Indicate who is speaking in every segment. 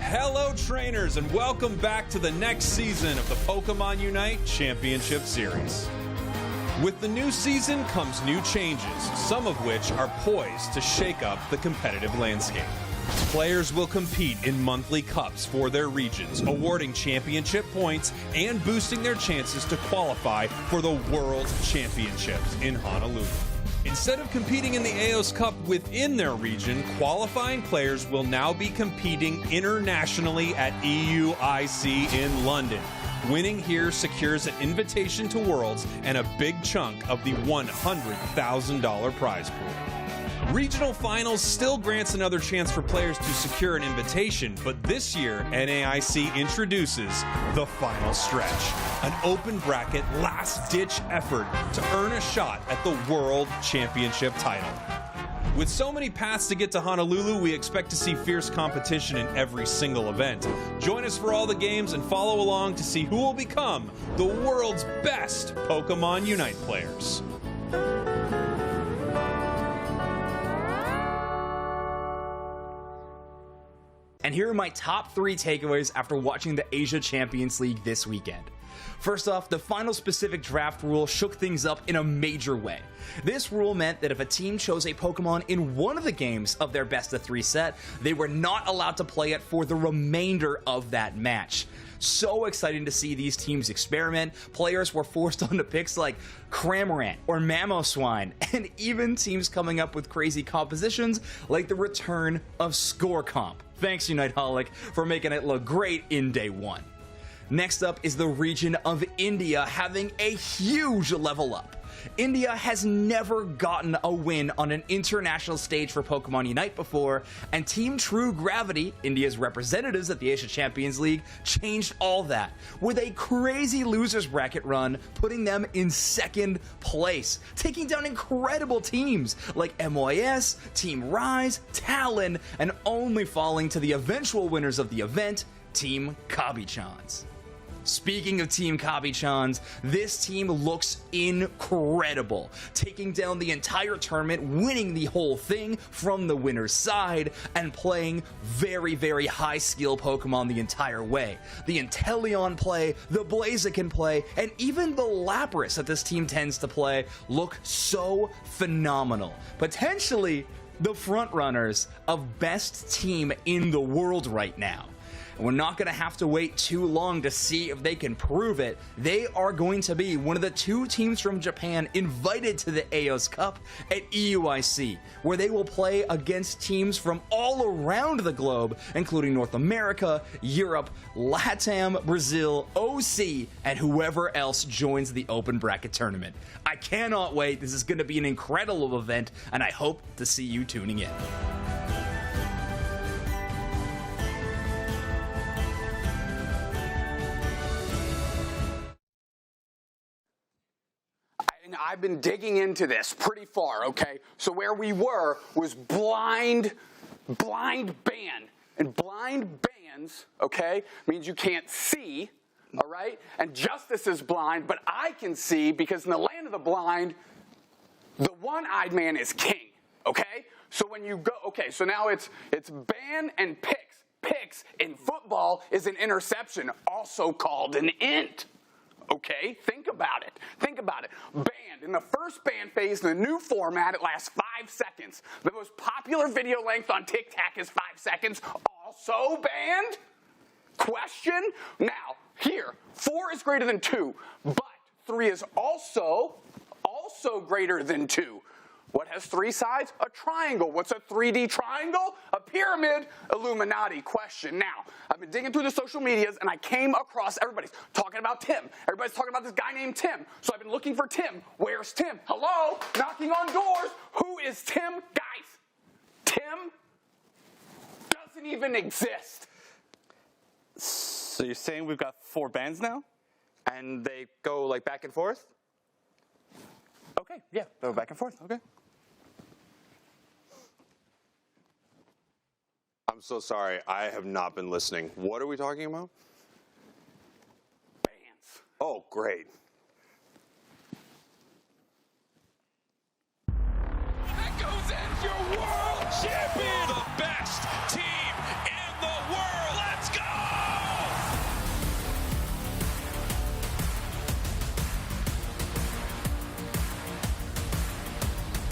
Speaker 1: Hello trainers, and welcome back to the next season of the Pokémon UNITE Championship Series. With the new season comes new changes, some of which are poised to shake up the competitive landscape. Players will compete in monthly cups for their regions, awarding championship points and boosting their chances to qualify for the World Championships in Honolulu. Instead of competing in the AOS Cup within their region, qualifying players will now be competing internationally at EUIC in London. Winning here secures an invitation to Worlds and a big chunk of the $100,000 prize pool. Regional Finals still grants another chance for players to secure an invitation, but this year NAIC introduces the Final Stretch, an open bracket last-ditch effort to earn a shot at the World Championship title. With so many paths to get to Honolulu, we expect to see fierce competition in every single event. Join us for all the games and follow along to see who will become the world's best Pokémon UNITE players.
Speaker 2: And here are my top 3 takeaways after watching the Asia Champions League this weekend. First off, the final specific draft rule shook things up in a major way. This rule meant that if a team chose a Pokemon in one of the games of their best-of-3 set, they were not allowed to play it for the remainder of that match. So exciting to see these teams experiment. Players were forced onto picks like Cramorant or Mamoswine, and even teams coming up with crazy compositions like the return of Score Comp. Thanks, Uniteholic, for making it look great in day one. Next up is the region of India having a huge level up. India has never gotten a win on an international stage for Pokemon UNITE before, and Team True Gravity, India's representatives at the Asia Champions League, changed all that with a crazy losers bracket run, putting them in 2nd place, taking down incredible teams like MYS, Team Rise, Talon, and only falling to the eventual winners of the event, Team Kabi-chans. Speaking of Team Kabi-chans, this team looks incredible, taking down the entire tournament, winning the whole thing from the winner's side, and playing very, very high skill Pokemon the entire way. The Inteleon play, the Blaziken play, and even the Lapras that this team tends to play look so phenomenal. Potentially the frontrunners of best team in the world right now. We're not going to have to wait too long to see if they can prove it. They are going to be one of the 2 teams from Japan invited to the AOS Cup at EUIC, where they will play against teams from all around the globe, including North America, Europe, LATAM, Brazil, OC, and whoever else joins the open bracket tournament. I cannot wait. This is going to be an incredible event, and I hope to see you tuning in.
Speaker 3: And I've been digging into this pretty far, okay? So where we were was blind ban. And blind bans, okay, means you can't see, all right? And Justice is blind, but I can see because in the land of the blind, the one-eyed man is king, okay? So when you go, okay, so now it's ban and picks. Picks in football is an interception, also called an int. Okay, think about it. Think about it. Banned. In the first ban phase, in the new format, it lasts 5 seconds. The most popular video length on TikTok is 5 seconds. Also banned? Question? Now, here, 4 is greater than 2, but 3 is also greater than 2. What has 3 sides? A triangle. What's a 3D triangle? A pyramid. Illuminati. Question. Now, I've been digging through the social medias, and I came across, everybody's talking about Tim. Everybody's talking about this guy named Tim. So I've been looking for Tim. Where's Tim? Hello? Knocking on doors. Who is Tim? Guys, Tim doesn't even exist.
Speaker 4: So you're saying we've got 4 bands now?
Speaker 2: And they go like back and forth?
Speaker 4: Okay, yeah, go back and forth, okay.
Speaker 5: I'm so sorry. I have not been listening. What are we talking about?
Speaker 3: Bands.
Speaker 5: Oh, great.
Speaker 1: That goes in your world champion, the best team in the world. Let's go!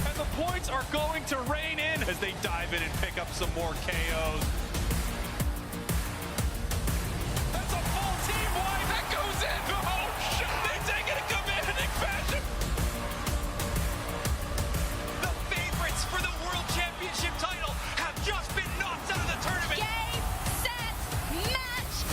Speaker 1: And the points are going to rain in as they dive in and pick up some more KOs. That's a full team wide. That goes in. Oh, shit. They take it in commanding fashion. The favorites for the World Championship title have just been knocked out of the tournament.
Speaker 6: Game, set, match!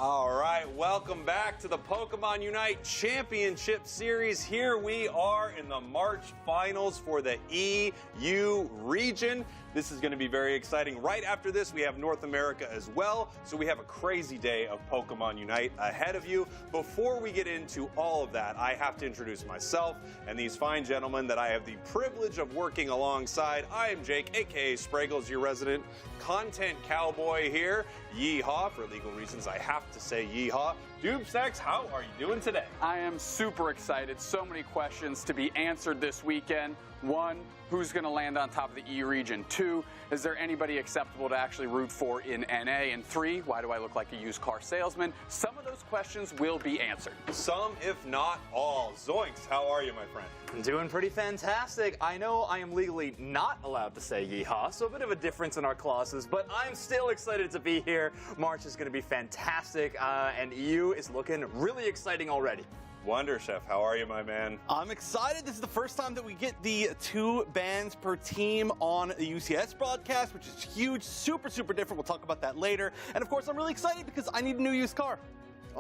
Speaker 1: All right, welcome back to the Pokemon UNITE Championship Series. Here we are in the March finals for the EU region. This is going to be very exciting. Right after this, we have North America as well. So we have a crazy day of Pokemon UNITE ahead of you. Before we get into all of that, I have to introduce myself and these fine gentlemen that I have the privilege of working alongside. I am Jake, aka Spraggles, your resident content cowboy here. Yeehaw. For legal reasons, I have to say yeehaw. Doobsex, how are you doing today?
Speaker 3: I am super excited. So many questions to be answered this weekend. 1, who's going to land on top of the E region? 2, is there anybody acceptable to actually root for in NA? And 3, why do I look like a used car salesman? Some of those questions will be answered.
Speaker 1: Some, if not all. Zoinks, how are you, my friend?
Speaker 2: I'm doing pretty fantastic. I know I am legally not allowed to say yeehaw, so a bit of a difference in our clauses, but I'm still excited to be here. March is going to be fantastic, and EU is looking really exciting already.
Speaker 1: Wonder Chef, how are you, my man?
Speaker 4: I'm excited. This is the first time that we get the 2 bands per team on the UCS broadcast, which is huge, super, super different. We'll talk about that later. And of course, I'm really excited because I need a new used car.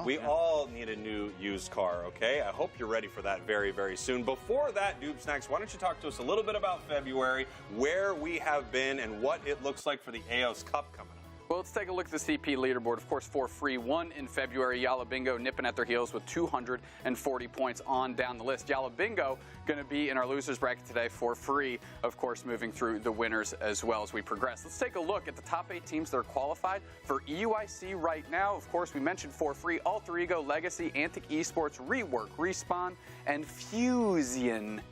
Speaker 1: We all need a new used car, okay? I hope you're ready for that very, very soon. Before that, Doob Snacks, why don't you talk to us a little bit about February, where we have been, and what it looks like for the AOS Cup coming up.
Speaker 3: Well, let's take a look at the CP leaderboard. Of course, for free, 1 in February. Yala Bingo nipping at their heels with 240 points on down the list. Yala Bingo going to be in our losers bracket today for free. Of course, moving through the winners as well as we progress. Let's take a look at the top 8 teams that are qualified for EUIC right now. Of course, we mentioned for free Alter Ego, Legacy, Antic Esports, Rework, Respawn, and Fusion.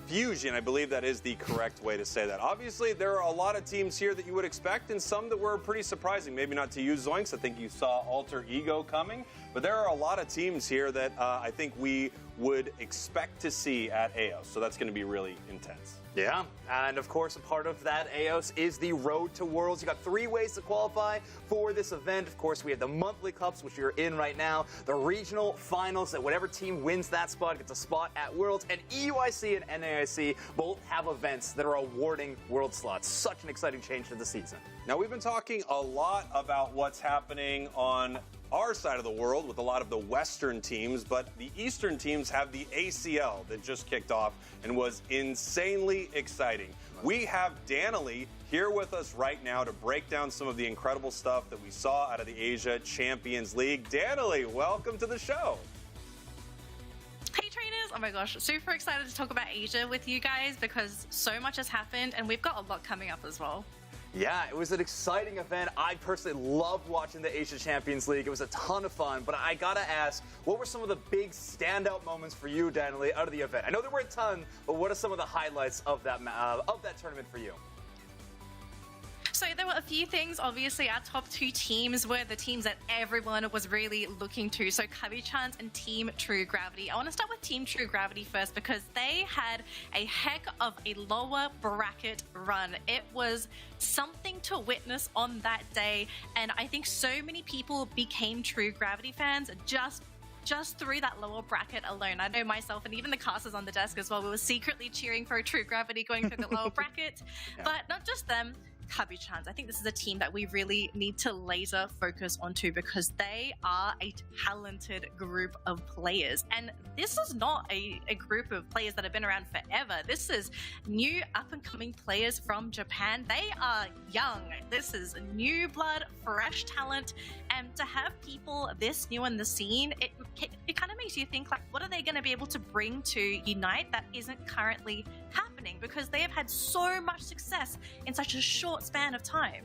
Speaker 1: Fusion, I believe that is the correct way to say that. Obviously, there are a lot of teams here that you would expect, and some that were pretty surprising. Maybe not to you, Zoinks. I think you saw Alter Ego coming. But there are a lot of teams here that I think we would expect to see at AOS. So that's going to be really intense.
Speaker 2: Yeah, and of course, a part of that AOS is the Road to Worlds. You got 3 ways to qualify for this event. Of course, we have the monthly cups, which you're in right now, the regional finals, that whatever team wins that spot gets a spot at Worlds, and EUIC and NAIC both have events that are awarding World slots. Such an exciting change to the season.
Speaker 1: Now, we've been talking a lot about what's happening on our side of the world with a lot of the Western teams, but the Eastern teams have the ACL that just kicked off and was insanely exciting. We have Danily here with us right now to break down some of the incredible stuff that we saw out of the Asia Champions League. Danily, welcome to the show.
Speaker 6: Hey trainers, oh my gosh, super excited to talk about Asia with you guys because so much has happened and we've got a lot coming up as well.
Speaker 2: Yeah, it was an exciting event. I personally loved watching the Asia Champions League. It was a ton of fun, but I gotta ask, what were some of the big standout moments for you, Daniel, out of the event? I know there were a ton, but what are some of the highlights of that tournament for you?
Speaker 6: So there were a few things. Obviously, our top two teams were the teams that everyone was really looking to. So Kabi-Chans and Team True Gravity. I want to start with Team True Gravity first because they had a heck of a lower bracket run. It was something to witness on that day, and I think so many people became True Gravity fans just through that lower bracket alone. I know myself and even the casters on the desk as well, we were secretly cheering for True Gravity going through the lower bracket. Yeah. But not just them, Kabi-Chans. I think this is a team that we really need to laser focus onto because they are a talented group of players. And this is not a group of players that have been around forever. This is new up-and-coming players from Japan. They are young. This is new blood, fresh talent. And to have people this new in the scene, it kind of makes you think, like, what are they going to be able to bring to Unite that isn't currently happening? Because they have had so much success in such a short span of time.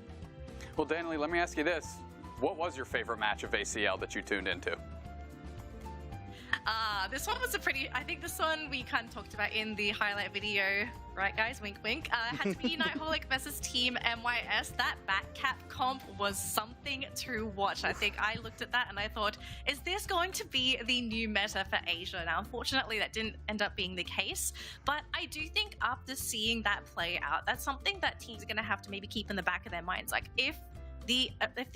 Speaker 3: Well, Daniel, let me ask you this. What was your favorite match of ACL that you tuned into?
Speaker 6: This one was I think this one we kind of talked about in the highlight video, right guys? Wink, wink. It had to be Nightholic versus Team MYS. That backcap comp was something to watch. I think I looked at that and I thought, is this going to be the new meta for Asia? Now, unfortunately, that didn't end up being the case, but I do think after seeing that play out, that's something that teams are going to have to maybe keep in the back of their minds. Like, if the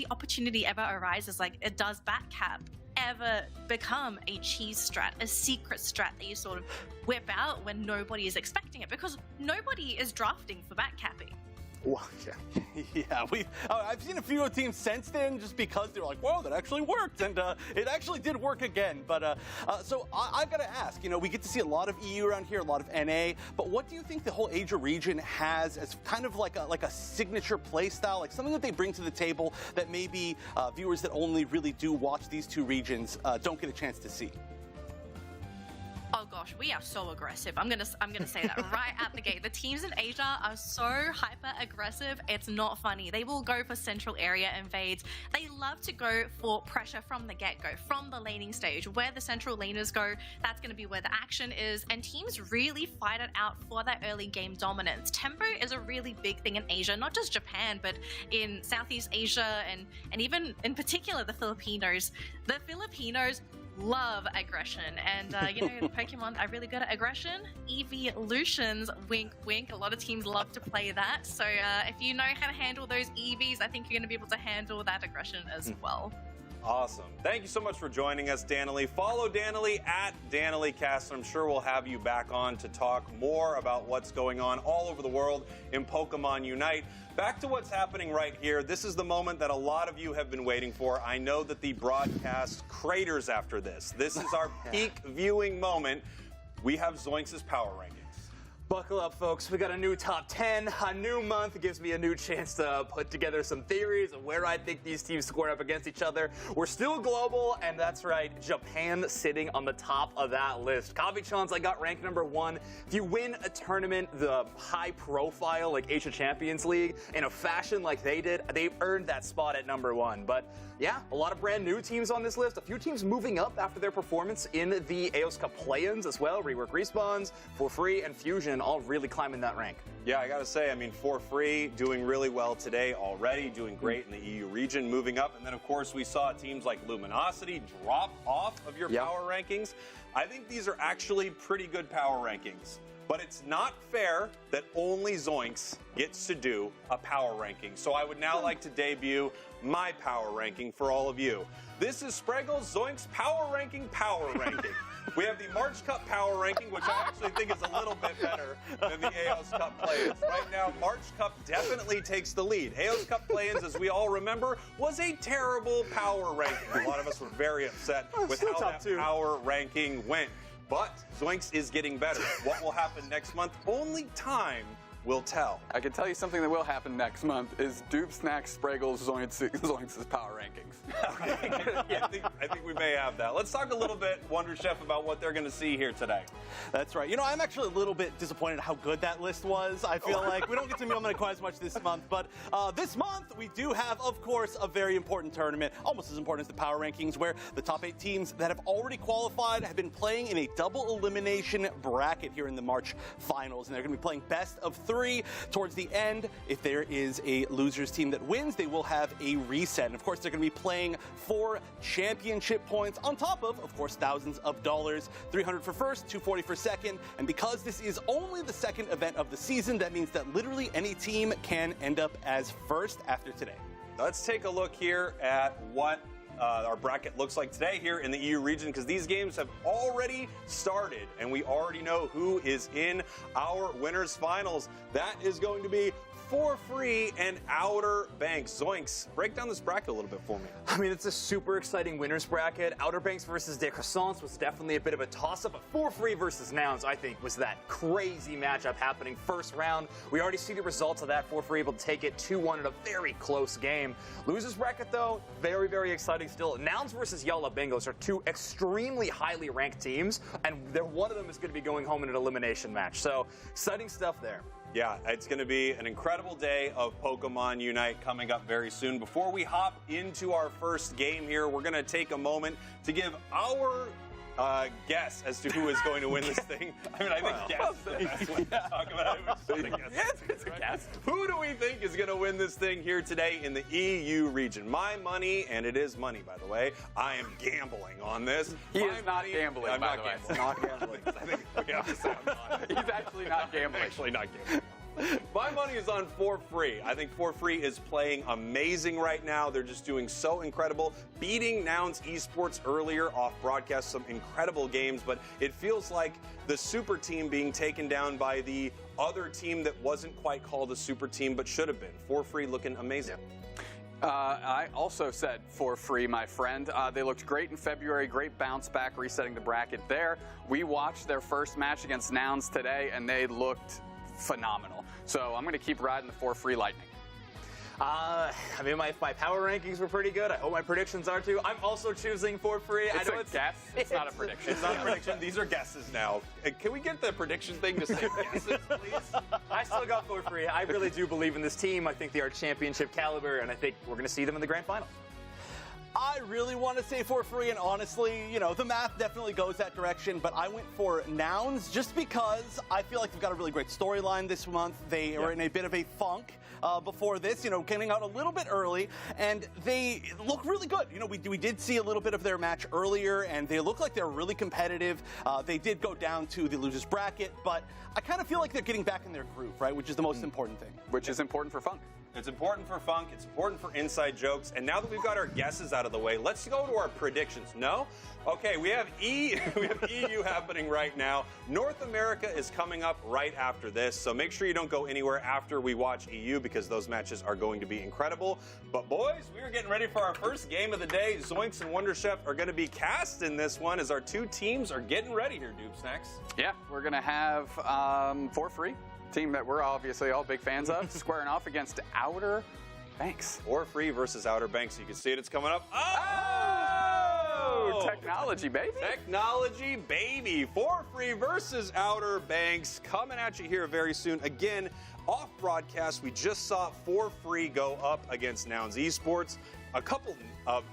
Speaker 6: opportunity ever arises, like, it does backcap ever become a cheese strat, a secret strat that you sort of whip out when nobody is expecting it, because nobody is drafting for backcapping.
Speaker 4: Well, yeah, I've seen a few teams since then just because they were like, whoa, that actually worked, and it actually did work again. But so I gotta ask, we get to see a lot of EU around here, a lot of NA, but what do you think the whole Asia region has as kind of like a signature play style, like something that they bring to the table that maybe viewers that only really do watch these two regions don't get a chance to see?
Speaker 6: Oh gosh, we are so aggressive. I'm gonna say that right at the gate. The teams in Asia are so hyper aggressive, it's not funny. They will go for central area invades. They love to go for pressure from the get-go, from the laning stage. Where the central laners go, that's gonna be where the action is, and teams really fight it out for that early game dominance. Tempo is a really big thing in Asia, not just Japan, but in Southeast Asia and even in particular the Filipinos. The Filipinos love aggression, and Pokemon are really good at aggression. Evolutions, wink wink, a lot of teams love to play that, so if you know how to handle those EVs, I think you're going to be able to handle that aggression as well.
Speaker 1: Awesome. Thank you so much for joining us, Danily. Follow Danily at DanilyCast, and I'm sure we'll have you back on to talk more about what's going on all over the world in Pokemon Unite. Back to what's happening right here. This is the moment that a lot of you have been waiting for. I know that the broadcast craters after this. This is our peak viewing moment. We have Zoinks' power rankings.
Speaker 2: Buckle up, folks. We got a new top 10, a new month. It gives me a new chance to put together some theories of where I think these teams square up against each other. We're still global, and that's right, Japan sitting on the top of that list. Kabi-Chans, I got ranked number 1. If you win a tournament, the high profile, like Asia Champions League, in a fashion like they did, they've earned that spot at number 1. But yeah, a lot of brand new teams on this list. A few teams moving up after their performance in the AOS Cup play-ins as well. Rework Respawns, For Free, and Fusion all really climbing that rank.
Speaker 1: Yeah, I gotta say, For Free doing really well today already, doing great in the EU region, moving up. And then, of course, we saw teams like Luminosity drop off of your power rankings. I think these are actually pretty good power rankings. But it's not fair that only Zoinks gets to do a power ranking. So I would now like to debut my power ranking for all of you. This is Spregel's Zoinks power ranking. We have the March Cup power ranking, which I actually think is a little bit better than the AOS Cup play-ins. Right now, March Cup definitely takes the lead. AOS Cup play-ins, as we all remember, was a terrible power ranking. A lot of us were very upset with how that power ranking went. But Zoinks is getting better. What will happen next month? Only time
Speaker 5: will tell.
Speaker 3: I can tell you something that will happen next month is Doob Snacks Spraggles Zoinks' power rankings.
Speaker 5: I think we may have that. Let's talk a little bit, Wonder Chef, about what they're going to see here today.
Speaker 4: That's right. You know, I'm actually a little bit disappointed how good that list was. I feel like we don't get to meet them quite as much this month, but this month we do have, of course, a very important tournament, almost as important as the power rankings, where the top 8 teams that have already qualified have been playing in a double elimination bracket here in the March finals, and they're going to be playing best of 3 towards the end. If there is a losers team that wins, they will have a reset. And of course, they're going to be playing for championship points on top of course, thousands of dollars. 300 for first, 240 for second. And because this is only the second event of the season, that means that literally any team can end up as first after today.
Speaker 5: Let's take a look here at what our bracket looks like today here in the EU region, because these games have already started and we already know who is in our winners finals. That is going to be For Free and Outer Banks. Zoinks, break down this bracket a little bit for me.
Speaker 2: I mean, it's a super exciting winners bracket. Outer Banks versus De Croissants was definitely a bit of a toss-up, but For Free versus Nouns, I think, was that crazy matchup happening first round. We already see the results of that. For Free able to take it 2-1 in a very close game. Losers bracket, though, very, very exciting still. Nouns versus Yala Bengals are 2 extremely highly ranked teams, and one of them is going to be going home in an elimination match. So, exciting stuff there.
Speaker 5: Yeah, it's going to be an incredible day of Pokemon Unite coming up very soon. Before we hop into our first game here, we're going to take a moment to give our guess as to who is going to win this thing. I mean, I think guess is the best way to talk about it.
Speaker 2: It's a guess.
Speaker 5: Who do we think is going to win this thing here today in the EU region? My money, and it is money, by the way, I am gambling on this.
Speaker 3: He is not gambling,
Speaker 5: I'm
Speaker 3: by
Speaker 5: not
Speaker 3: the way.
Speaker 5: gambling. Not gambling. I think we have to say I'm not.
Speaker 3: He's actually not gambling.
Speaker 5: Actually not gambling. My money is on For Free. I think For Free is playing amazing right now. They're just doing so incredible. Beating Nouns Esports earlier off broadcast, some incredible games, but it feels like the super team being taken down by the other team that wasn't quite called a super team but should have been. For Free looking amazing.
Speaker 3: I also said For Free, my friend. They looked great in February, great bounce back, resetting the bracket there. We watched their first match against Nouns today, and they looked phenomenal. So I'm going to keep riding the For Free lightning.
Speaker 2: I mean, my power rankings were pretty good. I hope my predictions are too. I'm also choosing For Free.
Speaker 3: It's a guess. It's not a prediction.
Speaker 5: It's not a prediction. These are guesses now. Can we get the prediction thing to say guesses, please?
Speaker 2: I still got For Free. I really do believe in this team. I think they are championship caliber, and I think we're going to see them in the grand final.
Speaker 4: I really want to say For Free, and honestly, you know, the math definitely goes that direction, but I went for Nouns just because I feel like they've got a really great storyline this month. They are in a bit of a funk before this, you know, getting out a little bit early, and they look really good. You know, we did see a little bit of their match earlier, and they look like they're really competitive. They did go down to the losers bracket, but I kind of feel like they're getting back in their groove, right, which is the most important thing.
Speaker 3: Which is important for Funk.
Speaker 5: It's important for Funk, it's important for inside jokes, and now that we've got our guesses out of the way, let's go to our predictions. No? Okay, we have EU happening right now. North America is coming up right after this, so make sure you don't go anywhere after we watch EU because those matches are going to be incredible. But boys, we are getting ready for our first game of the day. Zoinks and Wonder Chef are going to be cast in this one as our 2 teams are getting ready here, Doob Snacks.
Speaker 3: Yeah, we're going to have For Free, team that we're obviously all big fans of, squaring off against Outer Banks.
Speaker 5: For Free versus Outer Banks. You can see it. It's coming up.
Speaker 3: Oh! Technology, baby.
Speaker 5: Technology, baby. For Free versus Outer Banks. Coming at you here very soon. Again, off broadcast, we just saw For Free go up against Nouns Esports. A couple of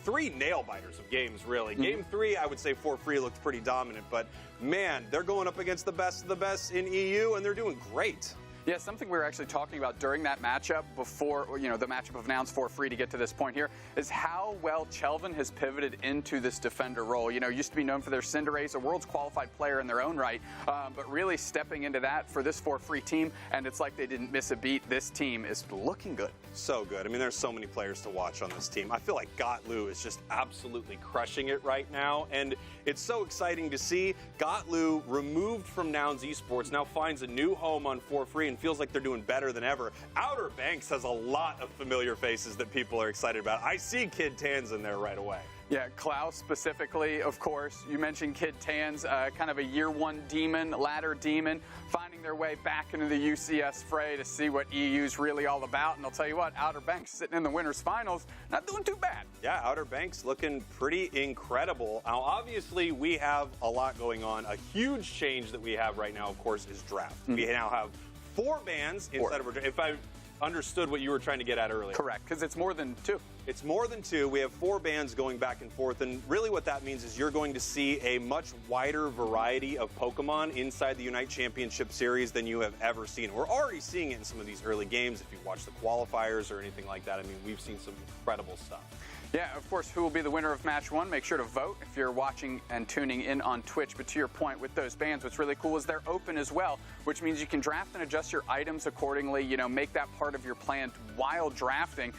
Speaker 5: 3 nail biters of games, really. Game 3, I would say For Free looked pretty dominant, but man, they're going up against the best of the best in EU, and they're doing great.
Speaker 3: Yeah, something we were actually talking about during that matchup before, you know, the matchup of Nouns For Free to get to this point here, is how well Chelvin has pivoted into this defender role. You know, used to be known for their Cinderace, a world's qualified player in their own right, but really stepping into that for this For Free team, and it's like they didn't miss a beat. This team is looking good.
Speaker 5: So good. I mean, there's so many players to watch on this team. I feel like Gotlu is just absolutely crushing it right now, and it's so exciting to see. Gotlu, removed from Nouns Esports, now finds a new home on For Free. and feels like they're doing better than ever. Outer Banks has a lot of familiar faces that people are excited about. I see Kid Tans in there right away.
Speaker 3: Yeah, Klaus specifically, of course. You mentioned Kid Tans, kind of a year one demon, ladder demon, finding their way back into the UCS fray to see what EU's really all about. And I'll tell you what, Outer Banks sitting in the winners finals, not doing too bad.
Speaker 5: Yeah, Outer Banks looking pretty incredible. Now, obviously, we have a lot going on. A huge change that we have right now, of course, is draft. We now have 4 bans instead of a draft. If I understood what you were trying to get at earlier.
Speaker 3: Correct, because it's more than 2.
Speaker 5: It's more than 2. We have 4 bands going back and forth, and really what that means is you're going to see a much wider variety of Pokemon inside the Unite Championship Series than you have ever seen. We're already seeing it in some of these early games. If you watch the qualifiers or anything like that, I mean, we've seen some incredible stuff.
Speaker 3: Yeah, of course, who will be the winner of match 1? Make sure to vote if you're watching and tuning in on Twitch. But to your point, with those bans, what's really cool is they're open as well, which means you can draft and adjust your items accordingly, you know, make that part of your plan while drafting.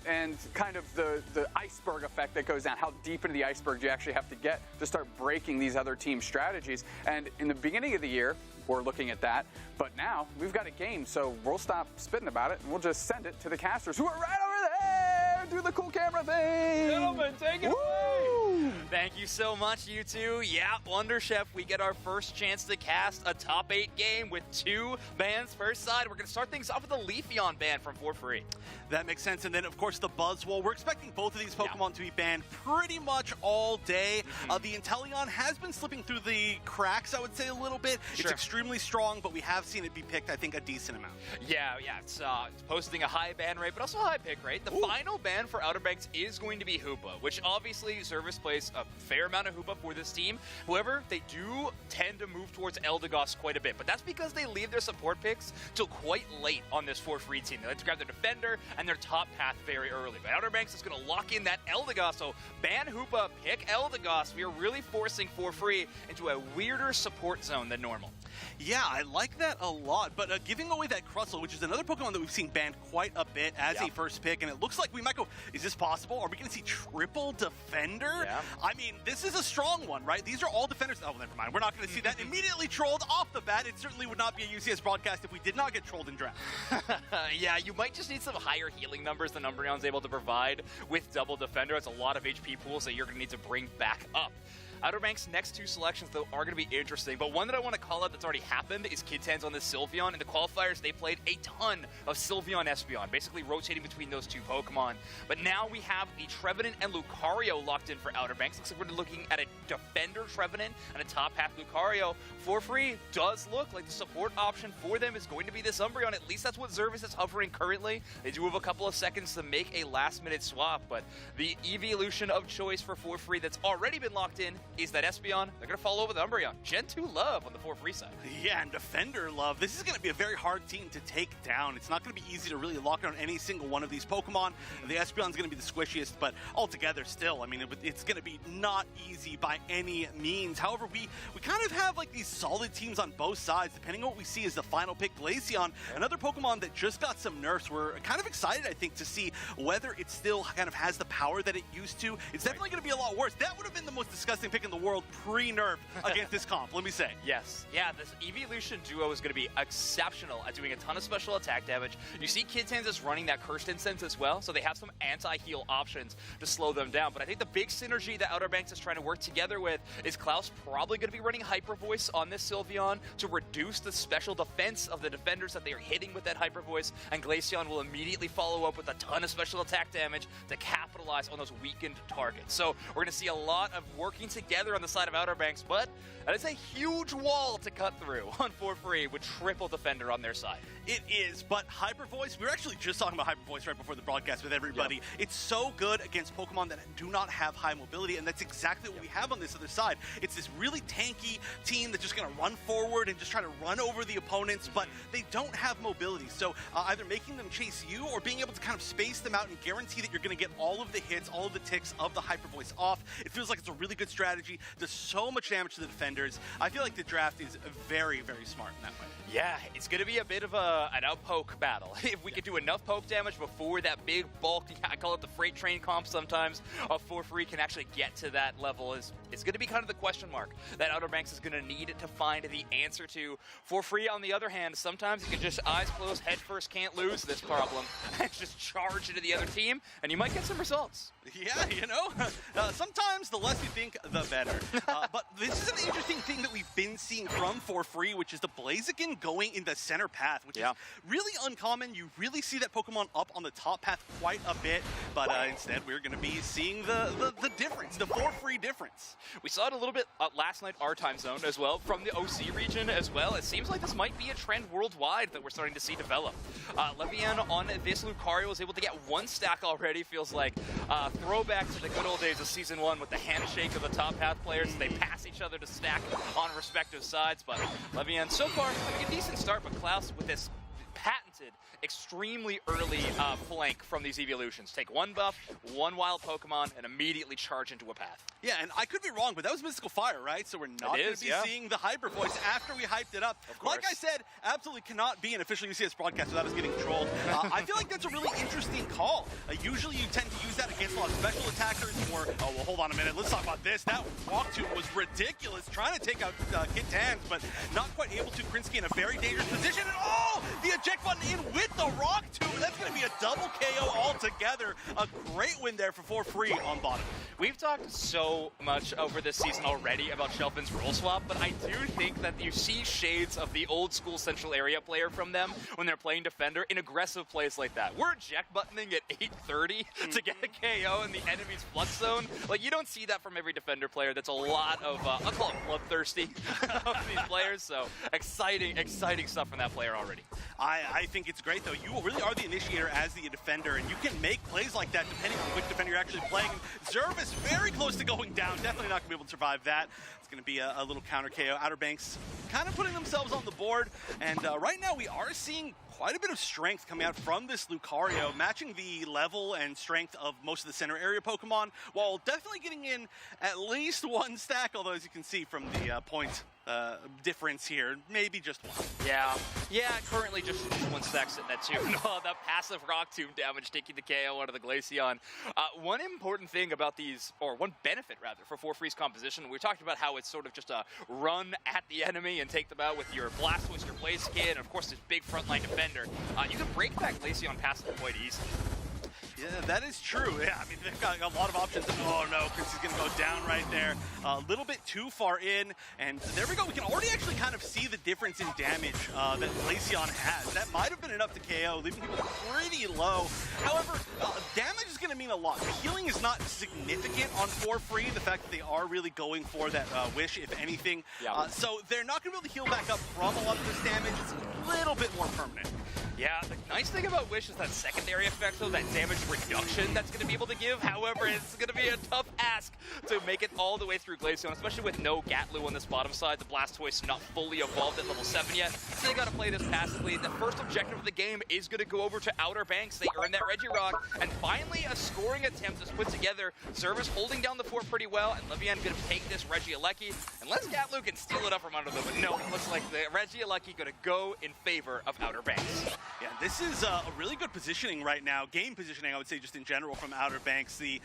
Speaker 3: And kind of the iceberg effect that goes down, how deep into the iceberg do you actually have to get to start breaking these other team strategies. And in the beginning of the year, we're looking at that. But now we've got a game, so we'll stop spitting about it and we'll just send it to the casters who are right over there. Do the cool camera thing.
Speaker 2: Gentlemen, take it
Speaker 3: Woo!
Speaker 2: away. Thank you so much, you two. Yeah, Wonder Chef, we get our first chance to cast a top 8 game with 2 bans per side. We're going to start things off with a Leafeon ban from For Free.
Speaker 4: That makes sense. And then, of course, the Buzzwole. We're expecting both of these Pokemon to be banned pretty much all day. The Inteleon has been slipping through the cracks, I would say, a little bit.
Speaker 2: Sure.
Speaker 4: It's extremely strong, but we have seen it be picked, I think, a decent amount.
Speaker 2: Yeah, it's posting a high ban rate, but also a high pick rate. The final ban for Outer Banks is going to be Hoopa, which obviously Service plays a fair amount of Hoopa for this team. However, they do tend to move towards Eldegoss quite a bit, but that's because they leave their support picks till quite late on this For Free team. They like to grab their defender and their top path very early. But Outer Banks is going to lock in that Eldegoss, so ban Hoopa, pick Eldegoss. We are really forcing For Free into a weirder support zone than normal.
Speaker 4: Yeah, I like that a lot, but giving away that Crustle, which is another Pokemon that we've seen banned quite a bit as a first pick, and it looks like we might go, is this possible? Are we going to see triple Defender?
Speaker 2: Yeah.
Speaker 4: I mean, this is a strong one, right? These are all Defenders. Oh, never mind. We're not going to see that immediately trolled off the bat. It certainly would not be a UCS broadcast if we did not get trolled in draft.
Speaker 2: Yeah, you might just need some higher healing numbers than Umbreon's able to provide with double Defender. It's a lot of HP pools that you're going to need to bring back up. Outer Banks' next 2 selections, though, are going to be interesting, but one that I want to call out that's already happened is Kid Tans on the Sylveon. In the qualifiers, they played a ton of Sylveon Espeon, basically rotating between those 2 Pokemon. But now we have the Trevenant and Lucario locked in for Outer Banks. Looks like we're looking at a Defender Trevenant and a top half Lucario. For Free does look like the support option for them is going to be this Umbreon. At least that's what Zervis is hovering currently. They do have a couple of seconds to make a last-minute swap, but the evolution of choice for Free that's already been locked in is that Espeon. They're going to follow over the Umbreon. Gen 2 love on the For Free side.
Speaker 4: Yeah, and Defender love. This is going to be a very hard team to take down. It's not going to be easy to really lock down any single one of these Pokemon. The Espeon's going to be the squishiest, but altogether still, I mean, it's going to be not easy by any means. However, we kind of have like these solid teams on both sides, depending on what we see as the final pick. Glaceon, another Pokemon that just got some nerfs. We're kind of excited, I think, to see whether it still kind of has the power that it used to. It's definitely going to be a lot worse. That would have been the most disgusting pick in the world pre-nerf against this comp, let me say.
Speaker 2: Yes. Yeah, this Evolution duo is going to be exceptional at doing a ton of special attack damage. You see Kid Tans is running that Cursed Incense as well, so they have some anti-heal options to slow them down. But I think the big synergy that Outer Banks is trying to work together with is Klaus probably going to be running Hyper Voice on this Sylveon to reduce the special defense of the defenders that they are hitting with that Hyper Voice, and Glaceon will immediately follow up with a ton of special attack damage to capitalize on those weakened targets. So we're going to see a lot of working together on the side of Outer Banks, but that is a huge wall to cut through on For Free with triple Defender on their side.
Speaker 4: It is, but Hyper Voice, we were actually just talking about Hyper Voice right before the broadcast with everybody. Yep. It's so good against Pokemon that do not have high mobility, and that's exactly what we have on this other side. It's this really tanky team that's just going to run forward and just try to run over the opponents, but they don't have mobility. So either making them chase you or being able to kind of space them out and guarantee that you're going to get all of the hits, all of the ticks of the Hyper Voice off. It feels like it's a really good strategy. Does so much damage to the defenders. I feel like the draft is very, very smart in that way.
Speaker 2: Yeah, it's going to be a bit of an out-poke battle. If we could do enough poke damage before that big bulk, I call it the freight train comp sometimes, of For Free can actually get to that level is is going to be kind of the question mark that Outer Banks is going to need to find the answer to. For Free, on the other hand, sometimes you can just eyes closed, head first, can't lose this problem, and just charge into the other team, and you might get some results.
Speaker 4: Yeah, you know, sometimes the less you think, the better. But this is an interesting thing that we've been seeing from For Free, which is the Blaziken going in the center path, which is really uncommon. You really see that Pokemon up on the top path quite a bit, but instead we're going to be seeing the difference, the For Free difference.
Speaker 2: We saw it a little bit last night, our time zone as well, from the OC region as well. It seems like this might be a trend worldwide that we're starting to see develop. Levian on this Lucario was able to get 1 stack already. Feels like throwback to the good old days of Season 1 with the handshake of the top path players. They pass each other to stack on respective sides, but Levian so far a decent start, but Klaus with this patented, extremely early flank from these evolutions. Take 1 buff, 1 wild Pokemon, and immediately charge into a path.
Speaker 4: Yeah, and I could be wrong, but that was Mystical Fire, right? So we're not going to be seeing the Hyper Voice after we hyped it up. Like I said, absolutely cannot be an official UCS broadcast without us getting trolled. I feel like that's a really interesting call. Usually you tend to use that against a lot of special attackers, or, oh, well, hold on a minute, let's talk about this. That Rock Tomb was ridiculous, trying to take out Kit Tans, but not quite able to. Krinsky in a very dangerous position, and oh, the eject button in with the Rock Tomb. That's going to be a double KO altogether. A great win there for Free on bottom.
Speaker 2: We've talked so much over this season already about Shelvin's role swap, but I do think that you see shades of the old school central area player from them when they're playing defender in aggressive plays like that. We're eject buttoning at 8:30 to get a KO in the enemy's flux zone. Like, you don't see that from every defender player. That's a lot of, I'll call it bloodthirsty of these players, so exciting stuff from that player already.
Speaker 4: I think it's great, though. You really are the initiator as the defender, and you can make plays like that depending on which defender you're actually playing. Zervis very close to going down. Definitely not going to be able to survive that. It's going to be a little counter KO. Outer Banks kind of putting themselves on the board, and right now we are seeing quite a bit of strength coming out from this Lucario, matching the level and strength of most of the center area Pokemon, while definitely getting in at least 1 stack, although as you can see from the point difference here, maybe just 1.
Speaker 2: Yeah, currently just 1 stack sitting at 2. No, that passive Rock Tomb damage taking the KO out of the Glaceon. One important thing about these, or one benefit rather, for Free's composition, we talked about how it's sort of just a run at the enemy and take them out with your Blastoise, your Blaziken, and of course this big frontline defender. You can break that Glaceon passive quite easily.
Speaker 4: Yeah, that is true. Yeah, I mean, they've got a lot of options. Oh, no, Chris is going to go down right there. A little bit too far in, and there we go. We can already actually kind of see the difference in damage that Glaceon has. That might have been enough to KO, leaving people pretty low. However, damage is going to mean a lot. Healing is not significant on For Free, the fact that they are really going for that wish, if anything. So they're not going to be able to heal back up from a lot of this damage. It's a little bit more permanent.
Speaker 2: Yeah, the nice thing about Wish is that secondary effect, though, that damage reduction that's going to be able to give. However, it's going to be a tough ask to make it all the way through Glaceon, especially with no Gatlu on this bottom side. The Blastoise not fully evolved at level 7 yet, so they got to play this passively. The first objective of the game is going to go over to Outer Banks. They earn that Regirock, and finally a scoring attempt is put together. Service holding down the fort pretty well, and Levian going to take this Regieleki, unless Gatlu can steal it up from under them. But no, it looks like the Regieleki going to go in favor of Outer Banks.
Speaker 4: Yeah, this is a really good positioning right now. Game positioning, I would say, just in general from Outer Banks. The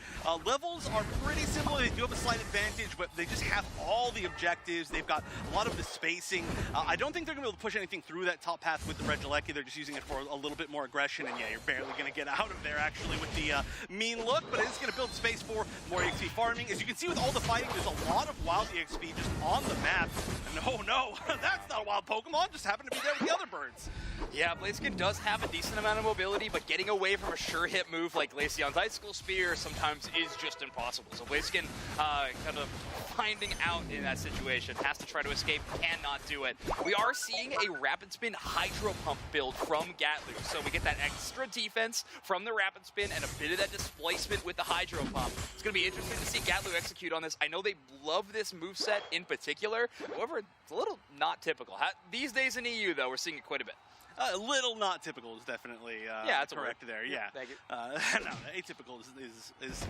Speaker 4: levels are pretty similar. They do have a slight advantage, but they just have all the objectives. They've got a lot of the spacing. I don't think they're going to be able to push anything through that top path with the Regieleki. They're just using it for a little bit more aggression, and yeah, you're barely going to get out of there, actually, with the mean look, but it is going to build space for more EXP farming. As you can see with all the fighting, there's a lot of wild EXP just on the map. And oh no, that's not a wild Pokemon, just happened to be there with the other birds.
Speaker 2: Yeah, Blaziken does have a decent amount of mobility, but getting away from a sure hit move like Glaceon's Icicle Spear sometimes is just impossible. So Blaziken kind of finding out in that situation, has to try to escape, cannot do it. We are seeing a Rapid Spin Hydro Pump build from Gatlu, so we get that extra defense from the Rapid Spin and a bit of that displacement with the Hydro Pump. It's going to be interesting to see Gatlu execute on this. I know they love this moveset in particular, however, it's a little not typical. These days in EU, though, we're seeing it quite a bit.
Speaker 4: A little not typical is definitely
Speaker 2: that's
Speaker 4: correct there. Yeah.
Speaker 2: Thank you.
Speaker 4: No, atypical is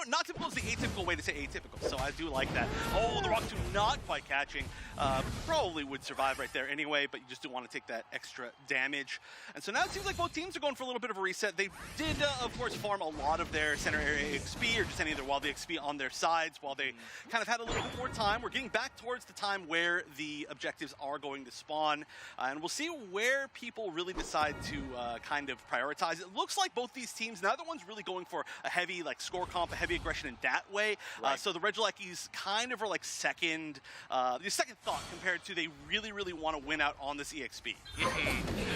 Speaker 4: not typical is the atypical way to say atypical. So I do like that. Oh, the rock tomb not quite catching. Probably would survive right there anyway, but you just don't want to take that extra damage. And so now it seems like both teams are going for a little bit of a reset. They did, of course, farm a lot of their center area XP, or just any of their wild XP on their sides while they kind of had a little bit more time. We're getting back towards the time where the objectives are going to spawn, and we'll see where people really decide to kind of prioritize. It looks like both these teams, neither one's really going for a heavy like score comp, a heavy aggression in that way.
Speaker 2: Right.
Speaker 4: So the Regilekis kind of are like second thought compared to they really want to win out on this EXP.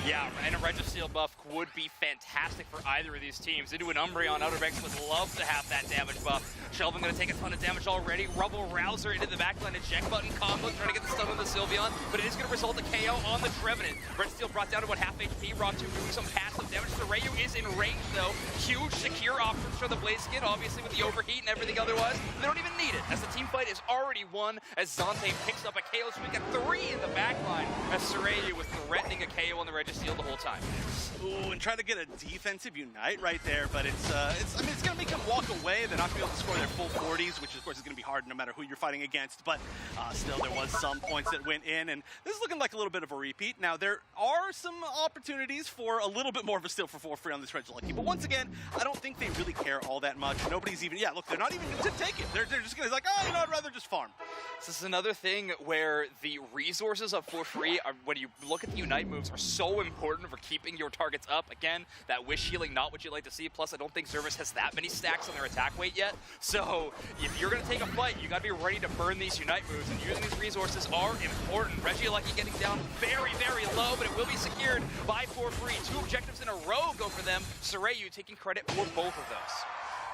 Speaker 7: Yeah, and a Registeel buff would be fantastic for either of these teams. Into an Umbreon, Outer Banks would love to have that damage buff. Shelvin going to take a ton of damage already. Rubble Rouser into the backline, eject button combo, trying to get the stun on the Sylveon, but it is going to result in KO on the Trevenant. Registeel brought down to about half HP. Rock 2 doing some passive damage. Sarayu is in range though. Huge secure options for the Blaziken, obviously with the overheat and everything otherwise. They don't even need it, as the team fight is already won, as Zante picks up a KO, so we got 3 in the backline, as Sarayu was threatening a KO on the Registeel the whole time.
Speaker 4: Ooh, and try to get a defensive Unite right there, but it's going to make them walk away. They're not going to be able to score their full 40s, which of course is going to be hard no matter who you're fighting against, but still there was some points that went in, and this is looking like a little bit of a repeat. Now, there are some opportunities for a little bit more of a steal for free on this Regieleki, but once again, I don't think they really care all that much. Nobody's even, look, they're not even going to take it. They're just going to like, I'd rather just farm.
Speaker 7: This is another thing where the resources of for free, when you look at the Unite moves, are so important for keeping your targets up. Again, that wish healing, not what you like to see. Plus, I don't think Xervis has that many stacks on their attack weight yet. So, if you're going to take a fight, you got to be ready to burn these Unite moves, and using these resources are important. Regileki getting down very low, but it will be secured by for free. 2 objectives in a row go for them. Sarayu taking credit for both of those.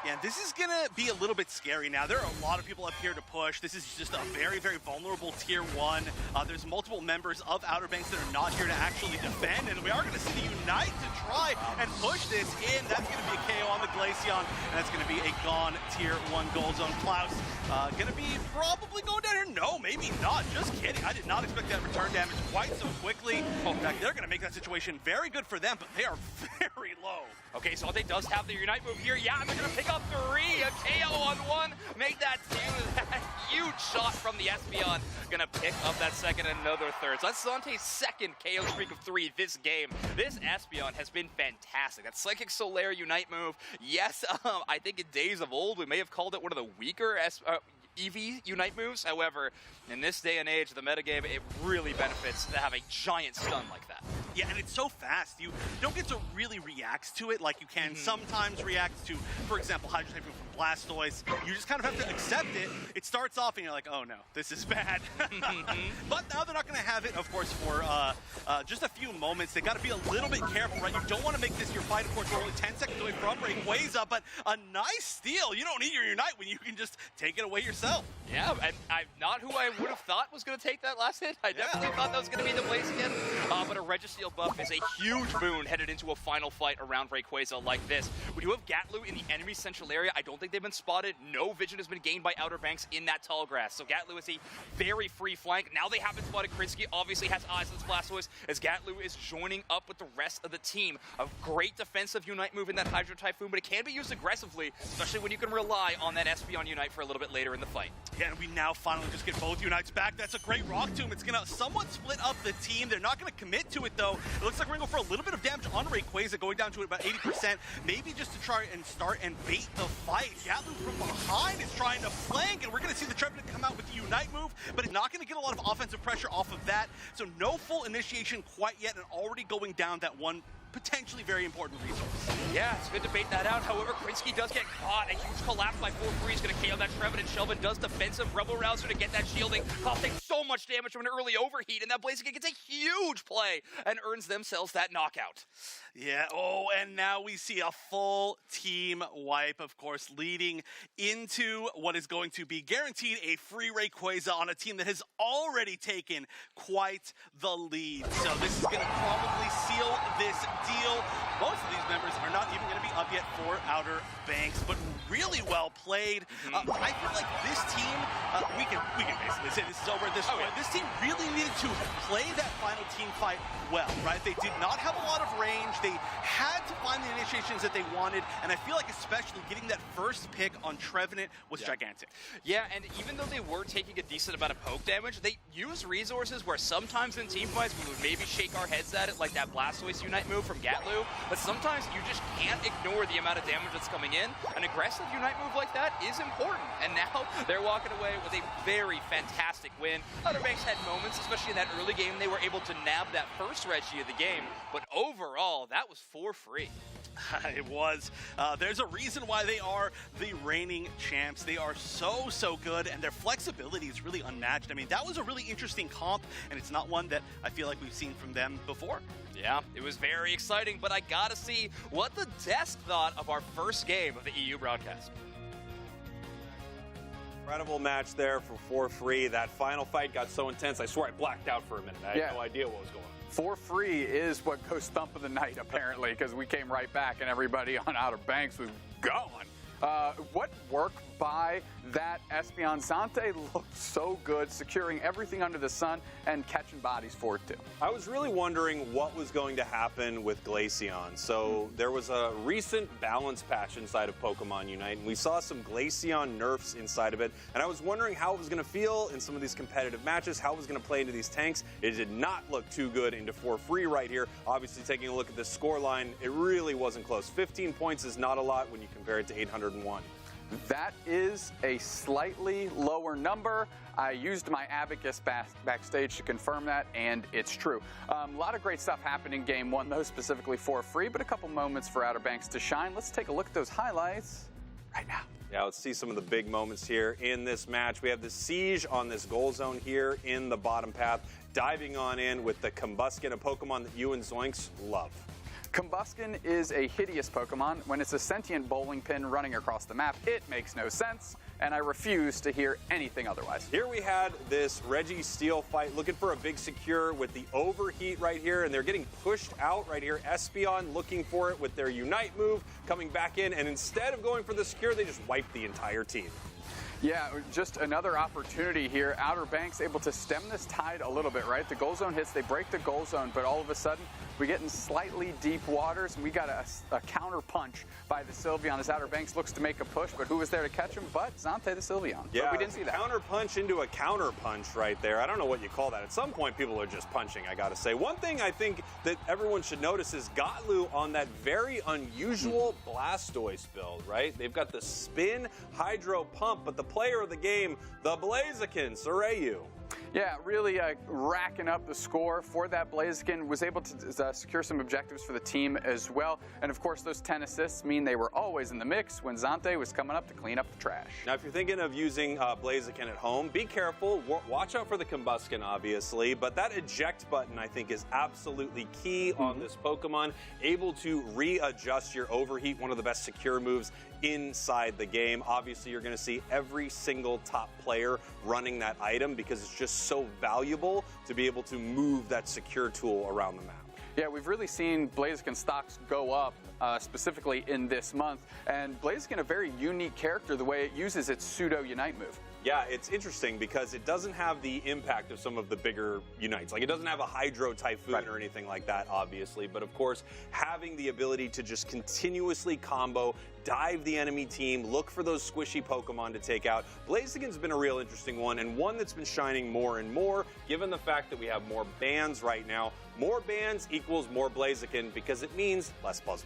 Speaker 4: Yeah, this is going to be a little bit scary now. There are a lot of people up here to push. This is just a very vulnerable tier 1. There's multiple members of Outer Banks that are not here to actually defend, and we are going to see the Unite to try and push this in. That's going to be a KO on the Glaceon, and that's going to be a gone tier 1 gold zone. Klaus going to be probably going down here. No, maybe not. Just kidding. I did not expect that return damage quite so quickly. In fact, they're going to make that situation very good for them, but they are very low.
Speaker 7: Okay, Zante does have the Unite move here. Yeah, they're going to pick up 3. A KO on 1. Make that 2. That huge shot from the Espeon. Going to pick up that second and another third. So that's Zante's second KO streak of 3 this game. This Espeon has been fantastic. That Psychic Solaire Unite move. Yes, I think in days of old, we may have called it one of the weaker EV Unite moves. However, in this day and age, the metagame, it really benefits to have a giant stun like that.
Speaker 4: Yeah, and it's so fast. You don't get to really react to it like you can sometimes react to, for example, Hydro Typhoon from Blastoise. You just kind of have to accept it. It starts off and you're like, oh no, this is bad. But now they're not going to have it, of course, for just a few moments. They got to be a little bit careful, right? You don't want to make this your fight. Of course, we're only 10 seconds away from Rayquaza, but a nice steal. You don't need your Unite when you can just take it away yourself.
Speaker 7: Yeah, and I'm not who I would have thought was going to take that last hit. I definitely thought that was going to be the Blaziken. But a Registeel buff is a huge boon headed into a final fight around Rayquaza like this. We do have Gatlu in the enemy central area. I don't think they've been spotted. No vision has been gained by Outer Banks in that tall grass. So Gatlu is a very free flank. Now they haven't spotted Krinsky. Obviously has eyes on this Blastoise as Gatlu is joining up with the rest of the team. A great defensive Unite move in that Hydro Typhoon, but it can be used aggressively, especially when you can rely on that Espeon Unite for a little bit later in the fight.
Speaker 4: Yeah, and we now finally just get both Unites back. That's a great Rock Tomb. It's going to somewhat split up the team. They're not going to commit to it, though. It looks like we're going to go for a little bit of damage on Rayquaza, going down to about 80%, maybe just to try and start and bait the fight. Gatlu from behind is trying to flank, and we're going to see the Trevenant come out with the Unite move, but it's not going to get a lot of offensive pressure off of that. So no full initiation quite yet, and already going down that one potentially very important resource.
Speaker 7: Yeah, it's good to bait that out. However, Krinsky does get caught. A huge collapse by 4-3 is going to KO that Trevenant. Shelvin does defensive Rebel Rouser to get that shielding. Costing so much damage from an early overheat, and that Blaziken gets a huge play and earns themselves that knockout.
Speaker 4: Yeah, and now we see a full team wipe, of course, leading into what is going to be guaranteed a free Rayquaza on a team that has already taken quite the lead. So this is going to probably seal this deal. Most of these members are not even going to be up yet for Outer Banks, but really well played. I feel like this team, we can basically say this is over at this point. This team really needed to play that final team fight well, right? They did not have a lot of range. They had to find the initiations that they wanted, and I feel like especially getting that first pick on Trevenant was gigantic.
Speaker 7: Yeah, and even though they were taking a decent amount of poke damage, they used resources where sometimes in team fights we would maybe shake our heads at it, like that Blastoise Unite move from Gatlu, but sometimes you just can't ignore the amount of damage that's coming in. An aggressive Unite move like that is important, and now they're walking away with a very fantastic win. Outer Banks had moments, especially in that early game, they were able to nab that first Reggie of the game, but overall, that was for free.
Speaker 4: It was. There's a reason why they are the reigning champs. They are so good, and their flexibility is really unmatched. I mean, that was a really interesting comp, and it's not one that I feel like we've seen from them before.
Speaker 7: Yeah, it was very exciting, but I gotta see what the desk thought of our first game of the EU broadcast.
Speaker 5: Incredible match there for free. That final fight got so intense, I swear I blacked out for a minute. I had no idea what was going on.
Speaker 3: For free is what goes thump of the night, apparently, because we came right back and everybody on Outer Banks was going. What work by that Espeon Zante looked so good, securing everything under the sun and catching bodies for it too.
Speaker 5: I was really wondering what was going to happen with Glaceon. So there was a recent balance patch inside of Pokemon Unite, and we saw some Glaceon nerfs inside of it, and I was wondering how it was going to feel in some of these competitive matches, how it was going to play into these tanks. It did not look too good into for free right here. Obviously, taking a look at the score line, it really wasn't close. 15 points is not a lot when you compare it to 801.
Speaker 3: That is a slightly lower number. I used my abacus backstage to confirm that, and it's true. A lot of great stuff happened in Game 1, though, specifically for free, but a couple moments for Outer Banks to shine. Let's take a look at those highlights right now.
Speaker 5: Yeah, let's see some of the big moments here in this match. We have the siege on this goal zone here in the bottom path, diving on in with the Combuskin, a Pokemon that you and Zoinks love.
Speaker 3: Combuskin is a hideous Pokemon. When it's a sentient bowling pin running across the map, it makes no sense, and I refuse to hear anything otherwise.
Speaker 5: Here we had this Reggie Steel fight, looking for a big secure with the overheat right here, and they're getting pushed out right here. Espeon looking for it with their Unite move, coming back in, and instead of going for the secure, they just wiped the entire team.
Speaker 3: Yeah, just another opportunity here. Outer Banks able to stem this tide a little bit, right? The goal zone hits, they break the goal zone, but all of a sudden, we get in slightly deep waters, and we got a counter punch by the Sylveon as Outer Banks looks to make a push, but who was there to catch him but Zante the Sylveon?
Speaker 5: Yeah,
Speaker 3: but we didn't see that.
Speaker 5: Counter punch into a counter punch right there. I don't know what you call that. At some point, people are just punching, I gotta say. One thing I think that everyone should notice is Gatlu on that very unusual Blastoise build, right? They've got the spin hydro pump, but the player of the game, the Blaziken, Soreyu.
Speaker 3: Yeah, really racking up the score for that Blaziken. Was able to secure some objectives for the team as well. And of course, those 10 assists mean they were always in the mix when Zante was coming up to clean up the trash.
Speaker 5: Now, if you're thinking of using Blaziken at home, be careful. Watch out for the Combuskin, obviously. But that eject button, I think, is absolutely key on this Pokemon. Able to readjust your overheat, one of the best secure moves inside the game. Obviously, you're going to see every single top player running that item because it's just so valuable to be able to move that secure tool around the map.
Speaker 3: Yeah, we've really seen Blaziken stocks go up, specifically in this month. And Blaziken, a very unique character, the way it uses its pseudo Unite move.
Speaker 5: Yeah, it's interesting because it doesn't have the impact of some of the bigger Unites. Like, it doesn't have a Hydro Typhoon or anything like that, obviously. But, of course, having the ability to just continuously combo, dive the enemy team, look for those squishy Pokemon to take out. Blaziken's been a real interesting one, and one that's been shining more and more, given the fact that we have more bans right now. More bans equals more Blaziken because it means less Buzzwole.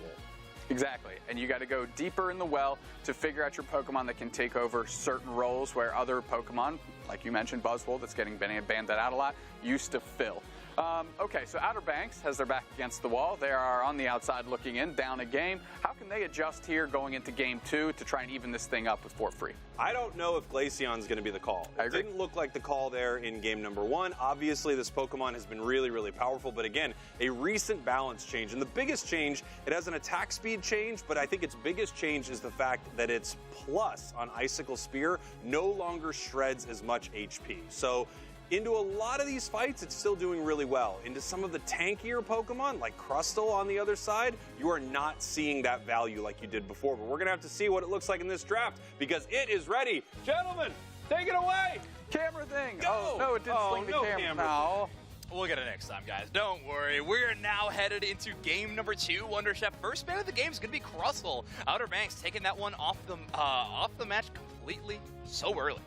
Speaker 3: Exactly, and you got to go deeper in the well to figure out your Pokemon that can take over certain roles where other Pokemon, like you mentioned, Buzzwole, that's getting banned out a lot, used to fill. Okay, so Outer Banks has their back against the wall. They are on the outside looking in, down a game. How can they adjust here going into game 2 to try and even this thing up with 4-free?
Speaker 5: I don't know if Glaceon's going to be the call.
Speaker 3: I agree.
Speaker 5: It didn't look like the call there in game number 1. Obviously, this Pokemon has been really, really powerful, but again, a recent balance change. And the biggest change, it has an attack speed change, but I think its biggest change is the fact that its plus on Icicle Spear no longer shreds as much HP. So into a lot of these fights, it's still doing really well. Into some of the tankier Pokemon, like Crustle on the other side, you are not seeing that value like you did before. But we're going to have to see what it looks like in this draft because it is ready. Gentlemen, take it away.
Speaker 3: Camera thing.
Speaker 5: Go.
Speaker 3: Oh, no, it didn't swing the
Speaker 5: no
Speaker 3: camera.
Speaker 5: camera.
Speaker 3: No.
Speaker 7: We'll get it next time, guys. Don't worry. We're now headed into game number 2. Wonder Chef. First man of the game is going to be Crustle. Outer Banks taking that one off the match completely so early.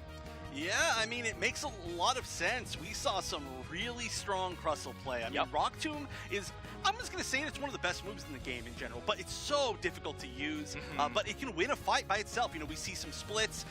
Speaker 4: Yeah, I mean, it makes a lot of sense. We saw some really strong Crustle play. I mean, Rock Tomb is, I'm just going to say it's one of the best moves in the game in general, but it's so difficult to use. But it can win a fight by itself. You know, we see some splits,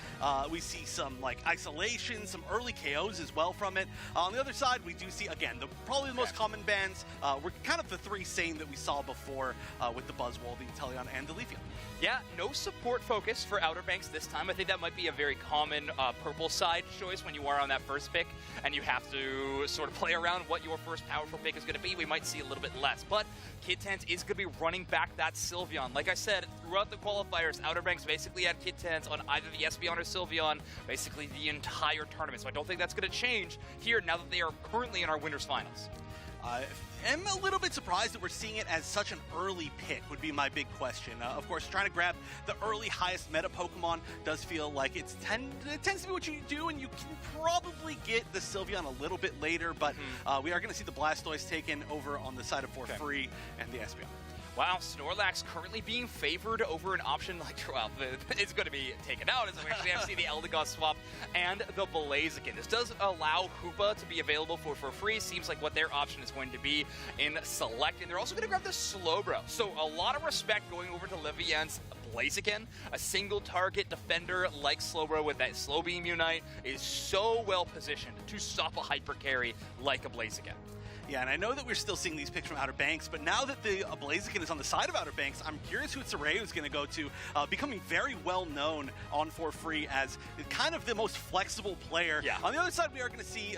Speaker 4: we see some like isolation, some early KOs as well from it. On the other side, we do see, again, probably the most common bans were kind of the 3 same that we saw before with the Buzzwole, the Inteleon, and the Leafeon.
Speaker 7: Yeah, no support focus for Outer Banks this time. I think that might be a very common purple side choice when you are on that first pick and you have to sort of play around what your first powerful pick is going to be. We might see a little bit less, but Kid Tans is going to be running back that Sylveon. Like I said, throughout the qualifiers, Outer Banks basically had Kid Tans on either the Espeon or Sylveon basically the entire tournament, so I don't think that's going to change here now that they are currently in our Winners Finals.
Speaker 4: I'm a little bit surprised that we're seeing it as such an early pick would be my big question. Of course, trying to grab the early highest meta Pokemon does feel like it tends to be what you do, and you can probably get the Sylveon a little bit later, but we are going to see the Blastoise taken over on the side of For Free and the Espeon.
Speaker 7: Wow, Snorlax currently being favored over an option like, well, it's going to be taken out as we actually have to see the Eldegoss swap and the Blaziken. This does allow Hoopa to be available for free. Seems like what their option is going to be in Select. And they're also going to grab the Slowbro. So a lot of respect going over to Levian's Blaziken. A single target defender like Slowbro with that Slow Beam Unite is so well positioned to stop a hyper carry like a Blaziken.
Speaker 4: Yeah, and I know that we're still seeing these picks from Outer Banks, but now that the Blaziken is on the side of Outer Banks, I'm curious who Tsureyu is going to go to, becoming very well known on For Free as kind of the most flexible player.
Speaker 7: Yeah.
Speaker 4: On the other side, we are going to see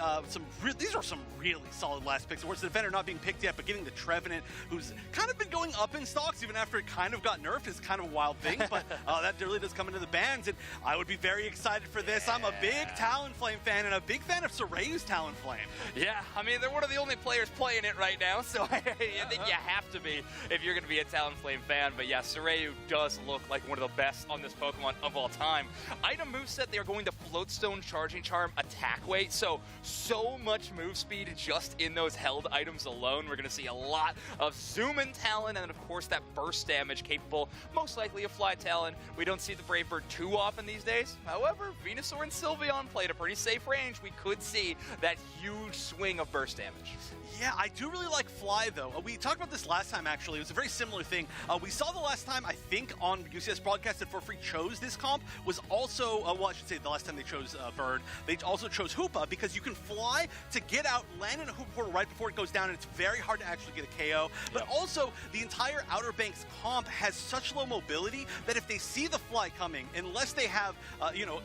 Speaker 4: these are some really solid last picks. Of course, the defender not being picked yet, but getting the Trevenant, who's kind of been going up in stocks even after it kind of got nerfed, is kind of a wild thing, but that really does come into the bans, and I would be very excited for this. I'm a big Talonflame fan and a big fan of Tsureyu's Talonflame.
Speaker 7: Yeah, I mean, they're one of the only players playing it right now, so I think you have to be if you're going to be a Talonflame fan. But yeah, Tsureyu does look like one of the best on this Pokemon of all time. Item moveset, they're going to Floatstone, Charging Charm, Attack Weight, so much move speed just in those held items alone. We're going to see a lot of Zoom and Talon, and then of course that burst damage capable, most likely of Fly Talon. We don't see the Brave Bird too often these days. However, Venusaur and Sylveon played a pretty safe range. We could see that huge swing of burst damage.
Speaker 4: Yeah, I do really like Fly, though. We talked about this last time, actually. It was a very similar thing. We saw the last time, I think, on UCS broadcast that For Free chose this comp was also, well, I should say the last time they chose Bird, they also chose Hoopa because you can fly to get out, land in a Hoopa portal right before it goes down, and it's very hard to actually get a KO. But also, the entire Outer Banks comp has such low mobility that if they see the Fly coming, unless they have,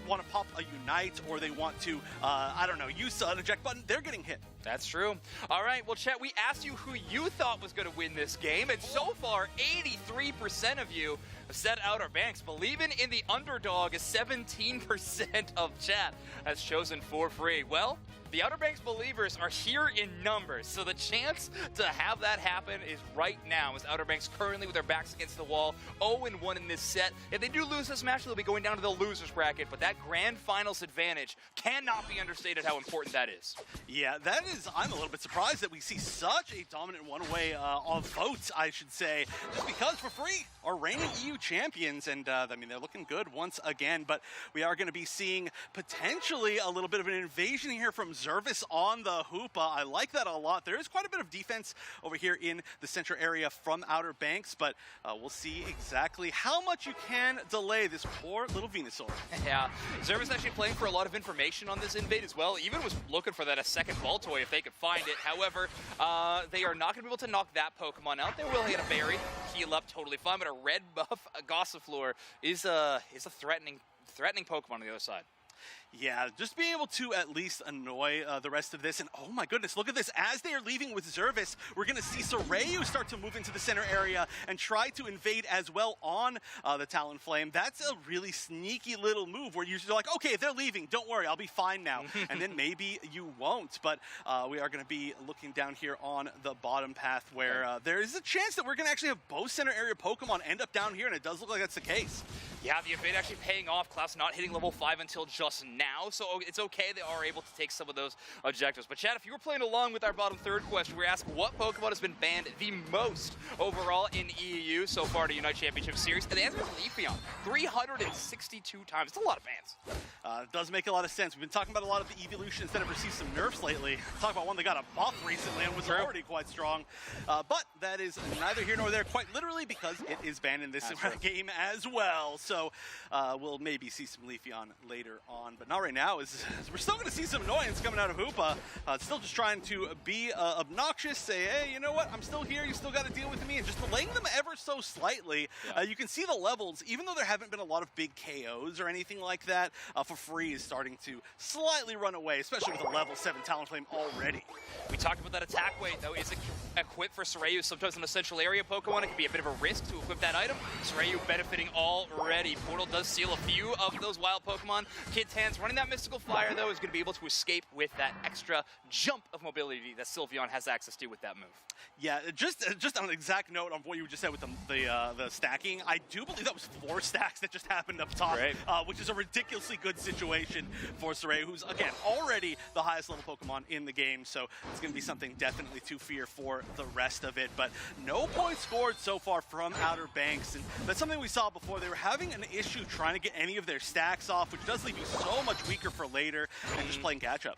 Speaker 4: want to pop a Unite or they want to, I don't know, use an eject button, they're getting hit.
Speaker 7: That's true. All right, well, chat, we asked you who you thought was going to win this game, and so far, 83% of you have said Outer Banks. Believing in the underdog is 17% of chat has chosen For Free. Well, the Outer Banks believers are here in numbers, so the chance to have that happen is right now, as Outer Banks currently with their backs against the wall, 0-1 in this set. If they do lose this match, they'll be going down to the losers bracket, but that grand finals advantage cannot be understated how important that is.
Speaker 4: Yeah, that is, I'm a little bit surprised that we see such a dominant one-way of votes, I should say, just because For Free are reigning EU champions, and I mean, they're looking good once again, but we are going to be seeing potentially a little bit of an invasion here from Zervis on the Hoopa. I like that a lot. There is quite a bit of defense over here in the central area from Outer Banks, but we'll see exactly how much you can delay this poor little Venusaur.
Speaker 7: Yeah, Zervis actually playing for a lot of information on this invade as well. Even was looking for that second Baltoy if they could find it. However, they are not going to be able to knock that Pokemon out. They will get a berry, heal up totally fine, but a red buff Gossifleur is a threatening Pokemon on the other side.
Speaker 4: Yeah, just being able to at least annoy the rest of this. And oh my goodness, look at this. As they are leaving with Zervis, we're going to see Sorayu start to move into the center area and try to invade as well on the Talonflame. That's a really sneaky little move where you're like, okay, they're leaving. Don't worry, I'll be fine now. And then maybe you won't. But we are going to be looking down here on the bottom path where there is a chance that we're going to actually have both center area Pokemon end up down here. And it does look like that's the case.
Speaker 7: Yeah, the invade actually paying off. Klaus not hitting level 5 until just now, so it's okay. They are able to take some of those objectives. But Chad, if you were playing along with our bottom third question, we asked what Pokemon has been banned the most overall in EEU so far to UNITE Championship Series, and the answer is Leafeon. 362 times. It's a lot of bans.
Speaker 4: It does make a lot of sense. We've been talking about a lot of the evolutions that have received some nerfs lately. Talk about one that got a buff recently and was already quite strong. But that is neither here nor there, quite literally, because it is banned in this game as well. So we'll maybe see some Leafeon later on, but not right now. We're still going to see some annoyance coming out of Hoopa. Still just trying to be obnoxious, say, hey, you know what, I'm still here, you still got to deal with me, and just delaying them ever so slightly. You can see the levels, even though there haven't been a lot of big KOs or anything like that, for free is starting to slightly run away, especially with a level 7 Talonflame already.
Speaker 7: We talked about that attack weight, though. Is it equipped for Sorayu? Sometimes in a central area Pokemon, it can be a bit of a risk to equip that item. Sorayu benefiting already. Portal does seal a few of those wild Pokemon. Kid's Hands running that Mystical Fire, though, is going to be able to escape with that extra jump of mobility that Sylveon has access to with that move.
Speaker 4: Yeah, just on an exact note on what you just said with the stacking, I do believe that was 4 stacks that just happened up top, which is a ridiculously good situation for Sorayu, who's, again, already the highest level Pokemon in the game, so it's going to be something definitely to fear for the rest of it. But no points scored so far from Outer Banks, and that's something we saw before. They were having an issue trying to get any of their stacks off, which does leave you so much weaker for later and just playing catch-up.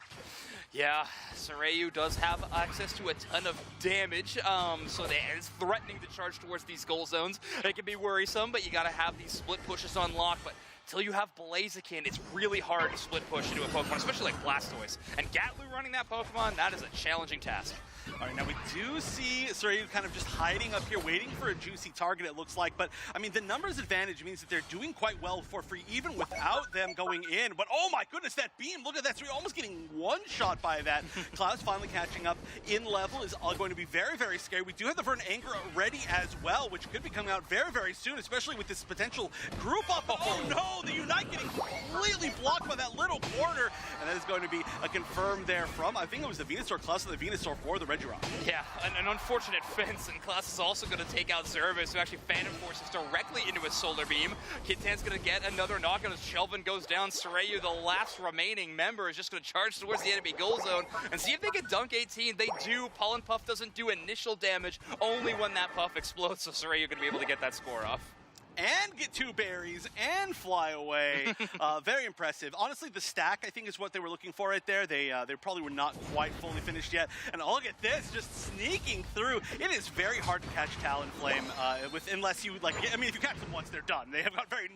Speaker 7: Yeah, Sorayu does have access to a ton of damage, so it's threatening to charge towards these goal zones. It can be worrisome, but you gotta have these split pushes unlocked. But until you have Blaziken, it's really hard to split push into a Pokemon, especially like Blastoise. And Gatlu running that Pokemon, that is a challenging task.
Speaker 4: All right, now we do see Sorayu kind of just hiding up here, waiting for a juicy target, it looks like. But, I mean, the numbers advantage means that they're doing quite well for free, even without them going in. But, oh my goodness, that beam, look at that. Sorayu almost getting one-shot by that. Klaus finally catching up in level is going to be very, very scary. We do have the Verdant Anger ready as well, which could be coming out very, very soon, especially with this potential group up. Oh no, the Unite getting completely blocked by that little corner. And that is going to be a confirm there from, I think it was the Venusaur, Klaus and the Venusaur for the Regirock.
Speaker 7: Yeah, an unfortunate fence, and Klaus is also going to take out Zervis, who actually Phantom Forces directly into his Solar Beam. Kidtan's going to get another knockout as Shelvin goes down. Sorayu, the last remaining member, is just going to charge towards the enemy goal zone and see if they can dunk 18. They do. Pollen Puff doesn't do initial damage, only when that Puff explodes, so Sorayu going to be able to get that score off.
Speaker 4: And get 2 berries and fly away. Very impressive. Honestly, the stack, I think, is what they were looking for right there. They probably were not quite fully finished yet. And look at this, just sneaking through. It is very hard to catch Talonflame unless you, like, I mean, if you catch them once, they're done. They have got very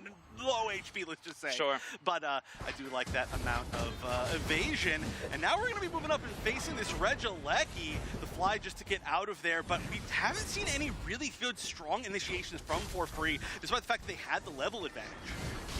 Speaker 4: low HP, let's just say.
Speaker 7: Sure.
Speaker 4: But I do like that amount of evasion. And now we're going to be moving up and facing this Regieleki, the fly just to get out of there. But we haven't seen any really good, strong initiations from For Free, despite the fact that they had the level advantage.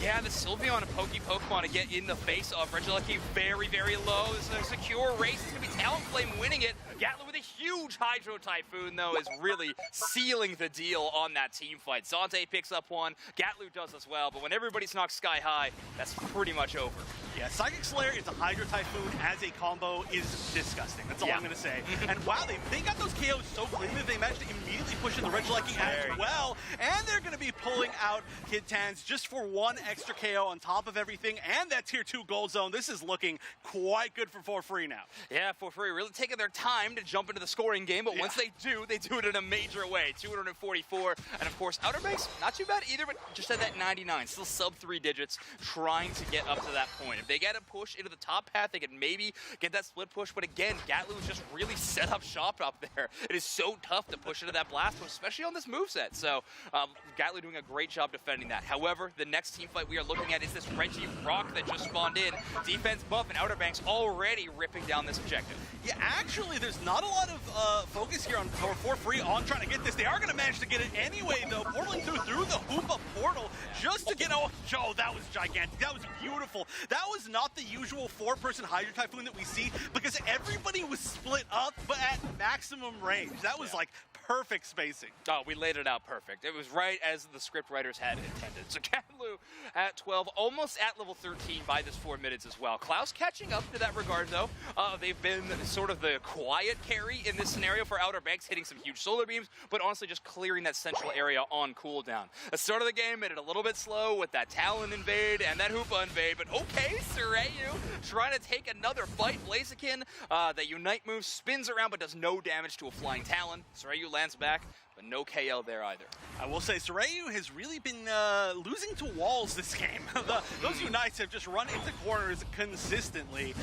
Speaker 7: Yeah, the Sylveon and Pokemon to get in the face of Regieleki very, very low. This is a secure race. It's going to be Talonflame winning it. Gatlu with a huge Hydro Typhoon, though, is really sealing the deal on that team fight. Zante picks up one. Gatlu does as well, but when everybody's knocked sky high, that's pretty much over.
Speaker 4: Yeah, Psychic Slayer into Hydro Typhoon as a combo is disgusting. That's all I'm going to say. And wow, they got those KOs so clean that they managed to immediately push in the Regieleki as well. And they're going to be pulling out Kidtans just for one extra KO on top of everything and that tier 2 gold zone. This is looking quite good for Free now.
Speaker 7: Yeah, Free really taking their time to jump into the scoring game, but once they do it in a major way. 244, and of course, Outer Banks, not too bad either, but just at that 99, still sub 3 digits, trying to get up to that point. If they get a push into the top path, they could maybe get that split push, but again, Gatlu's just really set up shop up there. It is so tough to push into that blast, especially on this moveset. So, Gatlu doing a great job defending that. However, the next team fight we are looking at is this Reggie Rock that just spawned in. Defense buff and Outer Banks already ripping down this objective.
Speaker 4: Yeah, actually, there's not a lot of focus here on for Free on trying to get this. They are going to manage to get it anyway, though. Portaling through the Hoopa portal just to get... Oh, that was gigantic. That was beautiful. That was not the usual 4-person Hydra Typhoon that we see because everybody was split up, but at maximum range. That was like perfect spacing.
Speaker 7: Oh, we laid it out perfect. It was right as the script writers had intended. So Gatlu at 12, almost at level 13 by this 4 minutes as well. Klaus catching up to that regard, though. They've been sort of the quiet carry in this scenario for Outer Banks, hitting some huge solar beams, but honestly just clearing that central area on cooldown. The start of the game made it a little bit slow with that Talon invade and that Hoopa invade, but okay, Surayu trying to take another fight. Blaziken, the Unite move spins around but does no damage to a flying Talon. Surayu lands back, but no KL there either.
Speaker 4: I will say, Surayu has really been losing to walls this game. Those Unites have just run into corners consistently.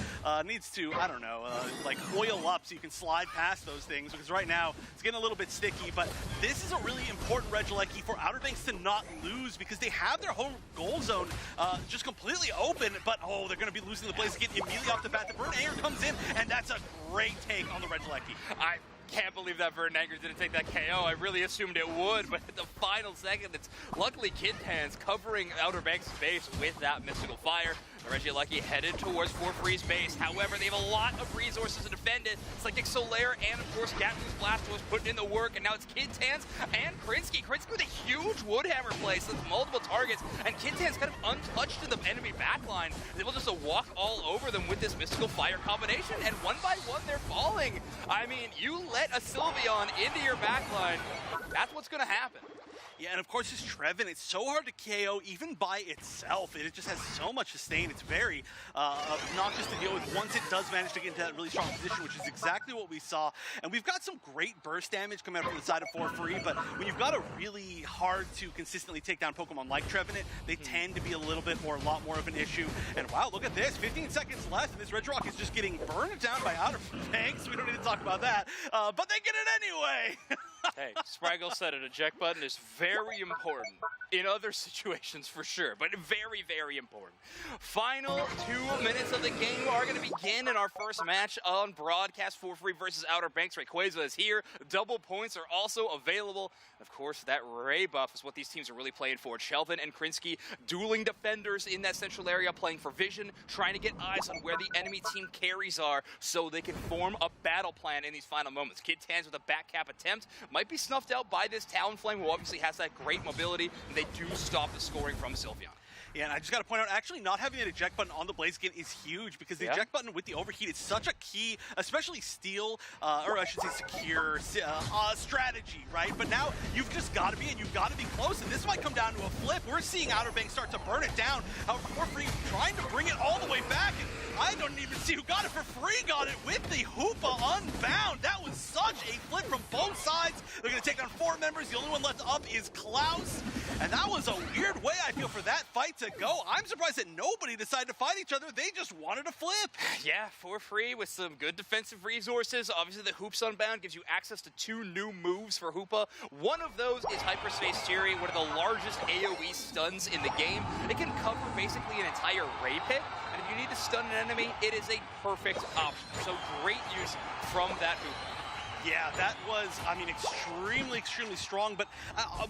Speaker 4: Needs to, I don't know, like oil up so you can slide past those things, because right now it's getting a little bit sticky, but this is a really important Regieleki for Outer Banks to not lose, because they have their home goal zone just completely open, but oh, they're going to be losing the Blaziken immediately off the bat. The Burn Air comes in, and that's a great take on the Regieleki.
Speaker 7: I can't believe that Verdant Anger didn't take that KO. I really assumed it would, but at the final second, it's luckily Kid Tan's covering Outer Banks' base with that Mystical Fire. The Regieleki headed towards Free's base. However, they have a lot of resources to defend it. It's like Solaire and, of course, Gatlu's Blastoise putting in the work, and now it's Kid Tan's and Krinsky. Krinsky with a huge Woodhammer play, so it's multiple targets, and Kid Tan's kind of untouched in the enemy backline. He's able just to walk all over them with this Mystical Fire combination, and one by one, they're falling. I mean, you let a Sylveon into your backline, that's what's going to happen.
Speaker 4: Yeah, and of course this Trevin, it's so hard to KO even by itself. It just has so much sustain. It's very obnoxious to deal with once it does manage to get into that really strong position, which is exactly what we saw. And we've got some great burst damage coming out from the side of Free, but when you've got a really hard to consistently take down Pokemon like Trevenant, they tend to be a little bit more, a lot more of an issue. And wow, look at this, 15 seconds left, and this Regirock is just getting burned down by Outer Banks. We don't need to talk about that, but they get it anyway.
Speaker 7: Hey, Spraggle said an eject button is very important in other situations for sure, but very, very important. Final 2 minutes of the game are going to begin in our first match on broadcast. Free versus Outer Banks. Rayquaza is here. Double points are also available. Of course, that Ray buff is what these teams are really playing for. Shelvin and Krinsky dueling defenders in that central area, playing for vision, trying to get eyes on where the enemy team carries are so they can form a battle plan in these final moments. Kid Tans with a back cap attempt might be snuffed out by this Talonflame, who obviously has that great mobility, and they do stop the scoring from Sylveon.
Speaker 4: Yeah, and I just got to point out, actually not having an eject button on the Blaziken is huge, because the eject button with the overheat is such a key, especially steal, or I should say secure strategy, right? But now you've just got to be, and you've got to be close, and this might come down to a flip. We're seeing Outer Banks start to burn it down. However, Free trying to bring it all the way back, and I don't even see who got it. For Free got it with the Hoopa Unbound. That was such a flip from both sides. They're going to take down 4 members. The only one left up is Klaus, and that was a weird way, I feel, for that fight to go. I'm surprised that nobody decided to fight each other. They just wanted to flip.
Speaker 7: Yeah, Free with some good defensive resources. Obviously, the Hoops Unbound gives you access to 2 new moves for Hoopa. One of those is Hyperspace Fury, one of the largest AoE stuns in the game. It can cover basically an entire Ray Pit, and if you need to stun an enemy, it is a perfect option. So great use from that Hoopa.
Speaker 4: Yeah, that was, I mean, extremely, extremely strong. But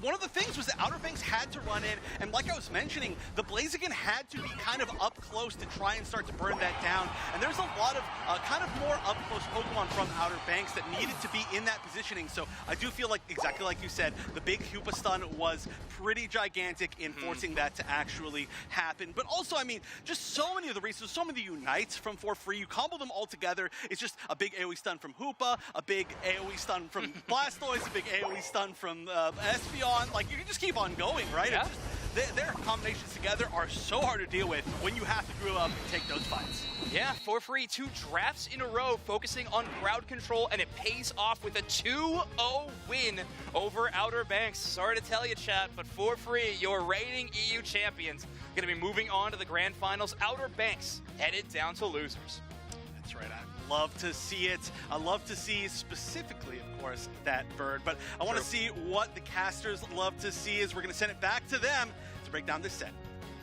Speaker 4: one of the things was that Outer Banks had to run in, and like I was mentioning, the Blaziken had to be kind of up close to try and start to burn that down. And there's a lot of kind of more up-close Pokemon from Outer Banks that needed to be in that positioning. So I do feel like, exactly like you said, the big Hoopa stun was pretty gigantic in forcing that to actually happen. But also, I mean, just so many of the resources, so many Unites from Free, you combo them all together. It's just a big AoE stun from Hoopa, a big AoE stun from Blastoise, a big AoE stun from Espeon. Like, you can just keep on going, right?
Speaker 7: Yeah.
Speaker 4: their combinations together are so hard to deal with when you have to grow up and take those fights.
Speaker 7: Yeah, for free, 2 drafts in a row focusing on crowd control, and it pays off with a 2-0 win over Outer Banks. Sorry to tell you, chat, but for free, your reigning EU champions going to be moving on to the grand finals. Outer Banks headed down to losers.
Speaker 4: That's right. I love to see it. I love to see specifically, of course, that bird. But I want to see what the casters love to see as we're going to send it back to them to break down this set.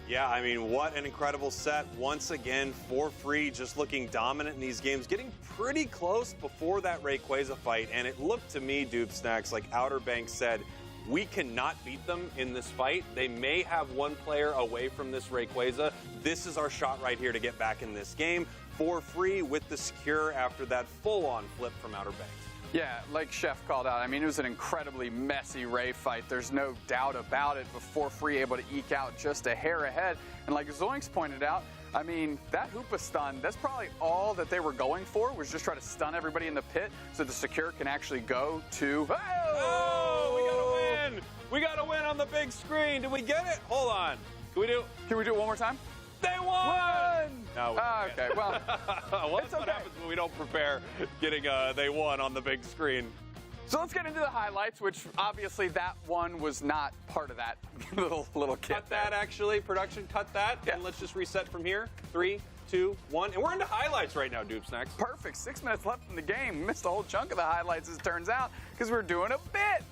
Speaker 5: Yeah, I mean, what an incredible set. Once again, for free, just looking dominant in these games, getting pretty close before that Rayquaza fight. And it looked to me, Dupe Snacks, like Outer Banks said, we cannot beat them in this fight. They may have one player away from this Rayquaza. This is our shot right here to get back in this game for free with the secure after that full-on flip from Outer Banks.
Speaker 3: Yeah, like Chef called out, I mean, it was an incredibly messy Ray fight. There's no doubt about it, but for free able to eke out just a hair ahead. And like Zoinks pointed out, I mean, that Hoopa stun, that's probably all that they were going for, was just try to stun everybody in the pit so the secure can actually go to...
Speaker 5: Oh, we got to win! We got to win on the big screen. Did we get it? Hold on. Can we do it one more time? They won! No,
Speaker 3: okay, well,
Speaker 5: that's what happens when we don't prepare getting they won on the big screen.
Speaker 3: So let's get into the highlights, which obviously that one was not part of that little kit.
Speaker 5: Cut that, actually. Production, cut that.
Speaker 3: Yeah.
Speaker 5: And let's just reset from here. 3, 2, 1. And we're into highlights right now, Dupe Snacks.
Speaker 3: Perfect. 6 minutes left in the game. We missed a whole chunk of the highlights, as it turns out, because we're doing a bit.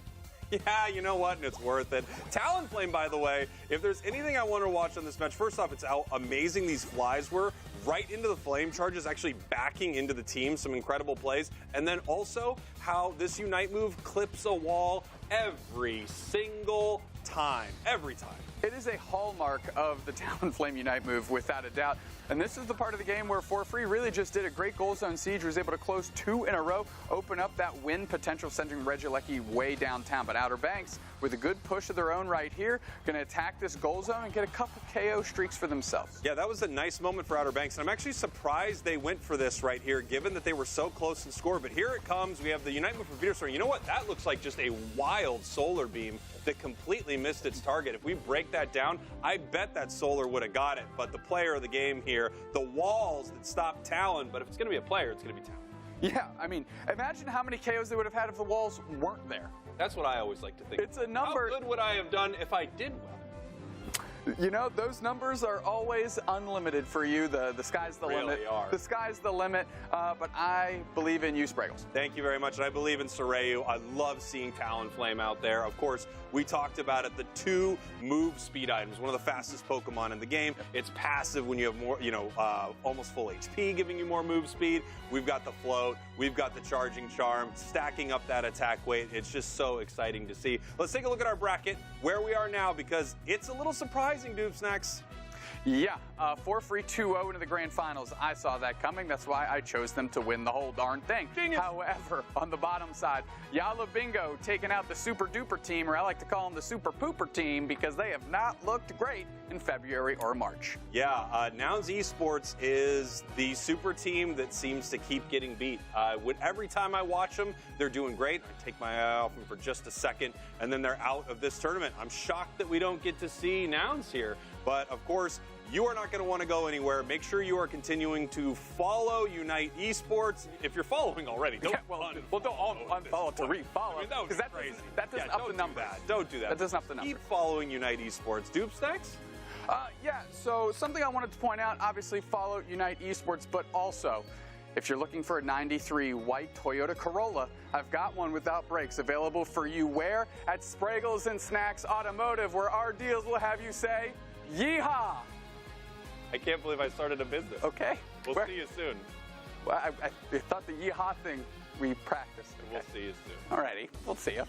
Speaker 5: Yeah, you know what? And it's worth it. Talonflame, by the way, if there's anything I want to watch on this match, first off, it's how amazing these flies were. Right into the flame charges, actually backing into the team. Some incredible plays. And then also how this Unite move clips a wall every single time. Every time.
Speaker 3: It is a hallmark of the Talonflame Unite move, without a doubt. And this is the part of the game where For Free really just did a great goal zone siege, was able to close 2 in a row, open up that win potential, sending Regieleki way downtown. But Outer Banks, with a good push of their own right here, going to attack this goal zone and get a couple KO streaks for themselves.
Speaker 5: Yeah, that was a nice moment for Outer Banks. And I'm actually surprised they went for this right here, given that they were so close in score. But here it comes. We have the Unite move for Venusaur. You know what? That looks like just a wild solar beam that completely missed its target. If we break that down, I bet that solar would have got it. But the player of the game here, the walls that stop Talon, but if it's going to be a player, it's going to be Talon.
Speaker 3: Yeah, I mean, imagine how many KOs they would have had if the walls weren't there.
Speaker 5: That's what I always like to think.
Speaker 3: It's a number.
Speaker 5: How good would I have done if I did well?
Speaker 3: You know, those numbers are always unlimited for you. The sky's the limit.
Speaker 5: Really are.
Speaker 3: The sky's the limit, but I believe in you, Spraggles.
Speaker 5: Thank you very much, and I believe in Soreu. I love seeing Talonflame out there. Of course, we talked about it, the 2 move speed items, one of the fastest Pokemon in the game. It's passive when you have more, almost full HP, giving you more move speed. We've got the float. We've got the charging charm, stacking up that attack weight. It's just so exciting to see. Let's take a look at our bracket, where we are now, because it's a little surprising, Dupe Snacks.
Speaker 3: Yeah, For Free 2-0 into the grand finals. I saw that coming. That's why I chose them to win the whole darn thing.
Speaker 5: Genius.
Speaker 3: However, on the bottom side, Yala Bingo taking out the Super Duper team, or I like to call them the Super Pooper team, because they have not looked great in February or March.
Speaker 5: Yeah, Nouns Esports is the super team that seems to keep getting beat. Every time I watch them, they're doing great. I take my eye off them for just a second, and then they're out of this tournament. I'm shocked that we don't get to see Nouns here. But, of course, you are not going to want to go anywhere. Make sure you are continuing to follow Unite Esports. If you're following already, don't
Speaker 3: don't unfollow to refollow.
Speaker 5: I mean, that would be crazy.
Speaker 3: That doesn't up the numbers.
Speaker 5: Don't do that.
Speaker 3: That doesn't up the numbers.
Speaker 5: Keep following Unite Esports. Dupe Stacks?
Speaker 3: Yeah, so something I wanted to point out, obviously follow Unite Esports, but also, if you're looking for a 93 white Toyota Corolla, I've got one without brakes available for you. Where? At Spraggles and Snacks Automotive, where our deals will have you say, yeehaw!
Speaker 5: I can't believe I started a business.
Speaker 3: Okay.
Speaker 5: We'll see you soon.
Speaker 3: Well, I thought the yeehaw thing we practiced. Okay.
Speaker 5: We'll see you soon.
Speaker 3: Alrighty, we'll see you.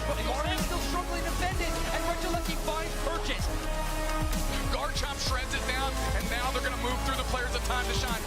Speaker 8: but Marlon's still struggling to defend it, and Regilecki finds Purchase.
Speaker 9: Garchomp shreds it down, and now they're going to move through the players of time to shine.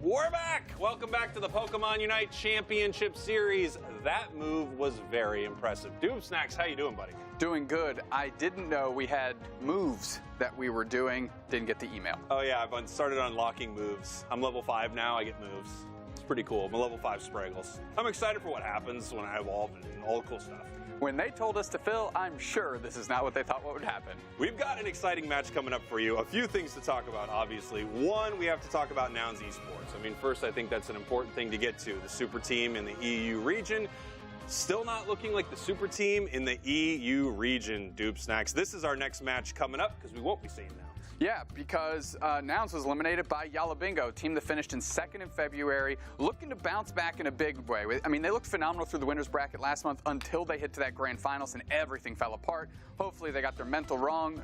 Speaker 5: We're back! Welcome back to the Pokemon UNITE Championship Series. That move was very impressive. Snacks, how you doing, buddy?
Speaker 3: Doing good. I didn't know we had moves that we were doing. Didn't get the email.
Speaker 5: Oh yeah, I've started unlocking moves. I'm level 5 now, I get moves. It's pretty cool. I'm a level 5 Spraggles. I'm excited for what happens when I evolve and all the cool stuff.
Speaker 3: When they told us to fill, I'm sure this is not what they thought what would happen.
Speaker 5: We've got an exciting match coming up for you. A few things to talk about, obviously. One, we have to talk about Nouns Esports. I mean, first, I think that's an important thing to get to. The super team in the EU region. Still not looking like the super team in the EU region, Snacks. This is our next match coming up because we won't be seeing Nouns.
Speaker 3: Yeah, because Nouns was eliminated by Yala Bingo, team that finished in 2nd in February, looking to bounce back in a big way. I mean, they looked phenomenal through the winners bracket last month until they hit to that grand finals and everything fell apart. Hopefully they got their mental right.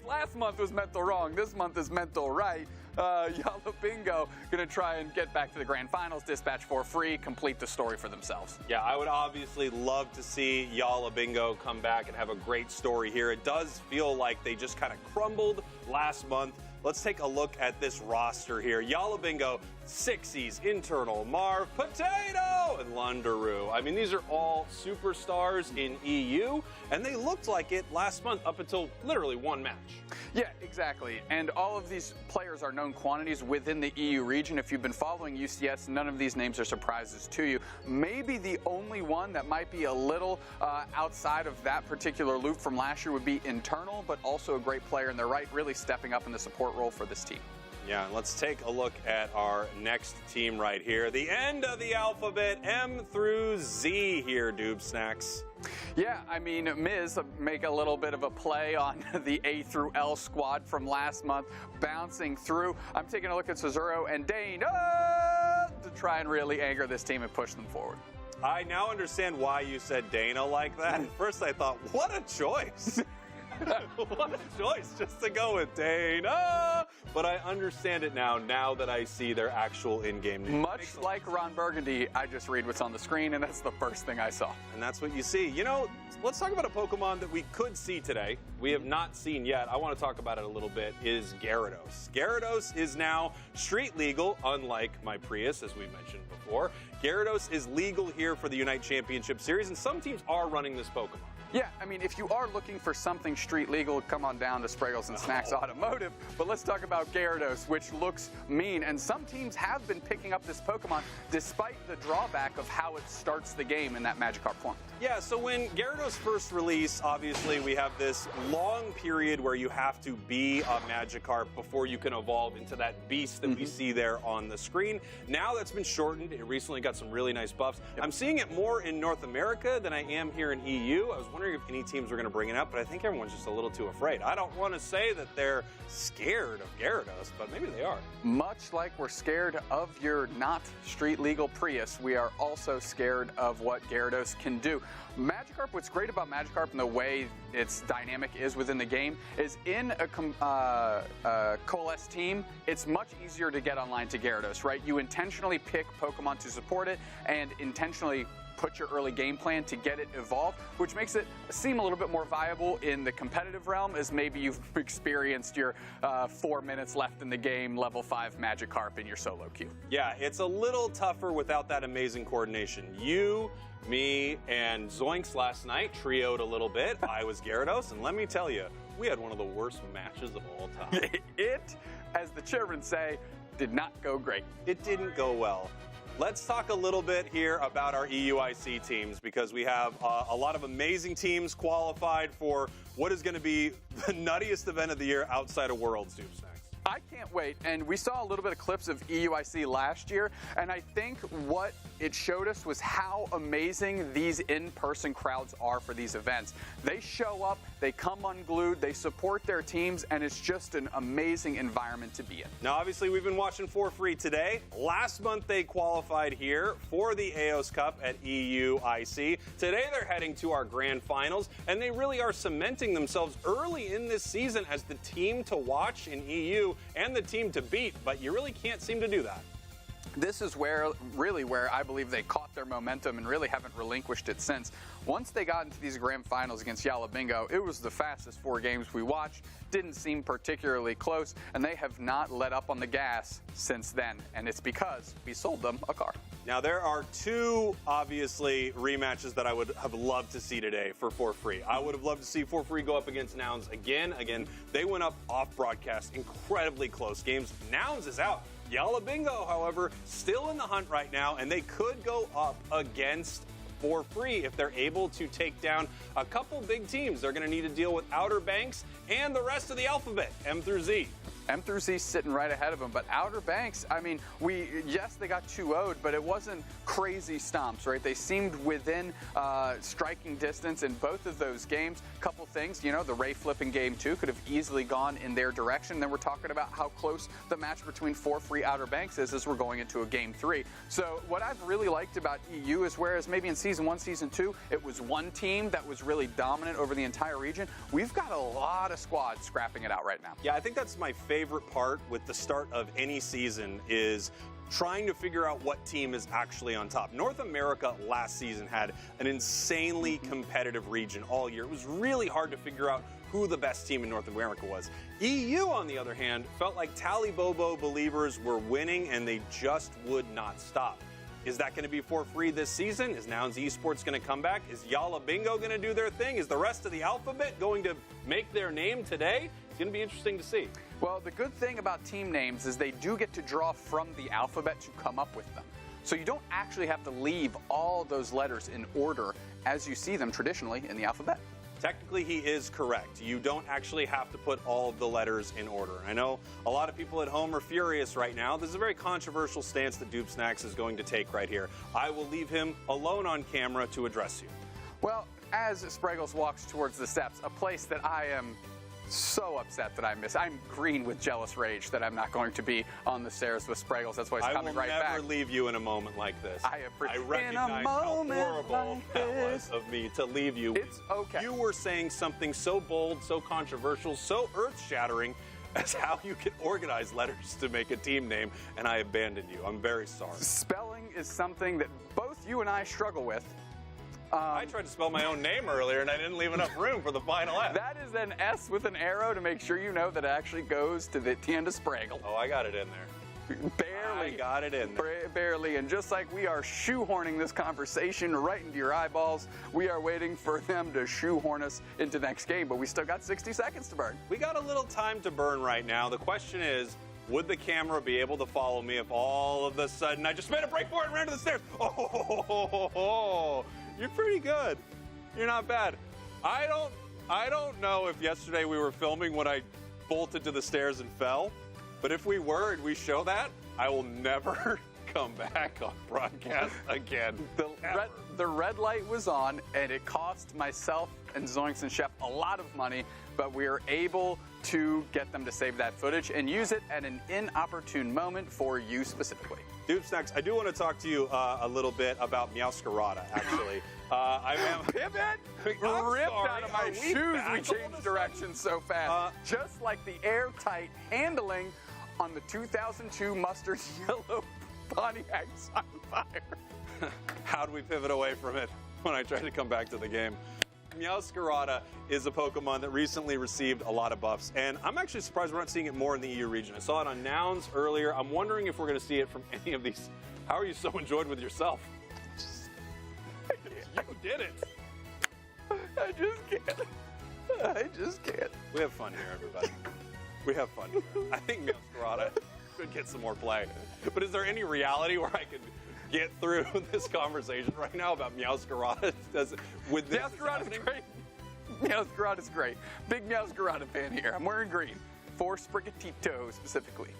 Speaker 3: Last month was mental wrong. This month is mental right. Yala Bingo gonna try and get back to the grand finals, dispatch for free, complete the story for themselves.
Speaker 5: Yeah, I would obviously love to see Yala Bingo come back and have a great story here. It does feel like they just kind of crumbled last month. Let's take a look at this roster here. Yala Bingo, Sixies, Internal, Marv, Potato, and Lundaroo. I mean, these are all superstars in EU, and they looked like it last month up until literally one match.
Speaker 3: Yeah, exactly. And all of these players are known quantities within the EU region. If you've been following UCS, none of these names are surprises to you. Maybe the only one that might be a little outside of that particular loop from last year would be Internal, but also a great player in their right, really stepping up in the support role for this team.
Speaker 5: Yeah, let's take a look at our next team right here. The end of the alphabet, M through Z here, Snacks.
Speaker 3: Yeah, I mean, Miz make a little bit of a play on the A through L squad from last month, bouncing through. I'm taking a look at Cesaro and Dana to try and really anger this team and push them forward.
Speaker 5: I now understand why you said Dana like that. At first I thought, what a choice. What a choice just to go with Dana. But I understand it now that I see their actual in-game name.
Speaker 3: Much like Ron Burgundy, I just read what's on the screen, and that's the first thing I saw.
Speaker 5: And that's what you see. You know, let's talk about a Pokemon that we could see today. We have not seen yet. I want to talk about it a little bit, is Gyarados. Gyarados is now street legal, unlike my Prius, as we mentioned before. Gyarados is legal here for the UNITE Championship Series, and some teams are running this Pokemon.
Speaker 3: Yeah, I mean, if you are looking for something street legal, come on down to Spraggles and Snacks Automotive. But let's talk about Gyarados, which looks mean. And some teams have been picking up this Pokemon despite the drawback of how it starts the game in that Magikarp form.
Speaker 5: Yeah, so when Gyarados first released, obviously we have this long period where you have to be a Magikarp before you can evolve into that beast that we see there on the screen. Now that's been shortened. It recently got some really nice buffs. I'm seeing it more in North America than I am here in EU. I was wondering if any teams were going to bring it up, but I think everyone's just a little too afraid. I don't want to say that they're scared of Gyarados, but maybe they are.
Speaker 3: Much like we're scared of your not street legal Prius, we are also scared of what Gyarados can do. Magikarp, what's great about Magikarp and the way its dynamic is within the game is in a coalesce team, it's much easier to get online to Gyarados, right? You intentionally pick Pokemon to support it and intentionally put your early game plan to get it evolved, which makes it seem a little bit more viable in the competitive realm as maybe you've experienced your 4 minutes left in the game, level 5 Magikarp in your solo queue.
Speaker 5: Yeah, it's a little tougher without that amazing coordination. You, me, and Zoinks last night trioed a little bit. I was Gyarados, and let me tell you, we had one of the worst matches of all time.
Speaker 3: It, as the children say, did not go great.
Speaker 5: It didn't go well. Let's talk a little bit here about our EUIC teams because we have a lot of amazing teams qualified for what is going to be the nuttiest event of the year outside of Worlds, Snacks.
Speaker 3: I can't wait, and we saw a little bit of clips of EUIC last year, and I think what it showed us was how amazing these in-person crowds are for these events. They show up, they come unglued, they support their teams, and it's just an amazing environment to be in.
Speaker 5: Now, obviously, we've been watching for free today. Last month, they qualified here for the AOS Cup at EUIC. Today, they're heading to our grand finals, and they really are cementing themselves early in this season as the team to watch in EU and the team to beat, but you really can't seem to do that.
Speaker 3: this is where I believe they caught their momentum and really haven't relinquished it since. Once they got into these grand finals against Yala Bingo, it was the fastest 4 games we watched. Didn't seem particularly close, and they have not let up on the gas since then, and it's because we sold them a car.
Speaker 5: Now, there are 2, obviously, rematches that I would have loved to see today for free. I would have loved to see free go up against Nouns again. Again, they went up off broadcast, incredibly close games. Nouns is out. Yala Bingo, however, still in the hunt right now, and they could go up against free if they're able to take down a couple big teams. They're going to need to deal with Outer Banks and the rest of the alphabet, M through Z.
Speaker 3: M through Z sitting right ahead of them, but Outer Banks, I mean, yes, they got 2-0'd, but it wasn't crazy stomps, right? They seemed within striking distance in both of those games. Couple things, you know, the Ray flipping game 2 could have easily gone in their direction. Then we're talking about how close the match between free Outer Banks is as we're going into a game 3. So what I've really liked about EU is whereas maybe in Season 1, Season 2, it was one team that was really dominant over the entire region, we've got a lot of squads scrapping it out right now.
Speaker 5: Yeah, I think that's my favorite part with the start of any season is trying to figure out what team is actually on top. North America last season had an insanely competitive region all year. It was really hard to figure out who the best team in North America was. EU, on the other hand, felt like Tally Bobo believers were winning and they just would not stop. Is that going to be free this season? Is Nouns Esports going to come back? Is Yala Bingo going to do their thing? Is the rest of the alphabet going to make their name today? It's going to be interesting to see.
Speaker 3: Well, the good thing about team names is they do get to draw from the alphabet to come up with them. So you don't actually have to leave all those letters in order as you see them traditionally in the alphabet.
Speaker 5: Technically, he is correct. You don't actually have to put all of the letters in order. I know a lot of people at home are furious right now. This is a very controversial stance that Doobsnacks is going to take right here. I will leave him alone on camera to address you.
Speaker 3: Well, as Spraggles walks towards the steps, a place that I am so upset that I miss. I'm green with jealous rage that I'm not going to be on the stairs with Spraggles. That's why he's coming right back.
Speaker 5: I will never leave you in a moment like this.
Speaker 3: I
Speaker 5: recognize how horrible that was of me to leave you.
Speaker 3: It's okay.
Speaker 5: You were saying something so bold, so controversial, so earth-shattering as how you can organize letters to make a team name, and I abandoned you. I'm very sorry.
Speaker 3: Spelling is something that both you and I struggle with.
Speaker 5: I tried to spell my own name earlier, and I didn't leave enough room for the final F.
Speaker 3: That is an S with an arrow to make sure you know that it actually goes to the end of Spraggle.
Speaker 5: Oh, I got it in there.
Speaker 3: Barely.
Speaker 5: I got it in there.
Speaker 3: Barely. And just like we are shoehorning this conversation right into your eyeballs, we are waiting for them to shoehorn us into the next game. But we still got 60 seconds to burn.
Speaker 5: We got a little time to burn right now. The question is, would the camera be able to follow me if all of a sudden I just made a break for it and ran to the stairs? Oh, you're pretty good. You're not bad. I don't know if yesterday we were filming when I bolted to the stairs and fell, but if we were and we show that, I will never come back on broadcast again.
Speaker 3: The red light was on, and it cost myself and Zoinks and Chef a lot of money, but we were able to get them to save that footage and use it at an inopportune moment for you specifically.
Speaker 5: Doobsnacks, I do want to talk to you a little bit about Meowscarada, actually.
Speaker 3: Pivot! Ripped out of my shoes, we changed directions so fast. Just like the airtight handling on the 2002 mustard yellow Pontiac Sunfire.
Speaker 5: How do we pivot away from it when I tried to come back to the game? Meowscarada is a Pokemon that recently received a lot of buffs, and I'm actually surprised we're not seeing it more in the EU region. I saw it on Nouns earlier. I'm wondering if we're going to see it from any of these. How are you so enjoyed with yourself? You did it.
Speaker 3: I just can't.
Speaker 5: We have fun here, everybody. We have fun here. I think Meowscarada could get some more play. But is there any reality where I could get through this conversation right now about Meowscarada?
Speaker 3: Meowscarada is great. Meowscarada is great. Big Meowscarada fan here. I'm wearing green for Sprigatito specifically.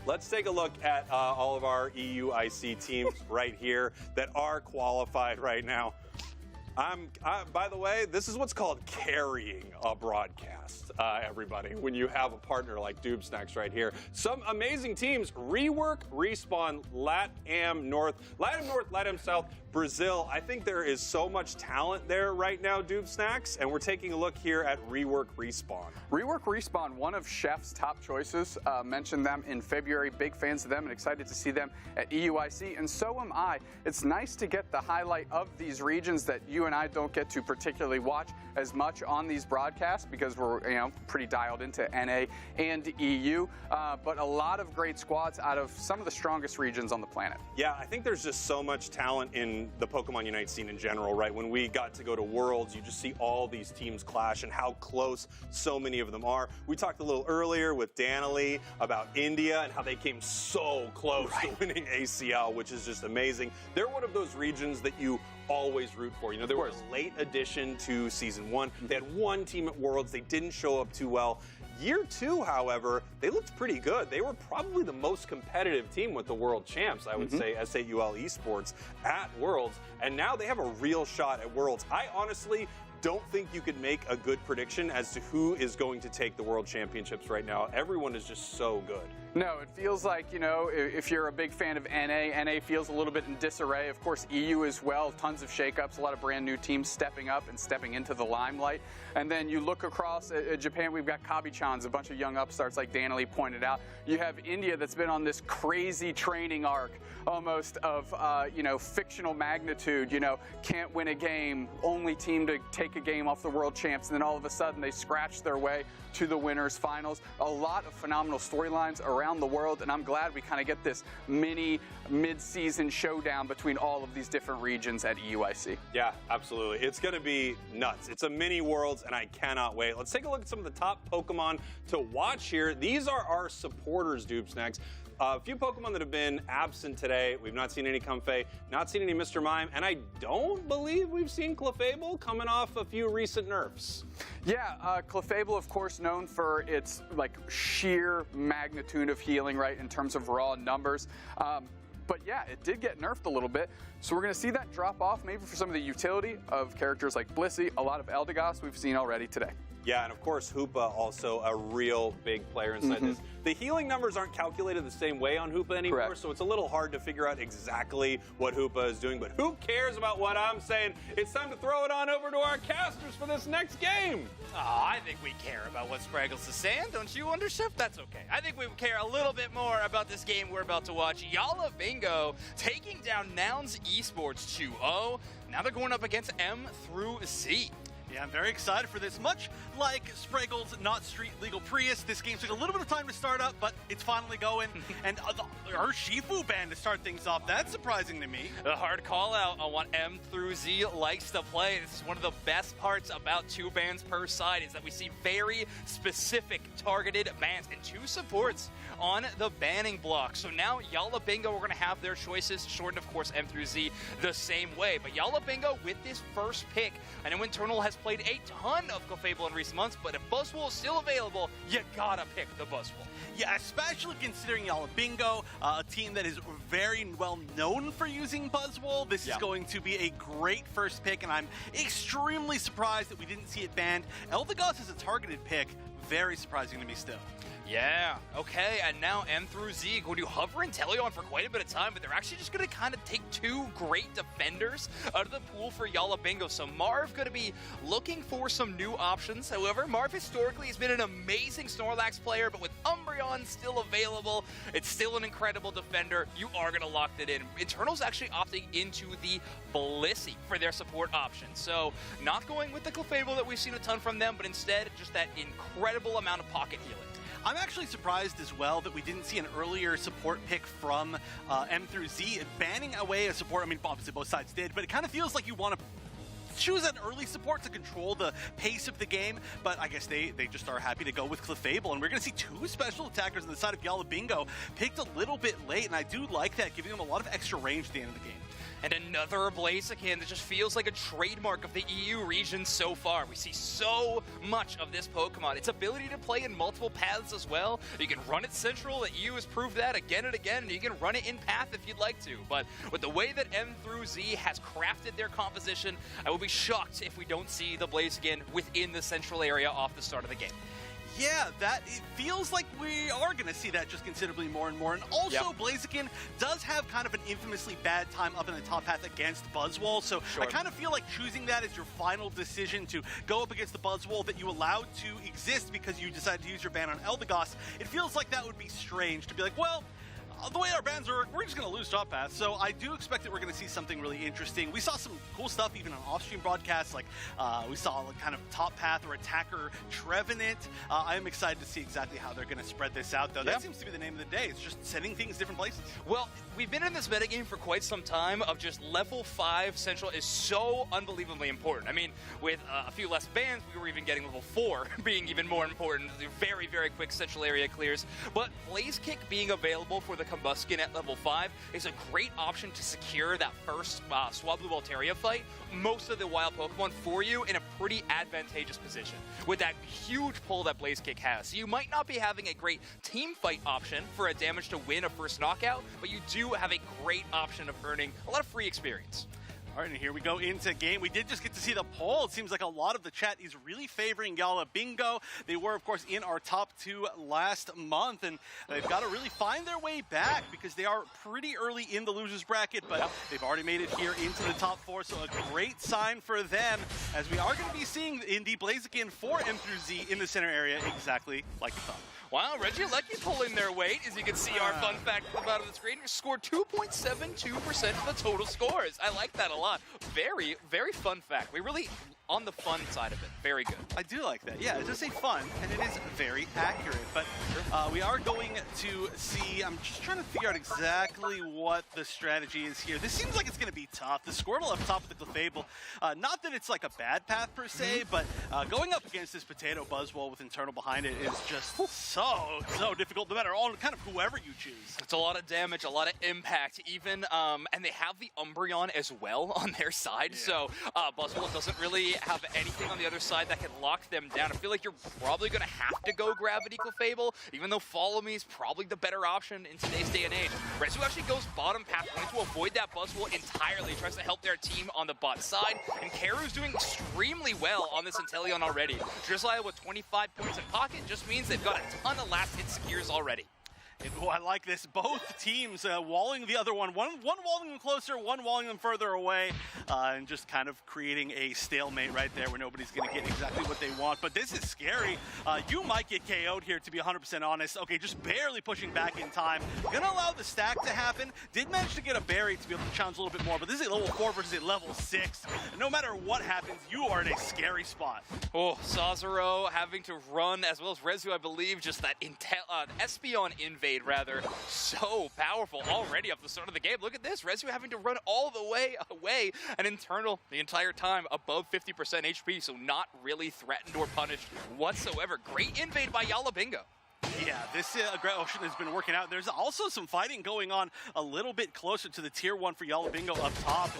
Speaker 5: Let's take a look at all of our EUIC teams right here that are qualified right now. By the way, this is what's called carrying a broadcast, everybody, when you have a partner like Doobsnacks right here. Some amazing teams: Rework, Respawn, LATAM North, LATAM South, Brazil, I think there is so much talent there right now, Doob Snacks, and we're taking a look here at Rework Respawn.
Speaker 3: Rework Respawn, one of Chef's top choices. Mentioned them in February. Big fans of them and excited to see them at EUIC, and so am I. It's nice to get the highlight of these regions that you and I don't get to particularly watch as much on these broadcasts because we're pretty dialed into NA and EU, but a lot of great squads out of some of the strongest regions on the planet.
Speaker 5: Yeah, I think there's just so much talent in the Pokemon Unite scene in general, right? When we got to go to Worlds, you just see all these teams clash and how close so many of them are. We talked a little earlier with Danily about India and how they came so close to winning ACL, which is just amazing. They're one of those regions that you always root for. They were a late addition to Season 1. They had one team at Worlds. They didn't show up too well. Year 2, however, they looked pretty good. They were probably the most competitive team with the world champs, I would say, SAUL Esports at Worlds. And now they have a real shot at Worlds. I honestly don't think you could make a good prediction as to who is going to take the World Championships right now. Everyone is just so good.
Speaker 3: No, it feels like, if you're a big fan of NA feels a little bit in disarray. Of course, EU as well, tons of shakeups, a lot of brand new teams stepping up and stepping into the limelight. And then you look across at Japan, we've got Kabi-chans, a bunch of young upstarts like Danily pointed out. You have India that's been on this crazy training arc almost of, fictional magnitude, can't win a game, only team to take a game off the world champs, and then all of a sudden they scratch their way to the winners finals. A lot of phenomenal storylines around the world, and I'm glad we kind of get this mini mid-season showdown between all of these different regions at EUIC.
Speaker 5: Yeah, absolutely. It's going to be nuts. It's a mini Worlds, and I cannot wait. Let's take a look at some of the top Pokemon to watch here. These are our supporters, Doob Snacks. A few Pokemon that have been absent today. We've not seen any Comfey, not seen any Mr. Mime, and I don't believe we've seen Clefable coming off a few recent nerfs.
Speaker 3: Yeah, Clefable, of course, known for its sheer magnitude of healing, right, in terms of raw numbers. But yeah, it did get nerfed a little bit. So we're going to see that drop off maybe for some of the utility of characters like Blissey, a lot of Eldegoss we've seen already today.
Speaker 5: Yeah, and of course, Hoopa also a real big player inside this. The healing numbers aren't calculated the same way on Hoopa anymore, so it's a little hard to figure out exactly what Hoopa is doing. But who cares about what I'm saying? It's time to throw it on over to our casters for this next game.
Speaker 7: Oh, I think we care about what Spraggles is saying, don't you, Underchef? That's okay. I think we care a little bit more about this game we're about to watch. Yala Bingo taking down Nouns Esports 2-0. Now they're going up against M through Z.
Speaker 4: Yeah, I'm very excited for this. Much like Spraggle's Not Street Legal Prius, this game took a little bit of time to start up, but it's finally going. And our Shifu ban to start things off, that's surprising to me.
Speaker 7: The hard call out on what M through Z likes to play. This is one of the best parts about 2 bans per side is that we see very specific targeted bans and 2 supports on the banning block. So now Yala Bingo are going to have their choices, short of course M through Z the same way. But Yala Bingo with this first pick, I know Internal has played a ton of Clefable in recent months, but if Buzzwole is still available, you gotta pick the Buzzwole.
Speaker 4: Yeah, especially considering Yala Bingo, a team that is very well known for using Buzzwole. This is going to be a great first pick, and I'm extremely surprised that we didn't see it banned. Eldegoss is a targeted pick. Very surprising to me still.
Speaker 7: Yeah, okay, and now M through Z going to hover Inteleon for quite a bit of time, but they're actually just going to kind of take 2 great defenders out of the pool for Yala Bingo. So Marv going to be looking for some new options. However, Marv historically has been an amazing Snorlax player, but with Umbreon still available, it's still an incredible defender. You are going to lock that in. Internal's actually opting into the Blissey for their support option. So not going with the Clefable that we've seen a ton from them, but instead just that incredible amount of pocket healing.
Speaker 4: I'm actually surprised as well that we didn't see an earlier support pick from M through Z banning away a support. I mean, obviously both sides did, but it kind of feels like you want to choose an early support to control the pace of the game, but I guess they just are happy to go with Clefable, and we're going to see 2 special attackers on the side of Yala Bingo picked a little bit late, and I do like that, giving them a lot of extra range at the end of the game.
Speaker 7: And another Blaziken that just feels like a trademark of the EU region so far. We see so much of this Pokemon. Its ability to play in multiple paths as well. You can run it central. The EU has proved that again and again. And you can run it in path if you'd like to. But with the way that M through Z has crafted their composition, I will be shocked if we don't see the Blaziken within the central area off the start of the game.
Speaker 4: Yeah, it feels like we are going to see that just considerably more and more. And also, Blaziken does have kind of an infamously bad time up in the top path against Buzzwole, so I kind of feel like choosing that as your final decision to go up against the Buzzwole that you allowed to exist because you decided to use your ban on Eldegoss, it feels like that would be strange to be like, well, the way our bans work, we're just going to lose top path. So I do expect that we're going to see something really interesting. We saw some cool stuff even on off-stream broadcasts, like we saw like kind of top path or attacker Trevenant. I am excited to see exactly how they're going to spread this out, though. That seems to be the name of the day. It's just sending things different places.
Speaker 7: Well, we've been in this metagame for quite some time of just level 5 Central is so unbelievably important. I mean, with a few less bans, we were even getting level 4 being even more important. Very, very quick Central area clears. But Blaze Kick being available for the Combuskin at level 5 is a great option to secure that first Swablu Altaria fight, most of the wild Pokemon for you in a pretty advantageous position with that huge pull that Blaze Kick has. So you might not be having a great team fight option for a damage to win a first knockout, but you do have a great option of earning a lot of free experience.
Speaker 4: All right, and here we go into game. We did just get to see the poll. It seems like a lot of the chat is really favoring Yala Bingo. They were, of course, in our top 2 last month, and they've got to really find their way back because they are pretty early in the losers bracket, but they've already made it here into the top 4, so a great sign for them, as we are going to be seeing Indy Blaziken for M through Z in the center area, exactly like we thought.
Speaker 7: Wow, Regieleki pulling their weight. As you can see, our fun fact at the bottom of the screen, scored 2.72% of the total scores. I like that a lot. Very, very fun fact. We really on the fun side of it. Very good.
Speaker 4: I do like that. Yeah, it's just a fun, and it is very accurate. But we are going to see, I'm just trying to figure out exactly what the strategy is here. This seems like it's going to be tough. The Squirtle up top with the Clefable, not that it's like a bad path per se, but going up against this Potato Buzzwole with internal behind it is just so difficult, no matter kind of whoever you choose.
Speaker 7: It's a lot of damage, a lot of impact, even, and they have the Umbreon as well on their side, so Buzzwole doesn't really have anything on the other side that can lock them down. I feel like you're probably going to have to go Gravity Clefable, even though Follow Me is probably the better option in today's day and age. Rezu actually goes bottom path, wanting to avoid that Buzzwole entirely, tries to help their team on the bot side, and Karu's doing extremely well on this Inteleon already. Drizzle with 25 points in pocket just means they've got a ton of last hit skiers already.
Speaker 4: Oh, I like this. Both teams walling the other one. One walling them closer, one walling them further away, and just kind of creating a stalemate right there where nobody's going to get exactly what they want. But this is scary. You might get KO'd here, to be 100% honest. Okay, just barely pushing back in time. Gonna allow the stack to happen. Did manage to get a berry to be able to challenge a little bit more, but this is a level 4 versus a level 6. And no matter what happens, you are in a scary spot.
Speaker 7: Oh, Sazero having to run, as well as Rezu, I believe, just that Espeon invade, rather, so powerful already off the start of the game. Look at this, Rezu having to run all the way away and internal the entire time, above 50% HP, so not really threatened or punished whatsoever. Great invade by Yala Bingo.
Speaker 4: Yeah, this aggression has been working out. There's also some fighting going on a little bit closer to the tier 1 for Yala Bingo up top.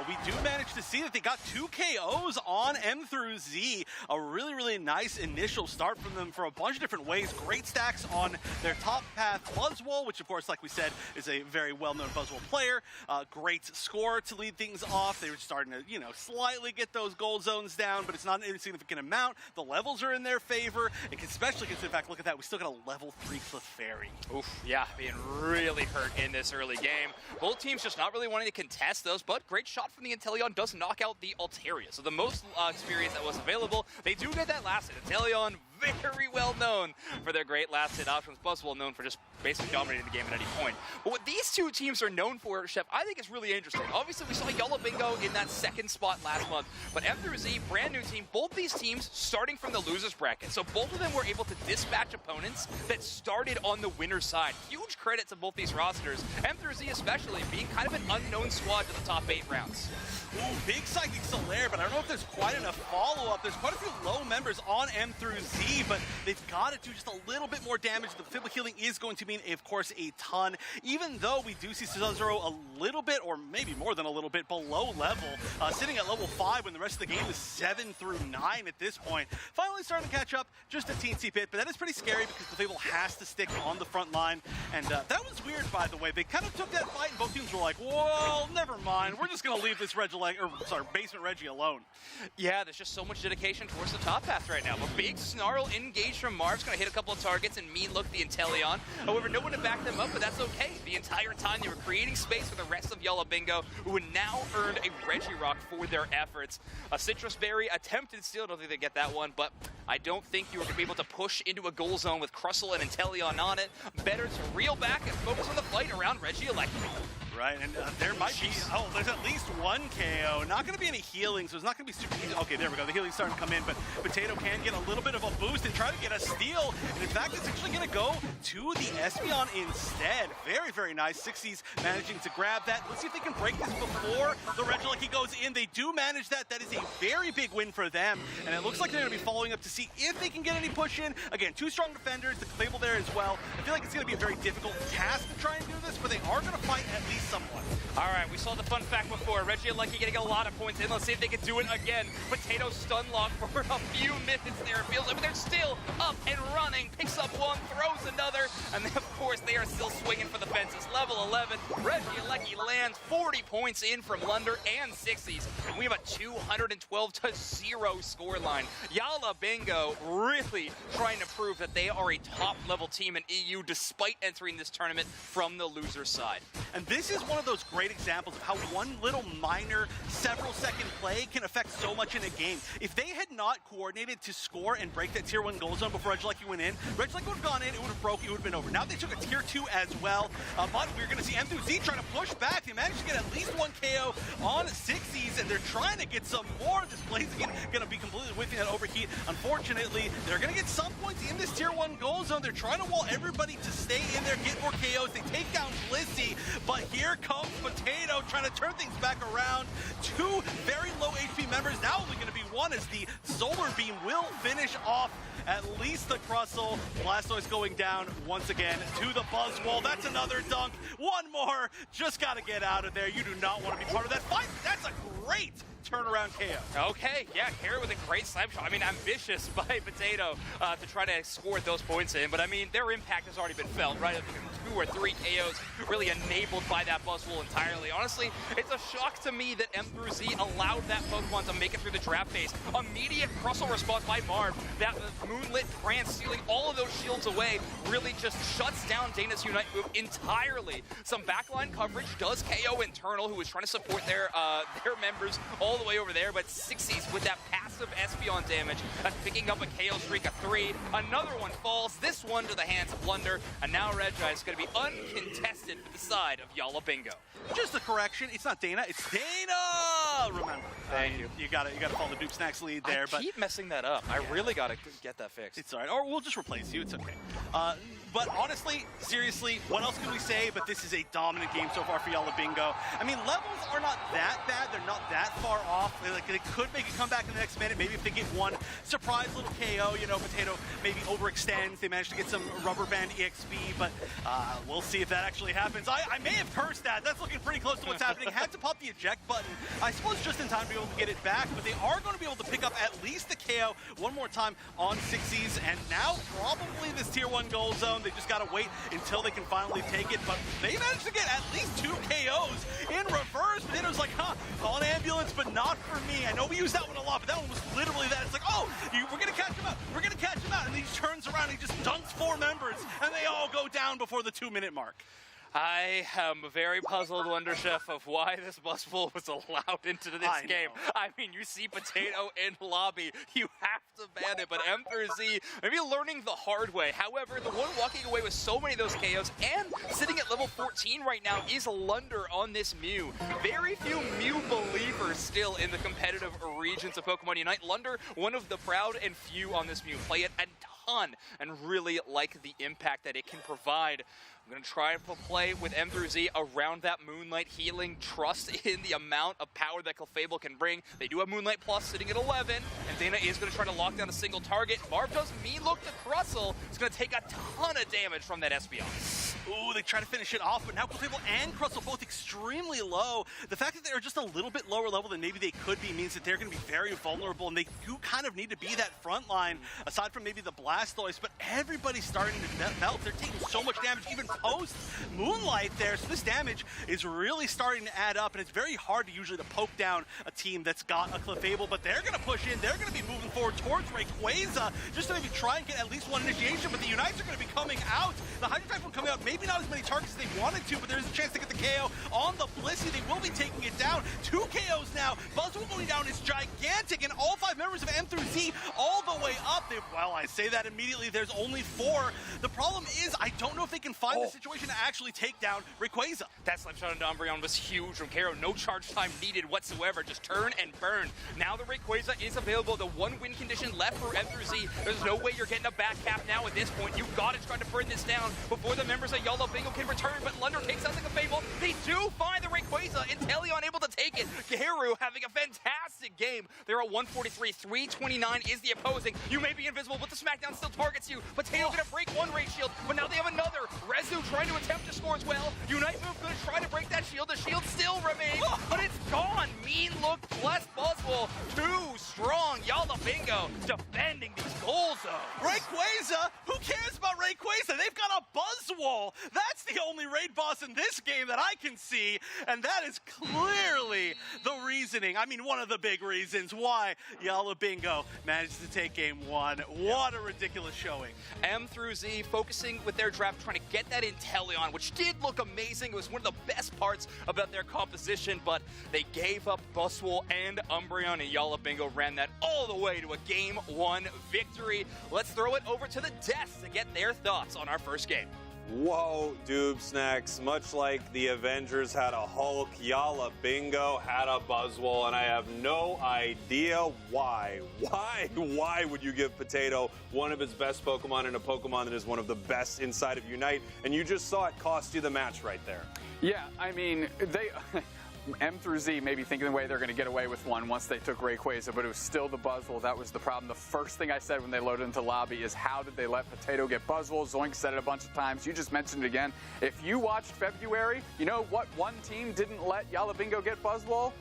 Speaker 4: We do manage to see that they got 2 KOs on M through Z. A really, really nice initial start from them for a bunch of different ways. Great stacks on their top path Buzzwole, which of course, like we said, is a very well-known Buzzwole player. Great score to lead things off. They were starting to, slightly get those gold zones down, but it's not an insignificant amount. The levels are in their favor, especially because, in fact, look at that. We still got a level 3 Clefairy.
Speaker 7: Oof, yeah, being really hurt in this early game. Both teams just not really wanting to contest those, but great shot from the Inteleon does knock out the Altaria. So the most experience that was available, they do get that last hit. Inteleon, very well known for their great last hit options. Buzzwole known for just basically dominating the game at any point. But what these two teams are known for, Chef, I think is really interesting. Obviously, we saw Yala Bingo in that second spot last month, but M through Z, brand new team, both these teams starting from the losers bracket. So both of them were able to dispatch opponents that started on the winner's side. Huge credit to both these rosters, M through Z especially, being kind of an unknown squad to the top 8 rounds.
Speaker 4: Ooh, big Psychic Solaire, but I don't know if there's quite enough follow-up. There's quite a few low members on M through Z, but they've got to do just a little bit more damage. The Fibble healing is going to mean, of course, a ton, even though we do see Sazero a little bit, or maybe more than a little bit, below level, sitting at level 5 when the rest of the game is 7 through 9 at this point. Finally starting to catch up, just a teensy bit, but that is pretty scary because the Fibble has to stick on the front line, and that was weird, by the way. They kind of took that fight, and both teams were like, well, never mind, we're just going to leave this Basement Reggie alone.
Speaker 7: Yeah, there's just so much dedication towards the top path right now. But big snarl barrel engage from Marv's going to hit a couple of targets and mean look the Inteleon. However, no one to back them up, but that's okay. The entire time they were creating space for the rest of Yala Bingo, who would now earn a Regirock for their efforts. A Citrus Berry attempted steal, I don't think they get that one, but I don't think you were going to be able to push into a goal zone with Crustle and Inteleon on it. Better to reel back and focus on the fight around Regieleki.
Speaker 4: Right, and there might be, there's at least one KO. Not going to be any healing, so it's not going to be super easy. Okay, there we go. The healing's starting to come in, but Potato can get a little bit of a boost and try to get a steal. And in fact, it's actually going to go to the Espeon instead. Very, very nice. 60s managing to grab that. Let's see if they can break this before the Regieleki goes in. They do manage that. That is a very big win for them. And it looks like they're going to be following up to see if they can get any push in. Again, two strong defenders, the Clayble there as well. I feel like it's going to be a very difficult task to try and do this, but they are going to fight at least someone.
Speaker 7: All right, we saw the fun fact before. Regieleki getting a lot of points in. Let's see if they can do it again. Potato stun lock for a few minutes there. It feels like they're still up and running. Picks up one, throws another, and then, of course, they are still swinging for the fences. Level 11, Regieleki lands 40 points in from Lunder and 60s. And we have a 212-0 scoreline. Yala Bingo really trying to prove that they are a top-level team in EU despite entering this tournament from the loser side.
Speaker 4: And this is one of those great examples of how one little minor several-second play can affect so much in a game. If they had not coordinated to score and break that tier 1 goal zone before Regieleki went in, Regieleki would have gone in, it would have broke, it would have been over. Now they took a tier 2 as well, but we're going to see M2Z trying to push back. They managed to get at least one KO on 60s, and they're trying to get some more. This Blaziken going to be completely whiffing that overheat. Unfortunately, they're going to get some points in this tier 1 goal zone. They're trying to wall everybody to stay in there, get more KOs. They take down Blissey, but here comes Potato trying to turn things back around. Two very low HP members, now only going to be one, as the Solar Beam will finish off at least the Crustle. Blastoise going down once again to the buzz wall. That's another dunk. One more. Just got to get out of there. You do not want to be part of that fight. That's a great turnaround KO.
Speaker 7: Okay, yeah, Carrot with a great snipe shot. I mean, ambitious by Potato to try to score those points in, but I mean, their impact has already been felt, right? 2 or 3 KOs really enabled by that Buzzwole entirely. Honestly, it's a shock to me that M3Z allowed that Pokemon to make it through the draft phase. Immediate Crustle response by Marv. That Moonlit Trance stealing all of those shields away really just shuts down Dana's Unite move entirely. Some backline coverage does KO Internal, who was trying to support their members all the way over there, but 60s with that passive Espeon damage, picking up a KO streak of 3. Another one falls, this one to the hands of Lunder, and now Regi is going to be uncontested for the side of Yala Bingo.
Speaker 4: Just a correction, it's not Dana, it's Dana! Remember.
Speaker 7: Thank you.
Speaker 4: You gotta follow the Duke Snacks lead there.
Speaker 7: I keep messing that up. I really gotta get that fixed.
Speaker 4: It's alright, or we'll just replace you, it's okay. But honestly, seriously, what else can we say? But this is a dominant game so far for Yala Bingo. I mean, levels are not that bad. They're not that far off. They could make a comeback in the next minute. Maybe if they get one surprise little KO, you know, Potato maybe overextends. They manage to get some Rubber Band EXP, but we'll see if that actually happens. I may have cursed that. That's looking pretty close to what's happening. Had to pop the eject button, I suppose, just in time to be able to get it back, but they are going to be able to pick up at least the KO one more time on 60s, and now probably this tier 1 goal zone. They just got to wait until they can finally take it, but they managed to get at least 2 KOs in reverse. But then it was like, call an ambulance, but not for me. I know we use that one a lot, but that one was literally that. It's like, we're going to catch him out. We're going to catch him out. And he turns around and he just dunks 4 members, and they all go down before the 2-minute mark.
Speaker 7: I am very puzzled, Wonder Chef, of why this Buzzwole was allowed into this game. I mean, you see Potato in lobby, you have to ban it, but M3Z maybe learning the hard way. However, the one walking away with so many of those KOs and sitting at level 14 right now is Lunder on this Mew. Very few Mew believers still in the competitive regions of Pokemon Unite. Lunder, one of the proud and few on this Mew. Play it a ton and really like the impact that it can provide. I'm going to try to play with M3Z around that Moonlight healing, trust in the amount of power that Clefable can bring. They do have Moonlight Plus sitting at 11, and Dana is going to try to lock down a single target. Marv does mean look to Crustle. It's going to take a ton of damage from that Espeon.
Speaker 4: Ooh, they try to finish it off, but now Clefable and Crustle both extremely low. The fact that they're just a little bit lower level than maybe they could be means that they're going to be very vulnerable, and they do kind of need to be that front line, aside from maybe the Blastoise, but everybody's starting to melt. They're taking so much damage, even post Moonlight there, so this damage is really starting to add up, and it's very hard to usually to poke down a team that's got a Clefable, but they're going to push in. They're going to be moving forward towards Rayquaza, just to maybe try and get at least one initiation, but the Unites are going to be coming out. The Hydro Type will come out, maybe not as many targets as they wanted to, but there's a chance to get the KO on the Blissey. They will be taking it down. 2 KOs now. Buzzwole going down is gigantic, and all 5 members of M through Z all the way up. Well, I say that immediately. There's only 4. The problem is, I don't know if they can find the situation to actually take down Rayquaza.
Speaker 7: That slap shot into Umbreon was huge from Karo. No charge time needed whatsoever. Just turn and burn. Now the Rayquaza is available. The 1 win condition left for M through Z. There's no way you're getting a back cap now at this point. You've got to try to burn this down before the members of Yala Bingo can return, but Lunder takes out the Clefable. They do find the Rayquaza. Inteleon able to take it. Garu having a fantastic game. They're at 143. 329 is the opposing. You may be invisible, but the Smackdown still targets you. Potato gonna break 1 Ray shield, but now they have another. Rezu trying to attempt to score as well. Unite move gonna try to break that shield. The shield still remains, but it's gone. Mean look plus Buzzwole. Too strong. Yala Bingo defending these goals though.
Speaker 4: Rayquaza? Who cares about Rayquaza? They've got a Buzzwole. That's the only raid boss in this game that I can see, and that is clearly the reasoning. I mean, one of the big reasons why Yala Bingo managed to take game 1. What a ridiculous showing.
Speaker 7: M through Z focusing with their draft, trying to get that Inteleon, which did look amazing. It was one of the best parts about their composition, but they gave up Buzzwole and Umbreon, and Yala Bingo ran that all the way to a game 1 victory. Let's throw it over to the desk to get their thoughts on our first game.
Speaker 5: Whoa, Doob Snacks. Much like the Avengers had a Hulk, Yala Bingo had a Buzzwole, and I have no idea why. Why would you give Potato one of his best Pokemon and a Pokemon that is one of the best inside of Unite? And you just saw it cost you the match right there.
Speaker 3: Yeah, I mean, they... M through Z maybe thinking the way they're going to get away with one once they took Rayquaza, but it was still the Buzzwole. That was the problem. The first thing I said when they loaded into lobby is, how did they let Potato get Buzzwole? Zoink said it a bunch of times. You just mentioned it again. If you watched February, you know what one team didn't let Yala Bingo get Buzzwole?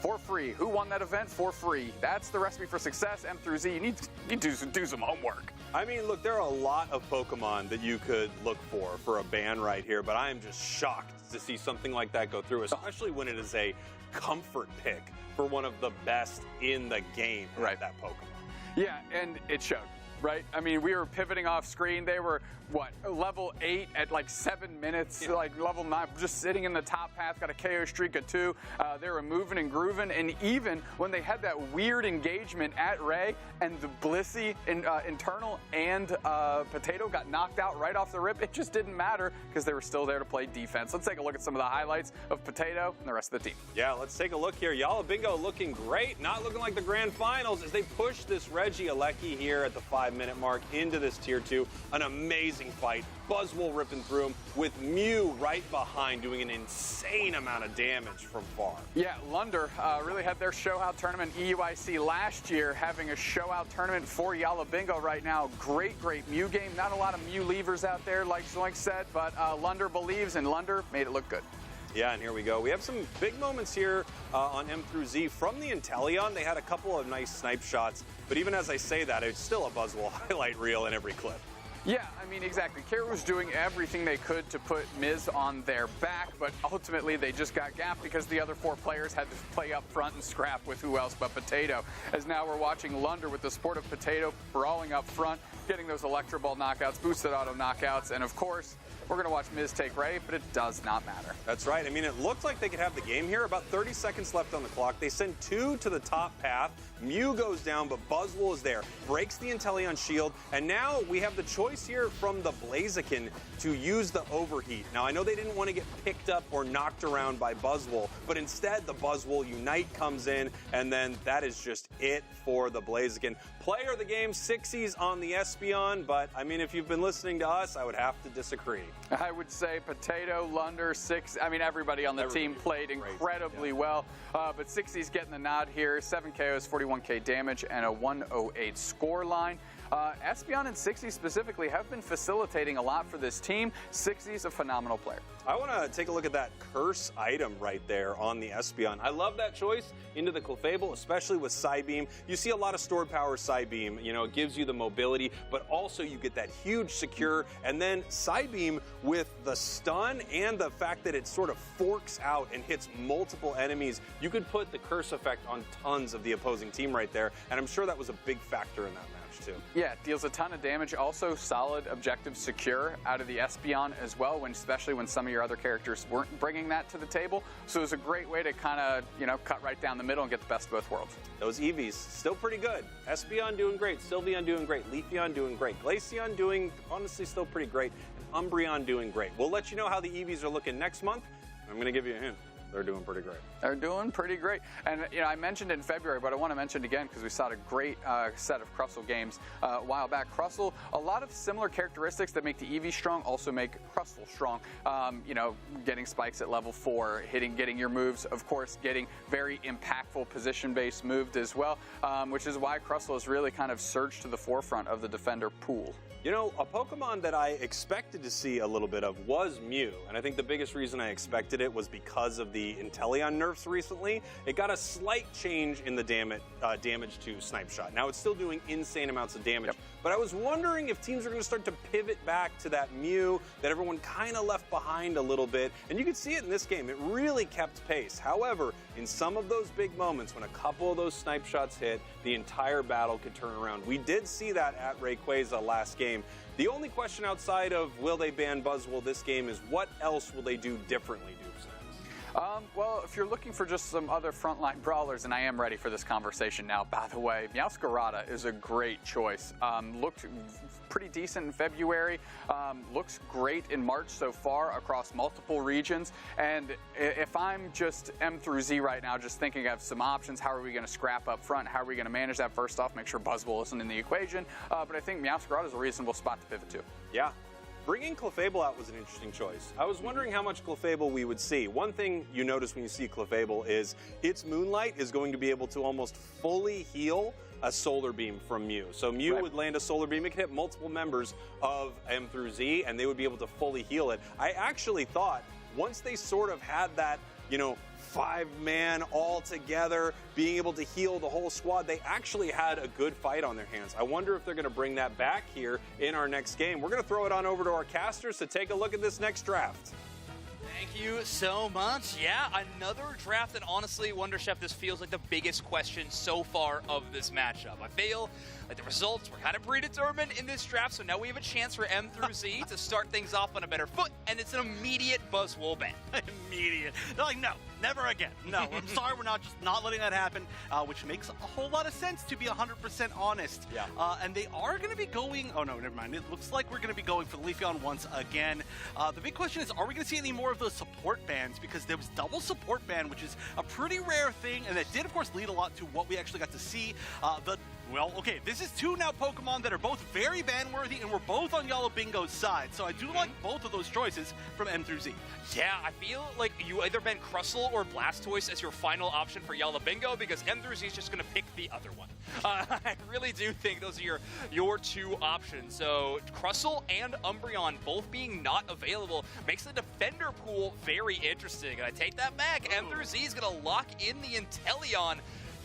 Speaker 3: For free. Who won that event? For free. That's the recipe for success. M through Z, you need to do some homework.
Speaker 5: I mean, look, there are a lot of Pokemon that you could look for a ban right here, but I am just shocked to see something like that go through, especially when it is a comfort pick for one of the best in the game, right? That Pokemon.
Speaker 3: Yeah, and it showed. Right? I mean, we were pivoting off screen. They were, what, level 8 at like 7 minutes, like level 9, just sitting in the top path, got a KO streak of 2. They were moving and grooving, and even when they had that weird engagement at Ray and the Blissey internal and Potato got knocked out right off the rip, it just didn't matter because they were still there to play defense. Let's take a look at some of the highlights of Potato and the rest of the team.
Speaker 5: Yeah, let's take a look here. Yala Bingo looking great, not looking like the grand finals as they push this Regieleki here at the 5-minute mark into this tier 2. An amazing fight. Buzzwole ripping through him with Mew right behind doing an insane amount of damage from far.
Speaker 3: Yeah, Lunder really had their show-out tournament EUIC last year, having a show-out tournament for Yala Bingo right now. Great Mew game. Not a lot of Mew leavers out there, like Zoink said, but Lunder believes, and Lunder made it look good.
Speaker 5: Yeah, and here we go. We have some big moments here on M through Z from the Inteleon. They had a couple of nice snipe shots, but even as I say that, it's still a Buzzwole highlight reel in every clip.
Speaker 3: Yeah, I mean, exactly. Kara was doing everything they could to put Miz on their back, but ultimately they just got gapped because the other 4 players had to play up front and scrap with who else but Potato. As now we're watching Lunder with the support of Potato brawling up front, getting those Electro Ball knockouts, boosted auto knockouts, and of course, we're going to watch Miz take Ray, but it does not matter.
Speaker 5: That's right. I mean, it looked like they could have the game here. About 30 seconds left on the clock. They send 2 to the top path. Mew goes down, but Buzzwole is there. Breaks the Inteleon shield. And now we have the choice here from the Blaziken to use the overheat. Now, I know they didn't want to get picked up or knocked around by Buzzwole, but instead the Buzzwole Unite comes in, and then that is just it for the Blaziken. Player of the game, Sixies on the Espeon, but I mean, if you've been listening to us, I would have to disagree.
Speaker 3: I would say Potato, Lunder, everybody on the team played incredibly well, but Sixies getting the nod here. 7 KOs, 41k damage, and a 108 score line. Espeon and 60 specifically have been facilitating a lot for this team. 60 is a phenomenal player.
Speaker 5: I want to take a look at that curse item right there on the Espeon. I love that choice into the Clefable, especially with Psybeam. You see a lot of stored power Psybeam. You know, it gives you the mobility, but also you get that huge secure. And then Psybeam with the stun and the fact that it sort of forks out and hits multiple enemies, you could put the curse effect on tons of the opposing team right there. And I'm sure that was a big factor in that match too.
Speaker 3: Yeah, deals a ton of damage. Also solid objective secure out of the Espeon as well, especially when some of your other characters weren't bringing that to the table. So it was a great way to kind of, cut right down the middle and get the best of both worlds.
Speaker 5: Those Eevees, still pretty good. Espeon doing great, Sylveon doing great, Leafeon doing great, Glaceon doing honestly still pretty great, and Umbreon doing great. We'll let you know how the Eevees are looking next month. I'm going to give you a hint. They're doing pretty great.
Speaker 3: They're doing pretty great. And, I mentioned it in February, but I want to mention it again because we saw a great set of Crustle games a while back. Crustle, a lot of similar characteristics that make the Eevee strong also make Crustle strong. Getting spikes at level 4, getting your moves, of course, getting very impactful position-based moves as well, which is why Crustle has really kind of surged to the forefront of the defender pool.
Speaker 5: You know, a Pokemon that I expected to see a little bit of was Mew, and I think the biggest reason I expected it was because of the Inteleon nerfs recently. It got a slight change in the damage to Snipe Shot. Now it's still doing insane amounts of damage, but I was wondering if teams are going to start to pivot back to that Mew that everyone kind of left behind a little bit, and you could see it in this game. It really kept pace. However, in some of those big moments, when a couple of those Snipe Shots hit, the entire battle could turn around. We did see that at Rayquaza last game. The only question outside of will they ban Buzzwole this game is what else will they do differently, Dupes?
Speaker 3: Well, if you're looking for just some other frontline brawlers, and I am ready for this conversation now, by the way, Meowscarada is a great choice. Looked pretty decent in February, looks great in March so far across multiple regions, and if I'm just M through Z right now, just thinking of some options, how are we going to scrap up front, how are we going to manage that first off, make sure Buzzwole isn't in the equation, but I think Meowscarada is a reasonable spot to pivot to.
Speaker 5: Yeah. Bringing Clefable out was an interesting choice. I was wondering how much Clefable we would see. One thing you notice when you see Clefable is its Moonlight is going to be able to almost fully heal a Solar Beam from Mew. So Mew would land a Solar Beam. It could hit multiple members of M through Z, and they would be able to fully heal it. I actually thought once they sort of had that, 5-man all together, being able to heal the whole squad, they actually had a good fight on their hands. I wonder if they're going to bring that back here in our next game. We're going to throw it on over to our casters to take a look at this next draft.
Speaker 7: Thank you so much. Yeah, another draft, and honestly, Wonder Chef, this feels like the biggest question so far of this matchup. I feel like the results were kind of predetermined in this draft, so now we have a chance for M through Z to start things off on a better foot, and it's an immediate Buzzwole ban.
Speaker 4: Immediate. They're like, no, never again. No, I'm sorry, we're not letting that happen, which makes a whole lot of sense, to be 100% honest.
Speaker 5: Yeah.
Speaker 4: And they are going to be going, oh no, never mind. It looks like we're going to be going for the Leafeon once again. The big question is, are we going to see any more of those support bans? Because there was double support ban, which is a pretty rare thing, and that did, of course, lead a lot to what we actually got to see. Well, okay, this is two now Pokemon that are both very ban-worthy, and we're both on Yala Bingo's side, so I do like both of those choices from M through Z.
Speaker 7: Yeah, I feel like you either ban Crustle or Blastoise as your final option for Yala Bingo, because M through Z is just going to pick the other one. I really do think those are your two options. So Crustle and Umbreon both being not available makes the defender pool very interesting, and I take that back. M through Z is going to lock in the Inteleon.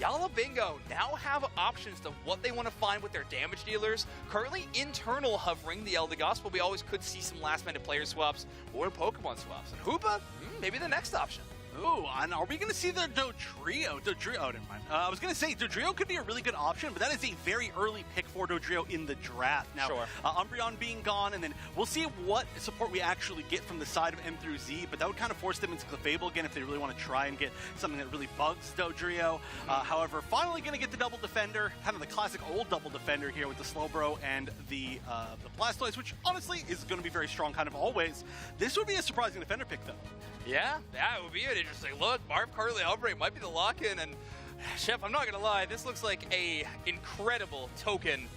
Speaker 7: Yala Bingo now have options to what they want to find with their damage dealers. Currently internal hovering the Eldegoss, but we always could see some last-minute player swaps or Pokemon swaps. And Hoopa, maybe the next option.
Speaker 4: Ooh, and are we going to see the Dodrio? Oh, never mind. I was going to say Dodrio could be a really good option, but that is a very early pick for Dodrio in the draft. Now, Umbreon being gone, and then we'll see what support we actually get from the side of M through Z, but that would kind of force them into Clefable again if they really want to try and get something that really bugs Dodrio. However, finally going to get the double defender, kind of the classic old double defender here with the Slowbro and the Blastoise, which honestly is going to be very strong kind of always. This would be a surprising defender pick, though.
Speaker 7: Yeah, that would be an interesting look. Marv Carly Albright might be the lock-in, and Chef, I'm not gonna lie, this looks like a incredible token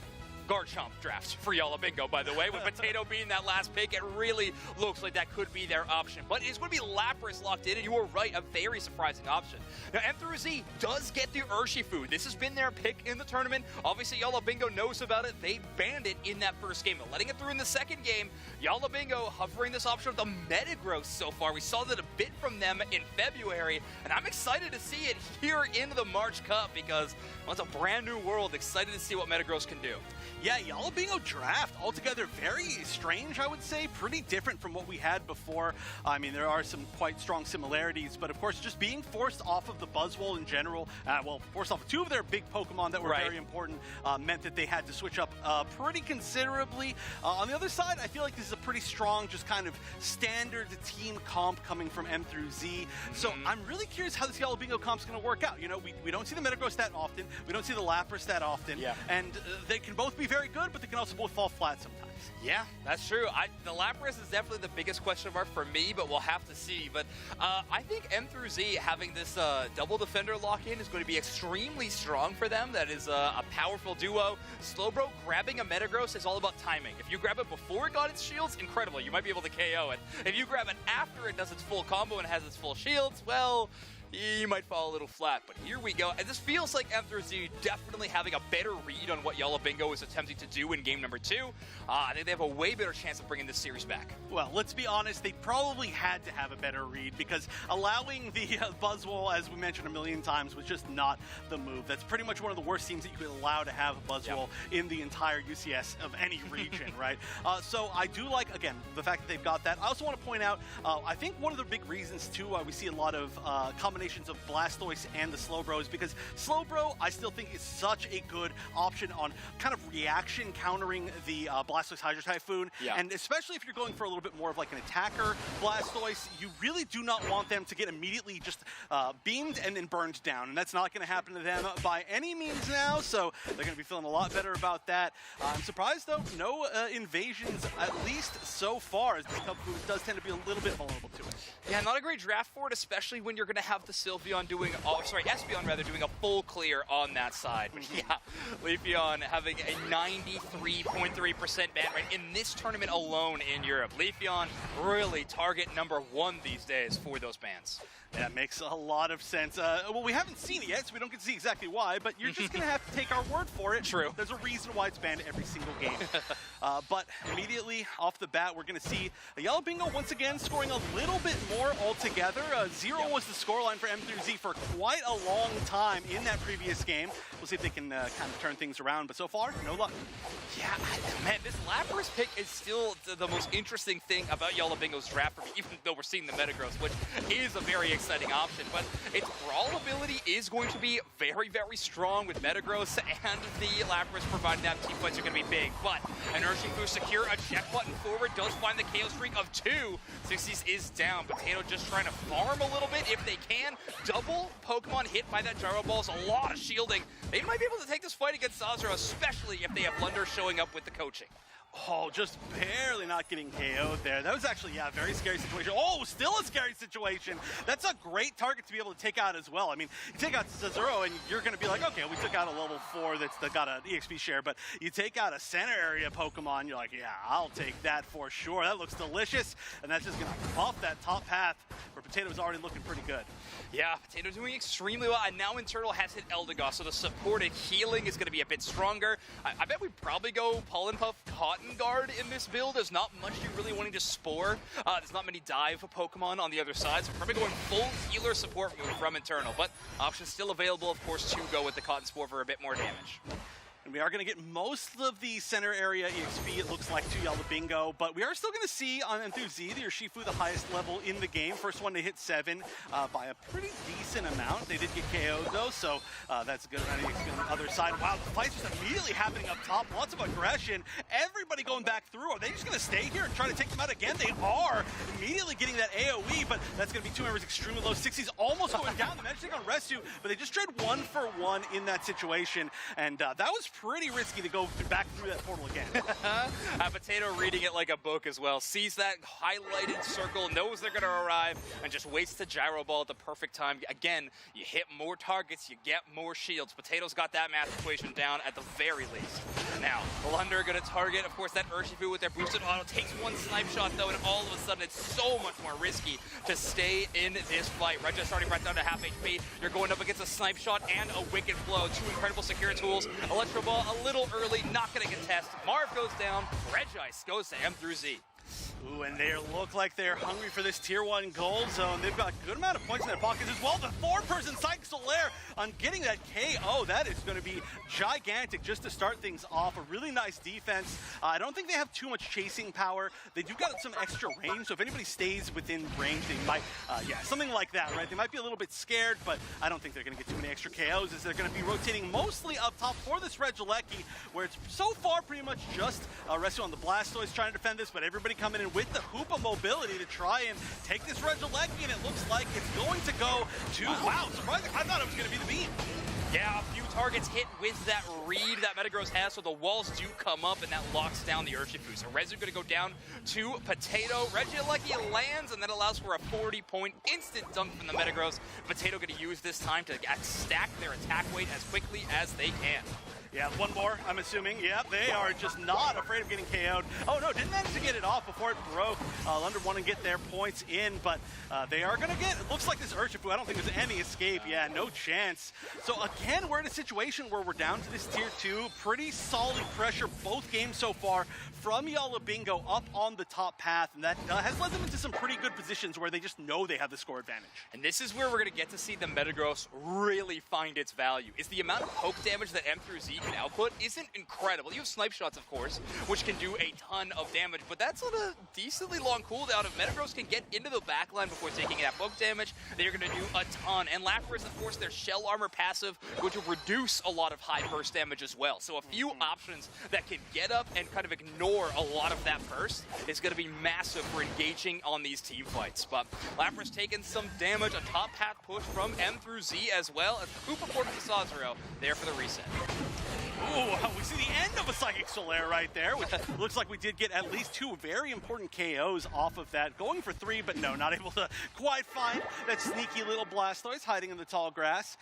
Speaker 7: Garchomp draft for Yala Bingo, by the way. With Potato being that last pick, it really looks like that could be their option. But it's going to be Lapras locked in, and you were right, a very surprising option. Now, M3Z does get the Urshifu. This has been their pick in the tournament. Obviously, Yala Bingo knows about it. They banned it in that first game. But letting it through in the second game, Yala Bingo hovering this option with the Metagross so far. We saw that a bit from them in February, and I'm excited to see it here in the March Cup because well, it's a brand new world. Excited to see what Metagross can do.
Speaker 4: Yeah, Yala Bingo draft altogether very strange, I would say. Pretty different from what we had before. I mean, there are some quite strong similarities, but of course, just being forced off of the Buzzwole in general, well, forced off of two of their big Pokemon that were very important, meant that they had to switch up pretty considerably. On the other side, I feel like this is a pretty strong, just kind of standard team comp coming from M through Z. So I'm really curious how this Yala Bingo comp's going to work out. You know, we don't see the Metagross that often. We don't see the Lapras that often. Yeah. And they can both be very good, but they can also both fall flat sometimes.
Speaker 7: Yeah, that's true. The Lapras is definitely the biggest question mark for me, but we'll have to see. But I think M through Z having this double defender lock-in is going to be extremely strong for them. That is a powerful duo. Slowbro grabbing a Metagross is all about timing. If you grab it before it got its shields, incredible. You might be able to KO it. If you grab it after it does its full combo and has its full shields, well, you might fall a little flat, but here we go. And this feels like M3Z definitely having a better read on what Yala Bingo is attempting to do in game number 2. I think they have a way better chance of bringing this series back.
Speaker 4: Well, let's be honest, they probably had to have a better read because allowing the Buzzwole, as we mentioned a million times, was just not the move. That's pretty much one of the worst teams that you could allow to have a Buzzwole in the entire UCS of any region, right? So I do like, again, the fact that they've got that. I also want to point out, I think one of the big reasons, too, we see a lot of combinations of Blastoise and the Slowbro is because Slowbro, I still think, is such a good option on kind of reaction countering the Blastoise Hydro Typhoon. And especially if you're going for a little bit more of like an attacker Blastoise, you really do not want them to get immediately just beamed and then burned down. And that's not going to happen to them by any means now, so they're going to be feeling a lot better about that. I'm surprised, though, no invasions, at least so far, as this Cub Food does tend to be a little bit vulnerable to it.
Speaker 7: Yeah, not a great draft for it, especially when you're going to have the Sylveon doing, Espeon rather, doing a full clear on that side. But yeah, Leafeon having a 93.3% ban rate in this tournament alone in Europe. Leafeon really target number 1 these days for those bans.
Speaker 4: That makes a lot of sense. Well, we haven't seen it yet, so we don't get to see exactly why, but you're just going to have to take our word for it.
Speaker 7: True.
Speaker 4: There's a reason why it's banned every single game. But immediately off the bat, we're going to see Yala Bingo once again scoring a little bit more altogether. 0 was the scoreline for M through Z for quite a long time in that previous game. We'll see if they can kind of turn things around, but so far, no luck.
Speaker 7: Yeah, man, this Lapras pick is still the most interesting thing about Yala Bingo's draft for me, even though we're seeing the Metagross, which is a very exciting option. But its Brawl ability is going to be very, very strong with Metagross, and the Lapras providing that team fights are going to be big. But an Urshifu secure, a check button forward, does find the KO streak of 2. 60s is down. Potato just trying to farm a little bit if they can. Double Pokemon hit by that Gyro Balls, a lot of shielding. They might be able to take this fight against Sazero, especially if they have Blunder showing up with the coaching.
Speaker 4: Oh, just barely not getting KO'd there. That was actually, yeah, a very scary situation. Oh, still a scary situation. That's a great target to be able to take out as well. I mean, you take out Sazero and you're going to be like, okay, we took out a level 4 that's got an EXP share, but you take out a center area Pokemon, you're like, yeah, I'll take that for sure. That looks delicious, and that's just going to buff that top path where Potato's already looking pretty good.
Speaker 7: Yeah, Potato doing extremely well, and now Internal has hit Eldegoss, so the supported healing is going to be a bit stronger. I bet we'd probably go Pollen Puff Cotton Guard in this build. There's not much you're really wanting to Spore. There's not many dive Pokemon on the other side, so probably going full healer support move from Internal, but options still available, of course, to go with the Cotton Spore for a bit more damage.
Speaker 4: And we are going to get most of the center area EXP, it looks like, to Yala Bingo, but we are still going to see on M3Z, the Urshifu, the highest level in the game. First one to hit 7 by a pretty decent amount. They did get KO'd, though, so that's a good amount of EXP on the other side. Wow, the fight's just immediately happening up top. Lots of aggression. Everybody going back through. Are they just going to stay here and try to take them out again? They are. Immediately getting that AoE, but that's going to be 2 members extremely low. 60's almost going down. They managed to take on Resu, but they just trade 1 for 1 in that situation, and that was pretty risky to go back through that portal again.
Speaker 7: Potato reading it like a book as well. Sees that highlighted circle, knows they're going to arrive, and just waits to gyro ball at the perfect time. Again, you hit more targets, you get more shields. Potato's got that math equation down at the very least. Now, Blunder going to target, of course, that Urshifu with their boosted auto. Takes one snipe shot, though, and all of a sudden it's so much more risky to stay in this fight. Reggie starting right down to half HP. You're going up against a snipe shot and a wicked blow. Two incredible secure tools. Electro Ball a little early, not going to contest. Marv goes down. Regice goes to M through Z.
Speaker 4: Ooh, and they look like they're hungry for this tier 1 gold zone. They've got a good amount of points in their pockets as well. The 4-person Psychic Solaire on getting that KO. That is going to be gigantic just to start things off. A really nice defense. I don't think they have too much chasing power. They do got some extra range, so if anybody stays within range, they might, something like that, right? They might be a little bit scared, but I don't think they're going to get too many extra KOs as they're going to be rotating mostly up top for this Regieleki, where it's so far pretty much just Resu on the Blastoise trying to defend this, but everybody coming in with the Hoopa mobility to try and take this Regieleki, and it looks like it's going to go to, wow, surprising. I thought it was going to be the beam.
Speaker 7: Yeah, a few targets hit with that read that Metagross has, so the walls do come up, and that locks down the Urshifu. So Rezu going to go down to Potato. Regieleki lands, and that allows for a 40-point instant dunk from the Metagross. Potato going to use this time to stack their attack weight as quickly as they can.
Speaker 4: Yeah, one more, I'm assuming. Yep, they are just not afraid of getting KO'd. Oh no, didn't manage to get it off before it broke. Lunder want to get their points in, but they are going to get, it looks like this Urshifu, I don't think there's any escape. Yeah, no chance. So again, we're in a situation where we're down to this tier 2. Pretty solid pressure both games so far from Yala Bingo up on the top path, and that has led them into some pretty good positions where they just know they have the score advantage.
Speaker 7: And this is where we're going to get to see the Metagross really find its value. Is the amount of poke damage that M through Z can output isn't incredible. You have snipe shots, of course, which can do a ton of damage, but that's on a decently long cooldown. If Metagross can get into the backline before taking that poke damage, they're going to do a ton. And Lapras, of course, their Shell Armor passive, which will reduce a lot of high burst damage as well. So a few options that can get up and kind of ignore a lot of that burst is going to be massive for engaging on these team fights. But Lapras taking some damage, a top path push from M through Z as well as the Koopa Port of the Sazero there for the reset.
Speaker 4: Ooh, we see the end of a Psychic Solaire right there, which looks like we did get at least 2 very important KOs off of that. Going for 3, but no, not able to quite find that sneaky little Blastoise hiding in the tall grass.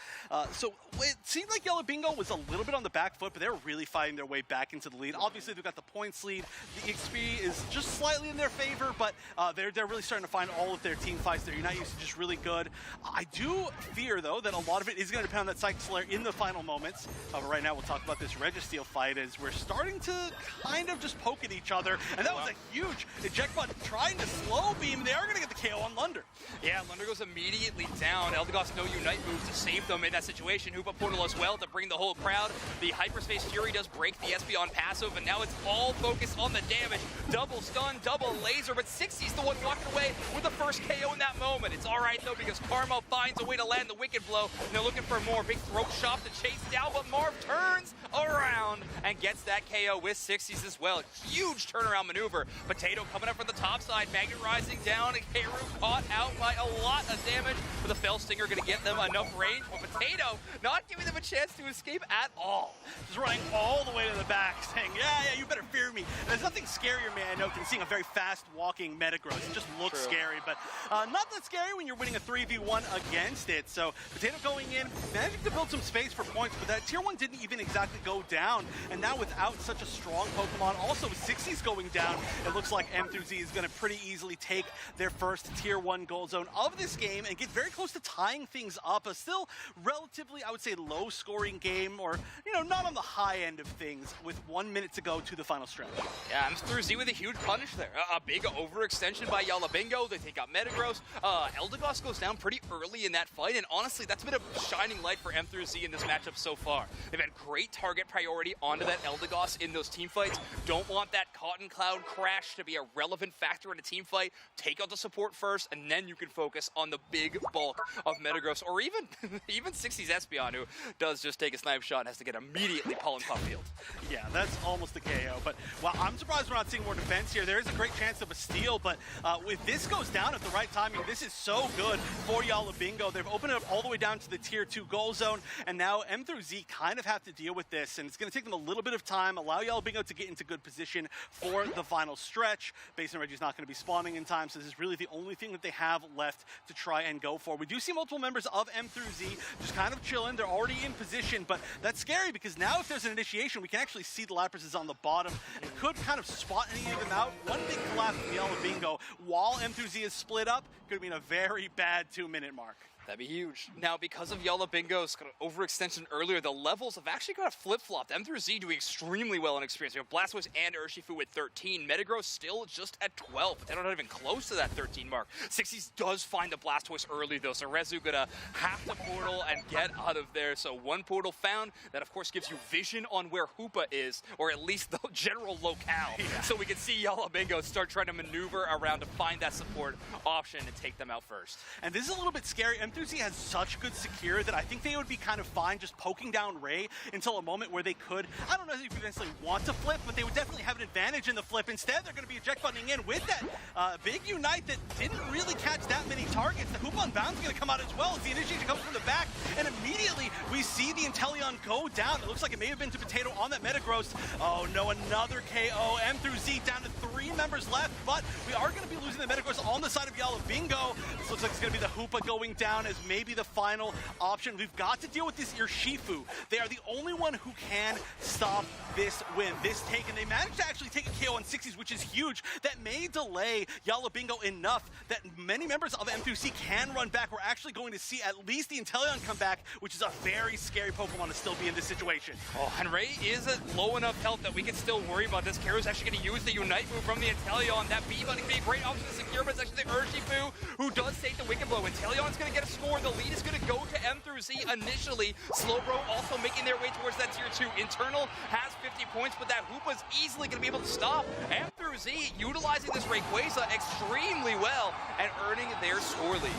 Speaker 4: So it seemed like Yellow Bingo was a little bit on the back foot, but they were really fighting their way back into the lead. Obviously, they've got the points lead. The XP is just slightly in their favor, but they're really starting to find all of their team fights. Their Unite usage is really good. I do fear, though, that a lot of it is going to depend on that Psychic Solaire in the final moments. But right now, we'll talk about this Registeel fight as we're starting to kind of just poke at each other, and that was a huge eject button trying to slow beam. They are going to get the KO on Lunder.
Speaker 7: Yeah, Lunder goes immediately down. Eldegoss no Unite moves to save them in that situation. Hoopa Portal as well to bring the whole crowd. The Hyperspace Fury does break the Espeon passive, and now it's all focused on the damage. Double stun, double laser, but 60's the one walking away with the first KO in that moment. It's all right, though, because Carmel finds a way to land the Wicked Blow, and they're looking for more. Big throat shot to chase down, but Marv turns around and gets that KO with 60's as well. Huge turnaround maneuver. Potato coming up from the top side, Magnet rising down, and Keiru caught out by a lot of damage, but the Fell Stinger going to get them enough range, but Potato not giving them a chance to escape at all.
Speaker 4: Just running all the way to the back, saying, yeah, you better fear me. And there's nothing scarier, man, I know, than seeing a very fast-walking Metagross. It just looks scary, but not that scary when you're winning a 3v1 against it. So Potato going in, managing to build some space for points, but that tier 1 didn't even exactly go down. And now without such a strong Pokemon, also with 60's going down, it looks like M through Z is going to pretty easily take their first tier 1 gold zone of this game and get very close to tying things up. A still relatively, I would say, low-scoring game, or, you know, not on the high end of things, with 1 minute to go to the final stretch.
Speaker 7: Yeah, M through Z with a huge punish there. A big overextension by Yala Bingo. They take out Metagross. Eldegoss goes down pretty early in that fight, and honestly, that's been a shining light for M through Z in this matchup so far. They've had great target priority onto that Eldegoss in those team fights. Don't want that Cotton Cloud crash to be a relevant factor in a team fight. Take out the support first, and then you can focus on the big bulk of Metagross, or even 60's Espeon, who does just take a snipe shot and has to get immediately Pollen Puff Field.
Speaker 4: Yeah, that's almost the KO, but well, I'm surprised we're not seeing more defense here. There is a great chance of a steal, but if this goes down at the right timing, this is so good for Yala Bingo. They've opened it up all the way down to the tier 2 goal zone, and now M through Z kind of have to deal with this. this, and it's going to take them a little bit of time, allow Yala Bingo to get into good position for the final stretch. Basin Reggie's not going to be spawning in time, so this is really the only thing that they have left to try and go for. We do see multiple members of M through Z just kind of chilling. They're already in position, but that's scary because now if there's an initiation, we can actually see the Lapras is on the bottom. It could kind of spot any of them out. One big collapse from Yala Bingo while M through Z is split up could mean a very bad 2-minute mark.
Speaker 7: That'd be huge. Now, because of Yala Bingo's kind of overextension earlier, the levels have actually got flip-flopped. M through Z doing extremely well in experience. You have Blastoise and Urshifu with 13. Metagross still just at 12, but they're not even close to that 13 mark. 60s does find the Blastoise early, though, so Rezu gonna have to portal and get out of there. So one portal found. That, of course, gives you vision on where Hoopa is, or at least the general locale. Yeah. So we can see Yala Bingo start trying to maneuver around to find that support option and take them out first.
Speaker 4: And this is a little bit scary. M3Z has such good secure that I think they would be kind of fine just poking down Ray until a moment where they could, I don't know if you eventually want to flip, but they would definitely have an advantage in the flip. Instead, they're going to be eject buttoning in with that big Unite that didn't really catch that many targets. The Hoop on Bound's going to come out as well as the initiation comes from the back, and immediately we see the Inteleon go down. It looks like it may have been to Potato on that Metagross. Oh no, another KO. M through Z down to 3 members left, but we are going to be losing the Metagross on the side of Yala Bingo. This looks like it's going to be the Hoopa going down as maybe the final option. We've got to deal with this Urshifu. They are the only one who can stop this win, this take, and they managed to actually take a KO on 60s, which is huge. That may delay Yala Bingo enough that many members of M3C can run back. We're actually going to see at least the Inteleon come back, which is a very scary Pokemon to still be in this situation.
Speaker 7: Oh, and Ray is at low enough health that we can still worry about this. Karu's actually going to use the Unite move from the Inteleon. That B-Button can be a great option to secure, but it's actually the Urshifu who does take the Wicked Blow. Inteleon's going to get a score. The lead is going to go to M through Z initially. Slowbro also making their way towards that tier 2. Internal has 50 points, but that Hoopa's easily going to be able to stop. M through Z utilizing this Rayquaza extremely well and earning their score lead.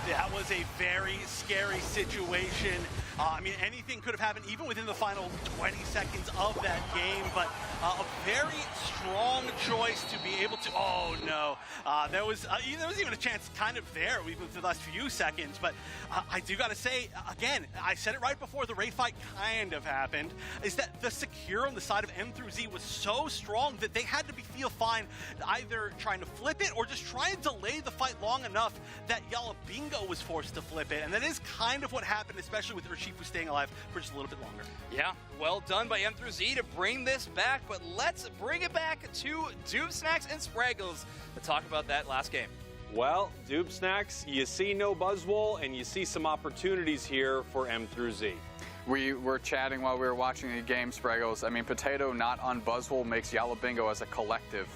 Speaker 4: That was a very scary situation. I mean, anything could have happened even within the final 20 seconds of that game, but a very strong choice to be able to, oh no. There was even a chance kind of there, even for the last few seconds, but I do gotta say, again, I said it right before the Ray fight kind of happened, is that the secure on the side of M through Z was so strong that they had to feel fine either trying to flip it or just try and delay the fight long enough that Yala Bingo was forced to flip it, and that is kind of what happened, especially with Urshifu staying alive for just a little bit longer.
Speaker 7: Yeah, well done by M through Z to bring this back, but let's bring it back to Doob Snacks and Spraggles to talk about that last game.
Speaker 5: Well, Doob Snacks, you see no Buzzwole, and you see some opportunities here for M through Z.
Speaker 3: We were chatting while we were watching the game, Spraggles. I mean, Potato not on Buzzwole makes Yala Bingo as a collective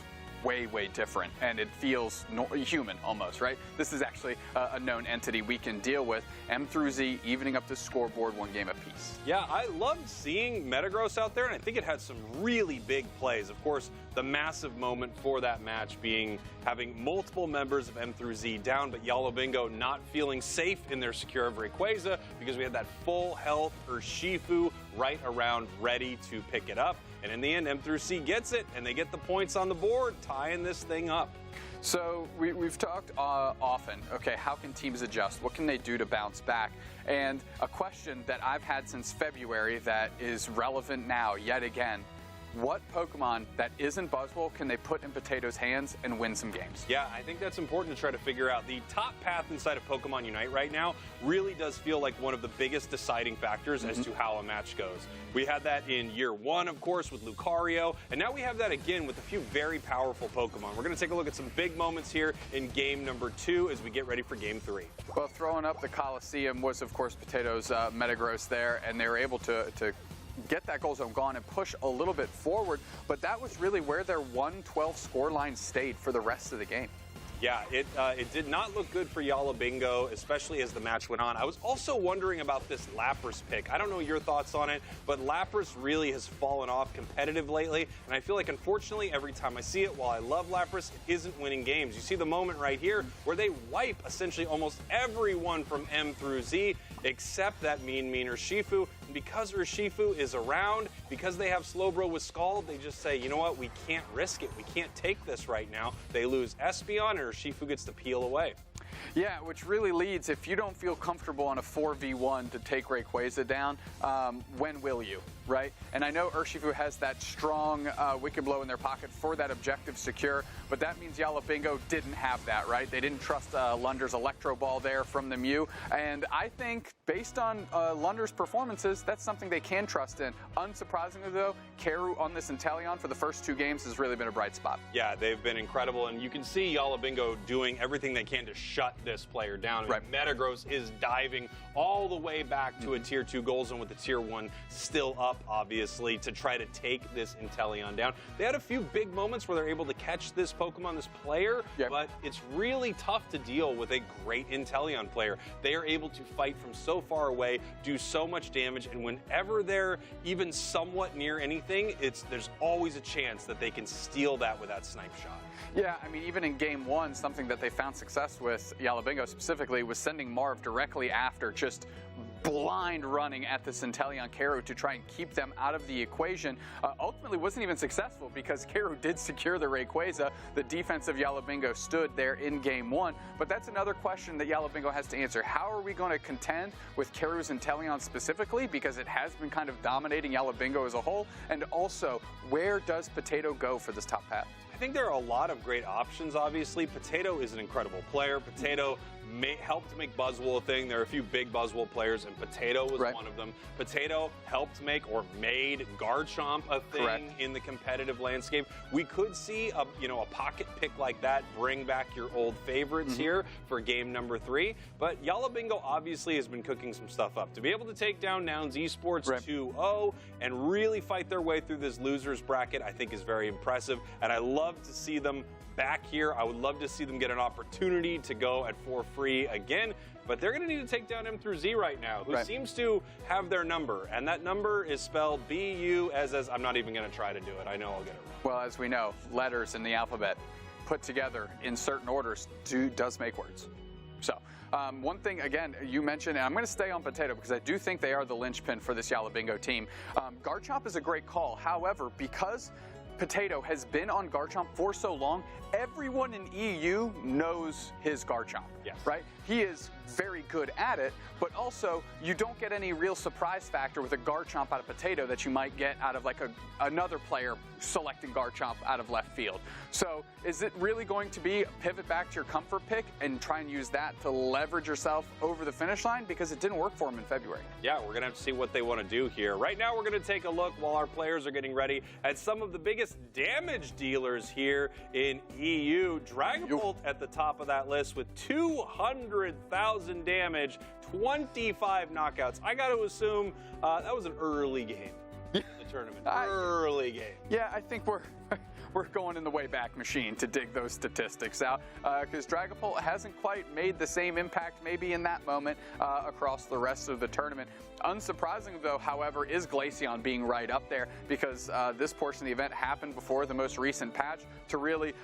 Speaker 3: way different, and it feels human almost, right? This is actually a known entity we can deal with. M through Z evening up the scoreboard 1 game apiece.
Speaker 5: Yeah, I loved seeing Metagross out there, and I think it had some really big plays. Of course, the massive moment for that match being having multiple members of M through Z down, but Yala Bingo not feeling safe in their secure of Rayquaza because we had that full health Urshifu right around ready to pick it up. And in the end, M through C gets it, and they get the points on the board, tying this thing up.
Speaker 3: So we've talked often, okay, how can teams adjust? What can they do to bounce back? And a question that I've had since February that is relevant now, yet again, what Pokemon that isn't Buzzwole can they put in Potato's hands and win some games?
Speaker 5: Yeah, I think that's important to try to figure out. The top path inside of Pokemon Unite right now really does feel like one of the biggest deciding factors as to how a match goes. We had that in year 1, of course, with Lucario, and now we have that again with a few very powerful Pokemon. We're going to take a look at some big moments here in game number 2 as we get ready for game 3.
Speaker 3: Well, throwing up the Coliseum was, of course, Potato's Metagross there, and they were able to get that goal zone gone and push a little bit forward, but that was really where their 1-12 scoreline stayed for the rest of the game.
Speaker 5: Yeah, it did not look good for Yala Bingo, especially as the match went on. I was also wondering about this Lapras pick. I don't know your thoughts on it, but Lapras really has fallen off competitive lately, and I feel like, unfortunately, every time I see it, while I love Lapras, it isn't winning games. You see the moment right here where they wipe essentially almost everyone from M through Z, except that mean Urshifu. And because Urshifu is around, because they have Slowbro with Scald, they just say, you know what, we can't risk it. We can't take this right now. They lose Espeon, and Urshifu gets to peel away.
Speaker 3: Yeah, which really leads, if you don't feel comfortable on a 4v1 to take Rayquaza down, when will you, right? And I know Urshifu has that strong Wicked Blow in their pocket for that objective secure, but that means Yala Bingo didn't have that, right? They didn't trust Lunder's Electro Ball there from the Mew, and I think based on Lunder's performances, that's something they can trust in. Unsurprisingly though, Karu on this Inteleon for the first 2 games has really been a bright spot.
Speaker 5: Yeah, they've been incredible, and you can see Yala Bingo doing everything they can to shut this player down.
Speaker 3: Right.
Speaker 5: Metagross is diving all the way back to a Tier 2 goal zone with the Tier 1 still up, obviously, to try to take this Inteleon down. They had a few big moments where they're able to catch this Pokemon, this player, but it's really tough to deal with a great Inteleon player. They are able to fight from so far away, do so much damage, and whenever they're even somewhat near anything, there's always a chance that they can steal that with that snipe shot.
Speaker 3: Yeah, I mean, even in Game 1, something that they found success with, Yala Bingo specifically, was sending Marv directly after, just blind running at the Inteleon Karu to try and keep them out of the equation. Ultimately wasn't even successful because Karu did secure the Rayquaza. The defense of Yala Bingo stood there in Game 1, but that's another question that Yala Bingo has to answer. How are we going to contend with Karu's Inteleon specifically, because it has been kind of dominating Yala Bingo as a whole, and also, where does Potato go for this top path?
Speaker 5: I think there are a lot of great options, obviously. Potato is an incredible player. Potato helped make Buzzwole a thing. There are a few big Buzzwole players, and Potato was one of them. Potato helped make or made Garchomp a thing in the competitive landscape. We could see a pocket pick like that bring back your old favorites here for game number 3. But Yala Bingo obviously has been cooking some stuff up. To be able to take down Nouns Esports 2-0 and really fight their way through this losers bracket, I think is very impressive. And I love to see them back here. I would love to see them get an opportunity to go at 4 free again, but they're going to need to take down M through Z right now, who seems to have their number, and that number is spelled B-U as I'm not even going to try to do it. I know I'll get it wrong.
Speaker 3: Well, as we know, letters in the alphabet put together in certain orders does make words. So, one thing, again, you mentioned, and I'm going to stay on Potato because I do think they are the linchpin for this Yala Bingo team. Garchomp is a great call. However, because Potato has been on Garchomp for so long, everyone in EU knows his Garchomp, right? He is very good at it, but also you don't get any real surprise factor with a Garchomp out of Potato that you might get out of like another player selecting Garchomp out of left field. So is it really going to be pivot back to your comfort pick and try and use that to leverage yourself over the finish line? Because it didn't work for him in February.
Speaker 5: Yeah, we're going to have to see what they want to do here. Right now, we're going to take a look while our players are getting ready at some of the biggest damage dealers here in EU. Dragapult at the top of that list with 200,000 damage, 25 knockouts. I got to assume that was an early game in the tournament. Early game.
Speaker 3: Yeah, I think we're going in the way back machine to dig those statistics out, because Dragapult hasn't quite made the same impact maybe in that moment across the rest of the tournament. Unsurprising though, however, is Glaceon being right up there, because this portion of the event happened before the most recent patch to really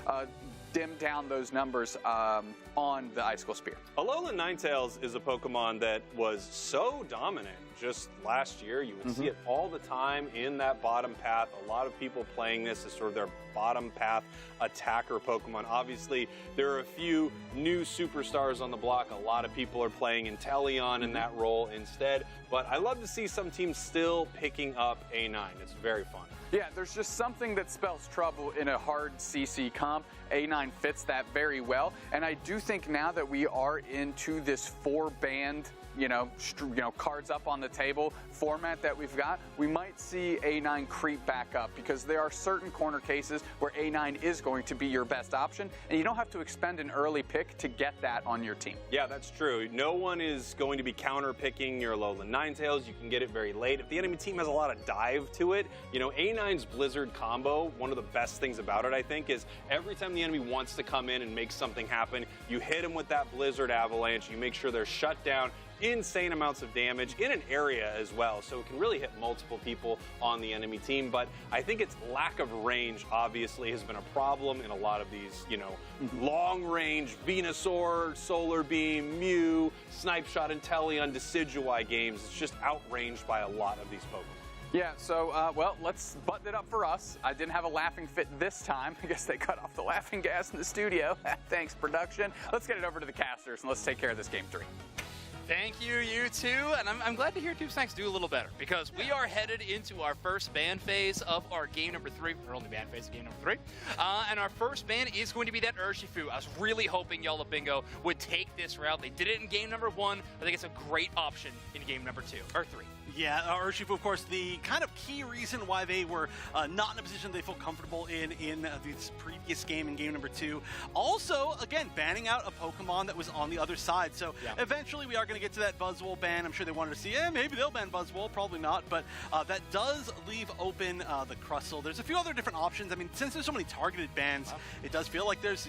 Speaker 3: dim down those numbers on the Icicle Spear.
Speaker 5: Alolan Ninetales is a Pokemon that was so dominant just last year. You would see it all the time in that bottom path. A lot of people playing this as sort of their bottom path attacker Pokemon. Obviously, there are a few new superstars on the block. A lot of people are playing Inteleon in that role instead. But I love to see some teams still picking up A9. It's very fun.
Speaker 3: Yeah, there's just something that spells trouble in a hard CC comp. A9 fits that very well, and I do think now that we are into this 4-band, cards up on the table format that we've got, we might see A9 creep back up, because there are certain corner cases where A9 is going to be your best option, and you don't have to expend an early pick to get that on your team.
Speaker 5: Yeah, that's true. No one is going to be counter picking your Alolan Ninetales. You can get it very late. If the enemy team has a lot of dive to it, A9's Blizzard combo, one of the best things about it, I think, is every time the enemy wants to come in and make something happen, you hit them with that Blizzard Avalanche, you make sure they're shut down, insane amounts of damage in an area as well, so it can really hit multiple people on the enemy team. But I think its lack of range obviously has been a problem in a lot of these, long range Venusaur, Solar Beam, Mew, Snipe Shot, Inteleon, Decidueye games. It's just outranged by a lot of these Pokemon.
Speaker 3: Yeah, so, well, let's button it up for us. I didn't have a laughing fit this time. I guess they cut off the laughing gas in the studio. Thanks, production. Let's get it over to the casters, and let's take care of this game 3.
Speaker 7: Thank you, you two, and I'm glad to hear Tube Snacks do a little better, because we are headed into our first ban phase of our game number 3, or only ban phase of game number 3, and our first ban is going to be that Urshifu. I was really hoping Yala Bingo would take this route. They did it in game number 1. I think it's a great option in game number 2, or 3.
Speaker 4: Yeah, Urshifu, of course, the kind of key reason why they were not in a position they feel comfortable in this previous game in game number 2. Also, again, banning out a Pokemon that was on the other side. So eventually we are going to get to that Buzzwole ban. I'm sure they wanted to see, maybe they'll ban Buzzwole, probably not. But that does leave open the Crustle. There's a few other different options. I mean, since there's so many targeted bans, it does feel like there's,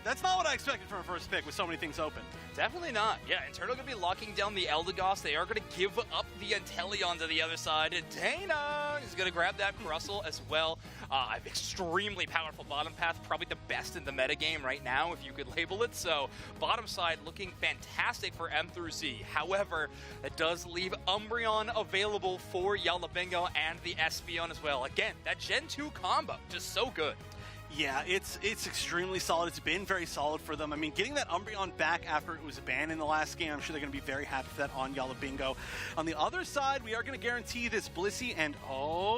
Speaker 4: that's not what I expected from a first pick with so many things open.
Speaker 7: Definitely not. Yeah, Internal going to be locking down the Eldegoss. They are going to give up the Inteleon to the other side. And Dana is going to grab that Crustle as well. Extremely powerful bottom path, probably the best in the metagame right now, if you could label it. So, bottom side looking fantastic for M through Z. However, that does leave Umbreon available for Yala Bingo and the Espeon as well. Again, that Gen 2 combo, just so good.
Speaker 4: Yeah, it's extremely solid. It's been very solid for them. I mean, getting that Umbreon back after it was banned in the last game, I'm sure they're going to be very happy for that on Yala Bingo. On the other side, we are going to guarantee this Blissey, and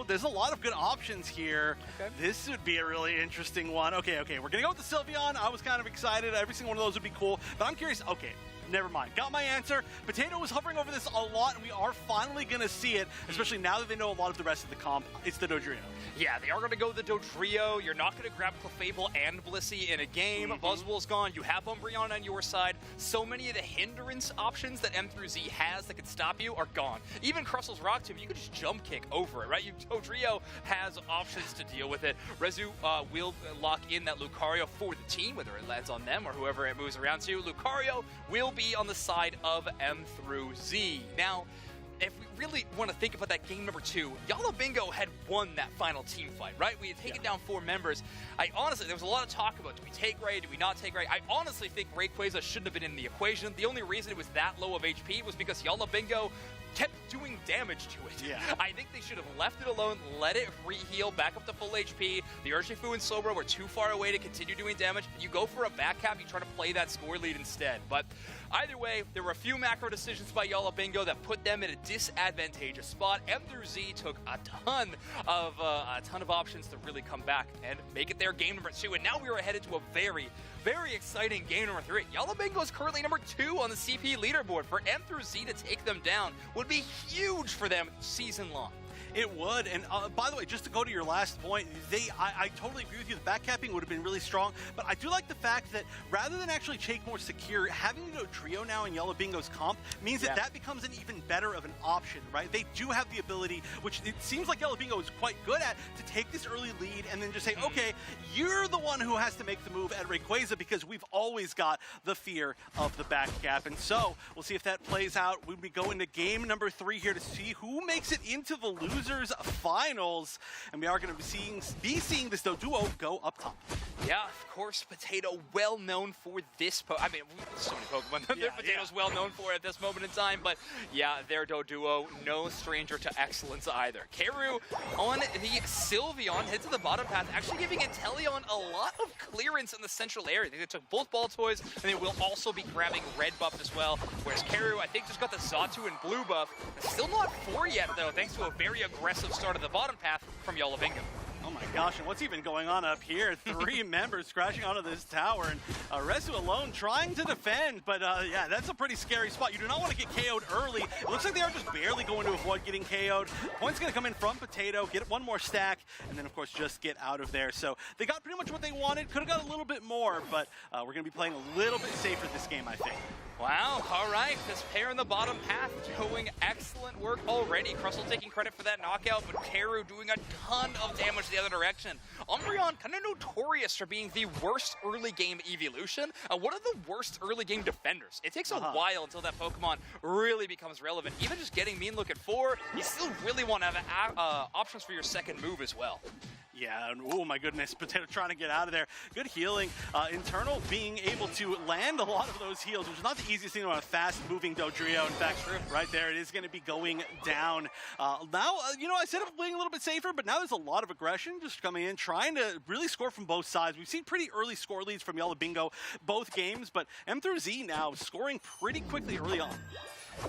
Speaker 4: there's a lot of good options here. Okay. This would be a really interesting one. Okay, we're going to go with the Sylveon. I was kind of excited. Every single one of those would be cool, but I'm curious. Okay. Never mind. Got my answer. Potato was hovering over this a lot, and we are finally going to see it, especially now that they know a lot of the rest of the comp. It's the Dodrio.
Speaker 7: Yeah, they are going to go the Dodrio. You're not going to grab Clefable and Blissey in a game. Buzzwole's gone. You have Umbreon on your side. So many of the hindrance options that M through Z has that could stop you are gone. Even Crustle's Rock Tomb, you could just jump kick over it, right? Dodrio has options to deal with it. Rezu will lock in that Lucario for the team, whether it lands on them or whoever it moves around to. Lucario will be on the side of M through Z. Now, if we really want to think about that game number 2, Yala Bingo had won that final team fight, right? We had taken down 4 members. I honestly, there was a lot of talk about, do we take Ray, do we not take Ray? I honestly think Rayquaza shouldn't have been in the equation. The only reason it was that low of HP was because Yala Bingo kept doing damage to it. Yeah. I think they should have left it alone, let it re-heal back up to full HP. The Urshifu and Slowbro were too far away to continue doing damage. You go for a back cap, you try to play that score lead instead. But either way, there were a few macro decisions by Yala Bingo that put them in a disadvantageous spot. M through Z took a ton of options to really come back and make it their game number 2. And now we are headed to a very, very exciting game number 3. Yala Bingo is currently number 2 on the CP leaderboard. For M through Z to take them down would be huge for them season long.
Speaker 4: It would, and by the way, just to go to your last point, I totally agree with you. The backcapping would have been really strong, but I do like the fact that rather than actually take more secure, having to go trio now in Yala Bingo's comp means that becomes an even better of an option, right? They do have the ability, which it seems like Yala Bingo is quite good at, to take this early lead and then just say, okay, you're the one who has to make the move at Rayquaza because we've always got the fear of the backcap. And so we'll see if that plays out when we go into game number 3 here to see who makes it into the losers finals, and we are going to be seeing this duo go up top.
Speaker 7: Yeah, of course, Potato well known for this. I mean, so many Pokemon that Potato's well known for at this moment in time, but yeah, their duo, no stranger to excellence either. Karu on the Sylveon heads to the bottom path, actually giving Inteleon a lot of clearance in the central area. They took both ball toys, and they will also be grabbing red buff as well, whereas Karu, I think, just got the Xatu and blue buff. Still not 4 yet, though, thanks to a very aggressive start of the bottom path from Yala Bingo.
Speaker 4: Oh my gosh, and what's even going on up here? 3 members crashing onto this tower, and Resu alone trying to defend, but yeah, that's a pretty scary spot. You do not want to get KO'd early. It looks like they are just barely going to avoid getting KO'd. Point's going to come in from Potato, get one more stack, and then of course just get out of there. So they got pretty much what they wanted, could have got a little bit more, but we're going to be playing a little bit safer this game, I think.
Speaker 7: Wow, all right, this pair in the bottom path doing excellent work already. Crustle taking credit for that knockout, but Karu doing a ton of damage the other direction. Umbreon kind of notorious for being the worst early game evolution, one of the worst early game defenders. It takes a while until that Pokemon really becomes relevant. Even just getting Mean Look at 4, you still really want to have options for your second move as well.
Speaker 4: Yeah, and oh my goodness, Potato trying to get out of there. Good healing. Internal being able to land a lot of those heals, which is not the easiest thing on a fast-moving Dodrio. In fact, right there, it is going to be going down. Now, you know, I said it playing a little bit safer, but now there's a lot of aggression just coming in, trying to really score from both sides. We've seen pretty early score leads from Yala Bingo both games, but M through Z now scoring pretty quickly early on.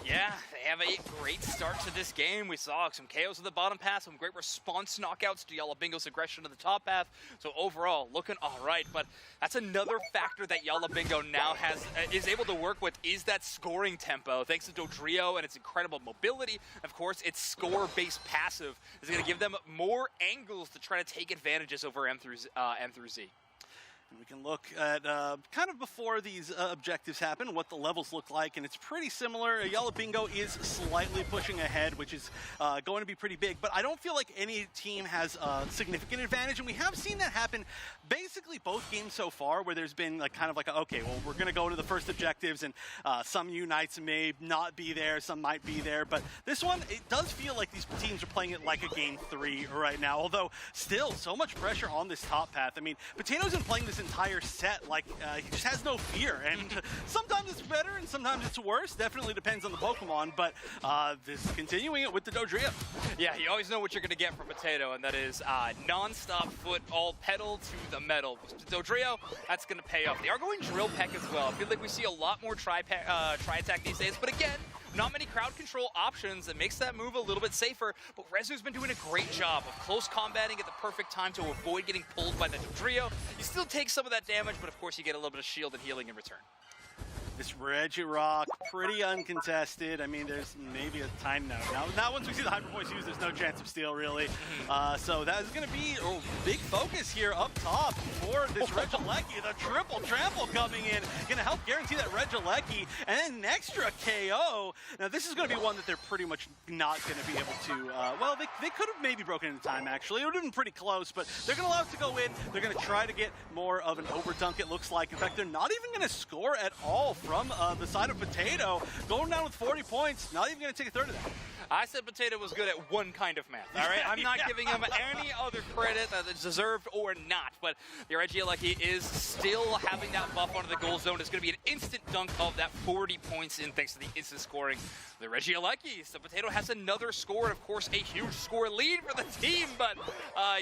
Speaker 7: Yeah, they have a great start to this game. We saw some KOs at the bottom path, some great response knockouts to Yala Bingo's aggression to the top path. So overall, looking all right. But that's another factor that Yala Bingo now is able to work with, is that scoring tempo. Thanks to Dodrio and its incredible mobility, of course, its score-based passive is going to give them more angles to try to take advantages over M through Z.
Speaker 4: And we can look at kind of before these objectives happen, what the levels look like, and it's pretty similar. Yala Bingo is slightly pushing ahead, which is going to be pretty big, but I don't feel like any team has a significant advantage, and we have seen that happen basically both games so far, where there's been like kind of like, okay, well, we're going to go to the first objectives, and some Unites may not be there, some might be there, but this one, it does feel like these teams are playing it like a game 3 right now, although still so much pressure on this top path. I mean, Potato's been playing this entire set like he just has no fear, and sometimes it's better and sometimes it's worse. Definitely depends on the Pokemon, but this is continuing it with the Dodrio.
Speaker 7: Yeah, you always know what you're going to get from Potato, and that is non-stop foot, all pedal to the metal. Dodrio, that's going to pay off. They are going Drill Peck as well. I feel like we see a lot more tri-attack these days, but again, not many crowd control options. That makes that move a little bit safer, but Rezu's been doing a great job of close combating at the perfect time to avoid getting pulled by the Dodrio. You still take some of that damage, but of course you get a little bit of shield and healing in return.
Speaker 4: This Regirock, pretty uncontested. I mean, there's maybe a time now once we see the Hyper Voice used, there's no chance of steal, really. So that is going to be a big focus here up top for this Regieleki. The triple trample coming in, going to help guarantee that Regieleki, and then an extra KO. Now, this is going to be one that they're pretty much not going to be able to, well, they could have maybe broken into time, actually. It would have been pretty close, but they're going to allow us to go in. They're going to try to get more of an overdunk, it looks like. In fact, they're not even going to score at all from the side of Potato, going down with 40 points, not even going to take a third of that.
Speaker 7: I said Potato was good at one kind of math, all right? I'm not giving him any other credit that is deserved or not, but the Regieleki is still having that buff onto the goal zone. It's going to be an instant dunk of that 40 points in thanks to the instant scoring. The Regieleki, so Potato has another score, and of course a huge score lead for the team, but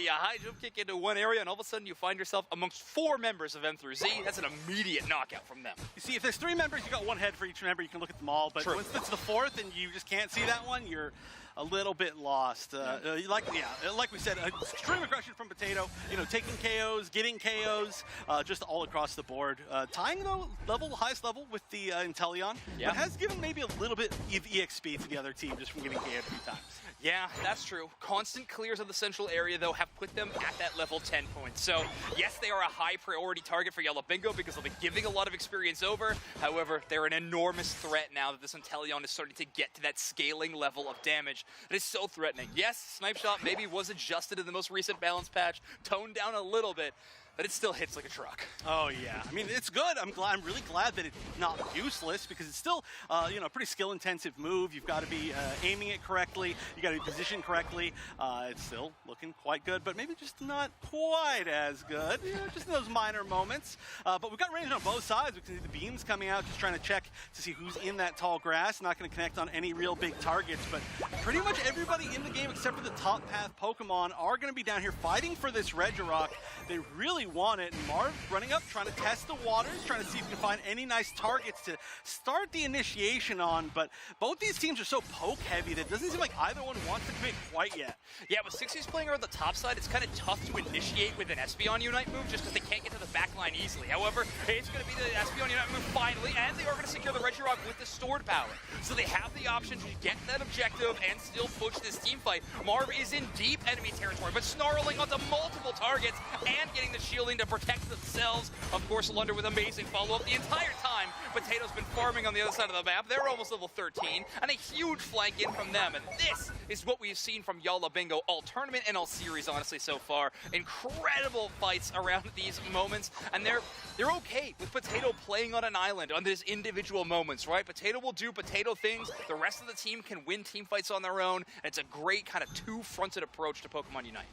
Speaker 7: yeah, high jump kick into one area, and all of a sudden you find yourself amongst 4 members of M through Z. That's an immediate knockout from them.
Speaker 4: You see, if there's 3 members, you got 1 head for each member, you can look at them all, but once it's the 4th and you just can't see that one, you're a little bit lost. Like we said, extreme aggression from Potato, you know, taking KOs, getting KOs, just all across the board. Tying the highest level with the Inteleon, but has given maybe a little bit of EXP to the other team just from getting KO'd a few times.
Speaker 7: Yeah, that's true. Constant clears of the central area, though, have put them at that level 10 points. So, yes, they are a high priority target for Yala Bingo because they'll be giving a lot of experience over. However, they're an enormous threat now that this Inteleon is starting to get to that scaling level of damage. It is so threatening. Yes, Snipe Shot maybe was adjusted in the most recent balance patch, toned down a little bit, but it still hits like a truck.
Speaker 4: Oh yeah, I mean it's good. I'm really glad that it's not useless because it's still, you know, a pretty skill-intensive move. You've got to be aiming it correctly. You got to be positioned correctly. It's still looking quite good, but maybe just not quite as good. You know, just in those minor moments. But we've got range on both sides. We can see the beams coming out, just trying to check to see who's in that tall grass. Not going to connect on any real big targets, but pretty much everybody in the game except for the top path Pokemon are going to be down here fighting for this Regirock. They really want it, and Marv running up, trying to test the waters, trying to see if he can find any nice targets to start the initiation on, but both these teams are so poke heavy that it doesn't seem like either one wants to commit quite yet.
Speaker 7: Yeah, with 60s playing around the top side, it's kind of tough to initiate with an Espeon Unite move just because they can't get to the back line easily. However, it's going to be the Espeon Unite move finally, and they are going to secure the Regirock with the stored power. So they have the option to get that objective and still push this team fight. Marv is in deep enemy territory, but snarling onto multiple targets and getting the shield shielding to protect themselves. Of course, Lunder with amazing follow-up the entire time. Potato's been farming on the other side of the map. They're almost level 13, and a huge flank in from them. And this is what we've seen from Yala Bingo all tournament and all series, honestly, so far. Incredible fights around these moments, and they're okay with Potato playing on an island on these individual moments, right? Potato will do Potato things. The rest of the team can win team fights on their own, and it's a great kind of two-fronted approach to Pokemon Unite.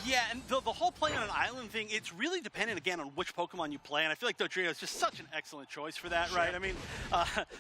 Speaker 4: Yeah, and the whole playing on an island thing, it's really dependent, again, on which Pokemon you play, and I feel like Dodrio is just such an excellent choice for that, right? I mean,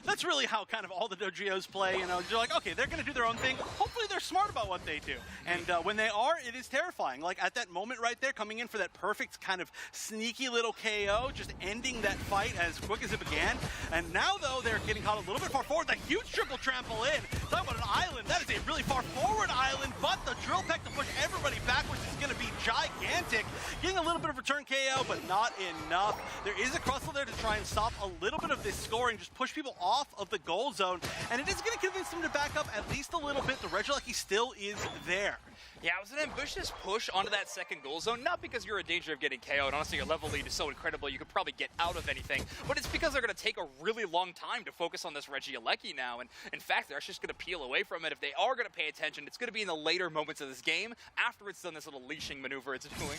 Speaker 4: that's really how kind of all the Dodrios play, you know, you're like, okay, they're going to do their own thing. Hopefully they're smart about what they do. And when they are, it is terrifying. Like, at that moment right there, coming in for that perfect kind of sneaky little KO, just ending that fight as quick as it began. And now, though, they're getting caught a little bit far forward. The huge triple trample in. Talk about an island. That is a really far forward island, but the drill peck to push everybody backwards is going to be gigantic. Getting a little bit of return KO, but not enough. There is a Crustle there to try and stop a little bit of this scoring, just push people off of the goal zone, and it is going to convince them to back up at least a little bit. The Regieleki still is there.
Speaker 7: Yeah, it was an ambitious push onto that second goal zone, not because you're in danger of getting KO'd. Honestly, your level lead is so incredible you could probably get out of anything, but it's because they're going to take a really long time to focus on this Regieleki now, and in fact, they're actually just going to peel away from it. If they are going to pay attention, it's going to be in the later moments of this game, after it's done this little leashing maneuver it's doing,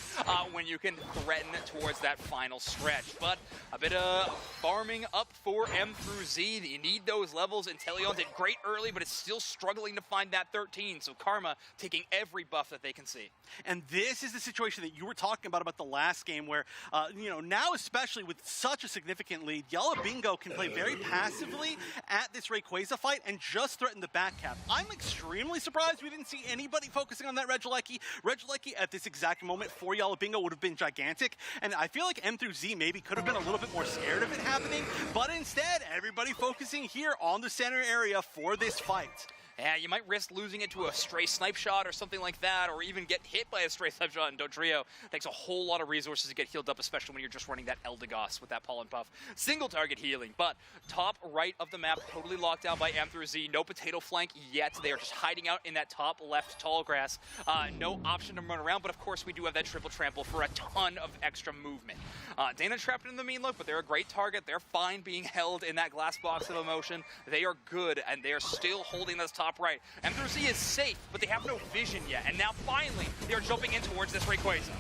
Speaker 7: when you can threaten towards that final stretch. But a bit of farming up for M through Z. You need those levels. Inteleon did great early, but it's still struggling to find that 13, so Karma taking every buff that they can see.
Speaker 4: And this is the situation that you were talking about the last game where, you know, now especially with such a significant lead, Yala Bingo can play very passively at this Rayquaza fight and just threaten the back cap. I'm extremely surprised we didn't see anybody focusing on that Regieleki. Regieleki at this exact moment for Yala Bingo would have been gigantic, and I feel like M through Z maybe could have been a little bit more scared of it happening, but instead, everybody focusing here on the center area for this fight.
Speaker 7: Yeah, you might risk losing it to a stray snipe shot or something like that, or even get hit by a stray snipe shot, and Dodrio takes a whole lot of resources to get healed up, especially when you're just running that Eldegoss with that Pollen Puff. Single target healing, but top right of the map, totally locked down by M through Z. No potato flank yet. They are just hiding out in that top left tall grass. No option to run around, but of course we do have that triple trample for a ton of extra movement. Dana trapped in the mean look, but they're a great target. They're fine being held in that glass box of emotion. They are good, and they are still holding this top right. M3C is safe, but they have no vision yet. And now finally, they are jumping in towards this Rayquaza.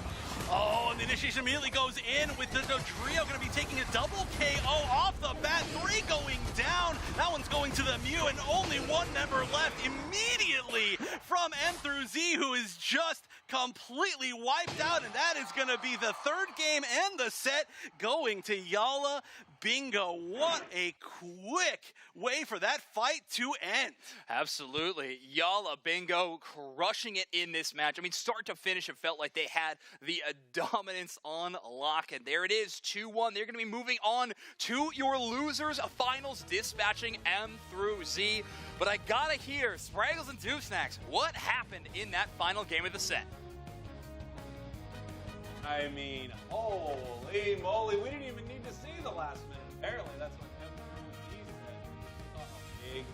Speaker 4: Oh, and the initiation immediately goes in with the Dodrio going to be taking a double KO off the bat. 3 going down. That one's going to the Mew, and only one member left immediately from M through Z, who is just completely wiped out, and that is going to be the third game and the set going to Yala Bingo. What a quick way for that fight to end.
Speaker 7: Absolutely. Yala Bingo crushing it in this match. I mean, start to finish, it felt like they had the dominance on lock, and there it is, 2-1. They're going to be moving on to your losers finals, dispatching M through Z. But I gotta hear, Spraggles and Doof Snacks, what happened in that final game of the set?
Speaker 5: I mean, holy moly, we didn't even need to see the last minute. Apparently, that's what M3Z said. Big win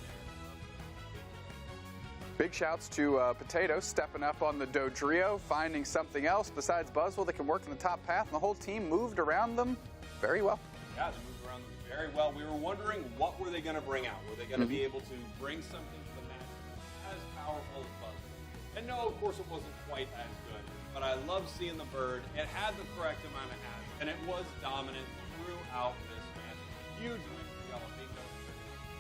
Speaker 5: there.
Speaker 3: Big shouts to Potato stepping up on the Dodrio, finding something else besides Buzzwell that can work in the top path, and the whole team moved around them very well.
Speaker 5: Yeah, they moved around them very well. We were wondering, what were they going to bring out? Were they going to be able to bring something to the match as powerful as Buzzwell? And no, of course, it wasn't quite as good. But I love seeing the bird. It had the correct amount of hats, and it was dominant throughout this match. Huge win for Yala Bingo to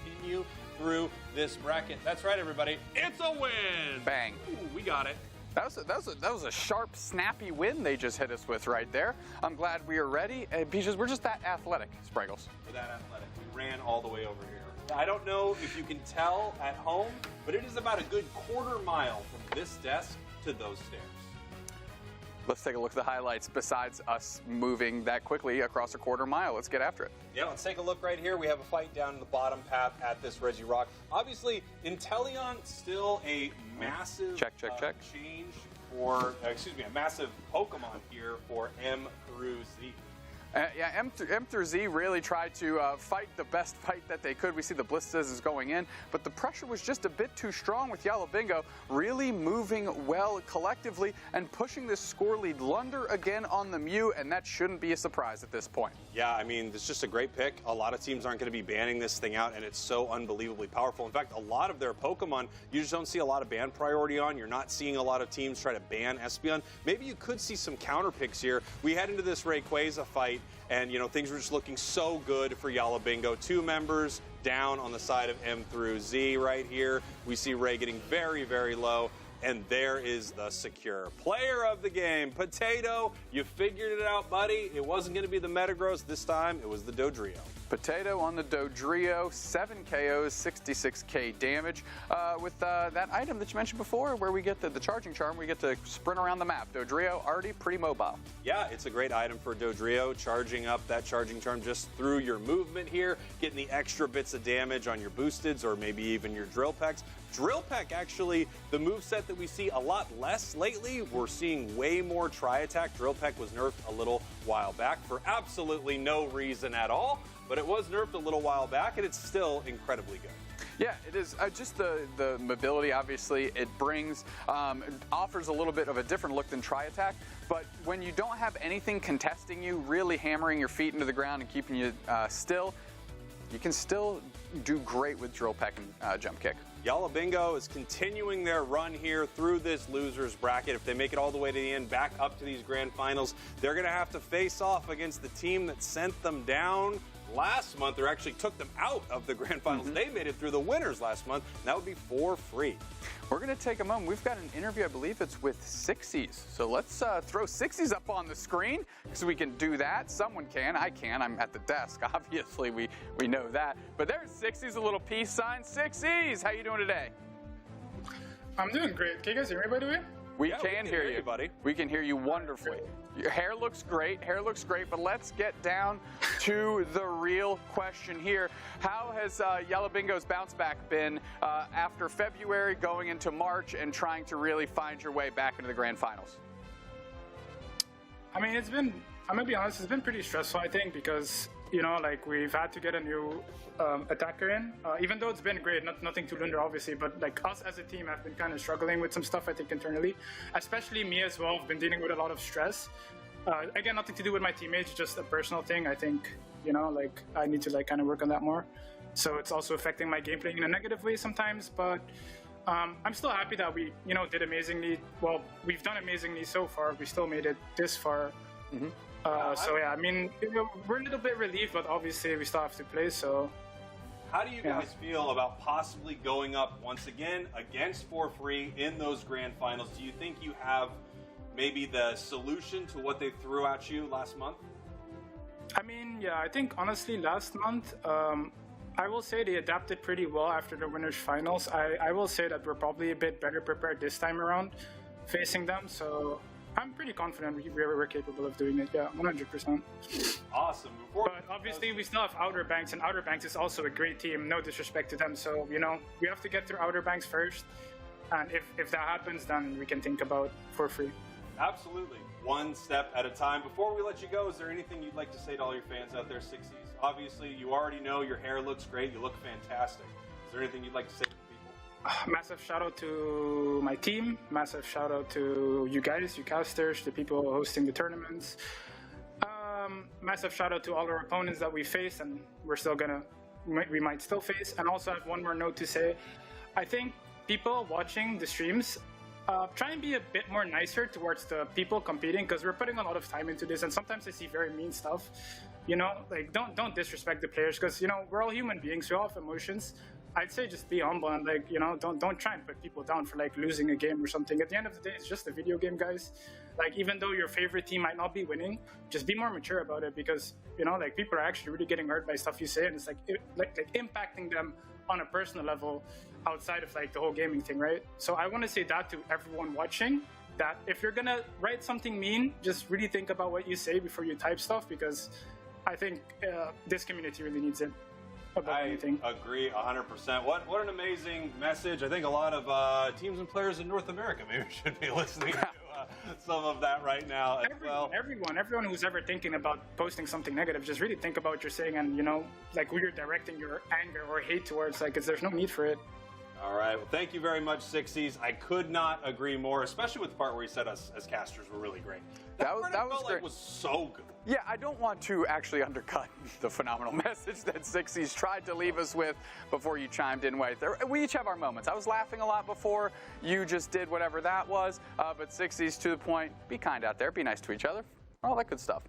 Speaker 5: continue through this bracket. That's right, everybody. It's a win!
Speaker 3: Bang.
Speaker 5: Ooh, we got it.
Speaker 3: That was a sharp, snappy win they just hit us with right there. I'm glad we are ready, because we're just that athletic, Spraggles.
Speaker 5: We're that athletic. We ran all the way over here. I don't know if you can tell at home, but it is about a good quarter mile from this desk to those stairs.
Speaker 3: Let's take a look at the highlights besides us moving that quickly across a quarter mile. Let's get after it.
Speaker 5: Yeah, let's take a look right here. We have a fight down in the bottom path at this Regirock. Obviously, Inteleon still a massive change for, a massive Pokemon here for M through Z.
Speaker 3: Yeah, M through Z really tried to fight the best fight that they could. We see the blisters is going in, but the pressure was just a bit too strong with Yala Bingo really moving well collectively and pushing this score lead. Lunder again on the Mew, and that shouldn't be a surprise at this point.
Speaker 5: Yeah, I mean, it's just a great pick. A lot of teams aren't going to be banning this thing out, and it's so unbelievably powerful. In fact, a lot of their Pokemon, you just don't see a lot of ban priority on. You're not seeing a lot of teams try to ban Espeon. Maybe you could see some counter picks here. We head into this Rayquaza fight, and, you know, things were just looking so good for Yala Bingo. 2 members down on the side of M through Z right here. We see Ray getting very, very low. And there is the secure player of the game. Potato, you figured it out, buddy. It wasn't going to be the Metagross this time. It was the Dodrio.
Speaker 3: Potato on the Dodrio, 7 KOs, 66k damage. With that item that you mentioned before, where we get the charging charm, we get to sprint around the map. Dodrio already pretty mobile.
Speaker 5: Yeah, it's a great item for Dodrio, charging up that charging charm just through your movement here, getting the extra bits of damage on your boosteds or maybe even your drill pecks. Drill Peck, actually, the moveset that we see a lot less lately. We're seeing way more tri-attack. Drill Peck was nerfed a little while back for absolutely no reason at all, but it was nerfed a little while back, and it's still incredibly good.
Speaker 3: Yeah, it is. Just the mobility, obviously, it brings, offers a little bit of a different look than tri-attack, but when you don't have anything contesting you, really hammering your feet into the ground and keeping you still, you can still do great with Drill Peck and Jump Kick.
Speaker 5: Yala Bingo is continuing their run here through this losers bracket. If they make it all the way to the end, back up to these grand finals, they're going to have to face off against the team that sent them down last month, or actually took them out of the grand finals. They made it through the winners last month. That would be for free.
Speaker 3: We're going to take a moment. We've got an interview, I believe it's with Sixies. So let's throw Sixies up on the screen so we can do that. Someone can. I can. I'm at the desk. Obviously, we know that. But there's Sixies, a little peace sign. Sixies, how you doing today?
Speaker 10: I'm doing great. Can you guys hear me, by the way?
Speaker 3: We can hear you,
Speaker 5: buddy.
Speaker 3: We can hear you wonderfully. Your hair looks great, but let's get down to the real question here. How has Yala Bingo's bounce back been after February going into March and trying to really find your way back into the grand finals?
Speaker 10: I mean, I'm gonna be honest, it's been pretty stressful, I think, because, you know, like, we've had to get a new attacker in, even though it's been great, nothing to Lunder, obviously, but like us as a team have been kind of struggling with some stuff, I think, internally, especially me as well. I've been dealing with a lot of stress. Again, nothing to do with my teammates, just a personal thing. I think, you know, like, I need to like kind of work on that more. So it's also affecting my gameplay in a negative way sometimes, but I'm still happy that we, you know, did amazingly. Well, we've done amazingly so far. We still made it this far. So yeah, I mean, we're a little bit relieved, but obviously we still have to play, so.
Speaker 5: How do you guys feel about possibly going up once again against For Free in those grand finals? Do you think you have maybe the solution to what they threw at you last month?
Speaker 10: I mean, yeah, I think honestly last month, I will say they adapted pretty well after the winners finals. I will say that we're probably a bit better prepared this time around facing them, so I'm pretty confident we're capable of doing it. Yeah, 100%.
Speaker 5: Awesome.
Speaker 10: But obviously, we still have Outer Banks, and Outer Banks is also a great team. No disrespect to them. So, you know, we have to get through Outer Banks first. And if that happens, then we can think about For Free.
Speaker 5: Absolutely. One step at a time. Before we let you go, is there anything you'd like to say to all your fans out there, Sixies? Obviously, you already know your hair looks great. You look fantastic. Is there anything you'd like to say?
Speaker 10: Massive shout out to my team, massive shout out to you guys, you casters, the people hosting the tournaments. Massive shout out to all our opponents that we face and we might still face. And also I have one more note to say. I think people watching the streams, try and be a bit more nicer towards the people competing, because we're putting a lot of time into this and sometimes I see very mean stuff. You know, like don't disrespect the players, because, you know, we're all human beings, we all have emotions. I'd say just be humble and, like, you know, don't try and put people down for like losing a game or something. At the end of the day, it's just a video game, guys. Like, even though your favorite team might not be winning, just be more mature about it, because, you know, like, people are actually really getting hurt by stuff you say, and it's like impacting them on a personal level outside of like the whole gaming thing, right? So I want to say that to everyone watching, that if you're gonna write something mean, just really think about what you say before you type stuff, because I think this community really needs it. I
Speaker 5: agree 100%. What an amazing message. I think a lot of teams and players in North America maybe should be listening to some of that right now as well.
Speaker 10: Everyone who's ever thinking about posting something negative, just really think about what you're saying and, like who you're directing your anger or hate towards, like, 'cause there's no need for it.
Speaker 5: All right. Well, thank you very much, Sixies. I could not agree more, especially with the part where he said us as casters were really great. That was
Speaker 3: great.
Speaker 5: Like was so good.
Speaker 3: Yeah, I don't want to actually undercut the phenomenal message that Sixies tried to leave us with before you chimed in right there. We each have our moments. I was laughing a lot before. You just did whatever that was. But Sixies, to the point, be kind out there. Be nice to each other. All that good stuff.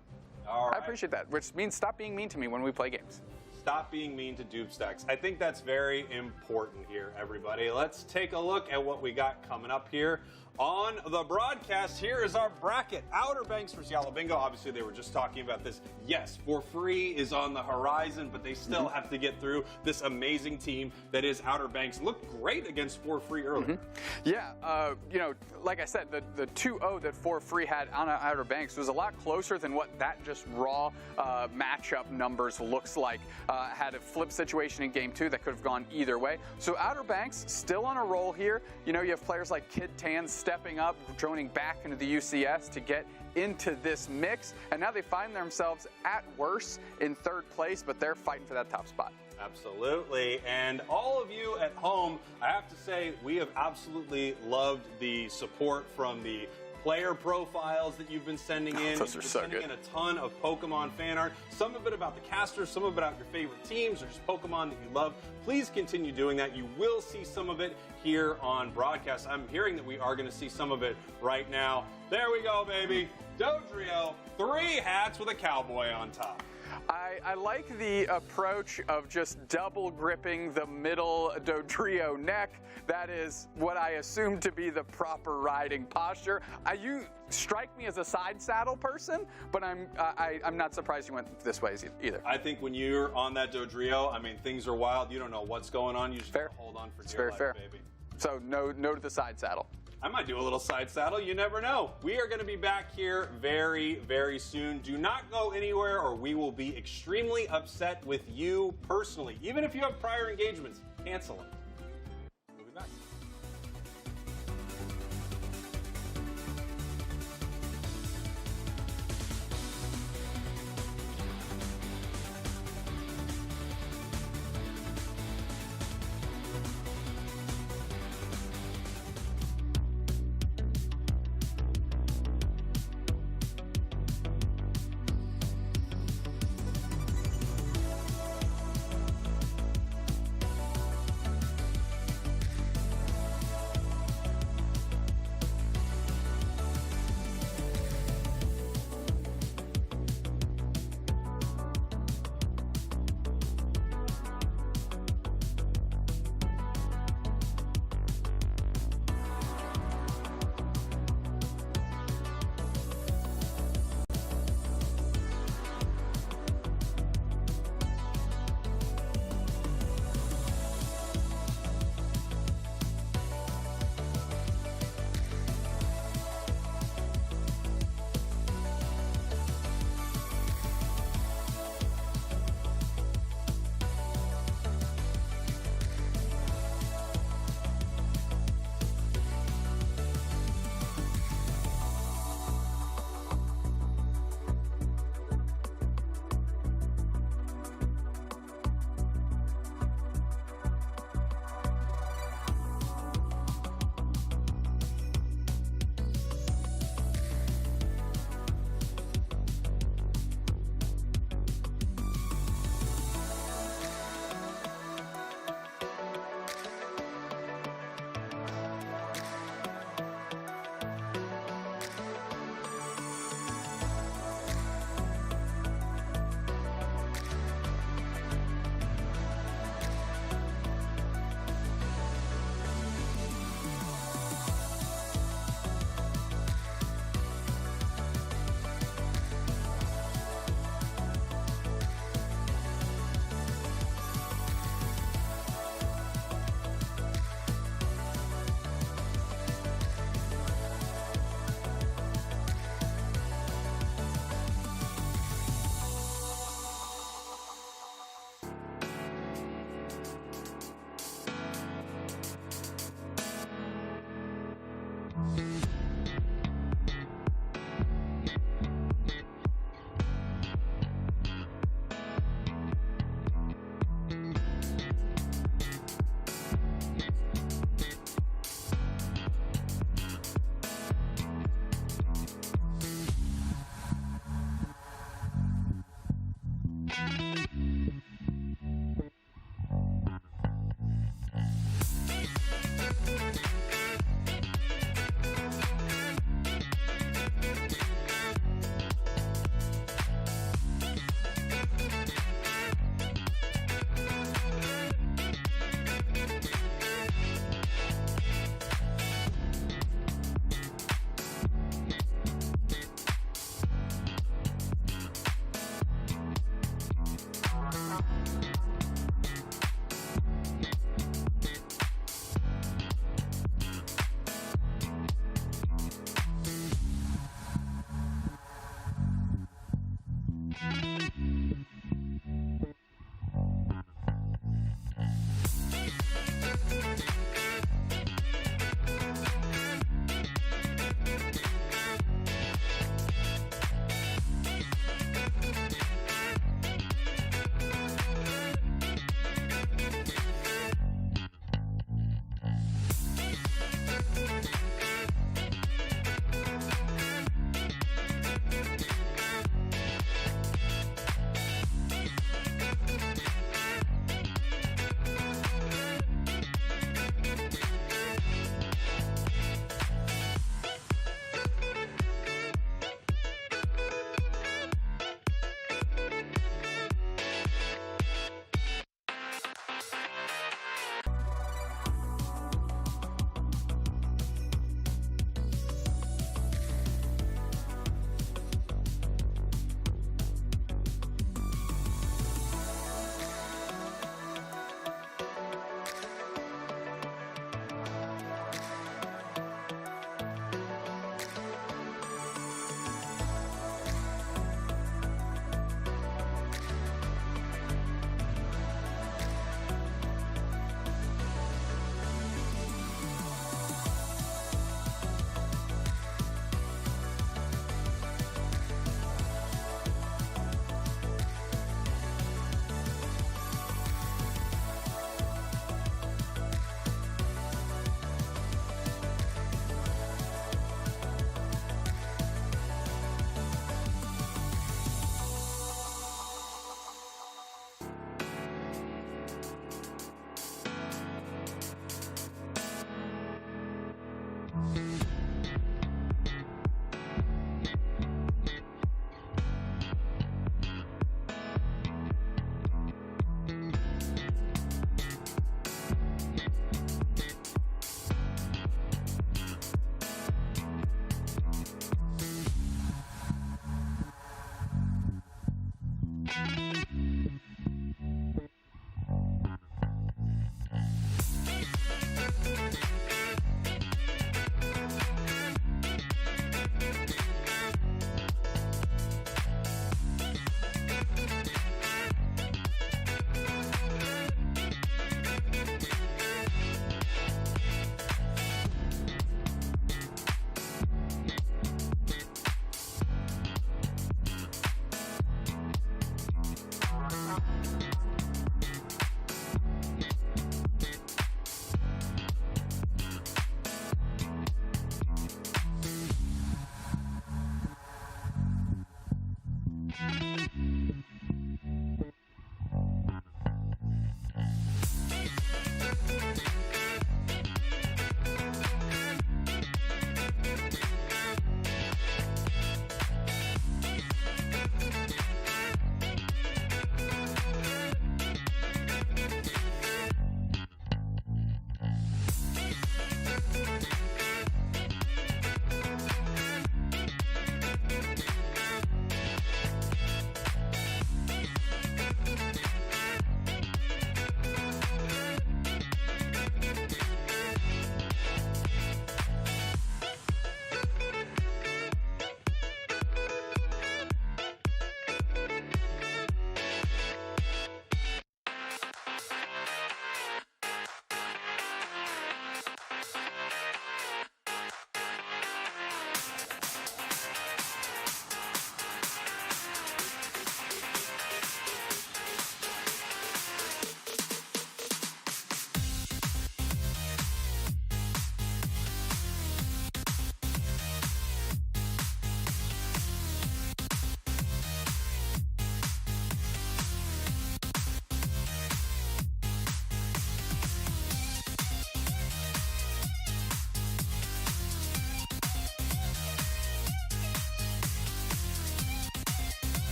Speaker 5: All right.
Speaker 3: I appreciate that, which means stop being mean to me when we play games.
Speaker 5: Stop being mean to Dupestacks. I think that's very important here, everybody. Let's take a look at what we got coming up here on the broadcast. Here is our bracket. Outer Banks versus Yala Bingo. Obviously, they were just talking about this. Yes, For Free is on the horizon, but they still have to get through this amazing team that is Outer Banks. Looked great against For Free earlier.
Speaker 3: Yeah, like I said, the 2-0 that For Free had on Outer Banks was a lot closer than what that just raw matchup numbers looks like. Had a flip situation in Game 2 that could have gone either way. So Outer Banks still on a roll here. You have players like Kid Tan stepping up, droning back into the UCS to get into this mix, and now they find themselves at worst in 3rd place, but they're fighting for that top spot.
Speaker 5: Absolutely. And all of you at home, I have to say, we have absolutely loved the support from the player profiles that you've been sending in.
Speaker 3: Those are so good.
Speaker 5: Sending in a ton of Pokemon fan art. Some of it about the casters, some of it about your favorite teams or just Pokemon that you love. Please continue doing that. You will see some of it here on broadcast. I'm hearing that we are going to see some of it right now. There we go, baby. Dodrio, 3 hats with a cowboy on top.
Speaker 3: I like the approach of just double gripping the middle Dodrio neck. That is what I assume to be the proper riding posture. You strike me as a side saddle person, but I'm not surprised you went this way either.
Speaker 5: I think when you're on that Dodrio, I mean, things are wild. You don't know what's going on. You just gotta hold on for dear life, baby.
Speaker 3: So no to the side saddle.
Speaker 5: I might do a little side saddle. You never know. We are going to be back here very, very soon. Do not go anywhere or we will be extremely upset with you personally. Even if you have prior engagements, cancel them. We'll be back.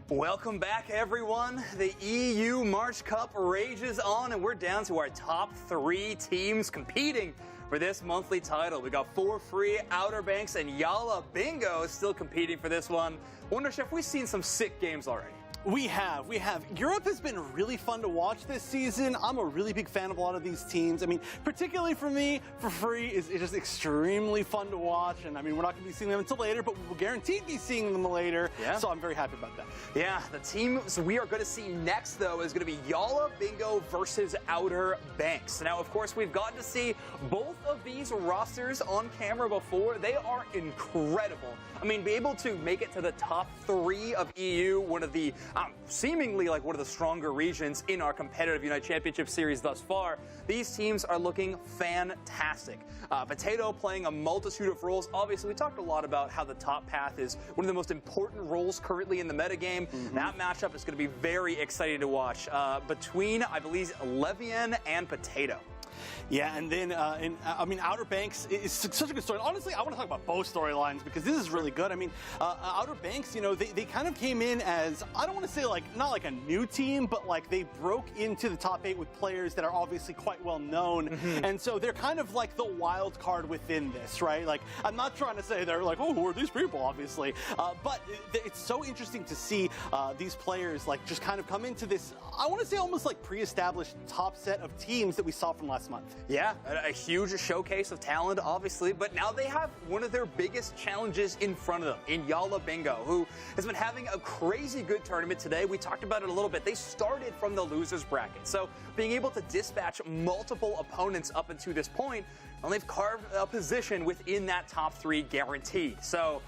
Speaker 2: Welcome back, everyone. The EU March Cup rages on, and we're down to our top 3 teams competing for this monthly title. We got 4 free, Outer Banks and Yala Bingo still competing for this one. Wonder, Chef, we've seen some sick games already.
Speaker 4: We have. Europe has been really fun to watch this season. I'm a really big fan of a lot of these teams. I mean, particularly for me, for free, it's just extremely fun to watch. And I mean, we're not going to be seeing them until later, but we will guaranteed be seeing them later. Yeah. So I'm very happy about that.
Speaker 2: Yeah, the teams we are going to see next, though, is going to be Yala Bingo versus Outer Banks. Now, of course, we've gotten to see both of these rosters on camera before. They are incredible. I mean, be able to make it to the top 3 of EU, one of the seemingly like one of the stronger regions in our competitive UNITE Championship Series thus far. These teams are looking fantastic. Potato playing a multitude of roles. Obviously, we talked a lot about how the top path is one of the most important roles currently in the metagame. That matchup is going to be very exciting to watch between, I believe, Levian and Potato.
Speaker 4: Yeah, and then, I mean, Outer Banks is such a good story. Honestly, I want to talk about both storylines because this is really good. I mean, Outer Banks, you know, they kind of came in as, I don't want to say like, not like a new team, but like they broke into the top 8 with players that are obviously quite well known. And so they're kind of like the wild card within this, right? Like, I'm not trying to say they're like, oh, who are these people, obviously. But it's so interesting to see these players like just kind of come into this, I want to say almost like pre-established top set of teams that we saw from last month.
Speaker 2: Yeah, a huge showcase of talent, obviously, but now they have one of their biggest challenges in front of them in Yala Bingo, who has been having a crazy good tournament today. We talked about it a little bit. They started from the losers bracket, so being able to dispatch multiple opponents up until this point, and they've carved a position within that top 3 guaranteed. So,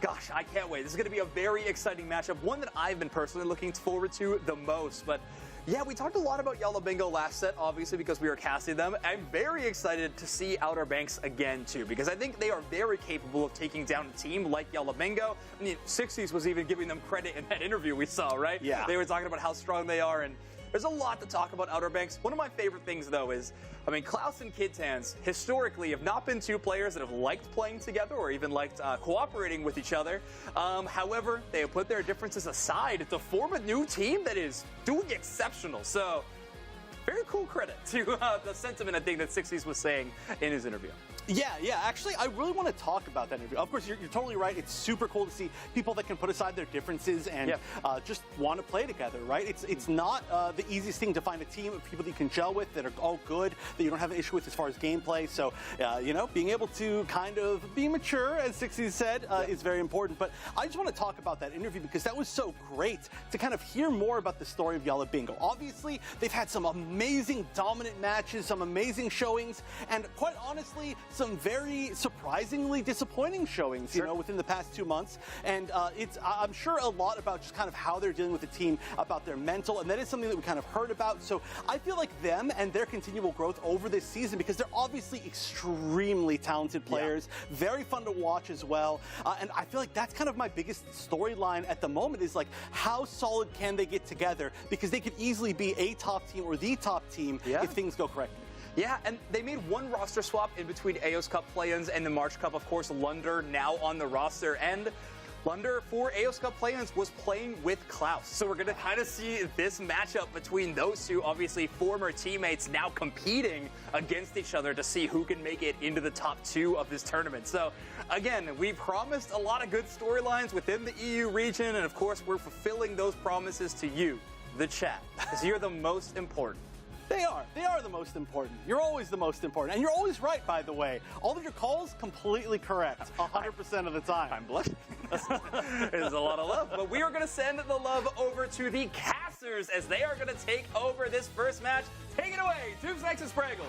Speaker 2: gosh, I can't wait. This is going to be a very exciting matchup, one that I've been personally looking forward to the most, but yeah, we talked a lot about Yala Bingo last set, obviously, because we were casting them. I'm very excited to see Outer Banks again, too, because I think they are very capable of taking down a team like Yala Bingo. I mean, 60s was even giving them credit in that interview we saw, right?
Speaker 4: Yeah.
Speaker 2: They were talking about how strong they are, and there's a lot to talk about Outer Banks. One of my favorite things, though, is, I mean, Klaus and Kidtans historically have not been 2 players that have liked playing together or even liked cooperating with each other. However, they have put their differences aside to form a new team that is doing exceptional. So, very cool credit to the sentiment, I think, that 60s was saying in his interview.
Speaker 4: Yeah, actually, I really want to talk about that interview. Of course, you're totally right. It's super cool to see people that can put aside their differences and just want to play together, right? It's not the easiest thing to find a team of people that you can gel with that are all good, that you don't have an issue with as far as gameplay. So, you know, being able to kind of be mature, as 60s said, is very important. But I just want to talk about that interview because that was so great to kind of hear more about the story of Yala Bingo. Obviously, they've had some amazing dominant matches, some amazing showings, and quite honestly, some very surprisingly disappointing showings, you know, within the past 2 months. And I'm sure a lot about just kind of how they're dealing with the team, about their mental, and that is something that we kind of heard about. So I feel like them and their continual growth over this season, because they're obviously extremely talented players, very fun to watch as well. And I feel like that's kind of my biggest storyline at the moment is like, how solid can they get together? Because they could easily be a top team or the top team if things go correctly.
Speaker 2: Yeah, and they made one roster swap in between AOS Cup play-ins and the March Cup. Of course, Lunder now on the roster, and Lunder for AOS Cup play-ins was playing with Klaus. So we're going to kind of see this matchup between those two, obviously former teammates now competing against each other to see who can make it into the top 2 of this tournament. So again, we promised a lot of good storylines within the EU region, and of course, we're fulfilling those promises to you, the chat, because you're the most important.
Speaker 4: They are the most important. You're always the most important. And you're always right, by the way. All of your calls, completely correct, 100% of the time.
Speaker 2: I'm blushing. There's a lot of love. But we are going to send the love over to the casters as they are going to take over this first match. Take it away, Tubes Next and Spraggles.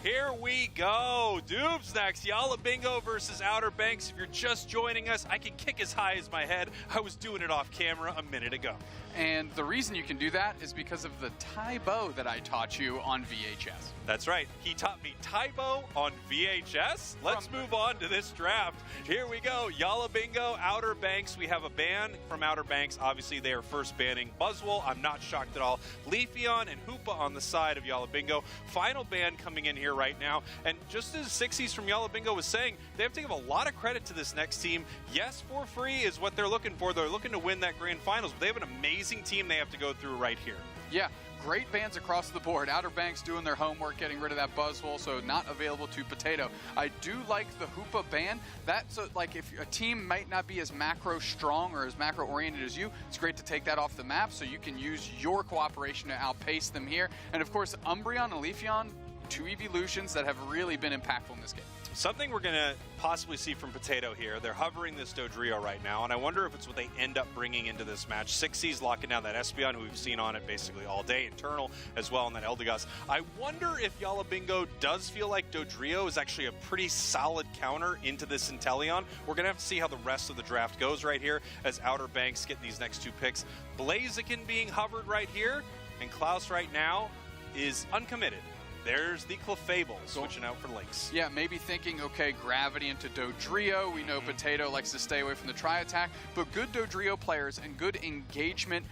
Speaker 11: Here we go. Doobs next. Yala Bingo versus Outer Banks. If you're just joining us, I can kick as high as my head. I was doing it off camera a minute ago.
Speaker 9: And the reason you can do that is because of the Taibo that I taught you on VHS.
Speaker 11: That's right. He taught me Taibo on VHS. Let's move on to this draft. Here we go. Yala Bingo, Outer Banks. We have a ban from Outer Banks. Obviously, they are first banning Buzzwole. I'm not shocked at all. Leafeon and Hoopa on the side of Yala Bingo. Final ban coming in here here right now. And just as Sixies from Yala Bingo was saying, they have to give a lot of credit to this next team. Yes, for free is what they're looking for. They're looking to win that grand finals, but they have an amazing team they have to go through right here.
Speaker 9: Yeah, great bans across the board. Outer Banks doing their homework, getting rid of that Buzzwole, so not available to Potato. I do like the Hoopa ban. That's like if a team might not be as macro strong or as macro oriented as you, it's great to take that off the map so you can use your cooperation to outpace them here. And of course, Umbreon and Leafeon, two evolutions that have really been impactful in this game.
Speaker 11: Something we're going to possibly see from Potato here. They're hovering this Dodrio right now, and I wonder if it's what they end up bringing into this match. Sixies locking down that Espeon, who we've seen on it basically all day. Internal as well on that Eldegoss. I wonder if Yala Bingo does feel like Dodrio is actually a pretty solid counter into this Inteleon. We're going to have to see how the rest of the draft goes right here as Outer Banks get these next two picks. Blaziken being hovered right here, and Klaus right now is uncommitted. There's the Clefable switching out for Lynx.
Speaker 9: Yeah, maybe thinking, okay, Gravity into Dodrio. We know Potato likes to stay away from the Tri-Attack, but good Dodrio players and good engagement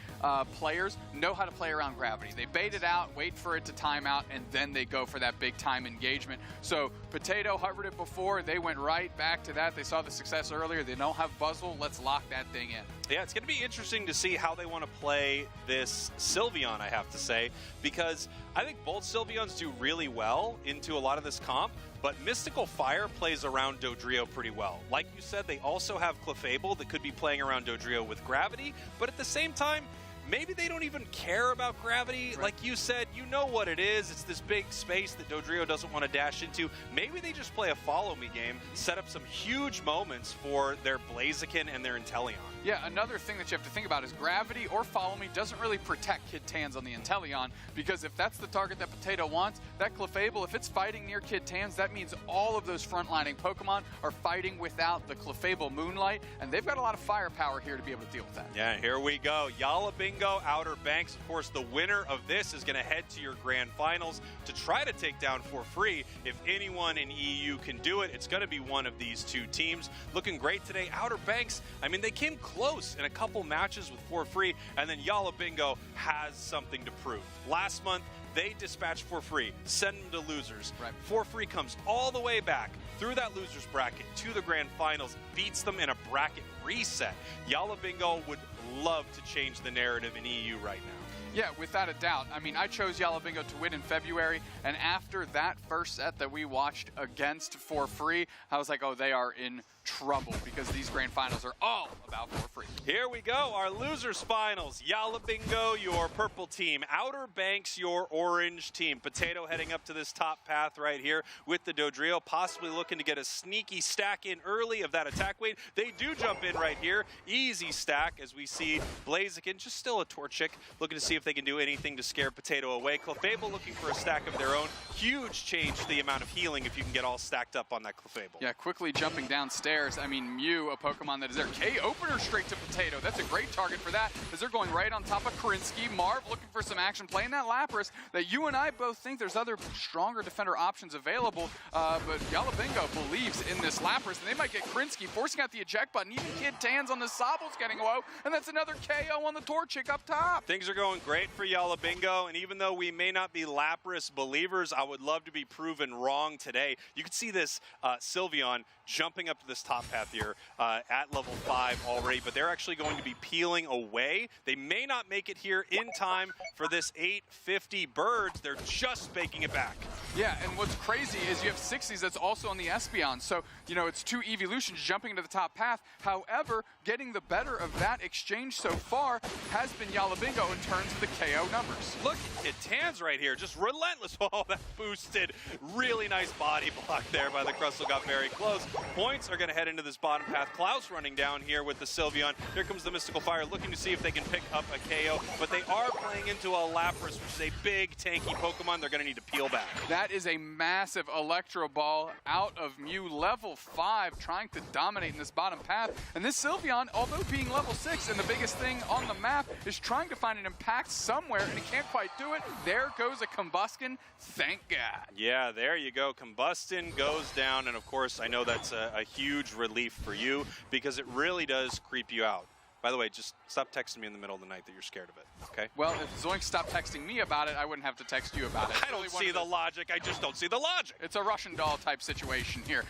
Speaker 9: players know how to play around Gravity. They bait it out, wait for it to time out, and then they go for that big time engagement. So Potato hovered it before. They went right back to that. They saw the success earlier. They don't have Buzzwole. Let's lock that thing in.
Speaker 11: Yeah, it's going to be interesting to see how they want to play this Sylveon, I have to say, because I think both Sylveons do really well into a lot of this comp, but Mystical Fire plays around Dodrio pretty well. Like you said, they also have Clefable that could be playing around Dodrio with Gravity, but at the same time, maybe they don't even care about Gravity. Right. Like you said, you know what it is. It's this big space that Dodrio doesn't want to dash into. Maybe they just play a follow-me game, set up some huge moments for their Blaziken and their Inteleon.
Speaker 9: Yeah, another thing that you have to think about is Gravity or Follow Me doesn't really protect Kid Tans on the Inteleon, because if that's the target that Potato wants, that Clefable, if it's fighting near Kid Tans, that means all of those frontlining Pokemon are fighting without the Clefable Moonlight, and they've got a lot of firepower here to be able to deal with that.
Speaker 11: Yeah, here we go. Yala Bingo, Outer Banks. Of course, the winner of this is going to head to your grand finals to try to take down for free. If anyone in EU can do it, it's going to be one of these two teams. Looking great today. Outer Banks, I mean, they came close in a couple matches with for free, and then Yala Bingo has something to prove. Last month, they dispatched for free, send them to losers.
Speaker 9: Right.
Speaker 11: For free comes all the way back through that losers bracket to the grand finals, beats them in a bracket reset. Yala Bingo would love to change the narrative in EU right now.
Speaker 9: Yeah, without a doubt. I mean, I chose Yala Bingo to win in February, and after that first set that we watched against for free, I was like, oh, they are in trouble, because these grand finals are all about for free.
Speaker 11: Here we go, our losers finals. Yala Bingo, your purple team. Outer Banks, your orange team. Potato heading up to this top path right here with the Dodrio, possibly looking to get a sneaky stack in early of that attack weight. They do jump in right here. Easy stack as we see Blaziken, just still a Torchic, looking to see if they can do anything to scare Potato away. Clefable looking for a stack of their own. Huge change to the amount of healing if you can get all stacked up on that Clefable.
Speaker 9: Yeah, quickly jumping downstairs. I mean, Mew, a Pokemon that is there. K-Opener straight to Potato. That's a great target for that, as they're going right on top of Krinsky. Marv looking for some action, playing that Lapras that you and I both think there's other stronger defender options available, but Yala Bingo believes in this Lapras, and they might get Krinsky, forcing out the eject button. Even Kid Tans on the Sobble's getting low, and that's another KO on the Torchic up top.
Speaker 11: Things are going great for Yala Bingo, and even though we may not be Lapras believers, I would love to be proven wrong today. You can see this Sylveon jumping up to this top path here at level 5 already, but they're actually going to be peeling away. They may not make it here in time for this 850 birds. They're just baking it back.
Speaker 9: Yeah, and what's crazy is you have Sixies that's also on the Espeon, so, you know, it's two evolutions jumping into the top path. However, getting the better of that exchange so far has been Yala Bingo in terms of the KO numbers.
Speaker 11: Look at Tans right here, just relentless. Oh, that boosted. Really nice body block there by the Crustle, got very close. Points are going to head into this bottom path. Klaus running down here with the Sylveon. Here comes the Mystical Fire, looking to see if they can pick up a KO, but they are playing into a Lapras, which is a big, tanky Pokemon. They're going to need to peel back.
Speaker 9: That is a massive Electro Ball out of Mew, level 5, trying to dominate in this bottom path. And this Sylveon, although being level 6, and the biggest thing on the map, is trying to find an impact somewhere, and he can't quite do it. There goes a Combustion. Thank God.
Speaker 11: Yeah, there you go. Combustion goes down, and of course, I know that's a huge relief for you, because it really does creep you out.
Speaker 5: By the way, just stop texting me in the middle of the night that you're scared of it, okay?
Speaker 9: Well, if Zoink stopped texting me about it, I wouldn't have to text you about it.
Speaker 5: I don't see the logic. I just don't see the logic.
Speaker 9: It's a Russian doll type situation here.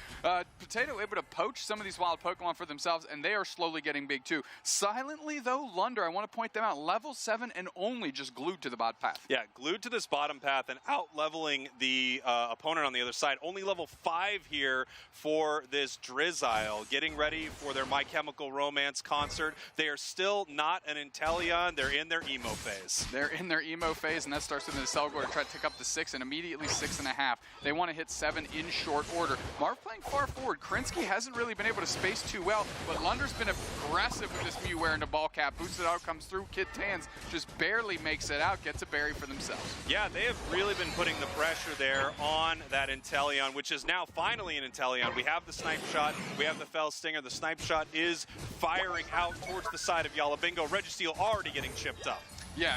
Speaker 9: Potato able to poach some of these wild Pokemon for themselves, and they are slowly getting big too. Silently, though, Lunder, I want to point them out, level 7 and only just glued to the bot path.
Speaker 5: Yeah, glued to this bottom path and out-leveling the opponent on the other side. Only level 5 here for this Drizzile, getting ready for their My Chemical Romance concert. They are still not an Inteleon. They're in their emo phase.
Speaker 9: They're in their emo phase, and that starts with the Cellgore to try to take up the 6 and immediately 6.5. They want to hit 7 in short order. Marv playing far forward. Krinsky hasn't really been able to space too well, but Lunder's been aggressive with this Mew wearing the ball cap. Boosted out, comes through. Kid Tans just barely makes it out, gets a berry for themselves.
Speaker 5: Yeah, they have really been putting the pressure there on that Inteleon, which is now finally an Inteleon. We have the Snipe Shot. We have the Fell Stinger. The Snipe Shot is firing out towards the side of Yala Bingo. Registeel already getting chipped up.
Speaker 9: Yeah,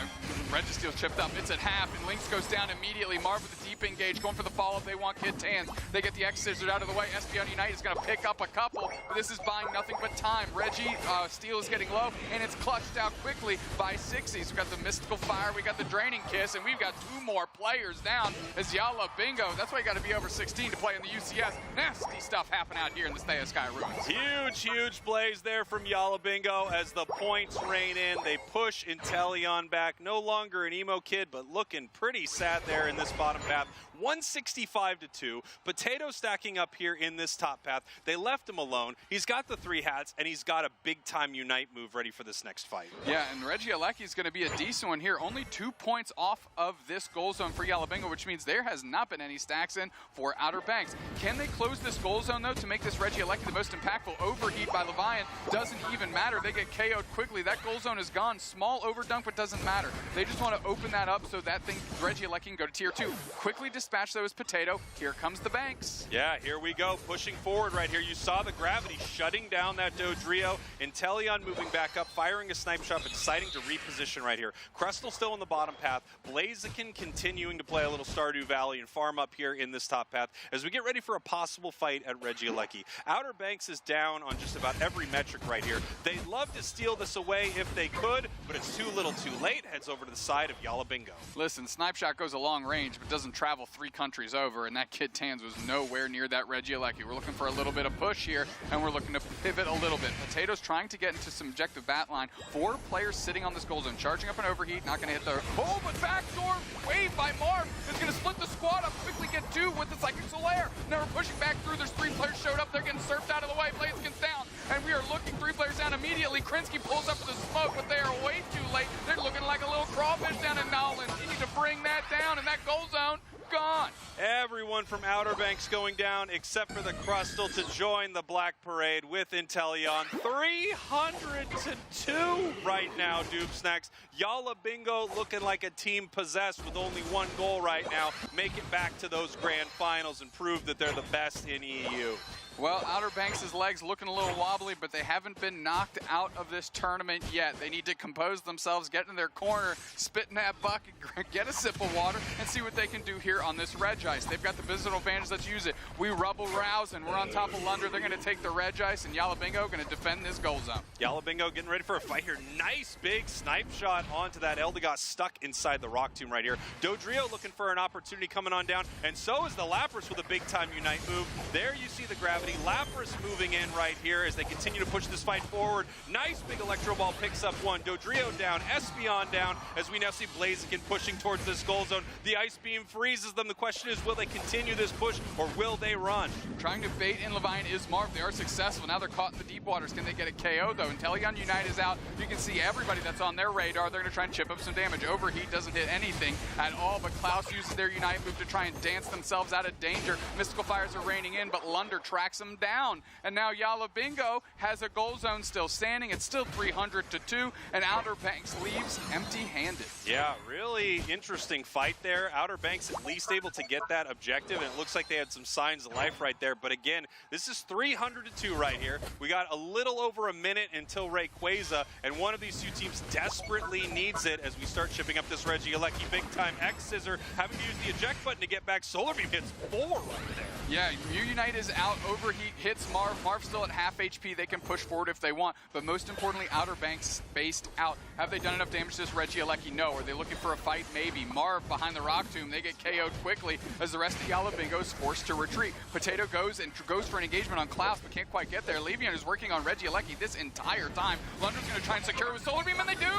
Speaker 9: Registeel chipped up. It's at half, and Lynx goes down immediately. Marv with the deep engage, going for the follow-up. They want Kid Tans. They get the X-Scissors out of the way. Espeon Unite is going to pick up a couple, but this is buying nothing but time. Steel is getting low, and it's clutched out quickly by Sixies. We've got the Mystical Fire, we got the Draining Kiss, and we've got 2 more players down as Yala Bingo. That's why you got to be over 16 to play in the UCS. Nasty stuff happening out here in the Thea Sky Ruins.
Speaker 5: Huge blaze there from Yala Bingo as the points rain in. They push Inteleon back. No longer an emo kid, but looking pretty sad there in this bottom path. 165-2. Potato stacking up here in this top path. They left him alone. He's got the 3 hats, and he's got a big-time Unite move ready for this next fight.
Speaker 9: Yeah, and Regieleki is going to be a decent one here. Only 2 points off of this goal zone for Yala Bingo, which means there has not been any stacks in for Outer Banks. Can they close this goal zone, though, to make this Regieleki the most impactful? Overheat by Levian doesn't even matter. They get KO'd quickly. That goal zone is gone. Small overdunk, but doesn't matter. They just want to open that up so that thing, Regieleki, can go to tier 2. Quickly dispatch those Potato. Here comes the Banks.
Speaker 5: Yeah, here we go. Pushing forward right here. You saw the gravity shutting down that Dodrio. Inteleon moving back up, firing a Snipe Shot, but deciding to reposition right here. Crustle still in the bottom path. Blaziken continuing to play a little Stardew Valley and farm up here in this top path as we get ready for a possible fight at Regieleki. Outer Banks is down on just about every metric right here. They'd love to steal this away if they could, but it's too little too late. Heads over to the side of Yala Bingo.
Speaker 9: Listen, Snipe Shot goes a long range, but doesn't travel 3 countries over, and that Kid Tans was nowhere near that Regieleki. We're looking for a little bit of push here, and we're looking to pivot a little bit. Potato's trying to get into some objective bat line. 4 players sitting on this goal zone, charging up an overheat, not going to hit the... Oh, but backdoor wave by Marv is going to split the squad up, quickly get 2 with the Psychic Solaire. Now we're pushing back through. There's 3 players showed up. They're getting surfed out of the way. Blaziken's down, and we are looking 3 players down immediately. Krinsky pulls up with the smoke, but they are way too late. They're looking like a little crawfish down in Nolan. You need to bring that down, and that goal zone gone.
Speaker 5: Everyone from Outer Banks going down except for the Crustle to join the Black Parade with Inteleon. 300-2 right now, Doobsnacks. Yala Bingo looking like a team possessed with only 1 goal right now. Make it back to those grand finals and prove that they're the best in EU.
Speaker 9: Well, Outer Banks' legs looking a little wobbly, but they haven't been knocked out of this tournament yet. They need to compose themselves, get in their corner, spit in that bucket, get a sip of water, and see what they can do here on this Reg Ice. They've got the visible advantage. Let's use it. We rubble rouse, and we're on top of Lunder. They're going to take the Reg Ice, and Yala Bingo going to defend this goal zone.
Speaker 5: Yala Bingo getting ready for a fight here. Nice big Snipe Shot onto that Eldegoss stuck inside the Rock Tomb right here. Dodrio looking for an opportunity coming on down, and so is the Lapras with a big-time Unite move. There you see the gravity. Lapras moving in right here as they continue to push this fight forward. Nice big Electro Ball picks up 1. Dodrio down, Espeon down, as we now see Blaziken pushing towards this goal zone. The Ice Beam freezes them. The question is, will they continue this push or will they run?
Speaker 9: Trying to bait in Levian is Marv. They are successful. Now they're caught in the deep waters. Can they get a KO though? Inteleon Unite is out. You can see everybody that's on their radar. They're going to try and chip up some damage. Overheat doesn't hit anything at all, but Klaus uses their Unite move to try and dance themselves out of danger. Mystical Fires are raining in, but Lunder tracks them down. And now Yala Bingo has a goal zone still standing. It's still 300-2, and Outer Banks leaves empty-handed.
Speaker 5: Yeah, really interesting fight there. Outer Banks at least able to get that objective, and it looks like they had some signs of life right there. But again, this is 300-2 right here. We got a little over a minute until Rayquaza, and one of these 2 teams desperately needs it as we start chipping up this Regieleki big-time X-Scissor, having to use the eject button to get back. Solar Beam hits 4 right there.
Speaker 9: Yeah, Mew Unite is out. overheat hits Marv. Marv's still at half HP. They can push forward if they want, but most importantly, Outer Banks spaced out. Have they done enough damage to this Regieleki? No. Are they looking for a fight? Maybe. Marv behind the Rock Tomb. They get KO'd quickly as the rest of Yala Bingo is forced to retreat. Potato goes for an engagement on Klaus, but can't quite get there. Levian is working on Regieleki this entire time. Lunder's going to try and secure it with Solar Beam, and they do!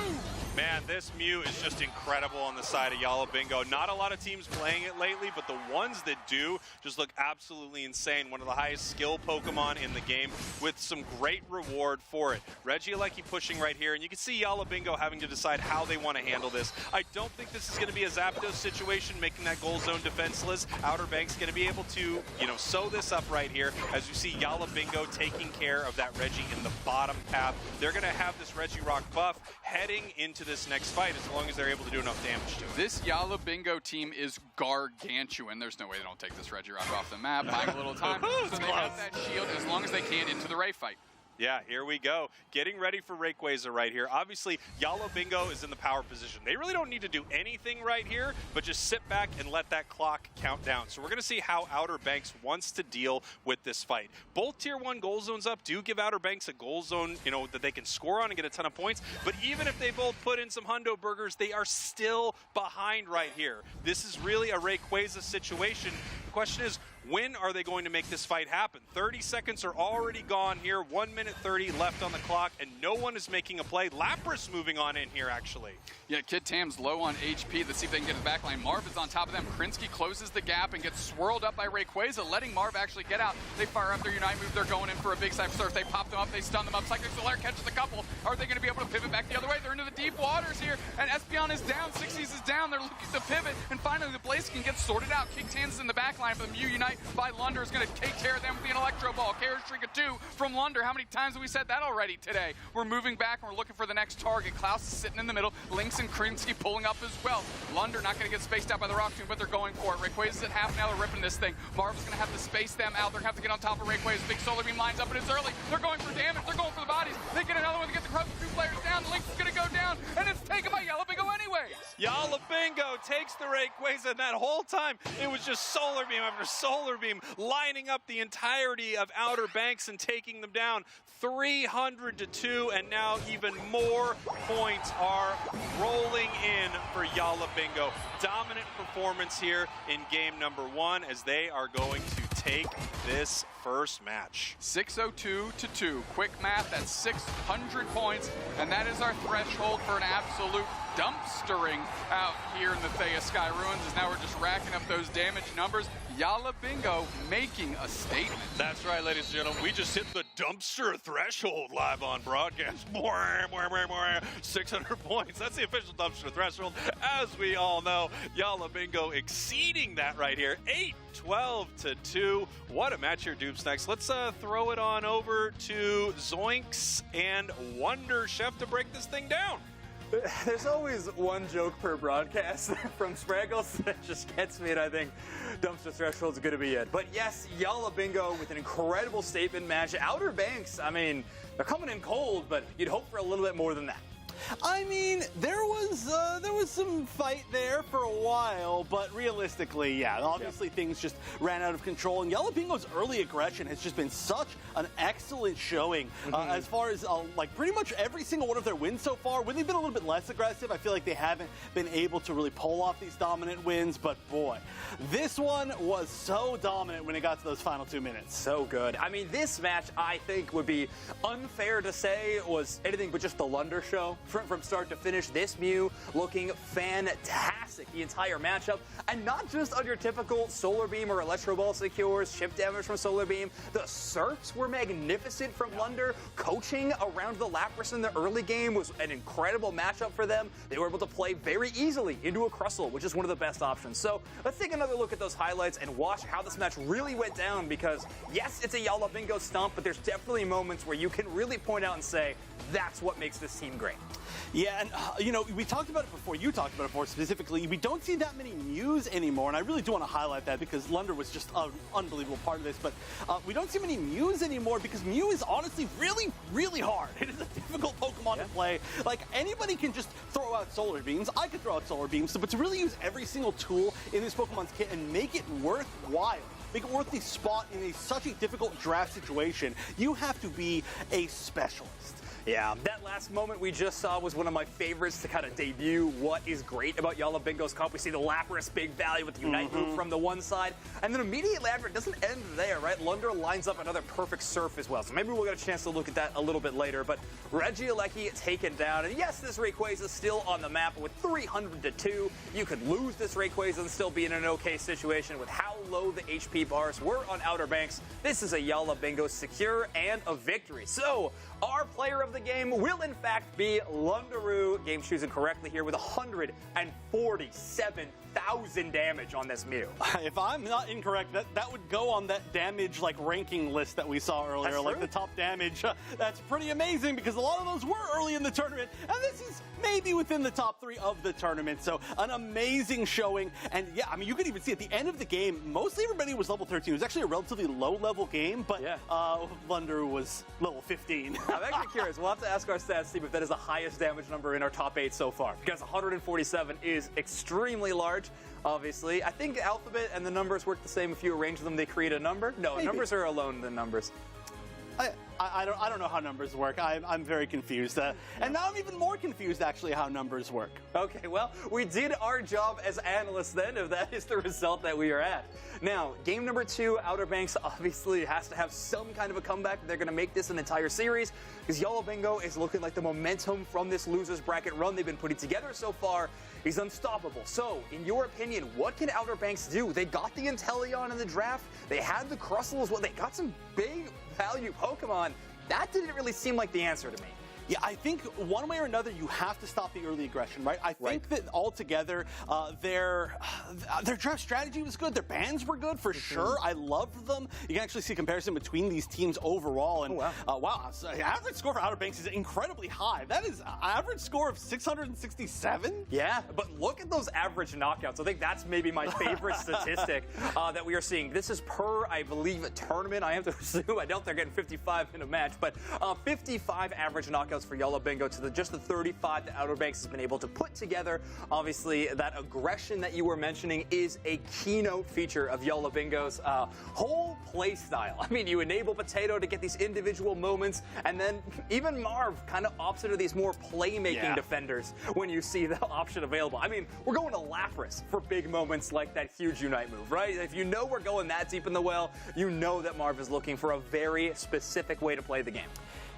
Speaker 11: Man, this Mew is just incredible on the side of Yala Bingo. Not a lot of teams playing it lately, but the ones that do just look absolutely insane. One of the highest skill Pokemon in the game with some great reward for it. Regieleki pushing right here, and you can see Yala Bingo having to decide how they want to handle this. I don't think this is going to be a Zapdos situation, making that goal zone defenseless. Outer Banks going to be able to, sew this up right here, as you see Yala Bingo taking care of that Regi in the bottom path. They're going to have this Regirock buff heading into this next fight as long as they're able to do enough damage to it.
Speaker 9: This Yala Bingo team is gargantuan. There's no way they don't take this Regirock off the map, buying a little time. So they have that shield as long as they can into the Ray fight.
Speaker 11: Yeah, here we go. Getting ready for Rayquaza right here. Obviously, Yala Bingo is in the power position. They really don't need to do anything right here, but just sit back and let that clock count down. So we're going to see how Outer Banks wants to deal with this fight. Both Tier 1 goal zones up do give Outer Banks a goal zone, that they can score on and get a ton of points. But even if they both put in some hundo burgers, they are still behind right here. This is really a Rayquaza situation. The question is, when are they going to make this fight happen? 30 seconds are already gone here. 1 minute 30 left on the clock, and no one is making a play. Lapras moving on in here, actually.
Speaker 9: Yeah, Kid Tam's low on HP. Let's see if they can get his backline. Marv is on top of them. Krinsky closes the gap and gets swirled up by Rayquaza, letting Marv actually get out. They fire up their Unite move. They're going in for a big Cypher Surf. They pop them up. They stun them up. Cyclic Solaire catches a couple. Are they going to be able to pivot back the other way? They're into the deep waters here, and Espeon is down. Sixties is down. They're looking to pivot, and finally the Blaziken gets sorted out. Kick Tam's in the backline for the Mew Unite by Lunder. Is going to take care of them with the Electro Ball. Carriage Streak of 2 from Lunder. How many times have we said that already today? We're moving back and we're looking for the next target. Klaus is sitting in the middle. Lynx and Krinsky pulling up as well. Lunder not going to get spaced out by the Rock Tomb, but they're going for it. Rayquaza's at half now. They're ripping this thing. Marvel's going to have to space them out. They're going to have to get on top of Rayquaza. Big Solar Beam lines up, but it's early. They're going for damage. They're going for the bodies. They get another one to get the crowd. 2 players down. Lynx is going to go down, and it's taken by Yala Bingo anyway.
Speaker 11: Yala Bingo takes the Rayquaza, and that whole time it was just Solar Beam after Solar Beam lining up the entirety of Outer Banks and taking them down 300-2, and now even more points are rolling in for Yala Bingo. Dominant performance here in game number 1 as they are going to take this first match.
Speaker 9: 602-2. Quick math, that's 600 points, and that is our threshold for an absolute dumpstering out here in the Thea Sky Ruins, as now we're just racking up those damage numbers. Yala Bingo making a statement.
Speaker 11: That's right, ladies and gentlemen. We just hit the dumpster threshold live on broadcast. 600 points. That's the official dumpster threshold. As we all know, Yala Bingo exceeding that right here. 8-12-2. What a match here, Dupes. Next, let's throw it on over to Zoinks and Wonder Chef to break this thing down.
Speaker 12: There's always one joke per broadcast from Spraggles that just gets me, and I think dumpster threshold's going to be it. But yes, Yala Bingo with an incredible statement match. Outer Banks, I mean, they're coming in cold, but you'd hope for a little bit more than that.
Speaker 4: I mean, there was some fight there for a while, but realistically, yeah, obviously things just ran out of control. And Yala Bingo's early aggression has just been such an excellent showing as far as like pretty much every single one of their wins so far. When they've been a little bit less aggressive, I feel like they haven't been able to really pull off these dominant wins. But boy, this one was so dominant when it got to those final 2 minutes.
Speaker 12: So good. I mean, this match I think would be unfair to say was anything but just the Lunder show. From start to finish, this Mew looking fantastic the entire matchup, and not just on your typical Solar Beam or Electro Ball secures, chip damage from Solar Beam. The surfs were magnificent from Lunder. Coaching around the Lapras in the early game was an incredible matchup for them. They were able to play very easily into a Crustle, which is one of the best options. So let's take another look at those highlights and watch how this match really went down, because yes, it's a Yala Bingo stomp, but there's definitely moments where you can really point out and say, that's what makes this team great.
Speaker 4: Yeah, and we talked about it before. You talked about it before specifically. We don't see that many Mews anymore, and I really do want to highlight that because Lunder was just an unbelievable part of this. But we don't see many Mews anymore because Mew is honestly really, really hard. It is a difficult Pokemon to play. Like, anybody can just throw out Solar Beams. I could throw out Solar Beams, but to really use every single tool in this Pokemon's kit and make it worthwhile, make it worth the spot in such a difficult draft situation, you have to be a specialist.
Speaker 12: Yeah, that last moment we just saw was one of my favorites to kind of debut what is great about Yala Bingo's comp. We see the Lapras big value with the Unite move from the one side, and then immediately after, it doesn't end there, right? Lunder lines up another perfect surf as well, so maybe we'll get a chance to look at that a little bit later, but Regieleki taken down, and yes, this Rayquaza is still on the map with 300-2. You could lose this Rayquaza and still be in an okay situation with how low the HP bars were on Outer Banks. This is a Yala Bingo secure and a victory. So, our player of the game will in fact be Lundaroo. Game choosing correctly here with 147,000 damage on this Mew.
Speaker 4: If I'm not incorrect, that would go on that damage ranking list that we saw earlier, like the top damage. That's pretty amazing because a lot of those were early in the tournament, and this is maybe within the top 3 of the tournament. So an amazing showing, and yeah, I mean you could even see at the end of the game, mostly everybody was level 13. It was actually a relatively low level game, but Lundaroo was level 15.
Speaker 12: I'm actually curious. We'll have to ask our stats team if that is the highest damage number in our top 8 so far, because 147 is extremely large. Obviously, I think alphabet and the numbers work the same. If you arrange them, they create a number. No, maybe. Numbers are alone than numbers.
Speaker 4: I don't know how numbers work. I'm very confused. And now I'm even more confused, actually, how numbers work.
Speaker 12: Okay, well, we did our job as analysts then, if that is the result that we are at. Now, game number 2, Outer Banks obviously has to have some kind of a comeback. They're going to make this an entire series, because Yala Bingo is looking like the momentum from this loser's bracket run they've been putting together so far is unstoppable. So, in your opinion, what can Outer Banks do? They got the Inteleon in the draft. They had the Crustle as well. They got some big value Pokemon. That didn't really seem like the answer to me.
Speaker 4: Yeah, I think one way or another you have to stop the early aggression, right? I think that altogether their draft strategy was good. Their bans were good for sure. I loved them. You can actually see a comparison between these teams overall. And wow, so average score for Outer Banks is incredibly high. That is an average score of 667.
Speaker 12: Yeah, but look at those average knockouts. I think that's maybe my favorite statistic that we are seeing. This is per, I believe, a tournament. I have to assume. I doubt they're getting 55 in a match, but 55 average knockouts for Yala Bingo to just the 35 that Outer Banks has been able to put together. Obviously, that aggression that you were mentioning is a keynote feature of Yala Bingo's whole play style. I mean, you enable Potato to get these individual moments, and then even Marv kind of opts into these more playmaking defenders when you see the option available. I mean, we're going to Lapras for big moments like that huge Unite move, right? If you know we're going that deep in the well, you know that Marv is looking for a very specific way to play the game.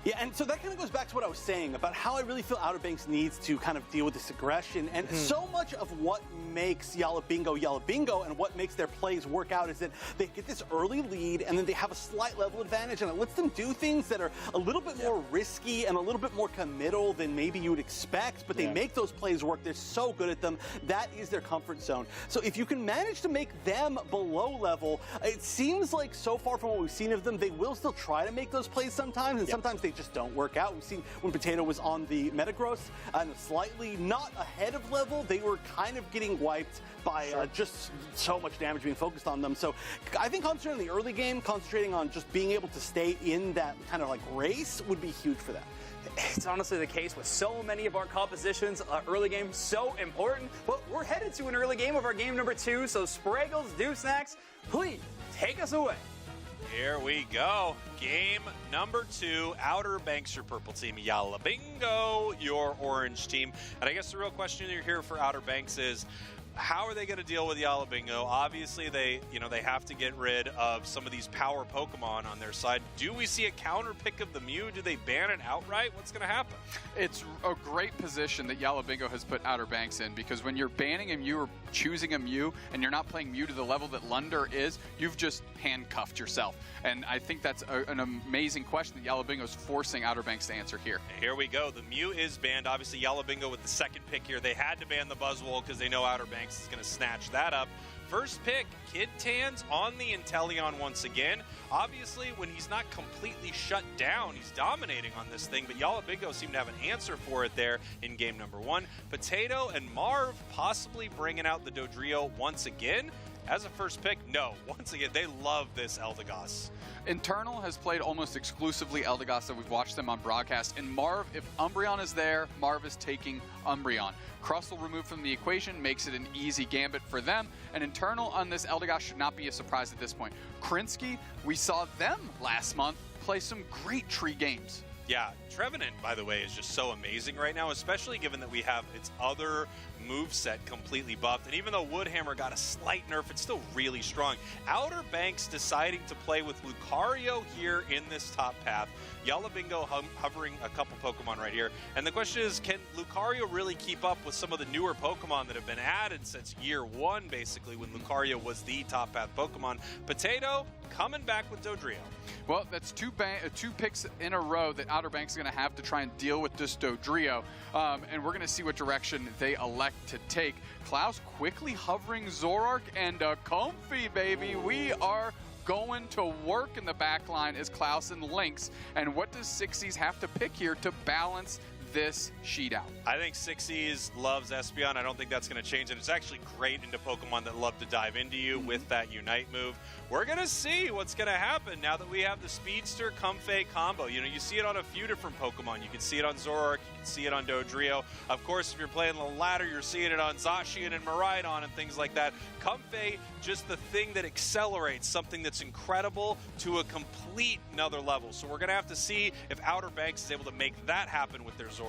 Speaker 4: Yeah, and so that kind of goes back to what I was saying about how I really feel Outer Banks needs to kind of deal with this aggression. And so much of what makes Yala Bingo and what makes their plays work out is that they get this early lead and then they have a slight level advantage, and it lets them do things that are a little bit more risky and a little bit more committal than maybe you would expect, but they make those plays work. They're so good at them. That is their comfort zone. So if you can manage to make them below level, it seems like so far from what we've seen of them, they will still try to make those plays sometimes, and sometimes they just don't work out. We've seen when Potato was on the Metagross and slightly not ahead of level, they were kind of getting wiped by just so much damage being focused on them. So I think concentrating on the early game, concentrating on just being able to stay in that kind of race would be huge for them.
Speaker 12: It's honestly the case with so many of our compositions. Early game, so important. But we're headed to an early game of our game number 2. So Spraggles, Snacks, please take us away.
Speaker 11: Here we go. Game number 2. Outer Banks, your purple team. Yala Bingo, your orange team. And I guess the real question you're here for Outer Banks is, how are they going to deal with Yala Bingo? Obviously, they have to get rid of some of these power Pokemon on their side. Do we see a counter pick of the Mew? Do they ban it outright? What's going to happen?
Speaker 9: It's a great position that Yala Bingo has put Outer Banks in, because when you're banning a Mew or choosing a Mew and you're not playing Mew to the level that Lunder is, you've just handcuffed yourself. And I think that's an amazing question that Yala Bingo is forcing Outer Banks to answer here.
Speaker 11: Here we go. The Mew is banned. Obviously, Yala Bingo with the second pick here. They had to ban the Buzzwole because they know Outer Banks is going to snatch that up. First pick, Kid Tans on the Inteleon once again. Obviously, when he's not completely shut down, he's dominating on this thing, but Yala Bingo seemed to have an answer for it there in game number 1. Potato and Marv possibly bringing out the Dodrio once again. As a first pick, no. Once again, they love this Eldegoss.
Speaker 9: Internal has played almost exclusively Eldegoss that we've watched them on broadcast. And Marv, if Umbreon is there, Marv is taking Umbreon. Crustle removed from the equation makes it an easy gambit for them. And Internal on this Eldegoss should not be a surprise at this point. Krinsky, we saw them last month play some great tree games.
Speaker 11: Yeah, Trevenant, by the way, is just so amazing right now, especially given that we have its other moveset completely buffed. And even though Woodhammer got a slight nerf, it's still really strong. Outer Banks deciding to play with Lucario here in this top path. Yala Bingo hovering a couple Pokemon right here. And the question is, can Lucario really keep up with some of the newer Pokemon that have been added since year one, basically, when Lucario was the top path Pokemon? Potato coming back with Dodrio.
Speaker 9: Well, that's two picks in a row that Outer Banks is going to have to try and deal with this Dodrio. And we're going to see what direction they elect to take. Klaus quickly hovering Zoroark and Comfy, baby. We are going to work in the back line as Klaus and Lynx. And what does Sixies have to pick here to balance this sheet out?
Speaker 11: I think Sixies loves Espeon. I don't think that's going to change, and it's actually great into Pokemon that love to dive into you with that Unite move. We're going to see what's going to happen now that we have the Speedster Comfey combo. You know, you see it on a few different Pokemon. You can see it on Zoroark, you can see it on Dodrio. Of course, if you're playing the ladder, you're seeing it on Zacian and Miraidon and things like that. Comfey, just the thing that accelerates something that's incredible to a complete another level. So we're going to have to see if Outer Banks is able to make that happen with their Zoroark.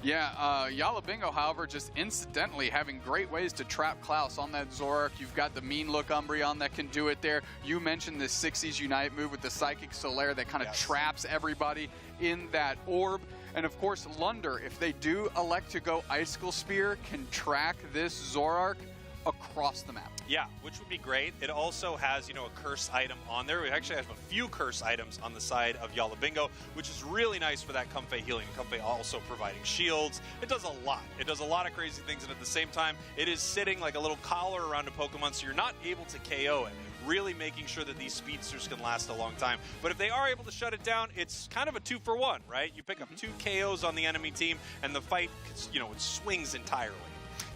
Speaker 9: Yeah, Yala Bingo, however, just incidentally having great ways to trap Klaus on that Zoroark. You've got the mean look Umbreon that can do it there. You mentioned the Sixies Unite move with the Psychic Solaire that kind of traps everybody in that orb. And of course, Lunder, if they do elect to go Icicle Spear, can track this Zoroark across the map.
Speaker 11: Yeah, which would be great. It also has, you know, a curse item on there. We actually have a few curse items on the side of Yala Bingo, which is really nice for that Comfey healing. Comfey also providing shields. It does a lot. It does a lot of crazy things, and at the same time, it is sitting like a little collar around a Pokemon, so you're not able to KO it. Really making sure that these speedsters can last a long time. But if they are able to shut it down, it's kind of a 2-for-1, right? You pick up 2 KOs on the enemy team, and the fight, you know, it swings entirely.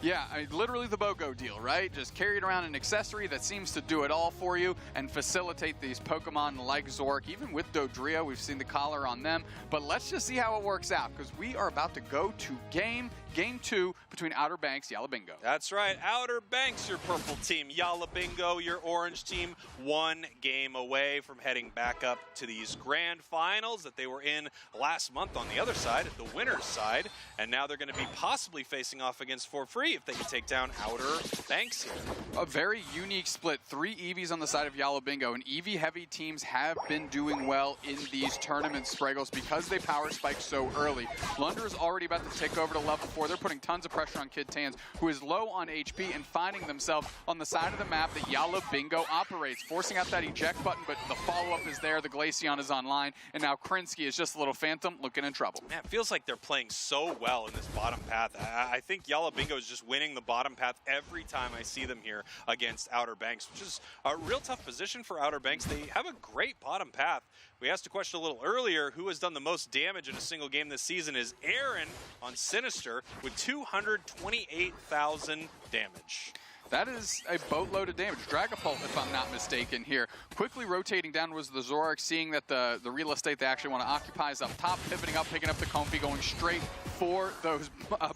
Speaker 9: Yeah, I mean, literally the BOGO deal, right? Just carry it around an accessory that seems to do it all for you and facilitate these Pokemon like Zoroark. Even with Dodrio, we've seen the collar on them. But let's just see how it works out, because we are about to go to game 2 between Outer Banks, Yala Bingo.
Speaker 11: That's right. Outer Banks, your purple team. Yala Bingo, your orange team. 1 game away from heading back up to these grand finals that they were in last month on the other side, at the winner's side. And now they're going to be possibly facing off against For Free if they can take down Outer Banks here.
Speaker 9: A very unique split. 3 EVs on the side of Yala Bingo, and EV-heavy teams have been doing well in these tournaments, Spraggles, because they power spike so early. Lunder is already about to take over to level 4. They're putting tons of pressure on Kid Tans, who is low on HP and finding themselves on the side of the map that Yala Bingo operates, forcing out that eject button, but the follow-up is there. The Glaceon is online, and now Krinsky is just a little phantom looking in trouble.
Speaker 11: Man, it feels like they're playing so well in this bottom path. I think Yala Bingo is just winning the bottom path every time I see them here against Outer Banks, which is a real tough position for Outer Banks. They have a great bottom path. We asked a question a little earlier, who has done the most damage in a single game this season is Aaron on Sinister with 228,000 damage.
Speaker 9: That is a boatload of damage. Dragapult, if I'm not mistaken here. Quickly rotating down was the Zoroark, seeing that the real estate they actually want to occupy is up top, pivoting up, picking up the Comfey, going straight for those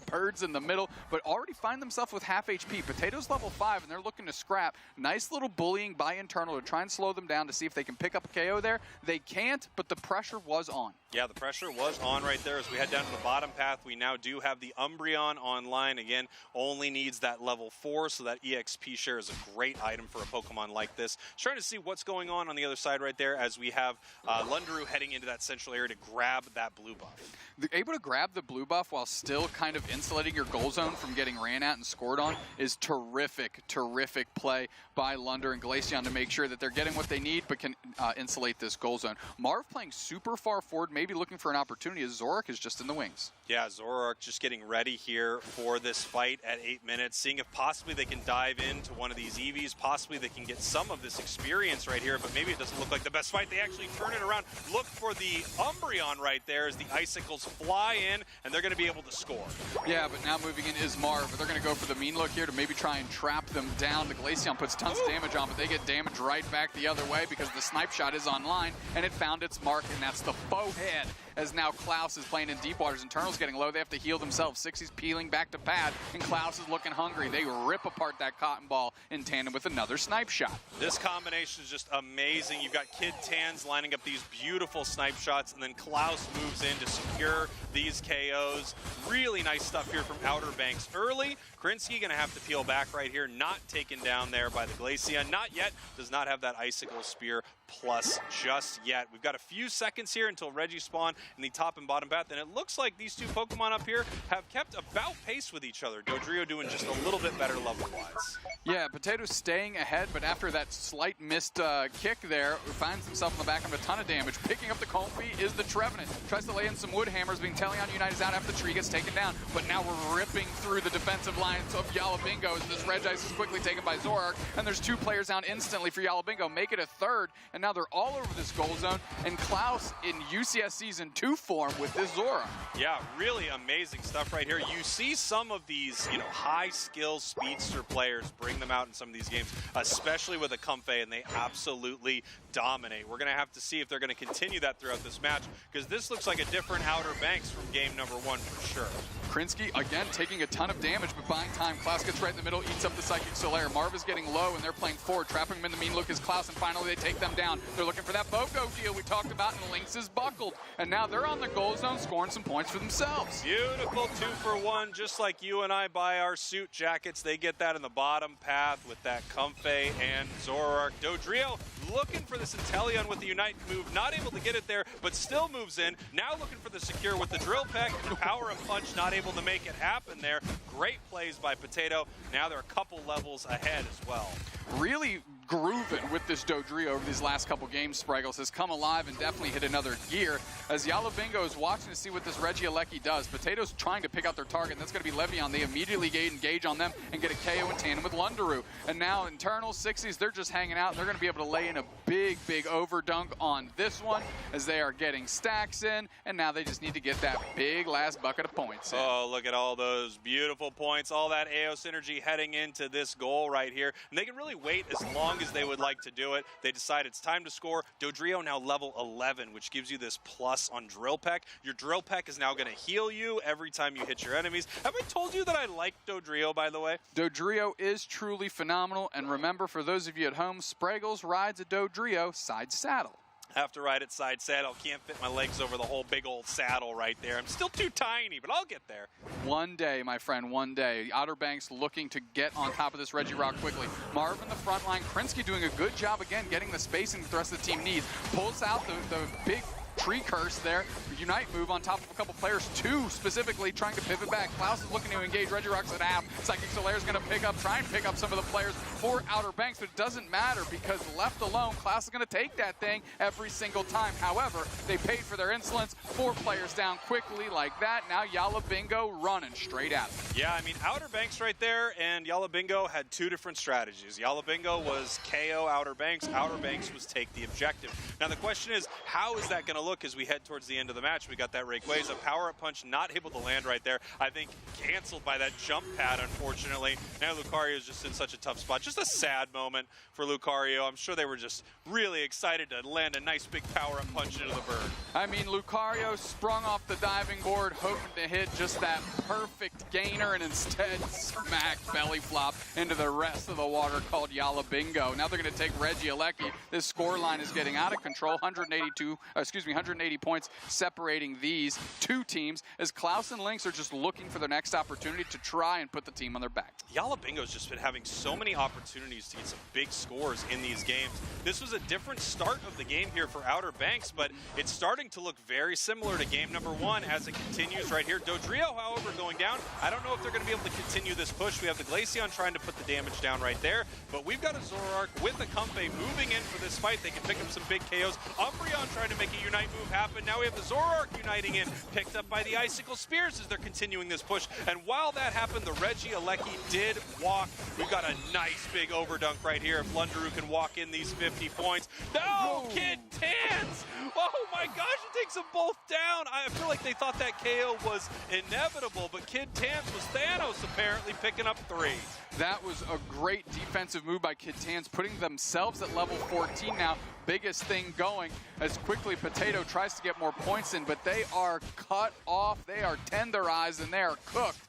Speaker 9: birds in the middle, but already find themselves with half HP. Potato's level 5, and they're looking to scrap. Nice little bullying by Internal to try and slow them down to see if they can pick up a KO there. They can't, but the pressure was on.
Speaker 11: Yeah, the pressure was on right there as we head down to the bottom path. We now do have the Umbreon online. Again, only needs that level 4, so that EXP share is a great item for a Pokemon like this. Just trying to see what's going on the other side right there as we have Lunderu heading into that central area to grab that blue buff.
Speaker 9: They're able to grab the blue buff while still kind of insulating your goal zone from getting ran at and scored on is terrific, terrific play by Lunder and Glaceon to make sure that they're getting what they need but can insulate this goal zone. Marv playing super far forward, maybe looking for an opportunity as Zoroark is just in the wings.
Speaker 11: Yeah, Zoroark just getting ready here for this fight at 8 minutes, seeing if possibly they can
Speaker 5: dive into one of these EVs. Possibly they can get some of this experience right here, but maybe it doesn't look like the best fight. They actually turn it around. Look for the Umbreon right there as the icicles fly in, and they're going to be able to score.
Speaker 9: Yeah, but now moving in is Marv. They're going to go for the mean look here to maybe try and trap them down. The Glaceon puts tons of damage on, but they get damage right back the other way because the snipe shot is online, and it found its mark, and that's the forehead. As now Klaus is playing in deep waters. Internal's getting low. They have to heal themselves. 60's peeling back to pad, and Klaus is looking hungry. They rip apart that cotton ball in tandem with another snipe shot.
Speaker 5: This combination is just amazing. You've got Kid Tans lining up these beautiful snipe shots, and then Klaus moves in to secure these KOs. Really nice stuff here from Outer Banks early. Krinsky going to have to peel back right here. Not taken down there by the Glaceon. Not yet. Does not have that Icicle Spear plus just yet. We've got a few seconds here until Reggie spawn in the top and bottom path, and it looks like these two Pokemon up here have kept about pace with each other. Dodrio doing just a little bit better level-wise.
Speaker 9: Yeah, Potato's staying ahead, but after that slight missed kick there, finds himself in the back of a ton of damage. Picking up the Comfy is the Trevenant. Tries to lay in some Wood Hammers, being Teleon Unite is out after the tree gets taken down, but now we're ripping through the defensive lines of Yala Bingo as this Regice is quickly taken by Zorark, and there's 2 players down instantly for Yala Bingo. Make it a third, and now they're all over this goal zone, and Klaus in UCS Season 2 form with this Zora.
Speaker 5: Yeah, really amazing stuff right here. You see some of these, high-skill speedster players bring them out in some of these games, especially with a Comfey, and they absolutely dominate. We're going to have to see if they're going to continue that throughout this match, because this looks like a different Outer Banks from game number 1 for sure.
Speaker 9: Krinsky, again, taking a ton of damage, but buying time. Klaus gets right in the middle, eats up the Psychic Solaire. Marv is getting low, and they're playing forward, trapping him in the mean look as Klaus, and finally they take them down. They're looking for that Boko deal we talked about, and Lynx is buckled. And now they're on the goal zone, scoring some points for themselves.
Speaker 5: Beautiful 2-for-1, just like you and I buy our suit jackets. They get that in the bottom path with that Comfey and Zorark. Dodrio looking for this Inteleon with the Unite move, not able to get it there, but still moves in. Now looking for the secure with the Drill Peck, Power and Punch, not able to make it happen there. Great plays by Potato. Now they're a couple levels ahead as well.
Speaker 9: Really grooving with this Dodrio over these last couple games. Spraggles has come alive and definitely hit another gear as Yala Bingo is watching to see what this Regieleki does. Potato's trying to pick out their target, and that's going to be Le'Veon. They immediately engage on them and get a KO in tandem with Lundaroo. And now Internal 60s, they're just hanging out, and they're going to be able to lay in a big overdunk on this one as they are getting stacks in, and now they just need to get that big last bucket of points in.
Speaker 5: Oh, look at all those beautiful points, all that AO synergy heading into this goal right here. And they can really wait as long as they would like to do it. They decide it's time to score. Dodrio now level 11, which gives you this plus on Drill Peck. Your Drill Peck is now going to heal you every time you hit your enemies. Have I told you that I like Dodrio, by the way?
Speaker 9: Dodrio is truly phenomenal, and remember, for those of you at home, Spraggles rides a Dodrio side saddle.
Speaker 5: Have to ride it side saddle. Can't fit my legs over the whole big old saddle right there. I'm still too tiny, but I'll get there.
Speaker 9: One day, my friend, one day. Outer Banks looking to get on top of this Regirock quickly. Marv in the front line. Krinsky doing a good job again, getting the spacing the rest of the team needs. Pulls out the big tree curse there. Unite move on top of a couple players, 2 specifically trying to pivot back. Klaus is looking to engage. Regirock's at half. Psychic Solaire is going to try and pick up some of the players for Outer Banks, but it doesn't matter because left alone, Klaus is going to take that thing every single time. However, they paid for their insolence. 4 players down quickly like that. Now Yala Bingo running straight at them.
Speaker 5: Yeah, I mean, Outer Banks right there, and Yala Bingo had 2 different strategies. Yala Bingo was KO Outer Banks. Outer Banks was take the objective. Now the question is, how is that going to look as we head towards the end of the match? We got that Rayquaza power-up punch not able to land right there. I think canceled by that jump pad, unfortunately. Now Lucario is just in such a tough spot. Just a sad moment for Lucario. I'm sure they were just really excited to land a nice big power-up punch into the bird.
Speaker 9: I mean, Lucario sprung off the diving board, hoping to hit just that perfect gainer, and instead smacked belly flop into the rest of the water called Yala Bingo. Now they're going to take Regieleki. This score line is getting out of control. 180 points separating these 2 teams as Klaus and Lynx are just looking for their next opportunity to try and put the team on their back.
Speaker 5: Yala Bingo's just been having so many opportunities to get some big scores in these games. This was a different start of the game here for Outer Banks, but it's starting to look very similar to game number 1 as it continues right here. Dodrio, however, going down. I don't know if they're going to be able to continue this push. We have the Glaceon trying to put the damage down right there, but we've got a Zorark with a Comfey moving in for this fight. They can pick up some big KOs. Umbreon trying to make a Unite
Speaker 11: move happened. Now we have the Zoroark uniting in, picked up by the Icicle Spears as they're continuing this push. And while that happened, the Regieleki did walk. We've got a nice big overdunk right here if Lundaroo can walk in these 50 points. No, Kid Tans! Oh my gosh, it takes them both down. I feel like they thought that KO was inevitable, but Kid Tans was Thanos apparently picking up 3.
Speaker 9: That was a great defensive move by Kid Tans, putting themselves at level 14 now. Biggest thing going as quickly Potato tries to get more points in, but they are cut off, they are tenderized, and they are cooked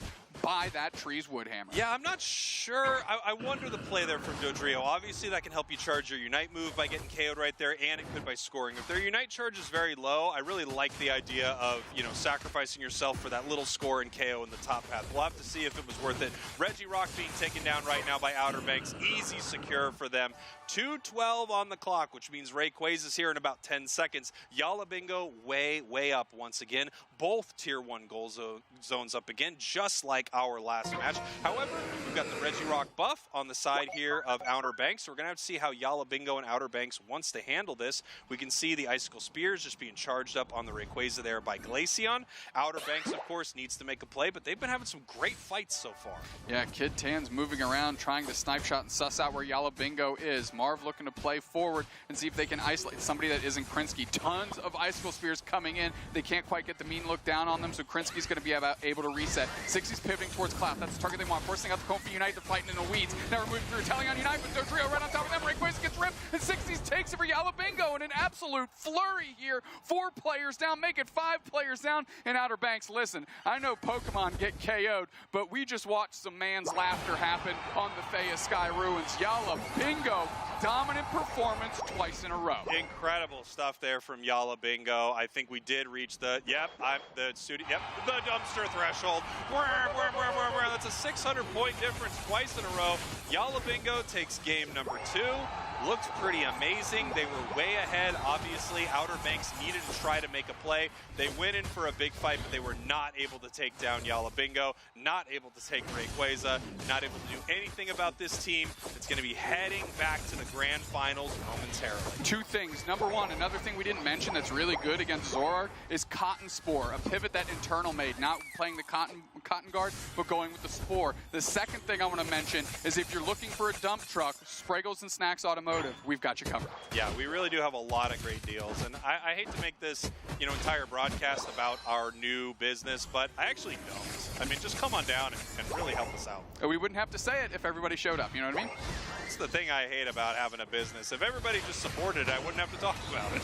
Speaker 9: by that Tree's Woodhammer.
Speaker 11: Yeah, I'm not sure. I wonder the play there from Dodrio. Obviously, that can help you charge your Unite move by getting KO'd right there, and it could by scoring. If their Unite charge is very low, I really like the idea of, you know, sacrificing yourself for that little score and KO in the top path. We'll have to see if it was worth it. Regirock being taken down right now by Outer Banks. Easy secure for them. 2:12 on the clock, which means Rayquaza is here in about 10 seconds. Yala Bingo way up once again. Both tier 1 goal zones up again, just like our last match. However, we've got the Regirock buff on the side here of Outer Banks, so we're going to have to see how Yala Bingo and Outer Banks wants to handle this. We can see the Icicle Spears just being charged up on the Rayquaza there by Glaceon. Outer Banks, of course, needs to make a play, but they've been having some great fights so far.
Speaker 9: Yeah, Kid Tan's moving around, trying to snipe shot and suss out where Yala Bingo is. Marv looking to play forward and see if they can isolate somebody that isn't Krinsky. Tons of Icicle Spears coming in. They can't quite get the mean look down on them, so Krinsky's going to be able to reset. 60's pivoting towards Cloud. That's the target they want. Forcing out the Comfy Unite. They're fighting in the weeds. Now we're moving through. Talion Unite with Dodrio right on top of them. Rayquaza gets ripped, and 60's takes it for Yala Bingo in an absolute flurry here. 4 players down, make it 5 players down in Outer Banks. Listen, I know Pokemon get KO'd, but we just watched some man's laughter happen on the Thea Sky Ruins. Yala Bingo, dominant performance twice in a row.
Speaker 11: Incredible stuff there from Yala Bingo. I think we did reach the dumpster threshold. That's a 600-point difference twice in a row. Yala Bingo takes game number 2. Looked pretty amazing. They were way ahead. Obviously, Outer Banks needed to try to make a play. They went in for a big fight, but they were not able to take down Yala Bingo, not able to take Rayquaza, not able to do anything about this team. It's going to be heading back to the grand finals momentarily.
Speaker 9: 2 things. Number 1, another thing we didn't mention that's really good against Zoroark is Cotton Spore, a pivot that Internal made, not playing the Cotton Guard, but going with the Spore. The second thing I want to mention is if you're looking for a dump truck, Spraggles and Snacks Automotive, we've got you covered.
Speaker 11: Yeah, we really do have a lot of great deals, and I hate to make this, entire broadcast about our new business, but I actually don't. I mean, just come on down and really help us out.
Speaker 9: We wouldn't have to say it if everybody showed up, you know what I mean?
Speaker 11: That's the thing I hate about having a business. If everybody just supported it, I wouldn't have to talk about it.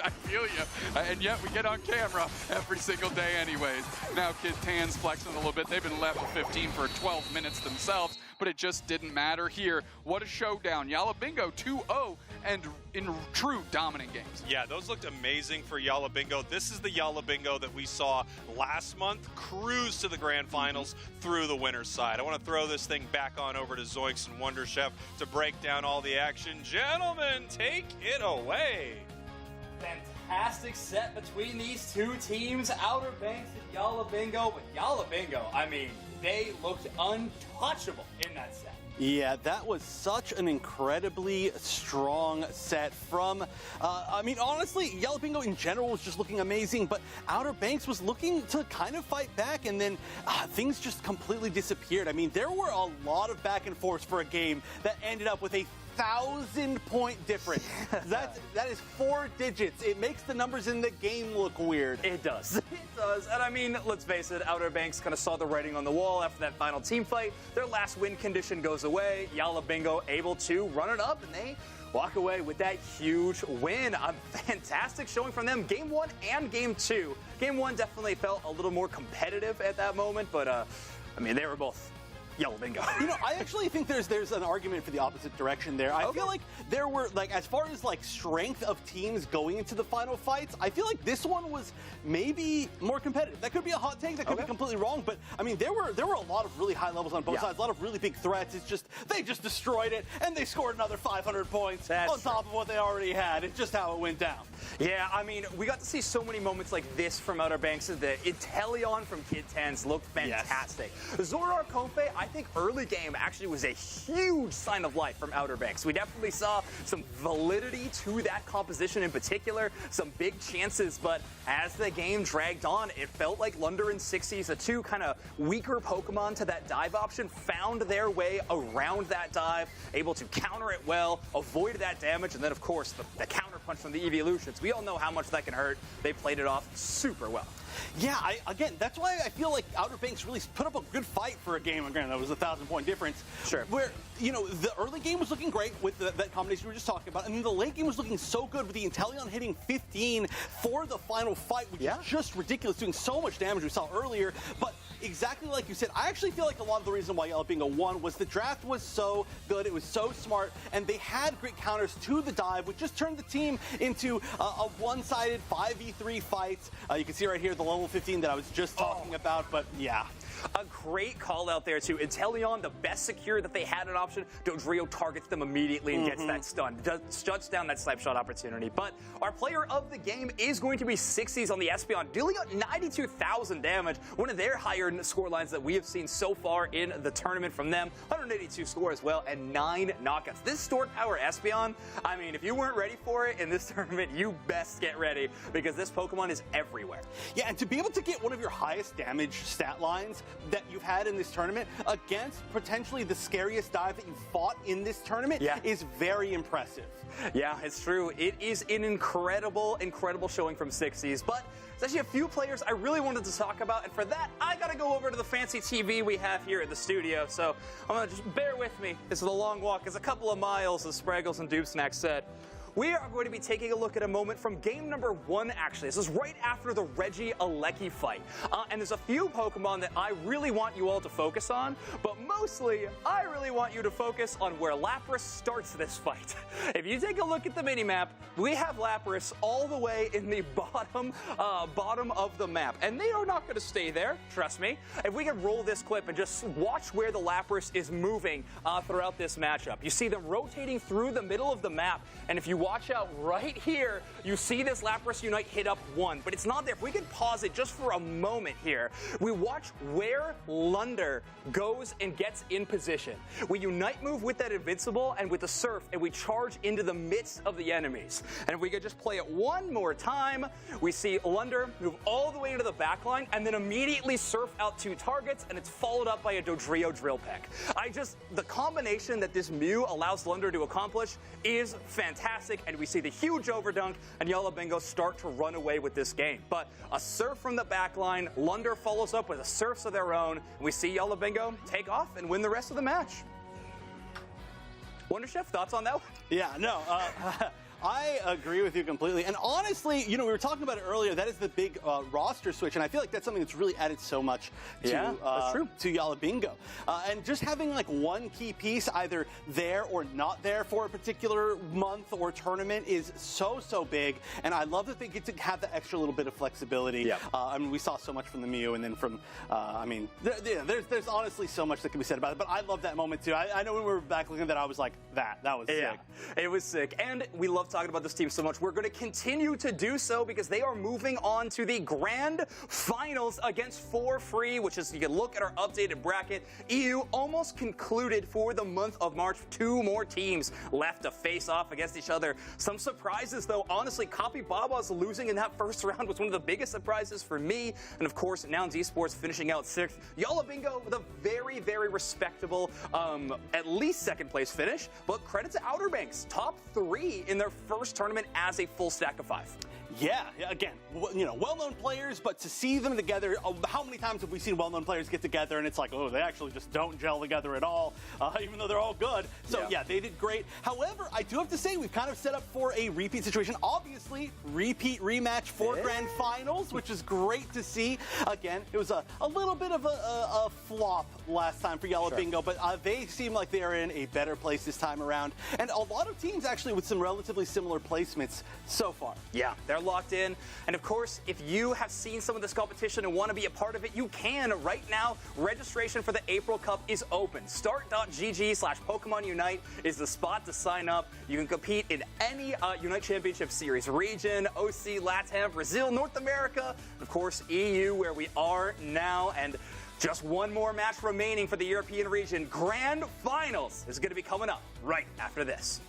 Speaker 9: I feel you. And yet we get on camera every single day anyways. Now Kid Tan's flexing a little bit. They've been level 15 for 12 minutes themselves, but it just didn't matter here. What a showdown. Yala Bingo 2-0 and in true dominant games.
Speaker 11: Yeah, those looked amazing for Yala Bingo. This is the Yala Bingo that we saw last month cruise to the grand finals through the winner's side. I want to throw this thing back on over to Zoinks and Wonder Chef to break down all the action. Gentlemen, take it away.
Speaker 2: Fantastic set between these 2 teams, Outer Banks and Yala Bingo. But Yala Bingo, I mean, they looked untouchable in that set.
Speaker 4: Yeah, that was such an incredibly strong set from, honestly, Yala Bingo in general was just looking amazing, but Outer Banks was looking to kind of fight back, and then things just completely disappeared. I mean, there were a lot of back and forth for a game that ended up with a 1,000-point difference. That is 4 digits. It makes the numbers in the game look weird.
Speaker 12: It does. It does. And I mean, let's face it, Outer Banks kind of saw the writing on the wall after that final team fight. Their last win condition goes away. Yala Bingo able to run it up, and they walk away with that huge win. A fantastic showing from them. Game 1 and Game 2. Game 1 definitely felt a little more competitive at that moment, but they were both Yala Bingo.
Speaker 4: I actually think there's an argument for the opposite direction there. I feel like there were, as far as strength of teams going into the final fights, I feel like this one was maybe more competitive. That could be a hot take. That could be completely wrong. But I mean, there were a lot of really high levels on both sides. A lot of really big threats. It's just they just destroyed it, and they scored another 500 points on top of what they already had. It's just how it went down.
Speaker 12: Yeah, I mean, we got to see so many moments like this from Outer Banks. The Inteleon from Kid Tans looked fantastic. Yes. Zoroark Comfey, I think early game actually was a huge sign of life from Outer Banks. We definitely saw some validity to that composition in particular, some big chances, but as the game dragged on, it felt like Lunder and Sixties, the two kind of weaker Pokemon to that dive option, found their way around that dive, able to counter it well, avoid that damage, and then of course the counter punch from the Evolutions. We all know how much that can hurt. They played it off super well.
Speaker 4: Yeah, again, that's why I feel like Outer Banks really put up a good fight for a game. Again, that was a 1,000-point difference.
Speaker 12: Sure. Where,
Speaker 4: the early game was looking great with that combination we were just talking about, and then the late game was looking so good with the Inteleon hitting 15 for the final fight, which is just ridiculous, doing so much damage we saw earlier. But exactly like you said, I actually feel like a lot of the reason why Yala Bingo won was the draft was so good, it was so smart, and they had great counters to the dive, which just turned the team into a one-sided 5v3 fight. You can see right here the level 15 that I was just talking about, but yeah.
Speaker 12: A great call out there too. Inteleon, the best secure that they had an option. Dodrio targets them immediately and gets that stun. Shuts down that snipe shot opportunity. But our player of the game is going to be Sixties on the Espeon, dealing out 92,000 damage. One of their higher score lines that we have seen so far in the tournament from them. 182 score as well and 9 knockouts. This stored power Espeon, I mean, if you weren't ready for it in this tournament, you best get ready because this Pokemon is everywhere.
Speaker 4: Yeah, and to be able to get one of your highest damage stat lines that you've had in this tournament against potentially the scariest dive that you've fought in this tournament is very impressive.
Speaker 12: Yeah, it's true. It is an incredible, incredible showing from Sixties, but there's actually a few players I really wanted to talk about, and for that, I gotta go over to the fancy TV we have here at the studio, so I'm gonna just bear with me. This is a long walk. It's a couple of miles, as Spraggles and Doob Snack said. We are going to be taking a look at a moment from game number 1, actually. This is right after the Reggie-Alecki fight. And there's a few Pokemon that I really want you all to focus on, but mostly, I really want you to focus on where Lapras starts this fight. If you take a look at the minimap, we have Lapras all the way in the bottom of the map. And they are not going to stay there, trust me. If we can roll this clip and just watch where the Lapras is moving throughout this matchup. You see them rotating through the middle of the map, and if you watch out right here, you see this Lapras Unite hit up 1, but it's not there. If we could pause it just for a moment here, we watch where Lunder goes and gets in position. We Unite move with that Invincible and with the Surf, and we charge into the midst of the enemies. And if we could just play it one more time, we see Lunder move all the way into the back line and then immediately Surf out 2 targets, and it's followed up by a Dodrio Drill Peck. The combination that this Mew allows Lunder to accomplish is fantastic. And we see the huge overdunk, and Yala Bingo start to run away with this game. But a Surf from the back line, Lunder follows up with a Surfs of their own, and we see Yala Bingo take off and win the rest of the match. Wonder Chef, thoughts on that one?
Speaker 4: Yeah, no, I agree with you completely. And honestly, we were talking about it earlier. That is the big roster switch, and I feel like that's something that's really added so much to Yala Bingo. And just having like one key piece either there or not there for a particular month or tournament is so big. And I love that they get to have that extra little bit of flexibility. Yeah. I mean, we saw so much from the Mew, and then from, there's honestly so much that can be said about it. But I love that moment too. I know when we were back looking at that, I was like, that was sick.
Speaker 12: It was sick, and we love talking about this team so much. We're going to continue to do so because they are moving on to the grand finals against 4 Free, which is, you can look at our updated bracket. EU almost concluded for the month of March. 2 more teams left to face off against each other. Some surprises, though. Honestly, Copy Baba's losing in that first round was one of the biggest surprises for me. And of course, Nouns Esports finishing out 6th. Yala Bingo with a very, very respectable, at least 2nd place finish. But credit to Outer Banks, top 3 in their first tournament as a full stack of 5.
Speaker 4: Yeah, again, well-known players, but to see them together, how many times have we seen well-known players get together and it's like, oh, they actually just don't gel together at all, even though they're all good. So yeah, they did great. However, I do have to say we've kind of set up for a repeat situation. Obviously, rematch for grand finals, which is great to see. Again, it was a little bit of a flop last time for Yala Bingo, but they seem like they are in a better place this time around. And a lot of teams actually with some relatively similar placements so far.
Speaker 12: Yeah, they're locked in. And of course, if you have seen some of this competition and want to be a part of it, you can. Right now, registration for the April Cup is open. Start.gg/Pokemon Unite is the spot to sign up. You can compete in any Unite Championship Series region, OC, LATAM, Brazil, North America, of course, EU, where we are now. And Just one more match remaining for the European region. Grand Finals is going to be coming up right after this.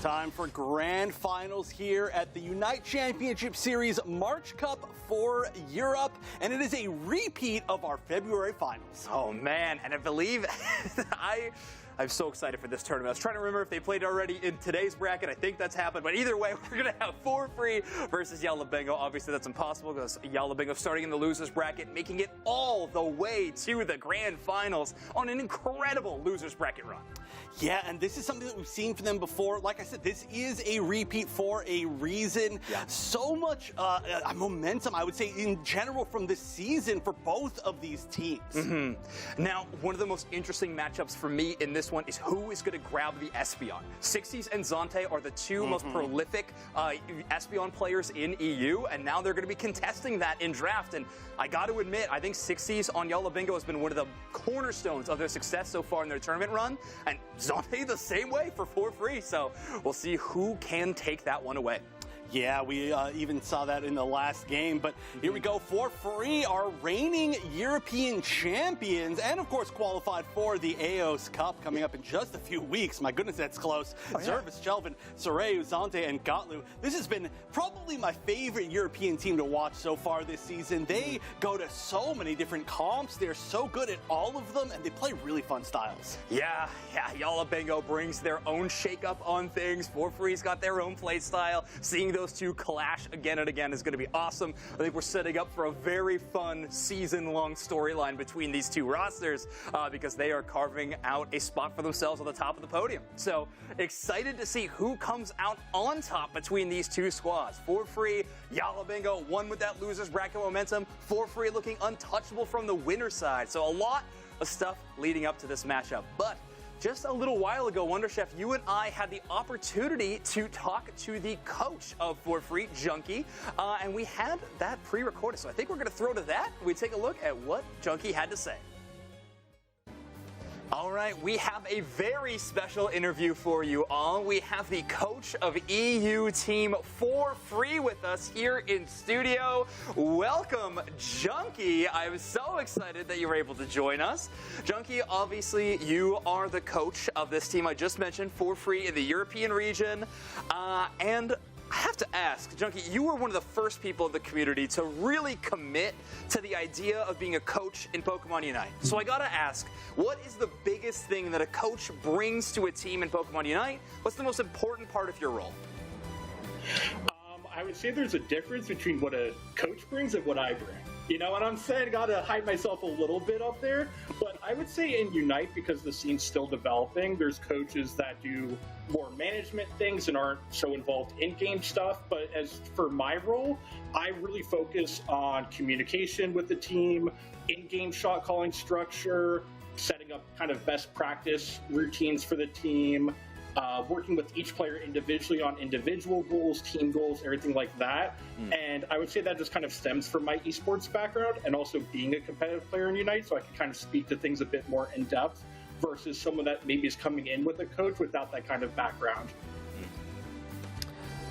Speaker 4: Time for grand finals here at the UNITE Championship Series March Cup for Europe, and it is a repeat of our February finals.
Speaker 12: Oh man, and I believe I'm so excited for this tournament. I was trying to remember if they played already in today's bracket. I think that's happened, but either way, we're going to have 4-3 versus Yala Bingo. Obviously, that's impossible because Yala Bingo starting in the losers bracket, making it all the way to the grand finals on an incredible losers bracket run.
Speaker 4: Yeah, and this is something that we've seen from them before. Like I said, this is a repeat for a reason. Yeah. So much momentum, I would say, in general from this season for both of these teams.
Speaker 12: Mm-hmm. Now, one of the most interesting matchups for me in this one is who is going to grab the Espeon. Sixties and Zante are the two most prolific Espeon players in EU, and now they're going to be contesting that in draft. And I got to admit, I think Sixties on Yala Bingo has been one of the cornerstones of their success so far in their tournament run, and Zante the same way for 4-3. So we'll see who can take that one away.
Speaker 4: Yeah, we even saw that in the last game, but here we go. 4-3, our reigning European champions, and of course qualified for the AOS Cup coming up in just a few weeks. My goodness, that's close. Zervis, Chelvin, Sorey, Zante, and Gotlu. This has been probably my favorite European team to watch so far this season. They go to so many different comps. They're so good at all of them, and they play really fun styles.
Speaker 12: Yeah, Yala Bingo brings their own shakeup on things. 4-3's got their own play style. Seeing those two clash again and again is going to be awesome. I think we're setting up for a very fun season-long storyline between these two rosters because they are carving out a spot for themselves on the top of the podium. So excited to see who comes out on top between these two squads. For Free, Yala Bingo, one with that loser's bracket momentum. For Free looking untouchable from the winner side. So a lot of stuff leading up to this matchup. But just a little while ago, Wonder Chef, you and I had the opportunity to talk to the coach of For Free, Junkie, and we had that pre-recorded. So I think we're going to throw to that. We take a look at what Junkie had to say. All right, we have a very special interview for you all. We have the coach of EU Team For Free with us here in studio. Welcome, Junkie. I'm so excited that you were able to join us. Junkie, obviously, you are the coach of this team I just mentioned, For Free in the European region. And I have to ask, Junkie, you were one of the first people in the community to really commit to the idea of being a coach in Pokemon Unite. So I gotta ask, what is the biggest thing that a coach brings to a team in Pokemon Unite? What's the most important part of your role?
Speaker 13: I would say there's a difference between what a coach brings and what I bring. You know what I'm saying? Gotta hype myself a little bit up there. But I would say in Unite, because the scene's still developing, there's coaches that do more management things and aren't so involved in game stuff. But as for my role, I really focus on communication with the team, in-game shot calling structure, setting up kind of best practice routines for the team, working with each player individually on individual goals, team goals, everything like that. And I would say that just kind of stems from my esports background and also being a competitive player in Unite, so I can kind of speak to things a bit more in depth versus someone that maybe is coming in with a coach without that kind of background.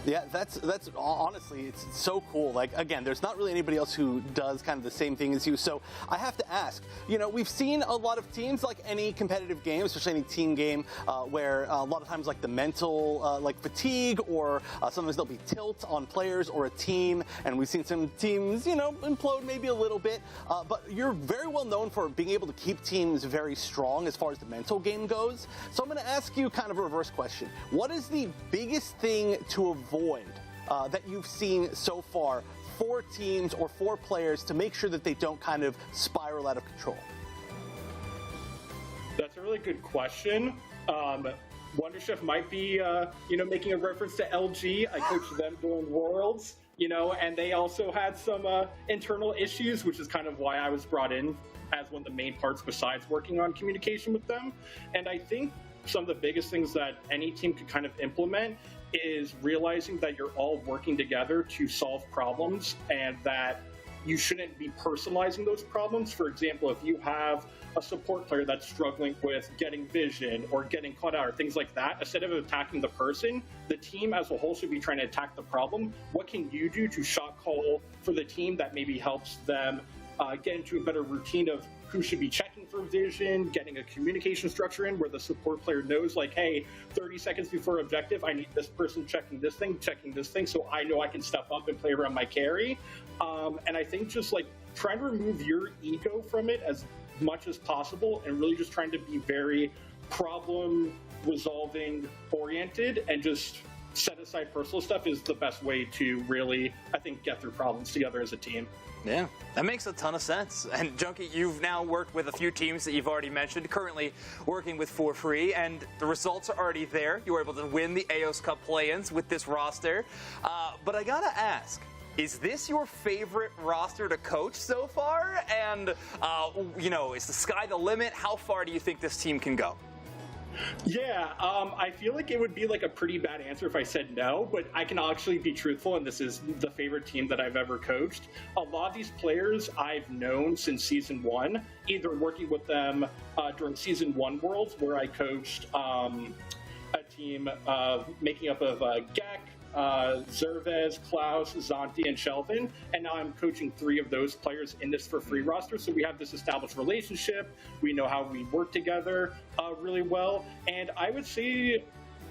Speaker 4: Yeah, that's honestly, it's so cool. Like, again, there's not really anybody else who does kind of the same thing as you. So I have to ask, you know, we've seen a lot of teams, like any competitive game, especially any team game, where a lot of times like the mental like fatigue or sometimes there'll be tilt on players or a team. And we've seen some teams, you know, implode maybe a little bit. But you're very well known for being able to keep teams very strong as far as the mental game goes. So I'm going to ask you kind of a reverse question. What is the biggest thing to avoid that you've seen so far for teams or for players to make sure that they don't kind of spiral out of control?
Speaker 13: That's a really good question. Wonder Chef might be, you know, making a reference to LG. I coached them during Worlds, you know, and they also had some internal issues, which is kind of why I was brought in as one of the main parts besides working on communication with them. And I think some of the biggest things that any team could kind of implement is realizing that you're all working together to solve problems and that you shouldn't be personalizing those problems. For example, if you have a support player that's struggling with getting vision or getting caught out or things like that, instead of attacking the person, the team as a whole should be trying to attack the problem. What can you do to shot call for the team that maybe helps them get into a better routine of who should be checking for vision, getting a communication structure in where the support player knows, like, hey, 30 seconds before objective, I need this person checking this thing, so I know I can step up and play around my carry. And I think just like trying to remove your ego from it as much as possible and really just trying to be very problem resolving oriented and just set aside personal stuff is the best way to really, I think, get through problems together as a team.
Speaker 12: Yeah, that makes a ton of sense. And Junkie, you've now worked with a few teams that you've already mentioned, currently working with For Free, and the results are already there. You were able to win the AOS Cup play-ins with this roster. But I gotta ask, is this your favorite roster to coach so far? And, you know, is the sky the limit? How far do you think this team can go?
Speaker 13: Yeah, I feel like it would be like a pretty bad answer if I said no, but I can actually be truthful, and this is the favorite team that I've ever coached. A lot of these players I've known since Season 1, either working with them during Season 1 Worlds, where I coached a team making up of Gek, Zervez, Klaus, Zanti, and Shelvin, and now I'm coaching 3 of those players in this For Free roster, so we have this established relationship. We know how we work together really well, and I would say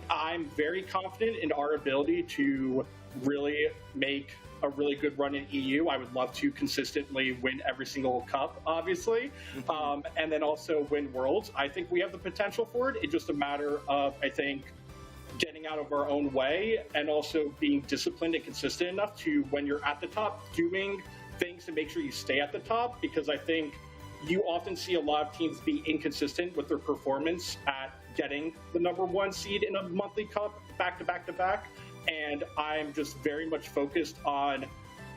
Speaker 13: I'm very confident in our ability to really make a really good run in EU. I would love to consistently win every single cup, obviously, and then also win Worlds. I think we have the potential for it. It's just a matter of, I think, getting getting out of our own way and also being disciplined and consistent enough to, when you're at the top, doing things to make sure you stay at the top, because I think you often see a lot of teams be inconsistent with their performance at getting the #1 seed in a monthly cup back to back to back. And I'm just very much focused on,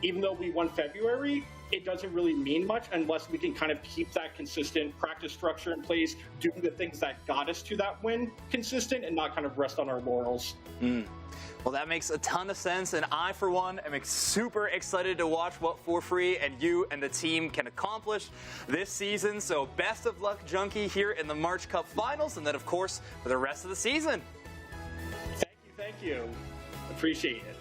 Speaker 13: even though we won February, it doesn't really mean much unless we can kind of keep that consistent practice structure in place, doing the things that got us to that win consistent, and not kind of rest on our laurels.
Speaker 12: Well, that makes a ton of sense, and I, for one, am super excited to watch what For Free and you and the team can accomplish this season. So best of luck, Junkie, here in the March Cup Finals, and then, of course, for the rest of the season.
Speaker 13: Thank you. Appreciate it.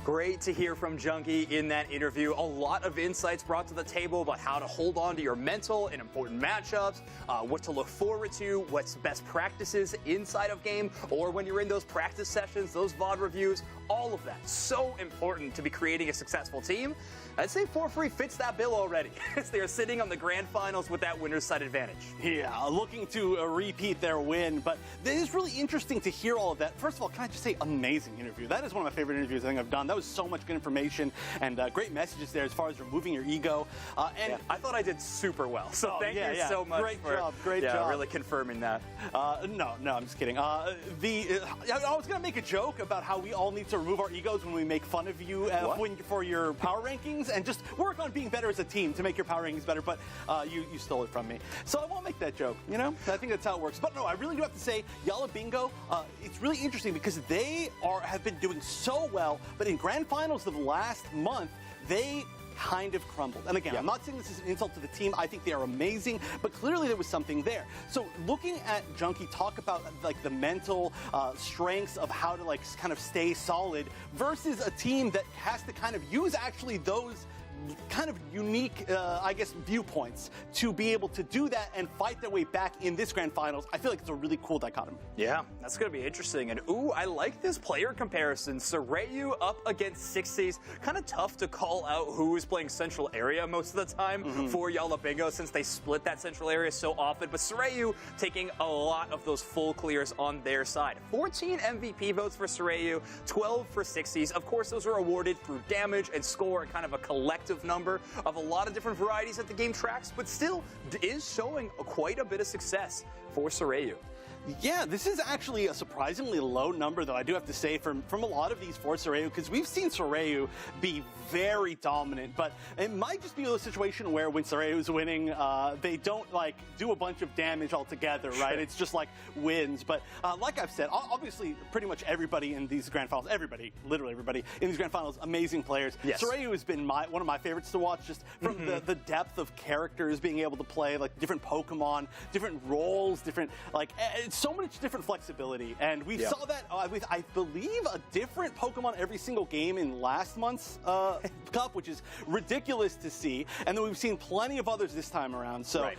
Speaker 12: Great to hear from Junkie in that interview. A lot of insights brought to the table about how to hold on to your mental in important matchups, what to look forward to, what's best practices inside of game, or when you're in those practice sessions, those VOD reviews, all of that. So important to be creating a successful team. I'd say For Free fits that bill already, as they are sitting on the grand finals with that winner's side advantage.
Speaker 4: Yeah, looking to repeat their win, but it is really interesting to hear all of that. First of all, can I just say, amazing interview. That is one of my favorite interviews I think I've done. That was so much good information and great messages there as far as removing your ego.
Speaker 12: And I thought I did super well, so thank you so much.
Speaker 4: Great job.
Speaker 12: Really confirming that.
Speaker 4: No, I'm just kidding. I was going to make a joke about how we all need to remove our egos when we make fun of you for your power rankings, and just work on being better as a team to make your power rankings better, but you stole it from me. So I won't make that joke, you know? I think that's how it works. But no, I really do have to say, Yala Bingo, it's really interesting because they have been doing so well, but in grand finals of the last month, they kind of crumbled. And again, I'm not saying this is an insult to the team. I think they are amazing, but clearly there was something there. So looking at Junkie talk about like the mental strengths of how to like kind of stay solid versus a team that has to kind of use actually those kind of unique, I guess, viewpoints to be able to do that and fight their way back in this grand finals. I feel like it's a really cool dichotomy.
Speaker 12: Yeah, that's going to be interesting. And ooh, I like this player comparison. Sorayu up against 60s. Kind of tough to call out who is playing central area most of the time for Yala Bingo, since they split that central area so often. But Sorayu taking a lot of those full clears on their side. 14 MVP votes for Sorayu, 12 for 60s. Of course, those are awarded through damage and score and kind of a collective number of a lot of different varieties that the game tracks, but still is showing quite a bit of success for Sorayu.
Speaker 4: Yeah, this is actually a surprisingly low number, though, I do have to say, from a lot of these for Sorayu, because we've seen Sorayu be very dominant, but it might just be a situation where when Sorayu is winning, they don't, like, do a bunch of damage altogether, right? Sure. It's just, like, wins. But like I've said, obviously, pretty much everybody in these grand finals, literally everybody in these grand finals, amazing players. Yes. Sorayu has been one of my favorites to watch, just from the depth of characters being able to play, like, different Pokemon, different roles, different, like, so much different flexibility, and we saw that with, I believe, a different Pokemon every single game in last month's Cup, which is ridiculous to see, and then we've seen plenty of others this time around, so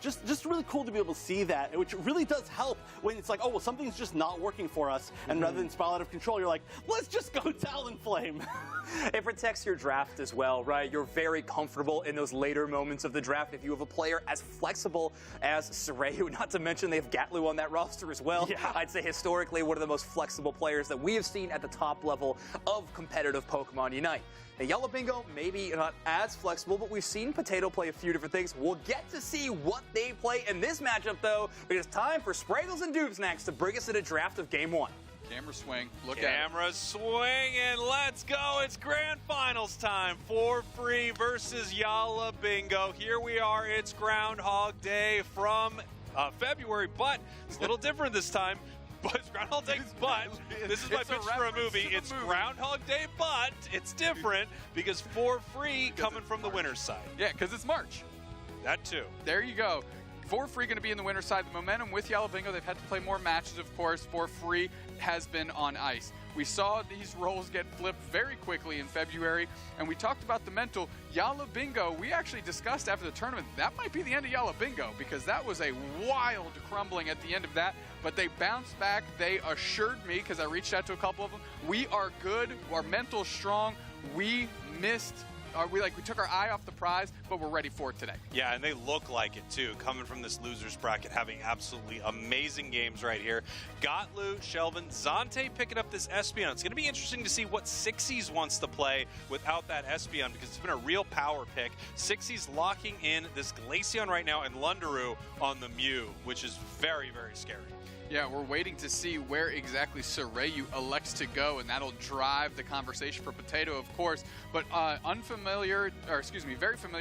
Speaker 4: just really cool to be able to see that, which really does help when it's like, oh, well, something's just not working for us, and rather than spiral out of control, you're like, let's just go Talonflame.
Speaker 12: It protects your draft as well, right? You're very comfortable in those later moments of the draft if you have a player as flexible as Sorayu, not to mention they have Gatlu on that roster as well. Yeah. I'd say historically one of the most flexible players that we have seen at the top level of competitive Pokemon Unite. Now, Yala Bingo, maybe not as flexible, but we've seen Potato play a few different things. We'll get to see what they play in this matchup, though, because it's time for Spraggles and Dupes next to bring us in a draft of Game 1.
Speaker 9: Camera swing. Look at it.
Speaker 11: Camera swing, and let's go. It's grand finals time. For Free versus Yala Bingo. Here we are. It's Groundhog Day from February, but it's a little different this time. But it's Groundhog Day, but this is my pitch for a movie. It's Groundhog Day, but it's different because For Free coming from the winner's side.
Speaker 9: Yeah, because it's March.
Speaker 11: That too.
Speaker 9: There you go. For Free going to be in the winner's side. The momentum with Yala Bingo, they've had to play more matches, of course. For Free has been on ice. We saw these roles get flipped very quickly in February, and we talked about the mental. Yala Bingo, we actually discussed after the tournament, that might be the end of Yala Bingo, because that was a wild crumbling at the end of that, but they bounced back. They assured me, because I reached out to a couple of them, we are good, our mental's strong. We missed we took our eye off the prize, but we're ready for it today.
Speaker 5: Yeah, and they look like it too, coming from this losers bracket, having absolutely amazing games right here. Gotlu, Shelvin, Zante picking up this Espeon. It's going to be interesting to see what Sixies wants to play without that Espeon, because it's been a real power pick. Sixies locking in this Glaceon right now, and Lundaroo on the Mew, which is very, very scary.
Speaker 9: Yeah, we're waiting to see where exactly Soreyu elects to go, and that'll drive the conversation for Potato, of course. But very familiar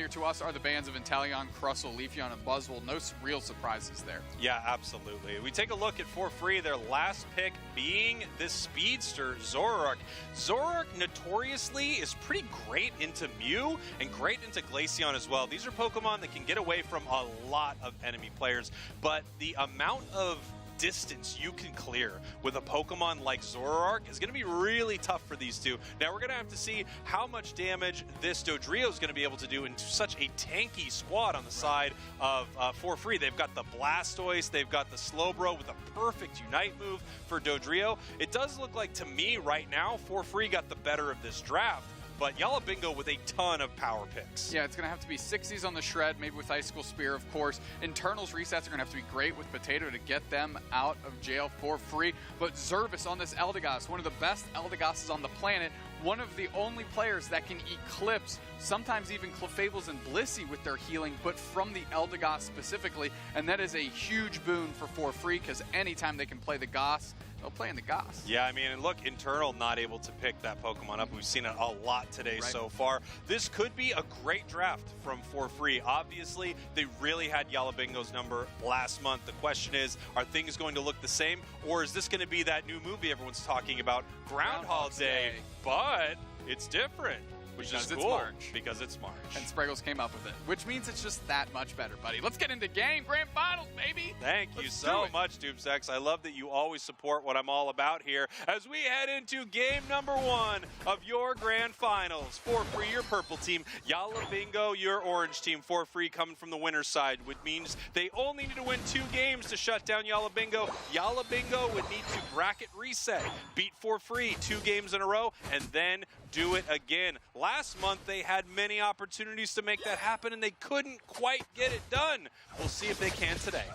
Speaker 9: to us are the bands of Inteleon, Crustle, Leafeon, and Buzzwole. No real surprises there.
Speaker 5: Yeah, absolutely. We take a look at For Free, their last pick being this speedster, Zoroark. Zoroark notoriously is pretty great into Mew and great into Glaceon as well. These are Pokemon that can get away from a lot of enemy players, but the amount of distance you can clear with a Pokemon like Zoroark is going to be really tough for these two. Now we're going to have to see how much damage this Dodrio is going to be able to do in such a tanky squad on the side of For Free. They've got the Blastoise, they've got the Slowbro with a perfect Unite move for Dodrio. It does look like to me right now For Free got the better of this draft, but Yala Bingo with a ton of power picks.
Speaker 9: Yeah, it's going to have to be Sixies on the Shred, maybe with Icicle Spear, of course. Internals resets are going to have to be great with Potato to get them out of jail For Free. But Zervis on this Eldegoss, one of the best Eldegosses on the planet, one of the only players that can eclipse, sometimes even Clefables and Blissey with their healing, but from the Eldegoss specifically. And that is a huge boon for Free, because anytime they can play the Goss, they'll play in the Goss.
Speaker 5: Yeah, I mean, and look, Internal not able to pick that Pokemon up. We've seen it a lot today so far. This could be a great draft from For Free. Obviously, they really had Yala Bingo's number last month. The question is, are things going to look the same, or is this going to be that new movie everyone's talking about, Groundhog Day? But it's different. Which is cool, because it's March.
Speaker 9: And Spriggles came up with it, which means it's just that much better, buddy. Let's get into game grand finals, baby.
Speaker 5: Thank you so much, Doomsex. I love that you always support what I'm all about here as we head into game number 1 of your grand finals. For Free, your purple team. Yala Bingo, your orange team. For Free coming from the winner's side, which means they only need to win 2 games to shut down Yala Bingo. Yala Bingo would need to bracket reset, beat For Free 2 games in a row, and then do it again. Last month, they had many opportunities to make that happen, and they couldn't quite get it done. We'll see if they can today.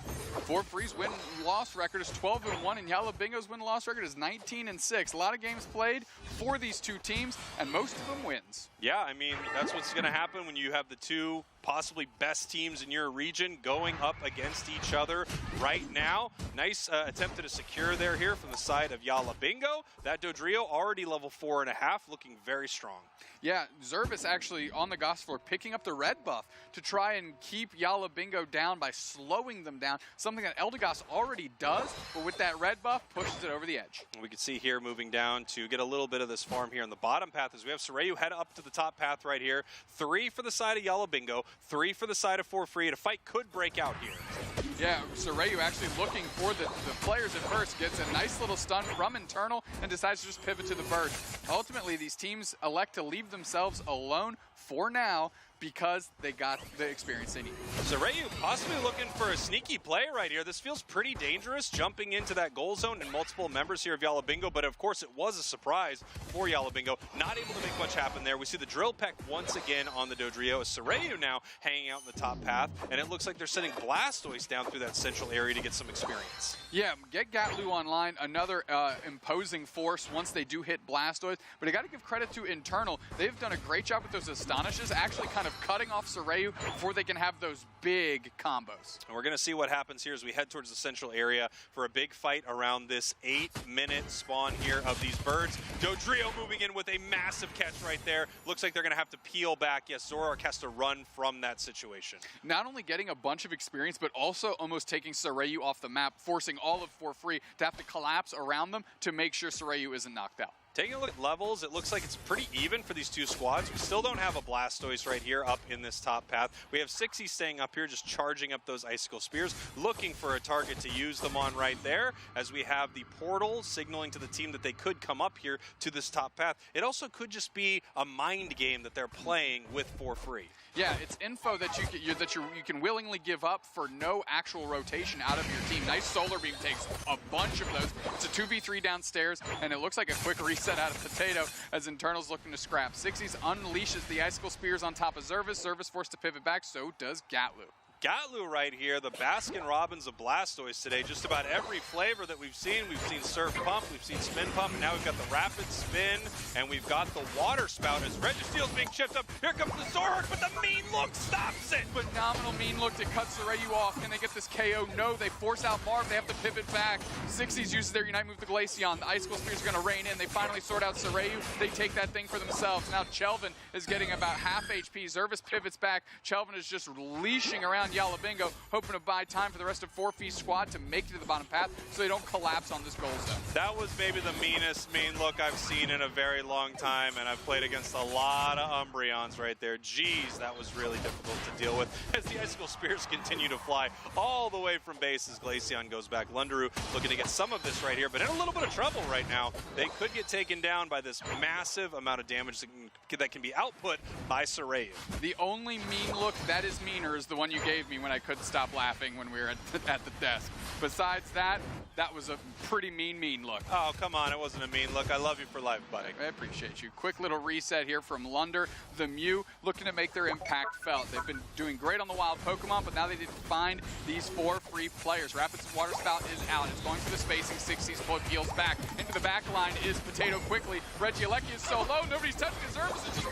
Speaker 9: For Free's win-loss record is 12-1, and Yala Bingo's win-loss record is 19-6. A lot of games played for these two teams, and most of them wins.
Speaker 5: Yeah, I mean, that's what's going to happen when you have the two possibly best teams in your region going up against each other right now. Nice attempt to secure there here from the side of Yala Bingo. That Dodrio already level 4.5, looking very strong.
Speaker 9: Yeah, Zervis actually on the Goss floor picking up the red buff to try and keep Yala Bingo down by slowing them down, something that Eldegoss already does, but with that red buff, pushes it over the edge.
Speaker 5: We can see here moving down to get a little bit of this farm here on the bottom path as we have Soreyu head up to the top path right here. 3 for the side of Yala Bingo, 3 for the side of For Free, and a fight could break out here.
Speaker 9: Yeah, Soreyu actually looking for the players at first, gets a nice little stun from Internal and decides to just pivot to the bird. Ultimately, these teams elect to leave themselves alone for now because they got the experience they need.
Speaker 5: Soreyu possibly looking for a sneaky play right here. This feels pretty dangerous, jumping into that goal zone and multiple members here of Yala Bingo, but of course it was a surprise for Yala Bingo. Not able to make much happen there. We see the Drill Peck once again on the Dodrio. Soreyu now hanging out in the top path, and it looks like they're sending Blastoise down through that central area to get some experience.
Speaker 9: Yeah, get Gatlu online, another imposing force once they do hit Blastoise, but I got to give credit to Internal. They've done a great job with those Astonishes, actually kind of cutting off Soreyu before they can have those big combos.
Speaker 5: And we're going to see what happens here as we head towards the central area for a big fight around this 8-minute spawn here of these birds. Dodrio moving in with a massive catch right there. Looks like they're going to have to peel back. Yes, Zoroark has to run from that situation.
Speaker 9: Not only getting a bunch of experience, but also almost taking Soreyu off the map, forcing all of For Free to have to collapse around them to make sure Soreyu isn't knocked out.
Speaker 5: Taking a look at levels, it looks like it's pretty even for these two squads. We still don't have a Blastoise right here up in this top path. We have Sixie staying up here, just charging up those Icicle Spears, looking for a target to use them on right there, as we have the portal signaling to the team that they could come up here to this top path. It also could just be a mind game that they're playing with For Free.
Speaker 9: Yeah, it's info that you can willingly give up for no actual rotation out of your team. Nice Solar Beam takes a bunch of those. It's a 2v3 downstairs, and it looks like a quick reset reset out of Potato as Internal's looking to scrap. Sixties unleashes the Icicle Spears on top of Zervis. Zervis forced to pivot back, so does Gatlu.
Speaker 5: Gatlu right here, the Baskin Robbins of Blastoise today. Just about every flavor that we've seen. We've seen Surf Pump, we've seen Spin Pump, and now we've got the Rapid Spin, and we've got the Water Spout as Registeel's being chipped up. Here comes the Zoroark, but the Mean Look stops it!
Speaker 9: Phenomenal Mean Look to cut Sorayu off. Can they get this KO? No, they force out Marv. They have to pivot back. Sixties uses their Unite move to Glaceon. The Icicle Spears are going to rain in. They finally sort out Sorayu. They take that thing for themselves. Now Chelvin is getting about half HP. Zervis pivots back. Chelvin is just leashing around Yala Bingo, hoping to buy time for the rest of 4F's squad to make it to the bottom path so they don't collapse on this goal zone.
Speaker 5: That was maybe the meanest Mean Look I've seen in a very long time, and I've played against a lot of Umbreons right there. Jeez, that was really difficult to deal with as the Icicle Spears continue to fly all the way from base as Glaceon goes back. Lundaroo looking to get some of this right here, but in a little bit of trouble right now. They could get taken down by this massive amount of damage that can be output by Sorayu.
Speaker 9: The only Mean Look that is meaner is the one you gave me when I couldn't stop laughing when we were at the desk. Besides that, that was a pretty mean look.
Speaker 5: Oh, come on, it wasn't a mean look. I love you for life, buddy.
Speaker 9: I appreciate you. Quick little reset here from Lunder. The Mew looking to make their impact felt. They've been doing great on the wild Pokemon, but now they need to find these 4 free players. Rapids Water Spout is out. It's going for the spacing. 60s peels back. Into the back line is Potato quickly. Regieleki is so low, nobody's touching his Zervis. It's just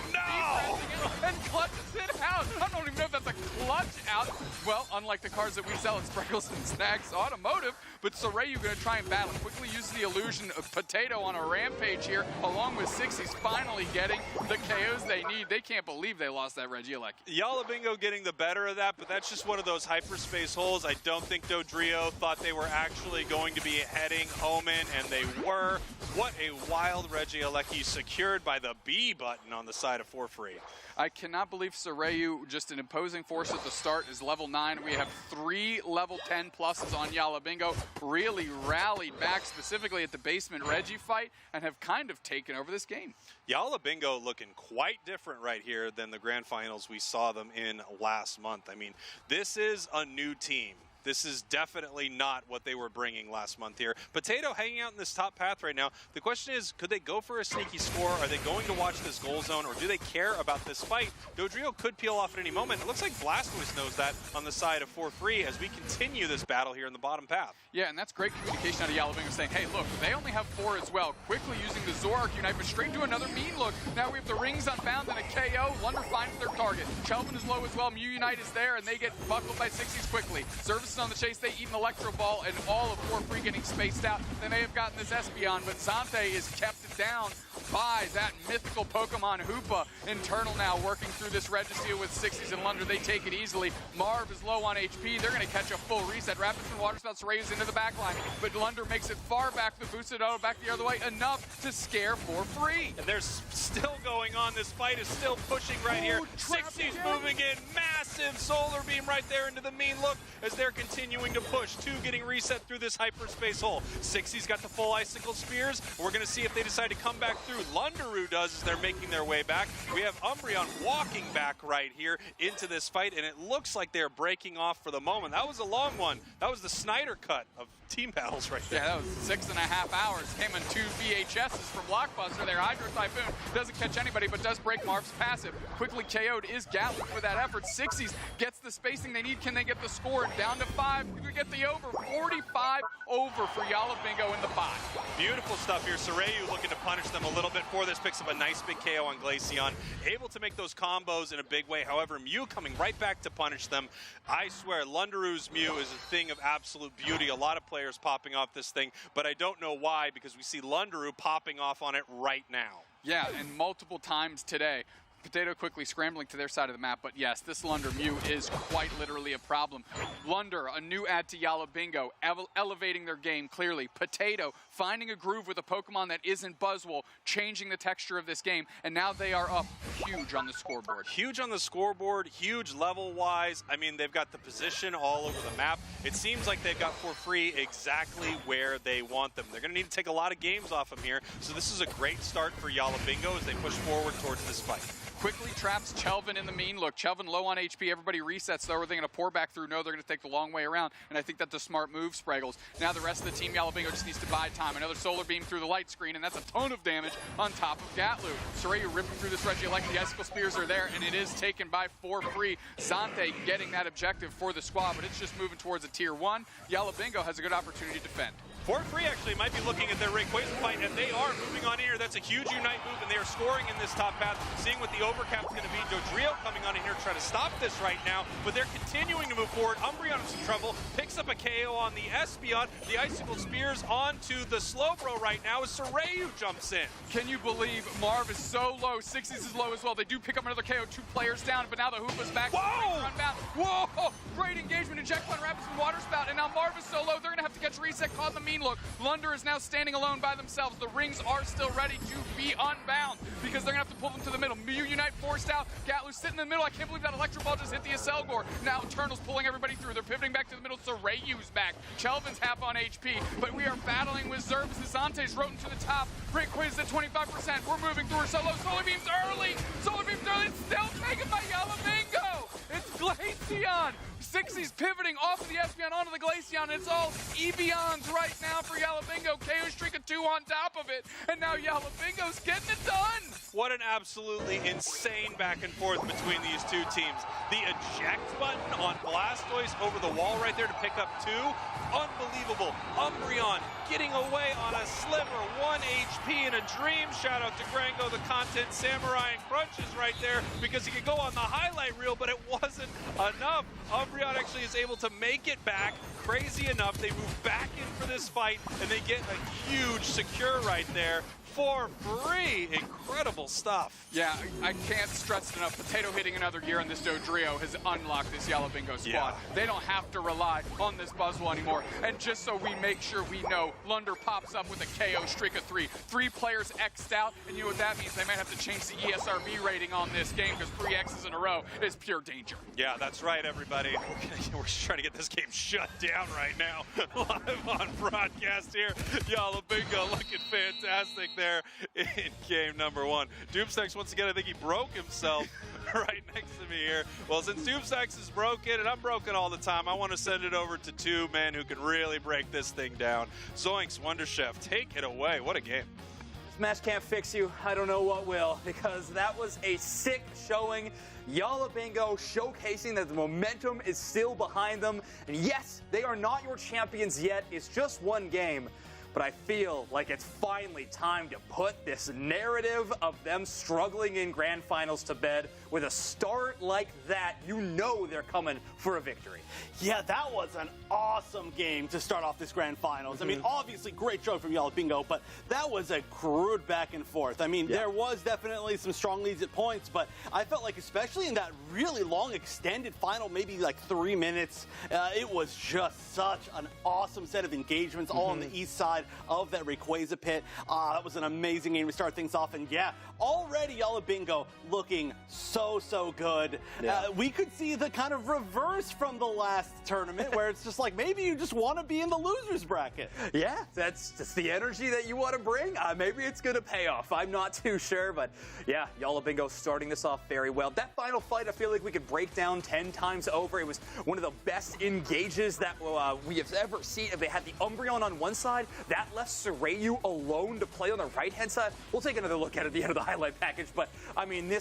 Speaker 9: and clutches it out. I don't even know if that's a clutch out. Well, unlike the cars that we sell at Sprinkles and Snacks Automotive, but Sorayu going to try and battle. Quickly uses the illusion of Potato on a rampage here, along with Sixties finally getting the KOs they need. They can't believe they lost that Regieleki.
Speaker 5: Yala Bingo getting the better of that, but that's just one of those hyperspace holes. I don't think Dodrio thought they were actually going to be heading home in, and they were. What a wild Regieleki secured by the B button on the side of 4-free.
Speaker 9: I cannot believe Sorayu, just an imposing force at the start, is level 9. We have 3 level 10 pluses on Yala Bingo. Really rallied back, specifically at the basement Reggie fight, and have kind of taken over this game.
Speaker 5: Yala Bingo looking quite different right here than the grand finals we saw them in last month. I mean, this is a new team. This is definitely not what they were bringing last month here. Potato hanging out in this top path right now. The question is, could they go for a sneaky score? Are they going to watch this goal zone, or do they care about this fight? Dodrio could peel off at any moment. It looks like Blastoise knows that on the side of 4-free as we continue this battle here in the bottom path.
Speaker 9: Yeah, and that's great communication out of Yala Bingo saying, hey, look, they only have 4 as well. Quickly using the Zoroark Unite, but straight to another Mean Look. Now we have the rings unbound and a KO. Lunder finds their target. Chelvin is low as well. Mew Unite is there, and they get buckled by Sixties quickly. Zervis is on the chase. They eat an Electro Ball, and all of 4-free getting spaced out. They may have gotten this Espeon, but Zante is kept down by that mythical Pokemon Hoopa. Internal now working through this Registeel with Sixties and Lunder. They take it easily. Marv is low on HP. They're going to catch a full reset. Rapids and Water Spouts Ray's into the back line, but Lunder makes it far back. The boosted auto back the other way, enough to scare 4-free.
Speaker 5: And there's still going on. This fight is still pushing right here. Sixties moving in. Massive Solar Beam right there into the Mean Look as they're continuing to push. 2 getting reset through this hyperspace hole. Sixties got the full Icicle Spears. We're going to see if they decide to come back through. Lundaroo does as they're making their way back. We have Umbreon walking back right here into this fight, and it looks like they're breaking off for the moment. That was a long one. That was the Snyder cut of team battles right there.
Speaker 9: Yeah, that was 6.5 hours. Came in 2 VHSs from Blockbuster there. Hydro Typhoon doesn't catch anybody, but does break Marv's passive. Quickly KO'd is Gatwick for that effort. Sixties gets the spacing they need. Can they get the score? Down to 5. We get the over. 45 over for Yala Bingo in the 5.
Speaker 5: Beautiful stuff here. Sorayu looking to punish them a little bit for this. Picks up a nice big KO on Glaceon. Able to make those combos in a big way. However, Mew coming right back to punish them. I swear, Lundaroo's Mew is a thing of absolute beauty. A lot of players popping off this thing, but I don't know why, because we see Lundaroo popping off on it right now.
Speaker 9: Yeah, and multiple times today. Potato quickly scrambling to their side of the map, but yes, this Lunder Mew is quite literally a problem. Lunder, a new add to Yala Bingo, elevating their game clearly. Potato, finding a groove with a Pokemon that isn't Buzzwole, changing the texture of this game, and now they are up huge on the scoreboard.
Speaker 5: Huge on the scoreboard, huge level-wise. I mean, they've got the position all over the map. It seems like they've got 4-free exactly where they want them. They're going to need to take a lot of games off them here, so this is a great start for Yala Bingo as they push forward towards this fight.
Speaker 9: quickly traps Chelvin in the mean. Look, Chelvin low on HP. Everybody resets, though. Are they going to pour back through? No, they're going to take the long way around. And I think that's a smart move, Spraggles. Now the rest of the team, Yala Bingo, just needs to buy time. Another solar beam through the light screen, and that's a ton of damage on top of Gatlu. Soraya ripping through this Regieleki. The icicle spears are there, and it is taken by 4-free. Zante getting that objective for the squad, but it's just moving towards a tier 1. Yala Bingo has a good opportunity to defend.
Speaker 11: 4-free actually might be looking at their Rayquaza fight, and they are moving on here. That's a huge Unite move, and they are scoring in this top path. Seeing what the overcap's going to be. Dodrio coming on in here to try to stop this right now, but they're continuing to move forward. Umbreon in some trouble, picks up a KO on the Espeon. The Icicle Spears onto the Slowbro right now as Soraya jumps in.
Speaker 9: Can you believe Marv is so low? 60s is low as well. They do pick up another KO, 2 players down, but now the Hoopa's back.
Speaker 11: Whoa!
Speaker 9: Whoa! Great engagement. Inject One Rapids from Water Spout, and now Marv is so low, they're going to have to catch reset, caught in the mean look. Lunder is now standing alone by themselves. The rings are still ready to be unbound because they're going to have to pull them to the middle. Mew Unite forced out. Gatlu sitting in the middle. I can't believe that Electro Ball just hit the Acelgor. Now Eternal's pulling everybody through. They're pivoting back to the middle. Sorayu's back. Chelvin's half on HP, but we are battling with Zervis. Zante's roting to the top. Rayquaza at 25%. We're moving through her solo. Solar Beam's early. Solar Beam's early. It's still taken by Yala Bingo. It's Glaceon. 60's pivoting off of the Espeon onto the Glaceon, and it's all Evions right now for Yala Bingo. KO streak of 2 on top of it, and now Yala Bingo's getting it done.
Speaker 11: What an absolutely insane back and forth between these two teams. The eject button on Blastoise over the wall right there to pick up 2. Unbelievable. Umbreon getting away on a sliver. 1 HP in a dream. Shout out to Grango, the content samurai, and Crunches right there because he could go on the highlight reel, but it wasn't enough. Umbreon actually is able to make it back. Crazy enough, they move back in for this fight, and they get a huge secure right there. For free. Incredible stuff.
Speaker 9: Yeah, I can't stress it enough. Potato hitting another gear on this Dodrio has unlocked this Yala Bingo squad.
Speaker 11: Yeah.
Speaker 9: They don't have to rely on this Buzzwole anymore. And just so we make sure we know, Lunder pops up with a KO streak of 3. 3 players X'd out, and you know what that means? They might have to change the ESRB rating on this game because 3 X's in a row is pure danger.
Speaker 11: Yeah, that's right, everybody. We're just trying to get this game shut down right now. Live on broadcast here. Yala Bingo looking fantastic there in game number 1. Doomstax, once again, I think he broke himself right next to me here. Well, since Doomstax is broken, and I'm broken all the time, I want to send it over to 2 men who can really break this thing down. Zoinks, Wonder Chef, take it away. What a game.
Speaker 12: This match can't fix you. I don't know what will, because that was a sick showing. Yala Bingo showcasing that the momentum is still behind them. And yes, they are not your champions yet. It's just 1 game. But I feel like it's finally time to put this narrative of them struggling in grand finals to bed. With a start like that, you know they're coming for a victory.
Speaker 4: Yeah, that was an awesome game to start off this grand finals. I mean, obviously great show from Yala Bingo, but that was a crude back and forth. I mean, there was definitely some strong leads at points, but I felt like especially in that really long extended final, maybe like 3 minutes, it was just such an awesome set of engagements all on the east side of that Rayquaza pit. That was an amazing game to start things off, and yeah, already Yala Bingo looking so good. We could see the kind of reverse from the last tournament where it's just like maybe you just want to be in the losers bracket.
Speaker 12: Yeah, that's the energy that you want to bring. Maybe it's going to pay off. I'm not too sure, but yeah, Yala Bingo starting this off very well. That final fight, I feel like we could break down 10 times over. It was one of the best engages that we have ever seen. If they had the Umbreon on one side, that left Sorayu alone to play on the right-hand side. We'll take another look at it at the end of the highlight package, but I mean,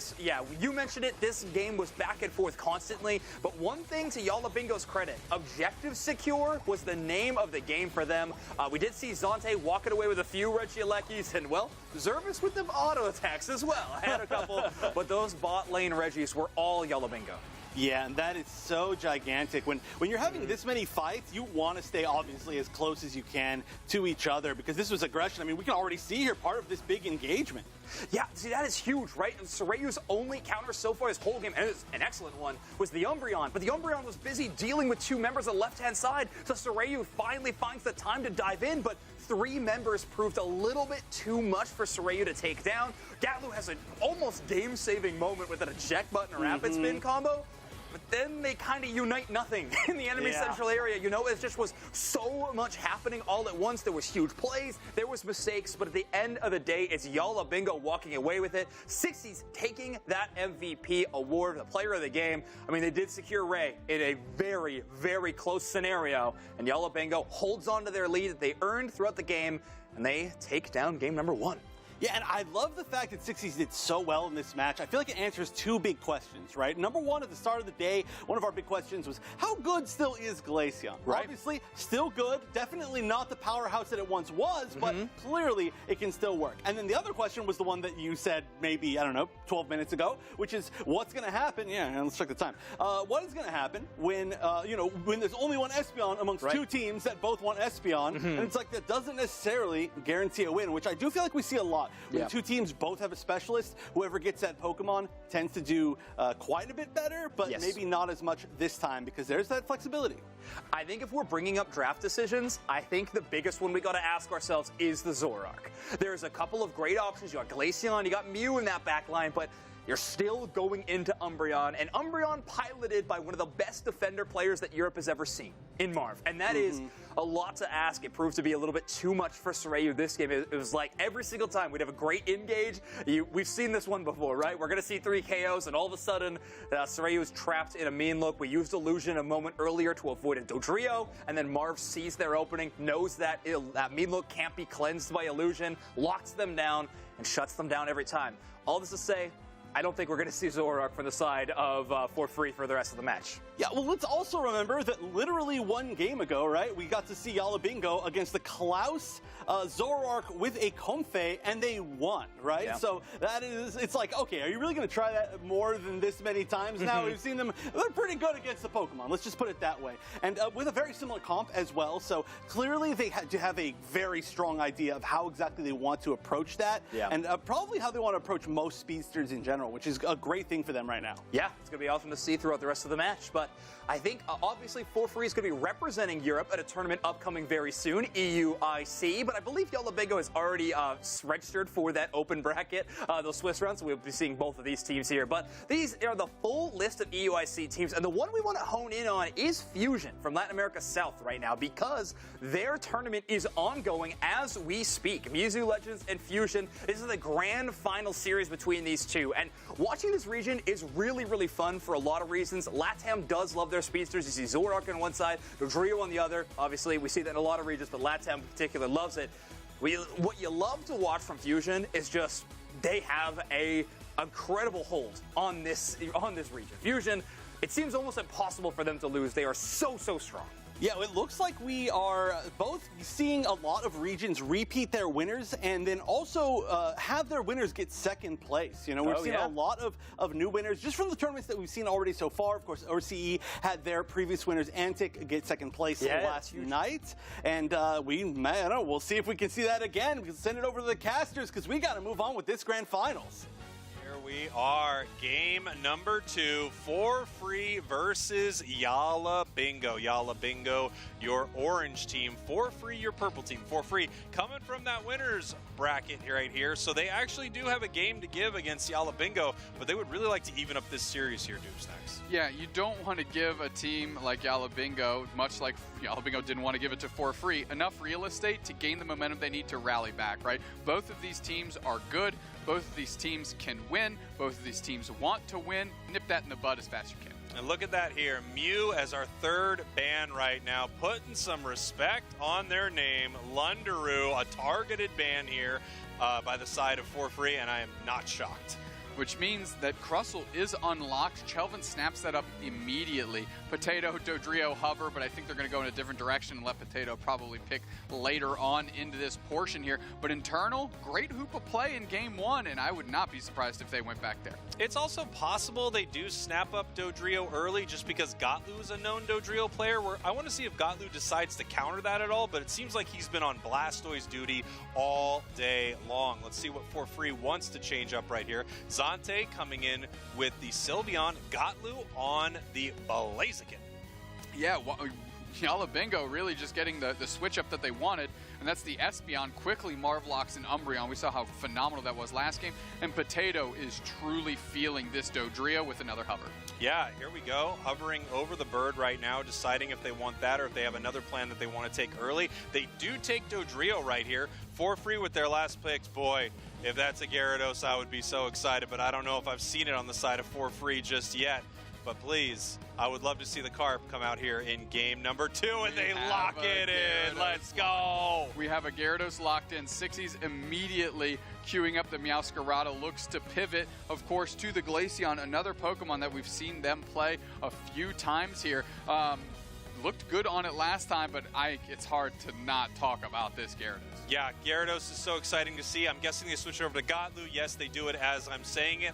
Speaker 12: you mentioned it, this game was back and forth constantly, but one thing to Yala Bingo's credit, Objective Secure was the name of the game for them. We did see Zante walking away with a few Regielekis, and well, Zervis with them auto attacks as well. I had a couple, but those bot lane Regis were all Yala Bingo.
Speaker 4: Yeah, and that is so gigantic. When you're having this many fights, you want to stay obviously as close as you can to each other because this was aggression. I mean, we can already see here part of this big engagement.
Speaker 12: Yeah, see, that is huge, right? And Sorayu's only counter so far this whole game, and it was an excellent one, was the Umbreon. But the Umbreon was busy dealing with 2 members on the left-hand side, so Sorayu finally finds the time to dive in, but 3 members proved a little bit too much for Sorayu to take down. Gatlu has an almost game-saving moment with an eject button rapid spin combo. but then they kind of unite nothing in the enemy central area. You know, it just was so much happening all at once. There was huge plays, there was mistakes, but at the end of the day, it's Yala Bingo walking away with it. 60s taking that MVP award, the player of the game. I mean, they did secure Ray in a very, very close scenario, and Yala Bingo holds on to their lead that they earned throughout the game, and they take down game number 1.
Speaker 4: Yeah, and I love the fact that 60s did so well in this match. I feel like it answers 2 big questions, right? Number 1, at the start of the day, one of our big questions was, how good still is Glaceon?
Speaker 12: Right.
Speaker 4: Obviously, still good. Definitely not the powerhouse that it once was, but clearly it can still work. And then the other question was the one that you said maybe, I don't know, 12 minutes ago, which is, what's going to happen? Yeah, let's check the time. What is going to happen when, when there's only one Espeon amongst 2 teams that both want Espeon? And it's like, that doesn't necessarily guarantee a win, which I do feel like we see a lot. When 2 teams both have a specialist, whoever gets that Pokemon tends to do quite a bit better, but maybe not as much this time because there's that flexibility.
Speaker 12: I think if we're bringing up draft decisions, I think the biggest one we got to ask ourselves is the Zoroark. There's a couple of great options. You got Glaceon, you got Mew in that back line, but you're still going into Umbreon, and Umbreon piloted by one of the best defender players that Europe has ever seen in Marv. And that is a lot to ask. It proved to be a little bit too much for Soryu this game. It was like every single time we'd have a great engage. We've seen this one before, right? We're going to see 3 KOs, and all of a sudden, Soryu is trapped in a mean look. We used Illusion a moment earlier to avoid a Dodrio, and then Marv sees their opening, knows that that mean look can't be cleansed by Illusion, locks them down, and shuts them down every time. All this to say, I don't think we're going to see Zoroark from the side of For Free for the rest of the match.
Speaker 4: Yeah, well, let's also remember that literally 1 game ago, right, we got to see Yala Bingo against the Klaus Zoroark with a Comfey, and they won, right?
Speaker 12: Yeah.
Speaker 4: So that is, it's like, okay, are you really going to try that more than this many times now? We've seen them, they're pretty good against the Pokemon. Let's just put it that way. And with a very similar comp as well, so clearly they had to have a very strong idea of how exactly they want to approach that, and probably how they want to approach most speedsters in general, which is a great thing for them right now.
Speaker 12: Yeah, it's going to be awesome to see throughout the rest of the match, but I think obviously For Free is going to be representing Europe at a tournament upcoming very soon, EUIC, but I believe Yala Bingo has already registered for that open bracket, those Swiss rounds, so we'll be seeing both of these teams here. But these are the full list of EUIC teams, and the one we want to hone in on is Fusion from Latin America South right now, because their tournament is ongoing as we speak. Mewtwo Legends and Fusion, this is the grand final series between these 2, and watching this region is really, really fun for a lot of reasons. LATAM does love their speedsters. You see Zoroark on one side, Dodrio on the other. Obviously, we see that in a lot of regions, but LATAM in particular loves it. What you love to watch from Fusion is just they have a incredible hold on this region. Fusion, it seems almost impossible for them to lose. They are so, so strong.
Speaker 4: Yeah, it looks like we are both seeing a lot of regions repeat their winners and then also have their winners get 2nd place. You know, we've seen a lot of new winners just from the tournaments that we've seen already so far. Of course, OCE had their previous winners, Antic, get 2nd place last night. And we'll see if we can see that again. We can send it over to the casters because we got to move on with this grand finals.
Speaker 5: We are game number 2, For Free versus Yala Bingo. Yala Bingo, your orange team. For Free, your purple team. For Free, coming from that winner's bracket right here. So they actually do have a game to give against Yala Bingo, but they would really like to even up this series here, Doomsnacks.
Speaker 9: Yeah, you don't want to give a team like Yala Bingo, much like Yala Bingo didn't want to give it to For Free, enough real estate to gain the momentum they need to rally back, right? Both of these teams are good. Both of these teams can win. Both of these teams want to win. Nip that in the bud as fast as you can.
Speaker 5: And look at that here. Mew as our 3rd ban right now, putting some respect on their name. Lundaroo, a targeted ban here by the side of For Free, and I am not shocked.
Speaker 9: Which means that Crustle is unlocked. Chelvin snaps that up immediately. Potato, Dodrio, Hover, but I think they're going to go in a different direction and let Potato probably pick later on into this portion here. But Internal, great Hoopa play in game 1, and I would not be surprised if they went back there.
Speaker 5: It's also possible they do snap up Dodrio early just because Gotlu is a known Dodrio player. Where I want to see if Gotlu decides to counter that at all, but it seems like he's been on Blastoise duty all day long. Let's see what For Free wants to change up right here. Zante coming in with the Sylveon, Gotlu on the Blaziken.
Speaker 9: Yeah, Yala Bingo really just getting the switch up that they wanted. and that's the Espeon. Quickly, Marv locks in Umbreon. We saw how phenomenal that was last game, and Potato is truly feeling this Dodrio with another hover.
Speaker 5: Yeah, here we go, hovering over the bird right now, deciding if they want that or if they have another plan that they want to take early. They do take Dodrio right here for free with their last picks. Boy, if that's a Gyarados, I would be so excited, but I don't know if I've seen it on the side of for free just yet. But please, I would love to see the Carp come out here in game number 2, and they lock it in. Let's go.
Speaker 9: We have a Gyarados locked in. Sixie's immediately queuing up the Meowscarada, looks to pivot, of course, to the Glaceon, another Pokemon that we've seen them play a few times here. Looked good on it last time, but it's hard to not talk about this Gyarados.
Speaker 5: Yeah, Gyarados is so exciting to see. I'm guessing they switch over to Gotlu. Yes, they do it as I'm saying it.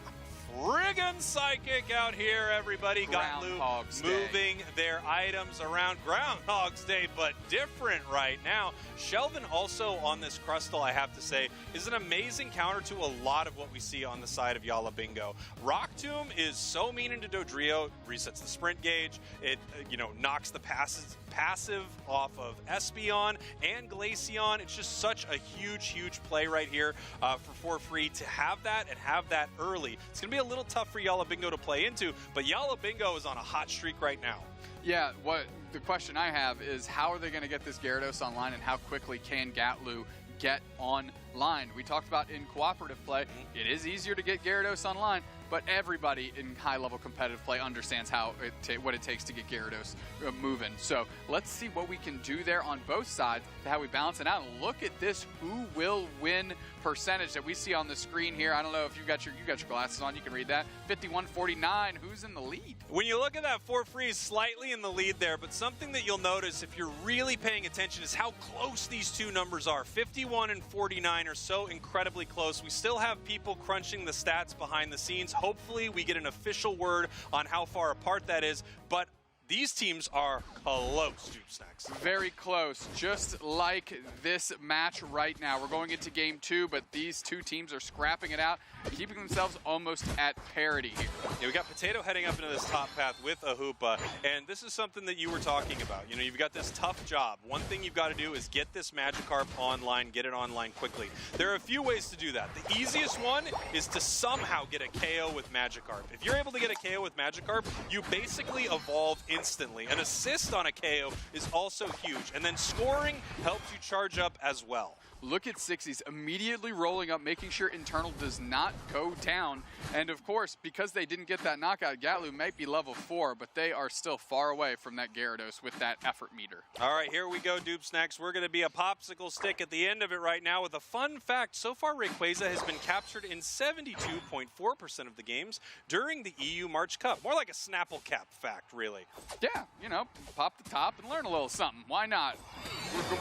Speaker 5: Friggin' psychic out here, everybody. Gotlu moving their items around. Groundhog's Day, but different right now. Shelvin also on this Crustle, I have to say, is an amazing counter to a lot of what we see on the side of Yala Bingo. Rock Tomb is so mean into Dodrio, resets the sprint gauge. It, knocks the passive off of Espeon and Glaceon. It's just such a huge play right here for free to have that and have that early. It's going to be a little tough for Yala Bingo to play into, but Yala Bingo is on a hot streak right now.
Speaker 9: Yeah, what the question I have is how are they going to get this Gyarados online, and how quickly can Gatlu get online? We talked about in cooperative play, it is easier to get Gyarados online, but everybody in high-level competitive play understands what it takes to get Gyarados moving. So let's see what we can do there on both sides to how we balance it out. And look at this who will win percentage that we see on the screen here. I don't know if you got your glasses on, you can read that. 51-49, who's in the lead?
Speaker 5: When you look at that for free, slightly in the lead there, but something that you'll notice if you're really paying attention is how close these two numbers are. 51 and 49 are so incredibly close. We still have people crunching the stats behind the scenes. Hopefully we get an official word on how far apart that is, but these teams are close, Dupe Snacks.
Speaker 9: Very close, just like this match right now. We're going into game 2, but these two teams are scrapping it out, keeping themselves almost at parity here.
Speaker 5: Yeah, we got Potato heading up into this top path with a Hoopa, and this is something that you were talking about. You've got this tough job. One thing you've got to do is get this Magikarp online, get it online quickly. There are a few ways to do that. The easiest one is to somehow get a KO with Magikarp. If you're able to get a KO with Magikarp, you basically evolve instantly. An assist on a KO is also huge, and then scoring helps you charge up as well.
Speaker 9: Look at Sixie's immediately rolling up, making sure internal does not go down. And of course, because they didn't get that knockout, Gatlu might be level 4, but they are still far away from that Gyarados with that effort meter.
Speaker 5: All right, here we go, Dupe Snacks. We're going to be a popsicle stick at the end of it right now with a fun fact. So far, Rayquaza has been captured in 72.4% of the games during the EU March Cup. More like a Snapple Cap fact, really.
Speaker 9: Yeah, pop the top and learn a little something. Why not?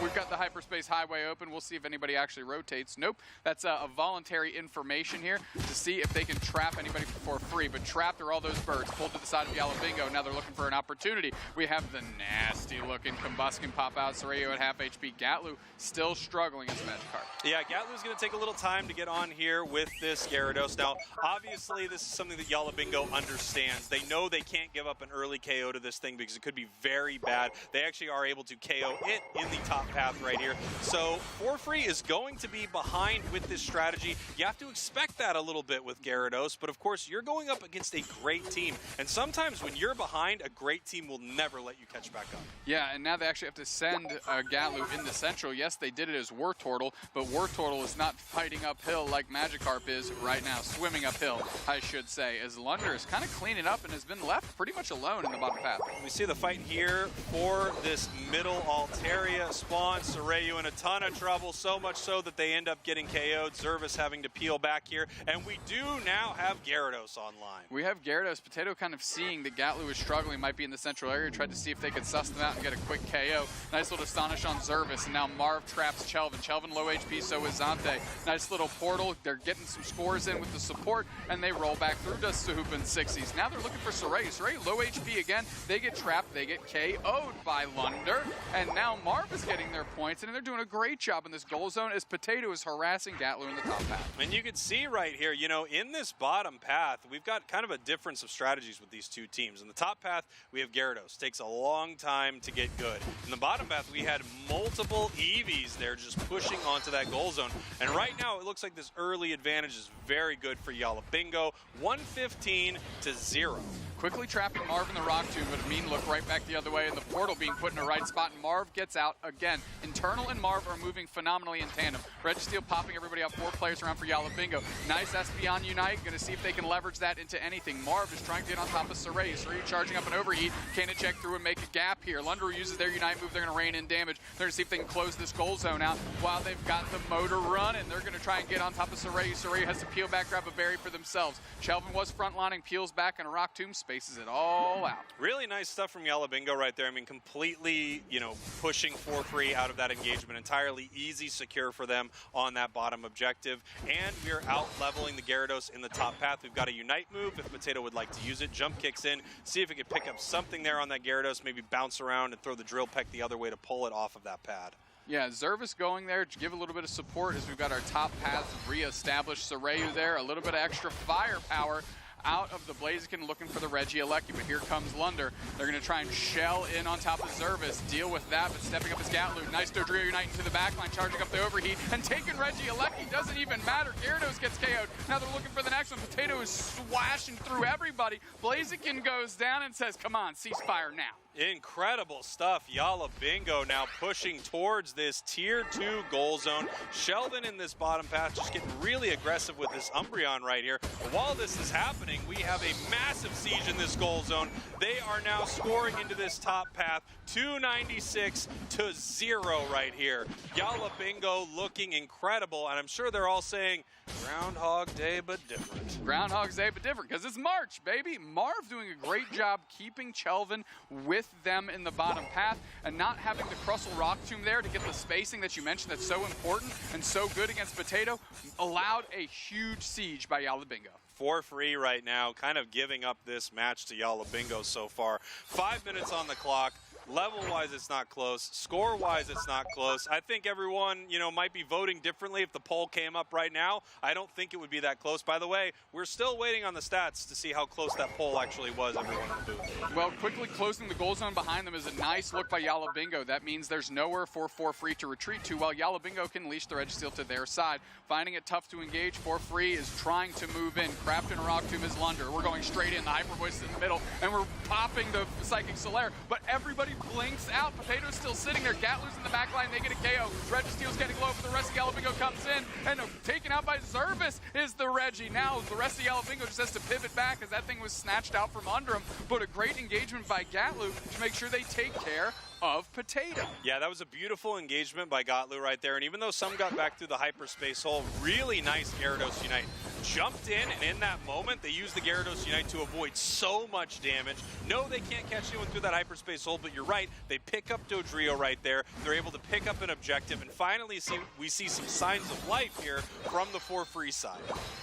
Speaker 9: We've got the Hyperspace Highway open. We'll see if anybody actually rotates. Nope, that's a voluntary information here to see if they can trap anybody for free. But trapped are all those birds pulled to the side of Yala Bingo. Now they're looking for an opportunity. We have the nasty-looking Combuskin pop out. Soreo at half HP. Gatlu still struggling as a Magikarp.
Speaker 5: Yeah, Gatlu's going to take a little time to get on here with this Gyarados. Now, obviously, this is something that Yala Bingo understands. They know they can't give up an early KO to this thing because it could be very bad. They actually are able to KO it in the top path right here. So, for free is going to be behind with this strategy. You have to expect that a little bit with Gyarados, but of course, you're going up against a great team. And sometimes when you're behind, a great team will never let you catch back up.
Speaker 9: Yeah, and now they actually have to send Gatlu into Central. Yes, they did it as Wartortle, but Wartortle is not fighting uphill like Magikarp is right now, swimming uphill, I should say, as Lunder is kind of cleaning up and has been left pretty much alone in the bottom path.
Speaker 5: We see the fight here for this middle Altaria spawn. Soreo in a ton of trouble, so much so that they end up getting KO'd. Zervis having to peel back here, and we do now have Gyarados online.
Speaker 9: We have Gyarados. Potato kind of seeing that Gatlu is struggling, might be in the central area, tried to see if they could suss them out and get a quick KO. Nice little Astonish on Zervis, and now Marv traps Chelvin. Chelvin low HP, so is Zante. Nice little portal. They're getting some scores in with the support, and they roll back through to Sahoopa and Sixies. Now they're looking for Sorey. Sorey low HP again. They get trapped. They get KO'd by Lunder, and now Marv is getting their points, and they're doing a great job in this goal zone as Potato is harassing Gatlu in the top path.
Speaker 5: And you can see right here, you know, in this bottom path, we've got kind of a difference of strategies with these two teams. In the top path, we have Gyarados. Takes a long time to get good. In the bottom path, we had multiple EVs there just pushing onto that goal zone. And right now, it looks like this early advantage is very good for Yala Bingo. 115 to 0.
Speaker 9: Quickly trapping Marv in the Rock Tomb, but Amin look right back the other way, and the portal being put in the right spot, and Marv gets out again. Internal and Marv are moving phenomenally in tandem. Registeel popping everybody out, 4 players around for Yala Bingo. Nice Espeon Unite, gonna see if they can leverage that into anything. Marv is trying to get on top of Saray. Saray charging up an overheat. Can it check through and make a gap here? Lunderer uses their Unite move, they're gonna rain in damage. They're gonna see if they can close this goal zone out while they've got the motor running. They're gonna try and get on top of Saray. Saray has to peel back, grab a berry for themselves. Chelvin was frontlining, peels back, and a Rock Tomb spaces it all out.
Speaker 5: Really nice stuff from Yala Bingo right there. I mean, completely, you know, pushing for free out of that engagement. Entirely easy, secure for them on that bottom objective. And we are out leveling the Gyarados in the top path. We've got a Unite move if Potato would like to use it. Jump kicks in, see if it can pick up something there on that Gyarados, maybe bounce around and throw the Drill Peck the other way to pull it off of that pad.
Speaker 9: Yeah, Zervis going there to give a little bit of support as we've got our top paths re-established. Sarayu there, a little bit of extra firepower out of the Blaziken looking for the Regieleki, but here comes Lunder. They're going to try and shell in on top of Zervis, deal with that, but stepping up is Gatlu. Nice Dodrio Unite into the backline, charging up the overheat, and taking Regieleki doesn't even matter. Gyarados gets KO'd. Now they're looking for the next one. Potato is swashing through everybody. Blaziken goes down and says, come on, ceasefire now.
Speaker 5: Incredible stuff. Yala Bingo now pushing towards this tier 2 goal zone. Sheldon in this bottom path just getting really aggressive with this Umbreon right here. But while this is happening, we have a massive siege in this goal zone. They are now scoring into this top path. 296 to 0 right here. Yala Bingo looking incredible, and I'm sure they're all saying, Groundhog Day, but different.
Speaker 9: Groundhog Day, but different, because it's March, baby. Marv doing a great job keeping Chelvin with them in the bottom path and not having the Crustle Rock Tomb there to get the spacing that you mentioned that's so important and so good against Potato, allowed a huge siege by Yala Bingo.
Speaker 5: For free right now, kind of giving up this match to Yala Bingo so far. 5 minutes on the clock. Level-wise, it's not close. Score-wise, it's not close. I think everyone, you know, might be voting differently if the poll came up right now. I don't think it would be that close. By the way, we're still waiting on the stats to see how close that poll actually was, everyone in the booth.
Speaker 9: Well, quickly closing the goal zone behind them is a nice look by Yala Bingo. That means there's nowhere for free to retreat to, while Yala Bingo can leash the Registeel to their side. Finding it tough to engage, for free is trying to move in. Craft and Rock Tomb is Lunder. We're going straight in, the Hyper Voice is in the middle, and we're popping the Psychic Solaire, but everybody blinks out. Potato's still sitting there. Gatlu's in the back line. They get a KO. Registeel's getting low, but the rest of Yala Bingo comes in, and taken out by Zervis is the Reggie. Now the rest of Yala Bingo just has to pivot back as that thing was snatched out from under him, but a great engagement by Gatlu to make sure they take care of Potato.
Speaker 5: Yeah, that was a beautiful engagement by Gatlu right there, and even though some got back through the hyperspace hole, really nice Gyarados Unite. Jumped in, and in that moment, they used the Gyarados Unite to avoid so much damage. No, they can't catch anyone through that hyperspace hole, but you're right, they pick up Dodrio right there. They're able to pick up an objective, and finally we see some signs of life here from the for free side.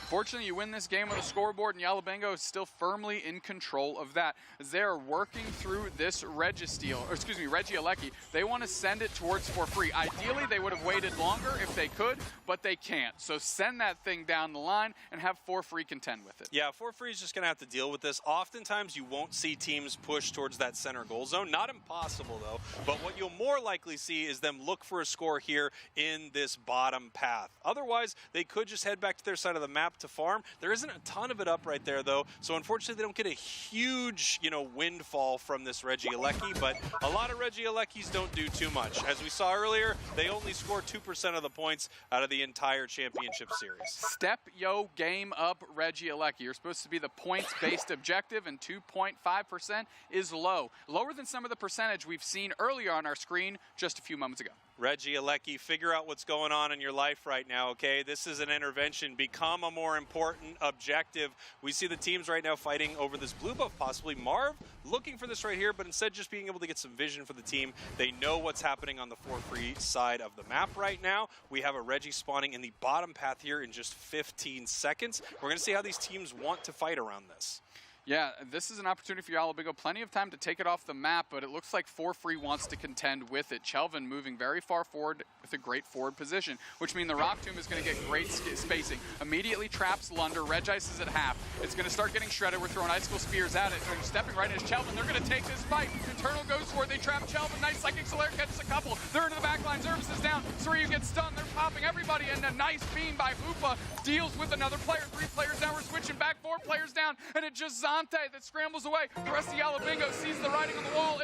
Speaker 9: Fortunately, you win this game with a scoreboard, and Yala Bingo is still firmly in control of that. As they are working through this Regieleki, they want to send it towards for free. Ideally, they would have waited longer if they could, but they can't. So send that thing down the line and have for free contend with it.
Speaker 5: Yeah, for free is just going to have to deal with this. Oftentimes, you won't see teams push towards that center goal zone. Not impossible, though. But what you'll more likely see is them look for a score here in this bottom path. Otherwise, they could just head back to their side of the map to farm. There isn't a ton of it up right there, though. So unfortunately, they don't get a huge, windfall from this Regieleki. But a lot of Regielekis don't do too much. As we saw earlier, they only score 2% of the points out of the entire championship series.
Speaker 9: Step yo game up Regieleki. You're supposed to be the points-based objective, and 2.5% is low. Lower than some of the percentage we've seen earlier on our screen just a few moments ago.
Speaker 5: Regieleki, figure out what's going on in your life right now, okay? This is an intervention. Become a more important objective. We see the teams right now fighting over this blue buff, possibly. Marv looking for this right here, but instead just being able to get some vision for the team. They know what's happening on the for free side of the map right now. We have a Reggie spawning in the bottom path here in just 15 seconds. We're going to see how these teams want to fight around this.
Speaker 9: Yeah, this is an opportunity for Yala Bingo. Plenty of time to take it off the map, but it looks like For Free wants to contend with it. Chelvin moving very far forward with a great forward position, which means the Rock Tomb is going to get great spacing. Immediately traps Lunder. Regice is at half. It's going to start getting shredded. We're throwing Icicle Spears at it. They're stepping right into Chelvin. They're going to take this fight. Internal goes for it. They trap Chelvin. Nice Psychic Solaire catches a couple. They're into the back line. Zervis is down. Soryu gets stunned. They're popping everybody, and a nice beam by Hoopa deals with another player. 3 players down. We're switching back. 4 players down, and it's just Zante that scrambles away. The rest of Yala Bingo sees the writing on the wall.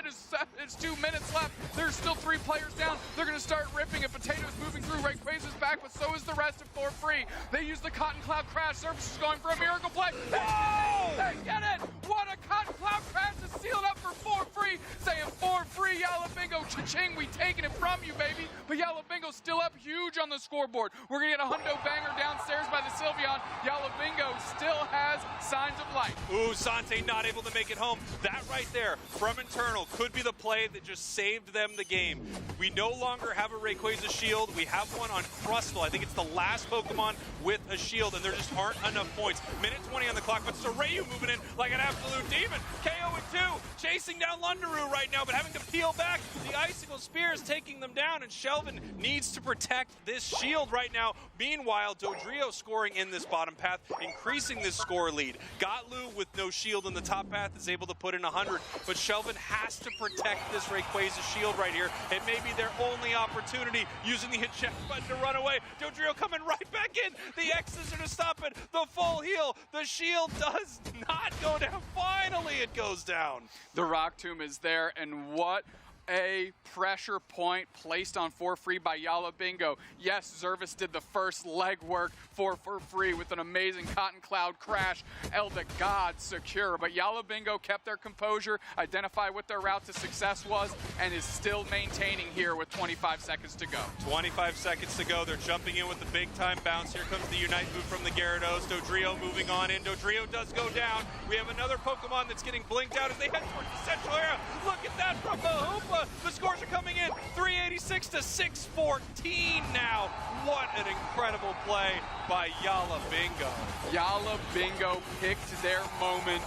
Speaker 9: It's 2 minutes left. There's still 3 players down. They're going to start ripping it. Potato's moving through. Rayquaza's back, but so is the rest of For Free. They use the Cotton Cloud Crash. Service is going for a miracle play. They get it! What a Cotton Cloud Crash to seal it up for For Free. Saying For Free, Yala Bingo, cha-ching, we taking it from you, baby. But Yala Bingo's still up huge on the scoreboard. We're going to get a hundo banger downstairs by the Sylveon. Yala Bingo still has signs of life.
Speaker 11: Ooh, Zante not able to make it home. That right there from internal could be the play that just saved them the game. We no longer have a Rayquaza shield. We have one on Crustle. I think it's the last Pokemon with a shield, and there just aren't enough points. Minute 20 on the clock, but Soryu moving in like an absolute demon. KO with 2, chasing down Lundaroo right now, but having to peel back. The Icicle Spears taking them down, and Chelvin needs to protect this shield right now. Meanwhile, Dodrio scoring in this bottom path, increasing this score lead. Gotlu with no shield in the top path is able to put in 100, but Chelvin has to protect this Rayquaza shield right here. It may be their only opportunity, using the eject button to run away. Dodrio coming right back in. The X's are to stop it. The full heal. The shield does not go down. Finally, it goes down.
Speaker 9: The Rock Tomb is there, and what a pressure point placed on For Free by Yala Bingo. Yes, Zervis did the first legwork for Free with an amazing Cotton Cloud Crash. Elder God secure, but Yala Bingo kept their composure, identified what their route to success was, and is still maintaining here with 25 seconds to go.
Speaker 11: 25 seconds to go. They're jumping in with the big time bounce. Here comes the Unite move from the Gyarados. Dodrio moving on in. Dodrio does go down. We have another Pokemon that's getting blinked out as they head towards the central area. Look at that from the Hoopa. The scores are coming in, 386 to 614 now. What an incredible play by Yala Bingo.
Speaker 9: Yala Bingo picked their moment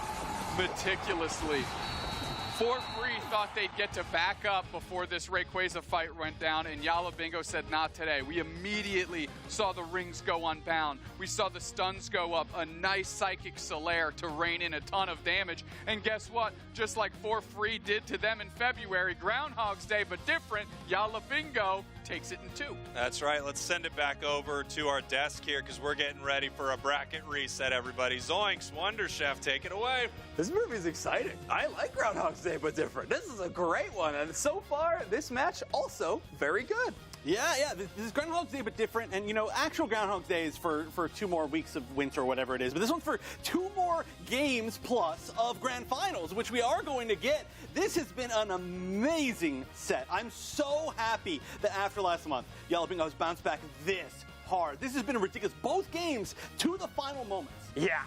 Speaker 9: meticulously. For Free thought they'd get to back up before this Rayquaza fight went down, and Yala Bingo said, not today. We immediately saw the rings go unbound. We saw the stuns go up, a nice Psychic Solaire to rain in a ton of damage. And guess what? Just like For Free did to them in February, Groundhog's Day, but different, Yala Bingo takes it in 2.
Speaker 11: That's right. Let's send it back over to our desk here because we're getting ready for a bracket reset, everybody. Zoinks, Wonder Chef, take it away.
Speaker 12: This movie's exciting. I like Groundhog's Day, but different. This is a great one, and so far, this match also very good.
Speaker 4: Yeah, this is Groundhog's Day, but different. And, you know, actual Groundhog's Day is for 2 more weeks of winter or whatever it is. But this one's for 2 more games plus of Grand Finals, which we are going to get. This has been an amazing set. I'm so happy that after last month, Yala Bingo has bounced back this hard. This has been ridiculous. Both games to the final moments.
Speaker 12: Yeah,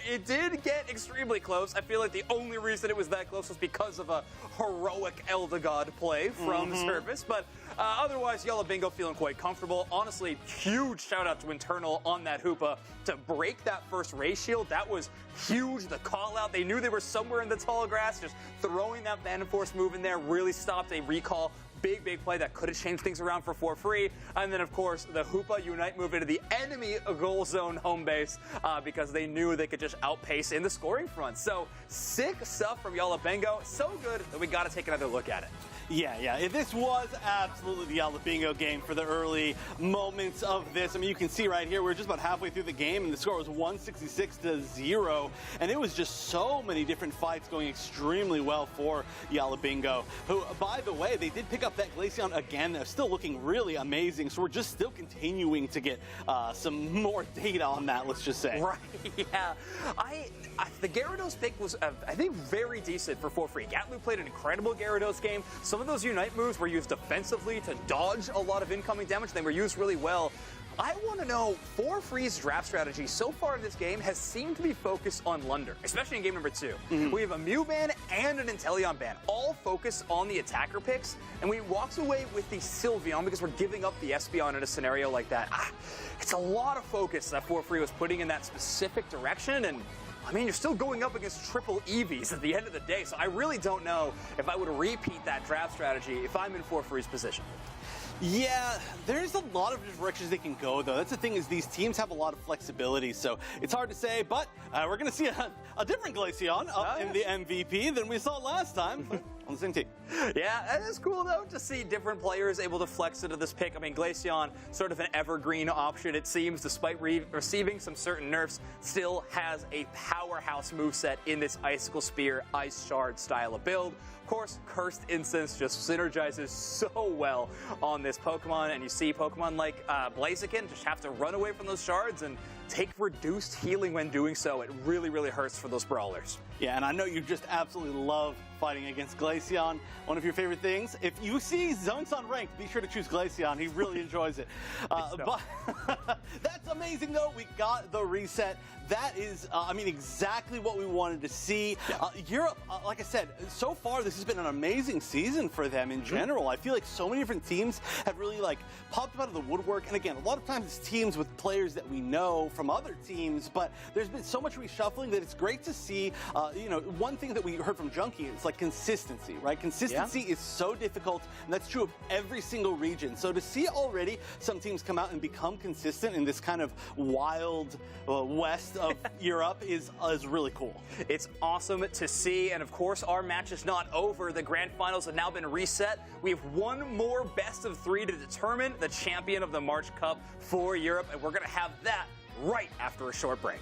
Speaker 12: it did get extremely close. I feel like the only reason it was that close was because of a heroic Eldegod play from Service, but otherwise, Yala Bingo feeling quite comfortable. Honestly, huge shout out to Internal on that Hoopa to break that first Ray Shield. That was huge. The call out, they knew they were somewhere in the tall grass. Just throwing that Vanaforce move in there really stopped a recall. Big play that could have changed things around for Free. And then, of course, the Hoopa Unite move into the enemy goal zone home base because they knew they could just outpace in the scoring front. So, sick stuff from Yala Bingo. So good that we got to take another look at it.
Speaker 4: Yeah. This was absolutely the Yala Bingo game for the early moments of this. I mean, you can see right here, we're just about halfway through the game, and the score was 166 to 0. And it was just so many different fights going extremely well for Yala Bingo, who, by the way, they did pick up that Glaceon again. They're still looking really amazing. So we're just still continuing to get some more data on that, let's just say.
Speaker 12: Right, yeah. The Gyarados pick was, I think, very decent for Free. Gatlu played an incredible Gyarados game. Some of those Unite moves were used defensively to dodge a lot of incoming damage. They were used really well. I want to know, Free's draft strategy so far in this game has seemed to be focused on Lunder, especially in game number 2. We have a Mew ban and an Inteleon ban, all focused on the attacker picks, and we walked away with the Sylveon because we're giving up the Espeon in a scenario like that. It's a lot of focus that Free was putting in that specific direction, and I mean, you're still going up against triple EVs at the end of the day, so I really don't know if I would repeat that draft strategy if I'm in 4-freeze position.
Speaker 4: Yeah, there's a lot of directions they can go, though. That's the thing, is these teams have a lot of flexibility, so it's hard to say, but we're going to see a different Glaceon up in the MVP than we saw last time, but on the same team.
Speaker 12: Yeah, it is cool, though, to see different players able to flex into this pick. I mean, Glaceon, sort of an evergreen option, it seems, despite receiving some certain nerfs, still has a powerhouse moveset in this Icicle Spear, Ice Shard style of build. Of course, Cursed Instance just synergizes so well on this Pokemon, and you see Pokemon like Blaziken just have to run away from those shards and take reduced healing when doing so. It really, really hurts for those brawlers.
Speaker 4: Yeah, and I know you just absolutely love fighting against Glaceon. One of your favorite things. If you see Zonks on ranked, be sure to choose Glaceon. He really enjoys it. But that's amazing, though. We got the reset. That is, I mean, exactly what we wanted to see. Europe, like I said, so far this has been an amazing season for them in general. I feel like so many different teams have really popped up out of the woodwork. And again, a lot of times it's teams with players that we know from other teams, but there's been so much reshuffling that it's great to see. One thing that we heard from Junkie is consistency, right? Consistency is so difficult, and that's true of every single region. So to see already some teams come out and become consistent in this kind of wild west of Europe is really cool.
Speaker 12: It's awesome to see, and of course our match is not over. The grand finals have now been reset. We have one more best of 3 to determine the champion of the March Cup for Europe, and we're going to have that right after a short break.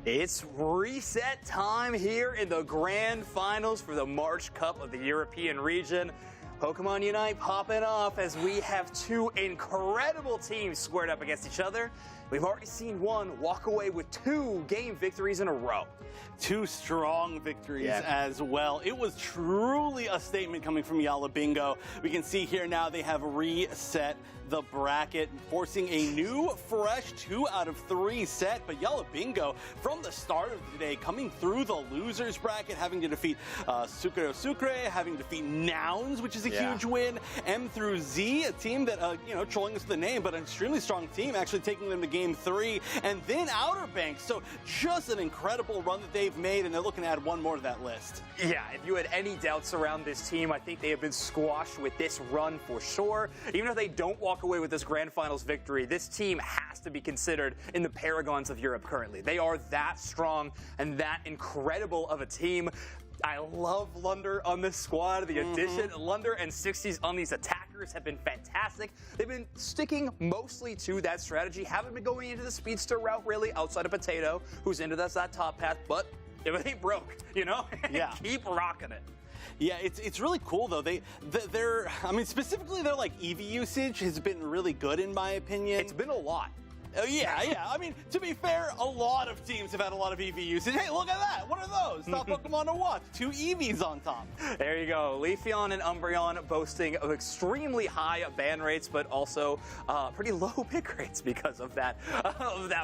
Speaker 12: It's reset time here in the grand finals for the March Cup of the European region. Pokemon Unite popping off as we have two incredible teams squared up against each other. We've already seen one walk away with 2 game victories in a row.
Speaker 4: 2 strong victories as well. It was truly a statement coming from Yala Bingo. We can see here now they have reset the bracket, forcing a new, fresh 2 out of 3 set. But Yala Bingo, from the start of the day, coming through the losers bracket, having to defeat Sucre, having to defeat Nouns, which is a huge win. M through Z, a team that, trolling us with the name, but an extremely strong team, actually taking them to game 3. And then Outer Banks. So just an incredible run that they've made, and they're looking to add one more to that list.
Speaker 12: Yeah, if you had any doubts around this team, I think they have been squashed with this run for sure. Even if they don't walk away with this grand finals victory, this team has to be considered in the paragons of Europe currently. They are that strong and that incredible of a team. I love Lunder on this squad. The addition, Lunder and 60s on these attackers have been fantastic. They've been sticking mostly to that strategy, haven't been going into the speedster route really, outside of Potato, who's into that top path, but if it ain't broke, keep rocking it.
Speaker 4: Yeah, it's really cool though. Specifically their EV usage has been really good in my opinion.
Speaker 12: It's been a lot.
Speaker 4: Yeah. I mean, to be fair, a lot of teams have had a lot of EV usage. Hey, look at that. What are those? Top Pokemon to watch. 2 EVs on top.
Speaker 12: There you go. Leafeon and Umbreon boasting of extremely high ban rates, but also pretty low pick rates because of that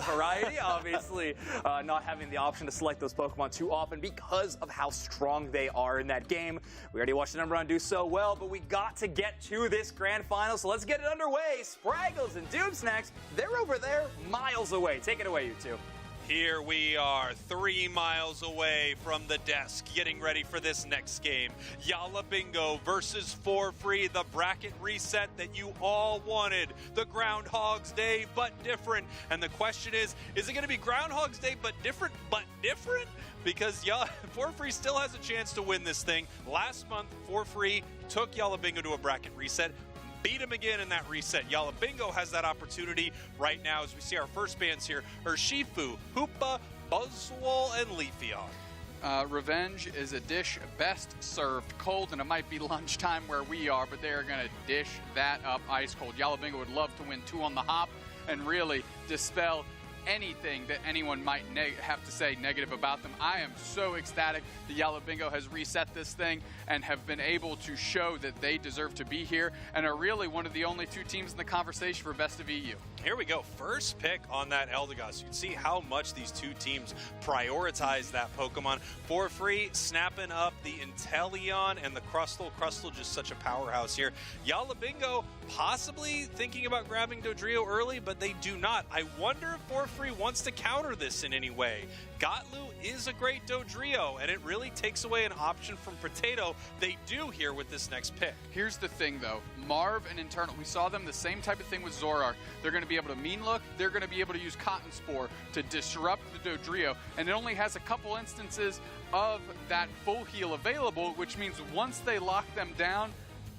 Speaker 12: variety. Obviously, not having the option to select those Pokemon too often because of how strong they are in that game. We already watched Umbreon do so well, but we got to get to this grand final, so let's get it underway. Spraggles and Doomsnacks, they're over there miles away. Take it away, you two.
Speaker 11: Here we are, 3 miles away from the desk, getting ready for this next game. Yala Bingo versus For Free, the bracket reset that you all wanted. The Groundhog's Day, but different. And the question is it going to be Groundhog's Day, but different, Because For Free still has a chance to win this thing. Last month, For Free took Yala Bingo to a bracket reset. Beat him again in that reset. Yala Bingo has that opportunity right now as we see our first bands here. Urshifu, Hoopa, Buzzwole, and Leafeon.
Speaker 9: Revenge is a dish best served cold, and it might be lunchtime where we are, but they're going to dish that up ice cold. Yala Bingo would love to win 2 on the hop and really dispel anything that anyone might have to say negative about them. I am so ecstatic that Yala Bingo has reset this thing and have been able to show that they deserve to be here and are really one of the only 2 teams in the conversation for best of EU.
Speaker 11: Here we go. First pick on that Eldegoss. You can see how much these 2 teams prioritize that Pokemon. For Free, snapping up the Inteleon and the Crustle. Crustle just such a powerhouse here. Yala Bingo possibly thinking about grabbing Dodrio early, but they do not. I wonder if For Free wants to counter this in any way. Gotlu is a great Dodrio, and it really takes away an option from Potato. They do here with this next pick.
Speaker 9: Here's the thing, though. Marv and Internal, we saw them the same type of thing with Zoroark. They're going to be able to Mean Look. They're going to be able to use Cotton Spore to disrupt the Dodrio, and it only has a couple instances of that full heal available, which means once they lock them down,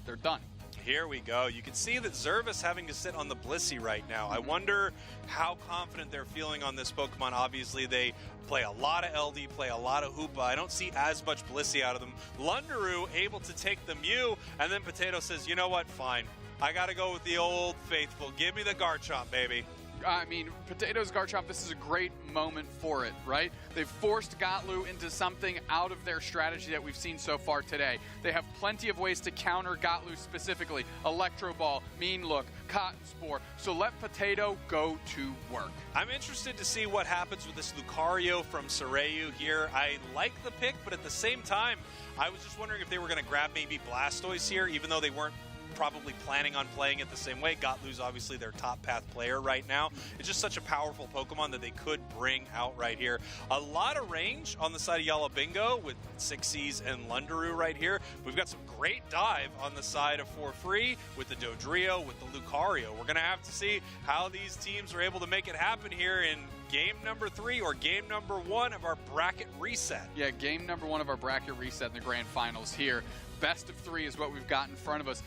Speaker 9: they're done.
Speaker 11: Here we go. You can see that Zervis having to sit on the Blissey right now. I wonder how confident they're feeling on this Pokemon. Obviously, they play a lot of LD, play a lot of Hoopa. I don't see as much Blissey out of them. Lundaroo able to take the Mew, and then Potato says, you know what, fine. I got to go with the old faithful. Give me the Garchomp, baby.
Speaker 9: I mean, Potato's Garchomp, this is a great moment for it, right? They've forced Gotlu into something out of their strategy that we've seen so far today. They have plenty of ways to counter Gotlu specifically. Electro Ball, Mean Look, Cotton Spore. So let Potato go to work.
Speaker 11: I'm interested to see what happens with this Lucario from Sarayu here. I like the pick, but at the same time, I was just wondering if they were going to grab maybe Blastoise here, even though they weren't probably planning on playing it the same way. Gotlu's obviously their top path player right now. It's just such a powerful Pokemon that they could bring out right here. A lot of range on the side of Yala Bingo with Sixies and Lundaroo right here. We've got some great dive on the side of For Free with the Dodrio, with the Lucario. We're going to have to see how these teams are able to make it happen here in game number 3 or game number 1 of our bracket reset.
Speaker 9: Yeah, game number 1 of our bracket reset in the grand finals here. Best of 3 is what we've got in front of us.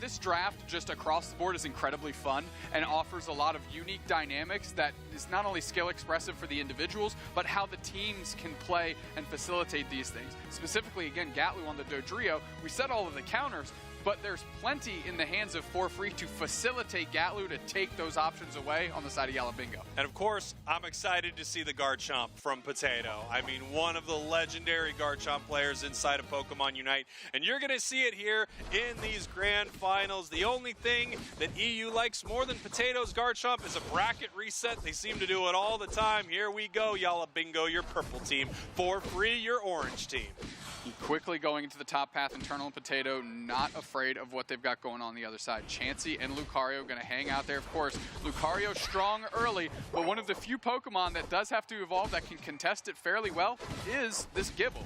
Speaker 9: This draft just across the board is incredibly fun and offers a lot of unique dynamics that is not only skill expressive for the individuals, but how the teams can play and facilitate these things. Specifically, again, Gatlu on the Dodrio, we set all of the counters, but there's plenty in the hands of For Free to facilitate Gatlu to take those options away on the side of Yala Bingo.
Speaker 11: And of course, I'm excited to see the Garchomp from Potato. I mean, one of the legendary Garchomp players inside of Pokemon Unite. And you're going to see it here in these grand finals. The only thing that EU likes more than Potato's Garchomp is a bracket reset. They seem to do it all the time. Here we go, Yala Bingo, your purple team. For Free, your orange team.
Speaker 9: Quickly going into the top path, Internal and Potato, not afraid of what they've got going on the other side. Chansey and Lucario going to hang out there. Of course, Lucario strong early, but one of the few Pokemon that does have to evolve that can contest it fairly well is this Gible.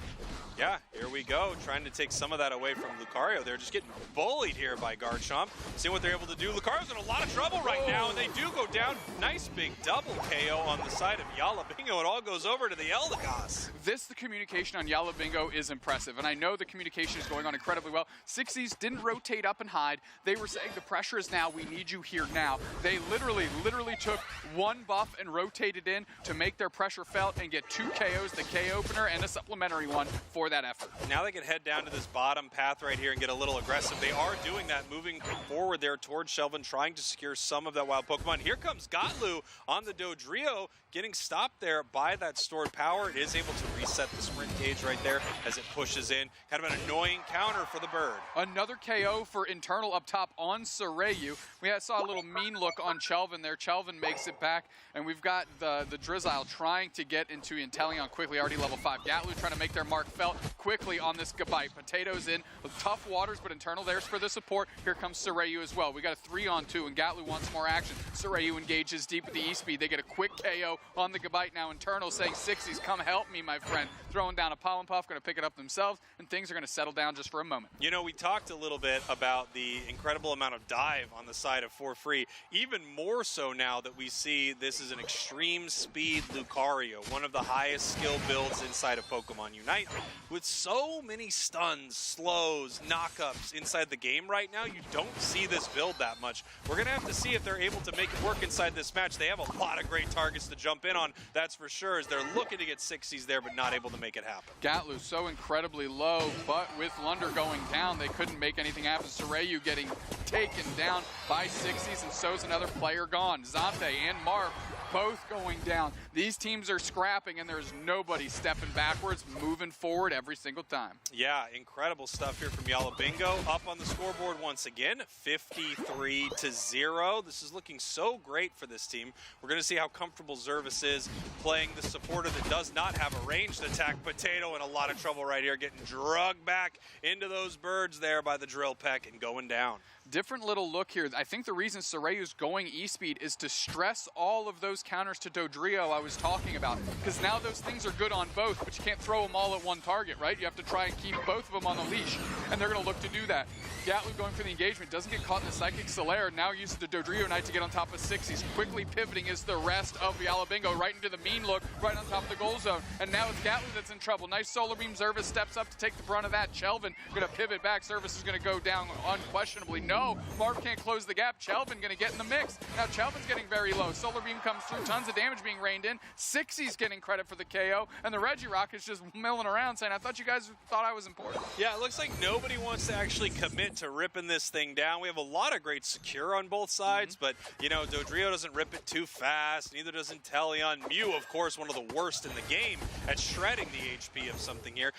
Speaker 11: Yeah, here we go, trying to take some of that away from Lucario. They're just getting bullied here by Garchomp. See what they're able to do. Lucario's in a lot of trouble right now, and they do go down. Nice big double KO on the side of Yala Bingo. It all goes over to the Eldegoss.
Speaker 9: The communication on Yala Bingo is impressive, and I know the communication is going on incredibly well. Sixies didn't rotate up and hide. They were saying the pressure is now, we need you here now. They literally took one buff and rotated in to make their pressure felt and get 2 KOs, the K opener and a supplementary one for that effort.
Speaker 11: Now they can head down to this bottom path right here and get a little aggressive. They are doing that, moving forward there towards Shelvin, trying to secure some of that wild Pokemon. Here comes Gatlu on the Dodrio, getting stopped there by that stored power. It is able to reset the sprint gauge right there as it pushes in. Kind of an annoying counter for the bird.
Speaker 9: Another KO for Internal up top on Soreyu. We saw a little mean look on Chelvin there. Chelvin makes it back, and we've got the Drizzile trying to get into Inteleon quickly, already level 5. Gatlu trying to make their mark felt quickly on this Gabite. Potatoes in with tough waters, but Internal there's for the support. Here comes Soreyu as well. We got a 3-on-2, and Gatlu wants more action. Soreyu engages deep with the E-Speed. They get a quick KO on the Gabite. Now Internal saying, Sixies, come help me, my friend. Throwing down a Pollen Puff, going to pick it up themselves, and things are going to settle down just for a moment.
Speaker 11: You know, we talked a little bit about the incredible amount of dive on the side of For Free. Even more so now that we see this is an extreme speed Lucario, one of the highest skill builds inside of Pokemon Unite. With so many stuns, slows, knockups inside the game right now, you don't see this build that much. We're going to have to see if they're able to make it work inside this match. They have a lot of great targets to jump in on, that's for sure, as they're looking to get Sixies there, but not able to make it happen.
Speaker 9: Gatlu so incredibly low, but with Lunder going down, they couldn't make anything happen. Soreyu getting taken down by Sixies, and so's another player gone. Zante and Marv both going down. These teams are scrapping, and there's nobody stepping backwards, moving forward every single time.
Speaker 11: Yeah, incredible stuff here from Yala Bingo. Up on the scoreboard once again, 53-0. This is looking so great for this team. We're going to see how comfortable Zervis is playing the supporter that does not have a ranged attack. Potato in a lot of trouble right here, getting drugged back into those birds there by the Drill Peck and going down.
Speaker 9: Different little look here. I think the reason Soreyu's going E-Speed is to stress all of those counters to Dodrio I was talking about. Because now those things are good on both, but you can't throw them all at one target, right? You have to try and keep both of them on the leash, and they're going to look to do that. Gatlu going for the engagement, doesn't get caught in the Psychic Solaire, now uses the Dodrio Knight to get on top of Sixies. Quickly pivoting is the rest of Yala Bingo, right into the mean look, right on top of the goal zone. And now it's Gatlu that's in trouble. Nice Solar Beam. Zervis steps up to take the brunt of that. Chelvin going to pivot back. Zervis is going to go down unquestionably. No, Marv can't close the gap. Chelvin going to get in the mix. Now Chelvin's getting very low. Solar Beam comes through, tons of damage being rained in. Sixie's getting credit for the KO, and the Regirock is just milling around saying, I thought you guys thought I was important.
Speaker 11: Yeah, it looks like nobody wants to actually commit to ripping this thing down. We have a lot of great secure on both sides, but, you know, Dodrio doesn't rip it too fast, neither does Inteleon. Mew, of course, one of the worst in the game at shredding the HP of something here.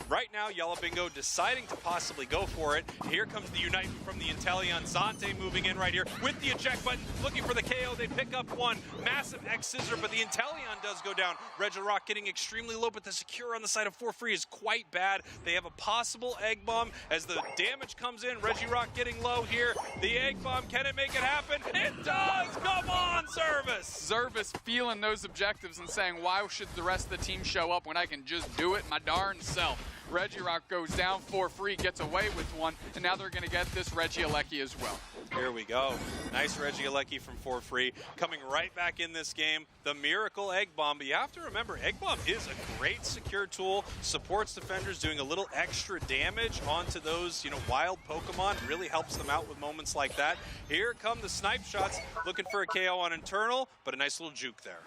Speaker 11: Right now, Yala Bingo deciding to possibly go for it. Here comes the Unite from the Inteleon. Zante moving in right here with the eject button, looking for the KO. They pick up one. Massive X-Scissor, but the Inteleon does go down. Regirock getting extremely low, but the secure on the side of For Free is quite bad. They have a possible Egg Bomb as the damage comes in. Regirock getting low here. The Egg Bomb, can it make it happen? It does! Come on, Zervis!
Speaker 9: Zervis feeling those objectives and saying, why should the rest of the team show up when I can just do it my darn self? Regirock goes down for free, gets away with one, and now they're going to get this Regieleki as well.
Speaker 5: Here we go. Nice Regieleki from For Free. Coming right back in this game, the Miracle Egg Bomb. But you have to remember, Egg Bomb is a great secure tool, supports defenders, doing a little extra damage onto those, wild Pokemon. Really helps them out with moments like that. Here come the snipe shots, looking for a KO on internal, but a nice little juke there.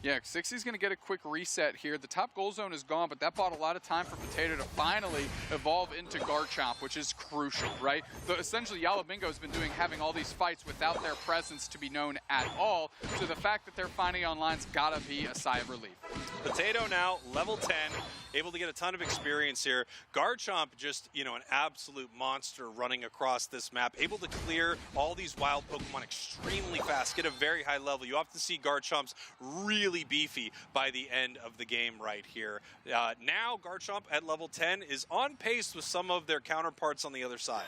Speaker 9: Yeah, 60's going to get a quick reset here. The top goal zone is gone, but that bought a lot of time for Potato to finally evolve into Garchomp, which is crucial, right? So essentially, Yala Bingo has been having all these fights without their presence to be known at all. So the fact that they're finally online's got to be a sigh of relief.
Speaker 5: Potato now, level 10, able to get a ton of experience here. Garchomp just, an absolute monster running across this map, able to clear all these wild Pokemon extremely fast, get a very high level. You have to see Garchomp's really beefy by the end of the game right here. Now Garchomp at level 10 is on pace with some of their counterparts on the other side.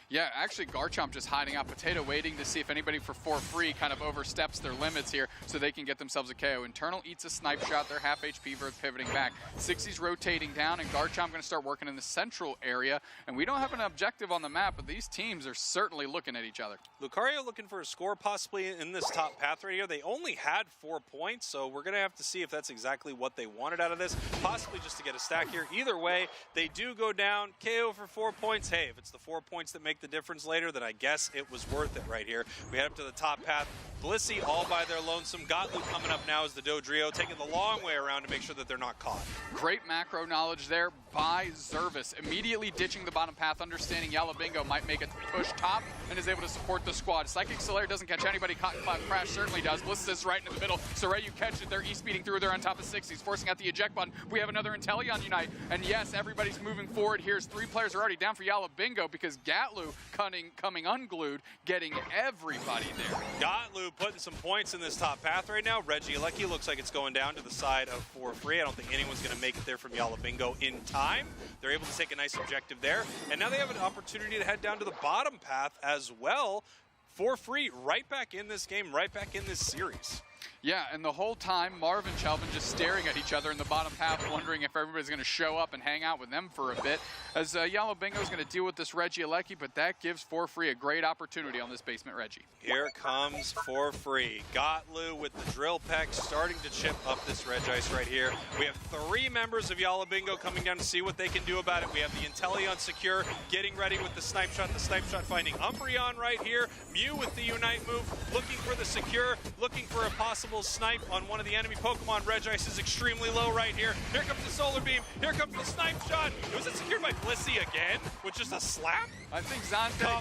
Speaker 9: Yeah, actually Garchomp just hiding out. Potato waiting to see if anybody for free kind of oversteps their limits here so they can get themselves a KO. Internal eats a snipe shot. They're half HP for pivoting back. 60's rotating down, and Garchomp going to start working in the central area. And we don't have an objective on the map, but these teams are certainly looking at each other.
Speaker 5: Lucario looking for a score possibly in this top path right here. They only had 4 points, so we're going to have to see if that's exactly what they wanted out of this. Possibly just to get a stack here. Either way, they do go down. KO for 4 points. Hey, if it's the 4 points that make the difference later, then I guess it was worth it right here. We head up to the top path. Blissey all by their lonesome. Gotlu coming up now as the Dodrio, taking the long way around to make sure that they're not caught.
Speaker 9: Great macro knowledge there by Zervis. Immediately ditching the bottom path, understanding Yala Bingo might make a push top and is able to support the squad. Psychic Solaire doesn't catch anybody. Cotton Cloud Crash certainly does. Blissey is right in the middle. Sorayu catches it. They're e-speeding through. They're on top of 60. He's forcing out the eject button. We have another Inteleon Unite. And yes, everybody's moving forward. Here's 3 players are already down for Yala Bingo because Gatlu coming unglued, getting everybody there.
Speaker 5: Gotlu putting some points in this top path right now. Regieleki looks like it's going down to the side of For Free. I don't think anyone's going to make it there from Yala Bingo in time. They're able to take a nice objective there. And now they have an opportunity to head down to the bottom path as well. For Free right back in this game, right back in this series.
Speaker 9: Yeah, and the whole time, Marv and Chelvin just staring at each other in the bottom path, wondering if everybody's going to show up and hang out with them for a bit. As Yellow Bingo's going to deal with this Regieleki, but that gives For Free a great opportunity on this basement Reggie.
Speaker 5: Here comes For Free. Gotlu with the Drill Peck starting to chip up this Regice right here. We have 3 members of Yala Bingo coming down to see what they can do about it. We have the Inteleon secure, getting ready with the Snipe Shot. The Snipe Shot finding Umbreon right here. Mew with the Unite move, looking for the secure, looking for a possible snipe on one of the enemy Pokemon. Regice is extremely low right here. Here comes the Solar Beam. Here comes the Snipe Shot. Was it secured by Blissey again? With just a slap?
Speaker 9: I think Zonta,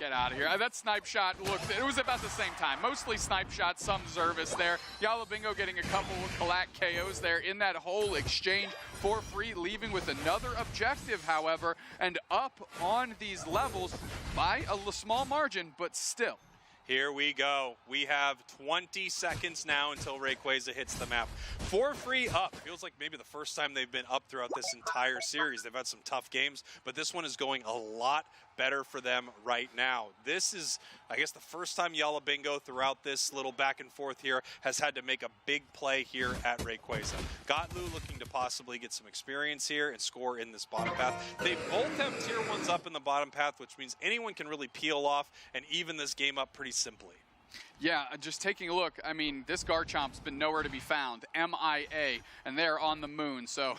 Speaker 9: get out of here. That Snipe Shot, look, it was about the same time. Mostly Snipe Shot, some Zervis there. Yala Bingo getting a couple of Kalak KOs there in that whole exchange. For Free leaving with another objective, however, and up on these levels by a small margin, but still.
Speaker 5: Here we go. We have 20 seconds now until Rayquaza hits the map. For Free up. Feels like maybe the first time they've been up throughout this entire series. They've had some tough games, but this one is going a lot better for them right now. This is, I guess, the first time Yala Bingo throughout this little back and forth here has had to make a big play here at Rayquaza. Gotlu looking to possibly get some experience here and score in this bottom path. They both have tier 1s up in the bottom path, which means anyone can really peel off and even this game up pretty simply.
Speaker 9: Yeah, just taking a look, I mean, this Garchomp's been nowhere to be found, MIA, and they're on the moon, so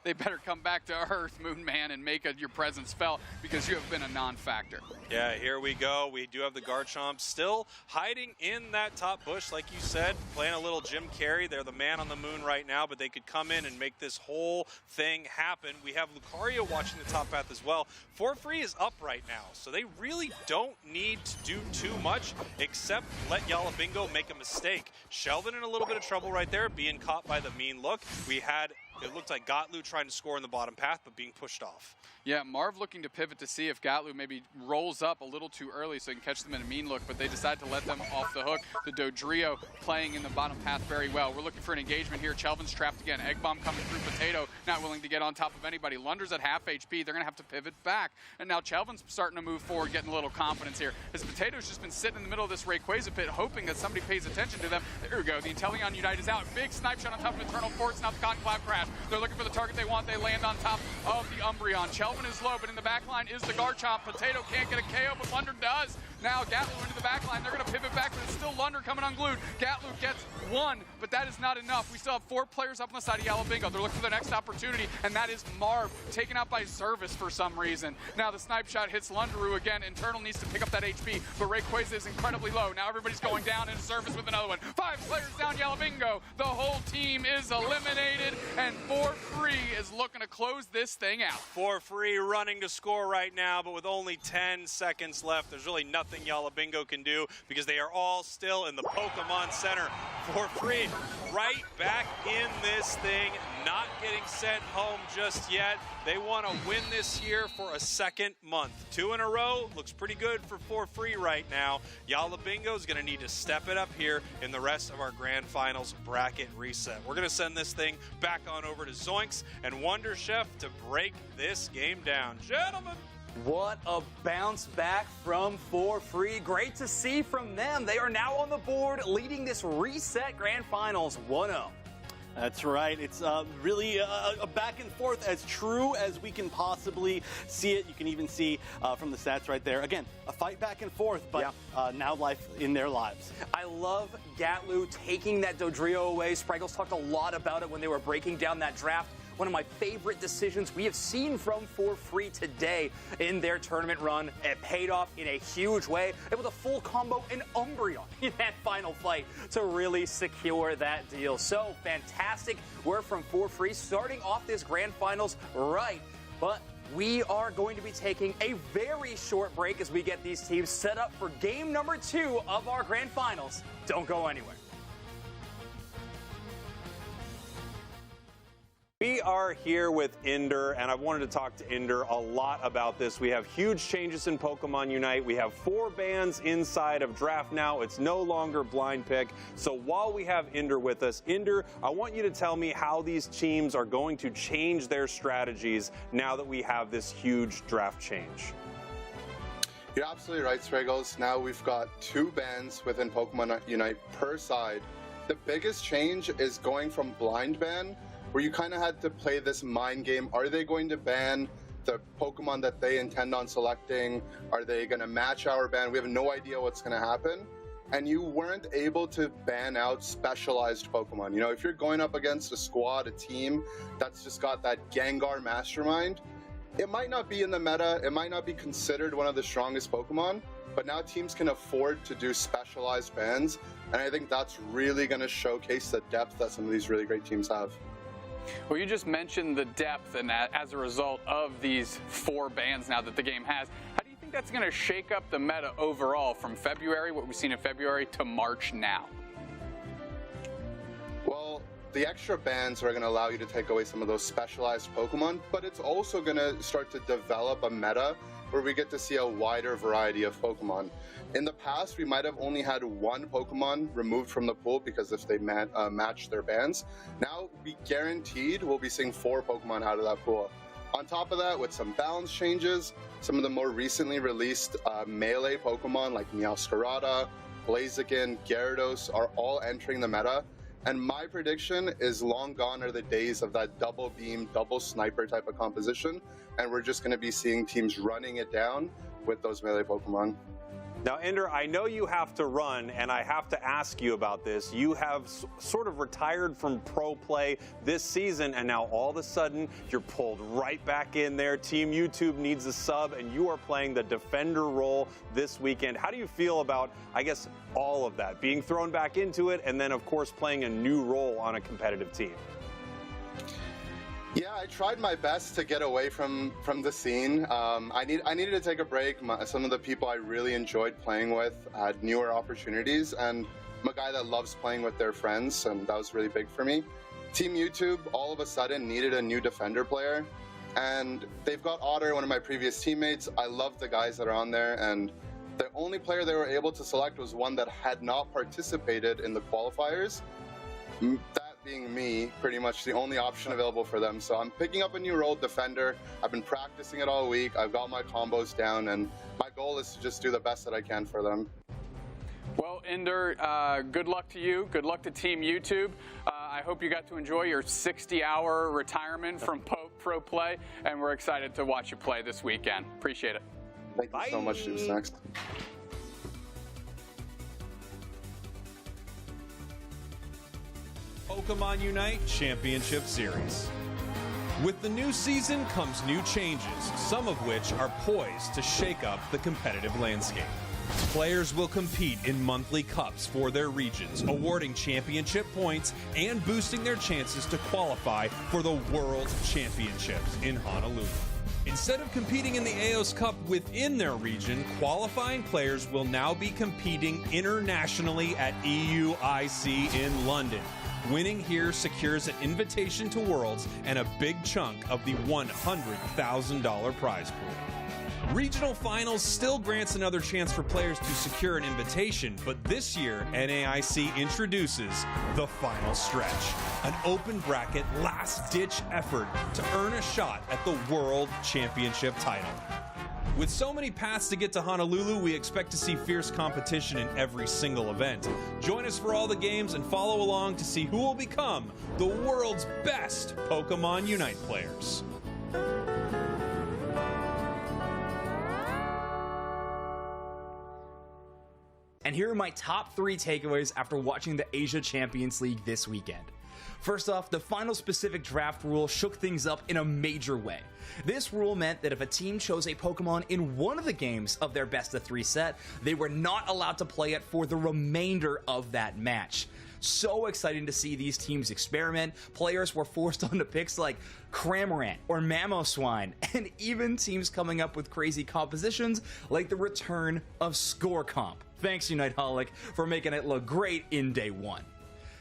Speaker 9: they better come back to Earth, Moon Man, and make your presence felt because you have been a non-factor.
Speaker 5: Yeah, here we go. We do have the Garchomp still hiding in that top bush, like you said, playing a little Jim Carrey. They're the man on the moon right now, but they could come in and make this whole thing happen. We have Lucario watching the top path as well. For Free is up right now, so they really don't need to do too much except let Yala Bingo make a mistake. Shelvin in a little bit of trouble right there, being caught by the mean look. We had, it looked like Gotlu trying to score in the bottom path, but being pushed off.
Speaker 9: Yeah, Marv looking to pivot to see if Gotlu maybe rolls up a little too early so he can catch them in a mean look, but they decide to let them off the hook. The Dodrio playing in the bottom path very well. We're looking for an engagement here. Chelvin's trapped again. Egg Bomb coming through Potato, not willing to get on top of anybody. Lunder's at half HP. They're going to have to pivot back. And now Chelvin's starting to move forward, getting a little confidence here. As Potato's just been sitting in the middle of this Rayquaza pit, hoping that somebody pays attention to them. There we go. The Inteleon Unite is out. Big Snipe Shot on top of Eternal Force. Now the Cotton Cloud Crash. match. They're looking for the target they want. They land on top of the Umbreon. Chelvin is low, but in the back line is the Garchomp. Potato can't get a KO, but Lunder does. Now Gatlu into the back line. They're going to pivot back, but it's still Lunder coming unglued. Gatlu gets one, but that is not enough. We still have 4 players up on the side of Yala Bingo. They're looking for their next opportunity, and that is Marv, taken out by Zervis for some reason. Now the snipe shot hits Lunderu again. Internal needs to pick up that HP, but Rayquaza is incredibly low. Now everybody's going down, and Zervis with another one. 5 players down Yala Bingo. The whole team is eliminated, and 4-3 is looking to close this thing out.
Speaker 5: 4-3 running to score right now, but with only 10 seconds left, there's really nothing Yala Bingo can do because they are all still in the Pokemon Center. 4-3 right back in this thing, not getting sent home just yet. They want to win this here for a second month. 2 in a row looks pretty good for 4-3 right now. Yala Bingo is going to need to step it up here in the rest of our Grand Finals bracket reset. We're going to send this thing back on over to Zoinks and Wonder Chef to break this game down. Gentlemen!
Speaker 12: What a bounce back from 4-3. Great to see from them. They are now on the board leading this reset Grand Finals 1-0.
Speaker 4: That's right. It's really a back and forth as true as we can possibly see it. You can even see from the stats right there. Again, a fight back and forth, but now life in their lives.
Speaker 12: I love Gatlu taking that Dodrio away. Spraggles talked a lot about it when they were breaking down that draft. One of my favorite decisions we have seen from 4-3 today in their tournament run. It paid off in a huge way. Able to full combo an Umbreon in that final fight to really secure that deal. So fantastic work from 4-3 starting off this Grand Finals right. But we are going to be taking a very short break as we get these teams set up for game number 2 of our Grand Finals. Don't go anywhere.
Speaker 5: We are here with Ender, and I wanted to talk to Ender a lot about this. We have huge changes in Pokemon Unite. We have 4 bans inside of draft now. It's no longer blind pick. So while we have Ender with us, Ender, I want you to tell me how these teams are going to change their strategies now that we have this huge draft change.
Speaker 14: You're absolutely right, Spraggles. Now we've got 2 bans within Pokemon Unite per side. The biggest change is going from blind ban, where you kind of had to play this mind game. Are they going to ban the Pokemon that they intend on selecting? Are they going to match our ban? We have no idea what's going to happen. And you weren't able to ban out specialized Pokemon. You know, if you're going up against a squad, a team that's just got that Gengar Mastermind, it might not be in the meta, it might not be considered one of the strongest Pokemon, but now teams can afford to do specialized bans. And I think that's really going to showcase the depth that some of these really great teams have.
Speaker 9: Well, you just mentioned the depth, and as a result of these 4 bans now that the game has, how do you think that's going to shake up the meta overall from February, what we've seen in February, to March now?
Speaker 14: Well, the extra bans are going to allow you to take away some of those specialized Pokemon, but it's also going to start to develop a meta where we get to see a wider variety of Pokemon. In the past, we might have only had 1 Pokemon removed from the pool because if they matched their bans. Now, we guaranteed we'll be seeing 4 Pokemon out of that pool. On top of that, with some balance changes, some of the more recently released melee Pokemon like Meowscarada, Blaziken, Gyarados are all entering the meta. And my prediction is long gone are the days of that double beam, double sniper type of composition. And we're just going to be seeing teams running it down with those melee Pokemon.
Speaker 5: Now, Ender, I know you have to run, and I have to ask you about this. You have sort of retired from pro play this season, and now all of a sudden, you're pulled right back in there. Team YouTube needs a sub, and you are playing the defender role this weekend. How do you feel about, I guess, all of that, being thrown back into it, and then, of course, playing a new role on a competitive team?
Speaker 14: Yeah, I tried my best to get away from the scene. I needed to take a break. Some of the people I really enjoyed playing with had newer opportunities, and I'm a guy that loves playing with their friends, and that was really big for me. Team YouTube all of a sudden needed a new defender player, and they've got Otter, one of my previous teammates. I love the guys that are on there, and the only player they were able to select was one that had not participated in the qualifiers. That being me, pretty much the only option available for them. So I'm picking up a new role, defender. I've been practicing it all week. I've got my combos down, and my goal is to just do the best that I can for them.
Speaker 9: Well, Ender, good luck to you. Good luck to Team YouTube. I hope you got to enjoy your 60-hour retirement from pro play, and we're excited to watch you play this weekend. Appreciate it.
Speaker 14: Thank you so much, Who's Next.
Speaker 1: Pokémon UNITE Championship Series. With the new season comes new changes, some of which are poised to shake up the competitive landscape. Players will compete in monthly cups for their regions, awarding championship points and boosting their chances to qualify for the World Championships in Honolulu. Instead of competing in the AOS Cup within their region, qualifying players will now be competing internationally at EUIC in London. Winning here secures an invitation to Worlds and a big chunk of the $100,000 prize pool. Regional Finals still grants another chance for players to secure an invitation, but this year NAIC introduces the Final Stretch, an open bracket last-ditch effort to earn a shot at the World Championship title. With so many paths to get to Honolulu, we expect to see fierce competition in every single event. Join us for all the games and follow along to see who will become the world's best Pokémon UNITE players.
Speaker 2: And here are my top 3 takeaways after watching the Asia Champions League this weekend. First off, the final specific draft rule shook things up in a major way. This rule meant that if a team chose a Pokemon in one of the games of their best-of-3 set, they were not allowed to play it for the remainder of that match. So exciting to see these teams experiment. Players were forced onto picks like Cramorant or Mamoswine, and even teams coming up with crazy compositions like the return of Score Comp. Thanks, Uniteholic, for making it look great in day 1.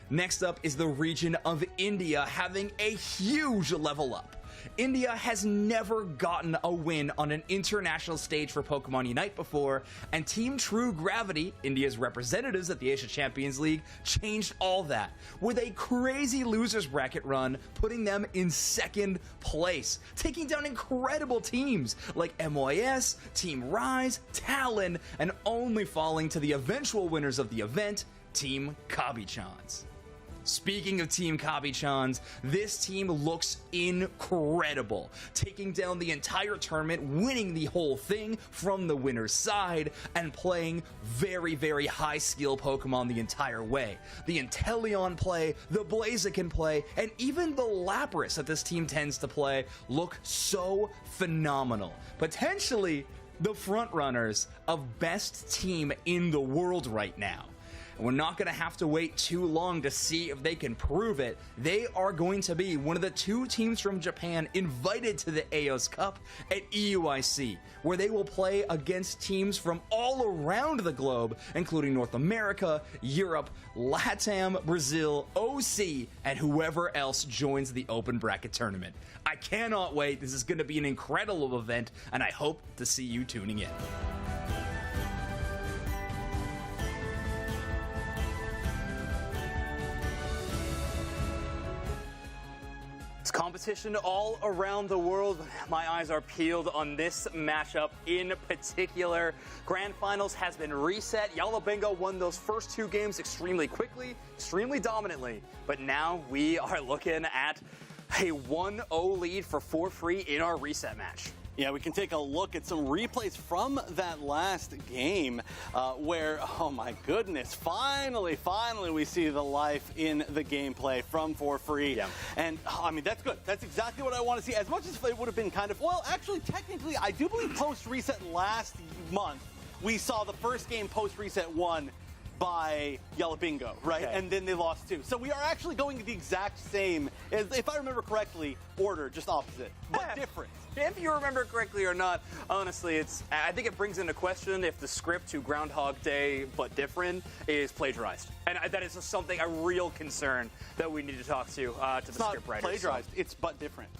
Speaker 2: Next up is the region of India having a huge level up. India has never gotten a win on an international stage for Pokemon Unite before, and Team True Gravity, India's representatives at the Asia Champions League, changed all that with a crazy losers bracket run, putting them in 2nd place, taking down incredible teams like MYS, Team Rise, Talon, and only falling to the eventual winners of the event, Team Kabi-chans. Speaking of Team Kabi-chans, this team looks incredible, taking down the entire tournament, winning the whole thing from the winner's side, and playing very, very high skill Pokemon the entire way. The Inteleon play, the Blaziken play, and even the Lapras that this team tends to play look so phenomenal. Potentially the frontrunners of best team in the world right now. And we're not going to have to wait too long to see if they can prove it. They are going to be one of the 2 teams from Japan invited to the AOS Cup at EUIC, where they will play against teams from all around the globe, including North America, Europe, LATAM, Brazil, OC, and whoever else joins the open bracket tournament. I cannot wait. This is going to be an incredible event, and I hope to see you tuning in. It's competition all around the world. My eyes are peeled on this matchup in particular. Grand Finals has been reset. Yala Bingo won those first 2 games extremely quickly, extremely dominantly. But now we are looking at a 1-0 lead for free in our reset match.
Speaker 4: Yeah, we can take a look at some replays from that last game where, oh my goodness, finally we see the life in the gameplay from For Free. Yeah. And, I mean, that's good. That's exactly what I want to see. As much as it would have been kind of, well, actually, technically, I do believe post-reset last month, we saw the first game post-reset won by Yala Bingo, right? Okay. And then they lost 2. So we are actually going the exact same, if I remember correctly, order, just opposite, but different.
Speaker 12: If you remember correctly or not, honestly, I think it brings into question if the script to Groundhog Day, but different, is plagiarized. And that is something, a real concern that we need to talk to the script writers.
Speaker 4: It's not plagiarized, it's but different.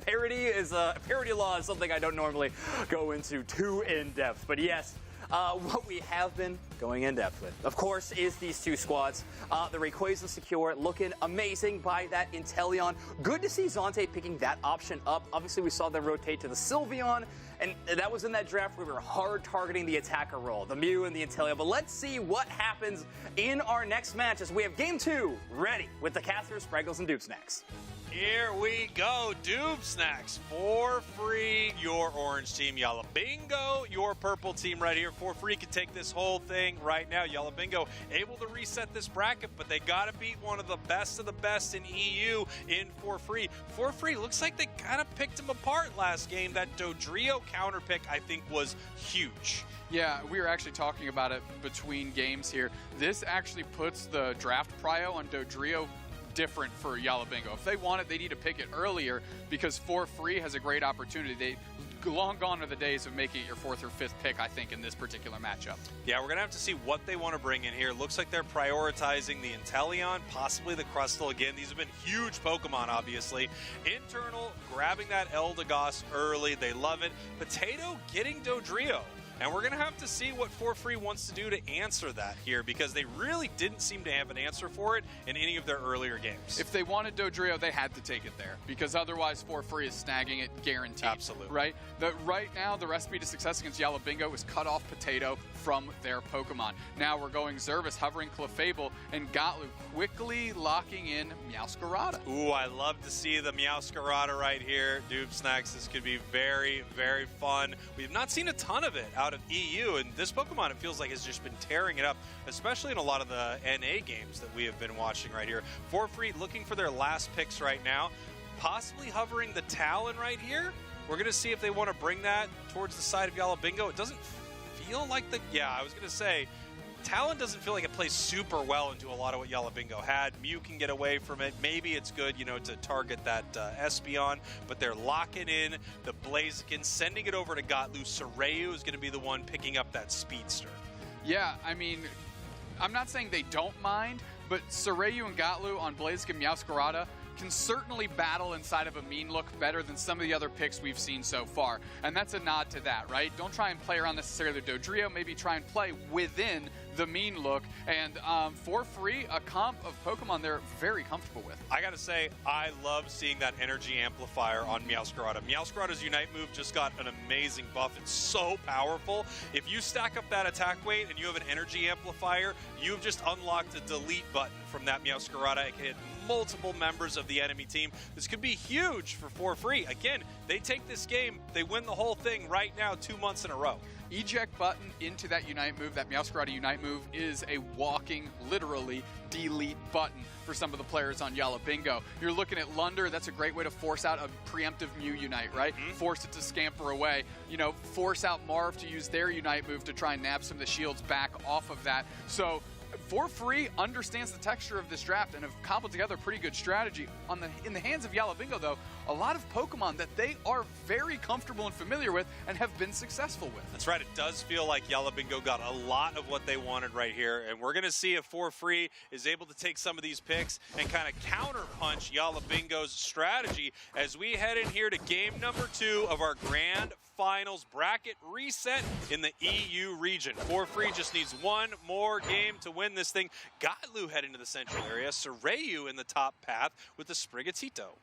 Speaker 12: Parody law is something I don't normally go into too in-depth, but yes. What we have been going in depth with, of course, is these 2 squads. The Rayquaza Secure looking amazing by that Inteleon. Good to see Zonte picking that option up. Obviously, we saw them rotate to the Sylveon, And that was in that draft where we were hard targeting the attacker role, the Mew and the Inteleon. But let's see what happens in our next match as we have Game 2 ready with the casters, Spriggles, and Dupe Snacks.
Speaker 11: Here we go, Doob Snacks for free. Your orange team, Yala Bingo. Your purple team right here for free can take this whole thing right now. Yala Bingo able to reset this bracket, but they got to beat one of the best in EU in for free. For free, looks like they kind of picked them apart last game. That Dodrio counter pick, I think, was huge.
Speaker 9: Yeah, we were actually talking about it between games here. This actually puts the draft prio on Dodrio different for Yala Bingo. If they want it, they need to pick it earlier because for free has a great opportunity. They long gone are the days of making it your 4th or 5th pick, I think, in this particular matchup.
Speaker 11: Yeah, we're going to have to see what they want to bring in here. Looks like they're prioritizing the Inteleon, possibly the Crustle again. These have been huge Pokemon, obviously. Internal, grabbing that Eldegoss early. They love it. Potato getting Dodrio. And we're going to have to see what For Free wants to do to answer that here, because they really didn't seem to have an answer for it in any of their earlier games.
Speaker 9: If they wanted Dodrio, they had to take it there, because otherwise For Free is snagging it guaranteed.
Speaker 11: Absolutely.
Speaker 9: Right? Right now, the recipe to success against Yala Bingo is cut off Potato from their Pokemon. Now we're going Zervis, hovering Clefable, and Gotlu quickly locking in Meowscarada.
Speaker 11: Ooh, I love to see the Meowscarada right here. Doob Snacks, this could be very, very fun. We have not seen a ton of it out of EU, and this Pokemon, it feels like, has just been tearing it up, especially in a lot of the NA games that we have been watching right here. For Free looking for their last picks right now, possibly hovering the Talon right here. We're going to see if they want to bring that towards the side of Yala Bingo. It doesn't feel like the... Yeah, I was going to say, Talon doesn't feel like it plays super well into a lot of what Yala Bingo had. Mew can get away from it. Maybe it's good, you know, to target that Espeon, but they're locking in the Blaziken, sending it over to Gotlu. Soreyu is going to be the one picking up that Speedster.
Speaker 9: Yeah, I mean, I'm not saying they don't mind, but Soreyu and Gotlu on Blaziken Meowscarada can certainly battle inside of a mean look better than some of the other picks we've seen so far. And that's a nod to that, right? Don't try and play around necessarily Dodrio, maybe try and play within the mean look. And For Free, a comp of Pokemon they're very comfortable with.
Speaker 11: I gotta say, I love seeing that energy amplifier on Meowscarada. Meowscarada's Unite move just got an amazing buff. It's so powerful. If you stack up that attack weight and you have an energy amplifier, you've just unlocked a delete button from that Meowscarada. It can hit multiple members of the enemy team. This could be huge for Free. Again, they take this game, they win the whole thing right now 2 months in a row.
Speaker 9: Eject button into that Unite move, that Meowscarada Unite move, is a walking, literally, delete button for some of the players on Yala Bingo. You're looking at Lunder, that's a great way to force out a preemptive Mew Unite, right? Force it to scamper away. You know, force out Marv to use their Unite move to try and nab some of the shields back off of that. So, For Free understands the texture of this draft and have cobbled together a pretty good strategy. In the hands of Yala Bingo, though, a lot of Pokemon that they are very comfortable and familiar with and have been successful with.
Speaker 11: That's right. It does feel like Yala Bingo got a lot of what they wanted right here, and we're going to see if For Free is able to take some of these picks and kind of counterpunch Yala Bingo's strategy as we head in here to game number 2 of our Grand Finals bracket reset in the EU region. For Free just needs one more game to win this thing. Gotlu heading to the central area. Soreyu in the top path with the Sprigatito.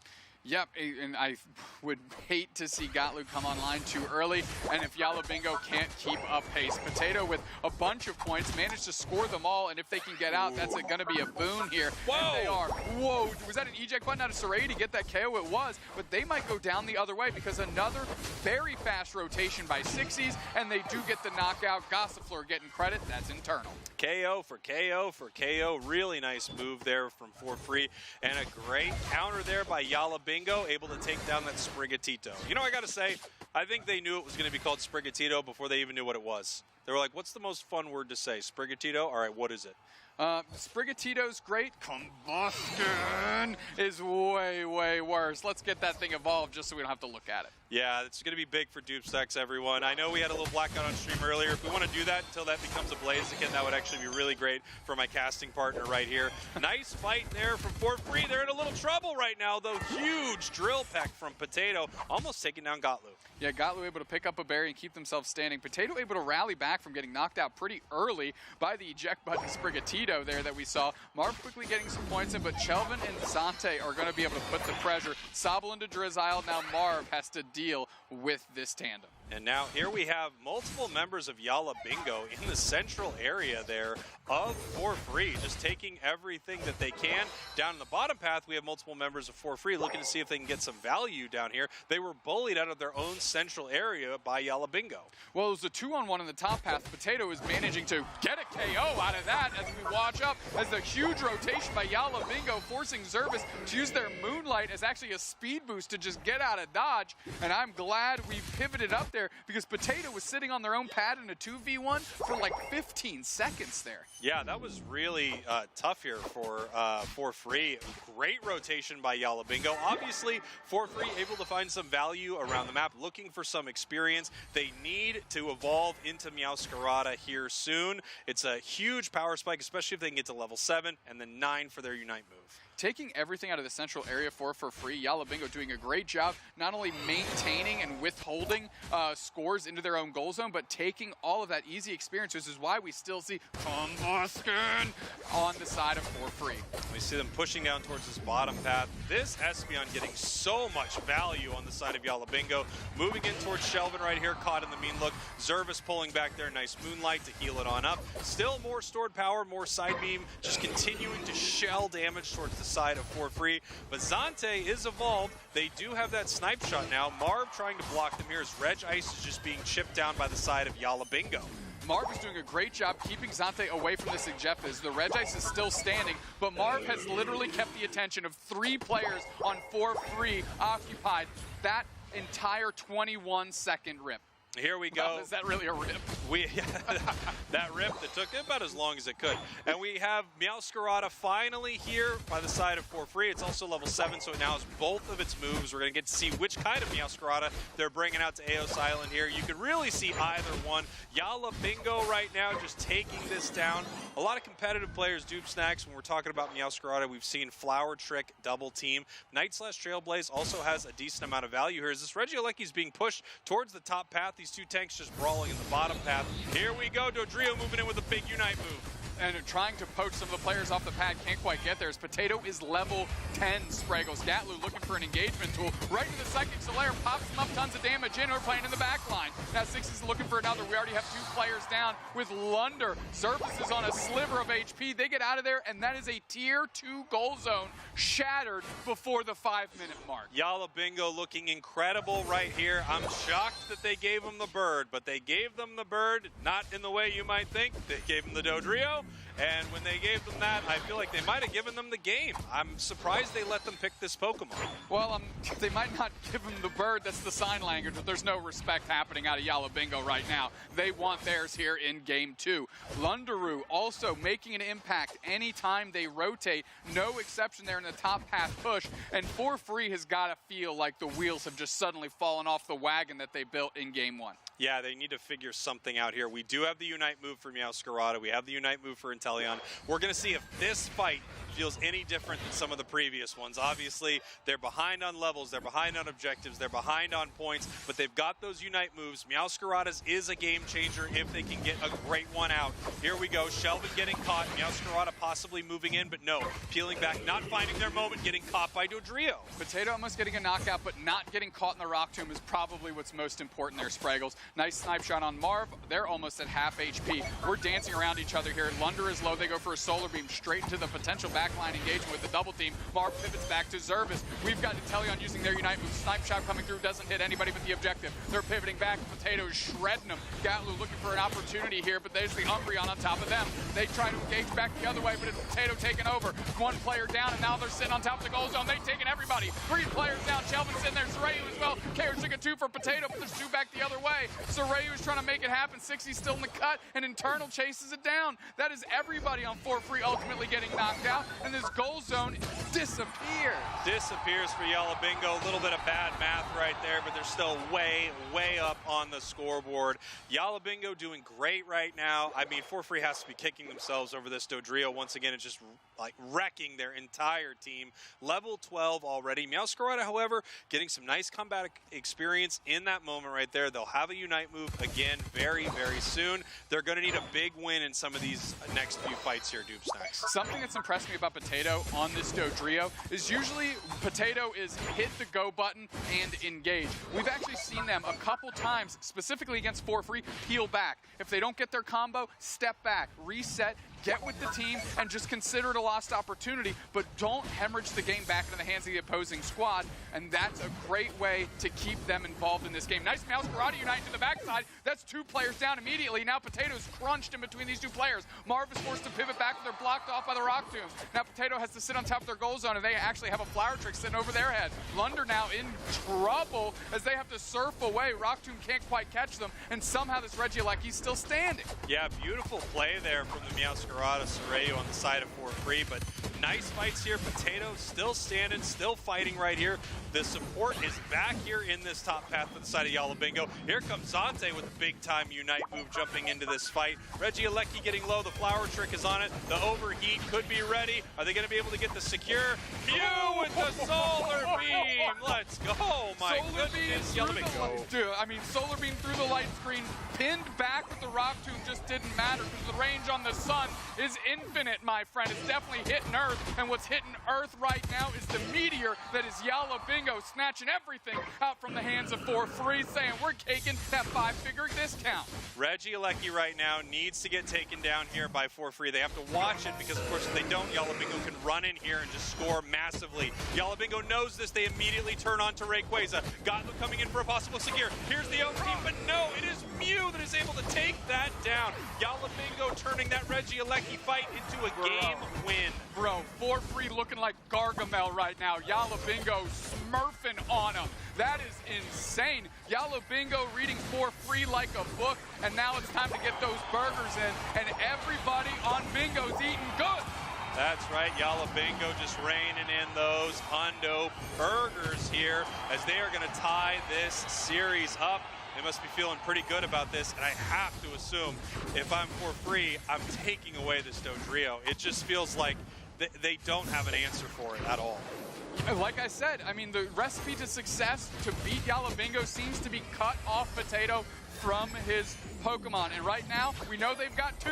Speaker 9: Yep, and I would hate to see Gotlu come online too early, and if Yala Bingo can't keep up pace. Potato with a bunch of points, managed to score them all, and if they can get out, that's going to be a boon here.
Speaker 11: Whoa!
Speaker 9: And they are. Whoa, was that an eject button out of Soreyu to get that KO? It was, but they might go down the other way because another very fast rotation by Sixies, and they do get the knockout. Gossifleur getting credit, that's internal.
Speaker 11: KO for KO for KO. Really nice move there from For Free, and a great counter there by Yala Bingo, able to take down that Sprigatito. You know, I gotta say, I think they knew it was gonna be called Sprigatito before they even knew what it was. They were like, what's the most fun word to say? Sprigatito? All right, what is it?
Speaker 9: Sprigatito's great. Combustion is way, way worse. Let's get that thing evolved just so we don't have to look at it.
Speaker 11: Yeah, it's going to be big for Dupe Snacks, everyone. I know we had a little blackout on stream earlier. If we want to do that until that becomes a Blaziken, that would actually be really great for my casting partner right here. Nice fight there from For Free. They're in a little trouble right now, though. Huge drill peck from Potato, almost taking down Gotlu.
Speaker 9: Yeah, Gotlu able to pick up a berry and keep themselves standing. Potato able to rally back from getting knocked out pretty early by the eject button Sprigatito there that we saw. Marv quickly getting some points in, but Chelvin and Zante are going to be able to put the pressure. Sobble into Drizzile. Now Marv has to deal with this tandem.
Speaker 11: And now here we have multiple members of Yala Bingo in the central area there of For Free, just taking everything that they can. Down in the bottom path, we have multiple members of For Free looking to see if they can get some value down here. They were bullied out of their own central area by Yala Bingo.
Speaker 9: Well, it was a 2-on-1 in the top path. Potato is managing to get a KO out of that as we watch up as the huge rotation by Yala Bingo forcing Zervis to use their Moonlight as actually a speed boost to just get out of dodge. And I'm glad we pivoted up there because Potato was sitting on their own pad in a 2v1 for like 15 seconds there.
Speaker 11: Yeah, that was really tough here for Free. Great rotation by Yala Bingo. Obviously, For Free able to find some value around the map, looking for some experience. They need to evolve into Meowscarada here soon. It's a huge power spike, especially if they can get to level 7 and then 9 for their Unite move.
Speaker 9: Taking everything out of the central area for Free, Yala Bingo doing a great job not only maintaining and withholding scores into their own goal zone, but taking all of that easy experience, which is why we still see Combustion on the side of Free.
Speaker 11: We see them pushing down towards this bottom path. This Espeon getting so much value on the side of Yala Bingo. Moving in towards Shelvin right here, caught in the mean look. Zervis pulling back there, nice Moonlight to heal it on up. Still more stored power, more side beam, just continuing to shell damage towards the side of For Free, but Zante is evolved. They do have that snipe shot now. Marv trying to block them here as Reg Ice is just being chipped down by the side of Yala Bingo.
Speaker 9: Marv is doing a great job keeping Zante away from this Jeff as the Reg Ice is still standing, but Marv has literally kept the attention of 3 players on For Free occupied that entire 21-second rip.
Speaker 11: Here we go.
Speaker 9: Wow, is that really a rip?
Speaker 11: That rip that took about as long as it could. And we have Meowscarada finally here by the side of For Free. It's also level 7, so it now has both of its moves. We're going to get to see which kind of Meowscarada they're bringing out to Eos Island here. You can really see either one. Yala Bingo right now just taking this down. A lot of competitive players, Dupe Snacks, when we're talking about Meowscarada, we've seen Flower Trick, Double Team. Night/Trailblaze also has a decent amount of value here. As this Regiolecki's being pushed towards the top path, these 2 tanks just brawling in the bottom path. Here we go, Dodrio moving in with a big Unite move.
Speaker 9: And trying to poach some of the players off the pad, can't quite get there as Potato is level 10 Spraggles. Gatlu looking for an engagement tool. Right to the Psychic Solaire, pops them up, tons of damage in. We're playing in the back line. Now Six is looking for another. We already have 2 players down with Lunder. Zervis is on a sliver of HP. They get out of there, and that is a tier 2 goal zone shattered before the 5-minute mark.
Speaker 11: Yala Bingo looking incredible right here. I'm shocked that they gave him the bird, but they gave them the bird not in the way you might think. They gave him the Dodrio. And when they gave them that, I feel like they might have given them the game. I'm surprised they let them pick this Pokemon.
Speaker 9: Well, they might not give them the bird, that's the sign language, but there's no respect happening out of Yala Bingo right now. They want theirs here in Game 2. Lundaroo also making an impact anytime they rotate. No exception there in the top path push. And For Free has got to feel like the wheels have just suddenly fallen off the wagon that they built in Game 1.
Speaker 11: Yeah, they need to figure something out here. We do have the Unite move for Meowscarada. We have the Unite move for Inteleon. We're going to see if this fight feels any different than some of the previous ones. Obviously, they're behind on levels, they're behind on objectives, they're behind on points, but they've got those Unite moves. Meowscarada's is a game changer if they can get a great one out. Here we go, Shelvin getting caught, Meowscarada possibly moving in, but no, peeling back, not finding their moment, getting caught by Dodrio.
Speaker 9: Potato almost getting a knockout, but not getting caught in the Rock Tomb is probably what's most important there, Spraggles. Nice snipe shot on Marv. They're almost at half HP. We're dancing around each other here. Lunder is low. They go for a Solar Beam straight into the potential backline engagement with the double team. Marv pivots back to Zervis. We've got Inteleon using their Unite move. Snipe shot coming through. Doesn't hit anybody but the objective. They're pivoting back. Potato is shredding them. Gatlu looking for an opportunity here, but there's the Umbreon on top of them. They try to engage back the other way, but it's Potato taking over. 1 player down, and now they're sitting on top of the goal zone. They've taken everybody. 3 players down. Shelvin's in there. Zorayu as well. Kair's 2 for Potato, but there's 2 back the other way. Zorayu is trying to make it happen. 60's still in the cut, and Internal chases it down. That is everybody on For Free ultimately getting knocked out, and this goal zone disappears.
Speaker 11: Disappears for Yala Bingo. A little bit of bad math right there, but they're still way, way up on the scoreboard. Yala Bingo doing great right now. I mean, For
Speaker 5: Forfree has to be kicking themselves over this Dodrio. Once again, it's just like wrecking their entire team. Level 12 already. Meowscarada, however, getting some nice combat experience in that moment right there. They'll have a Unite move again very, very soon. They're going to need a big win in some of these next few fights here, Doob Snacks.
Speaker 9: Something that's impressed me about Potato on this Dodrio is usually Potato is hit the go button and engage. We've actually seen them a couple times, specifically against Forfree, peel back. If they don't get their combo, step back, reset, get with the team, and just consider it a lost opportunity, but don't hemorrhage the game back into the hands of the opposing squad, and that's a great way to keep them involved in this game. Nice Meowscarada Unite to the backside. That's 2 players down immediately. Now Potato's crunched in between these 2 players. Marv is forced to pivot back, but they're blocked off by the Rock Tombs. Now Potato has to sit on top of their goal zone, and they actually have a flower trick sitting over their head. Lunder now in trouble as they have to surf away. Rock Tomb can't quite catch them, and somehow this Regieleki's still standing.
Speaker 5: Yeah, beautiful play there from the Meowscarada Soraya on the side of Forfree, but nice fights here. Potato still standing, still fighting right here. The support is back here in this top path for the side of Yala Bingo. Here comes Zante with a big-time Unite move jumping into this fight. Regieleki getting low. The flower trick is on it. The overheat could be ready. Are they going to be able to get the secure? Mew with the solar beam. Let's go. My goodness. Yala Bingo.
Speaker 9: Dude, I mean, solar beam through the light screen, pinned back with the Rock Tomb just didn't matter because the range on the sun is infinite, my friend. It's definitely hitting Earth, and what's hitting Earth right now is the meteor that is Yala Bingo, snatching everything out from the hands of Forfree, saying we're taking that 5-figure discount.
Speaker 5: Regieleki right now needs to get taken down here by Forfree. They have to watch it because, of course, if they don't, Yala Bingo can run in here and just score massively. Yala Bingo knows this. They immediately turn on to Rayquaza. Godlu coming in for a possible secure. Here's the own team, but no, it is Mew that is able to take that down. Yala Bingo turning that Regieleki fight into a game win.
Speaker 9: Bro, Forfree looking like Gargamel right now. Yala Bingo smurfing on him. That is insane. Yala Bingo reading Forfree like a book, and now it's time to get those burgers in, and everybody on Bingo's eating good.
Speaker 5: That's right, Yala Bingo just reining in those hundo burgers here as they are going to tie this series up. They must be feeling pretty good about this, and I have to assume if I'm Forfree, I'm taking away this Dodrio. It just feels like they don't have an answer for it at all.
Speaker 9: Like I said, I mean, the recipe to success to beat Yala Bingo seems to be cut off Potato from his Pokemon. And right now, we know they've got 2,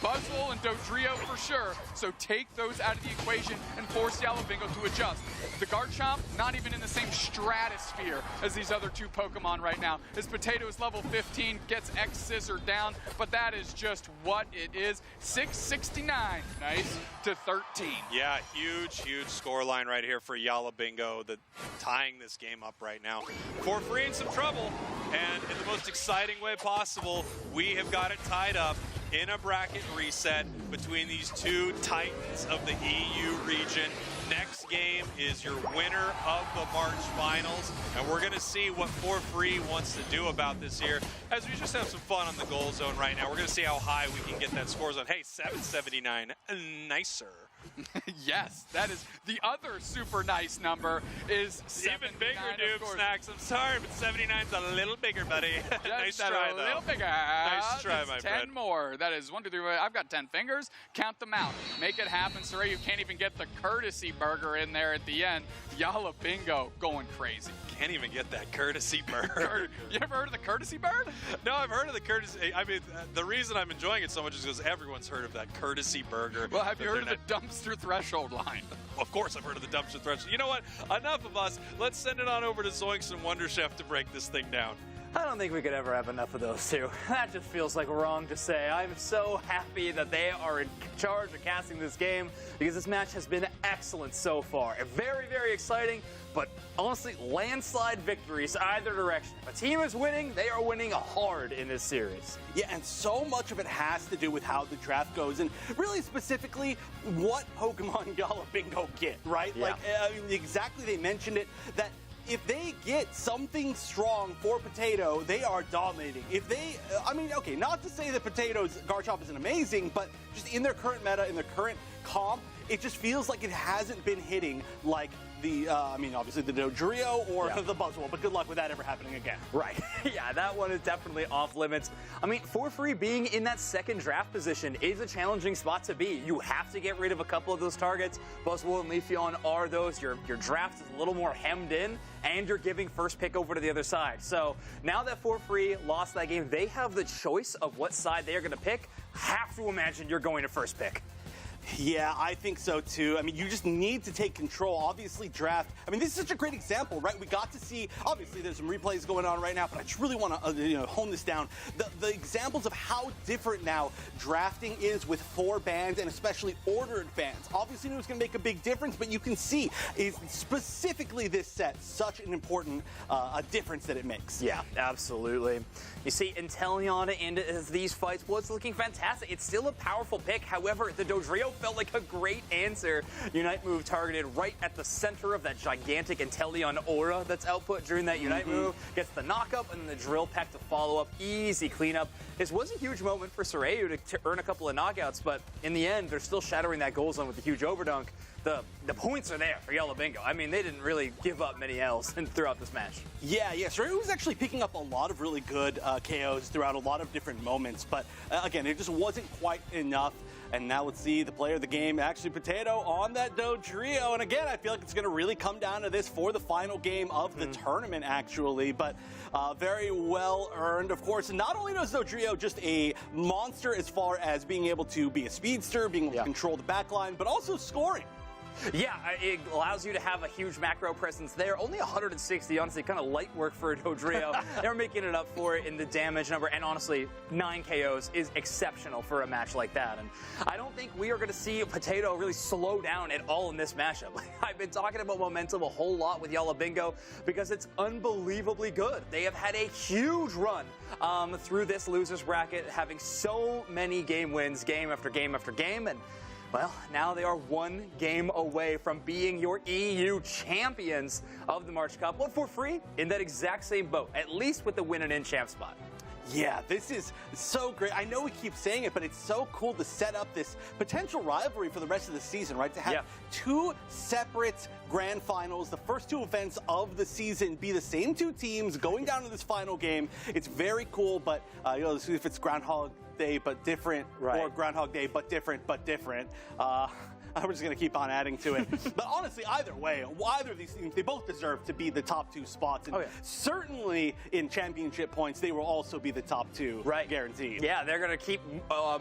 Speaker 9: Buzzwole and Dodrio for sure. So take those out of the equation and force Yala Bingo to adjust. The Garchomp, not even in the same stratosphere as these other 2 Pokemon right now. As Potato is level 15, gets X-Scissor down, but that is just what it is. 669, nice, to 13.
Speaker 5: Yeah, huge score line right here for Yala Bingo, tying this game up right now. Forfree in some trouble, and in the most exciting way possible, we have got it tied up in a bracket reset between these 2 titans of the EU region. Next game is your winner of the March Finals, and we're going to see what Forfree wants to do about this here as we just have some fun on the goal zone right now. We're going to see how high we can get that score zone. Hey, 779, nicer.
Speaker 9: Yes, that is the other super nice number is
Speaker 5: even bigger, Doob Snacks. I'm sorry, but 79's a little bigger, buddy. Nice try, though.
Speaker 9: A little bigger.
Speaker 5: Nice try,
Speaker 9: That's
Speaker 5: my
Speaker 9: 10
Speaker 5: friend.
Speaker 9: more. That is 1, 2, 3. I've got 10 fingers. Count them out. Make it happen, Soraya. You can't even get the courtesy burger in there at the end. Yala Bingo going crazy.
Speaker 5: Can't even get that courtesy bird.
Speaker 9: You ever heard of the courtesy bird?
Speaker 5: No, I've heard of the courtesy. I mean, the reason I'm enjoying it so much is because everyone's heard of that courtesy burger.
Speaker 9: Well, have you heard of the dumpster threshold line?
Speaker 5: Of course I've heard of the dumpster threshold. You know what? Enough of us. Let's send it on over to Zoinks and Wonder Chef to break this thing down.
Speaker 12: I don't think we could ever have enough of those 2. That just feels like wrong to say. I'm so happy that they are in charge of casting this game because this match has been excellent so far. Very, very exciting, but honestly, landslide victories either direction. If a team is winning, they are winning hard in this series.
Speaker 4: Yeah, and so much of it has to do with how the draft goes, and really specifically what Pokemon Yala Bingo get, right?
Speaker 12: Yeah.
Speaker 4: Like, I mean, exactly, they mentioned it, that if they get something strong for Potato, they are dominating. If they, I mean, okay, not to say that Potato's Garchomp isn't amazing, but just in their current meta, in their current comp, it just feels like it hasn't been hitting like the, obviously the Dodrio or the Buzzwole, but good luck with that ever happening again.
Speaker 12: Right. Yeah, that one is definitely off limits. I mean, For Free being in that second draft position is a challenging spot to be. You have to get rid of a couple of those targets. Buzzwole and Leafeon are those. Your draft is a little more hemmed in, and you're giving first pick over to the other side. So now that For Free lost that game, they have the choice of what side they are going to pick. Have to imagine you're going to first pick.
Speaker 4: Yeah, I think so too. I mean, you just need to take control. Obviously, draft. I mean, this is such a great example, right? We got to see. Obviously, there's some replays going on right now, but I just really want to, hone this down. The examples of how different now drafting is with 4 bans and especially ordered bans. Obviously, it was going to make a big difference, but you can see is specifically this set such an important a difference that it makes.
Speaker 12: Yeah, absolutely. You see, Inteleon in these fights was looking fantastic. It's still a powerful pick. However, the Dodrio felt like a great answer. Unite move targeted right at the center of that gigantic Inteleon aura that's output during that Unite move. Gets the knock-up and then the Drill Peck to follow up. Easy cleanup. This was a huge moment for Soryu to earn a couple of knockouts, but in the end, they're still shattering that goal zone with the huge overdunk. The points are there for Yala Bingo. I mean, they didn't really give up many L's throughout this match.
Speaker 4: Yeah, Soryu was actually picking up a lot of really good KOs throughout a lot of different moments, but again, it just wasn't quite enough. And now let's see the player of the game, actually Potato, on that Dodrio. And again, I feel like it's going to really come down to this for the final game of the tournament, actually. But very well earned, of course. And not only is Dodrio just a monster as far as being able to be a speedster, being able to control the backline, but also scoring.
Speaker 12: Yeah, it allows you to have a huge macro presence there. Only 160, honestly, kind of light work for a Dodrio. They're making it up for it in the damage number, and honestly, 9 KOs is exceptional for a match like that. And I don't think we are going to see Potato really slow down at all in this matchup. I've been talking about momentum a whole lot with Yala Bingo because it's unbelievably good. They have had a huge run through this losers bracket, having so many game wins, game after game after game, and well, now they are 1 game away from being your EU champions of the March Cup. But For Free in that exact same boat, at least with the win and in champ spot.
Speaker 4: Yeah, this is so great. I know we keep saying it, but it's so cool to set up this potential rivalry for the rest of the season, right? To have 2 separate grand finals, the first 2 events of the season be the same 2 teams going down to this final game. It's very cool, but if it's Groundhog Day but different, or Groundhog Day but different, we're just going to keep on adding to it. But honestly, either way, either of these teams, they both deserve to be the top 2 spots. And certainly in championship points, they will also be the top 2, guaranteed.
Speaker 12: Yeah, they're going to keep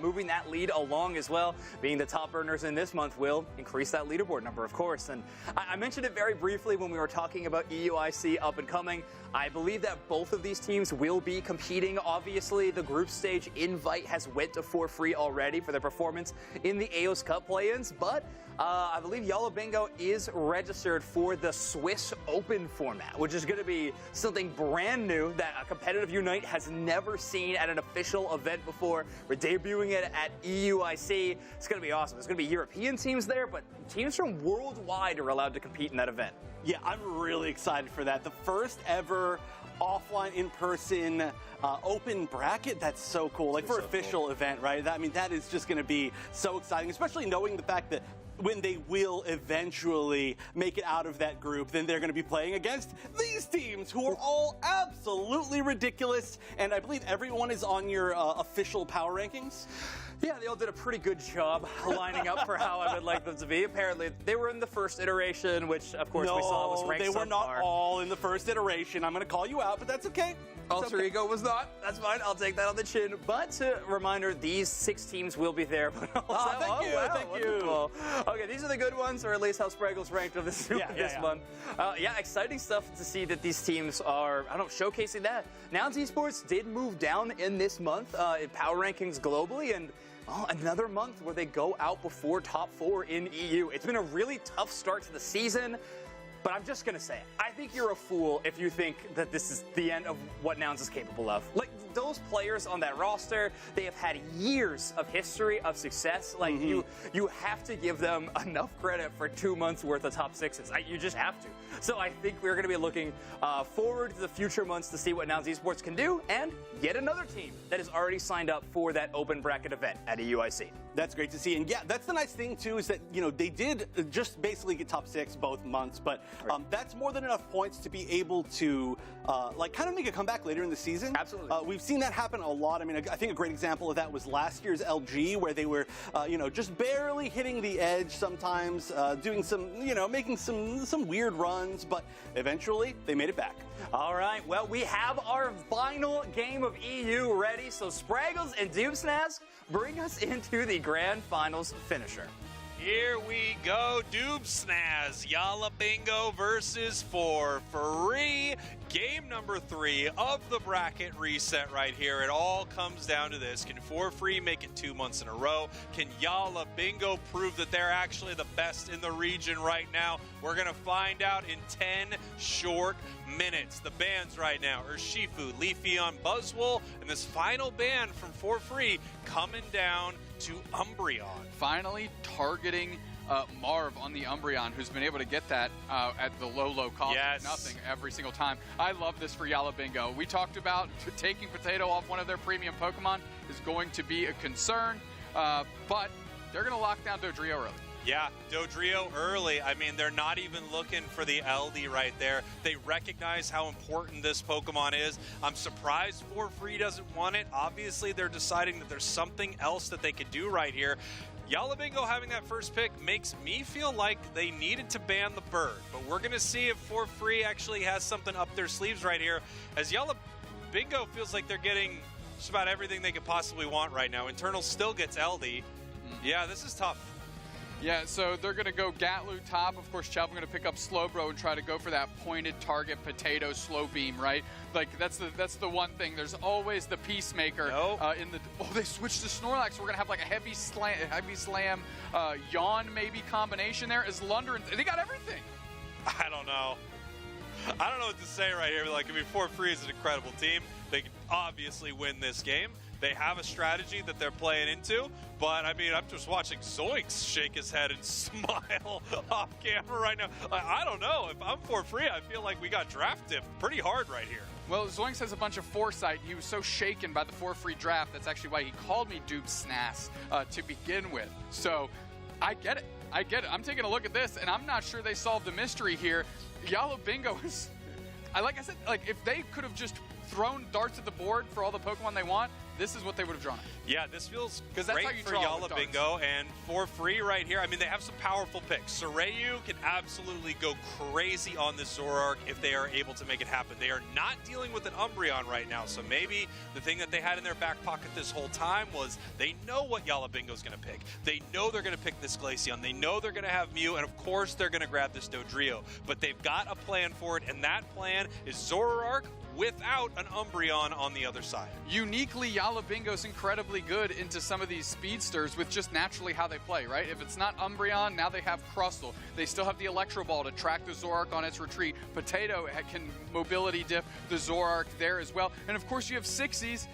Speaker 12: moving that lead along as well. Being the top earners in this month will increase that leaderboard number, of course. And I mentioned it very briefly when we were talking about EUIC up and coming. I believe that both of these teams will be competing. Obviously, the group stage invite has went to For Free already for their performance in the AOS Cup play-ins, but I believe Yala Bingo is registered for the Swiss Open format, which is going to be something brand new that a competitive Unite has never seen at an official event before. We're debuting it at EUIC. It's going to be awesome. There's going to be European teams there, but teams from worldwide are allowed to compete in that event.
Speaker 4: Yeah, I'm really excited for that. The first ever offline, in-person, open bracket. That's so cool. Like for official event, right? That is just going to be so exciting, especially knowing the fact that when they will eventually make it out of that group, then they're going to be playing against these teams who are all absolutely ridiculous. And I believe everyone is on your official power rankings.
Speaker 12: Yeah, they all did a pretty good job lining up for how I would like them to be. Apparently, they were in the first iteration, which, of course, we saw was ranked
Speaker 4: they were not all in the first iteration. I'm going to call you out, but that's okay.
Speaker 12: Alter Ego was not. That's fine. I'll take that on the chin. But reminder, these 6 teams will be there. But also,
Speaker 4: thank you.
Speaker 12: Okay, these are the good ones, or at least how Spraggle's ranked of this month. Exciting stuff to see that these teams are, showcasing that. Nouns Esports did move down in this month in power rankings globally, and another month where they go out before top 4 in EU. It's been a really tough start to the season. But I'm just going to say it. I think you're a fool if you think that this is the end of what Nouns is capable of. Like, those players on that roster, they have had years of history of success. Like, you have to give them enough credit for 2 months worth of top 6s. You just have to. So I think we're going to be looking forward to the future months to see what Nouns Esports can do, and yet another team that is already signed up for that open bracket event at EUIC.
Speaker 4: That's great to see. And yeah, that's the nice thing too, is that, you know, they did just basically get top 6 both months, but that's more than enough points to be able to like kind of make a comeback later in the season.
Speaker 12: Absolutely.
Speaker 4: We've seen that happen a lot. I mean, I think a great example of that was last year's LG, where they were, you know, just barely hitting the edge sometimes, doing some, you know, making some weird runs, but eventually they made it back.
Speaker 12: All right, well, we have our final game of EU ready, so Spraggles and Doobsnaz, bring us into the grand finals finisher.
Speaker 11: Here we go, Doobsnaz, Yala Bingo versus 4-Free. Game number 3 of the bracket reset right here. It all comes down to this. Can 4-Free make it 2 months in a row? Can Yala Bingo prove that they're actually the best in the region right now? We're going to find out in 10 short minutes. The bans right now are Shifu, Leafeon, Buzzwole, and this final ban from 4-Free coming down to Umbreon.
Speaker 9: Finally targeting Marv on the Umbreon, who's been able to get that at the low cost of nothing every single time. I love this for Yala Bingo. We talked about taking Potato off one of their premium Pokemon is going to be a concern, but they're going to lock down Dodrio early.
Speaker 11: Yeah, Dodrio early. I mean, they're not even looking for the LD right there. They recognize how important this Pokemon is. I'm surprised 4-Free doesn't want it. Obviously, they're deciding that there's something else that they could do right here. Yala Bingo having that first pick makes me feel like they needed to ban the bird, but we're going to see if 4-Free actually has something up their sleeves right here, as Yala Bingo feels like they're getting just about everything they could possibly want right now. Internal still gets LD. Yeah, this is tough.
Speaker 9: Yeah, so they're going to go Gatlu top. Of course, Chelpin going to pick up Slowbro and try to go for that pointed target Potato Slow Beam, right? Like, that's the one thing. There's always the Peacemaker in the... Oh, they switched to Snorlax. We're going to have like a heavy slam Yawn maybe combination there. Is Lunderen... They got everything.
Speaker 11: I don't know. I don't know what to say right here. Like, I mean, 4-Free is an incredible team. They can obviously win this game. They have a strategy that they're playing into, but I mean, I'm just watching Zoinks shake his head and smile off camera right now. I don't know. If I'm 4-Free, I feel like we got draft dipped pretty hard right here.
Speaker 9: Well, Zoinks has a bunch of foresight. He was so shaken by the 4-Free draft. That's actually why he called me Doobsnaz to begin with. So I get it. I get it. I'm taking a look at this, and I'm not sure they solved the mystery here. Yala Bingo is... like I said, like, if they could have just thrown darts at the board for all the Pokemon they want, this is what they would have drawn.
Speaker 11: Yeah, this feels great for Yala Bingo, and 4-Free right here. I mean, they have some powerful picks. Sorayu can absolutely go crazy on this Zoroark if they are able to make it happen. They are not dealing with an Umbreon right now, so maybe the thing that they had in their back pocket this whole time was they know what Yala Bingo's going to pick. They know they're going to pick this Glaceon. They know they're going to have Mew, and of course they're going to grab this Dodrio. But they've got a plan for it, and that plan is Zoroark without an Umbreon on the other side.
Speaker 9: Uniquely, Yala Bingo's incredibly good into some of these speedsters with just naturally how they play, right? If it's not Umbreon, now they have Crustle. They still have the Electro Ball to track the Zoroark on its retreat. Potato can mobility dip the Zoroark there as well. And of course, you have Sixies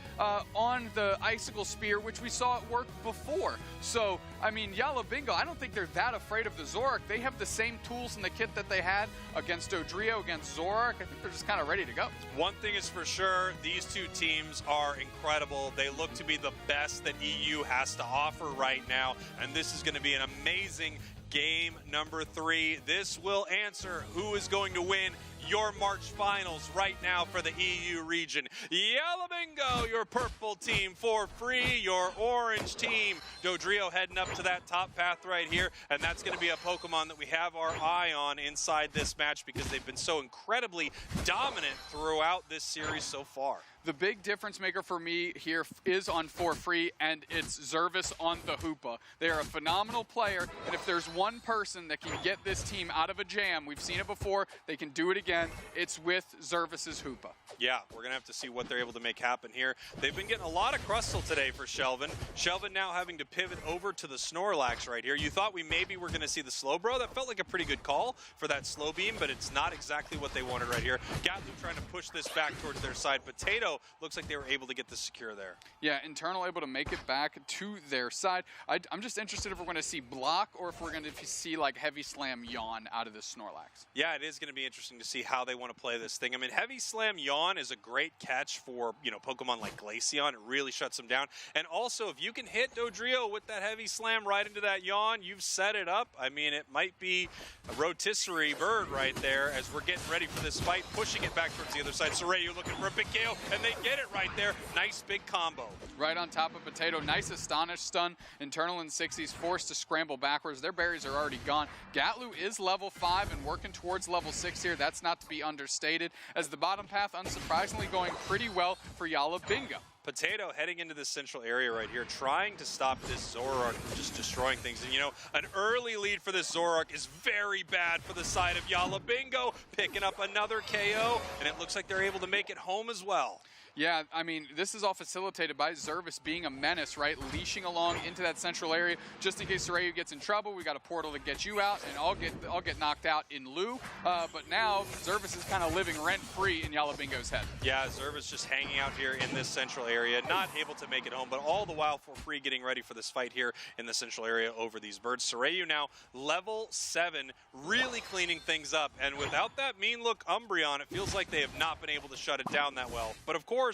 Speaker 9: on the Icicle Spear, which we saw it work before. So, I mean, Yala Bingo, I don't think they're that afraid of the Zoroark. They have the same tools in the kit that they had against Dodrio, against Zoroark. I think they're just kind of ready to go.
Speaker 11: One thing is for sure, these two teams are incredible. They look to be the best that EU has to offer right now, and this is going to be an amazing game number 3. This will answer who is going to win your March finals right now for the EU region. Yala Bingo, your purple team, 4-Free, your orange team. Dodrio heading up to that top path right here, and that's going to be a Pokemon that we have our eye on inside this match because they've been so incredibly dominant throughout this series so far.
Speaker 9: The big difference maker for me here is on 4-Free, and it's Zervis on the Hoopa. They are a phenomenal player, and if there's one person that can get this team out of a jam, we've seen it before, they can do it again, it's with Zervis's Hoopa.
Speaker 11: Yeah, we're going to have to see what they're able to make happen here. They've been getting a lot of Crustle today for Shelvin. Shelvin now having to pivot over to the Snorlax right here. You thought we maybe were going to see the Slowbro. That felt like a pretty good call for that Slow Beam, but it's not exactly what they wanted right here. Gatlu trying to push this back towards their side. Potato looks like they were able to get this secure there.
Speaker 9: Yeah, Internal able to make it back to their side. I'm just interested if we're going to see block or if we're going to see like heavy slam Yawn out of this Snorlax.
Speaker 11: Yeah, it is going to be interesting to see
Speaker 5: see how they want to play this thing. I mean, Heavy Slam Yawn is a great catch for, Pokemon like Glaceon. It really shuts them down. And also, if you can hit Dodrio with that Heavy Slam right into that Yawn, you've set it up. I mean, it might be a rotisserie bird right there as we're getting ready for this fight, pushing it back towards the other side. Sorayu looking for a big KO, and they get it right there. Nice big combo.
Speaker 9: Right on top of Potato. Nice Astonish stun. Internal and 60s forced to scramble backwards. Their berries are already gone. Gatlu is level 5 and working towards level 6 here. That's not to be understated. As the bottom path, unsurprisingly, going pretty well for Yala Bingo.
Speaker 5: Potato heading into this central area right here, trying to stop this Zoroark from just destroying things. And an early lead for this Zoroark is very bad for the side of Yala Bingo, picking up another KO, and it looks like they're able to make it home as well.
Speaker 9: Yeah, I mean, this is all facilitated by Zervis being a menace, right? Leashing along into that central area just in case Sorayu gets in trouble. We got a portal to get you out, and I'll get knocked out in lieu. But now Zervis is kind of living rent-free in Yala Bingo's head.
Speaker 5: Yeah, Zervis just hanging out here in this central area, not able to make it home, but all the while for free getting ready for this fight here in the central area over these birds. Sorayu now level 7, really cleaning things up. And without that mean look Umbreon, it feels like they have not been able to shut it down that well. But of course,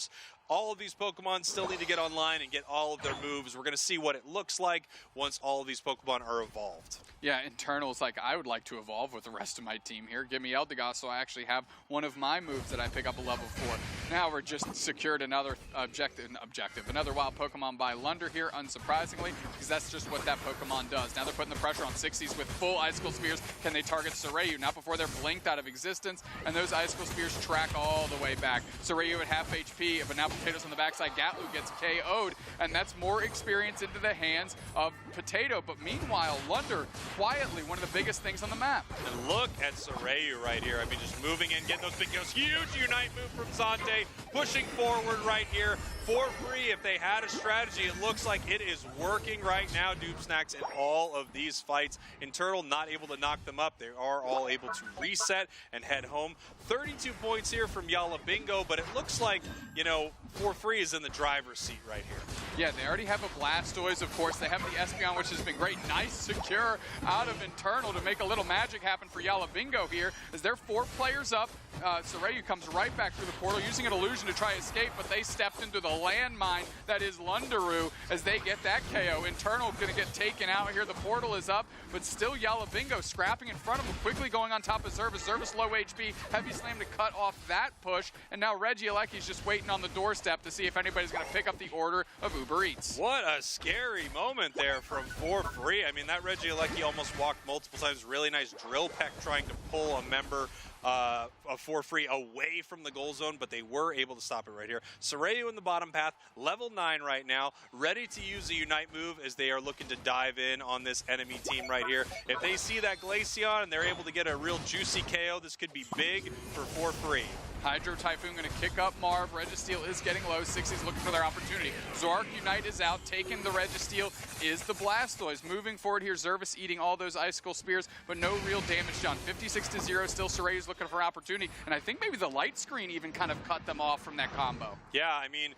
Speaker 5: all of these Pokemon still need to get online and get all of their moves. We're going to see what it looks like once all of these Pokemon are evolved.
Speaker 9: Yeah, Internal's like, I would like to evolve with the rest of my team here. Give me Eldegoss so I actually have one of my moves that I pick up a level 4. Now we're just secured another another wild Pokemon by Lunder here, unsurprisingly, because that's just what that Pokemon does. Now they're putting the pressure on 60s with full Icicle Spears. Can they target Sorayu? Not before they're blinked out of existence, and those Icicle Spears track all the way back. Sorayu at half HP, but now Potato's on the backside. Gatlu gets KO'd, and that's more experience into the hands of Potato. But meanwhile, Lunder, quietly, one of the biggest things on the map.
Speaker 5: And look at Sorayu right here. I mean, just moving in, getting those big kills. Huge Unite move from Zante, pushing forward right here for free. If they had a strategy, it looks like it is working right now. Doob Snacks in all of these fights. Internal not able to knock them up. They are all able to reset and head home. 32 points here from Yala Bingo, but it looks like, for free is in the driver's seat right here.
Speaker 9: Yeah, they already have a Blastoise, of course. They have the Espeon, which has been great. Nice secure out of Internal to make a little magic happen for Yala Bingo here. As they're 4 players up, Sorayu comes right back through the portal, using an illusion to try escape, but they stepped into the landmine that is Lundaroo as they get that KO. Internal going to get taken out here. The portal is up, but still Yala Bingo scrapping in front of him, quickly going on top of Zervis. Zervis low HP, Heavy Slam to cut off that push, and now Regieleki's just waiting on the doorstep to see if anybody's going to pick up the order of Uber Eats.
Speaker 5: What a scary moment there from 4-3. I mean, that Regieleki almost walked multiple times. Really nice drill peck trying to pull a member of 4-3 away from the goal zone, but they were able to stop it right here. Sorayu in the bottom path, level 9 right now, ready to use a Unite move as they are looking to dive in on this enemy team right here. If they see that Glaceon and they're able to get a real juicy KO, this could be big for 4-3.
Speaker 9: Hydro Typhoon going to kick up Marv. Registeel is getting low. 60's looking for their opportunity. Zoroark Unite is out. Taking the Registeel is the Blastoise. Moving forward here, Zervis eating all those Icicle Spears, but no real damage done. 56-0, still Sorayu's looking for opportunity. And I think maybe the light screen even kind of cut them off from that combo.
Speaker 5: Yeah, I mean,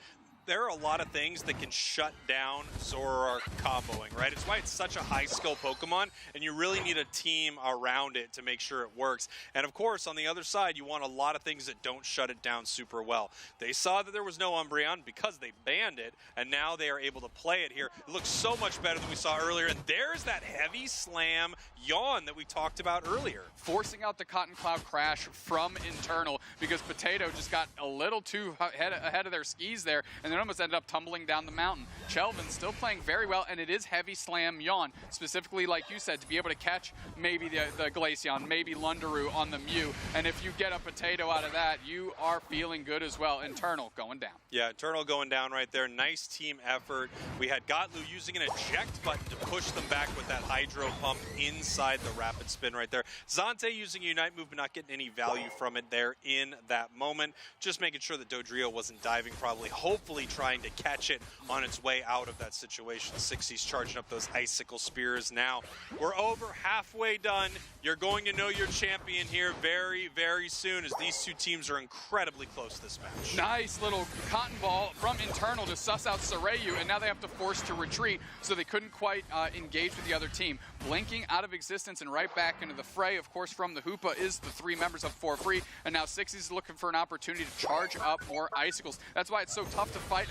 Speaker 5: there are a lot of things that can shut down Zoroark comboing, right? It's why it's such a high-skill Pokemon, and you really need a team around it to make sure it works. And of course, on the other side, you want a lot of things that don't shut it down super well. They saw that there was no Umbreon because they banned it, and now they are able to play it here. It looks so much better than we saw earlier, and there's that Heavy Slam Yawn that we talked about earlier.
Speaker 9: Forcing out the Cotton Cloud Crash from Internal because Potato just got a little too ahead of their skis there, and then almost ended up tumbling down the mountain. Chelvin still playing very well, and it is Heavy Slam Yawn, specifically, like you said, to be able to catch maybe the Glaceon, maybe Lundaroo on the Mew, and if you get a Potato out of that, you are feeling good as well. Internal going down.
Speaker 5: Yeah, Internal going down right there. Nice team effort. We had Gatlu using an eject button to push them back with that Hydro Pump inside the Rapid Spin right there. Zante using a Unite move, but not getting any value from it there in that moment. Just making sure that Dodrio wasn't diving probably. Hopefully really trying to catch it on its way out of that situation. 60's charging up those icicle spears now. We're over halfway done. You're going to know your champion here very, very soon, as these two teams are incredibly close this match.
Speaker 9: Nice little cotton ball from internal to suss out Sorayu, and now they have to force to retreat, so they couldn't quite engage with the other team. Blinking out of existence and right back into the fray. Of course, from the Hoopa is the 3 members of 4 Free, and now 60's looking for an opportunity to charge up more icicles. That's why it's so tough to fight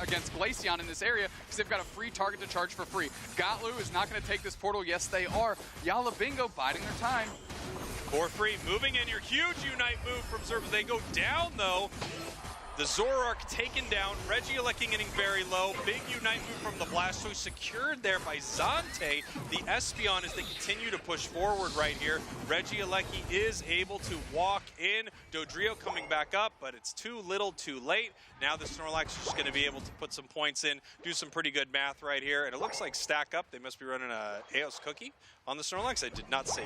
Speaker 9: against Glaceon in this area, because they've got a free target to charge for free. Gatlu is not going to take this portal. Yes, they are. Yala Bingo biding their time.
Speaker 5: 4 Free moving in, your huge Unite move from Servers. They go down though. The Zoroark taken down, Regieleki getting very low. Big Unite move from the Blastoise, secured there by Zante. The Espeon as they continue to push forward right here. Regieleki is able to walk in. Dodrio coming back up, but it's too little too late. Now the Snorlax is just going to be able to put some points in, do some pretty good math right here. And it looks like stack up. They must be running a Eos Cookie on the Snorlax. I did not see.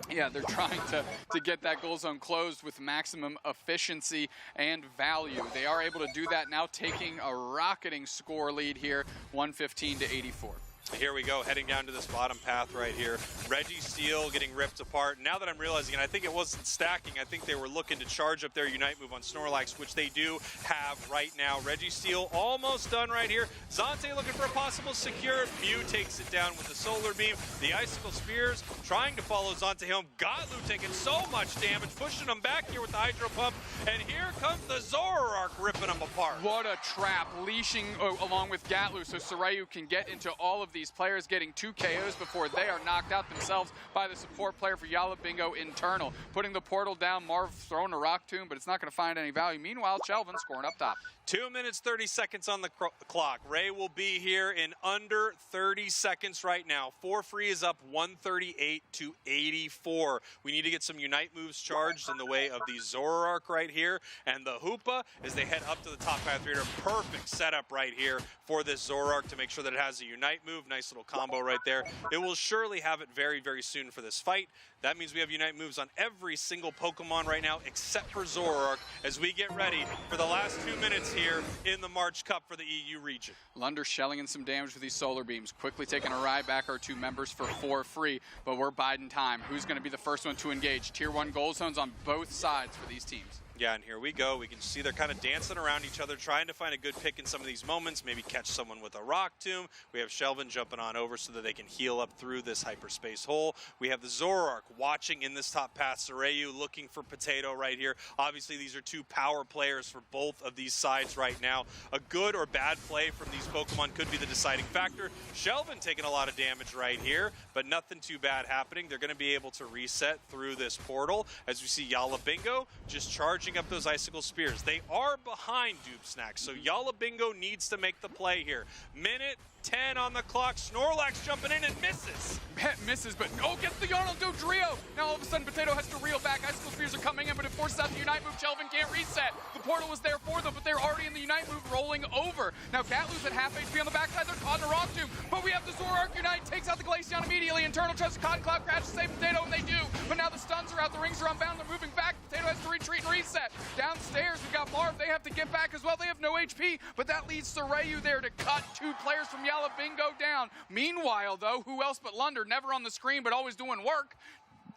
Speaker 9: Yeah, they're trying to get that goal zone closed with maximum efficiency and value. They are able to do that now, taking a rocketing score lead here, 115 to 84.
Speaker 5: Here we go, heading down to this bottom path right here. Registeel getting ripped apart. Now that I'm realizing, and I think it wasn't stacking, I think they were looking to charge up their Unite move on Snorlax, which they do have right now. Registeel almost done right here. Zante looking for a possible secure. Mew takes it down with the Solar Beam. The Icicle Spears trying to follow Zante home. Gatlu taking so much damage, pushing them back here with the Hydro Pump. And here comes the Zoroark ripping them apart.
Speaker 9: What a trap, leashing along with Gatlu so Sorayu can get into all of these players, getting 2 KOs before they are knocked out themselves by the support player for Yala Bingo internal. Putting the portal down, Marv throwing a Rock Tomb, but it's not going to find any value. Meanwhile, Chelvin scoring up top.
Speaker 5: 2 minutes, 30 seconds on the clock. Ray will be here in under 30 seconds right now. 4 Free is up 138 to 84. We need to get some Unite moves charged in the way of the Zoroark right here. And the Hoopa, as they head up to the top path reader, perfect setup right here for this Zoroark to make sure that it has a Unite move. Nice little combo right there. It will surely have it very, very soon for this fight. That means we have Unite moves on every single Pokemon right now, except for Zoroark, as we get ready for the last 2 minutes here in the March Cup for the EU region.
Speaker 9: Lunder shelling in some damage with these Solar Beams. Quickly taking a ride back our 2 members for 4 Free, but we're biding time. Who's going to be the first one to engage? Tier 1 goal zones on both sides for these teams.
Speaker 5: Yeah, and here we go. We can see they're kind of dancing around each other, trying to find a good pick in some of these moments, maybe catch someone with a Rock Tomb. We have Shelvin jumping on over so that they can heal up through this hyperspace hole. We have the Zoroark watching in this top path. Sorayu looking for Potato right here. Obviously, these are 2 power players for both of these sides right now. A good or bad play from these Pokemon could be the deciding factor. Shelvin taking a lot of damage right here, but nothing too bad happening. They're going to be able to reset through this portal. As we see Yala Bingo just charging up those Icicle Spears. They are behind Dupe Snack, so Yala Bingo needs to make the play here. Minute 10 on the clock. Snorlax jumping in and misses.
Speaker 9: Misses, but gets the yarn on Dodrio. Now all of a sudden Potato has to reel back. Icicle Spears are coming in, but it forces out the Unite move. Shelvin can't reset. The portal was there for them, but they're already in the Unite move rolling over. Now Gatlu's at half HP on the backside. They're caught in a Rock Tomb, but we have the Zoroark Unite. Takes out the Glaceon immediately. Internal tries to Cotton Cloud Crash to save Potato, and they do. But now the stuns are out. The rings are unbound. They're moving back. Potato has to retreat and reset. Downstairs, we've got Marv. They have to get back as well. They have no HP, but that leads Sorayu there to cut 2 players from Yala Bingo down. Meanwhile, though, who else but Lunder, never on the screen, but always doing work.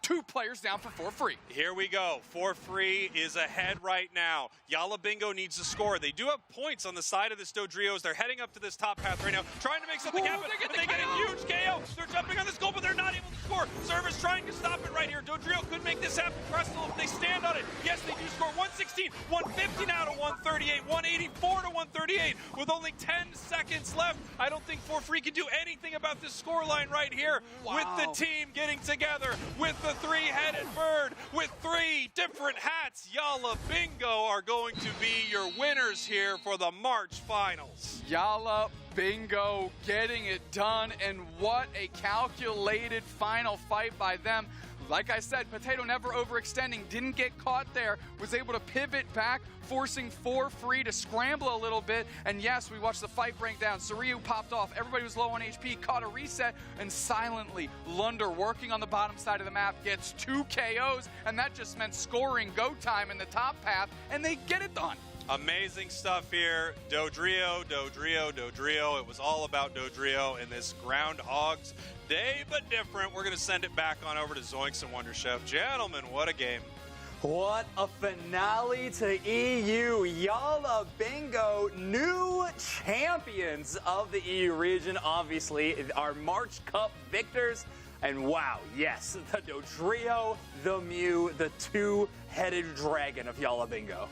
Speaker 9: 2 players down for 4 Free.
Speaker 5: Here we go. 4 Free is ahead right now. Yala Bingo needs to score. They do have points on the side of this Dodrio. They're heading up to this top path right now, trying to make something happen, but they get a huge KO. They're jumping on this goal, but they're not able to score. Service trying to stop it right here. Dodrio could make this happen. Crystal, if they stand on it, yes, they do score. 116, 150 now to 138, 184 to 138 with only 10 seconds left. I don't think 4 Free can do anything about this scoreline right here.
Speaker 9: Wow.
Speaker 5: With the team getting together, with the 3-headed bird, with 3 different hats. Yala Bingo are going to be your winners here for the March finals.
Speaker 9: Yala Bingo getting it done, and what a calculated final fight by them. Like I said, Potato never overextending, didn't get caught there, was able to pivot back, forcing 4 Free to scramble a little bit. And yes, we watched the fight break down. Sorayu popped off, everybody was low on HP, caught a reset, and silently, Lunder working on the bottom side of the map gets 2 KOs, and that just meant scoring go time in the top path, and they get it done.
Speaker 5: Amazing stuff here. Dodrio. It was all about Dodrio in this Groundhog's Day, but different. We're going to send it back on over to Zoinks and Wonder Chef. Gentlemen, what a game.
Speaker 12: What a finale to EU. Yala Bingo, new champions of the EU region, obviously, our March Cup victors. And wow, yes, the Dodrio, the Mew, the two-headed dragon of Yala Bingo.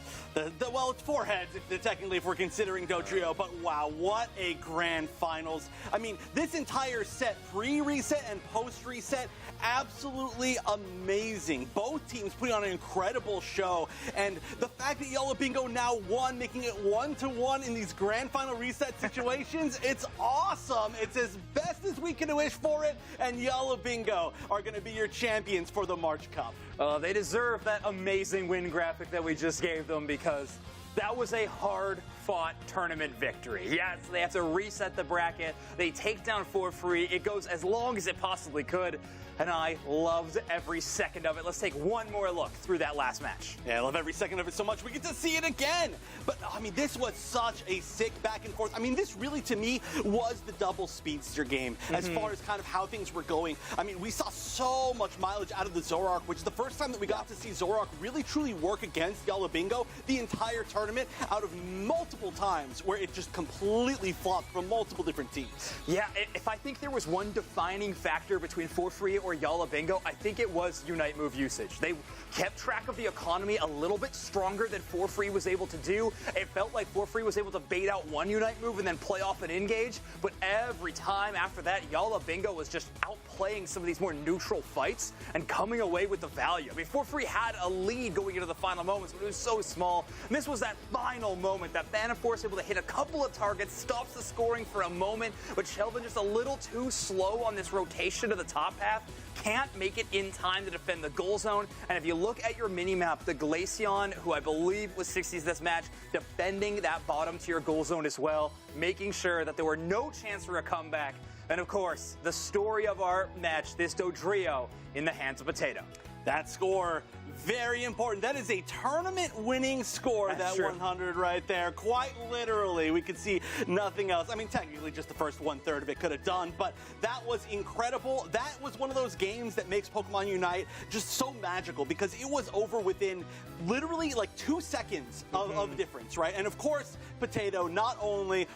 Speaker 4: Well, it's 4 heads, technically, if we're considering Dodrio, but wow, what a grand finals. I mean, this entire set, pre-reset and post-reset, absolutely amazing. Both teams putting on an incredible show, and the fact that Yala Bingo now won, making it 1-1 in these grand final reset situations, it's awesome. It's as best as we can wish for it, and Yala Bingo are going to be your champions for the March Cup.
Speaker 12: They deserve that amazing win graphic that we just gave them because that was a hard-fought tournament victory. Yes, they have to reset the bracket. They take down 4-free. It goes as long as it possibly could, and I loved every second of it. Let's take one more look through that last match.
Speaker 4: Yeah, I love every second of it so much. We get to see it again. But, I mean, this was such a sick back and forth. I mean, this really, to me, was the double speedster game as far as kind of how things were going. I mean, we saw so much mileage out of the Zoroark, which is the first time that we got to see Zoroark really, truly work against Yala Bingo the entire tournament out of multiple times where it just completely flopped from multiple different teams.
Speaker 12: Yeah, if I think there was one defining factor between 4-free or Yala Bingo, I think it was Unite move usage. They kept track of the economy a little bit stronger than 4-free was able to do. It felt like 4-free was able to bait out one Unite move and then play off an engage, but every time after that, Yala Bingo was just outplaying some of these more neutral fights and coming away with the value. I mean, 4-free had a lead going into the final moments, but it was so small. And this was that final moment that Vanaforce able to hit a couple of targets, stops the scoring for a moment, but Shelvin just a little too slow on this rotation to the top half. Can't make it in time to defend the goal zone. And if you look at your mini-map, the Glaceon, who I believe was 60s this match, defending that bottom tier goal zone as well, making sure that there were no chance for a comeback. And of course, the story of our match, this Dodrio in the hands of Potato.
Speaker 4: That score, very important. That is a tournament-winning score,
Speaker 12: That's
Speaker 4: that
Speaker 12: true.
Speaker 4: 100 right there. Quite literally, we could see nothing else. I mean, technically, just the first 1/3 of it could have done, but that was incredible. That was one of those games that makes Pokemon Unite just so magical because it was over within literally like 2 seconds of difference, right? And of course, Potato not only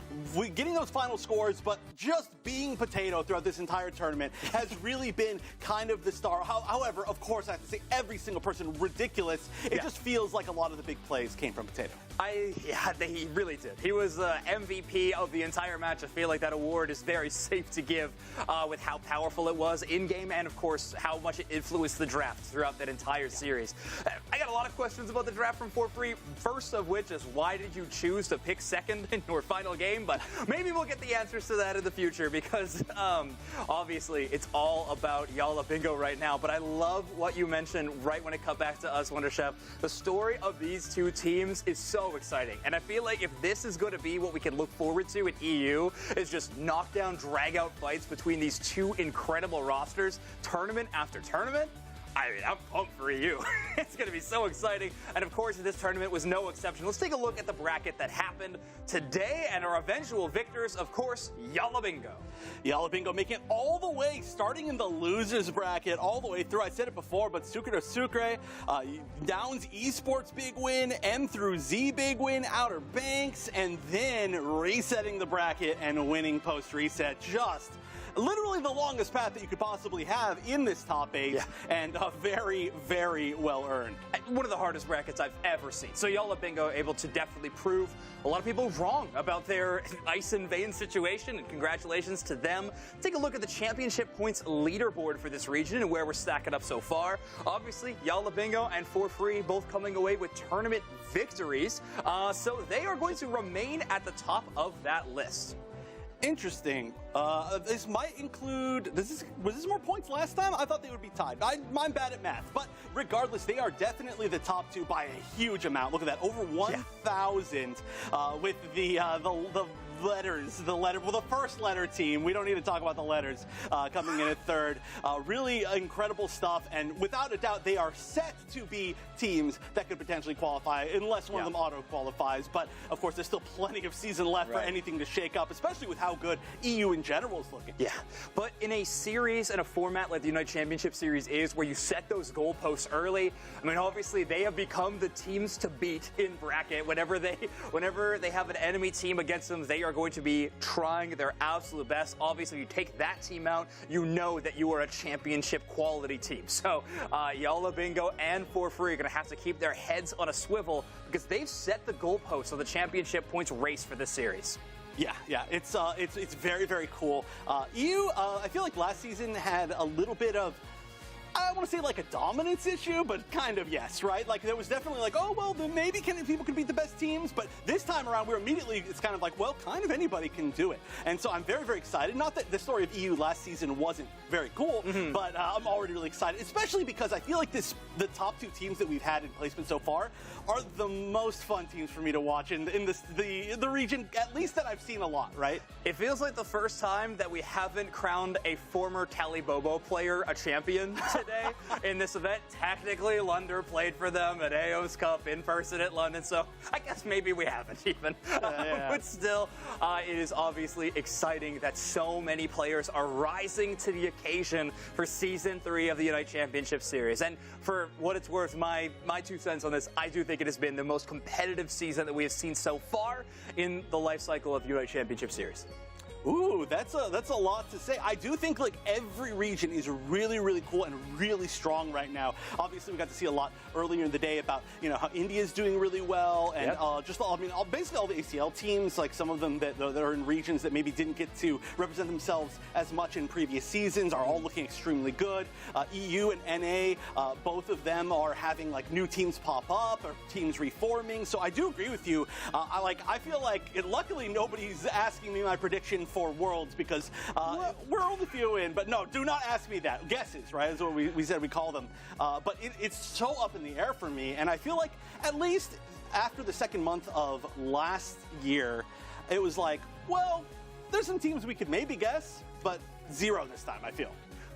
Speaker 4: getting those final scores, but just being Potato throughout this entire tournament has really been kind of the star. However, of course, I have to say every single person ridiculous. It just feels like a lot of the big plays came from Potato.
Speaker 12: Yeah, he really did. He was MVP of the entire match. I feel like that award is very safe to give with how powerful it was in-game and, of course, how much it influenced the draft throughout that entire series. I got a lot of questions about the draft from 4-free, first of which is why did you choose to pick second in your final game? But maybe we'll get the answers to that in the future because obviously it's all about Yala Bingo right now. But I love what you mentioned right when it cut back to us, Wonder Chef. The story of these two teams is so exciting. And I feel like if this is going to be what we can look forward to in EU, is just knockdown, drag-out fights between these two incredible rosters, tournament after tournament, I mean, I'm pumped for EU. It's going to be so exciting. And of course, this tournament was no exception. Let's take a look at the bracket that happened today and our eventual victors, of course, Yala Bingo.
Speaker 4: Yala Bingo making it all the way, starting in the losers bracket, all the way through. I said it before, but Sucre to Sucre, Downs Esports big win, M through Z big win, Outer Banks, and then resetting the bracket and winning post-reset. Just literally the longest path that you could possibly have in this top 8, and very, very well earned.
Speaker 12: One of the hardest brackets I've ever seen. So Yala Bingo able to definitely prove a lot of people wrong about their ice and vein situation, and congratulations to them. Take a look at the championship points leaderboard for this region and where we're stacking up so far. Obviously, Yala Bingo and 4-free both coming away with tournament victories, so they are going to remain at the top of that list.
Speaker 4: Interesting. This might include, was this more points last time? I thought they would be tied. I'm bad at math. But regardless, they are definitely the top 2 by a huge amount. Look at that, over 1,000 with the the first letter team. We don't need to talk about the letters coming in at third. Really incredible stuff, and without a doubt, they are set to be teams that could potentially qualify, unless one of them auto-qualifies. But, of course, there's still plenty of season left for anything to shake up, especially with how good EU in general is looking.
Speaker 12: Yeah, but in a series and a format like the UNITE Championship Series is, where you set those goalposts early, I mean, obviously, they have become the teams to beat in bracket. Whenever they have an enemy team against them, they are going to be trying their absolute best. Obviously, you take that team out, you know that you are a championship quality team. So Yala, Bingo, and For Free are going to have to keep their heads on a swivel, because they've set the goalposts of the championship points race for this series.
Speaker 4: Yeah, it's very, very cool. EU, I feel like last season had a little bit of, I don't want to say like a dominance issue, but kind of yes, right? Like there was definitely like, oh, well, then maybe people can beat the best teams. But this time around, it's kind of like, well, kind of anybody can do it. And so I'm very, very excited. Not that the story of EU last season wasn't very cool, but I'm already really excited, especially because I feel like the top two teams that we've had in placement so far are the most fun teams for me to watch in the region, at least that I've seen a lot, right?
Speaker 12: It feels like the first time that we haven't crowned a former Talibobo player a champion today in this event. Technically, Lunder played for them at AO's Cup in person at London, so I guess maybe we haven't even. But still, it is obviously exciting that so many players are rising to the occasion for Season 3 of the UNITE Championship Series. And for what it's worth, my 2 cents on this, I do think it has been the most competitive season that we have seen so far in the life cycle of UNITE Championship Series.
Speaker 4: Ooh, that's a lot to say. I do think like every region is really, really cool and really strong right now. Obviously, we got to see a lot earlier in the day about how India's doing really well, and basically all the ACL teams, like some of them that are in regions that maybe didn't get to represent themselves as much in previous seasons, are all looking extremely good. EU and NA, both of them are having like new teams pop up or teams reforming. So I do agree with you. I feel like luckily nobody's asking me my prediction for Worlds, because we're only a few in, but no, do not ask me that. Guesses, right? That's what we said we call them. But it's so up in the air for me, and I feel like at least after the second month of last year, it was like, well, there's some teams we could maybe guess, but zero this time, I feel.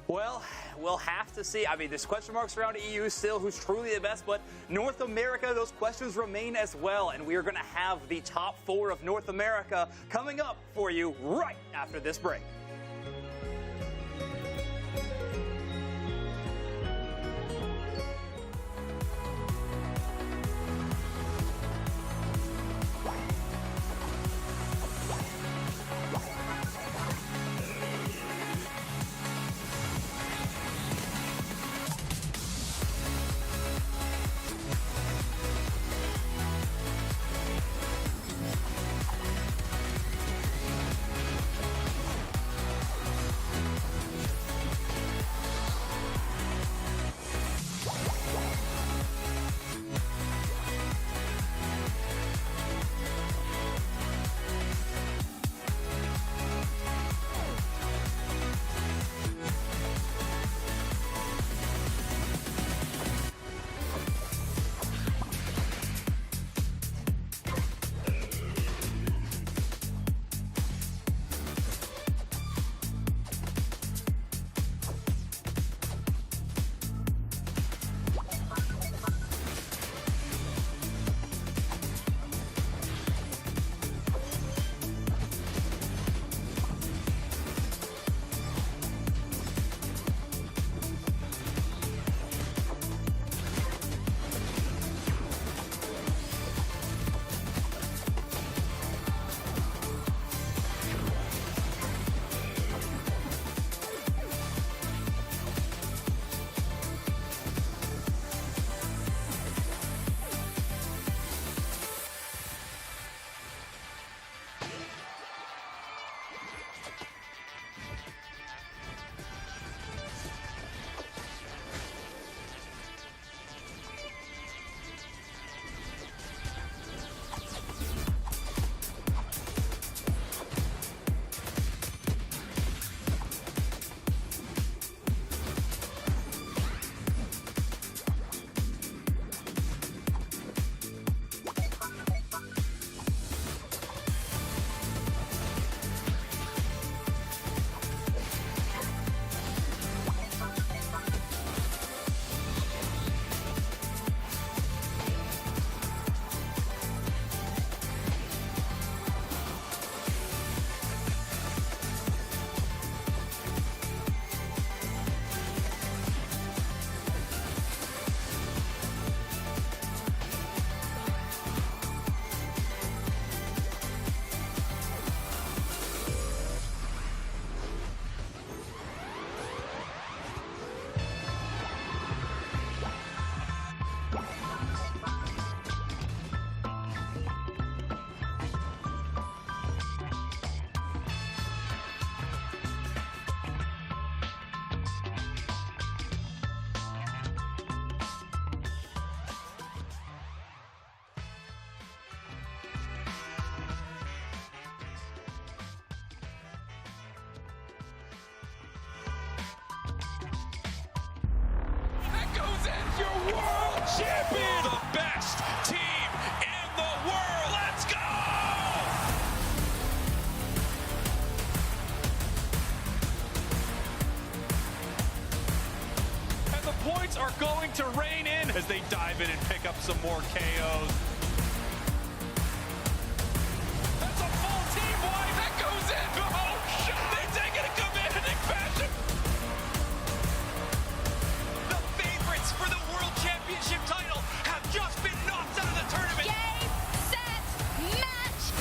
Speaker 12: Well, we'll have to see. I mean, there's question marks around EU still, who's truly the best, but North America, those questions remain as well, and we are going to have the top 4 of North America coming up for you right after this break.
Speaker 1: your world champion! The best team in the world! Let's go! And the points are going to rain in as they dive in and pick up some more KOs. That's a full team wide that goes in! Oh, shit! They're taking a commanding fashion!
Speaker 8: The favorites for the World Championship title have just been knocked out of the tournament.
Speaker 6: Game, set, match!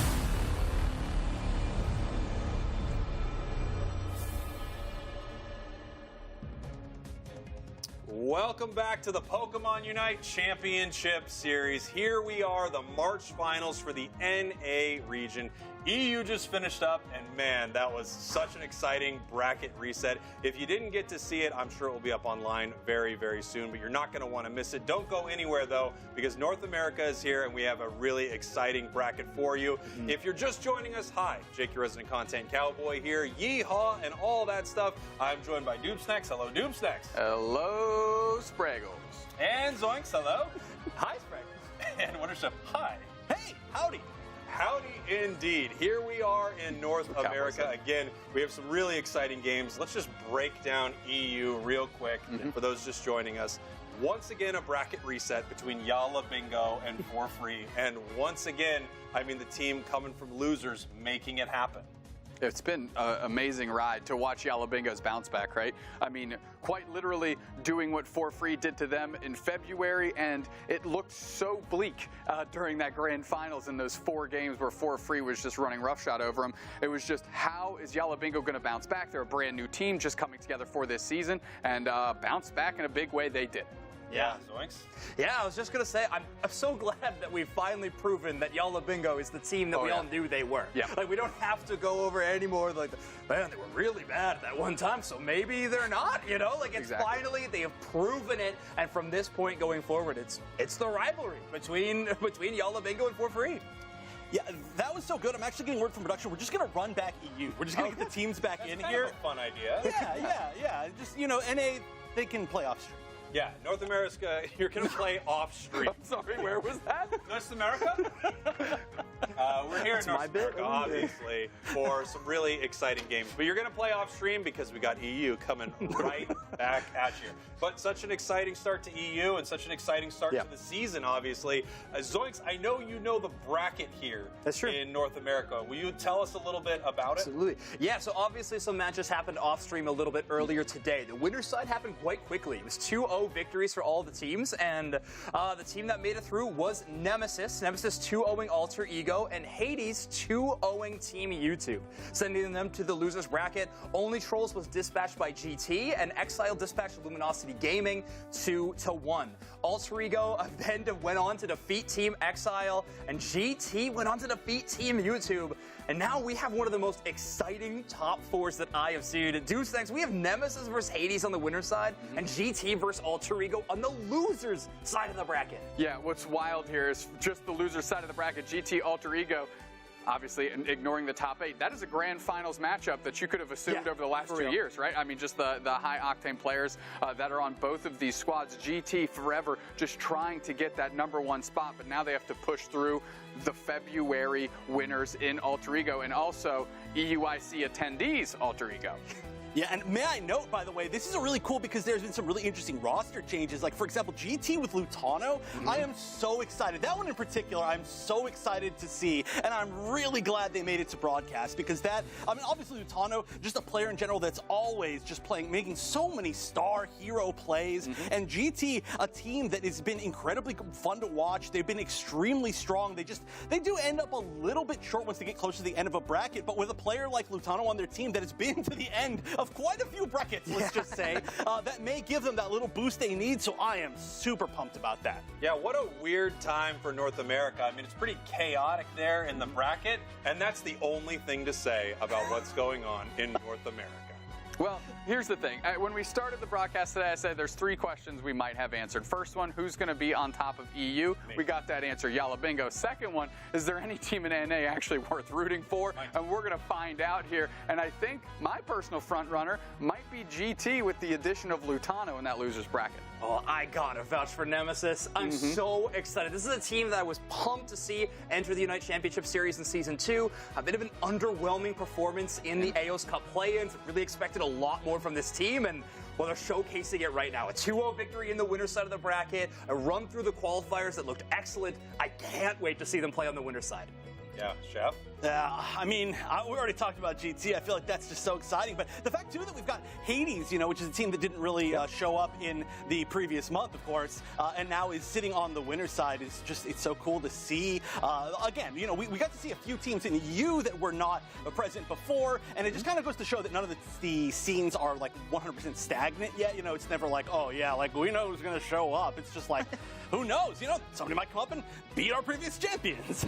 Speaker 5: Welcome back to the Pokemon UNITE Championship Series. Here we are, the March Finals for the NA region. EU just finished up, and man, that was such an exciting bracket reset. If you didn't get to see it, I'm sure it will be up online very, very soon, but you're not going to want to miss it. Don't go anywhere, though, because North America is here, and we have a really exciting bracket for you. If you're just joining us, hi, Jake, your resident content cowboy here, yeehaw, and all that stuff. I'm joined by Doomsnacks. Hello, Doomsnacks.
Speaker 9: Hello, Spraggles.
Speaker 5: And Zoinks. Hello.
Speaker 12: Hi, Spraggles.
Speaker 5: And Wondership. Hi. Hey, howdy. Howdy indeed. Here we are in North America. Again, we have some really exciting games. Let's just break down EU real quick for those just joining us. Once again, a bracket reset between Yala Bingo and For Free. And once again, I mean the team coming from losers making it happen.
Speaker 9: It's been an amazing ride to watch Yala Bingo's bounce back, right? I mean, quite literally doing what For Free did to them in February, and it looked so bleak during that grand finals in those 4 games where For Free was just running roughshod over them. It was just, how is Yala Bingo going to bounce back? They're a brand new team just coming together for this season, and bounce back in a big way they did.
Speaker 5: Yeah, Zoinks.
Speaker 12: Yeah, I was just going to say, I'm so glad that we've finally proven that Yala Bingo is the team that we all knew they were.
Speaker 9: Yeah.
Speaker 12: Like, we don't have to go over it anymore. Like, man, they were really bad at that one time, so maybe they're not, you know? Like, it's finally, they have proven it, and from this point going forward, it's the rivalry between Yala Bingo and For Free.
Speaker 4: Yeah, that was so good. I'm actually getting word from production. We're just going to run back EU. We're just going to get the teams back in
Speaker 5: That's
Speaker 4: here.
Speaker 5: kind of a fun idea.
Speaker 4: Yeah. Just, you know, NA, they can play off stream.
Speaker 5: Yeah, North America, you're going to play off stream.
Speaker 9: I'm sorry, where was that?
Speaker 5: North America? We're here in North America, obviously, for some really exciting games. But you're going to play off stream because we got EU coming right back at you. But such an exciting start to EU and such an exciting start to the season, obviously. Zoinks, I know you know the bracket here in North America. Will you tell us a little bit about it?
Speaker 12: Absolutely. Yeah, so obviously some matches happened off stream a little bit earlier today. The winner's side happened quite quickly. It was 2-0 victories for all the teams, and the team that made it through was Nemesis. Nemesis 2-0ing Alter Ego, and Hades 2-0ing Team YouTube, sending them to the losers bracket. Only Trolls was dispatched by GT, and Exile dispatched Luminosity Gaming 2-1. Alter Ego then went on to defeat Team Exile, and GT went on to defeat Team YouTube. And now we have one of the most exciting top 4s that I have seen. Deuce, thanks. We have Nemesis versus Hades on the winner's side, and GT versus Alter Ego on the loser's side of the bracket.
Speaker 9: Yeah, what's wild here is just the loser's side of the bracket, GT Alter Ego. Obviously, ignoring the top 8, that is a grand finals matchup that you could have assumed over the last 2 years, right? I mean, just the high-octane players that are on both of these squads. GT forever just trying to get that #1 spot, but now they have to push through the February winners in Alter Ego, and also EUIC attendees Alter Ego.
Speaker 4: Yeah, and may I note, by the way, this is a really cool because there's been some really interesting roster changes. Like, for example, GT with Lutano. I am so excited. That one in particular, I'm so excited to see. And I'm really glad they made it to broadcast because that, I mean, obviously Lutano, just a player in general that's always just playing, making so many star hero plays. And GT, a team that has been incredibly fun to watch. They've been extremely strong. They do end up a little bit short once they get close to the end of a bracket. But with a player like Lutano on their team that has been to the end of quite a few brackets, let's just say, that may give them that little boost they need, so I am super pumped about that.
Speaker 5: Yeah, what a weird time for North America. I mean, it's pretty chaotic there in the bracket, and that's the only thing to say about what's going on in North America.
Speaker 9: Well, here's the thing. When we started the broadcast today, I said there's 3 questions we might have answered. First one, who's going to be on top of EU? We got that answer. Yala bingo. Second one, is there any team in NA actually worth rooting for? And we're going to find out here. And I think my personal front runner might be GT with the addition of Lutano in that loser's bracket.
Speaker 12: Oh, I gotta vouch for Nemesis. I'm so excited. This is a team that I was pumped to see enter the UNITE Championship Series in Season 2. A bit of an underwhelming performance in the AOS Cup play-ins. Really expected a lot more from this team, and well, they're showcasing it right now. A 2-0 victory in the winner's side of the bracket, a run through the qualifiers that looked excellent. I can't wait to see them play on the winner's side.
Speaker 5: Yeah, Chef?
Speaker 4: I mean, we already talked about GT. I feel like that's just so exciting. But the fact, too, that we've got Hades, you know, which is a team that didn't really show up in the previous month, of course, and now is sitting on the winner's side is just, it's so cool to see. Again, you know, we got to see a few teams in EU that were not present before, and it just kind of goes to show that none of the scenes are, like, 100% stagnant yet. You know, it's never like, oh, yeah, like, we know who's going to show up. It's just like, who knows? You know, somebody might come up and beat our previous champions.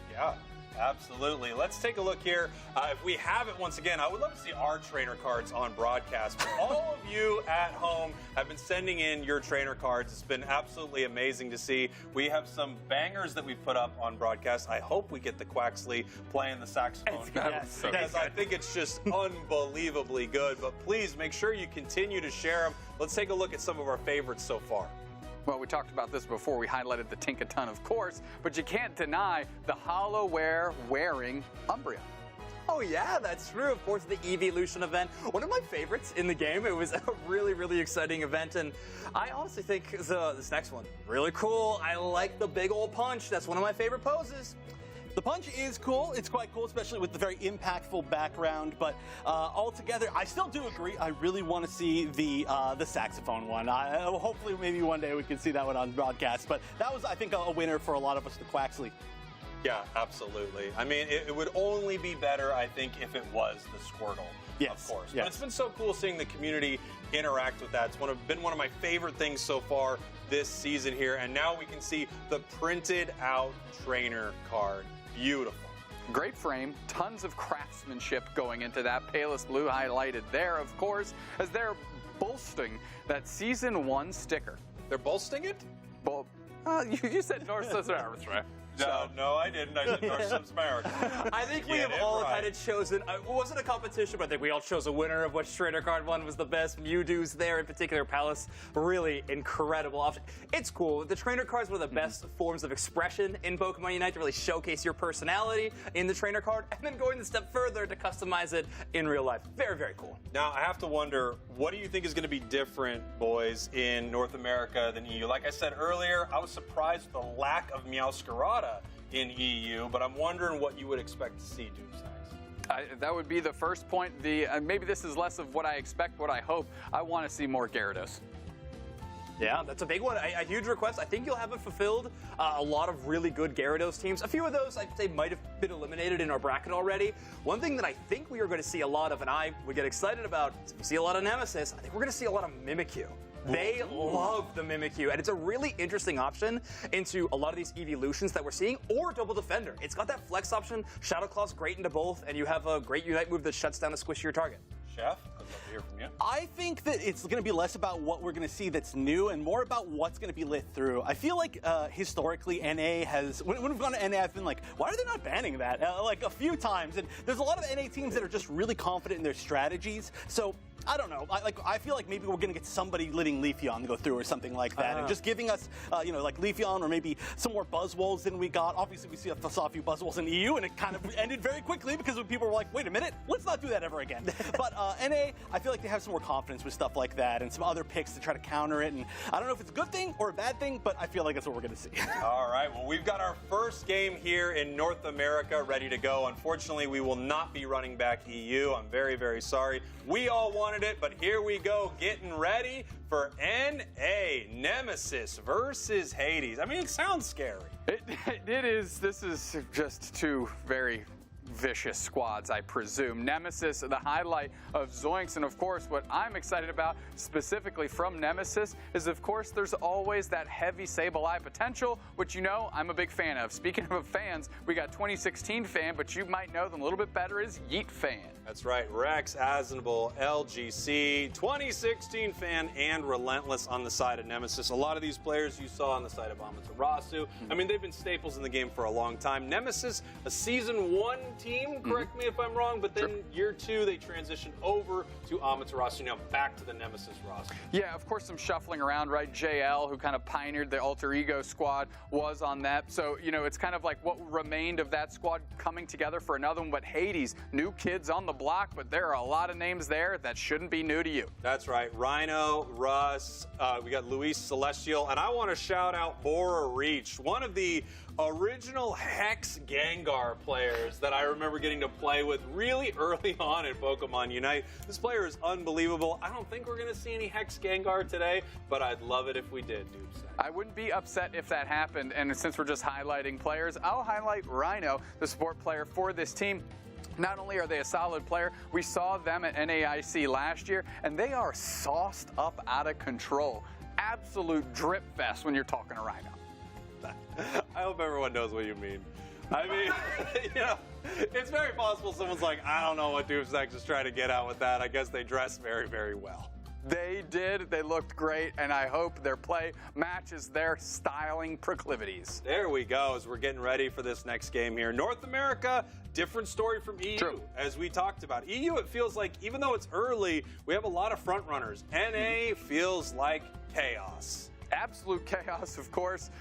Speaker 5: Yeah. Absolutely. Let's take a look here. If we have it once again, I would love to see our trainer cards on broadcast. But all of you at home have been sending in your trainer cards. It's been absolutely amazing to see. We have some bangers that we've put up on broadcast. I hope we get the Quaxley playing the saxophone.
Speaker 12: Yes,
Speaker 5: because I think it's just unbelievably good. But please make sure you continue to share them. Let's take a look at some of our favorites so far.
Speaker 9: Well, we talked about this before. We highlighted the Tinkaton, of course, but you can't deny the Hollowware wearing Umbria.
Speaker 12: Oh yeah, that's true. Of course, the Evolution event, one of my favorites in the game. It was a really, really exciting event, and I honestly think this next one, really cool. I like the big old punch. That's one of my favorite poses.
Speaker 4: The punch is cool. It's quite cool, especially with the very impactful background. But altogether, I still do agree. I really want to see the saxophone one. Hopefully, maybe one day we can see that one on broadcast. But that was, I think, a winner for a lot of us, the Quaxley.
Speaker 5: Yeah, absolutely. I mean, it would only be better, I think, if it was the Squirtle, of course.
Speaker 4: Yes.
Speaker 5: But it's been so cool seeing the community interact with that. It's been one of my favorite things so far this season here. And now we can see the printed out trainer card. Beautiful.
Speaker 9: Great frame, tons of craftsmanship going into that. Palest Blue highlighted there, of course, as they're bolstering that Season 1 sticker.
Speaker 5: They're bolstering it?
Speaker 9: You said North South, right?
Speaker 5: No, I didn't. I said North America.
Speaker 12: I think we have all kind of chosen, it wasn't a competition, but I think we all chose a winner of which trainer card one was the best. Mewtwo's there, in particular, Palace, really incredible option. It's cool. The trainer cards were the best forms of expression in Pokemon Unite to really showcase your personality in the trainer card, and then going a step further to customize it in real life. Very, very cool.
Speaker 5: Now, I have to wonder, what do you think is going to be different, boys, in North America than EU? Like I said earlier, I was surprised with the lack of Meowscarada in EU, but I'm wondering what you would expect to see, Doomsday.
Speaker 9: That would be the first point. Maybe this is less of what I expect, what I hope. I want to see more Gyarados.
Speaker 12: Yeah, that's a big one. A huge request. I think you'll have it fulfilled. A lot of really good Gyarados teams. A few of those, I'd say, might have been eliminated in our bracket already. One thing that I think we are going to see a lot of, and I would get excited about, is if we see a lot of Nemesis, I think we're going to see a lot of Mimikyu. They love the Mimikyu, and it's a really interesting option into a lot of these evolutions that we're seeing, or Double Defender. It's got that flex option. Shadow Claw's great into both, and you have a great Unite move that shuts down a squishier target.
Speaker 5: Chef, I'd love to hear from you.
Speaker 4: I think that it's going to be less about what we're going to see that's new and more about what's going to be lit through. I feel like historically NA has, when we've gone to NA, I've been like, why are they not banning that? Like a few times. And there's a lot of NA teams that are just really confident in their strategies. So I don't know. I feel like maybe we're going to get somebody letting Leafeon go through or something like that, and just giving us, like Leafeon or maybe some more Buzzwoles than we got. Obviously, we saw a few Buzzwoles in EU, and it kind of ended very quickly because people were like, "Wait a minute, let's not do that ever again." But NA, I feel like they have some more confidence with stuff like that, and some other picks to try to counter it. And I don't know if it's a good thing or a bad thing, but I feel like that's what we're going to see.
Speaker 5: All right. Well, we've got our first game here in North America ready to go. Unfortunately, we will not be running back EU. I'm very, very sorry. We all wanted it, but here we go, getting ready for NA, Nemesis versus Hades. I mean, it sounds scary.
Speaker 9: It is. This is just two very vicious squads, I presume. Nemesis, the highlight of Zoinks, and of course, what I'm excited about specifically from Nemesis is, of course, there's always that heavy Sableye potential, which I'm a big fan of. Speaking of fans, we got 2016 fan, but you might know them a little bit better as Yeet fan.
Speaker 5: That's right, Rex, Aznable, LGC, 2016 fan, and Relentless on the side of Nemesis. A lot of these players you saw on the side of Amaterasu. I mean, they've been staples in the game for a long time. Nemesis, a Season 1 team, correct me if I'm wrong, but then Year 2, they transitioned over to Amaterasu, now back to the Nemesis roster.
Speaker 9: Yeah, of course, some shuffling around, right? JL, who kind of pioneered the Alter Ego squad, was on that. So, you know, it's kind of like what remained of that squad coming together for another one. But Hades, new kids on the block, but there are a lot of names there that shouldn't be new to you.
Speaker 5: That's right. Rhino, Russ, we got Luis Celestial, and I want to shout out Bora Reach, one of the original Hex Gengar players that I remember getting to play with really early on in Pokemon Unite. This player is unbelievable. I don't think we're going to see any Hex Gengar today, but I'd love it if we did, Doomsday.
Speaker 9: I wouldn't be upset if that happened, and since we're just highlighting players, I'll highlight Rhino, the support player for this team. Not only are they a solid player, we saw them at NAIC last year, and they are sauced up out of control. Absolute drip fest when you're talking to Rhino.
Speaker 5: I hope everyone knows what you mean. I mean, you know, it's very possible someone's like, I don't know what Doomsday is trying to get out with that. I guess they dress very, very well.
Speaker 9: They did. They looked great, and I hope their play matches their styling proclivities.
Speaker 5: There we go, as we're getting ready for this next game here. North America, different story from EU, as we talked about. EU, it feels like, even though it's early, we have a lot of front runners. NA feels like chaos.
Speaker 9: Absolute chaos, of course.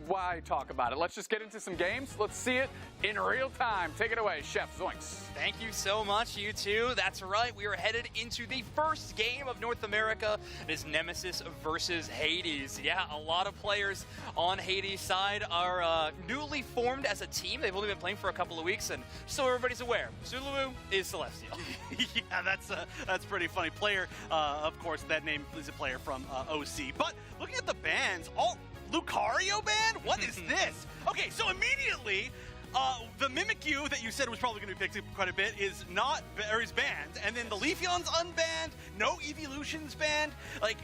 Speaker 9: Why talk about it? Let's just get into some games. Let's see it in real time. Take it away, Chef Zoinks.
Speaker 7: Thank you so much, you two. That's right. We are headed into the first game of North America. It is Nemesis versus Hades. Yeah, a lot of players on Hades' side are newly formed as a team. They've only been playing for a couple of weeks, and so everybody's aware, Zulu is Celestial.
Speaker 4: Yeah, that's pretty funny. Player, of course, that name is a player from OC. But looking at the bands, Lucario band? What is this? Okay, so immediately, the Mimikyu that you said was probably going to be picked up quite a bit is banned, and then the Leafeon's unbanned, no Evolution's banned. Like,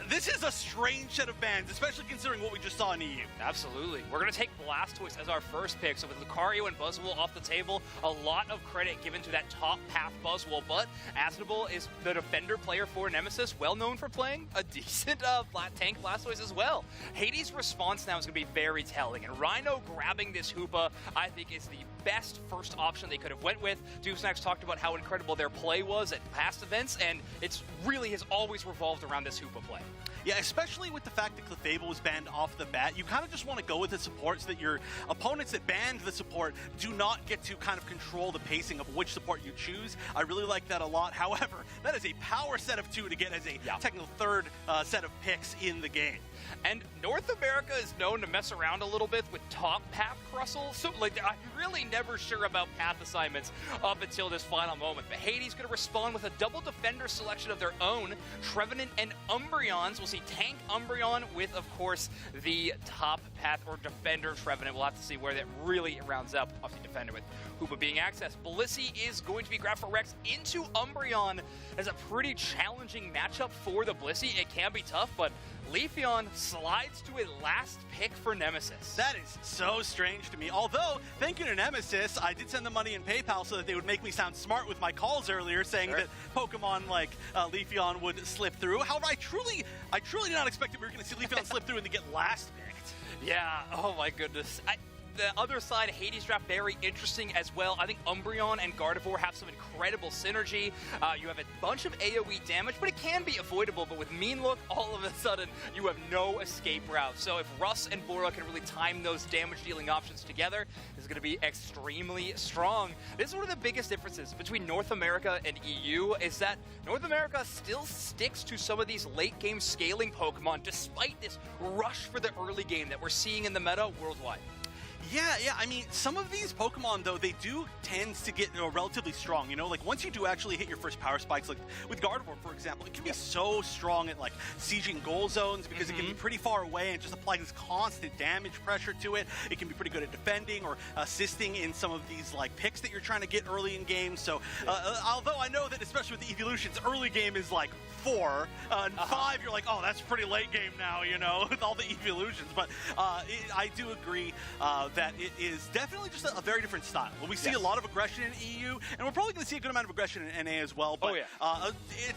Speaker 4: this is a strange set of bans, especially considering what we just saw in EU.
Speaker 7: Absolutely. We're going to take Blastoise as our first pick. So with Lucario and Buzzwole off the table, a lot of credit given to that top path Buzzwole. But Aznable is the defender player for Nemesis, well known for playing a decent flat tank Blastoise as well. Hades' response now is going to be very telling. And Rhino grabbing this Hoopa, I think, is the best first option they could have went with. Doomsnax talked about how incredible their play was at past events, and it's really has always revolved around this Hoopa play.
Speaker 4: Yeah, especially with the fact that Clefable was banned off the bat, you kind of just want to go with the support so that your opponents that banned the support do not get to kind of control the pacing of which support you choose. I really like that a lot. However, that is a power set of 2 to get as a technical third set of picks in the game.
Speaker 7: And North America is known to mess around a little bit with top path Crustle, so like I'm really never sure about path assignments up until this final moment. But Hades going to respond with a double defender selection of their own, Trevenant and Umbreons. We'll see tank Umbreon with, of course, the top path or defender Trevenant. We'll have to see where that really rounds up. Obviously, defender with Hoopa being accessed. Blissey is going to be grabbed for Rex into Umbreon as a pretty challenging matchup for the Blissey. It can be tough, but Leafeon slides to a last pick for Nemesis.
Speaker 4: That is so strange to me. Although, thank you to Nemesis, I did send them money in PayPal so that they would make me sound smart with my calls earlier, saying that Pokemon like Leafeon would slip through. However, I truly did not expect that we were going to see Leafeon slip through and then get last picked.
Speaker 7: Yeah, oh my goodness. The other side, Hades draft, very interesting as well. I think Umbreon and Gardevoir have some incredible synergy. You have a bunch of AoE damage, but it can be avoidable. But with Mean Look, all of a sudden, you have no escape route. So if Russ and Bora can really time those damage-dealing options together, it's going to be extremely strong. This is one of the biggest differences between North America and EU, is that North America still sticks to some of these late-game scaling Pokemon, despite this rush for the early game that we're seeing in the meta worldwide.
Speaker 4: Yeah, I mean, some of these Pokemon, though, they do tend to get relatively strong, you know? Like, once you do actually hit your first power spikes, like with Gardevoir, for example, it can be so strong at, like, sieging goal zones because it can be pretty far away and just apply this constant damage pressure to it. It can be pretty good at defending or assisting in some of these, like, picks that you're trying to get early in games. So, although I know that, especially with the evolutions, early game is, like, 4, and 5, you're like, oh, that's pretty late game now, you know, with all the evolutions. But I do agree that it is definitely just a very different style. We see a lot of aggression in EU, and we're probably going to see a good amount of aggression in NA as well, but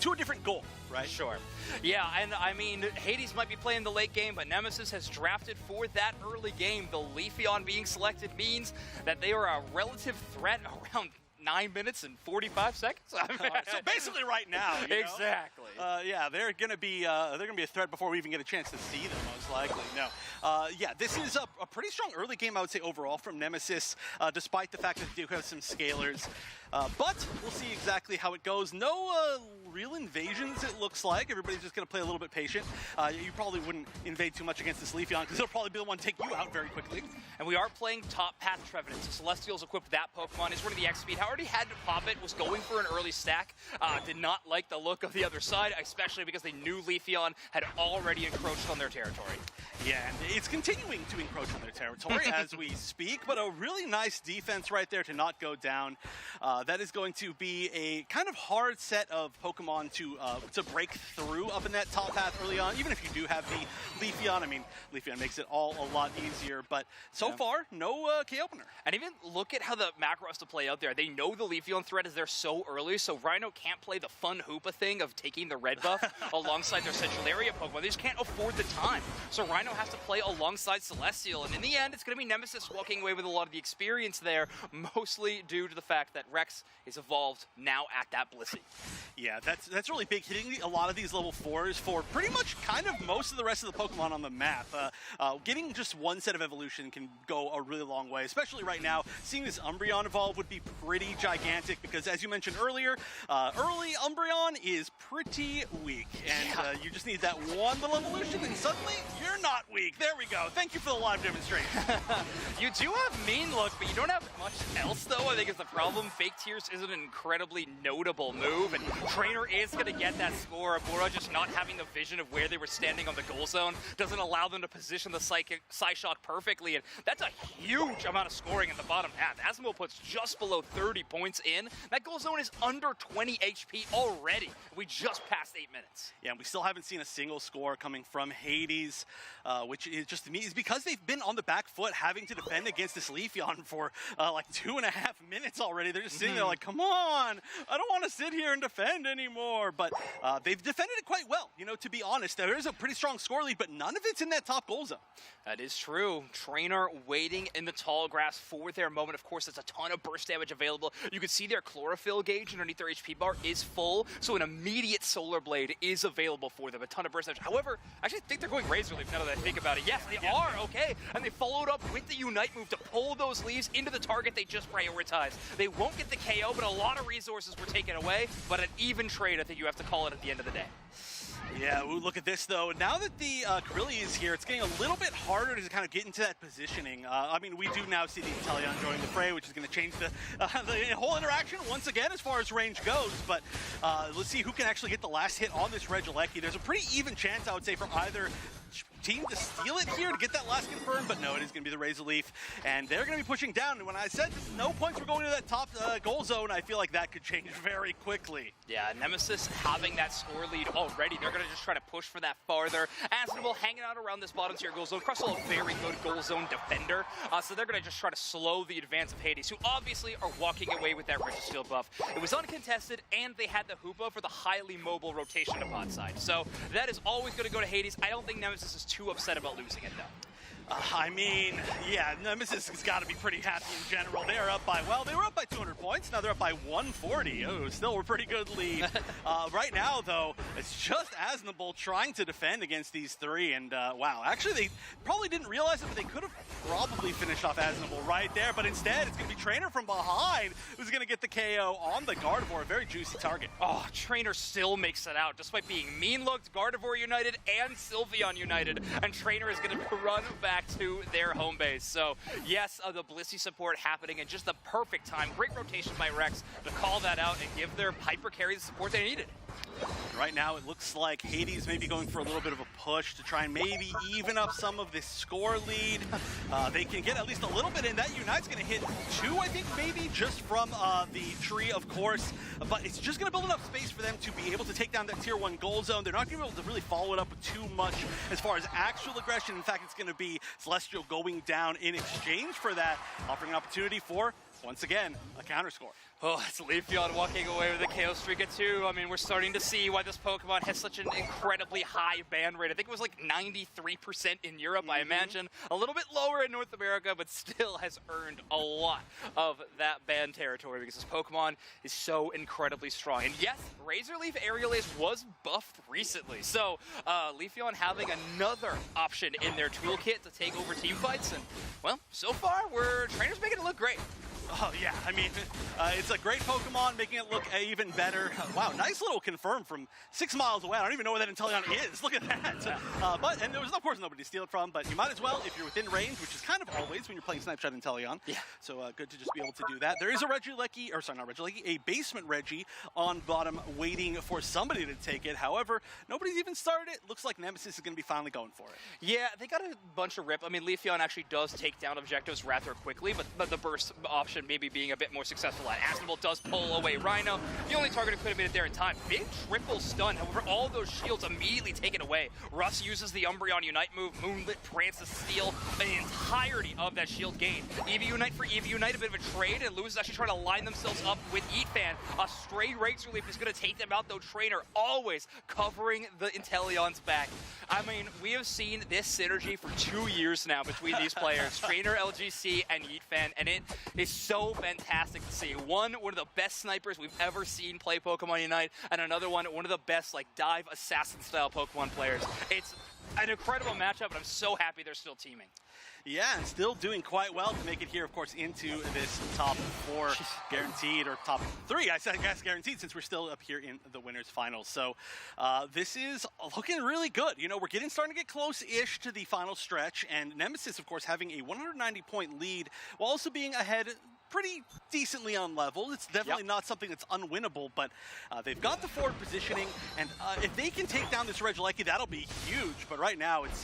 Speaker 4: to a different goal, right?
Speaker 7: Sure. Yeah, and I mean, Hades might be playing the late game, but Nemesis has drafted for that early game. The Leafeon being selected means that they are a relative threat around 9 minutes and 45 seconds.
Speaker 4: So basically, right now.
Speaker 7: Exactly.
Speaker 4: Yeah, they're gonna be a threat before we even get a chance to see them, most likely. No. Yeah, this is a pretty strong early game, I would say, overall from Nemesis, despite the fact that they do have some scalers. But we'll see exactly how it goes. No real invasions, it looks like. Everybody's just going to play a little bit patient. You probably wouldn't invade too much against this Leafeon because they'll probably be the one to take you out very quickly.
Speaker 7: And we are playing top path Trevenant. So Celestial's equipped that Pokemon. Is running the X speed. Already had to pop it. Was going for an early stack. Did not like the look of the other side, especially because they knew Leafeon had already encroached on their territory.
Speaker 4: Yeah, and it's continuing to encroach on their territory as we speak, but a really nice defense right there to not go down. That is going to be a kind of hard set of Pokemon to break through up in that top path early on, even if you do have the Leafeon. I mean, Leafeon makes it all a lot easier, but so far, no K-Opener.
Speaker 7: And even look at how the macro has to play out there. They know the Leafeon threat is there so early, so Rhino can't play the fun Hoopa thing of taking the red buff alongside their Central Area Pokemon. They just can't afford the time. So Rhino has to play alongside Celestial, and in the end, it's going to be Nemesis walking away with a lot of the experience there, mostly due to the fact that Rex is evolved now at that Blissey.
Speaker 4: Yeah, that's really big, hitting a lot of these level 4s for pretty much kind of most of the rest of the Pokemon on the map. Getting just one set of evolution can go a really long way, especially right now. Seeing this Umbreon evolve would be pretty gigantic because, as you mentioned earlier, early Umbreon is pretty weak, and you just need that one little evolution, and suddenly you're not weak. There we go. Thank you for the live demonstration.
Speaker 7: You do have Mean Look, but you don't have much else, though. I think is the problem. Fake Tears is an incredibly notable move, and Trainer is going to get that score. Bora just not having the vision of where they were standing on the goal zone doesn't allow them to position the Psyshock perfectly, and that's a huge amount of scoring in the bottom half. Asimo puts just below 30 points in. That goal zone is under 20 HP already. We just passed 8 minutes.
Speaker 4: Yeah, and we still haven't seen a single score coming from Hades, which is just to me is because they've been on the back foot having to defend against this Leafeon for like 2.5 minutes already. They're just sitting there like, come on, I don't want to sit here and defend anymore. But they've defended it quite well. You know, to be honest, there is a pretty strong score lead, but none of it's in that top goal zone.
Speaker 7: That is true. Trainer waiting in the tall grass for their moment. Of course, there's a ton of burst damage available. You can see their chlorophyll gauge underneath their HP bar is full, so an immediate Solar Blade is available for them. A ton of burst damage. However, I actually think they're going Razor Leaf now that I think about it. Yes, they are. Okay. And they followed up with the Unite move to pull those leaves into the target they just prioritized. They won't get the KO, but a lot of resources were taken away. But an even trade, I think you have to call it at the end of the day.
Speaker 4: Yeah, ooh, look at this, though. Now that the Corelli is here, it's getting a little bit harder to kind of get into that positioning. I mean, we do now see the Inteleon joining the fray, which is going to change the whole interaction once again as far as range goes. But let's see who can actually get the last hit on this Regieleki. There's a pretty even chance, I would say, for either team to steal it here to get that last confirmed, but no, it is going to be the Razor Leaf, and they're going to be pushing down. And when I said no points were going to that top goal zone, I feel like that could change very quickly.
Speaker 7: Yeah, Nemesis having that score lead already. They're going to just try to push for that farther. Asmonville hanging out around this bottom tier goal zone. Crustle, a very good goal zone defender, so they're going to just try to slow the advance of Hades, who obviously are walking away with that Registeel buff. It was uncontested, and they had the Hoopa for the highly mobile rotation upon side. So that is always going to go to Hades. I don't think Nemesis is too upset about losing it, though.
Speaker 4: I mean, yeah, Nemesis has got to be pretty happy in general. They are up by, well, they were up by 200 points. Now they're up by 140. Oh, still a pretty good lead. Right now, though, it's just Asmonville trying to defend against these three. And, wow, actually, they probably didn't realize it, but they could have probably finished off Asmonville right there. But instead, it's going to be Trainer from behind who's going to get the KO on the Gardevoir. A very juicy target.
Speaker 7: Oh, Trainer still makes it out, despite being mean-looked, Gardevoir united, and Sylveon united. And Trainer is going to run back to their home base. So yes, the Blissey support happening in just the perfect time. Great rotation by Rex to call that out and give their Piper carry the support they needed.
Speaker 4: Right now, it looks like Hades may be going for a little bit of a push to try and maybe even up some of this score lead. They can get at least a little bit in. That Unite's going to hit 2, I think, maybe, just from the tree, of course. But it's just going to build enough space for them to be able to take down that Tier 1 gold zone. They're not going to be able to really follow it up with too much as far as actual aggression. In fact, it's going to be Celestial going down in exchange for that, offering an opportunity for, once again, a counter score.
Speaker 7: Oh, it's Leafeon walking away with a KO streak at 2. I mean, we're starting to see why this Pokemon has such an incredibly high ban rate. I think it was like 93% in Europe, I imagine. A little bit lower in North America, but still has earned a lot of that ban territory because this Pokemon is so incredibly strong. And yes, Razor Leaf Aerial Ace was buffed recently. So Leafeon having another option in their toolkit to take over team fights. And, well, so far, trainers making it look great.
Speaker 4: Oh, yeah. I mean, it's a great Pokemon, making it look even better. Wow, nice little confirm from 6 miles away. I don't even know where that Inteleon is. Look at that. And there was, of course, nobody to steal it from, but you might as well if you're within range, which is kind of always when you're playing Snapshot Inteleon. Yeah. So good to just be able to do that. There is a Regieleki, or sorry, not Regieleki, a basement Reggie on bottom waiting for somebody to take it. However, nobody's even started it. Looks like Nemesis is going to be finally going for it.
Speaker 7: Yeah, they got a bunch of rip. I mean, Leafeon actually does take down objectives rather quickly, but the burst option maybe being a bit more successful at. Astonable does pull away Rhino. The only target who could have made it there in time. Big triple stun. However, all those shields immediately taken away. Russ uses the Umbreon Unite move. Moonlit Trance to steal the entirety of that shield gain. Eevee Unite for Eevee Unite, a bit of a trade, and Luz is actually trying to line themselves up with Eatfan. A stray Razor Leaf is going to take them out, though. Trainer always covering the Inteleon's back. I mean, we have seen this synergy for 2 years now between these players, Trainer, LGC, and Eatfan, and it is so fantastic to see. One of the best snipers we've ever seen play Pokemon Unite, and another one of the best like dive assassin style Pokemon players. It's an incredible matchup, and I'm so happy they're still teaming.
Speaker 4: Yeah, and still doing quite well to make it here, of course, into this top 4 guaranteed, or top 3, I guess guaranteed, since we're still up here in the winners finals. So this is looking really good. You know, we're starting to get close-ish to the final stretch, and Nemesis, of course, having a 190-point lead while also being ahead pretty decently on level. It's definitely not something that's unwinnable, but they've got the forward positioning, and if they can take down this Regieleki, that'll be huge. But right now, it's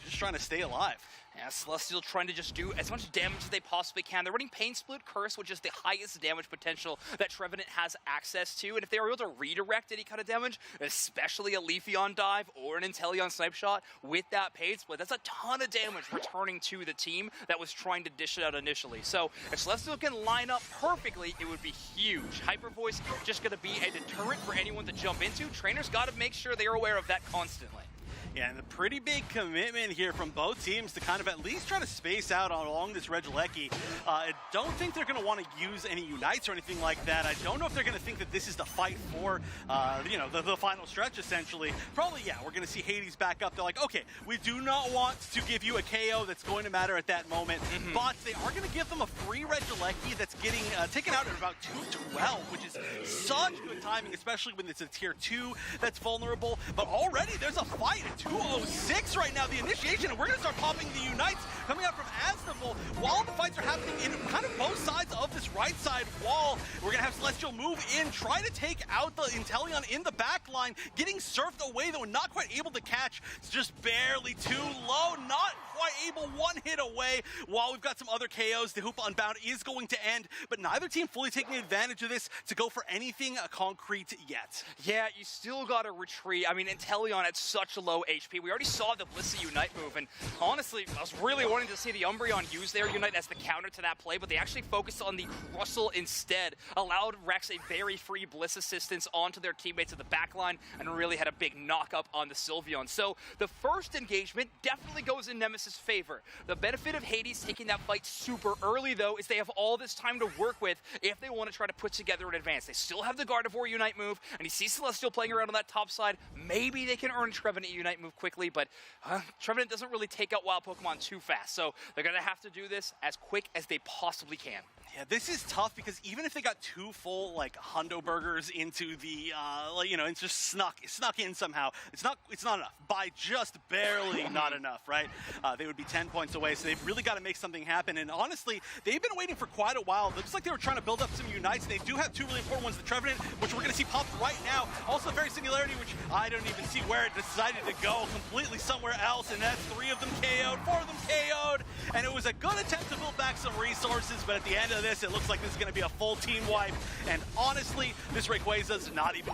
Speaker 4: just trying to stay alive.
Speaker 7: Yeah, Celestial trying to just do as much damage as they possibly can. They're running Pain Split Curse, which is the highest damage potential that Trevenant has access to. And if they are able to redirect any kind of damage, especially a Leafeon dive or an Inteleon snipe shot with that Pain Split, that's a ton of damage returning to the team that was trying to dish it out initially. So if Celestial can line up perfectly, it would be huge. Hyper Voice just going to be a deterrent for anyone to jump into. Trainers got to make sure they're aware of that constantly.
Speaker 4: Yeah, and a pretty big commitment here from both teams to kind of at least try to space out along this Regieleki. I don't think they're going to want to use any Unites or anything like that. I don't know if they're going to think that this is the fight for, you know, the final stretch, essentially. Probably, yeah, we're going to see Hades back up. They're like, okay, we do not want to give you a KO that's going to matter at that moment, but they are going to give them a free Regieleki that's getting taken out at about 212, which is such good timing, especially when it's a tier 2 that's vulnerable. But already there's a fight at 206 right now, the initiation, and we're going to start popping the Unites coming out from Astonable while the fights are happening in kind of both sides of this right side wall. We're going to have Celestial move in, try to take out the Inteleon in the back line, getting surfed away, though not quite able to catch. It's just barely too low, not quite able, one hit away, while we've got some other KOs. The Hoop Unbound is going to end, but neither team fully taking advantage of this to go for anything concrete yet.
Speaker 7: Yeah, you still got to retreat. I mean, Inteleon at such a low HP. We already saw the Blissey Unite move, and honestly, I was really wanting to see the Umbreon use their Unite as the counter to that play, but they actually focused on the Crustle instead, allowed Rex a very free Bliss assistance onto their teammates at the backline, and really had a big knock-up on the Sylveon. So the first engagement definitely goes in Nemesis' favor. The benefit of Hades taking that fight super early, though, is they have all this time to work with if they want to try to put together an advance. They still have the Gardevoir Unite move, and you see Celestial playing around on that top side. Maybe they can earn a Trevenant Unite move quickly, but Trevenant doesn't really take out wild Pokemon too fast, so they're going to have to do this as quick as they possibly can.
Speaker 4: Yeah, this is tough because even if they got 2 full like Hundo Burgers into the, you know, it's just snuck in somehow. It's not enough. By just barely not enough, right? they would be 10 points away. So they've really got to make something happen. And honestly, they've been waiting for quite a while. It looks like they were trying to build up some Unites. They do have two really important ones, the Trevenant, which we're going to see pop right now. Also, very Singularity, which I don't even see where it decided to go, completely somewhere else. And that's 3 of them KO'd, 4 of them KO'd. And it was a good attempt to build back some resources, but at the end of this, it looks like this is going to be a full team wipe. And honestly, this Rayquaza's not even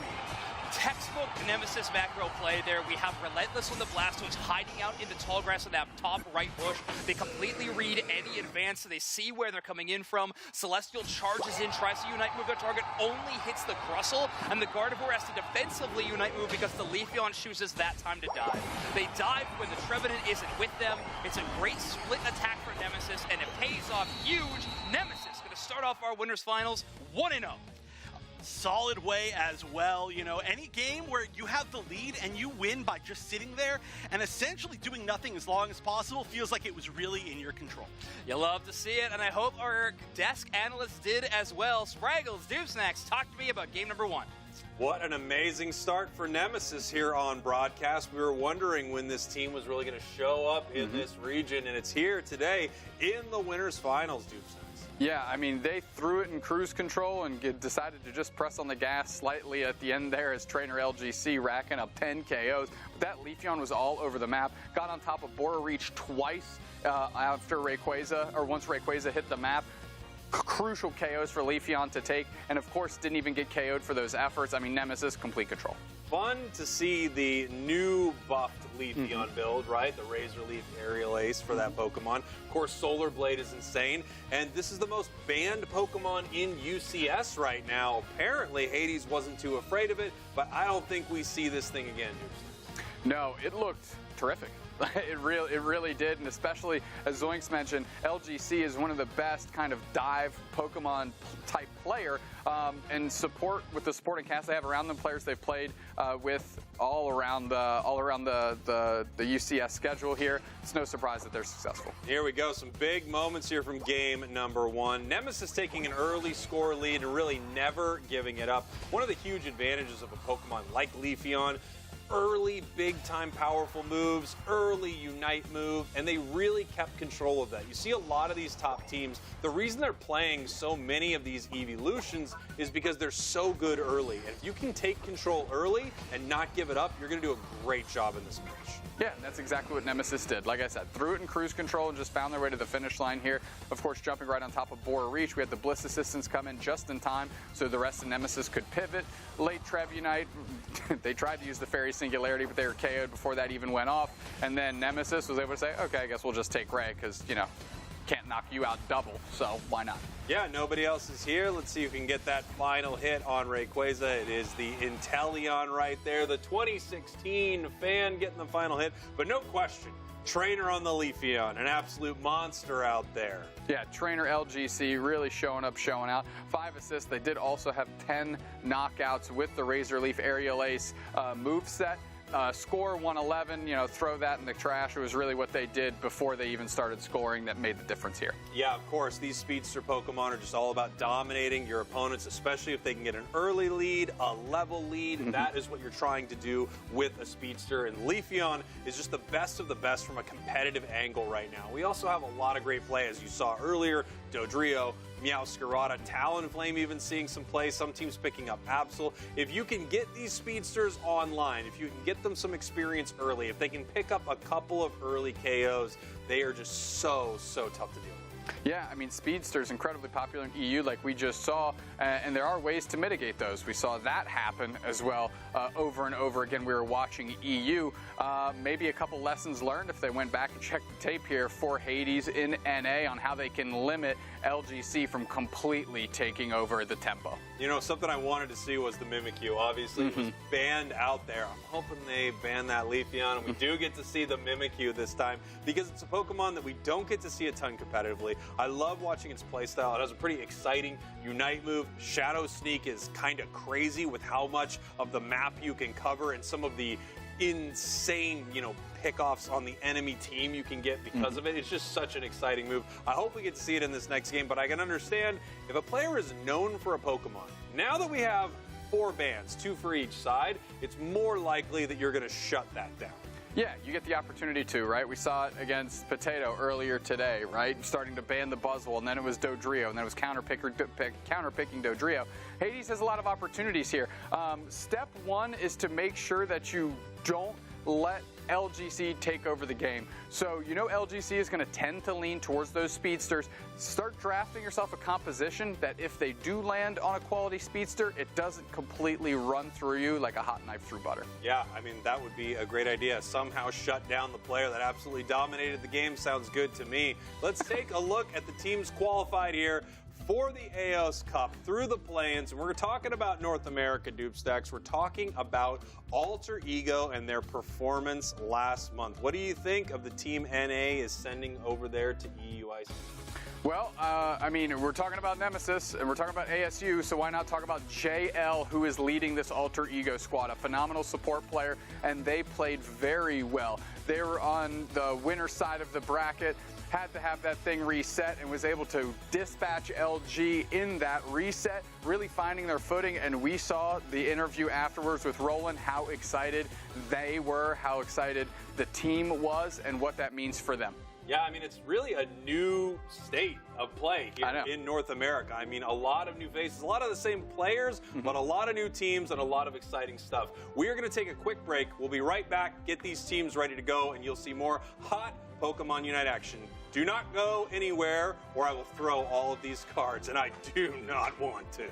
Speaker 7: textbook Nemesis macro play there. We have Relentless on the Blastoise hiding out in the tall grass in that top right bush. They completely read any advance, so they see where they're coming in from. Celestial charges in, tries to Unite move their target, only hits the Crustle, and the Gardevoir has to defensively Unite move because the Leafeon chooses that time to dive. They dive when the Trevenant isn't with them. It's a great split attack for Nemesis, and it pays off huge. Nemesis going to start off our winners finals 1-0.
Speaker 4: Solid way as well. You know, any game where you have the lead and you win by just sitting there and essentially doing nothing as long as possible feels like it was really in your control.
Speaker 7: You love to see it, and I hope our desk analysts did as well. Spraggles, Doobsnacks, talk to me about game number 1.
Speaker 5: What an amazing start for Nemesis here on broadcast. We were wondering when this team was really going to show up in this region, and it's here today in the winners finals, Doobsnacks.
Speaker 9: Yeah, I mean, they threw it in cruise control and decided to just press on the gas slightly at the end there as trainer LGC racking up 10 KOs. But that Leafeon was all over the map. Got on top of Bora Reach twice after Rayquaza, or once Rayquaza hit the map. Crucial KOs for Leafeon to take, and of course didn't even get KO'd for those efforts. I mean, Nemesis, complete control.
Speaker 5: Fun to see the new buffed Leafeon build, right? The Razor Leaf Aerial Ace for that Pokemon. Of course, Solar Blade is insane, and this is the most banned Pokemon in UCS right now. Apparently, Hades wasn't too afraid of it, but I don't think we see this thing again, Doobs.
Speaker 9: No, it looked terrific. It really did, and especially, as Zoinks mentioned, LGC is one of the best kind of dive Pokemon type player, and support with the supporting cast they have around them, players they've played with all around the UCS schedule here. It's no surprise that they're successful.
Speaker 5: Here we go, some big moments here from game number 1. Nemesis taking an early score lead and really never giving it up. One of the huge advantages of a Pokemon like Leafeon, early big-time powerful moves, early Unite move, and they really kept control of that. You see a lot of these top teams, the reason they're playing so many of these evolutions is because they're so good early. And if you can take control early and not give it up, you're going to do a great job in this match.
Speaker 9: Yeah, and that's exactly what Nemesis did. Like I said, threw it in cruise control and just found their way to the finish line here. Of course, jumping right on top of Bora Reach. We had the Bliss Assistance come in just in time, so the rest of Nemesis could pivot. Late Trev Unite, they tried to use the Fairy Singularity, but they were KO'd before that even went off. And then Nemesis was able to say, okay, I guess we'll just take Ray, because, you know, can't knock you out double, so why not?
Speaker 5: Yeah, nobody else is here. Let's see if we can get that final hit on Rayquaza. It is the Inteleon right there, the 2016 fan getting the final hit, but no question, trainer on the Leafeon, an absolute monster out there.
Speaker 9: Yeah, trainer LGC really showing up, showing out. 5 assists. They did also have 10 knockouts with the Razor Leaf Aerial Ace moveset. Score 111, you know, throw that in the trash. It was really what they did before they even started scoring that made the difference here.
Speaker 5: Yeah, of course, these speedster Pokemon are just all about dominating your opponents, especially if they can get an early lead, a level lead. That is what you're trying to do with a speedster, and Leafeon is just the best of the best from a competitive angle right now. We also have a lot of great play, as you saw earlier. Dodrio, Meowscarada, Talonflame even seeing some play, some teams picking up Absol. If you can get these speedsters online, if you can get them some experience early, if they can pick up a couple of early KOs, they are just so tough to deal with.
Speaker 9: Yeah, I mean, Speedster's incredibly popular in EU like we just saw, and there are ways to mitigate those. We saw that happen as well over and over again. We were watching EU. Maybe a couple lessons learned if they went back and checked the tape here for Hades in NA on how they can limit LGC from completely taking over the tempo.
Speaker 5: You know, something I wanted to see was the Mimikyu. Obviously, it was banned out there. I'm hoping they ban that Leafeon, and we do get to see the Mimikyu this time because it's a Pokemon that we don't get to see a ton competitively. I love watching its playstyle. It has a pretty exciting Unite move. Shadow Sneak is kind of crazy with how much of the map you can cover and some of the insane, you know, pickoffs on the enemy team you can get because of it. It's just such an exciting move. I hope we get to see it in this next game, but I can understand if a player is known for a Pokemon, now that we have 4 bans, 2 for each side, it's more likely that you're going to shut that down.
Speaker 9: Yeah, you get the opportunity to, right? We saw it against Potato earlier today, right? Starting to ban the Buzzwole, and then it was Dodrio, and then it was counterpicking Dodrio. Hades has a lot of opportunities here. Step one is to make sure that you don't let LGC take over the game. So you know LGC is going to tend to lean towards those speedsters. Start drafting yourself a composition that if they do land on a quality speedster, it doesn't completely run through you like a hot knife through butter.
Speaker 5: Yeah, I mean, that would be a great idea. Somehow shut down the player that absolutely dominated the game. Sounds good to me. Let's take a look at the teams qualified here for the AOS Cup through the play-ins. We're talking about North America, Dupestacks. We're talking about Alter Ego and their performance last month. What do you think of the team NA is sending over there to EUIC?
Speaker 9: Well, I mean, we're talking about Nemesis, and we're talking about ASU, so why not talk about JL, who is leading this Alter Ego squad, a phenomenal support player, and they played very well. They were on the winner side of the bracket, had to have that thing reset, and was able to dispatch LG in that reset, really finding their footing. And we saw the interview afterwards with Roland, how excited they were, how excited the team was, and what that means for them.
Speaker 5: Yeah, I mean, it's really a new state of play here in North America. I mean, a lot of new faces, a lot of the same players, but a lot of new teams and a lot of exciting stuff. We are going to take a quick break. We'll be right back, get these teams ready to go, and you'll see more hot Pokemon Unite action. Do not go anywhere, or I will throw all of these cards, and I do not want to.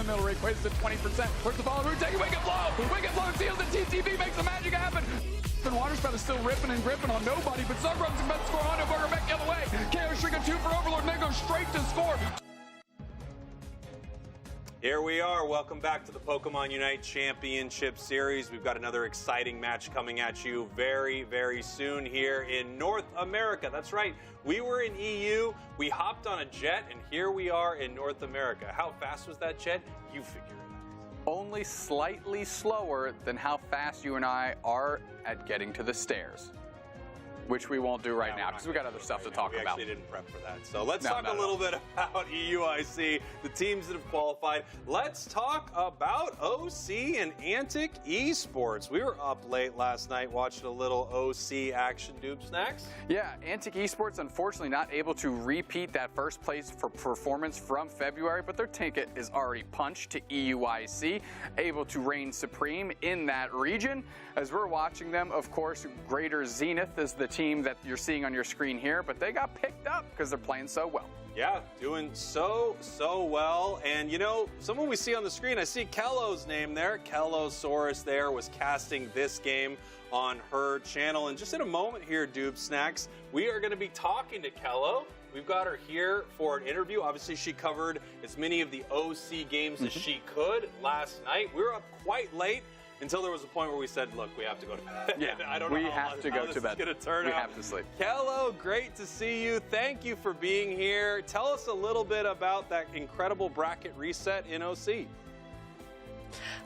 Speaker 9: the middle rate, wasted 20%. Towards the follow through, take a Wicked Blow! Wicked Blow seals the TTV, makes the magic happen! And Waterspout is still ripping and gripping on nobody, but Sunrun's about to score on Burger back the other way. KO Shrika 2 for Overlord, and they go straight to score.
Speaker 5: Here we are. Welcome back to the Pokemon UNITE Championship Series. We've got another exciting match coming at you very, very soon here in North America. That's right. We were in EU. We hopped on a jet, and here we are in North America. How fast was that jet? You figure it out.
Speaker 9: Only slightly slower than how fast you and I are at getting to the stairs, which we won't do right now because we got other stuff to talk about.
Speaker 5: We actually didn't prep for that. So let's talk a little bit about EUIC, the teams that have qualified. Let's talk about OC and Antic Esports. We were up late last night watching a little OC action. Doob Snacks?
Speaker 9: Yeah, Antic Esports unfortunately not able to repeat that first place for performance from February, but their ticket is already punched to EUIC, able to reign supreme in that region. As we're watching them, of course, Greater Zenith is the team that you're seeing on your screen here, but they got picked up because they're playing so well.
Speaker 5: Yeah, doing so well. And, you know, someone we see on the screen, I see Kello's name there. Kellosaurus there was casting this game on her channel. And just in a moment here, Doob Snacks, we are going to be talking to Kello. We've got her here for an interview. Obviously, she covered as many of the OC games as she could last night. We were up quite late until there was a point where we said, look, we have to go to bed.
Speaker 9: Yeah,
Speaker 5: I don't know
Speaker 9: we
Speaker 5: how
Speaker 9: have to go to bed.
Speaker 5: Gonna turn
Speaker 9: we
Speaker 5: out.
Speaker 9: have to sleep.
Speaker 5: Kello, great to see you. Thank you for being here. Tell us a little bit about that incredible bracket reset in OC.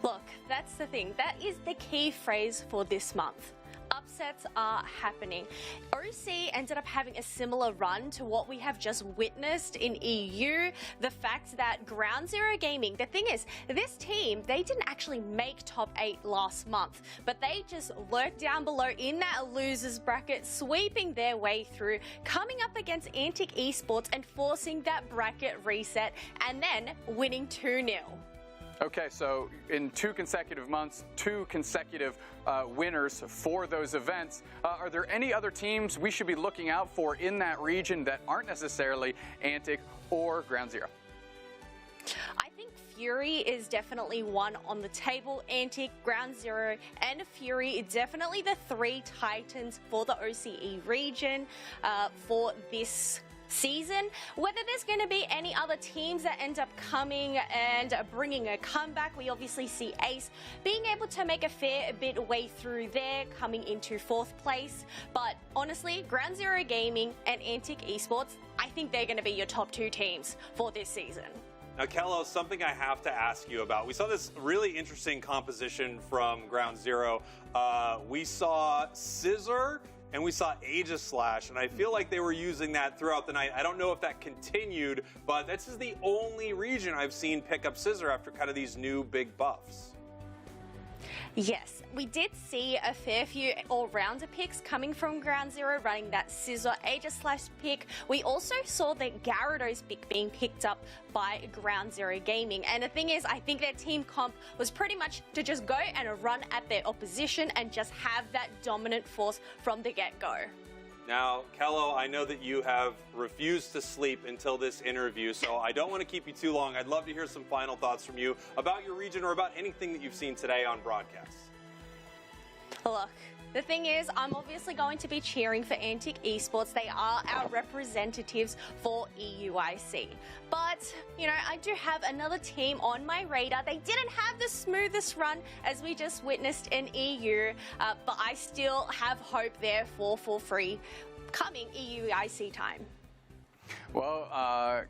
Speaker 15: Look, that's the thing. That is the key phrase for this month. Upsets are happening. OC ended up having a similar run to what we have just witnessed in EU. The fact that Ground Zero Gaming, the thing is, this team, they didn't actually make top 8 last month, but they just lurked down below in that losers bracket, sweeping their way through, coming up against Antic Esports and forcing that bracket reset, and then winning 2-0.
Speaker 9: Okay, so in 2 consecutive months, 2 consecutive winners for those events. Are there any other teams we should be looking out for in that region that aren't necessarily Antic or Ground Zero?
Speaker 15: I think Fury is definitely one on the table. Antic, Ground Zero, and Fury are definitely the 3 titans for the OCE region for this season. Whether there's going to be any other teams that end up coming and bringing a comeback, we obviously see Ace being able to make a fair bit way through there, coming into 4th place. But honestly, Ground Zero Gaming and Antic Esports, I think they're going to be your top 2 teams for this season.
Speaker 5: Now, Kello, something I have to ask you about. We saw this really interesting composition from Ground Zero. We saw Scissor and we saw Aegislash, and I feel like they were using that throughout the night. I don't know if that continued, but this is the only region I've seen pick up Scissor after kind of these new big buffs.
Speaker 15: Yes, we did see a fair few all-rounder picks coming from Ground Zero, running that Scissor Aegislash pick. We also saw the Gyarados pick being picked up by Ground Zero Gaming. And the thing is, I think their team comp was pretty much to just go and run at their opposition and just have that dominant force from the get-go.
Speaker 5: Now, Kello, I know that you have refused to sleep until this interview, so I don't want to keep you too long. I'd love to hear some final thoughts from you about your region or about anything that you've seen today on broadcast.
Speaker 15: Look, the thing is, I'm obviously going to be cheering for Antic Esports. They are our representatives for EUIC. But, you know, I do have another team on my radar. They didn't have the smoothest run as we just witnessed in EU, but I still have hope there for free coming EUIC time.
Speaker 9: Well,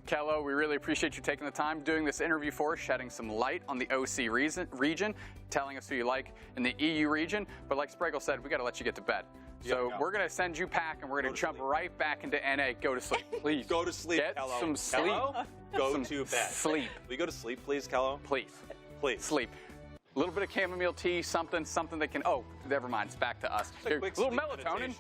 Speaker 9: Kello, we really appreciate you taking the time doing this interview for us, shedding some light on the OC region, telling us who you like in the EU region. But like Spragle said, we got to let you get to bed. So we're going to send you back, and we're going to jump right back into NA. Go to sleep, please.
Speaker 5: Go to sleep,
Speaker 9: Get
Speaker 5: Kello.
Speaker 9: some sleep.
Speaker 5: Kello, go to bed.
Speaker 9: Sleep.
Speaker 5: Will you go to sleep, please, Kello?
Speaker 9: Please.
Speaker 5: Please.
Speaker 9: Sleep. A little bit of chamomile tea, something that can. Oh, never mind. It's back to us. Here, little melatonin,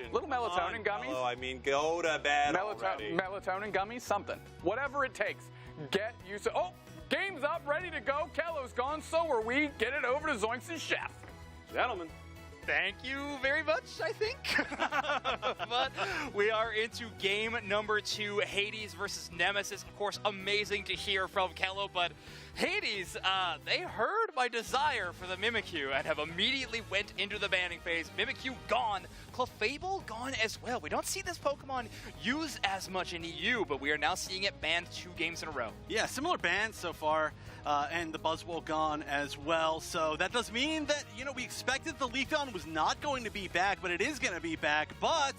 Speaker 9: gummies.
Speaker 5: Kello, I mean, go to bed already.
Speaker 9: Melatonin gummies, something. Whatever it takes. Get used to. Oh, game's up, ready to go. Kello's gone, so are we. Get it over to Zoinks and Chef.
Speaker 5: Gentlemen.
Speaker 7: Thank you very much, I think. But we are into game number 2, Hades versus Nemesis. Of course, amazing to hear from Kello, but Hades, they heard my desire for the Mimikyu and have immediately went into the banning phase. Mimikyu gone. Clefable gone as well. We don't see this Pokemon used as much in EU, but we are now seeing it banned 2 games in a row.
Speaker 4: Yeah, similar bans so far, and the Buzzwole gone as well. So that does mean that, you know, we expected the Leafeon was not going to be back, but it is going to be back. But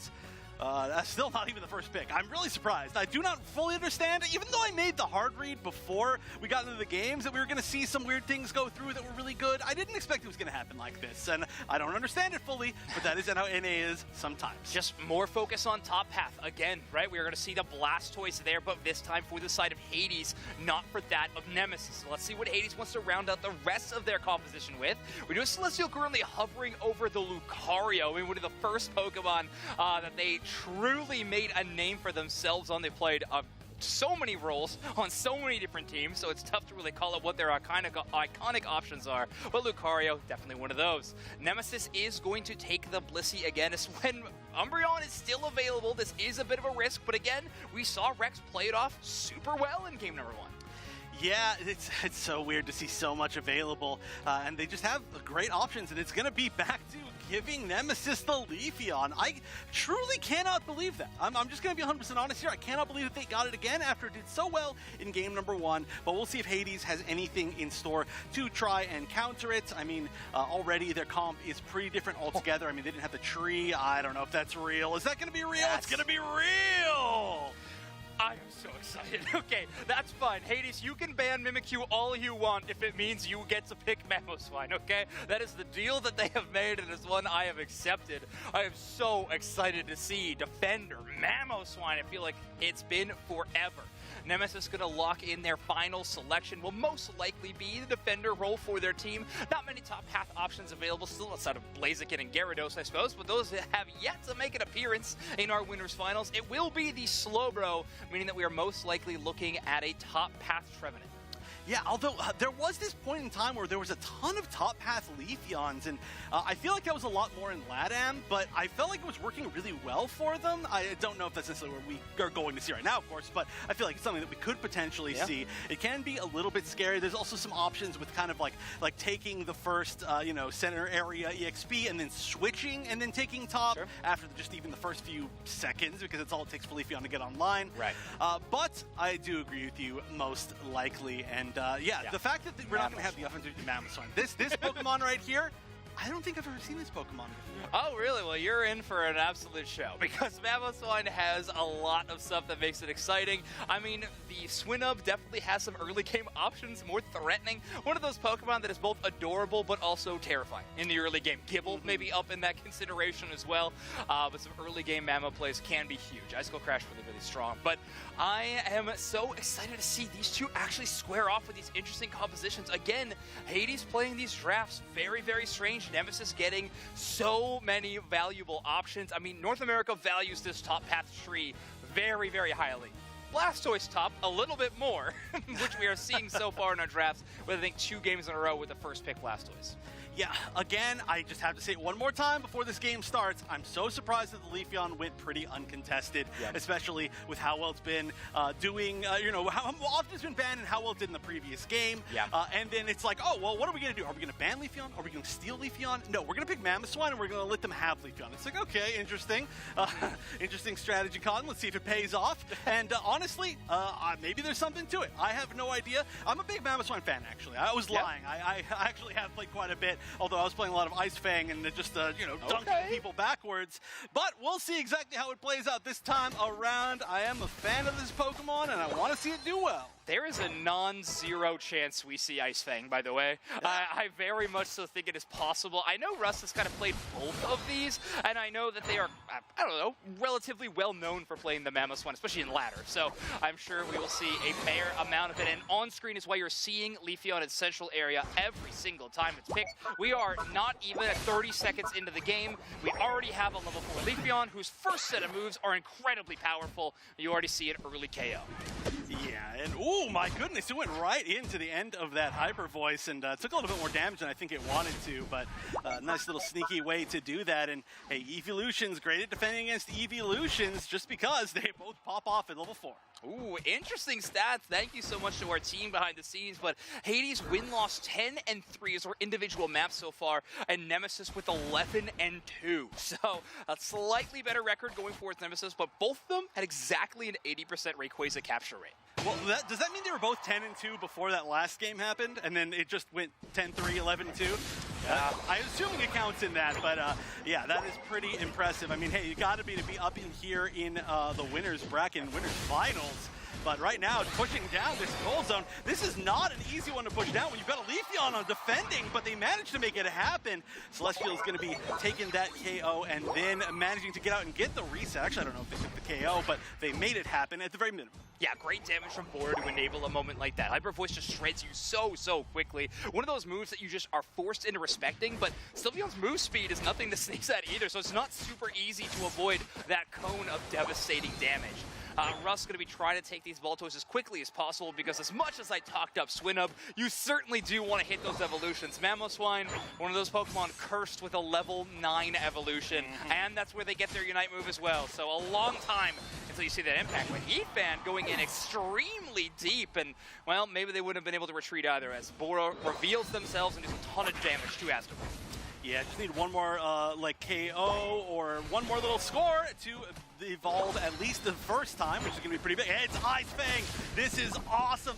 Speaker 4: that's still not even the first pick. I'm really surprised. I do not fully understand, even though I made the hard read before we got into the games, that we were going to see some weird things go through that were really good. I didn't expect it was going to happen like this, and I don't understand it fully, but that is how NA is sometimes.
Speaker 7: Just more focus on top path again, right? We are going to see the Blastoise there, but this time for the side of Hades, not for that of Nemesis. So let's see what Hades wants to round out the rest of their composition with. We do have Celestial currently hovering over the Lucario. I mean, one of the first Pokemon that they truly made a name for themselves on. They played so many roles on so many different teams, so it's tough to really call out what their iconic options are. But Lucario, definitely one of those. Nemesis is going to take the Blissey again. It's when Umbreon is still available. This is a bit of a risk, but again, we saw Rex play it off super well in game number 1.
Speaker 4: Yeah, it's so weird to see so much available, and they just have great options, and it's going to be back to giving Nemesis the Leafeon. I truly cannot believe that. I'm just going to be 100% honest here. I cannot believe that they got it again after it did so well in game number 1, but we'll see if Hades has anything in store to try and counter it. I mean, already their comp is pretty different altogether. I mean, they didn't have the tree. I don't know if that's real. Is that going to be real? Yes. It's going to be real!
Speaker 7: I am so excited. Okay, that's fine. Hades, you can ban Mimikyu all you want if it means you get to pick Mamoswine, okay? That is the deal that they have made, and it's one I have accepted. I am so excited to see Defender, Mamoswine. I feel like it's been forever. Nemesis going to lock in their final selection. Will most likely be the Defender role for their team. Not many top path options available still outside of Blaziken and Gyarados, I suppose, but those have yet to make an appearance in our winners finals. It will be the Slowbro, meaning that we are most likely looking at a top path Trevenant.
Speaker 4: Yeah, although there was this point in time where there was a ton of top path Leafeons, and I feel like that was a lot more in LATAM, but I felt like it was working really well for them. I don't know if that's necessarily what we are going to see right now, of course, but I feel like it's something that we could potentially see. It can be a little bit scary. There's also some options with kind of like taking the first, center area EXP and then switching and then taking top after just even the first few seconds, because it's all it takes for Leafeon to get online.
Speaker 7: Right.
Speaker 4: But I do agree with you most likely, and the fact that we're not going to have the offensive Mamoswine. This Pokemon right here, I don't think I've ever seen this Pokemon before.
Speaker 7: Oh, really? Well, you're in for an absolute show, because Mamoswine has a lot of stuff that makes it exciting. I mean, the Swinub definitely has some early game options, more threatening. One of those Pokemon that is both adorable but also terrifying in the early game. Gibble maybe up in that consideration as well, but some early game Mamo plays can be huge. Icicle Crash really, really strong, but I am so excited to see these two actually square off with these interesting compositions. Again, Hades playing these drafts, very, very strange. Nemesis getting so many valuable options. I mean, North America values this top path tree very, very highly. Blastoise top a little bit more, which we are seeing so far in our drafts, with I think 2 games in a row with the first pick Blastoise.
Speaker 4: Yeah, again, I just have to say it one more time before this game starts. I'm so surprised that the Leafeon went pretty uncontested, especially with how well it's been doing, how often it's been banned and how well it did in the previous game. And then it's like, oh, well, what are we going to do? Are we going to ban Leafeon? Are we going to steal Leafeon? No, we're going to pick Mamoswine and we're going to let them have Leafeon. It's like, okay, interesting. Interesting strategy, Colin. Let's see if it pays off. And honestly, maybe there's something to it. I have no idea. I'm a big Mamoswine fan, actually. I was lying. I actually have played quite a bit. Although I was playing a lot of Ice Fang and just, dunking people backwards. But we'll see exactly how it plays out this time around. I am a fan of this Pokemon, and I want to see it do well.
Speaker 7: There is a non-zero chance we see Ice Fang, by the way. I very much so think it is possible. I know Russ has kind of played both of these, and I know that they are, relatively well known for playing the Mamoswine, especially in ladder. So I'm sure we will see a fair amount of it. And on screen is why you're seeing Leafeon in Central area every single time it's picked. We are not even at 30 seconds into the game. We already have a level 4 Leafeon, whose first set of moves are incredibly powerful. You already see it early KO.
Speaker 4: Yeah, and oh my goodness, it went right into the end of that Hyper Voice and took a little bit more damage than I think it wanted to, but nice little sneaky way to do that. And hey, Evolution's great at defending against Evolutions just because they both pop off at level 4.
Speaker 7: Ooh, interesting stats. Thank you so much to our team behind the scenes. But Hades win-loss 10-3 is our individual map so far, and Nemesis with 11-2. So a slightly better record going forward with Nemesis, but both of them had exactly an 80% Rayquaza capture rate.
Speaker 4: Well, does that mean they were both 10-2 before that last game happened, and then it just went 10-3, 11-2? I'm assuming it counts in that, but yeah, that is pretty impressive. I mean, hey, you got to be up in here in the winners bracket and winners finals. But right now, pushing down this gold zone, this is not an easy one to push down when you've got a Leafeon on defending, but they managed to make it happen. Celestial is going to be taking that KO and then managing to get out and get the reset. Actually, I don't know if they took the KO, but they made it happen at the very minimum.
Speaker 7: Yeah, great damage from Bora to enable a moment like that. Hyper Voice just shreds you so quickly. One of those moves that you just are forced into respecting, but Sylveon's move speed is nothing to sneeze at either, so it's not super easy to avoid that cone of devastating damage. Russ going to be trying to take these Voltoys as quickly as possible because as much as I talked up Swinub, you certainly do want to hit those evolutions. Mamoswine, one of those Pokemon cursed with a level 9 evolution, and that's where they get their Unite move as well. So a long time until you see that impact. But Ethan going in extremely deep, and well, maybe they wouldn't have been able to retreat either as Bora reveals themselves and does a ton of damage to Astor.
Speaker 4: Yeah, just need one more like KO or one more little score to evolve at least the first time, which is going to be pretty big. It's Ice Fang. This is awesome.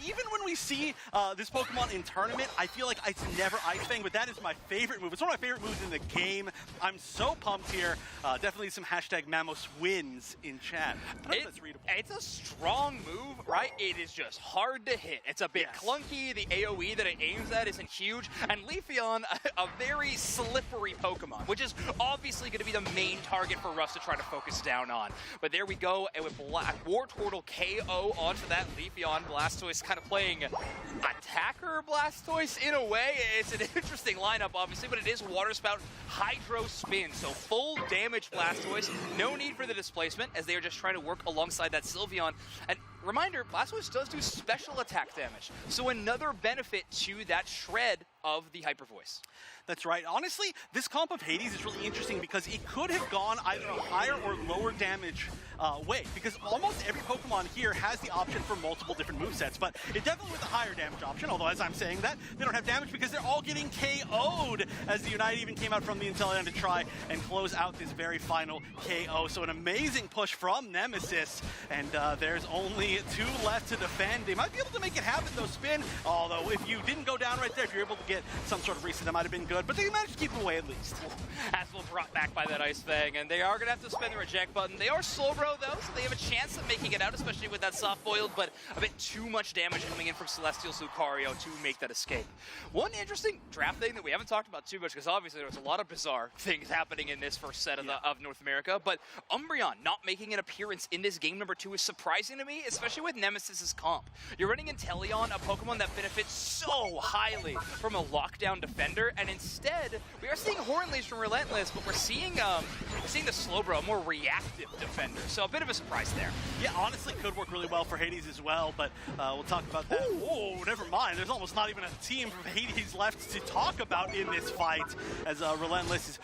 Speaker 4: Even when we see this Pokemon in tournament, I feel like it's never Ice Fang, but that is my favorite move. It's one of my favorite moves in the game. I'm so pumped here. Definitely some hashtag Mamos wins in chat.
Speaker 7: It's a strong move, right? It is just hard to hit. It's a bit clunky. The AoE that it aims at isn't huge. And Leafeon, a very slippery Pokemon, which is obviously going to be the main target for Russ to try to focus down on. But there we go, and with Wartortle KO onto that Leafeon. Blastoise kind of playing attacker Blastoise in a way. It's an interesting lineup, obviously, but it is Water Spout, Hydro Spin, so full damage Blastoise. No need for the displacement, as they are just trying to work alongside that Sylveon. And reminder, Blastoise does do special attack damage, so another benefit to that shred of the Hyper Voice.
Speaker 4: That's right. Honestly, this comp of Hades is really interesting because it could have gone either a higher or lower damage way, because almost every Pokemon here has the option for multiple different movesets, but it definitely with a higher damage option, although as I'm saying that, they don't have damage because they're all getting KO'd, as the Unite even came out from the Inteleon to try and close out this very final KO. So an amazing push from Nemesis, and there's only 2 left to defend. They might be able to make it happen though, Spin, although if you didn't go down right there, if you're able to get some sort of reset, that might have been good, but they managed to keep it away at least.
Speaker 7: Aswell brought back by that Ice Fang, and they are going to have to spin the reject button. They are Slowbro though, so they have a chance of making it out, especially with that soft-boiled, but a bit too much damage coming in from Celestial's Lucario to make that escape. One interesting draft thing that we haven't talked about too much, because obviously there was a lot of bizarre things happening in this first set of, of North America, but Umbreon not making an appearance in this game number 2 is surprising to me, especially with Nemesis's comp. You're running Inteleon, a Pokemon that benefits so highly from a lockdown defender, and instead we are seeing Hornleaf from Relentless, but we're seeing the Slowbro, a more reactive defender. So a bit of a surprise there.
Speaker 4: Yeah, honestly, could work really well for Hades as well, but we'll talk about that. Oh, never mind. There's almost not even a team from Hades left to talk about in this fight, as Relentless is,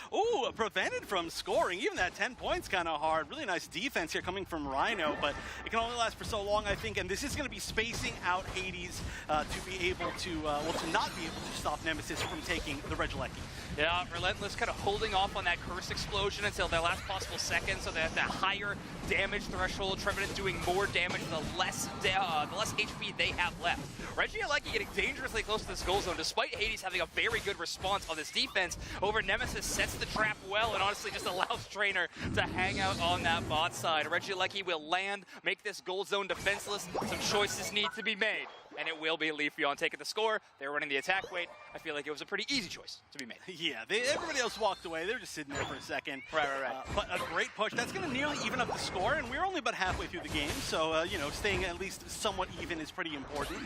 Speaker 4: prevented from scoring. Even that 10 points kind of hard. Really nice defense here coming from Rhino, but it can only last for so long, I think, and this is going to be spacing out Hades to be able to, to not be able to stop Nemesis from taking the Regieleki.
Speaker 7: Yeah, Relentless kind of holding off on that Curse Explosion until their last possible second, so they have that higher damage threshold. Trevenant doing more damage the less HP they have left. Regieleki getting dangerously close to this goal zone, despite Hades having a very good response on this defense over Nemesis, sets the trap well, and honestly just allows Trainer to hang out on that bot side. Regieleki will land, make this goal zone defenseless. Some choices need to be made, and it will be Leafeon taking the score. They're running the attack weight. I feel like it was a pretty easy choice to be made.
Speaker 4: Yeah, everybody else walked away. They were just sitting there for a second.
Speaker 7: Right.
Speaker 4: But a great push. That's going to nearly even up the score, and we're only about halfway through the game, so, staying at least somewhat even is pretty important.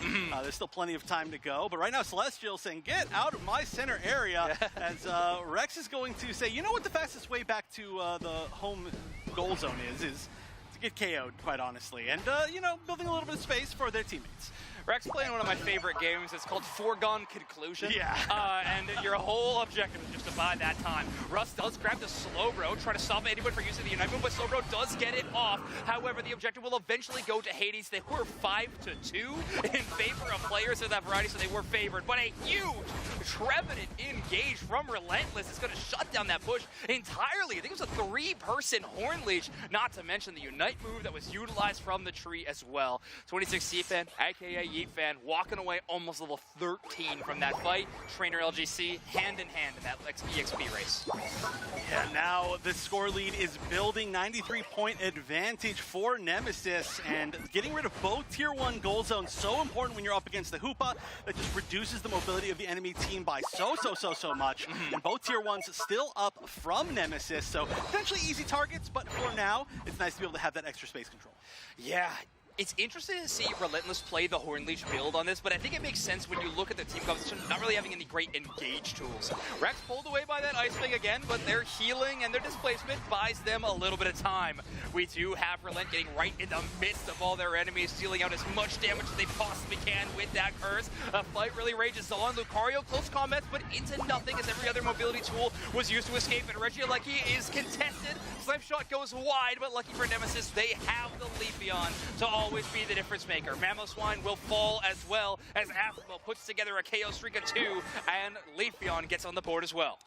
Speaker 4: There's still plenty of time to go, but right now Celestial saying, get out of my center area, as Rex is going to say, you know what the fastest way back to the home goal zone is to get KO'd, quite honestly, and, you know, building a little bit of space for their teammates.
Speaker 7: Rex playing one of my favorite games. It's called Foregone Conclusion.
Speaker 4: Yeah.
Speaker 7: And your whole objective is just to buy that time. Russ does grab the slow bro, try to stop anyone from using the Unite move, but slow bro does get it off. However, the objective will eventually go to Hades. They were 5-2 in favor of players of that variety, so they were favored. But a huge Trevenant engage from Relentless is going to shut down that push entirely. I think it was a 3-person Horn Leech, not to mention the Unite move that was utilized from the tree as well. 26C fan, aka Yeet fan, walking away almost level 13 from that fight. Trainer LGC hand in hand in that EXP race.
Speaker 4: Yeah, now the score lead is building. 93-point advantage for Nemesis, and getting rid of both tier 1 gold zones so important when you're up against the Hoopa. That just reduces the mobility of the enemy team by so much. And both tier 1s still up from Nemesis, so potentially easy targets, but for now, it's nice to be able to have that extra space control.
Speaker 7: Yeah. It's interesting to see Relentless play the Horn Leech build on this, but I think it makes sense when you look at the team composition, not really having any great engage tools. Rex pulled away by that Ice Thing again, but their healing and their displacement buys them a little bit of time. We do have Relent getting right in the midst of all their enemies, dealing out as much damage as they possibly can with that curse. The fight really rages on. Lucario close combats, but into nothing as every other mobility tool was used to escape, and Regieleki is contested. Snipe shot goes wide, but lucky for Nemesis, they have the Leafeon to always be the difference maker. Mamoswine will fall as well as Athmo puts together a KO streak of 2, and Leafeon gets on the board as well.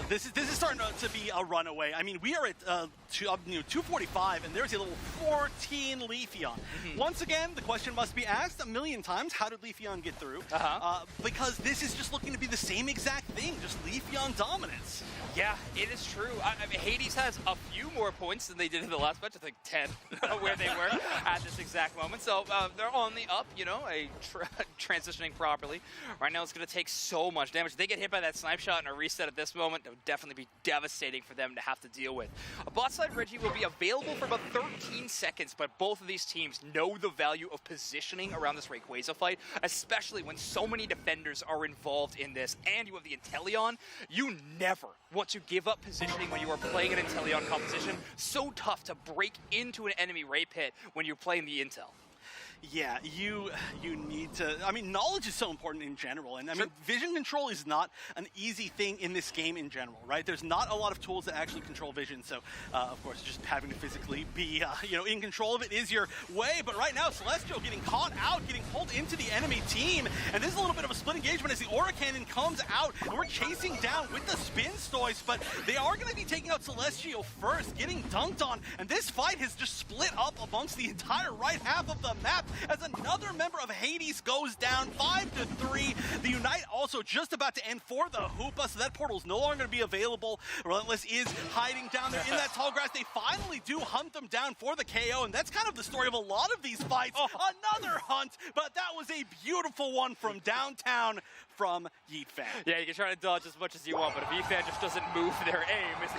Speaker 4: This is starting to be a runaway. I mean, we are at 245, and there's a level 14 Leafeon. Once again, the question must be asked a million times: how did Leafeon get through? Because this is just looking to be the same exact thing, just Leafeon dominance.
Speaker 7: Yeah, it is true. I mean, Hades has a few more points than they did in the last match. I think 10, where they were at this exact moment. So they're on the up, you know, transitioning properly. Right now, it's going to take so much damage. If they get hit by that snipe shot and a reset at this moment, it would definitely be devastating for them to have to deal with. A bot side Reggie will be available for about 13 seconds, but both of these teams know the value of positioning around this Rayquaza fight, especially when so many defenders are involved in this, and you have the Inteleon. You never want to give up positioning when you are playing an Inteleon composition. So tough to break into an enemy Ray pit when you're playing the Intel.
Speaker 4: Yeah, you need to, I mean, knowledge is so important in general, and I mean, vision control is not an easy thing in this game in general, right? There's not a lot of tools that actually control vision, so of course, just having to physically be, in control of it is your way, but right now, Celestial getting caught out, getting pulled into the enemy team, and this is a little bit of a split engagement as the Aura Cannon comes out, and we're chasing down with the Spin Stoys, but they are going to be taking out Celestial first, getting dunked on, and this fight has just split up amongst the entire right half of the map, as another member of Hades goes down 5-3. The Unite also just about to end for the Hoopa, so that portal is no longer going to be available. Relentless is hiding down there in that tall grass. They finally do hunt them down for the KO, and that's kind of the story of a lot of these fights. Another hunt, but that was a beautiful one from downtown from Yeet Fan.
Speaker 7: Yeah, you can try to dodge as much as you want, but if Yeet Fan just doesn't move their aim, it's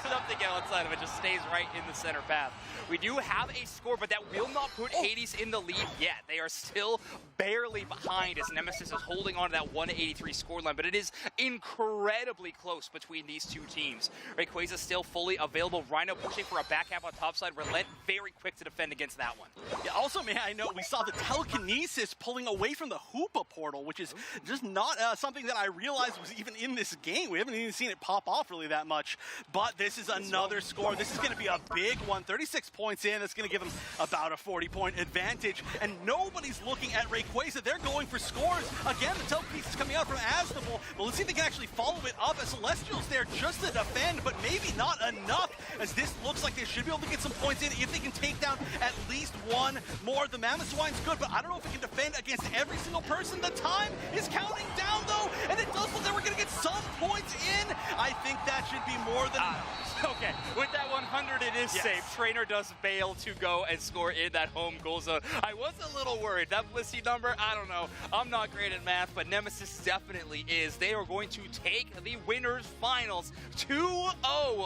Speaker 7: something outside of it, just stays right in the center path. We do have a score, but that will not put Hades in the lead yet. They are still barely behind as Nemesis is holding on to that 183 scoreline, but it is incredibly close between these two teams. Rayquaza still fully available. Rhino pushing for a back half on top side. Relent very quick to defend against that one.
Speaker 4: Yeah, also, man, I know we saw the telekinesis pulling away from the Hoopa portal, which is just not something that I realized was even in this game. We haven't even seen it pop off really that much, but this is another score. This is going to be a big one. 36 points in. That's going to give them about a 40-point advantage, and nobody's looking at Rayquaza. They're going for scores. Again, the telekinesis coming out from Asnable, but let's see if they can actually follow it up as Celestial's there just to defend, but maybe not enough, as this looks like they should be able to get some points in if they can take down at least one more. The Mamoswine's good, but I don't know if it can defend against every single person. The time is counting down, though, and it does look like we're going to get some points in. I think that should be more than
Speaker 7: okay, with that 100, it is safe. Trainer does bail to go and score in that home goal zone. I was a little worried. That Blissey number, I don't know. I'm not great at math, but Nemesis definitely is. They are going to take the winners finals 2-0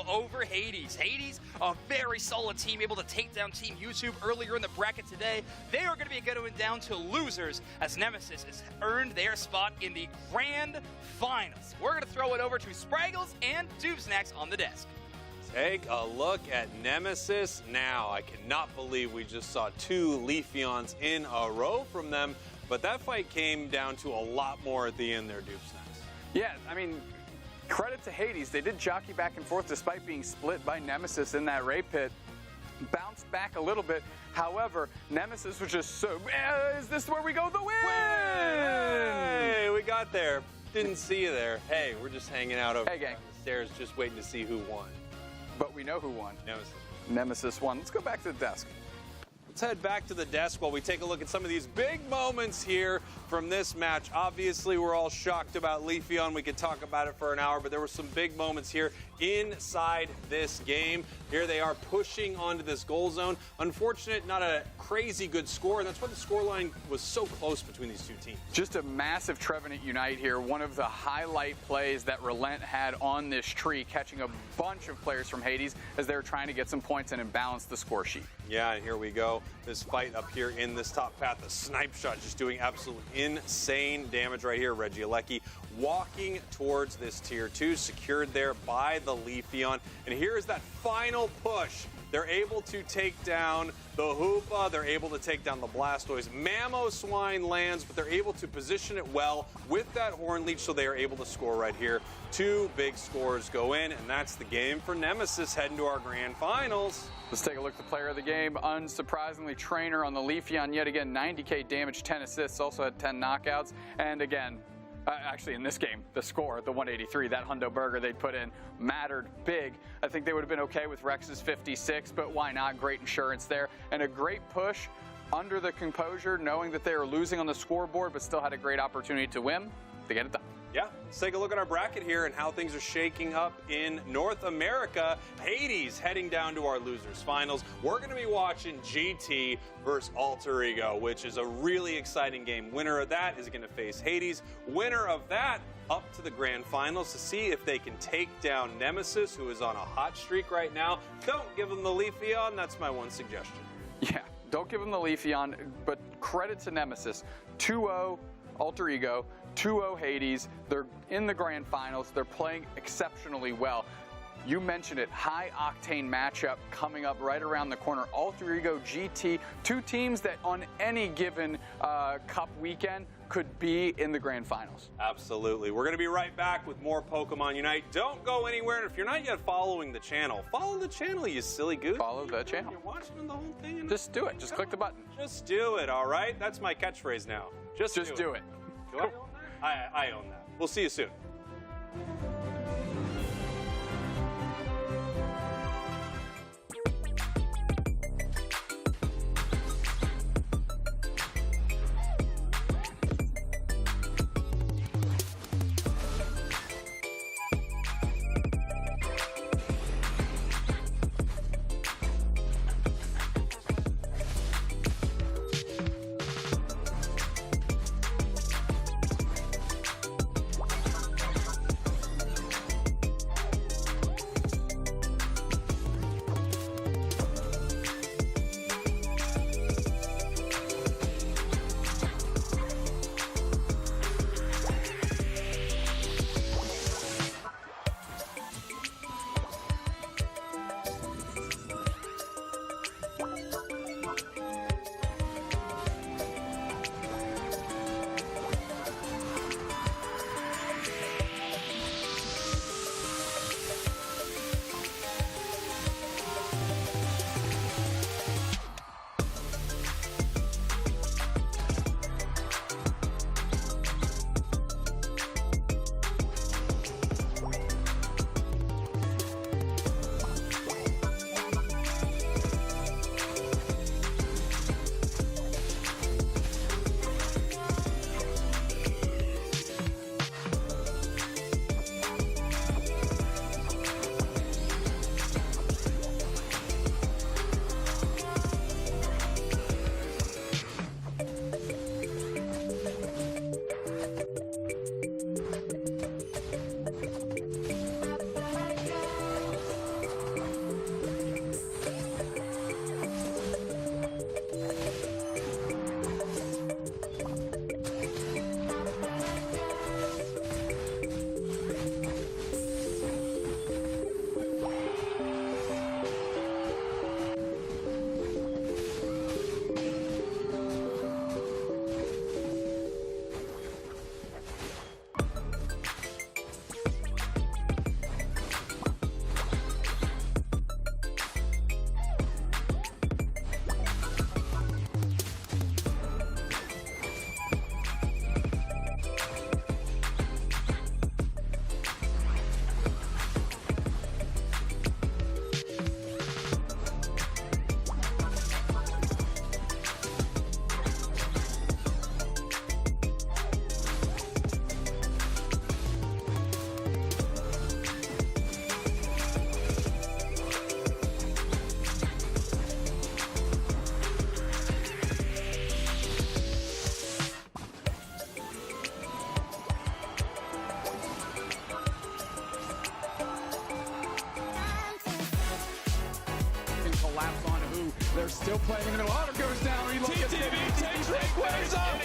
Speaker 7: over Hades. Hades, a very solid team, able to take down Team YouTube earlier in the bracket today. They are going to be going down to losers as Nemesis has earned their spot in the grand finals. We're going to throw it over to Spraggles and Dubsnacks on the desk.
Speaker 5: Take a look at Nemesis now. I cannot believe we just saw 2 Leafeons in a row from them, but that fight came down to a lot more at the end there, Dupes.
Speaker 9: Yeah, I mean, credit to Hades. They did jockey back and forth despite being split by Nemesis in that Ray pit. Bounced back a little bit. However, Nemesis was just so, is this where we go the win?
Speaker 5: Hey, we got there. Didn't see you there. Hey, we're just hanging out over
Speaker 9: gang.
Speaker 5: the stairs just waiting to see who won.
Speaker 9: But we know who won.
Speaker 5: Nemesis.
Speaker 9: Nemesis won. Let's go back to the desk.
Speaker 5: Let's head back to the desk while we take a look at some of these big moments here from this match. Obviously, we're all shocked about Leafeon. We could talk about it for an hour, but there were some big moments here inside this game. Here they are pushing onto this goal zone. Unfortunate, not a crazy good score, and that's why the scoreline was so close between these two teams.
Speaker 9: Just a massive Trevenant Unite here. One of the highlight plays that Relent had on this tree, catching a bunch of players from Hades as they were trying to get some points and balance the score sheet.
Speaker 5: Yeah, and here we go. This fight up here in this top path. The snipe shot just doing absolute insane damage right here. Regieleki walking towards this tier 2, secured there by the Leafeon. And here is that final push. They're able to take down the Hoopa. They're able to take down the Blastoise. Mamoswine lands, but they're able to position it well with that Horn Leech, so they are able to score right here. 2 big scores go in, and that's the game for Nemesis heading to our grand finals.
Speaker 9: Let's take a look at the player of the game. Unsurprisingly, Trainer on the Leafeon. Yet again, 90k damage, 10 assists, also had 10 knockouts. And again, actually in this game, the score, the 183, that Hundo Burger they'd put in mattered big. I think they would have been okay with Rex's 56, but why not? Great insurance there. And a great push under the composure, knowing that they were losing on the scoreboard, but still had a great opportunity to win. They get it done.
Speaker 5: Yeah, let's take a look at our bracket here and how things are shaking up in North America. Hades heading down to our losers finals. We're going to be watching GT versus Alter Ego, which is a really exciting game. Winner of that is going to face Hades. Winner of that up to the grand finals to see if they can take down Nemesis, who is on a hot streak right now. Don't give them the Leafeon. That's my one suggestion.
Speaker 9: Yeah, don't give them the Leafeon, but credit to Nemesis. 2-0 Alter Ego, 2-0 Hades. They're in the grand finals. They're playing exceptionally well. You mentioned it, high octane matchup coming up right around the corner. Alter Ego, GT, 2 teams that on any given cup weekend could be in the grand finals.
Speaker 5: Absolutely. We're going to be right back with more Pokemon Unite. Don't go anywhere. And if you're not yet following the channel, follow the channel, you silly goose.
Speaker 9: Follow the channel.
Speaker 5: You're watching the whole thing.
Speaker 9: Just do it. Just click the button.
Speaker 5: Just do it, all right? That's my catchphrase now. Just do it.
Speaker 9: Do it.
Speaker 5: Do I own that? I own that. We'll see you soon.
Speaker 9: They're still playing in the middle. Otter goes down.
Speaker 8: TTV takes Rick waves up.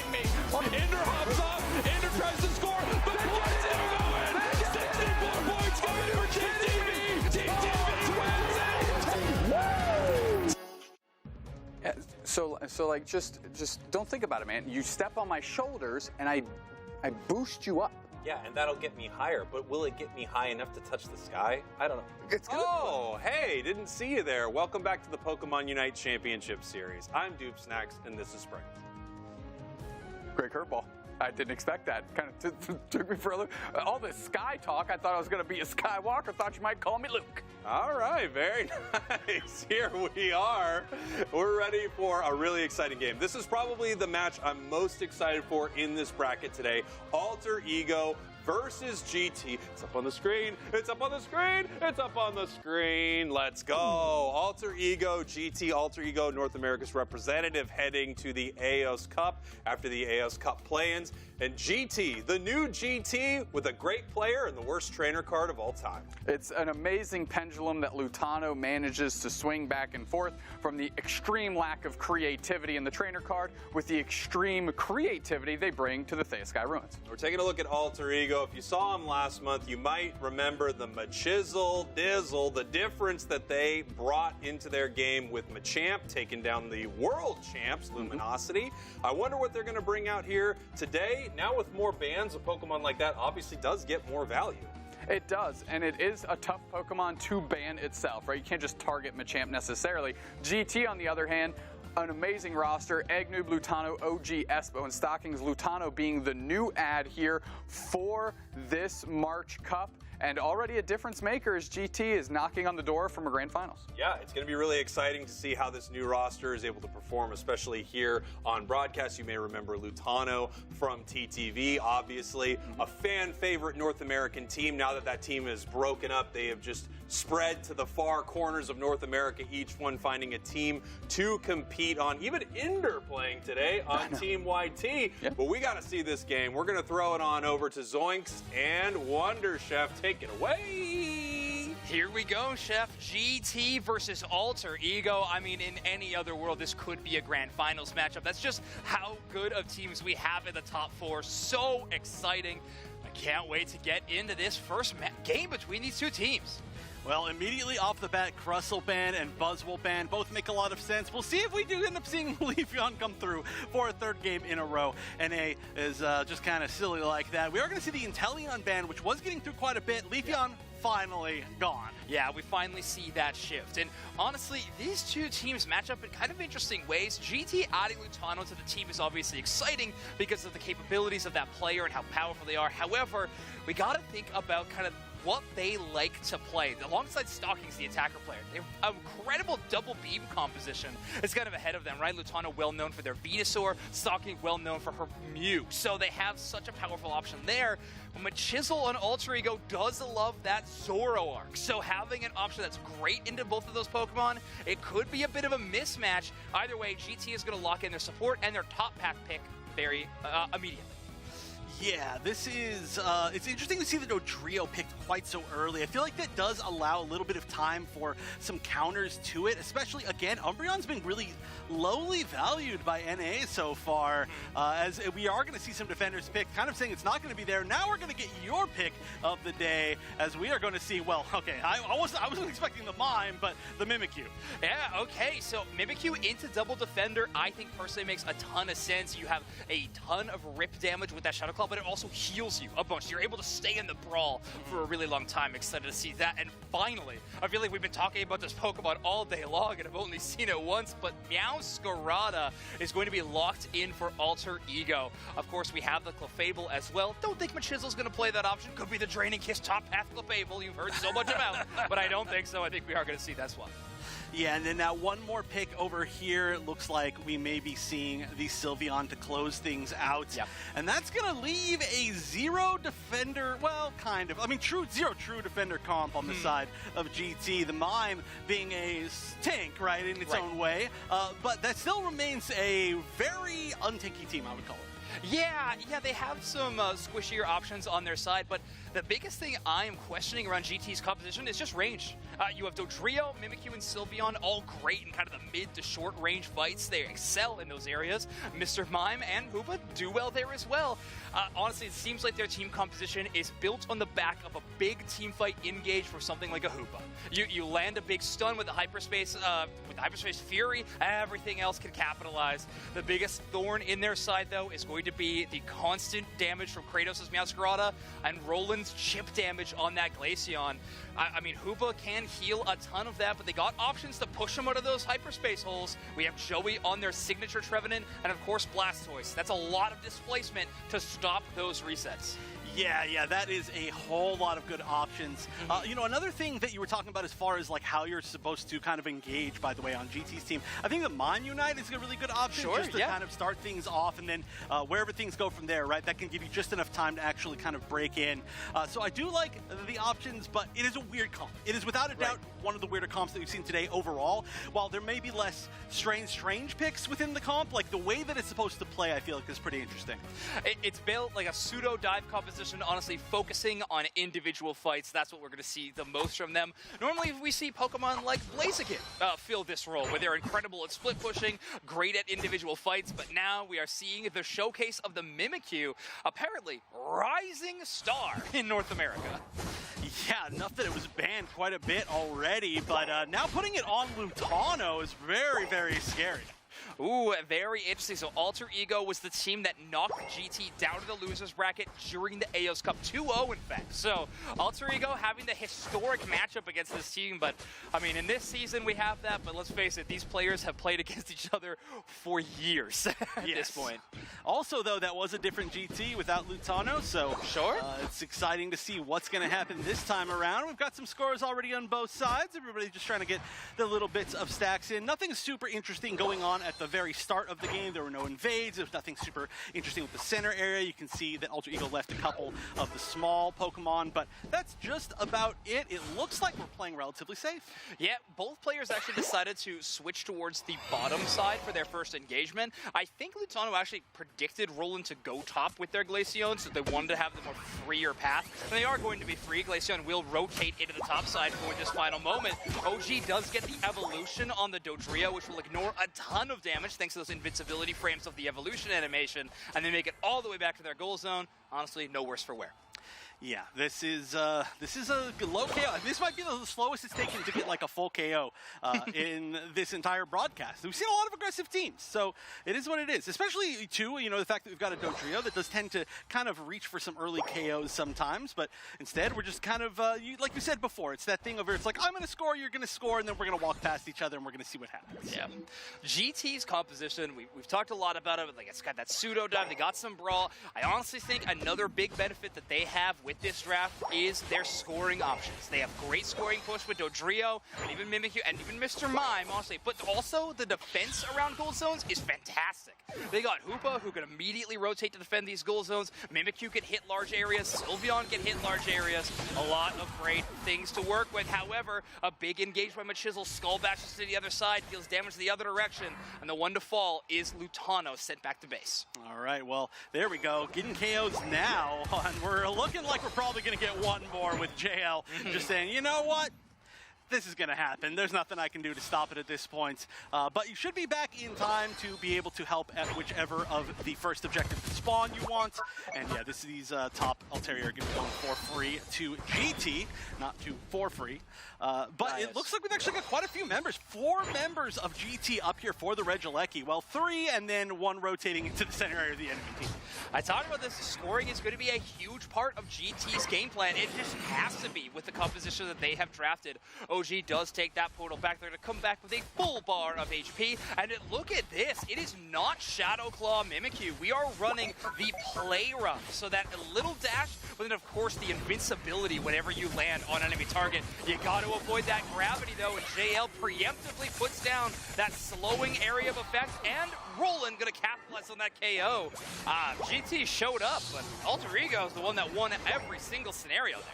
Speaker 8: Ender hops up. Ender tries to score, but the points didn't go in. 64 points coming for TTV. TTV wins it.
Speaker 9: Yeah, so like just don't think about it, man. You step on my shoulders and I boost you up.
Speaker 5: Yeah, and that'll get me higher, but will it get me high enough to touch the sky? I don't know.
Speaker 9: It's good.
Speaker 5: Oh, hey, didn't see you there. Welcome back to the Pokemon UNITE Championship Series. I'm Dupe Snacks, and this is Spring.
Speaker 9: Great curveball. I didn't expect that. Kind of took me for a look. All this sky talk, I thought I was going to be a Skywalker. Thought you might call me Luke.
Speaker 5: All right, very nice. Here we are. We're ready for a really exciting game. This is probably the match I'm most excited for in this bracket today. Alter Ego versus GT. It's up on the screen. It's up on the screen. It's up on the screen. Let's go. Alter Ego, GT, Alter Ego, North America's representative heading to the AOS Cup after the AOS Cup play-ins. And GT, the new GT with a great player and the worst trainer card of all time.
Speaker 9: It's an amazing pendulum that Lutano manages to swing back and forth from the extreme lack of creativity in the trainer card with the extreme creativity they bring to the Thea Sky Ruins.
Speaker 5: We're taking a look at Alter Ego. If you saw him last month, you might remember the Machizzle, Dizzle, the difference that they brought into their game with Machamp, taking down the world champs, Luminosity. I wonder what they're going to bring out here today. Now with more bans, a Pokemon like that obviously does get more value.
Speaker 9: It does, and it is a tough Pokemon to ban itself, right? You can't just target Machamp necessarily. GT, on the other hand, an amazing roster. Eggnoob, Lutano, OG, Espo, and Stockings. Lutano being the new ad here for this March Cup. And already a difference maker as GT is knocking on the door from a grand finals.
Speaker 5: Yeah, it's going to be really exciting to see how this new roster is able to perform, especially here on broadcast. You may remember Lutano from TTV, obviously. A fan favorite North American team. Now that that team is broken up, they have just spread to the far corners of North America, each one finding a team to compete on. Even Ender playing today on Team YT. Yep. But we got to see this game. We're going to throw it on over to Zoinks and Wonder Chef. Take it away.
Speaker 7: Here we go, Chef. GT versus Alter Ego. I mean, in any other world, this could be a grand finals matchup. That's just how good of teams we have in the top four. So exciting. I can't wait to get into this first game between these two teams.
Speaker 4: Well, immediately off the bat, Crustle ban and Buzzwole ban both make a lot of sense. We'll see if we do end up seeing Leafeon come through for a third game in a row. NA is just kind of silly like that. We are going to see the Inteleon ban, which was getting through quite a bit. Leafeon finally gone.
Speaker 7: Yeah, we finally see that shift. And honestly, these two teams match up in kind of interesting ways. GT adding Lutano to the team is obviously exciting because of the capabilities of that player and how powerful they are. However, we got to think about kind of what they like to play. Alongside Stockings, the attacker player, they have incredible double beam composition. It's kind of ahead of them, right? Lutano well known for their Venusaur, Stockings well known for her Mew. So they have such a powerful option there. But Machizzle on Alter Ego does love that Zoroark. So having an option that's great into both of those Pokemon, it could be a bit of a mismatch. Either way, GT is going to lock in their support and their top pack pick very immediately.
Speaker 4: Yeah, this is, it's interesting to see that Odrio picked quite so early. I feel like that does allow a little bit of time for some counters to it, especially, again, Umbreon's been really lowly valued by NA so far, as we are going to see some defenders pick, kind of saying it's not going to be there. Now we're going to get your pick of the day, as we are going to see, well, okay, I wasn't expecting the Mime, but the Mimikyu.
Speaker 7: Yeah, okay, so Mimikyu into double defender, I think personally makes a ton of sense. You have a ton of rip damage with that Shadow Claw, but it also heals you a bunch. You're able to stay in the brawl for a really long time. Excited to see that. And finally, I feel like we've been talking about this Pokemon all day long and I've only seen it once, but Meowscarada is going to be locked in for Alter Ego. Of course, we have the Clefable as well. Don't think Machizzle's going to play that option. Could be the Draining Kiss top path Clefable you've heard so much about, but I don't think so. I think we are going to see that swap.
Speaker 4: Yeah, and then now one more pick over here. It looks like we may be seeing the Sylveon to close things out.
Speaker 7: Yep.
Speaker 4: And that's going to leave a zero defender, well, kind of. I mean, zero true defender comp on the side of GT. The Mime being a tank, right, in its own way. But that still remains a very untanky team, I would call it.
Speaker 7: Yeah, they have some squishier options on their side, but The biggest thing I am questioning around GT's composition is just range. You have Dodrio, Mimikyu, and Sylveon, all great in kind of the mid to short range fights. They excel in those areas. Mr. Mime and Hoopa do well there as well. Honestly, it seems like their team composition is built on the back of a big team fight engage for something like a Hoopa. You land a big stun with the Hyperspace Fury, everything else can capitalize. The biggest thorn in their side, though, is going to be the constant damage from Kratos' Meowscarada and Roland's chip damage on that Glaceon. I mean, Hoopa can heal a ton of that, but they got options to push him out of those hyperspace holes. We have Joey on their signature Trevenant, and of course Blastoise. That's a lot of displacement to stop those resets.
Speaker 4: Yeah, that is a whole lot of good options. You know, another thing that you were talking about as far as like how you're supposed to kind of engage, by the way, on GT's team, I think the Mime Unite is a really good option just to kind of start things off, and then wherever things go from there, right? That can give you just enough time to actually kind of break in. So I do like the options, but it is a weird comp. It is without a doubt one of the weirder comps that we've seen today overall. While there may be less strange picks within the comp, like the way that it's supposed to play, I feel like is pretty interesting.
Speaker 7: It's built like a pseudo dive composition, honestly, focusing on individual fights. That's what we're going to see the most from them. Normally, we see Pokemon like Blaziken fill this role, where they're incredible at split pushing, great at individual fights, but now we are seeing the showcase of the Mimikyu, apparently rising star in North America.
Speaker 4: Yeah, enough that it was banned quite a bit already, but now putting it on Lutano is very, very scary.
Speaker 7: Ooh, very interesting. So Alter Ego was the team that knocked GT down to the losers bracket during the AOS Cup 2-0, in fact. So Alter Ego having the historic matchup against this team, but I mean, in this season we have that, but let's face it, these players have played against each other for years at this point.
Speaker 4: Also, though, that was a different GT without Lutano, so it's exciting to see what's going to happen this time around. We've got some scores already on both sides. Everybody's just trying to get the little bits of stacks in. Nothing super interesting going on at the very start of the game. There were no invades. There was nothing super interesting with the center area. You can see that Alter Ego left a couple of the small Pokemon, but that's just about it. It looks like we're playing relatively safe.
Speaker 7: Yeah, both players actually decided to switch towards the bottom side for their first engagement. I think Lutano actually predicted Roland to go top with their Glaceon, so they wanted to have the more freer path. And they are going to be free. Glaceon will rotate into the top side for this final moment. OG does get the evolution on the Dodrio, which will ignore a ton of damage thanks to those invincibility frames of the evolution animation, and they make it all the way back to their goal zone. Honestly, no worse for wear.
Speaker 4: Yeah, this is a low KO. This might be the slowest it's taken to get like a full KO in this entire broadcast. We've seen a lot of aggressive teams, so it is what it is. Especially too, you know, the fact that we've got a Dodrio that does tend to kind of reach for some early KOs sometimes, but instead we're just kind of like we said before, it's that thing over. It's like I'm going to score, you're going to score, and then we're going to walk past each other and we're going to see what happens.
Speaker 7: Yeah, GT's composition, we've talked a lot about it. Like it's got that pseudo dive, they got some brawl. I honestly think another big benefit that they have with this draft is their scoring options. They have great scoring push with Dodrio and even Mimikyu and even Mr. Mime, honestly. But also the defense around gold zones is fantastic. They got Hoopa, who can immediately rotate to defend these gold zones. Mimikyu can hit large areas. Sylveon can hit large areas. A lot of great things to work with. However, a big engage by Machisel. Skull bashes to the other side, deals damage the other direction. And the one to fall is Lutano, sent back to base.
Speaker 4: All right, well, there we go. Getting KOs now, and we're looking like we're probably going to get one more with JL. Just saying, you know what? This is going to happen. There's nothing I can do to stop it at this point. But you should be back in time to be able to help at whichever of the first objective to spawn you want. And yeah, these top Altaria are going to be going for free to GT, not to for free. But it looks like we've actually got quite a few members. 4 members of GT up here for the Regieleki. Well, 3 and then 1 rotating into the center area of the enemy team.
Speaker 7: I talked about this. Scoring is going to be a huge part of GT's game plan. It just has to be with the composition that they have drafted. OG does take that portal back there to come back with a full bar of HP. And look at this. It is not Shadow Claw Mimikyu. We are running the play rough. So that little dash, but then of course the invincibility whenever you land on enemy target. You got to avoid that gravity though, and JL preemptively puts down that slowing area of effect, and Roland gonna capitalize on that KO. GT showed up, but Alter Ego is the one that won every single scenario there.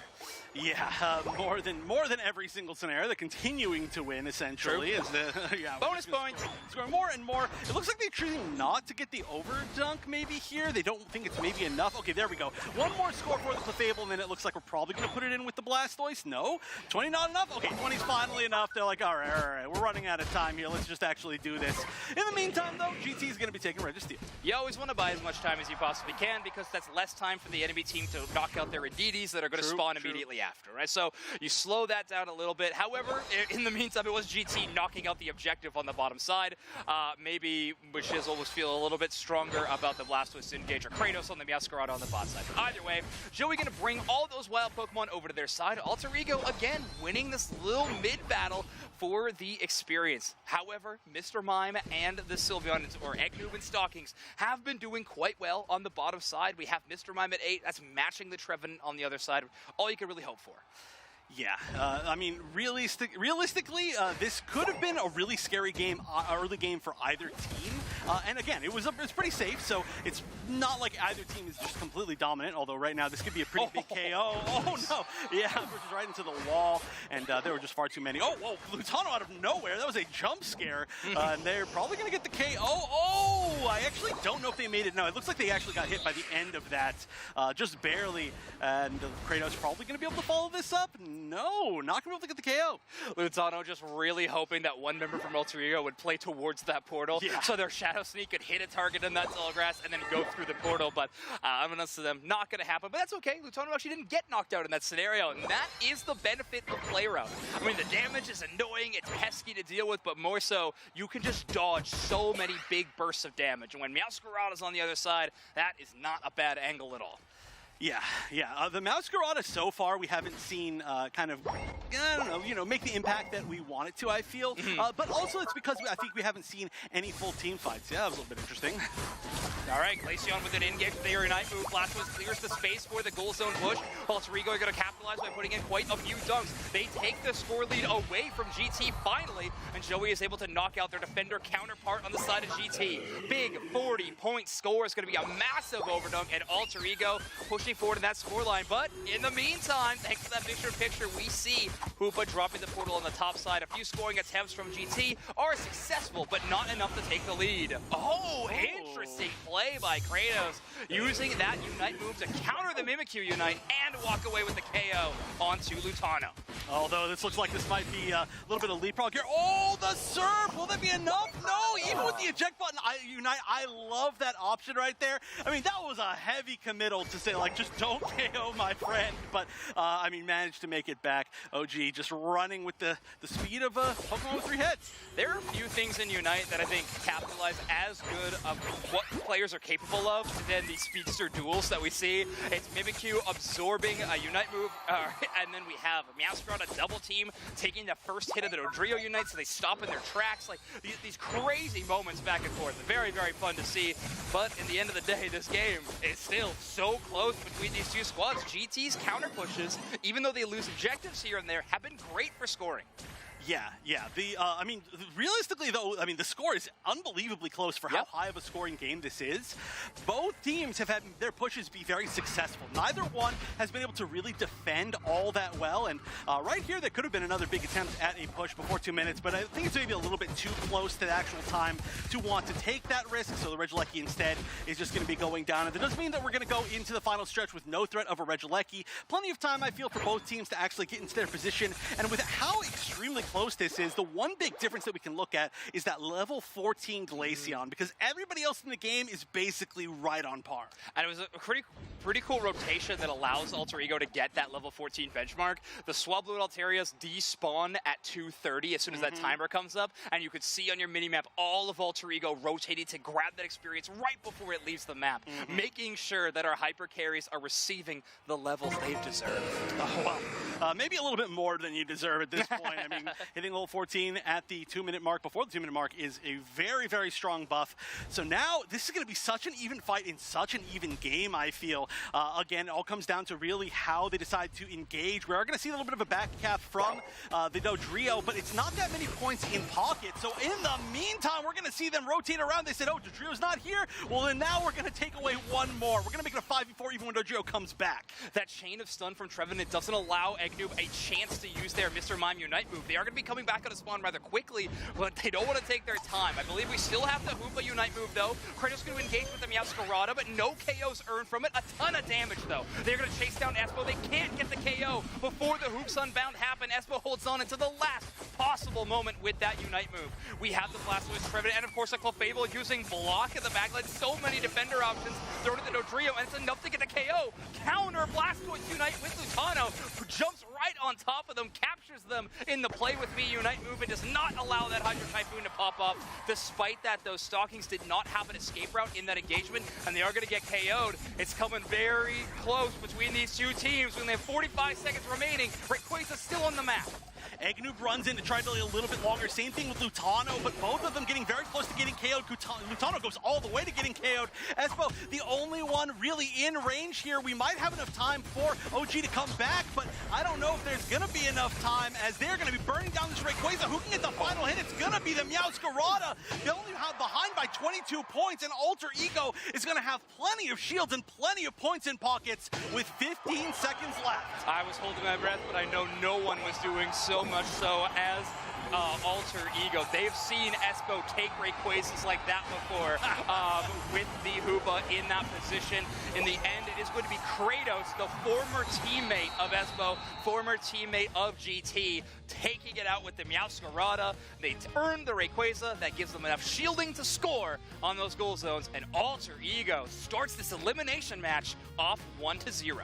Speaker 4: Yeah, more than every single scenario. They're continuing to win, essentially. Is the
Speaker 7: bonus points.
Speaker 4: Scoring more and more. It looks like they're choosing not to get the over dunk maybe here. They don't think it's maybe enough. Okay, there we go. One more score for the Clefable, and then it looks like we're probably going to put it in with the Blastoise. No? 20 not enough? Okay, 20's finally enough. They're like, all right, we're running out of time here. Let's just actually do this. In the meantime, though, GT is going to be taking Registeel.
Speaker 7: You always want to buy as much time as you possibly can because that's less time for the enemy team to knock out their Adidas that are going to spawn immediately after, right? So you slow that down a little bit. However, in the meantime, it was GT knocking out the objective on the bottom side. Maybe Shizzle was feeling a little bit stronger about the Blastoise engage or Kratos on the Meowscarada on the bot side. Either way, Joey going to bring all those wild Pokemon over to their side. Alter Ego, again, winning this little mid-battle for the experience. However, Mr. Mime and the Sylveon, or Egg Noob and Stockings, have been doing quite well on the bottom side. We have Mr. Mime at 8. That's matching the Trevenant on the other side. All you could really hope for.
Speaker 4: Yeah, I mean, realistically, this could have been a really scary game, early game for either team. And again, it's pretty safe, so it's not like either team is just completely dominant, although right now this could be a pretty big KO. Oh, no. Yeah, we're just right into the wall, and there were just far too many. Oh, whoa, Lutano out of nowhere. That was a jump scare, and they're probably going to get the KO. Oh, I actually don't know if they made it. No, it looks like they actually got hit by the end of that, just barely, and Kratos probably going to be able to follow this up. No, not going to be able to get the KO.
Speaker 7: Lutano just really hoping that one member from Alter Ego would play towards that portal, so their Shadow Sneak could hit a target in that tall grass and then go through the portal, but unbeknownst to them, not going to happen. But that's okay. Lutano actually didn't get knocked out in that scenario, and that is the benefit of Play Round. I mean, the damage is annoying, it's pesky to deal with, but more so, you can just dodge so many big bursts of damage. And when Meowscarada's on the other side, that is not a bad angle at all.
Speaker 4: Yeah. The Meowscarada so far we haven't seen kind of, I don't know, make the impact that we want it to, I feel. But also it's because I think we haven't seen any full team fights. Yeah, that was a little bit interesting.
Speaker 7: All right, Glaceon with an in-game for the Unite move. Blastoise clears the space for the goal zone push. Alter Ego are going to capitalize by putting in quite a few dunks. They take the score lead away from GT finally, and Joey is able to knock out their defender counterpart on the side of GT. Big 40-point score is going to be a massive overdunk, and Alter Ego pushing forward in that scoreline. But in the meantime, thanks to that picture-in-picture, we see Hoopa dropping the portal on the top side. A few scoring attempts from GT are successful, but not enough to take the lead. Oh, interesting play by Kratos, using that Unite move to counter the Mimikyu Unite and walk away with the KO onto Lutano.
Speaker 4: Although this looks like this might be a little bit of leapfrog here. Oh, the surf! Will that be enough? No, even with the eject button, Unite, I love that option right there. I mean, that was a heavy committal to say, like, just don't KO my friend. But, I mean, managed to make it back. OG just running with the speed of a Pokemon with 3 heads.
Speaker 7: There are a few things in Unite that I think capitalize as good of what players are capable of than the speedster duels that we see. It's Mimikyu absorbing a Unite move, and then we have Meowscarada double team taking the first hit of the Dodrio Unite, so they stop in their tracks. Like these crazy moments back and forth. Very, very fun to see. But in the end of the day, this game is still so close between these two squads. GT's counter pushes, even though they lose objectives here and there, have been great for scoring.
Speaker 4: Yeah. I mean, realistically, though, I mean, the score is unbelievably close for how high of a scoring game this is. Both teams have had their pushes be very successful. Neither one has been able to really defend all that well. And right here, there could have been another big attempt at a push before 2 minutes, but I think it's maybe a little bit too close to the actual time to want to take that risk. So the Regieleki instead is just going to be going down. And that does mean that we're going to go into the final stretch with no threat of a Regieleki. Plenty of time, I feel, for both teams to actually get into their position. And with how extremely close this is, the one big difference that we can look at is that level 14 Glaceon, because everybody else in the game is basically right on par.
Speaker 7: And it was a pretty cool rotation that allows Alter Ego to get that level 14 benchmark. The Swablu Alterias despawn at 2:30 as soon as that timer comes up, and you could see on your minimap all of Alter Ego rotating to grab that experience right before it leaves the map, making sure that our hyper carries are receiving the levels they deserve.
Speaker 4: Well, maybe a little bit more than you deserve at this point. I mean, hitting level 14 at the 2-minute mark. Before the 2-minute mark is a very, very strong buff. So now this is going to be such an even fight in such an even game, I feel. Again, it all comes down to really how they decide to engage. We are going to see a little bit of a back cap from the Dodrio, but it's not that many points in pocket. So in the meantime, we're going to see them rotate around. They said, oh, Dodrio's not here. Well, then now we're going to take away one more. We're going to make it a 5v4 even when Dodrio comes back.
Speaker 7: That chain of stun from Trevin, it doesn't allow Eggnoob a chance to use their Mr. Mime Unite move. They are going to be coming back out of spawn rather quickly, but they don't want to take their time. I believe we still have the Hoopa Unite move, though. Kratos going to engage with the Meowscarada, but no KOs earned from it. A ton of damage, though. They're going to chase down Espo. They can't get the KO before the Hoops Unbound happen. Espo holds on until the last possible moment with that Unite move. We have the Blastoise, Trevin, and of course a Clefable using block in the backline. So many defender options thrown to the Dodrio, and it's enough to get the KO. Counter Blastoise Unite with Lutano, who jumps right on top of them, captures them in the Play With Me Unite move, and does not allow that Hydro Typhoon to pop up. Despite that, those Stockings did not have an escape route in that engagement, and they are going to get KO'd. It's coming very close between these two teams when they have 45 seconds remaining. Rayquaza's still on the map.
Speaker 4: Eggnoob runs in to try to delay a little bit longer. Same thing with Lutano, but both of them getting very close to getting KO'd. Lutano goes all the way to getting KO'd. Espo, the only one really in range here. We might have enough time for OG to come back, but I don't know if there's going to be enough time as they're going to be burning down this Rayquaza. Who can get the final hit? It's going to be the Meowscarada. They only have behind by 22 points, and Alter Ego is going to have plenty of shields and plenty of points in pockets with 15 seconds left.
Speaker 7: I was holding my breath, but I know no one was doing so much so as Alter Ego. They've seen Espo take Rayquazas like that before with the Hoopa in that position. In the end, it is going to be Kratos, the former teammate of Espo, former teammate of GT, taking it out with the Meowscarada. They earn the Rayquaza. That gives them enough shielding to score on those goal zones, and Alter Ego starts this elimination match off 1-0.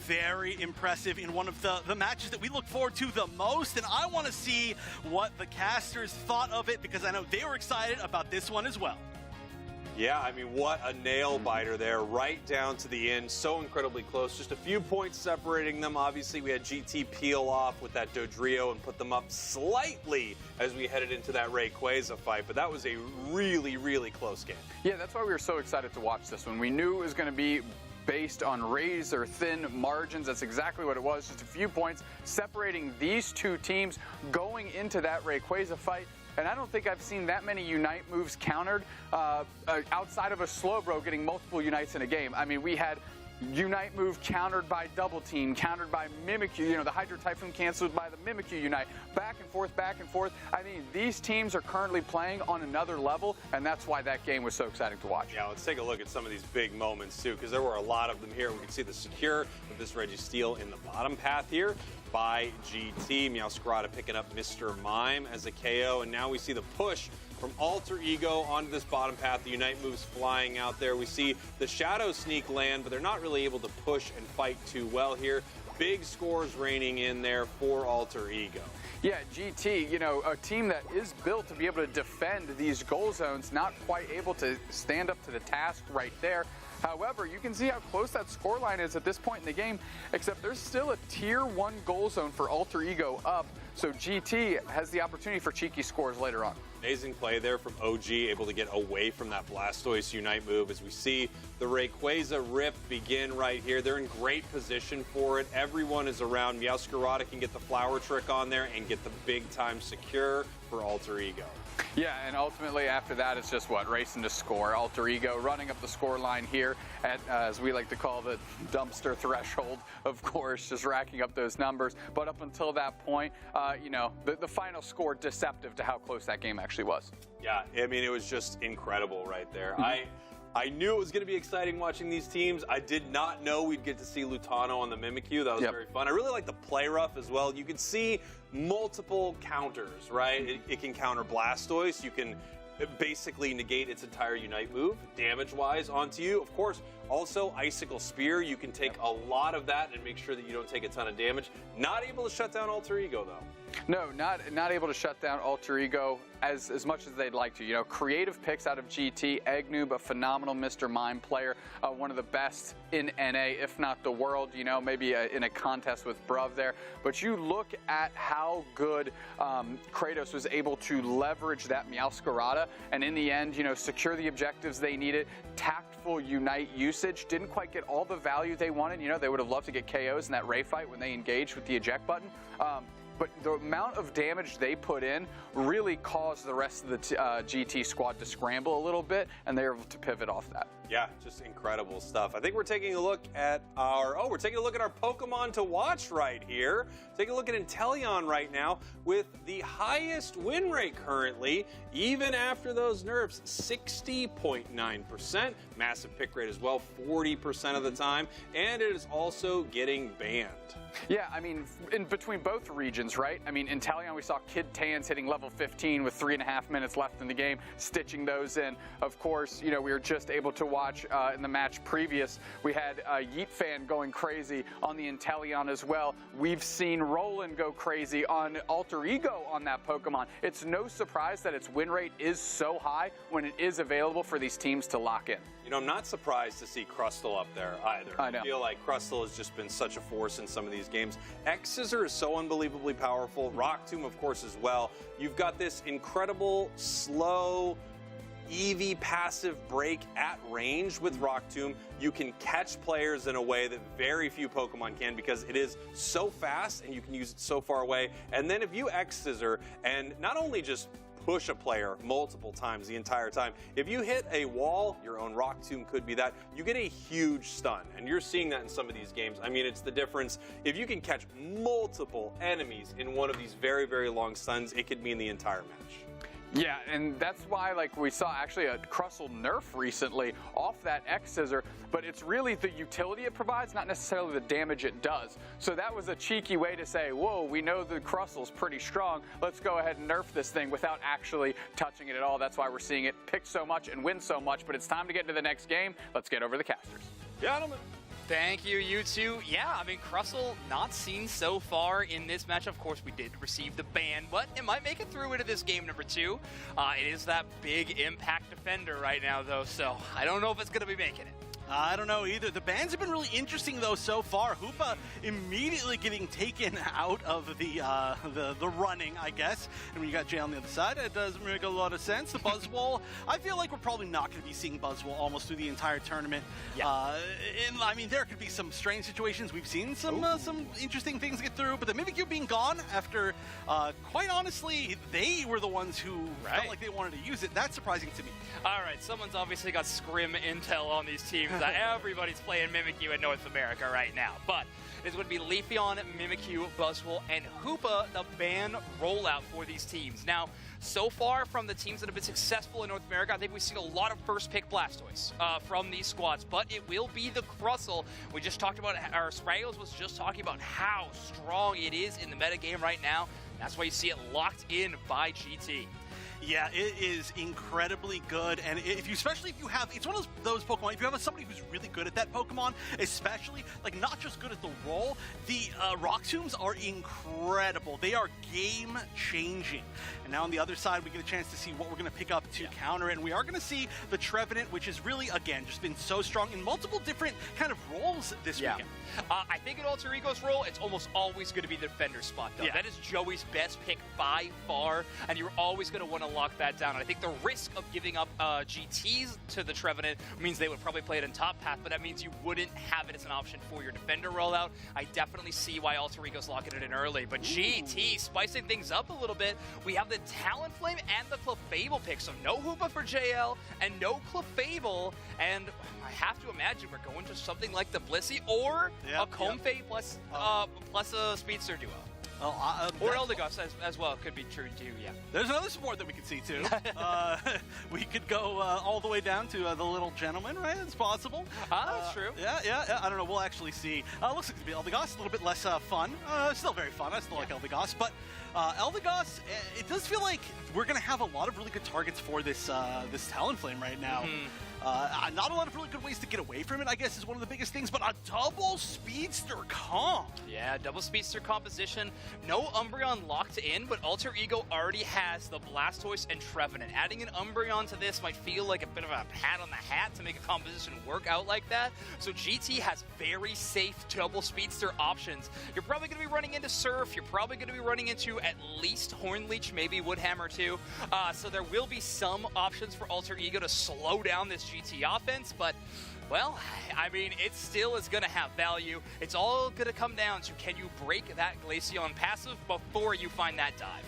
Speaker 4: Very impressive in one of the matches that we look forward to the most, and I want to see what the casters thought of it because I know they were excited about this one as well.
Speaker 5: Yeah, I mean, what a nail biter there, right down to the end, so incredibly close. Just a few points separating them. Obviously, we had GT peel off with that Dodrio and put them up slightly as we headed into that Rayquaza fight, but that was a really, really close game.
Speaker 9: Yeah, that's why we were so excited to watch this one. We knew it was going to be based on razor thin margins. That's exactly what it was. Just a few points separating these two teams going into that Rayquaza fight. And I don't think I've seen that many Unite moves countered outside of a Slowbro getting multiple Unites in a game. I mean, we had Unite move countered by Double Team, countered by Mimikyu, you know, the Hydro Typhoon canceled by the Mimikyu Unite, back and forth, back and forth. I mean, these teams are currently playing on another level, and that's why that game was so exciting to watch.
Speaker 5: Yeah, let's take a look at some of these big moments, too, because there were a lot of them here. We can see the secure of this Registeel in the bottom path here by GT. Meowscarada picking up Mr. Mime as a KO, and now we see the push from Alter Ego onto this bottom path. The Unite moves flying out there. We see the Shadow Sneak land, but they're not really able to push and fight too well here. Big scores raining in there for Alter Ego.
Speaker 9: Yeah, GT, you know, a team that is built to be able to defend these goal zones, not quite able to stand up to the task right there. However, you can see how close that scoreline is at this point in the game, except there's still a tier 1 goal zone for Alter Ego up, so GT has the opportunity for cheeky scores later on.
Speaker 5: Amazing play there from OG, able to get away from that Blastoise Unite move as we see the Rayquaza rip begin right here. They're in great position for it. Everyone is around. Meowscarada can get the flower trick on there and get the big time secure for Alter Ego.
Speaker 9: Yeah, and ultimately after that, it's just what? Racing to score. Alter Ego running up the score line here at, as we like to call the dumpster threshold, of course, just racking up those numbers. But up until that point, you know, the final score deceptive to how close that game actually was.
Speaker 5: Yeah, I mean, it was just incredible right there. I knew it was going to be exciting watching these teams. I did not know we'd get to see Lutano on the Mimikyu. That was very fun. I really like the play rough as well. You can see multiple counters, right? It can counter Blastoise. You can basically negate its entire Unite move, damage-wise, onto you. Of course, Also, Icicle Spear, you can take a lot of that and make sure that you don't take a ton of damage. Not able to shut down Alter Ego, though.
Speaker 9: No, not able to shut down Alter Ego as much as they'd like to. You know, creative picks out of GT. Eggnoob, a phenomenal Mr. Mime player, one of the best in NA, if not the world. You know, maybe in a contest with Bruv there. But you look at how good Kratos was able to leverage that Meowscarada, and in the end, you know, secure the objectives they needed. Tactful Unite usage, didn't quite get all the value they wanted. You know, they would have loved to get KOs in that Ray fight when they engaged with the eject button. But the amount of damage they put in really caused the rest of the GT squad to scramble a little bit, and they were able to pivot off that.
Speaker 5: Yeah, just incredible stuff. I think we're taking a look at our Pokemon to watch right here. Taking a look at Inteleon right now with the highest win rate currently, even after those nerfs, 60.9%. Massive pick rate as well, 40% of the time, and it is also getting banned.
Speaker 9: Yeah, I mean, in between both regions, right? I mean, in Inteleon, we saw Kid Tans hitting level 15 with 3.5 minutes left in the game, stitching those in. Of course, you know, we were just able to watch in the match previous, we had Yeet Fan going crazy on the Inteleon as well. We've seen Roland go crazy on Alter Ego on that Pokemon. It's no surprise that its win rate is so high when it is available for these teams to lock in.
Speaker 5: You know, I'm not surprised to see Crustle up there either.
Speaker 9: I know.
Speaker 5: I feel like Crustle has just been such a force in some of these games. X-Scissor is so unbelievably powerful. Rock Tomb, of course, as well. You've got this incredible, slow, EV passive break at range with Rock Tomb. You can catch players in a way that very few Pokemon can because it is so fast and you can use it so far away. And then if you X-Scissor and not only just push a player multiple times the entire time, if you hit a wall, your own Rock Tomb could be that, you get a huge stun. And you're seeing that in some of these games. I mean, it's the difference. If you can catch multiple enemies in one of these very, very long stuns, it could mean the entire match.
Speaker 9: Yeah, and that's why, like, we saw actually a Crustle nerf recently off that X-Scissor, but it's really the utility it provides, not necessarily the damage it does. So that was a cheeky way to say, whoa, we know the Crussle's pretty strong, let's go ahead and nerf this thing without actually touching it at all. That's why we're seeing it pick so much and win so much, but it's time to get into the next game. Let's get over to the casters.
Speaker 5: Gentlemen.
Speaker 7: Thank you, you two. Yeah, I mean, Crustle not seen so far in this match. Of course, we did receive the ban, but it might make it through into this game number 2. It is that big impact defender right now, though, so I don't know if it's going to be making it.
Speaker 4: I don't know either. The bans have been really interesting though so far. Hoopa immediately getting taken out of the running, I guess. And when you got Jay on the other side, it doesn't make a lot of sense. The Buzzwole, I feel like we're probably not going to be seeing Buzzwole almost through the entire tournament.
Speaker 7: Yeah.
Speaker 4: And I mean, there could be some strange situations. We've seen some interesting things get through, but the Mimikyu being gone after, quite honestly, they were the ones who felt like they wanted to use it. That's surprising to me.
Speaker 7: All right, someone's obviously got scrim intel on these teams. Everybody's playing Mimikyu in North America right now, but it's going to be Leafeon, Mimikyu, Buzzwole, and Hoopa, the ban rollout for these teams. Now, so far from the teams that have been successful in North America, I think we've seen a lot of first pick Blastoise from these squads, but it will be the Crustle. We just talked about, our Spraggles was just talking about how strong it is in the metagame right now. That's why you see it locked in by GT.
Speaker 4: Yeah, it is incredibly good, and especially if you have, it's one of those Pokemon, if you have somebody who's really good at that Pokemon, especially, like, not just good at the role, the Rock Tombs are incredible. They are game-changing. And now on the other side, we get a chance to see what we're going to pick up to counter it, and we are going to see the Trevenant, which is really, again, just been so strong in multiple different kind of roles this weekend.
Speaker 7: I think in Alter Ego's role, it's almost always going to be the defender spot, though.
Speaker 4: Yeah.
Speaker 7: That is Joey's best pick by far, and you're always going to want to lock that down. And I think the risk of giving up GTs to the Trevenant means they would probably play it in top path, but that means you wouldn't have it as an option for your defender rollout. I definitely see why Alter Ego's locking it in early, but GT spicing things up a little bit. We have the Talonflame and the Clefable pick, so no Hoopa for JL and no Clefable, and I have to imagine we're going to something like the Blissey or a Comfey plus a Speedster duo. Or Eldegoss as well could be true too, yeah.
Speaker 4: There's another support that we could see too. We could go all the way down to the little gentleman, right? It's possible.
Speaker 7: That's true.
Speaker 4: Yeah. I don't know. We'll actually see. Looks like it's Eldegoss, a little bit less fun. Still very fun. I still like Eldegoss, but Eldegoss, it does feel like we're going to have a lot of really good targets for this Talonflame right now. Not a lot of really good ways to get away from it, I guess, is one of the biggest things, but a double speedster comp.
Speaker 7: Yeah, double speedster composition. No Umbreon locked in, but Alter Ego already has the Blastoise and Trevenant. Adding an Umbreon to this might feel like a bit of a pat on the hat to make a composition work out like that. So GT has very safe double speedster options. You're probably going to be running into Surf. You're probably going to be running into at least Hornleech, maybe Woodhammer too. So there will be some options for Alter Ego to slow down this GT offense, but well, I mean, it still is going to have value. It's all going to come down to can you break that Glaceon passive before you find that dive.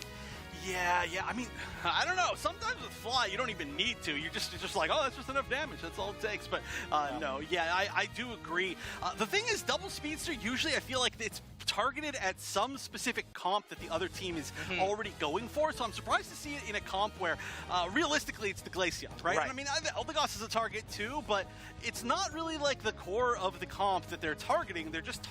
Speaker 4: Yeah, I mean, I don't know. Sometimes with Fly, you don't even need to. You're just like, oh, that's just enough damage. That's all it takes. But no, yeah, I do agree. The thing is, double speedster, usually I feel like it's targeted at some specific comp that the other team is already going for. So I'm surprised to see it in a comp where realistically it's the Glaceon, right? And I mean, Eldegoss is a target too, but it's not really like the core of the comp that they're targeting. They're just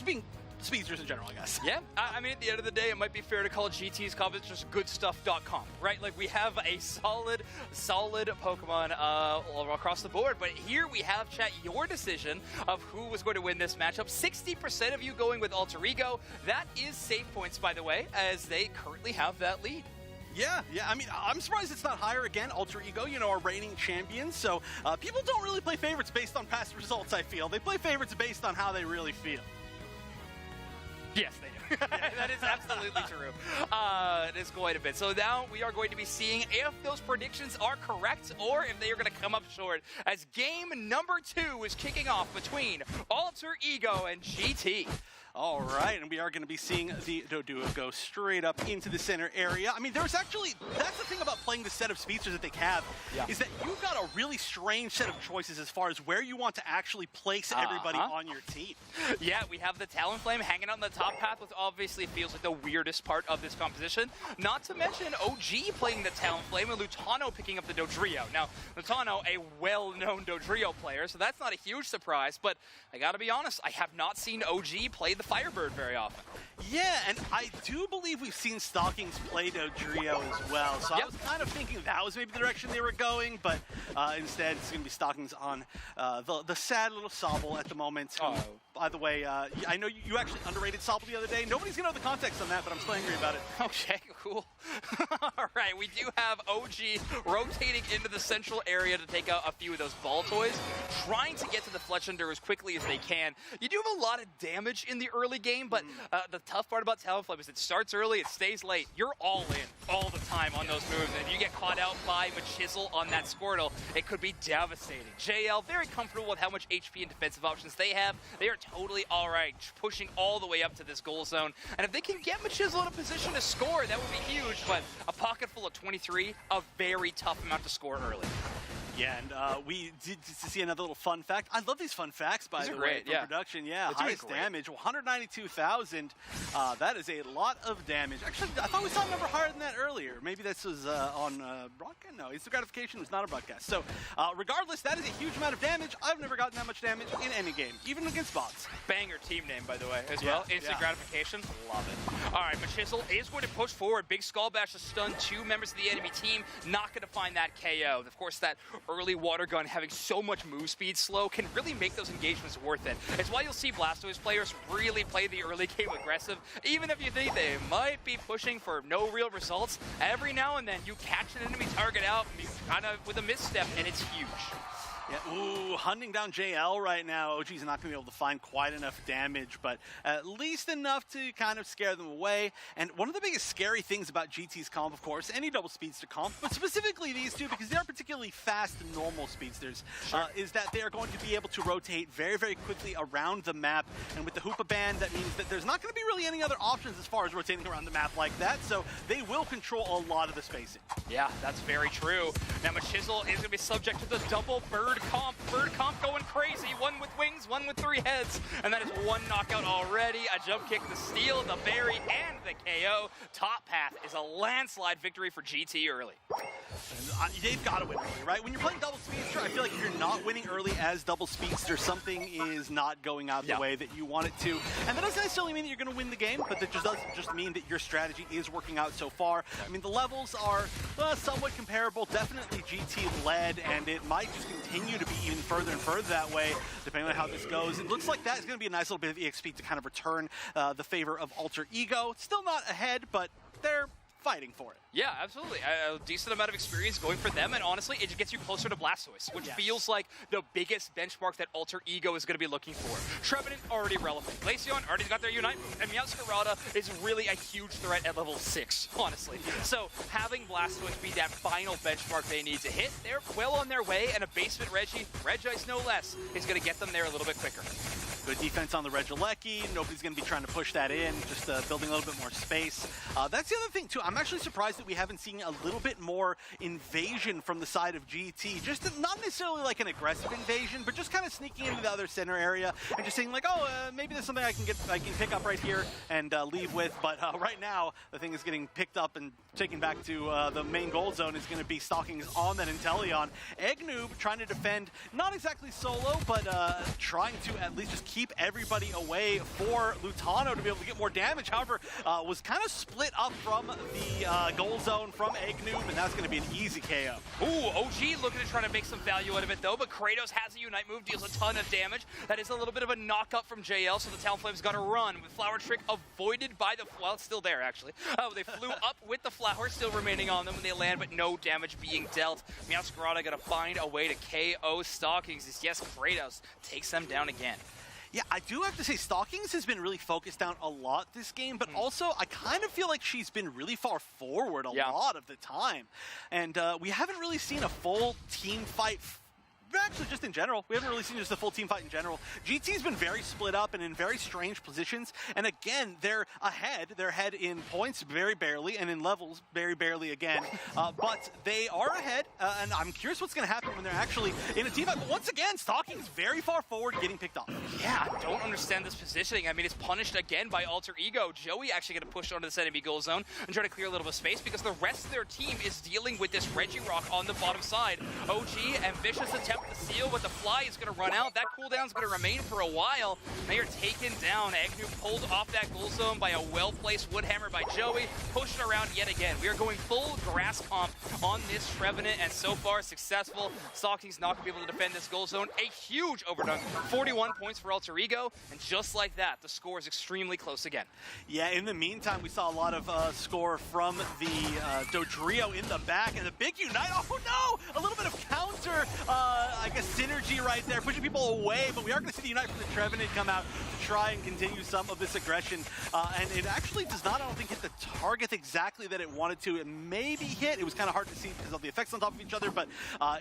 Speaker 4: being speedsters in general, I guess.
Speaker 7: Yeah, I mean, at the end of the day, it might be fair to call GT's comp it's just goodstuff.com, right? Like, we have a solid Pokemon all across the board, but here we have, chat, your decision of who was going to win this matchup. 60% of you going with Alter Ego. That is save points, by the way, as they currently have that lead.
Speaker 4: Yeah, I mean, I'm surprised it's not higher. Again, Alter Ego, are reigning champions, so people don't really play favorites based on past results, I feel. They play favorites based on how they really feel.
Speaker 7: Yes, they do. That is absolutely true. It is quite a bit. So now we are going to be seeing if those predictions are correct or if they are going to come up short as game number 2 is kicking off between Alter Ego and GT.
Speaker 4: All right, and we are going to be seeing the Doduo go straight up into the center area. I mean, that's the thing about playing the set of speedsters that they have, is that you've got a really strange set of choices as far as where you want to actually place everybody on your team.
Speaker 7: Yeah, we have the Talonflame hanging out on the top path, which obviously feels like the weirdest part of this composition. Not to mention OG playing the Talonflame and Lutano picking up the Dodrio. Now, Lutano, a well-known Dodrio player, so that's not a huge surprise, but I gotta be honest, I have not seen OG play the Firebird very often.
Speaker 4: Yeah, and I do believe we've seen Stockings play Dodrio as well, so I was kind of thinking that was maybe the direction they were going, but instead it's going to be Stockings on the sad little Sobble at the moment. By the way, I know you actually underrated Sobble the other day. Nobody's going to know the context on that, but I'm still angry about it.
Speaker 7: Okay, cool. All right, we do have OG rotating into the central area to take out a few of those ball toys, trying to get to the Fletchender as quickly as they can. You do have a lot of damage in the early game, but the tough part about Talonflame is it starts early, it stays late. You're all in all the time on those moves, and if you get caught out by Machisel on that Squirtle, it could be devastating. JL, very comfortable with how much HP and defensive options they have. They are totally all right, pushing all the way up to this goal zone. And if they can get Machisel in a position to score, that would be huge, but a pocket full of 23, a very tough amount to score early.
Speaker 4: Yeah, and we did see another little fun fact. I love these fun facts, by the way, from production. Yeah, highest damage, 192,000. That is a lot of damage. Actually, I thought we saw a number higher than that earlier. Maybe this was on broadcast? No, instant gratification was not a broadcast. So, regardless, that is a huge amount of damage. I've never gotten that much damage in any game, even against bots.
Speaker 7: Banger team name, by the way, as well. Instant gratification. Love it. All right, Machisel is going to push forward. Big Skull Bash to stun 2 members of the enemy team. Not going to find that KO. Of course, that early water gun having so much move speed slow can really make those engagements worth it. It's why you'll see Blastoise players really play the early game aggressive, even if you think they might be pushing for no real results. Every now and then you catch an enemy target out kind of with a misstep, and it's huge.
Speaker 4: Yeah, ooh, hunting down JL right now. OG's not going to be able to find quite enough damage, but at least enough to kind of scare them away. And one of the biggest scary things about GT's comp, of course, any double speedster comp, but specifically these two, because they are particularly fast and normal speedsters, is that they are going to be able to rotate very, very quickly around the map. And with the Hoopa Band, that means that there's not going to be really any other options as far as rotating around the map like that, so they will control a lot of the spacing.
Speaker 7: Yeah, that's very true. Now, Machisel is going to be subject to the double bird Bird comp going crazy. One with wings, one with 3 heads. And that is 1 knockout already. A jump kick, the steal, the berry, and the KO. Top path is a landslide victory for GT early.
Speaker 4: They've got to win early, right? When you're playing double speedster, I feel like if you're not winning early as double speedster, something is not going out the way that you want it to. And that doesn't necessarily mean that you're going to win the game, but that just doesn't just mean that your strategy is working out so far. I mean, the levels are somewhat comparable, definitely GT led, and it might just continue to be even further and further that way, depending on how this goes. It looks like that is going to be a nice little bit of EXP to kind of return the favor of Alter Ego. Still not ahead, but they're fighting for it.
Speaker 7: Yeah, absolutely. A decent amount of experience going for them, and honestly, it just gets you closer to Blastoise, which feels like the biggest benchmark that Alter Ego is going to be looking for. Trevenant, already relevant. Glaceon, already got their Unite move, and Meowscarada is really a huge threat at level 6, honestly. So having Blastoise be that final benchmark they need to hit, they're well on their way, and a basement Regice no less, is going to get them there a little bit quicker.
Speaker 4: Good defense on the Regieleki. Nobody's going to be trying to push that in, just building a little bit more space. That's the other thing, too. I'm actually surprised that we haven't seen a little bit more invasion from the side of GT. Just not necessarily like an aggressive invasion, but just kind of sneaking into the other center area and just saying like, oh, maybe there's something I can pick up right here and leave with. But right now, the thing is getting picked up and taken back to the main goal zone is going to be Stalkings on that Inteleon. Eggnoob trying to defend, not exactly solo, but trying to at least just keep everybody away for Lutano to be able to get more damage. However, was kind of split up from the goal zone from Eggnoob, and that's going to be an easy KO.
Speaker 7: Ooh, OG looking to try to make some value out of it, though, but Kratos has a Unite move, deals a ton of damage. That is a little bit of a knock-up from JL, so the Talonflame's got to run, with Flower Trick avoided by the... Well, it's still there, actually. They flew up with the Flower still remaining on them when they land, but no damage being dealt. Meowscarada going to find a way to KO Stalkings. Yes, Kratos takes them down again.
Speaker 4: Yeah, I do have to say, Stalkings has been really focused down a lot this game, but also I kind of feel like she's been really far forward a lot of the time. And we haven't really seen a full team fight. Actually, just in general. We haven't really seen just a full team fight in general. GT's been very split up and in very strange positions. And again, they're ahead. They're ahead in points very barely and in levels very barely again. But they are ahead. And I'm curious what's going to happen when they're actually in a team fight. But once again, Stalking's very far forward, getting picked off.
Speaker 7: Yeah, I don't understand this positioning. I mean, it's punished again by Alter Ego. Joey actually going to push onto the enemy goal zone and try to clear a little bit of space because the rest of their team is dealing with this Regirock on the bottom side. OG, ambitious attempt the seal, but the fly is going to run out. That cooldown's going to remain for a while. They are taken down. Eggnoob pulled off that goal zone by a well-placed Woodhammer by Joey. Pushed around yet again. We are going full grass comp on this Trevenant, and so far successful. Stalking's not going to be able to defend this goal zone. A huge overdone. 41 points for Alter Ego, and just like that, the score is extremely close again.
Speaker 4: Yeah, in the meantime, we saw a lot of score from the Dodrio in the back, and the big Unite. Oh no! A little bit of counter, I guess, synergy right there, pushing people away, but we are going to see the Unite from the Trevenant come out to try and continue some of this aggression, and it actually does not, I don't think, hit the target exactly that it wanted to. It maybe hit. It was kind of hard to see because of the effects on top of each other, but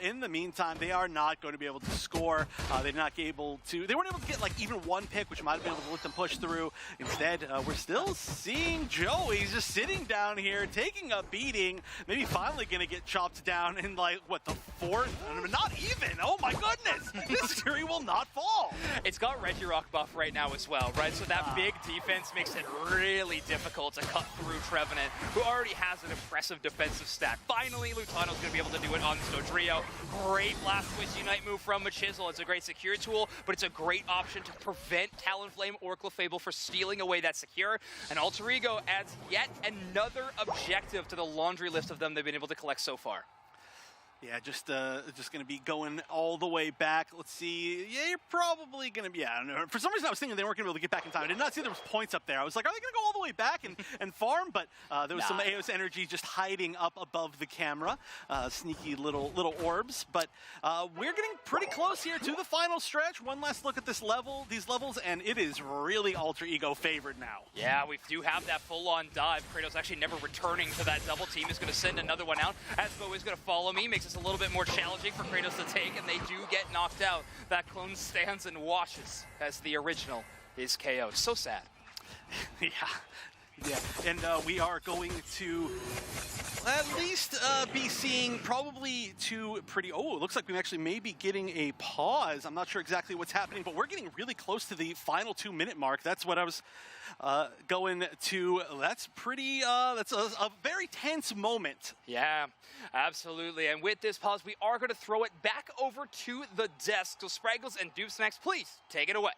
Speaker 4: in the meantime, they are not going to be able to score. They weren't able to get like even one pick, which might have been able to let them push through. Instead, we're still seeing Joey just sitting down here, taking a beating, maybe finally going to get chopped down in like, what, the fourth? Not even! Oh my goodness! This series will not fall!
Speaker 7: It's got Regirock buff right now as well, right? So that big defense makes it really difficult to cut through Trevenant, who already has an impressive defensive stat. Finally, Lutano's going to be able to do it on Dodrio. Great Blastoise Unite move from Machisel. It's a great secure tool, but it's a great option to prevent Talonflame or Clefable for stealing away that secure. And Alter Ego adds yet another objective to the laundry list of them they've been able to collect so far.
Speaker 4: Yeah, just going to be going all the way back. Let's see. Yeah, you're probably going to be, I don't know. For some reason, I was thinking they weren't going to be able to get back in time. I did not see there was points up there. I was like, are they going to go all the way back and farm? But there was some Eos energy just hiding up above the camera. Sneaky little orbs. But we're getting pretty close here to the final stretch. One last look at these levels, and it is really Alter Ego favored now.
Speaker 7: Yeah, we do have that full-on dive. Kratos actually never returning to that double team. Is going to send another one out. Asbo is going to follow me. Makes it's a little bit more challenging for Kratos to take, and they do get knocked out. That clone stands and watches as the original is KO'd. So sad.
Speaker 4: Yeah. Yeah, and we are going to at least be seeing probably two pretty... Oh, it looks like we actually may be getting a pause. I'm not sure exactly what's happening, but we're getting really close to the final 2-minute mark. That's what I was going to... That's pretty... that's a very tense moment.
Speaker 7: Yeah, absolutely. And with this pause, we are going to throw it back over to the desk. So Spraggles and Doobsnacks, please take it away.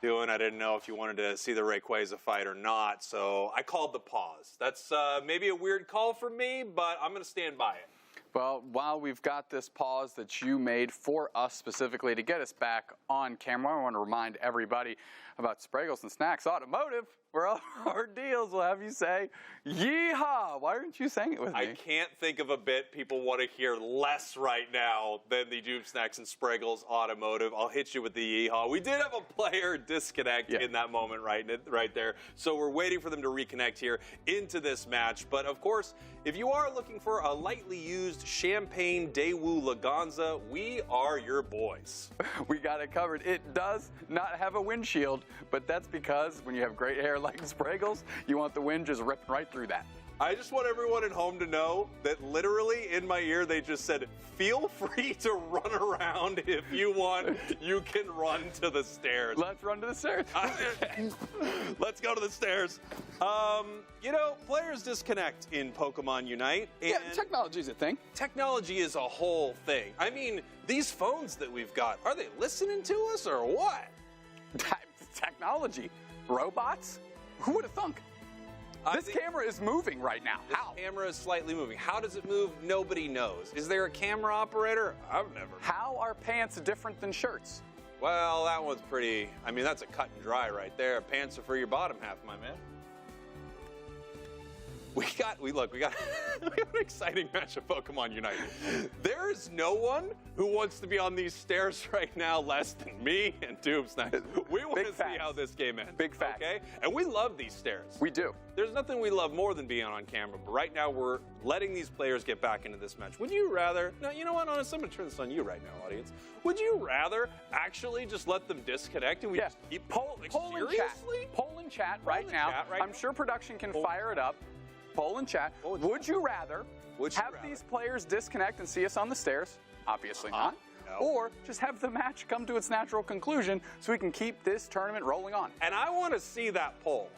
Speaker 5: I didn't know if you wanted to see the Rayquaza fight or not, so I called the pause. That's maybe a weird call for me, but I'm going to stand by it.
Speaker 9: Well, while we've got this pause that you made for us specifically to get us back on camera, I want to remind everybody about Spraggles and Snacks Automotive, where all our deals will have you say, yeehaw! Why aren't you saying it with me?
Speaker 5: I can't think of a bit people want to hear less right now than the Doobsnacks and Spraggles Automotive. I'll hit you with the yeehaw. We did have a player disconnect in that moment right there, so we're waiting for them to reconnect here into this match. But of course, if you are looking for a lightly used Champagne Daewoo Laganza, we are your boys.
Speaker 9: We got it covered. It does not have a windshield, but that's because when you have great hair like Spraggles, you want the wind just ripping right through that.
Speaker 5: I just want everyone at home to know that literally in my ear they just said, feel free to run around if you want. You can run to the stairs.
Speaker 9: Let's run to the stairs.
Speaker 5: Let's go to the stairs. You know, players disconnect in Pokemon Unite. And
Speaker 9: yeah, technology's a thing.
Speaker 5: Technology is a whole thing. I mean, these phones that we've got, are they listening to us or what?
Speaker 9: Technology. Robots? Who would have thunk? This camera is moving right now. How?
Speaker 5: This camera is slightly moving. How does it move? Nobody knows. Is there a camera operator? I've never.
Speaker 9: How are pants different than shirts?
Speaker 5: Well, that one's pretty, I mean, that's a cut and dry right there. Pants are for your bottom half, my man. We have an exciting match of Pokemon Unite. There is no one who wants to be on these stairs right now less than me and Doobsnacks. We want to see how this game ends.
Speaker 9: Big fact.
Speaker 5: Okay? And we love these stairs.
Speaker 9: We do.
Speaker 5: There's nothing we love more than being on camera, but right now we're letting these players get back into this match. Would you rather, no, you know what, honestly, I'm going to turn this on you right now, audience. Would you rather actually just let them disconnect and we just keep
Speaker 9: poll in chat right now. I'm sure production can fire it up. Poll in chat. Would you rather have these players disconnect and see us on the stairs? Obviously not.
Speaker 5: No.
Speaker 9: Or just have the match come to its natural conclusion so we can keep this tournament rolling on.
Speaker 5: And I want to see that poll.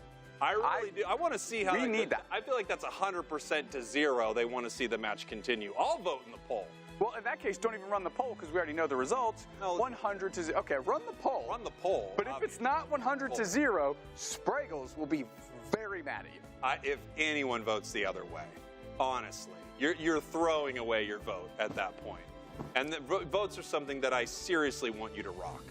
Speaker 5: I really do. I want to see how
Speaker 9: we need that.
Speaker 5: I feel like that's 100% to 0. They want to see the match continue. I'll vote in the poll.
Speaker 9: Well, in that case, don't even run the poll because we already know the results. No, 100 to 0. Okay, run the poll.
Speaker 5: Run the poll.
Speaker 9: But if it's not 100 to 0, Spraggles will be very mad at you.
Speaker 5: If anyone votes the other way, honestly, you're throwing away your vote at that point. And the votes are something that I seriously want you to rock.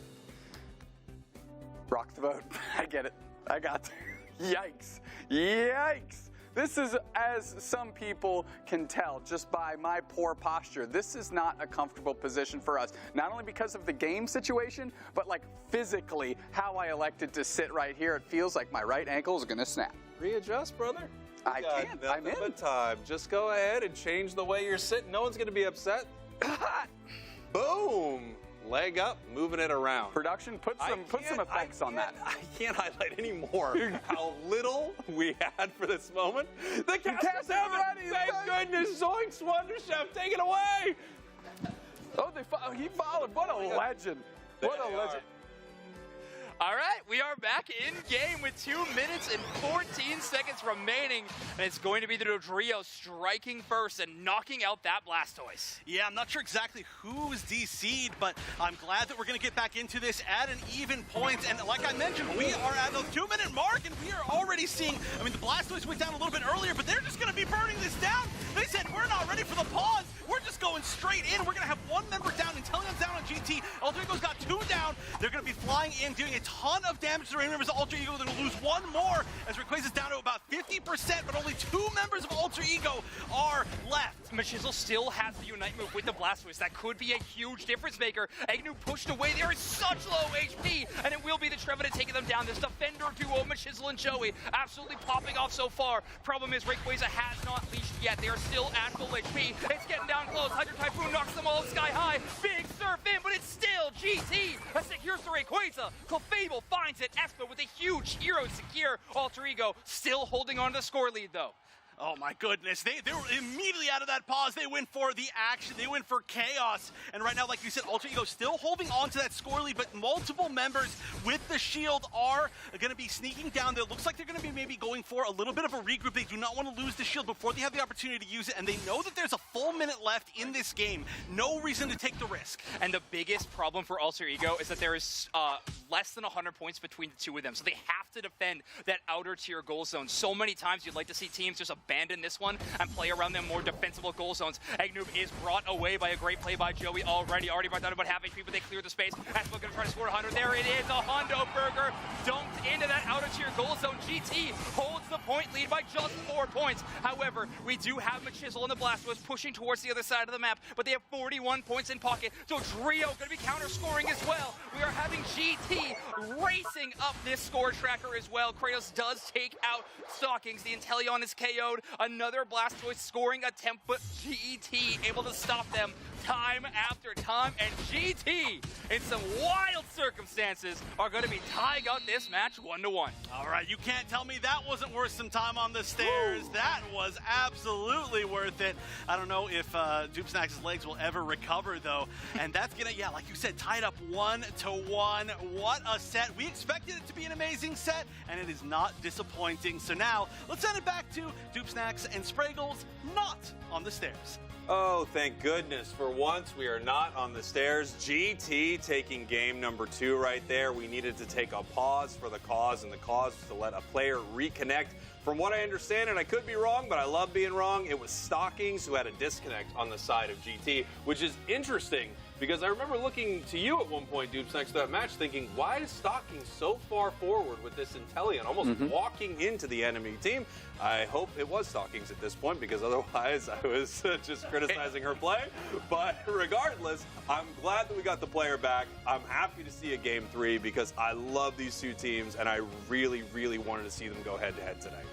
Speaker 9: Rock the vote. I get it. I got it. Yikes. Yikes. This is, as some people can tell just by my poor posture, this is not a comfortable position for us. Not only because of the game situation, but like physically how I elected to sit right here. It feels like my right ankle is going to snap.
Speaker 5: Readjust, brother.
Speaker 9: I can't. I'm in.
Speaker 5: But time. Just go ahead and change the way you're sitting. No one's going to be upset. Boom. Leg up, moving it around.
Speaker 9: Production, put some effects on that.
Speaker 5: I can't highlight any more how little we had for this moment. The cast is ready. Thank goodness. Zoinks, Wonder Chef, take it away.
Speaker 9: Oh, he followed. What a legend. What a legend.
Speaker 7: All right, we are back in game with 2 minutes and 14 seconds remaining, and it's going to be the Dodrio striking first and knocking out that Blastoise.
Speaker 4: Yeah, I'm not sure exactly who's DC'd, but I'm glad that we're going to get back into this at an even point. And like I mentioned, we are at the 2-minute mark, and we are already seeing, I mean, the Blastoise went down a little bit earlier, but they're just going to be burning this down. They said, we're not ready for the pause. We're just going straight in. We're going to have one member down, Intellion's down on GT. Alter Ego's got 2 down. They're going to be flying in, doing a ton of damage to the remaining members of Alter Ego. They're going to lose 1 more as Rayquaza's down to about 50%, but only 2 members of Alter Ego are left.
Speaker 7: Machizzle still has the Unite move with the Blastoise. That could be a huge difference maker. Agnew pushed away. There is such low HP, and it will be the Trevenant taking them down. This defender duo, Machizzle and Joey, absolutely popping off so far. Problem is, Rayquaza has not leashed yet. They are still at full HP. It's getting down close. Hydro Typhoon knocks them all sky high. Big surf in, but it's still GT. A secures the Rayquaza. Clefable finds it. Espo with a huge hero secure. Alter Ego still holding on to the score lead, though.
Speaker 4: Oh my goodness, they were immediately out of that pause. They went for the action, they went for chaos. And right now, like you said, Alter Ego still holding on to that score lead, but multiple members with the shield are going to be sneaking down there. Looks like they're going to be maybe going for a little bit of a regroup. They do not want to lose the shield before they have the opportunity to use it, and they know that there's a full minute left in this game. No reason to take the risk.
Speaker 7: And the biggest problem for Alter Ego is that there is less than 100 points between the two of them, so they have to defend that outer tier goal zone. So many times you'd like to see teams just abandon this one and play around them more defensible goal zones. Eggnoob is brought away by a great play by Joey already brought down about half HP, but they clear the space. Aspo gonna try to score 100. There it is, a Hondo Burger dunked into that outer tier goal zone. GT holds the point lead by just 4 points. However, we do have McChisel and the Blastoise pushing towards the other side of the map, but they have 41 points in pocket, so Trio gonna be counter scoring as well. We are having GT racing up this score tracker as well. Kratos does take out Stockings. The Inteleon is KO'd. Another Blastoise scoring attempt, but GT able to stop them time after time, and GT, in some wild circumstances, are going to be tying out this match 1-1.
Speaker 4: All right, you can't tell me that wasn't worth some time on the stairs. Woo. That was absolutely worth it. I don't know if Doopsnack's legs will ever recover, though, and that's going to, yeah, like you said, tied up 1-1. What a set. We expected it to be an amazing set, and it is not disappointing. So now, let's send it back to Doopsnacks and Spraggles, not on the stairs.
Speaker 5: Oh, thank goodness. For once, we are not on the stairs. GT taking game number 2 right there. We needed to take a pause for the cause, and the cause was to let a player reconnect. From what I understand, and I could be wrong, but I love being wrong, it was Stockings who had a disconnect on the side of GT, which is interesting because I remember looking to you at one point, Dupes, next to that match, thinking, why is Stockings so far forward with this Inteleon, almost walking into the enemy team? I hope it was Stockings at this point, because otherwise I was just criticizing her play. But regardless, I'm glad that we got the player back. I'm happy to see a Game 3 because I love these two teams, and I really, really wanted to see them go head-to-head tonight.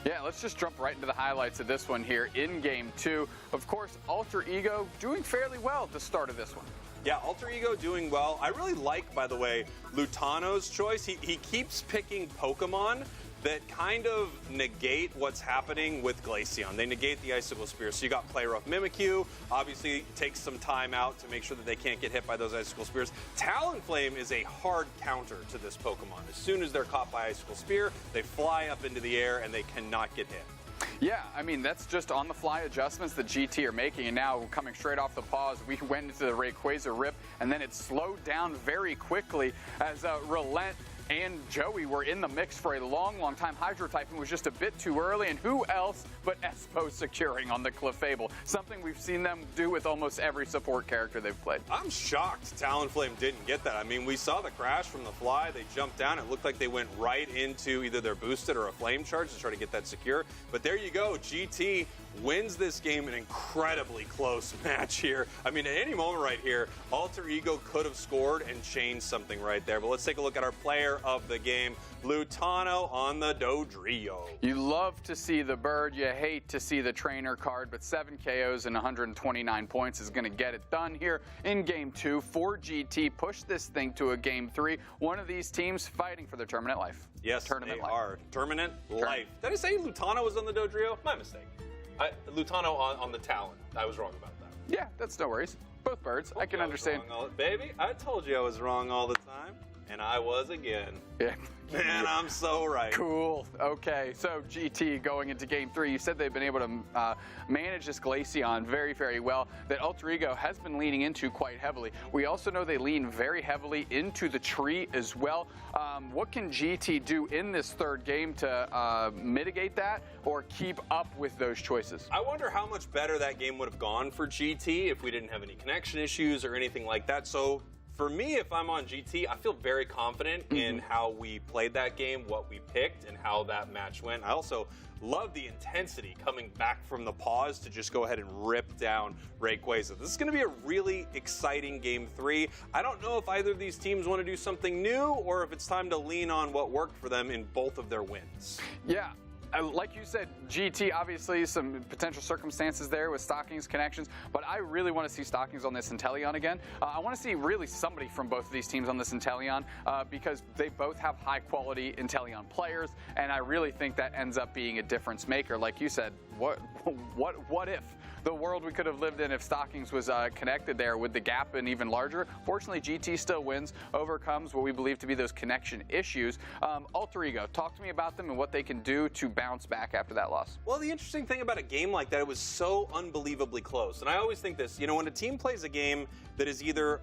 Speaker 9: Yeah, let's just jump right into the highlights of this one here in Game 2. Of course, Alter Ego doing fairly well at the start of this one.
Speaker 5: Yeah, Alter Ego doing well. I really like, by the way, Lutano's choice. He keeps picking Pokemon that kind of negate what's happening with Glaceon. They negate the Icicle Spear. So you got Play Rough Mimikyu, obviously takes some time out to make sure that they can't get hit by those Icicle Spears. Talonflame is a hard counter to this Pokemon. As soon as they're caught by Icicle Spear, they fly up into the air and they cannot get hit.
Speaker 9: Yeah, I mean, that's just on-the-fly adjustments that GT are making, and now coming straight off the pause, we went into the Rayquaza Rip, and then it slowed down very quickly as Relent and Joey were in the mix for a long, long time. Hydro Typhoon was just a bit too early, and who else but Espo securing on the Clefable? Something we've seen them do with almost every support character they've played.
Speaker 5: I'm shocked Talonflame didn't get that. I mean, we saw the crash from the fly. They jumped down. It looked like they went right into either their boosted or a flame charge to try to get that secure. But there you go. GT wins this game, an incredibly close match here. I mean, at any moment right here, Alter Ego could have scored and changed something right there. But let's take a look at our player of the game, Lutano on the Dodrio.
Speaker 9: You love to see the bird, you hate to see the trainer card, but 7 KOs and 129 points is going to get it done here in Game 2 for GT. Push this thing to a Game 3. One of these teams fighting for their tournament life.
Speaker 5: Yes, they are. Tournament life. Did I say Lutano was on the Dodrio? My mistake. Lutano on the Talon. I was wrong about that.
Speaker 9: Yeah, that's no worries. Both birds. I can understand.
Speaker 5: Baby, I told you I was wrong all the time, and I was again.
Speaker 9: Yeah.
Speaker 5: Man, I'm so right.
Speaker 9: Cool. Okay, so GT going into Game 3, you said they've been able to manage this Glaceon very, very well, that Alter Ego has been leaning into quite heavily. We also know they lean very heavily into the tree as well. What can GT do in this third game to mitigate that or keep up with those choices?
Speaker 5: I wonder how much better that game would have gone for GT if we didn't have any connection issues or anything like that. So for me, if I'm on GT, I feel very confident in how we played that game, what we picked, and how that match went. I also love the intensity coming back from the pause to just go ahead and rip down Rayquaza. This is going to be a really exciting Game 3. I don't know if either of these teams want to do something new or if it's time to lean on what worked for them in both of their wins.
Speaker 9: Yeah. like you said, GT, obviously some potential circumstances there with Stockings connections, but I really want to see Stockings on this Inteleon again. I want to see really somebody from both of these teams on this Inteleon because they both have high-quality Inteleon players, and I really think that ends up being a difference maker. Like you said, what if the world we could have lived in if Stockings was connected there with the gap been even larger? Fortunately, GT still wins, overcomes what we believe to be those connection issues. Alter Ego, talk to me about them and what they can do to bounce back after that loss.
Speaker 5: Well, the interesting thing about a game like that, it was so unbelievably close. And I always think this, you know, when a team plays a game that is either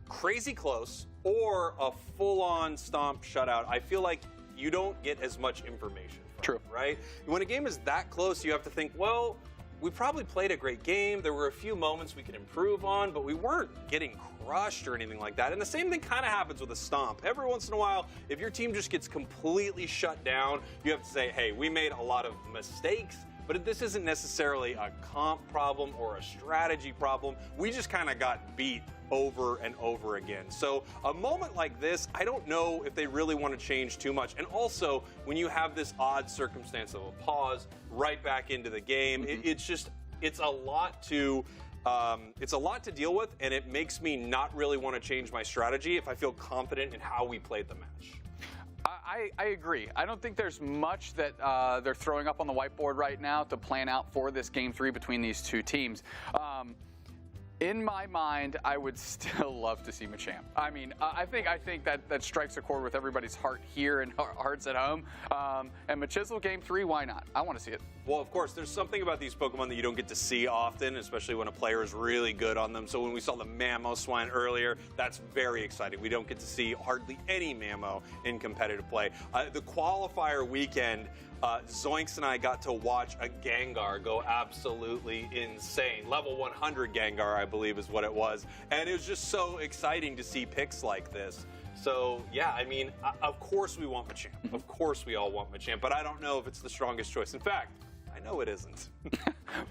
Speaker 5: crazy close or a full-on stomp shutout, I feel like you don't get as much information from it, right? When a game is that close, you have to think, well, we probably played a great game. There were a few moments we could improve on, but we weren't getting crushed or anything like that. And the same thing kind of happens with a stomp. Every once in a while, if your team just gets completely shut down, you have to say, hey, we made a lot of mistakes, but this isn't necessarily a comp problem or a strategy problem. We just kind of got beat over and over again. So a moment like this, I don't know if they really want to change too much. And also, when you have this odd circumstance of a pause right back into the game, it's a lot to deal with, and it makes me not really want to change my strategy if I feel confident in how we played the match.
Speaker 9: I agree. I don't think there's much that they're throwing up on the whiteboard right now to plan out for this Game 3 between these two teams. In my mind, I would still love to see Machamp. I mean, I think that strikes a chord with everybody's heart here and hearts at home. And Machisel Game 3, why not? I want to see it.
Speaker 5: Well, of course, there's something about these Pokemon that you don't get to see often, especially when a player is really good on them. So when we saw the Mamoswine earlier, that's very exciting. We don't get to see hardly any Mamo in competitive play. The qualifier weekend, Zoinks and I got to watch a Gengar go absolutely insane. Level 100 Gengar, I believe, is what it was. And it was just so exciting to see picks like this. So, yeah, I mean, of course we want Machamp. Of course we all want Machamp, but I don't know if it's the strongest choice. In fact, I know it isn't.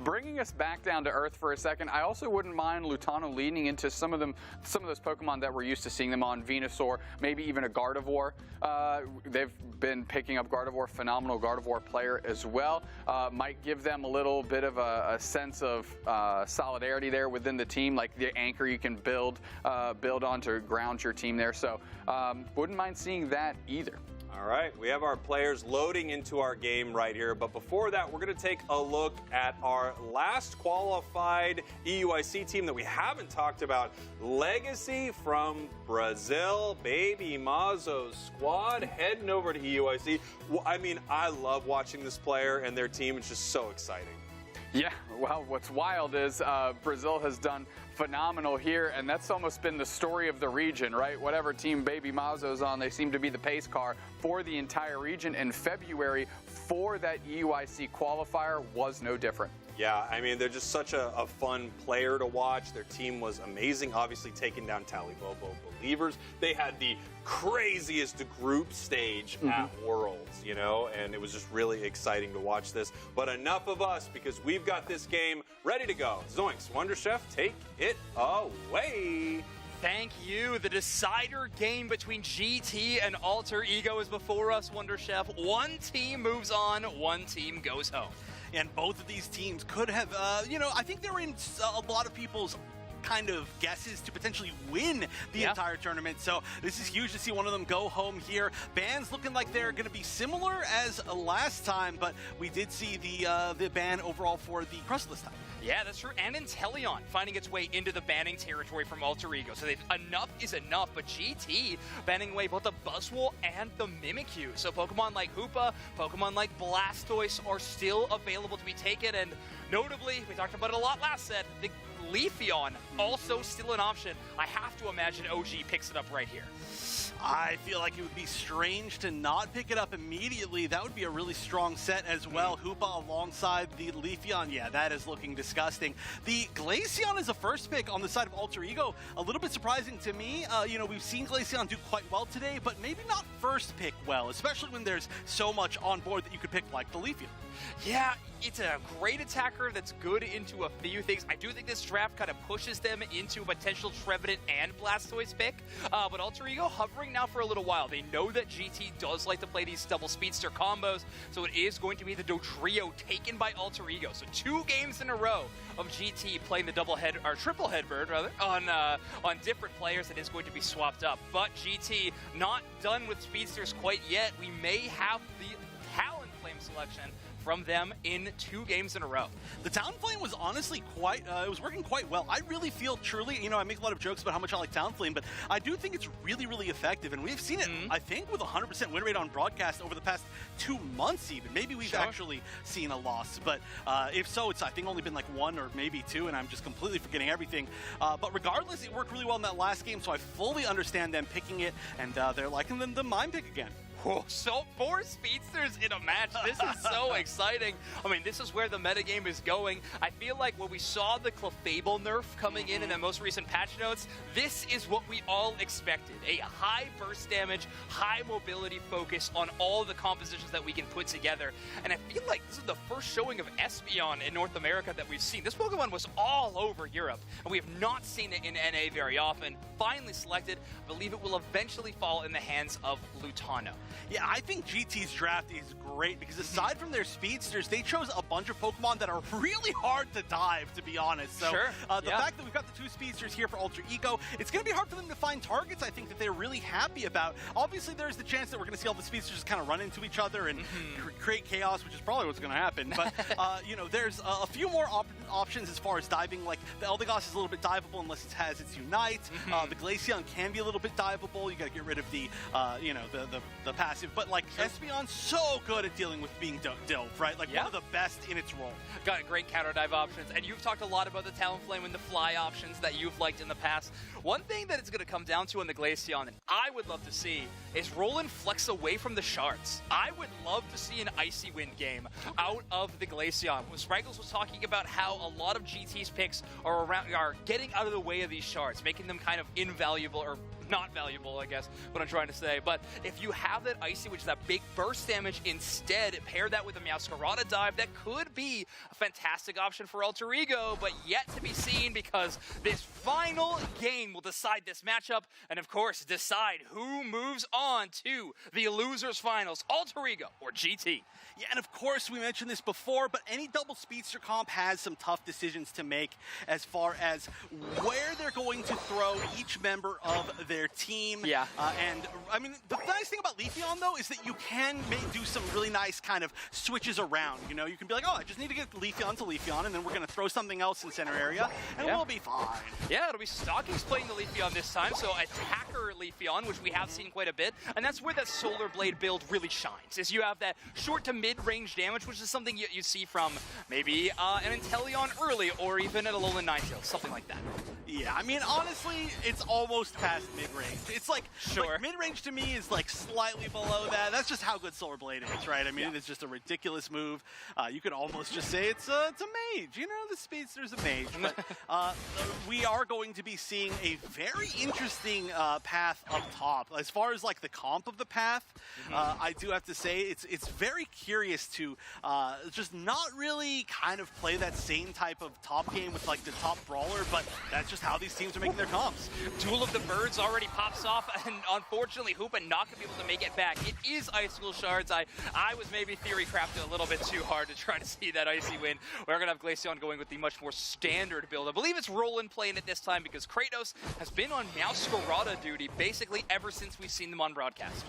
Speaker 9: Bringing us back down to earth for a second, I also wouldn't mind Lutano leaning into some of those Pokemon that we're used to seeing them on, Venusaur, maybe even a Gardevoir. They've been picking up Gardevoir, phenomenal Gardevoir player as well. Might give them a little bit of a sense of solidarity there within the team, like the anchor you can build on to ground your team there. So wouldn't mind seeing that either.
Speaker 5: All right, we have our players loading into our game right here, but before that, we're going to take a look at our last qualified EUIC team that we haven't talked about, Legacy from Brazil, Baby Mazo's squad, heading over to EUIC. Well, I mean, I love watching this player and their team. It's just so exciting.
Speaker 9: Yeah, well, what's wild is Brazil has done phenomenal here, and that's almost been the story of the region, right? Whatever team Baby Mazo's on, they seem to be the pace car for the entire region. In February, for that EUIC qualifier, was no different.
Speaker 5: Yeah, I mean, they're just such a fun player to watch. Their team was amazing, obviously taking down Talibobo Believers. They had the craziest group stage at Worlds, you know, and it was just really exciting to watch this. But enough of us, because we've got this game ready to go. Zoinks, Wonder Chef, take it away.
Speaker 7: Thank you. The decider game between GT and Alter Ego is before us, Wonder Chef. One team moves on, one team goes home.
Speaker 4: And both of these teams could have, you know, I think they're in a lot of people's kind of guesses to potentially win the entire tournament. So this is huge to see one of them go home here. Bans looking like they're going to be similar as last time, but we did see the ban overall for the Crust this time.
Speaker 7: Yeah, that's true. And Inteleon finding its way into the banning territory from Alter Ego. So enough is enough, but GT banning away both the Buzzwole and the Mimikyu. So Pokemon like Hoopa, Pokemon like Blastoise are still available to be taken. And notably, we talked about it a lot last set, the Leafeon also still an option. I have to imagine OG picks it up right here.
Speaker 4: I feel like it would be strange to not pick it up immediately. That would be a really strong set as well. Hoopa alongside the Leafeon. Yeah, that is looking disgusting. The Glaceon is a first pick on the side of Alter Ego. A little bit surprising to me. You know, we've seen Glaceon do quite well today, but maybe not first pick well, especially when there's so much on board that you could pick like the Leafeon.
Speaker 7: Yeah, it's a great attacker that's good into a few things. I do think this draft kind of pushes them into a potential Trevenant and Blastoise pick, but Alter Ego hovering playing now for a little while. They know that GT does like to play these double speedster combos, so it is going to be the Dodrio taken by Alter Ego. So 2 games in a row of GT playing the triple headbird rather on different players that is going to be swapped up. But GT not done with speedsters quite yet. We may have the Talonflame selection from them in 2 games in a row.
Speaker 4: The Talonflame was honestly quite, it was working quite well. I really feel truly, you know, I make a lot of jokes about how much I like Talonflame, but I do think it's really, really effective. And we've seen it, I think, with 100% win rate on broadcast over the past 2 months even. Maybe we've actually seen a loss, but if so, it's, I think, only been like 1 or maybe 2, and I'm just completely forgetting everything. But regardless, it worked really well in that last game, so I fully understand them picking it, and they're liking the mime pick again.
Speaker 7: Oh, so 4 speedsters in a match. This is so exciting. I mean, this is where the metagame is going. I feel like when we saw the Clefable nerf coming in the most recent patch notes, this is what we all expected. A high burst damage, high mobility focus on all the compositions that we can put together. And I feel like this is the first showing of Espeon in North America that we've seen. This Pokemon was all over Europe, and we have not seen it in NA very often. Finally selected. I believe it will eventually fall in the hands of Lutano.
Speaker 4: Yeah, I think GT's draft is great because aside from their speedsters, they chose a bunch of Pokemon that are really hard to dive, to be honest. So the fact that we've got the 2 speedsters here for Alter Ego, it's going to be hard for them to find targets, I think, that they're really happy about. Obviously, there's the chance that we're going to see all the speedsters just kind of run into each other and create chaos, which is probably what's going to happen. But, you know, there's a few more options as far as diving. Like, the Eldegoss is a little bit diveable unless it has its Unite. The Glaceon can be a little bit diveable. You got to get rid of the, you know, the passive. But, like, Espeon's so good at dealing with being dove, right? Like, one of the best in its role.
Speaker 7: Got great counter dive options, and you've talked a lot about the Talonflame and the fly options that you've liked in the past. One thing that it's going to come down to on the Glaceon, and I would love to see, is Roland flex away from the shards. I would love to see an Icy Wind game out of the Glaceon. Spraggles was talking about how a lot of GT's picks are getting out of the way of these shards, making them kind of invaluable, or not valuable, I guess, what I'm trying to say. But if you have that Icy, which is that big burst damage, instead, pair that with a Meowscarada dive, that could be a fantastic option for Alter Ego, but yet to be seen, because this final game will decide this matchup, and of course, decide who moves on to the losers finals, Alter Ego or GT.
Speaker 4: Yeah, and of course, we mentioned this before, but any double speedster comp has some tough decisions to make as far as where they're going to throw each member of their team.
Speaker 7: Yeah.
Speaker 4: And, I mean, the nice thing about Leafeon, though, is that you can do some really nice kind of switches around. You know, you can be like, oh, I just need to get Leafeon to Leafeon, and then we're going to throw something else in center area, and we'll be fine.
Speaker 7: Yeah, it'll be Stockings playing the Leafeon this time, so attacker Leafeon, which we have seen quite a bit, and that's where that Solar Blade build really shines, is you have that short to mid-range damage, which is something you see from maybe an Inteleon early, or even an Alolan Ninetales, something like that.
Speaker 4: Yeah, I mean, honestly, it's almost past mid-range. It's like, mid-range to me is like slightly below that. That's just how good Solar Blade is, right? I mean, it's just a ridiculous move. You could almost just say it's a mage. You know, the speedster's a mage. But we are going to be seeing a very interesting path up top. As far as like the comp of the path, I do have to say it's very curious to just not really kind of play that same type of top game with like the top brawler, but that's just how these teams are making their comps.
Speaker 7: Duel of the Birds already pops off, and unfortunately, Hoopa not going to be able to make it back. It is Icicle Shards. I was maybe theory crafted a little bit too hard to try to see that Icy win. We're going to have Glaceon going with the much more standard build. I believe it's Roland playing it this time because Kratos has been on Meowscarada duty basically ever since we've seen them on broadcast.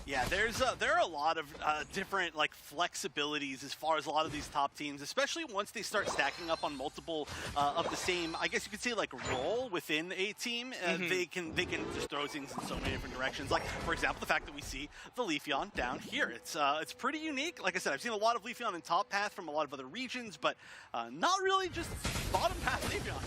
Speaker 4: Yeah, there are a lot of different like flexibilities as far as a lot of these top teams, especially once they start stacking up on multiple of the same, I guess you could say, like role within a team. They can just throw things in so many different directions. Like, for example, the fact that we see the Leafeon down here. It's pretty unique. Like I said, I've seen a lot of Leafeon in top path from a lot of other regions, but not really just bottom path Leafeon.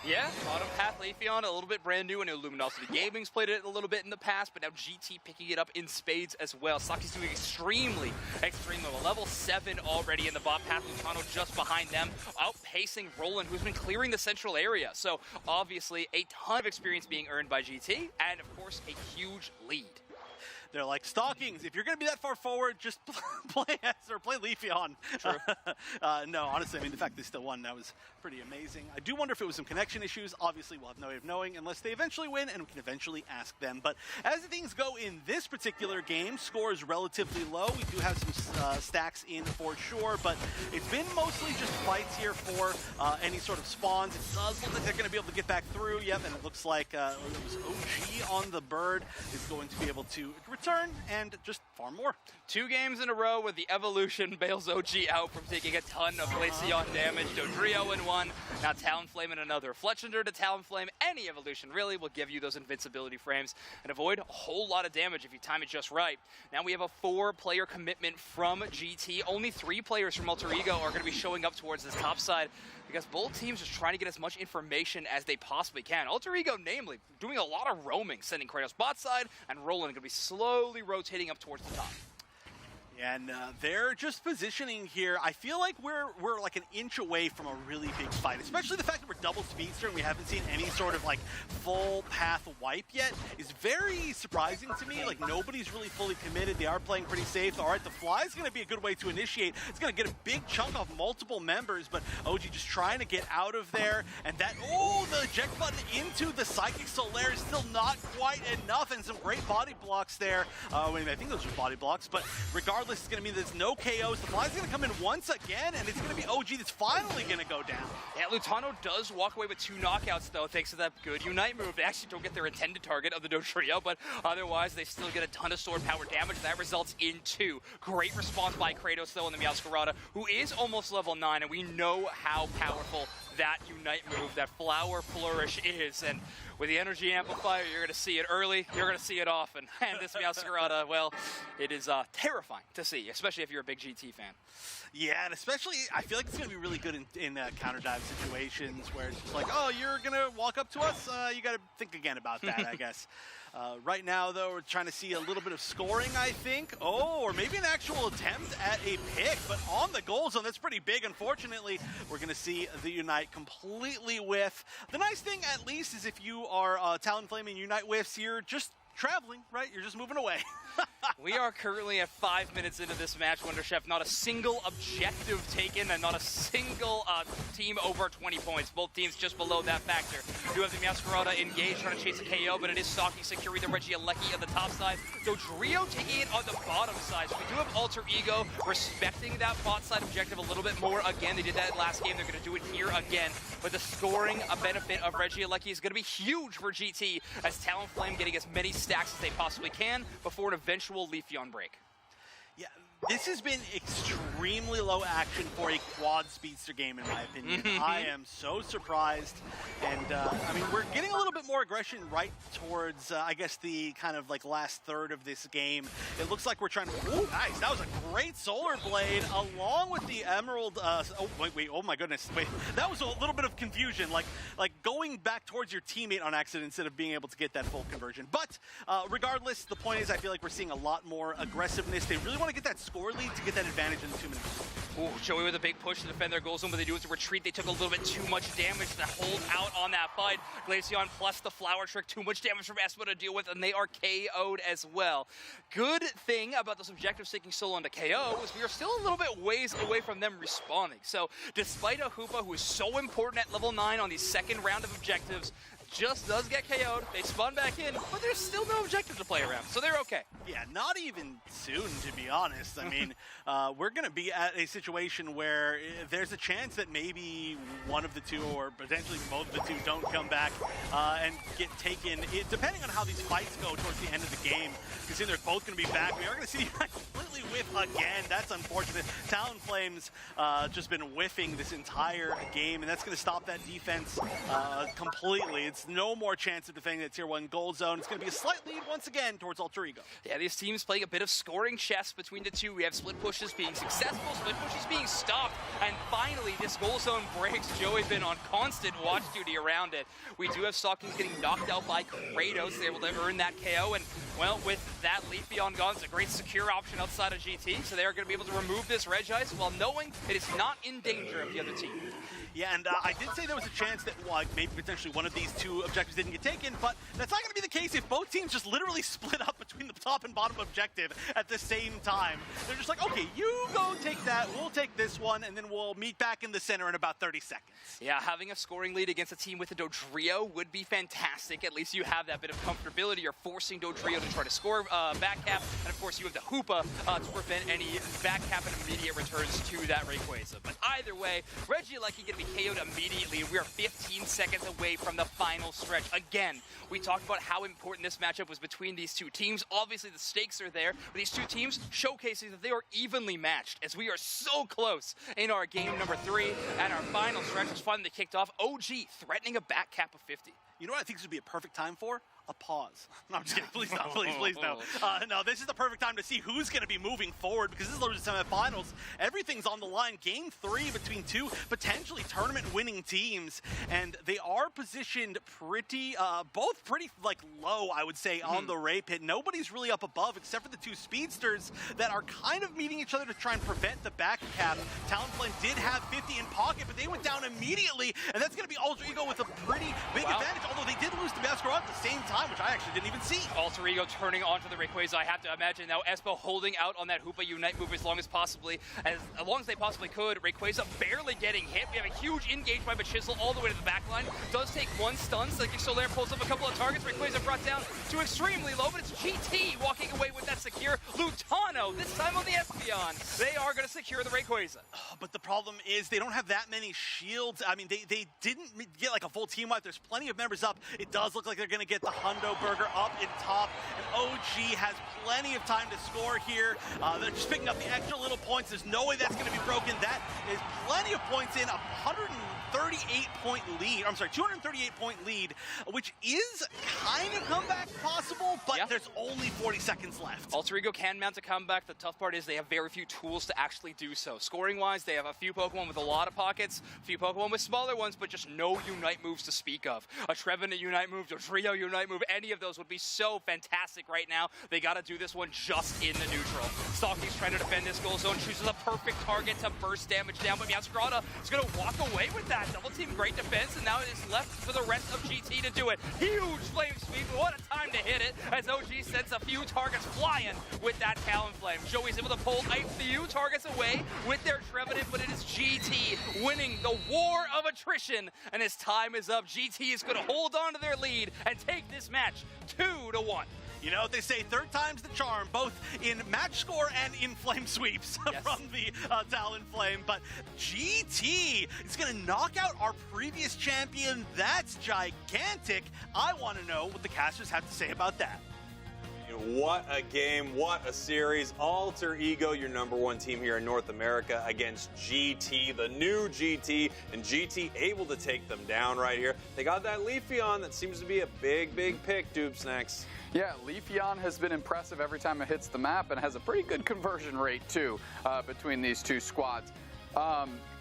Speaker 7: Yeah, bottom path Leafeon, a little bit brand new. I know Luminosity Gaming's played it a little bit in the past, but now GT picking it up in spades as well. Saki's doing extremely well. Level 7 already in the bot path. Lutano just behind them, outpacing Roland, who's been clearing the central area. So obviously a ton of experience being earned by GT, and of course a huge lead.
Speaker 4: they're like, Stockings, if you're going to be that far forward, just play S or play Leafeon.
Speaker 2: True.
Speaker 4: No, honestly, I mean, the fact they still won, that was pretty amazing. I do wonder if it was some connection issues. Obviously, we'll have no way of knowing unless they eventually win, and we can eventually ask them. But as things go in this particular game, score is relatively low. We do have some stacks in for sure, but it's been mostly just fights here for any sort of spawns. It does look like they're going to be able to get back through. Yep, and it looks like it was OG on the bird is going to be able to return and just farm more.
Speaker 7: 2 games in a row with the Evolution bails OG out from taking a ton of Glaceon damage. Dodrio in one, now Talonflame in another. Fletchinder to Talonflame, any Evolution really will give you those invincibility frames and avoid a whole lot of damage if you time it just right. Now we have a 4-player commitment from GT. Only 3 players from Alter Ego are going to be showing up towards this top side because both teams are trying to get as much information as they possibly can. Alter Ego, namely, doing a lot of roaming, sending Kratos bot side, and Roland going to be slowly rotating up towards the top.
Speaker 4: And they're just positioning here. I feel like we're like an inch away from a really big fight, especially the fact that we're double speedster and we haven't seen any sort of like full path wipe yet is very surprising to me. Like nobody's really fully committed. They are playing pretty safe. All right, the fly is going to be a good way to initiate. It's going to get a big chunk off multiple members, but OG just trying to get out of there. And that, the eject button into the Psychic Solaire is still not quite enough, and some great body blocks there. I think those are body blocks, but regardless, it's going to mean there's no KOs. The fly's going to come in once again, and it's going to be OG that's finally going to go down.
Speaker 7: Yeah, Lutano does walk away with 2 knockouts, though, thanks to that good Unite move. They actually don't get their intended target of the Dodrio, but otherwise they still get a ton of sword power damage. That results in 2. Great response by Kratos, though, on the Meowscarada, who is almost level 9, and we know how powerful that Unite move, that Flower Flourish is. And with the Energy Amplifier, you're going to see it early, you're going to see it often. And this Meowscarada, well, it is terrifying to see, especially if you're a big GT fan.
Speaker 4: Yeah, and especially, I feel like it's going to be really good in counter dive situations where it's just like, oh, you're going to walk up to us? You got to think again about that, I guess. Right now, though, we're trying to see a little bit of scoring, I think. Oh, or maybe an actual attempt at a pick, but on the goal zone, that's pretty big. Unfortunately, we're going to see the Unite completely whiff. The nice thing, at least, is if you are Talonflame and Unite whiffs, you're just traveling, right? You're just moving away.
Speaker 7: We are currently at 5 minutes into this match, Wonder Chef. Not a single objective taken and not a single team over 20 points. Both teams just below that factor. We do have the Meowscarada engaged, trying to chase a KO, but it is Stalking securing the Regieleki on the top side. Dodrio taking it on the bottom side. So we do have Alter Ego respecting that bot side objective a little bit more. Again, they did that last game. They're going to do it here again. But the scoring benefit of Regieleki is going to be huge for GT as Talonflame getting as many stacks as they possibly can before an eventual Leafeon break.
Speaker 4: Yeah, this has been extremely low action for a quad speedster game, in my opinion. I am so surprised. And, I mean, we're getting a little bit more aggression right towards, I guess, the kind of, like, last third of this game. It looks like we're trying to... Ooh, nice. That was a great Solar Blade along with the Emerald... wait, oh, my goodness. Wait, that was a little bit of confusion. Like going back towards your teammate on accident instead of being able to get that full conversion. But, regardless, the point is I feel like we're seeing a lot more aggressiveness. They really want to get that score lead to get that advantage in the 2 minutes.
Speaker 7: Ooh, Joey with a big push to defend their goal zone, but they do it to retreat. They took a little bit too much damage to hold out on that fight. Glaceon plus the Flower Trick, too much damage from Espo to deal with, and they are KO'd as well. Good thing about those objectives taking so long to KO is we are still a little bit ways away from them respawning. So despite a Hoopa who is so important at level 9 on the second round of objectives, just does get KO'd. They spawn back in, but there's still no objective to play around, so they're okay.
Speaker 4: Yeah, not even soon, to be honest. I mean, we're going to be at a situation where there's a chance that maybe one of the two or potentially both of the two don't come back and get taken. Depending on how these fights go towards the end of the game, considering they're both going to be back, we are going to see completely whiff again. That's unfortunate. Talonflame's just been whiffing this entire game, and that's going to stop that defense completely. It's no more chance of defending that tier 1 gold zone. It's going to be a slight lead once again towards Alter Ego.
Speaker 7: Yeah, these teams playing a bit of scoring chess between the two. We have split pushes being successful, split pushes being stopped, and finally this goal zone breaks. Joey been on constant watch duty around it. We do have Stalkings getting knocked out by Kratos. They're able to earn that KO, and Well, with that Leafeon gone, it's a great secure option outside of GT, so they are going to be able to remove this Regice while knowing it is not in danger of the other team.
Speaker 4: Yeah, and I did say there was a chance that maybe potentially one of these two objectives didn't get taken, but that's not going to be the case if both teams just literally split up between the top and bottom objective at the same time. They're just like, okay, you go take that, we'll take this one, and then we'll meet back in the center in about 30 seconds.
Speaker 7: Yeah, having a scoring lead against a team with a Dodrio would be fantastic. At least you have that bit of comfortability. You're forcing Dodrio to try to score back cap, and of course you have the Hoopa to prevent any back cap and immediate returns to that Rayquaza. But either way, Regieleki going to be KO'd immediately, and we are 15 seconds away from the final stretch. Again, we talked about how important this matchup was between these two teams. Obviously, the stakes are there, but these two teams showcasing that they are evenly matched, as we are so close in our game number 3, and our final stretch was finally kicked off. OG threatening a back cap of 50.
Speaker 4: You know what I think this would be a perfect time for? A pause. No, I'm just kidding. Please no, please no. No, this is the perfect time to see who's going to be moving forward, because this is literally the semifinals. Everything's on the line. Game 3 between two potentially tournament-winning teams, and they are positioned pretty, both pretty like low, I would say, on the Ray Pit. Nobody's really up above except for the two speedsters that are kind of meeting each other to try and prevent the back cap. Talonflame did have 50 in pocket, but they went down immediately, and that's going to be Alter Ego with a pretty big advantage. Although they did lose to Masquerade at the same time, which I actually didn't even see.
Speaker 7: Alter Ego turning onto the Rayquaza. I have to imagine now Espo holding out on that Hoopa Unite move as long as long as they possibly could. Rayquaza barely getting hit. We have a huge engage by Machisel all the way to the back line. Does take one stun. Psychic Solaire pulls up a couple of targets. Rayquaza brought down to extremely low, but it's GT walking away with that secure. Lutano, this time on the Espeon. They are going to secure the Rayquaza.
Speaker 4: But the problem is they don't have that many shields. I mean, they didn't get like a full team wipe. There's plenty of members up. It does look like they're going to get the Hundo Burger up in top, and OG has plenty of time to score here. They're just picking up the extra little points. There's no way that's going to be broken. That is plenty of points in, 238-point lead, which is kind of comeback possible, but there's only 40 seconds left.
Speaker 7: Alter Ego can mount a comeback. The tough part is they have very few tools to actually do so. Scoring-wise, they have a few Pokemon with a lot of pockets, a few Pokemon with smaller ones, but just no Unite moves to speak of. A Trevenant Unite move, a Trio Unite move, any of those would be so fantastic right now. They got to do this one just in the neutral. Stalky's trying to defend this goal zone, chooses a perfect target to burst damage down, but Meowscarada is going to walk away with that. Double team, great defense, and now it is left for the rest of GT to do it. Huge flame sweep, what a time to hit it, as OG sends a few targets flying with that Talonflame. Joey's able to pull a few targets away with their Trevenant, but it is GT winning the war of attrition, and as time is up, GT is going to hold on to their lead and take this match 2-1.
Speaker 4: You know what they say, third time's the charm, both in match score and in flame sweeps from the Talonflame. But GT is going to knock out our previous champion. That's gigantic. I want to know what the casters have to say about that.
Speaker 5: What a game, what a series. Alter Ego, your #1 team here in North America, against GT, the new GT, and GT able to take them down right here. They got that Leafeon that seems to be a big pick, Dupsnax.
Speaker 9: Yeah, Leafeon has been impressive every time it hits the map and has a pretty good conversion rate too between these two squads.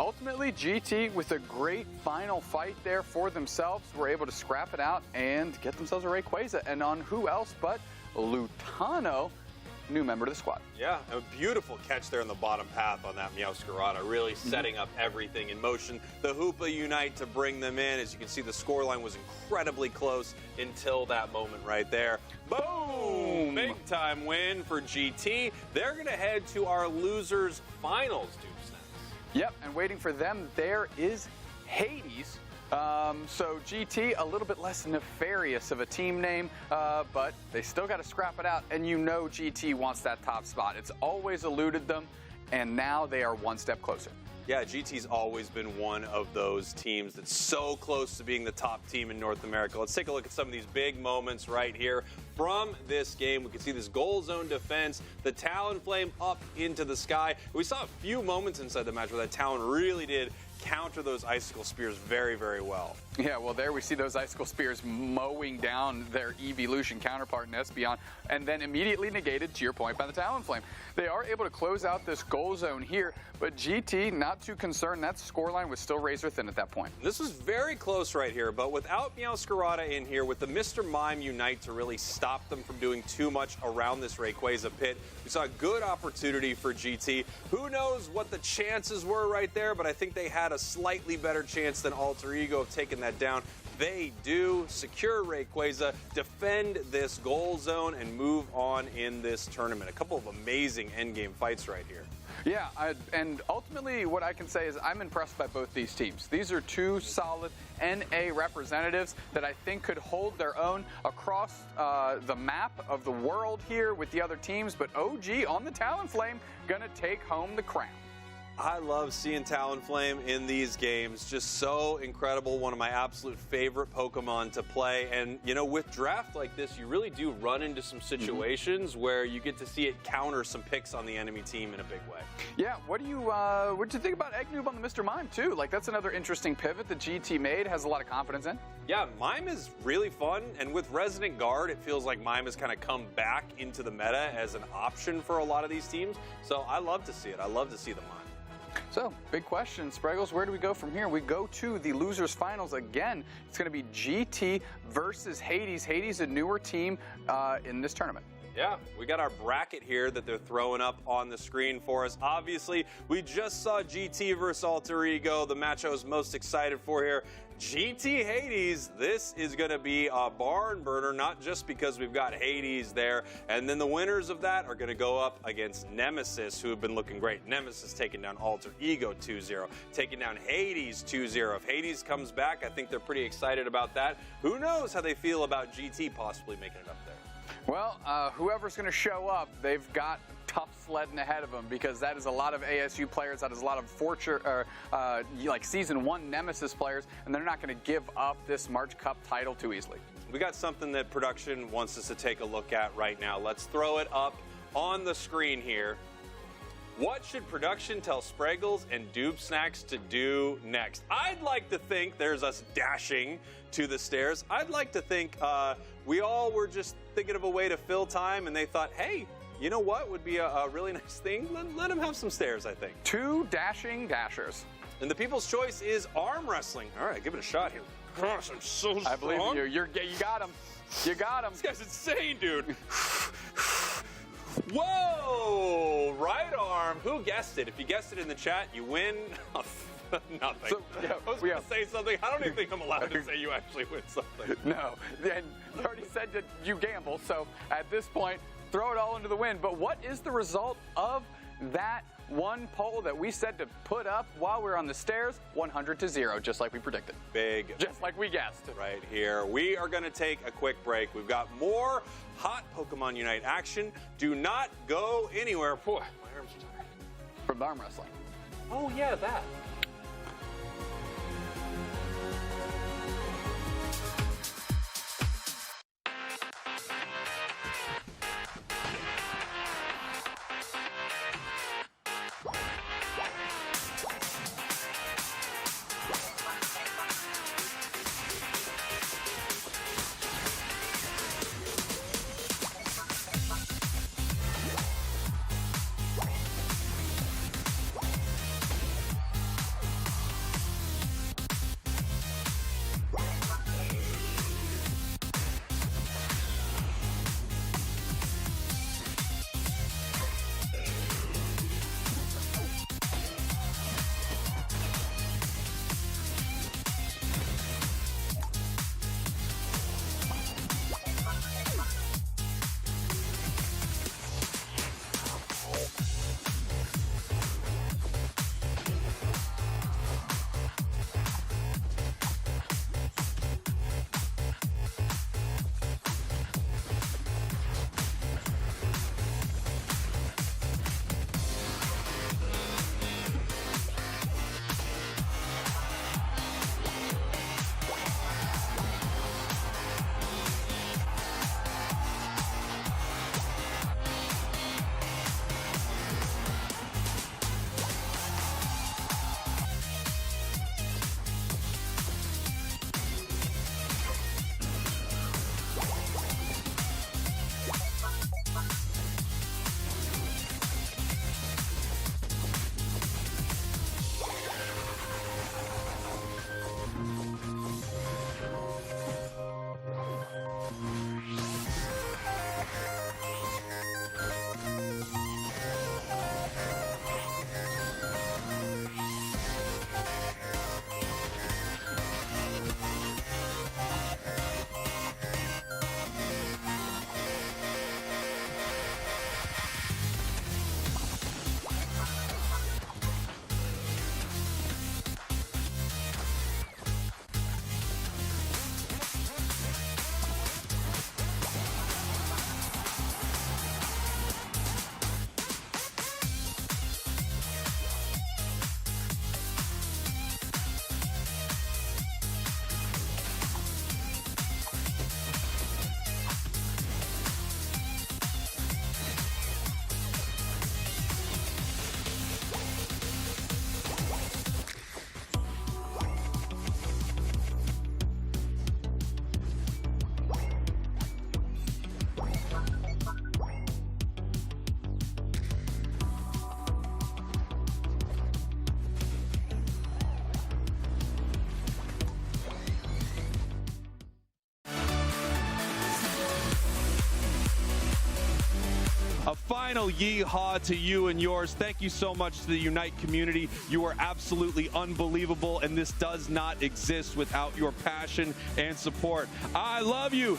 Speaker 9: Ultimately, GT, with a great final fight there for themselves, were able to scrap it out and get themselves a Rayquaza. And on who else but Lutano, new member to the squad.
Speaker 5: Yeah, a beautiful catch there in the bottom path on that Meowscarada, really setting up everything in motion. The Hoopa Unite to bring them in. As you can see, the scoreline was incredibly close until that moment right there. Boom! Big time win for GT. They're going to head to our losers finals, Dupsnax.
Speaker 9: Yep, and waiting for them there is Hades. So GT, a little bit less nefarious of a team name, but they still got to scrap it out, and you know GT wants that top spot. It's always eluded them, and now they are one step closer.
Speaker 5: Yeah, GT's always been one of those teams that's so close to being the top team in North America. Let's take a look at some of these big moments right here from this game. We can see this goal zone defense, the Talonflame up into the sky. We saw a few moments inside the match where that Talon really did counter those Icicle Spears very well.
Speaker 9: Yeah, well, there we see those Icicle Spears mowing down their Evolution counterpart in Espeon, and then immediately negated, to your point, by the Talonflame. They are able to close out this goal zone here, but GT not too concerned. That scoreline was still razor thin at that point.
Speaker 5: This was very close right here, but without Meowscarada in here, with the Mr. Mime Unite to really stop them from doing too much around this Rayquaza pit, we saw a good opportunity for GT. Who knows what the chances were right there, but I think they had a slightly better chance than Alter Ego of taking that down. They do secure Rayquaza, defend this goal zone, and move on in this tournament. A couple of amazing endgame fights right here.
Speaker 9: Yeah, and ultimately what I can say is I'm impressed by both these teams. These are two solid NA representatives that I think could hold their own across the map of the world here with the other teams, but OG on the Talonflame gonna take home the crown.
Speaker 5: I love seeing Talonflame in these games. Just so incredible. One of my absolute favorite Pokemon to play. And, you know, with draft like this, you really do run into some situations where you get to see it counter some picks on the enemy team in a big way.
Speaker 9: Yeah, what do you think about Egg Noob on the Mr. Mime, too? Like, that's another interesting pivot that GT made, has a lot of confidence in.
Speaker 5: Yeah, Mime is really fun. And with Resonant Guard, it feels like Mime has kind of come back into the meta as an option for a lot of these teams. So I love to see it. I love to see the Mime.
Speaker 9: So, big question, Spraggles, where do we go from here? We go to the losers finals again. It's going to be GT versus Hades. Hades, a newer team in this tournament.
Speaker 5: Yeah, we got our bracket here that they're throwing up on the screen for us. Obviously, we just saw GT versus Alter Ego, the match I was most excited for here. GT Hades, this is going to be a barn burner, not just because we've got Hades there. And then the winners of that are going to go up against Nemesis, who have been looking great. Nemesis taking down Alter Ego 2-0, taking down Hades 2-0. If Hades comes back, I think they're pretty excited about that. Who knows how they feel about GT possibly making it up there.
Speaker 9: Well, whoever's going to show up, they've got tough sledding ahead of them, because that is a lot of ASU players, that is a lot of like Season 1 Nemesis players, and they're not going to give up this March Cup title too easily.
Speaker 5: We got something that production wants us to take a look at right now. Let's throw it up on the screen here. What should production tell Spraggles and Doob Snacks to do next? I'd like to think there's us dashing to the stairs. I'd like to think we all were just thinking of a way to fill time, and they thought, hey, you know what would be a really nice thing? Let them have some stairs, I think. 2
Speaker 9: dashing dashers.
Speaker 5: And the people's choice is arm wrestling. All right, give it a shot here. Gosh, I'm so strong.
Speaker 9: I believe in you. You got him. You got him.
Speaker 5: This guy's insane, dude. Whoa! Right arm. Who guessed it? If you guessed it in the chat, you win. Nothing.
Speaker 9: So, yeah,
Speaker 5: I was going to say something. I don't even think I'm allowed to say you actually win something.
Speaker 9: No. And you already said that you gamble, so at this point, throw it all into the wind. But what is the result of that one poll that we said to put up while we were on the stairs? 100-0, just like we predicted.
Speaker 5: Big.
Speaker 9: Just like we guessed.
Speaker 5: Right here. We are going to take a quick break. We've got more hot Pokemon Unite action. Do not go anywhere. Boy, my arms are tired.
Speaker 9: From arm wrestling.
Speaker 5: Oh, yeah, that.
Speaker 1: final yeehaw to you and yours. Thank you so much to the Unite community. You are absolutely unbelievable, and this does not exist without your passion and support. I love you.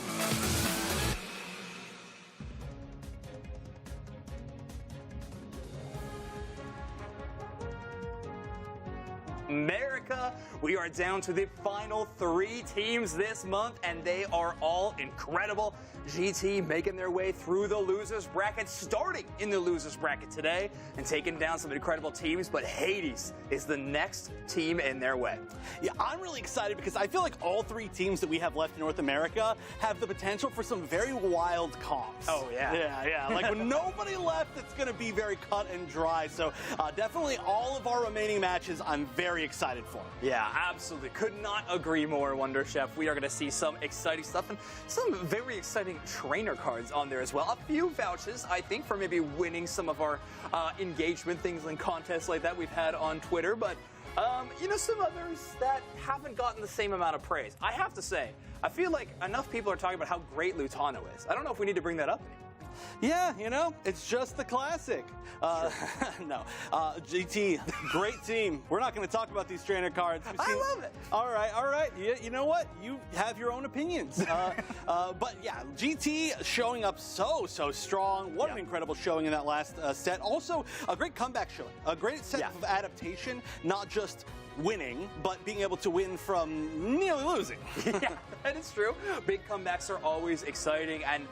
Speaker 12: America, we are down to the final 3 teams this month, and they are all incredible. GT making their way through the losers bracket, starting in the losers bracket today and taking down some incredible teams, but Hades is the next team in their way.
Speaker 4: Yeah, I'm really excited because I feel like all 3 teams that we have left in North America have the potential for some very wild comps.
Speaker 12: Oh, yeah.
Speaker 4: Yeah. Like with nobody left, it's going to be very cut and dry. So definitely all of our remaining matches I'm very excited for.
Speaker 12: Yeah, absolutely. Could not agree more, Wonder Chef. We are going to see some exciting stuff and some very exciting trainer cards on there as well. A few vouchers, I think, for maybe winning some of our engagement things and contests like that we've had on Twitter, but you know, some others that haven't gotten the same amount of praise. I have to say, I feel like enough people are talking about how great Lutano is. I don't know if we need to bring that up anymore.
Speaker 4: Yeah, you know, it's just the classic. No, GT, great team. We're not going to talk about these trainer cards.
Speaker 12: I love it.
Speaker 4: All right. You know what? You have your own opinions. But yeah, GT showing up so strong. What an incredible showing in that last set. Also, a great comeback showing. A great set of adaptation, not just winning, but being able to win from nearly losing.
Speaker 12: Yeah, that is true. Big comebacks are always exciting, and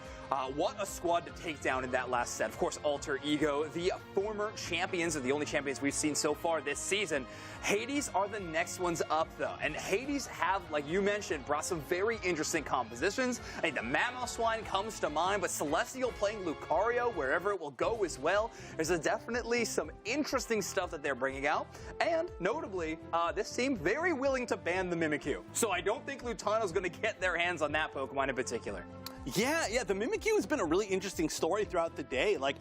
Speaker 12: what a squad to take down in that last set. Of course, Alter Ego, the former champions, are the only champions we've seen so far this season. Hades are the next ones up, though. And Hades have, like you mentioned, brought some very interesting compositions. I mean, the Mamoswine comes to mind, but Celestial playing Lucario, wherever it will go as well. There's definitely some interesting stuff that they're bringing out. And notably, this team very willing to ban the Mimikyu. So I don't think Lutano's going to get their hands on that Pokemon in particular.
Speaker 4: Yeah, the Mimikyu has been a really interesting story throughout the day. Like,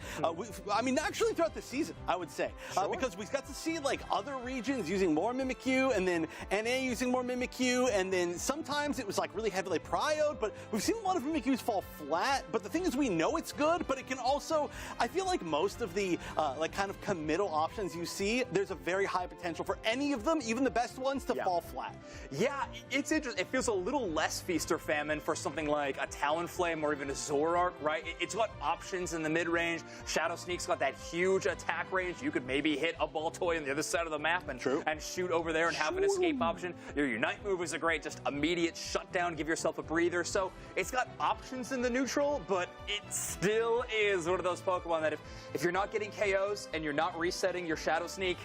Speaker 4: I mean, actually throughout the season, I would say. Because we got to see, like, other regions using more Mimikyu, and then NA using more Mimikyu, and then sometimes it was, like, really heavily prioed, but we've seen a lot of Mimikyus fall flat. But the thing is, we know it's good, but it can also, I feel like most of the, like, kind of committal options you see, there's a very high potential for any of them, even the best ones, to fall flat.
Speaker 12: Yeah, it's interesting. It feels a little less feast or famine for something like a Talonflame or even a Zoroark, right? It's got options in the mid-range. Shadow Sneak's got that huge attack range. You could maybe hit a Baltoy on the other side of the map and shoot over there and have an escape option. Your Unite move is a great, just immediate shutdown, give yourself a breather. So it's got options in the neutral, but it still is one of those Pokemon that if you're not getting KOs and you're not resetting your Shadow Sneak,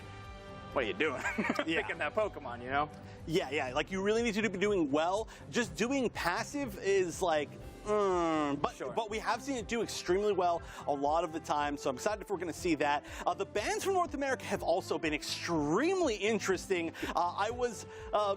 Speaker 12: what are you doing? Picking that Pokemon, you know?
Speaker 4: Yeah, like you really need to be doing well. Just doing passive is like, but we have seen it do extremely well a lot of the time, so I'm excited if we're going to see that. The bans from North America have also been extremely interesting. I was,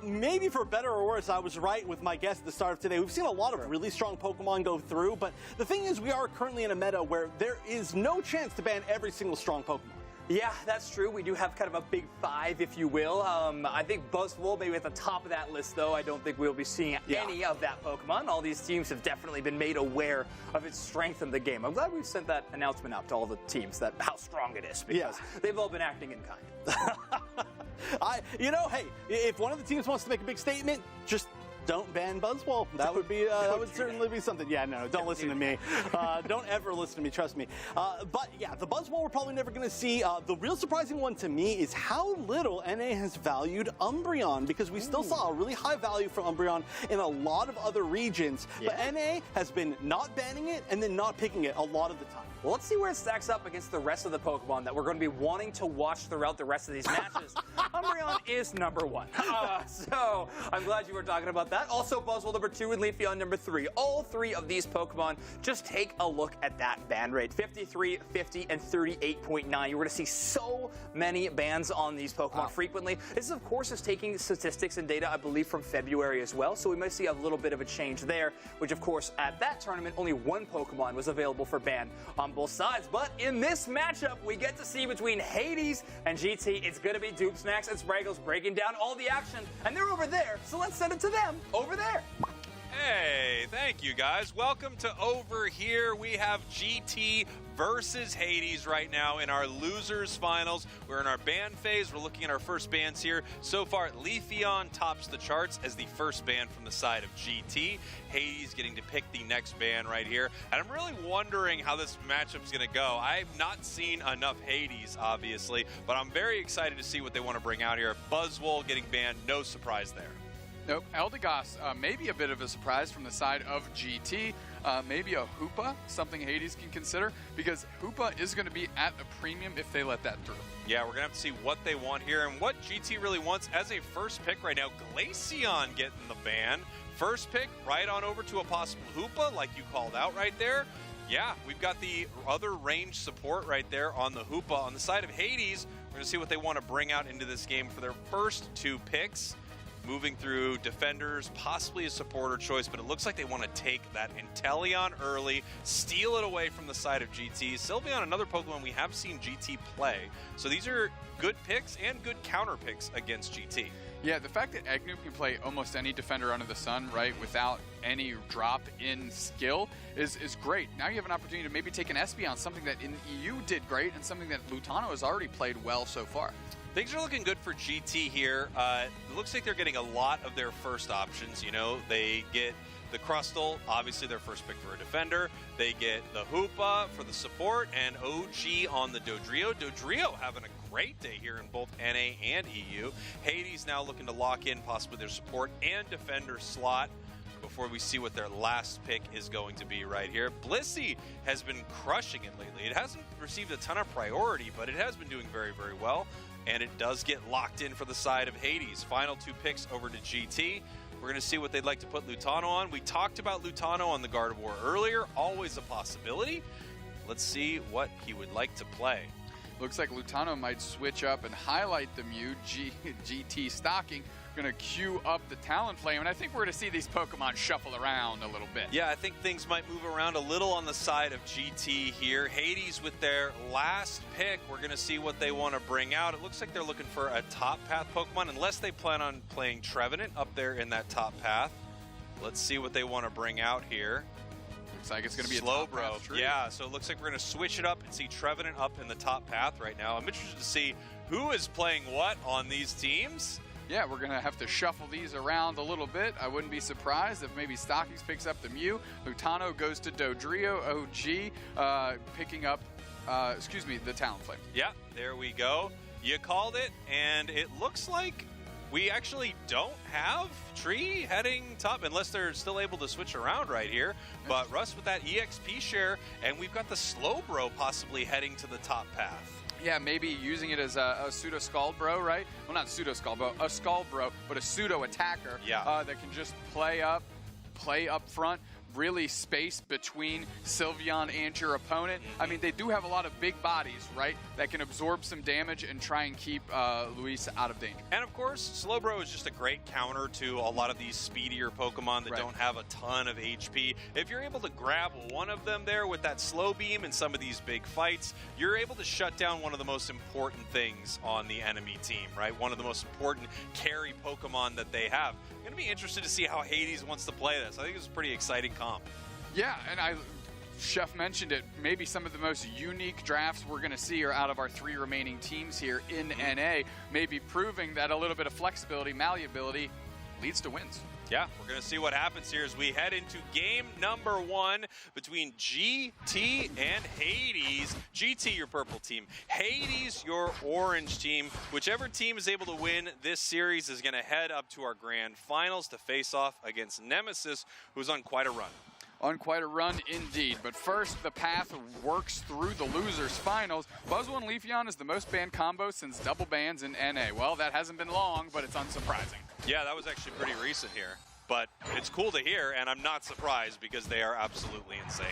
Speaker 4: maybe for better or worse, I was right with my guess at the start of today. We've seen a lot of really strong Pokemon go through, but the thing is, we are currently in a meta where there is no chance to ban every single strong Pokemon.
Speaker 12: Yeah, that's true. We do have kind of a big 5, if you will. I think Buzzwole maybe at the top of that list, though. I don't think we'll be seeing any of that Pokemon. All these teams have definitely been made aware of its strength in the game. I'm glad we've sent that announcement out to all the teams that how strong it is, because they've all been acting in kind.
Speaker 4: Hey, if one of the teams wants to make a big statement, just don't ban Buzzwole. That would be that would certainly be something. Yeah, no, don't listen to me. Don't ever listen to me, trust me. But yeah, the Buzzwole we're probably never going to see. The real surprising one to me is how little NA has valued Umbreon, because we still saw a really high value for Umbreon in a lot of other regions. But NA has been not banning it and then not picking it a lot of the time.
Speaker 12: Well, let's see where it stacks up against the rest of the Pokemon that we're going to be wanting to watch throughout the rest of these matches. Umbreon is number 1. So I'm glad you were talking about that. Also, Buzzwole number 2 and Leafeon number 3. All 3 of these Pokemon, just take a look at that ban rate. 53, 50, and 38.9. You're going to see so many bans on these Pokemon frequently. This, of course, is taking statistics and data, I believe, from February as well. So we might see a little bit of a change there, which, of course, at that tournament, only 1 Pokemon was available for ban on both sides. But in this matchup, we get to see between Hades and GT, it's going to be Dupesmax and Spraggles breaking down all the action, and they're over there, so let's send it to them over there.
Speaker 11: Hey, thank you guys. Welcome to Over Here. We have GT versus Hades right now in our losers finals. We're in our ban phase. We're looking at our first bans here. So far, Leafeon tops the charts as the first ban from the side of GT. Hades getting to pick the next ban right here. And I'm really wondering how this matchup's going to go. I've not seen enough Hades, obviously, but I'm very excited to see what they want to bring out here. Buzzwole getting banned, no surprise there.
Speaker 9: Nope, Eldegoss, maybe a bit of a surprise from the side of GT. Maybe a Hoopa, something Hades can consider, because Hoopa is going to be at a premium if they let that through.
Speaker 11: Yeah, we're going to have to see what they want here and what GT really wants as a first pick right now. Glaceon getting the ban. First pick right on over to a possible Hoopa, like you called out right there. Yeah, we've got the other range support right there on the Hoopa. On the side of Hades, we're going to see what they want to bring out into this game for their first two picks. Moving through defenders, possibly a supporter choice, but it looks like they want to take that Inteleon early, steal it away from the side of GT. Sylveon, another Pokemon we have seen GT play. So these are good picks and good counter picks against GT.
Speaker 9: Yeah, the fact that Eggnoob can play almost any defender under the sun, right, without any drop in skill is great. Now you have an opportunity to maybe take an Espeon, something that in EU did great and something that Lutano has already played well so far.
Speaker 11: Things are looking good for GT here. It looks like they're getting a lot of their first options. You know, they get the Crustle, obviously their first pick for a defender. They get the Hoopa for the support and OG on the Dodrio. Dodrio having a great day here in both NA and EU. Hades now looking to lock in possibly their support and defender slot before we see what their last pick is going to be right here. Blissey has been crushing it lately. It hasn't received a ton of priority, but it has been doing very, very well. And it does get locked in for the side of Hades. Final two picks over to GT. We're going to see what they'd like to put Lutano on. We talked about Lutano on the Gardevoir earlier. Always a possibility. Let's see what he would like to play.
Speaker 9: Looks like Lutano might switch up and highlight the Mew. GT stocking. Going to queue up the Talonflame, and I think we're going to see these Pokemon shuffle around a little bit.
Speaker 11: Yeah, I think things might move around a little on the side of GT here. Hades with their last pick. We're going to see what they want to bring out. It looks like they're looking for a top path Pokemon, unless they plan on playing Trevenant up there in that top path. Let's see what they want to bring out here.
Speaker 9: Looks like it's going to be
Speaker 11: Slowbro. Yeah, so it looks like we're going to switch it up and see Trevenant up in the top path right now. I'm interested to see who is playing what on these teams.
Speaker 9: Yeah, we're going to have to shuffle these around a little bit. I wouldn't be surprised if maybe Stockings picks up the Mew. Lutano goes to Dodrio. OG picking up, the Talonflame.
Speaker 11: Yeah, there we go. You called it, and it looks like we actually don't have Tree heading top, unless they're still able to switch around right here. But Russ with that EXP share, and we've got the Slowbro possibly heading to the top path.
Speaker 9: Yeah, maybe using it as a pseudo Skullbro, right? Well, not pseudo Skullbro, a Skullbro, but a pseudo attacker that can just play up front, really space between Sylveon and your opponent. I mean, they do have a lot of big bodies, right, that can absorb some damage and try and keep Luis out of danger.
Speaker 11: And of course, Slowbro is just a great counter to a lot of these speedier Pokemon that don't have a ton of HP. If you're able to grab one of them there with that Slow Beam in some of these big fights, you're able to shut down one of the most important things on the enemy team, right? One of the most important carry Pokemon that they have. I'm going to be interested to see how Hades wants to play this. I think it's a pretty exciting comp.
Speaker 9: Yeah, and Chef mentioned it, maybe some of the most unique drafts we're going to see are out of our three remaining teams here in NA, maybe proving that a little bit of flexibility, malleability leads to wins.
Speaker 11: Yeah, we're going to see what happens here as we head into game number 1 between GT and Hades. GT, your purple team. Hades, your orange team. Whichever team is able to win this series is going to head up to our grand finals to face off against Nemesis, who's on quite a run.
Speaker 9: On quite a run indeed. But first, the path works through the losers finals. Buzzwole and Leafeon is the most banned combo since double bans in NA. Well, that hasn't been long, but it's unsurprising.
Speaker 11: Yeah, that was actually pretty recent here. But it's cool to hear, and I'm not surprised because they are absolutely insane.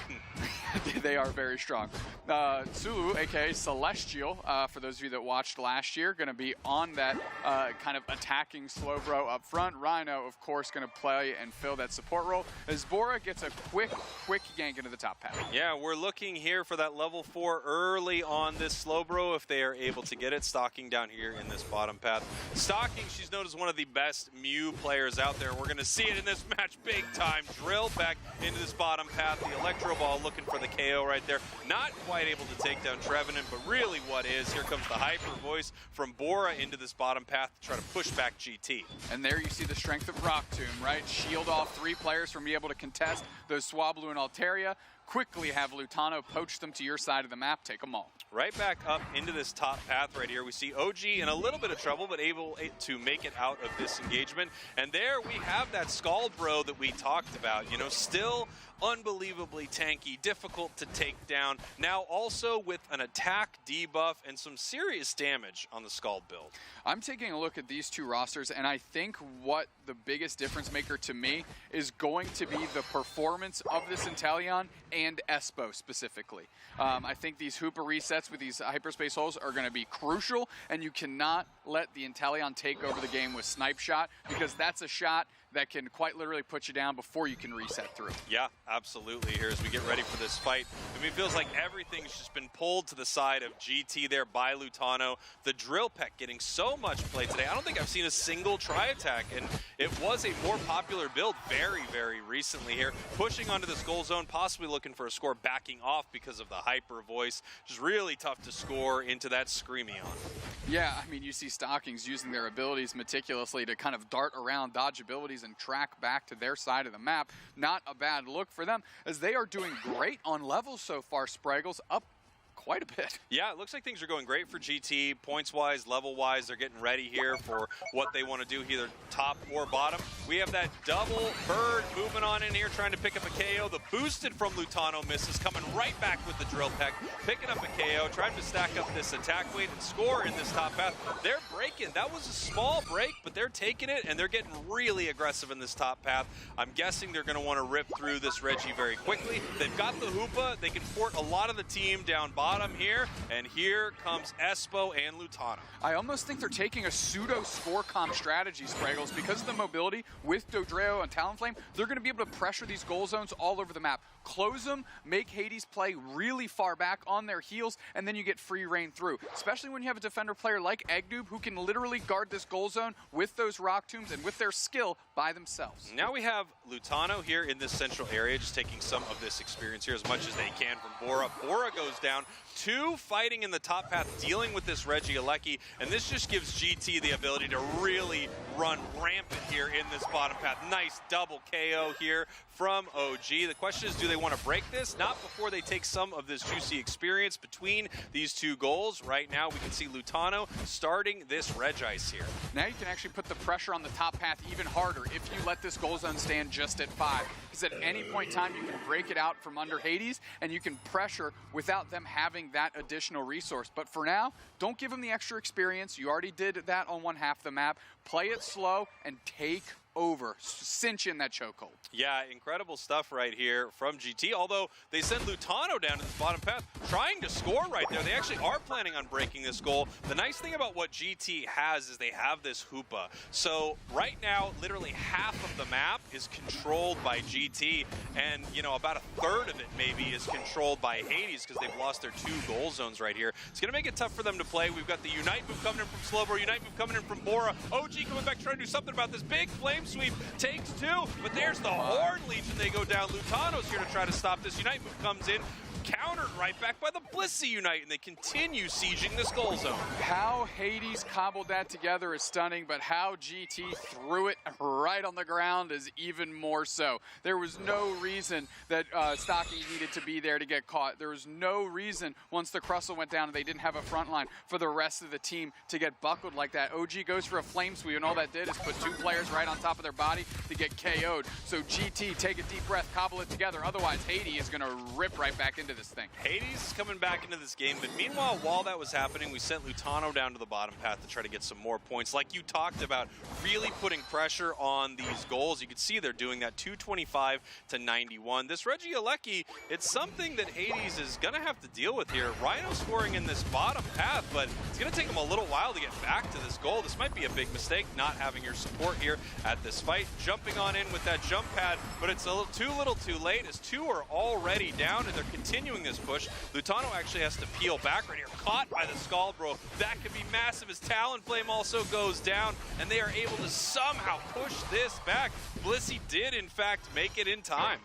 Speaker 9: They are very strong. Sulu, aka Celestial, for those of you that watched last year, going to be on that kind of attacking Slowbro up front. Rhino, of course, going to play and fill that support role as Bora gets a quick gank into the top path.
Speaker 5: Yeah, we're looking here for that level 4 early on this Slowbro if they are able to get it. Stalking down here in this bottom path. Stalking, she's known as one of the best Mew players out there. We're going to see it in this match big time. Drill back into this bottom path. The Electro Ball looking for the KO right there. Not quite able to take down Trevenant, but really what is, here comes the Hyper Voice from Bora into this bottom path to try to push back GT.
Speaker 9: And there you see the strength of Rock Tomb, right? Shield off 3 players from being able to contest those Swablu and Altaria. Quickly have Lutano poach them to your side of the map, take them all.
Speaker 5: Right back up into this top path right here. We see OG in a little bit of trouble, but able to make it out of this engagement. And there we have that Scald Bro that we talked about. You know, still unbelievably tanky, difficult to take down. Now also with an attack debuff and some serious damage on the Scald build.
Speaker 9: I'm taking a look at these 2 rosters, and I think what the biggest difference maker to me is going to be the performance of this Inteleon and Espo specifically. I think these Hoopa resets with these hyperspace holes are going to be crucial, and you cannot let the Inteleon take over the game with Snipe Shot, because that's a shot that can quite literally put you down before you can reset through.
Speaker 5: Yeah, absolutely. Here as we get ready for this fight. I mean, it feels like everything's just been pulled to the side of GT there by Lutano. The Drill Peck getting so much play today. I don't think I've seen a single tri-attack, and it was a more popular build very, very recently here. Pushing onto this goal zone, possibly looking for a score, backing off because of the Hyper Voice. Just really tough to score into that Screamion.
Speaker 9: Yeah, I mean, you see Stockings using their abilities meticulously to kind of dart around, dodge abilities, and track back to their side of the map. Not a bad look for them, as they are doing great on levels so far. Spraggles up quite a bit.
Speaker 5: Yeah, it looks like things are going great for GT. Points-wise, level-wise, they're getting ready here for what they want to do, either top or bottom. We have that double bird moving on in here, trying to pick up a KO. The boosted from Lutano misses, coming right back with the Drill Peck, picking up a KO, trying to stack up this attack weight and score in this top path. They're breaking. That was a small break, but they're taking it, and they're getting really aggressive in this top path. I'm guessing they're going to want to rip through this Reggie very quickly. They've got the Hoopa. They can port a lot of the team down bottom here, and here comes Espo and Lutano.
Speaker 9: I almost think they're taking a pseudo score comp strategy, Spraggles, because of the mobility with Dodreo and Talonflame. They're going to be able to pressure these goal zones all over the map, close them, make Hades play really far back on their heels, and then you get free reign through, especially when you have a defender player like Egnoob who can literally guard this goal zone with those Rock Tombs and with their skill by themselves.
Speaker 5: Now we have Lutano here in this central area, just taking some of this experience here as much as they can from Bora. Bora goes down. 2 fighting in the top path, dealing with this Reggie Alecki, and this just gives GT the ability to really run rampant here in this bottom path. Nice double KO here from OG. The question is, do they want to break this? Not before they take some of this juicy experience between these 2 goals. Right now, we can see Lutano starting this Regice here.
Speaker 9: Now you can actually put the pressure on the top path even harder if you let this goal zone stand just at 5. Because at any point in time, you can break it out from under Hades, and you can pressure without them having that additional resource. But for now, don't give them the extra experience. You already did that on one half of the map. Play it slow and take over. Cinch in that chokehold.
Speaker 5: Yeah, incredible stuff right here from GT, although they send Lutano down to this bottom path, trying to score right there. They actually are planning on breaking this goal. The nice thing about what GT has is they have this Hoopa. So right now, literally half of the map is controlled by GT, and you know, about a third of it maybe is controlled by Hades because they've lost their 2 goal zones right here. It's going to make it tough for them to play. We've got the Unite move coming in from Slowbro, Unite move coming in from Bora. OG coming back trying to do something about this big flame sweep. Takes 2, but there's the Horn Legion. They go down. Lutano's here to try to stop this. Unite move comes in. Countered right back by the Blissey Unite, and they continue sieging this goal zone.
Speaker 9: How Hades cobbled that together is stunning, but how GT threw it right on the ground is even more so. There was no reason that Stocky needed to be there to get caught. There was no reason, once the Crustle went down and they didn't have a front line, for the rest of the team to get buckled like that. OG goes for a flame sweep, and all that did is put 2 players right on top of their body to get KO'd. So GT, take a deep breath, cobble it together. Otherwise, Hades is going to rip right back into this thing.
Speaker 11: Hades is coming back into this game, but meanwhile, while that was happening, we sent Lutano down to the bottom path to try to get some more points. Like you talked about, really putting pressure on these goals. You can see they're doing that 225 to 91. This Euic, it's something that Hades is going to have to deal with here. Rhino scoring in this bottom path, but it's going to take him a little while to get back to this goal. This might be a big mistake, not having your support here at this fight. Jumping on in with that jump pad, but it's a little too late as two are already down and they're continuing this push. Lutano actually has to peel back right here, caught by the Skullbro. That could be massive as Talonflame also goes down, and they are able to somehow push this back. Blissey did, in fact, make it in time.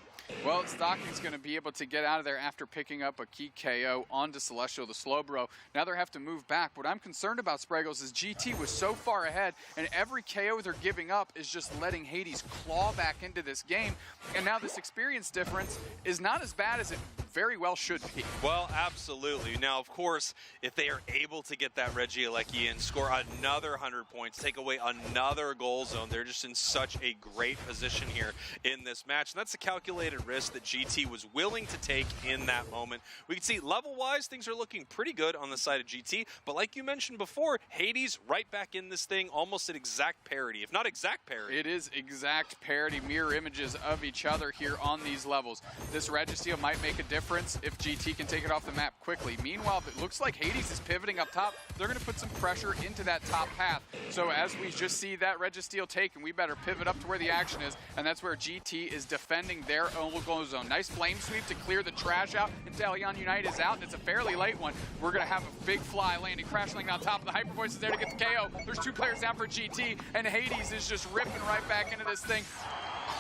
Speaker 9: Well, Stocking's going to be able to get out of there after picking up a key KO onto Celestial, the Slowbro. Now they have to move back. What I'm concerned about, Spraggles, is GT was so far ahead, and every KO they're giving up is just letting Hades claw back into this game. And now this experience difference is not as bad as it very well should be.
Speaker 11: Well, absolutely. Now, of course, if they are able to get that Euic in, score another 100 points, take away another goal zone, they're just in such a great position here in this match. And that's a calculated risk that GT was willing to take in that moment. We can see level-wise, things are looking pretty good on the side of GT, but like you mentioned before, Hades right back in this thing, almost at exact parity, if not exact parity.
Speaker 9: It is exact parity, mirror images of each other here on these levels. This Registeel might make a difference if GT can take it off the map quickly. Meanwhile, if it looks like Hades is pivoting up top, they're going to put some pressure into that top path. So as we just see that Registeel taken, we better pivot up to where the action is, and that's where GT is defending their own goal zone. Nice flame sweep to clear the trash out until Honolulu UNITE is out, and it's a fairly late one. We're going to have a big fly landing, crash landing on top of the Hyper Voice is there to get the KO. There's two players down for GT, and Hades is just ripping right back into this thing.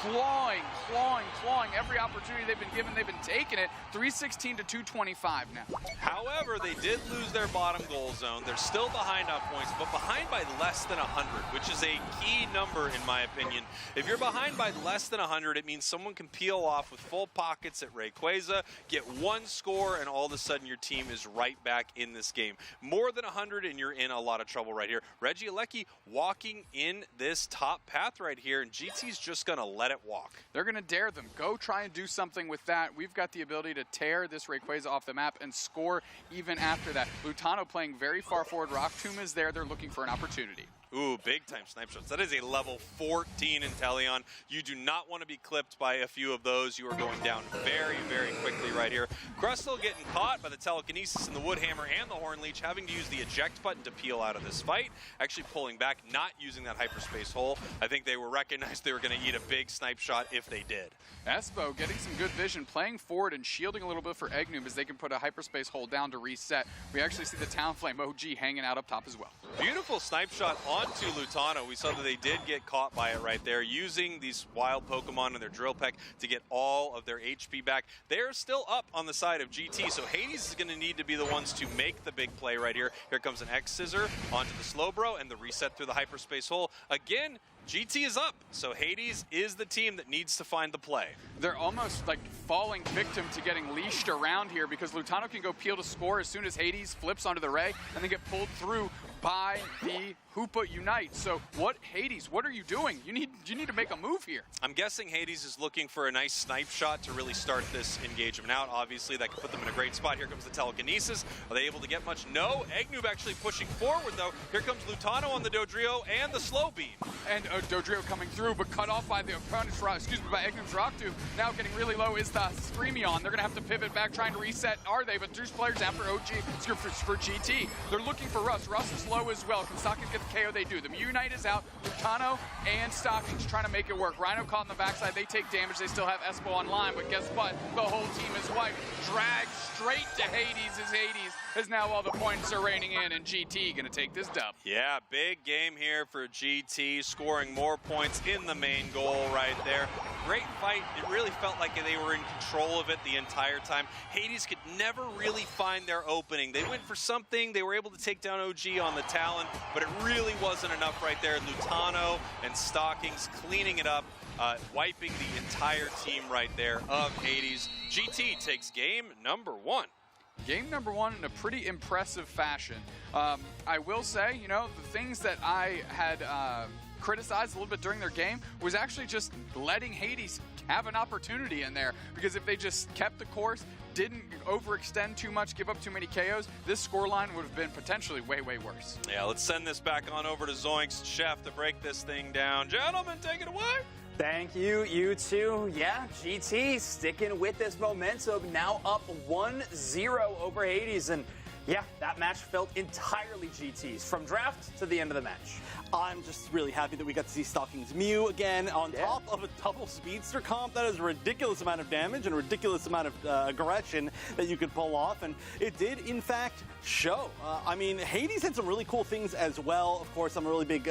Speaker 9: Clawing every opportunity they've been given, they've been taking it. 316 to 225 now.
Speaker 11: However, they did lose their bottom goal zone. They're still behind on points, but behind by less than 100, which is a key number in my opinion. If you're behind by less than 100, it means someone can peel off with full pockets at Rayquaza, get one score, and all of a sudden your team is right back in this game. More than 100 and you're in a lot of trouble right here. Euic walking in this top path right here, and GT's just gonna let it walk.
Speaker 9: They're going to dare them. Go try and do something with that. We've got the ability to tear this Rayquaza off the map and score even after that. Lutano playing very far forward. Rock Tomb is there. They're looking for an opportunity.
Speaker 11: Ooh, big time snipe shots. That is a level 14 Inteleon. You do not want to be clipped by a few of those. You are going down very, very quickly right here. Crustle getting caught by the Telekinesis and the Woodhammer and the Horn Leech, having to use the eject button to peel out of this fight. Actually pulling back, not using that hyperspace hole. I think they were recognized they were going to eat a big snipe shot if they did.
Speaker 9: Espo getting some good vision, playing forward and shielding a little bit for Eggnoob as they can put a hyperspace hole down to reset. We actually see the Talonflame OG hanging out up top as well.
Speaker 11: Beautiful snipe shot onto Lutano. We saw that they did get caught by it right there, using these wild Pokemon and their Drill Peck to get all of their HP back. They're still up on the side of GT, so Hades is going to need to be the ones to make the big play right here. Here comes an X-Scissor onto the Slowbro and the reset through the hyperspace hole. Again, GT is up, so Hades is the team that needs to find the play.
Speaker 9: They're almost like falling victim to getting leashed around here because Lutano can go peel to score as soon as Hades flips onto the Ray and then get pulled through by the Hoopa Unite. So what, Hades, what are you doing? You need to make a move here.
Speaker 11: I'm guessing Hades is looking for a nice snipe shot to really start this engagement out. Obviously, that could put them in a great spot. Here comes the Telekinesis. Are they able to get much? No. Eggnoob actually pushing forward, though. Here comes Lutano on the Dodrio and the Slow Beam.
Speaker 9: And Dodrio coming through, but cut off by the opponent's by Egnoob's Rock Tomb. Now getting really low is the Screamion. They're going to have to pivot back, trying to reset. Are they? But there's players down for OG, for GT. They're looking for Russ. Russ is low as well. Can Stockings get the KO? They do. The Unite is out. Lutano and Stockings trying to make it work. Rhino caught in the backside. They take damage. They still have Espo online, but guess what? The whole team is wiped. Dragged straight to Hades as Hades is now all the points are raining in, and GT going to take this dub.
Speaker 11: Yeah, big game here for GT, scoring more points in the main goal right there. Great fight. It really felt like they were in control of it the entire time. Hades could never really find their opening. They went for something. They were able to take down OG on the Talon, but it really wasn't enough right there. Lutano and Stockings cleaning it up, wiping the entire team right there of Hades. GT takes game number 1.
Speaker 9: Game number 1 in a pretty impressive fashion. I will say, you know, the things that I had criticized a little bit during their game was actually just letting Hades have an opportunity in there, because if they just kept the course, didn't overextend too much, give up too many KOs, this scoreline would have been potentially way, way worse.
Speaker 11: Yeah, let's send this back on over to Zoink's Chef to break this thing down. Gentlemen, take it away.
Speaker 12: Thank you, you two. Yeah, GT sticking with this momentum, now up 1-0 over Hades, and yeah, that match felt entirely GT's from draft to the end of the match.
Speaker 4: I'm just really happy that we got to see Stalking's Mew again on top of a double speedster comp. That is a ridiculous amount of damage and a ridiculous amount of aggression that you could pull off, and it did, in fact, show. I mean, Hades had some really cool things as well. Of course, I'm a really big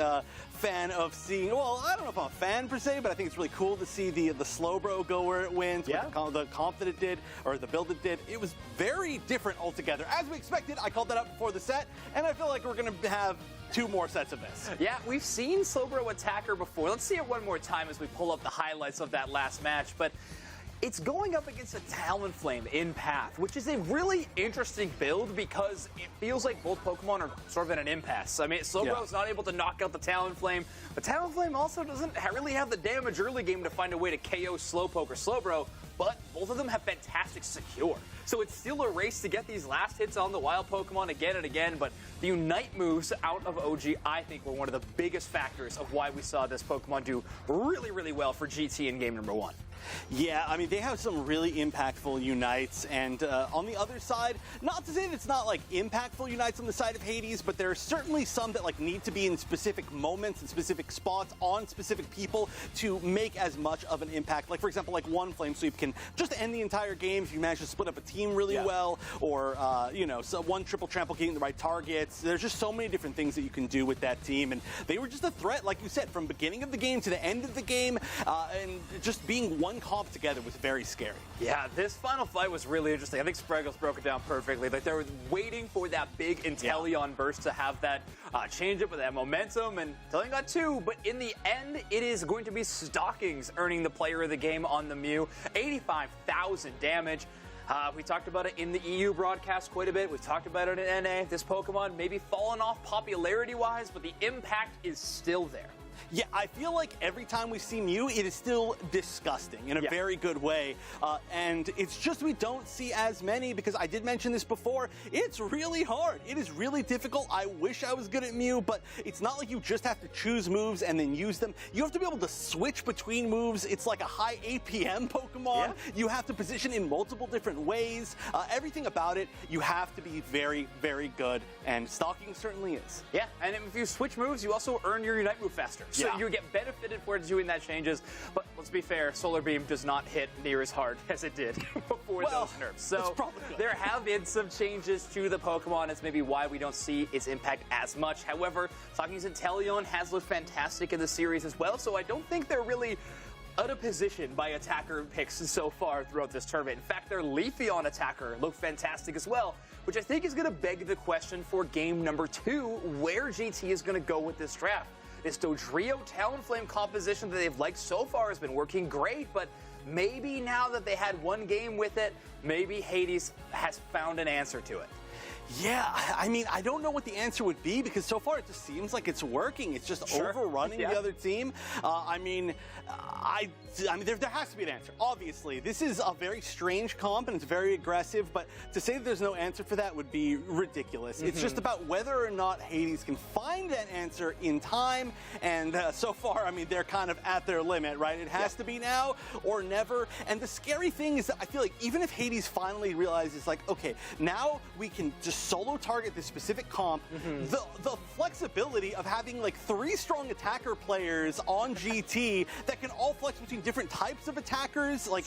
Speaker 4: fan of seeing, well, I don't know if I'm a fan per se, but I think it's really cool to see the Slowbro go where it went, with the comp that it did, or the build it did. It was very different altogether. As we expected, I called that out before the set, and I feel like we're going to have 2 more sets of this.
Speaker 12: Yeah, we've seen Slowbro attacker before. Let's see it one more time as we pull up the highlights of that last match. But it's going up against a Talonflame in Path, which is a really interesting build because it feels like both Pokemon are sort of in an impasse. I mean, Slowbro's not able to knock out the Talonflame, but Talonflame also doesn't really have the damage early game to find a way to KO Slowpoke or Slowbro, but both of them have fantastic secure. So it's still a race to get these last hits on the wild Pokemon again and again, but the Unite moves out of OG, I think, were one of the biggest factors of why we saw this Pokemon do really, really well for GT in game number 1.
Speaker 4: Yeah, I mean, they have some really impactful Unites, and on the other side, not to say that it's not, like, impactful Unites on the side of Hades, but there are certainly some that, like, need to be in specific moments and specific spots on specific people to make as much of an impact. Like, for example, like One Flame Sweep can just end the entire game if you manage to split up a team really well, or, you know, so one triple trample getting the right targets. There's just so many different things that you can do with that team, and they were just a threat, like you said, from beginning of the game to the end of the game, and just being one comp together was very scary.
Speaker 12: Yeah, this final fight was really interesting. I think Spraggles broke it down perfectly. Like, they were waiting for that big Inteleon burst to have that change up with that momentum, and Inteleon got 2, but in the end, it is going to be Stockings earning the player of the game on the Mew. 85,000 damage. We talked about it in the EU broadcast quite a bit. We've talked about it in NA. This Pokemon maybe fallen off popularity-wise, but the impact is still there.
Speaker 4: Yeah, I feel like every time we see Mew, it is still disgusting in a very good way. And it's just we don't see as many, because I did mention this before, it's really hard. It is really difficult. I wish I was good at Mew, but it's not like you just have to choose moves and then use them. You have to be able to switch between moves. It's like a high APM Pokemon. You have to position in multiple different ways. Everything about it, you have to be very, very good, and Stalking certainly is.
Speaker 12: Yeah, and if you switch moves, you also earn your Unite move faster. So you get benefited for doing that changes, but let's be fair, Solar Beam does not hit near as hard as it did before those nerfs. So there have been some changes to the Pokemon. It's maybe why we don't see its impact as much. However, Stockings Inteleon has looked fantastic in the series as well, so I don't think they're really out of position by attacker picks so far throughout this tournament. In fact, their Leafeon attacker looked fantastic as well, which I think is going to beg the question for game number 2, where GT is going to go with this draft. This Dodrio Talonflame composition that they've liked so far has been working great, but maybe now that they had one game with it, maybe Hades has found an answer to it.
Speaker 4: Yeah, I mean, I don't know what the answer would be, because so far it just seems like it's working. It's just overrunning the other team. I mean, there has to be an answer. Obviously, this is a very strange comp and it's very aggressive, but to say that there's no answer for that would be ridiculous. It's just about whether or not Hades can find that answer in time, and so far, I mean, they're kind of at their limit, right? It has to be now or never, and the scary thing is that I feel like even if Hades finally realizes, like, okay, now we can just solo target this specific comp, the flexibility of having like 3 strong attacker players on GT that can all flex between different types of attackers, like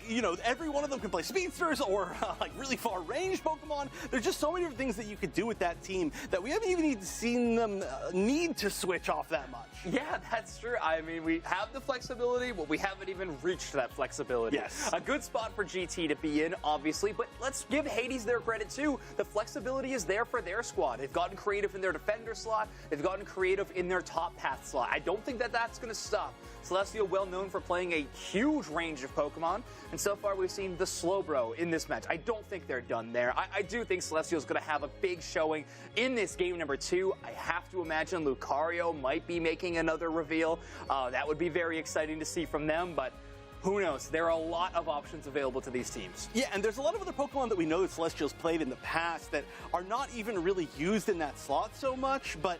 Speaker 4: you know, every one of them can play speedsters or like really far range Pokemon. There's just so many different things that you could do with that team that we haven't even seen them need to switch off that much.
Speaker 12: Yeah, that's true. I mean, we have the flexibility, but we haven't even reached that flexibility.
Speaker 4: Yes.
Speaker 12: A good spot for GT to be in, obviously, but let's give Hades their credit too. The flexibility flexibility is there for their squad. They've gotten creative in their defender slot. They've gotten creative in their top path slot. I don't think that that's going to stop. Celestial, well known for playing a huge range of Pokemon, and so far we've seen the Slowbro in this match. I don't think they're done there. I do think Celestial's going to have a big showing in this game number 2. I have to imagine Lucario might be making another reveal. That would be very exciting to see from them, but who knows? There are a lot of options available to these teams.
Speaker 4: Yeah, and there's a lot of other Pokemon that we know that Celestial's played in the past that are not even really used in that slot so much, but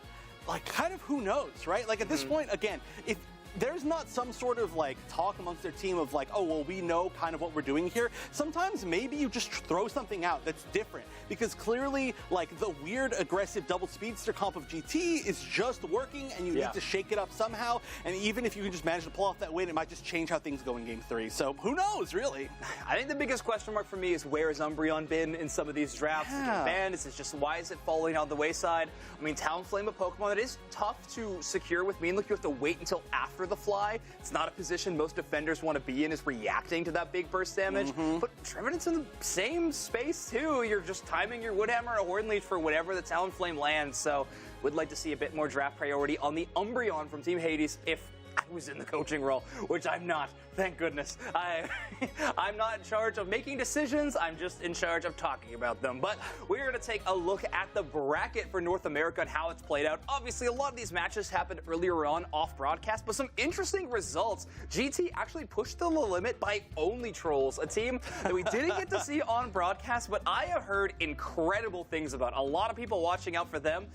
Speaker 4: like kind of who knows, right? Like at this point, again, if there's not some sort of like talk amongst their team of like, oh, well, we know kind of what we're doing here. Sometimes maybe you just throw something out that's different because clearly like the weird aggressive double speedster comp of GT is just working and you need to shake it up somehow. And even if you can just manage to pull off that win, it might just change how things go in game 3. So who knows, really?
Speaker 12: I think the biggest question mark for me is where has Umbreon been in some of these drafts? Is it banned? Is it just why is it falling on the wayside? I mean, Talonflame, a Pokemon that is tough to secure with Mean Look. You have to wait until after the fly. It's not a position most defenders want to be in, is reacting to that big burst damage. But Trevenant's in the same space too. You're just timing your Woodhammer or Horn Leech for whatever the Talonflame lands. So would like to see a bit more draft priority on the Umbreon from Team Hades if I was in the coaching role, which I'm not. Thank goodness. I'm not in charge of making decisions. I'm just in charge of talking about them. But we're going to take a look at the bracket for North America and how it's played out. Obviously, a lot of these matches happened earlier on off broadcast, but some interesting results. GT actually pushed the limit by only Trolls, a team that we didn't get to see on broadcast, but I have heard incredible things about. A lot of people watching out for them.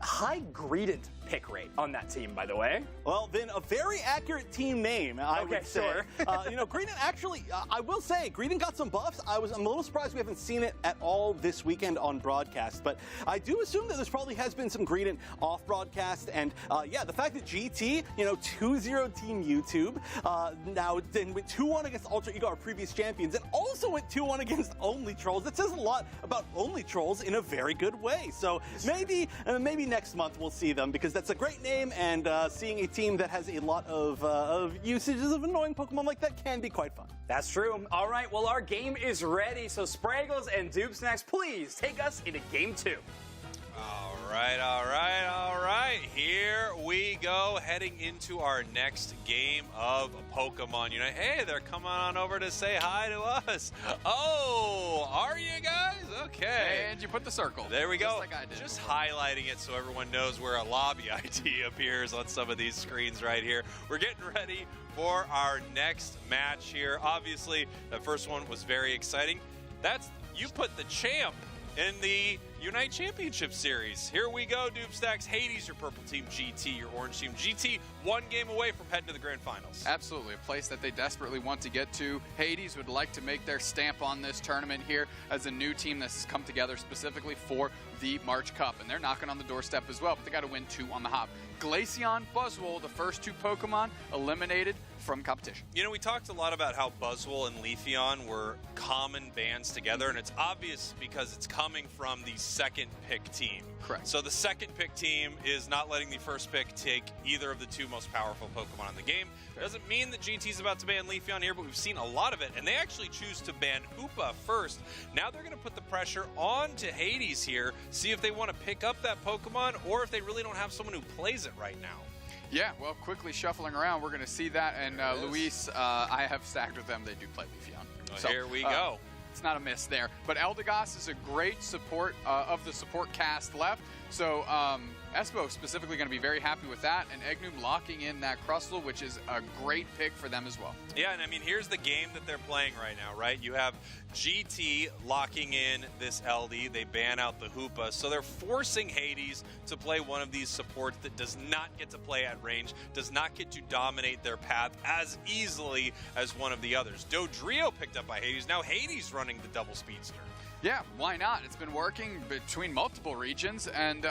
Speaker 12: High Greedent pick rate on that team, by the way.
Speaker 4: Well, then a very accurate team name, I would say.
Speaker 12: Sure.
Speaker 4: Greedent actually, I will say, Greedent got some buffs. I'm a little surprised we haven't seen it at all this weekend on broadcast, but I do assume that there's probably has been some Greedent off broadcast, and the fact that GT, 2-0 Team YouTube, now then went 2-1 against Ultra Ego, our previous champions, and also went 2-1 against Only Trolls. That says a lot about Only Trolls in a very good way. So maybe next month we'll see them, because that's a great name, and seeing a team that has a lot of usages of annoying Pokemon like that can be quite fun.
Speaker 12: That's true. All right, well, our game is ready, so Spraggles and Dupe Snacks, please take us into game 2.
Speaker 11: All right. Here we go, heading into our next game of Pokemon Unite. Hey, they're coming on over to say hi to us. Oh, are you guys? Okay.
Speaker 9: And you put the circle.
Speaker 11: There we go.
Speaker 9: Just like I did.
Speaker 11: Just highlighting it so everyone knows where a lobby ID appears on some of these screens right here. We're getting ready for our next match here. Obviously, the first one was very exciting. You put the champ in the UNITE Championship Series. Here we go, Dupe Stacks. Hades, your purple team. GT, your orange team. GT, one game away from heading to the grand finals.
Speaker 9: Absolutely, a place that they desperately want to get to. Hades would like to make their stamp on this tournament here as a new team that's come together specifically for the March Cup, and they're knocking on the doorstep as well, but they got to win 2 on the hop. Glaceon, Buzzwole, the first 2 Pokemon eliminated from competition.
Speaker 11: We talked a lot about how Buzzwole and Leafeon were common bands together, and it's obvious because it's coming from the second pick team.
Speaker 9: Correct.
Speaker 11: So the second pick team is not letting the first pick take either of the 2 most powerful Pokemon in the game. Doesn't mean that GT's about to ban Leafeon here, but we've seen a lot of it, and they actually choose to ban Hoopa first. Now they're going to put the pressure on to Hades here, see if they want to pick up that Pokemon or if they really don't have someone who plays it right now.
Speaker 9: Yeah, well, quickly shuffling around, we're going to see that, and Luis, I have stacked with them. They do play Leafeon.
Speaker 11: So, here we go.
Speaker 9: It's not a miss there. But Eldegoss is a great support of the support cast left. So Espo specifically going to be very happy with that, and Egnoom locking in that Crustle, which is a great pick for them as well.
Speaker 11: Yeah, and I mean, here's the game that they're playing right now, right? You have GT locking in this LD. They ban out the Hoopa, so they're forcing Hades to play one of these supports that does not get to play at range, does not get to dominate their path as easily as one of the others. Dodrio picked up by Hades. Now Hades running the double speedster.
Speaker 9: Yeah, why not? It's been working between multiple regions, and,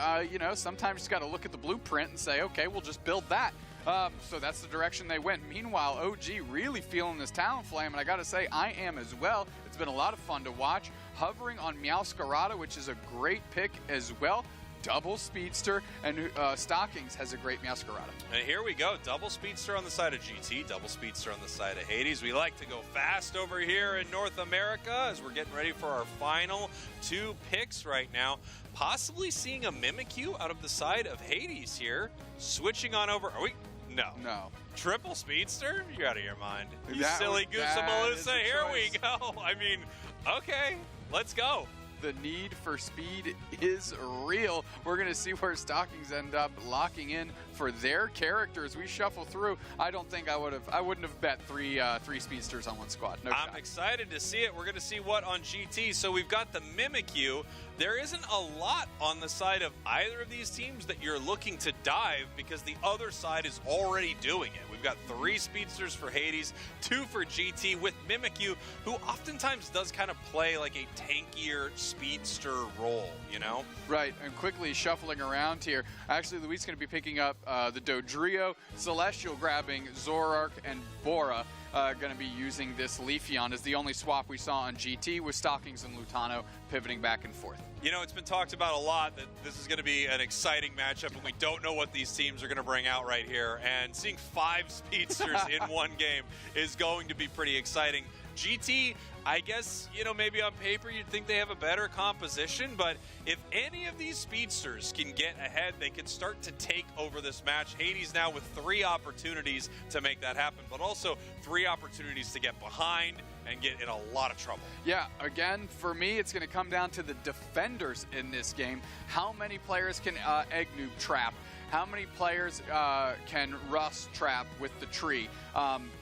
Speaker 9: sometimes you just got to look at the blueprint and say, okay, we'll just build that. So that's the direction they went. Meanwhile, OG really feeling this Talonflame, and I got to say, I am as well. It's been a lot of fun to watch. Hovering on Meowscarada, which is a great pick as well. double Speedster, and Stockings has a great Masquerada.
Speaker 11: And here we go, double Speedster on the side of GT, double Speedster on the side of Hades. We like to go fast over here in North America as we're getting ready for our final 2 picks right now. Possibly seeing a Mimikyu out of the side of Hades here. Switching on over. Are we? No.
Speaker 9: No.
Speaker 11: Triple Speedster? You're out of your mind. You
Speaker 9: That
Speaker 11: silly
Speaker 9: was- that is
Speaker 11: Goosamaloosa.
Speaker 9: a
Speaker 11: Here we
Speaker 9: choice.
Speaker 11: go. I mean, okay, let's go.
Speaker 9: The need for speed is real. We're going to see where Stockings end up locking in for their characters. We shuffle through. I don't think I wouldn't have bet three Speedsters on one squad. No
Speaker 11: I'm
Speaker 9: shot.
Speaker 11: excited to see it. We're going to see what on GT. So we've got the Mimikyu. There isn't a lot on the side of either of these teams that you're looking to dive because the other side is already doing it. We've got 3 Speedsters for Hades, 2 for GT with Mimikyu, who oftentimes does kind of play like a tankier Speedster role, you know?
Speaker 9: Right, and quickly shuffling around here. Actually, Luis going to be picking up the Dodrio, Celestial grabbing Zorark and Bora. Going to be using this Leafeon as the only swap we saw on GT with Stockings and Lutano pivoting back and forth.
Speaker 11: You know, it's been talked about a lot that this is going to be an exciting matchup, and we don't know what these teams are going to bring out right here. And seeing 5 Speedsters in one game is going to be pretty exciting. GT, I guess, you know, maybe on paper you'd think they have a better composition, but if any of these Speedsters can get ahead, they can start to take over this match. Hades now with 3 opportunities to make that happen, but also 3 opportunities to get behind and get in a lot of trouble.
Speaker 9: Yeah, again, for me, it's going to come down to the defenders in this game. How many players can Egg Noob trap? How many players can Rust trap with the tree?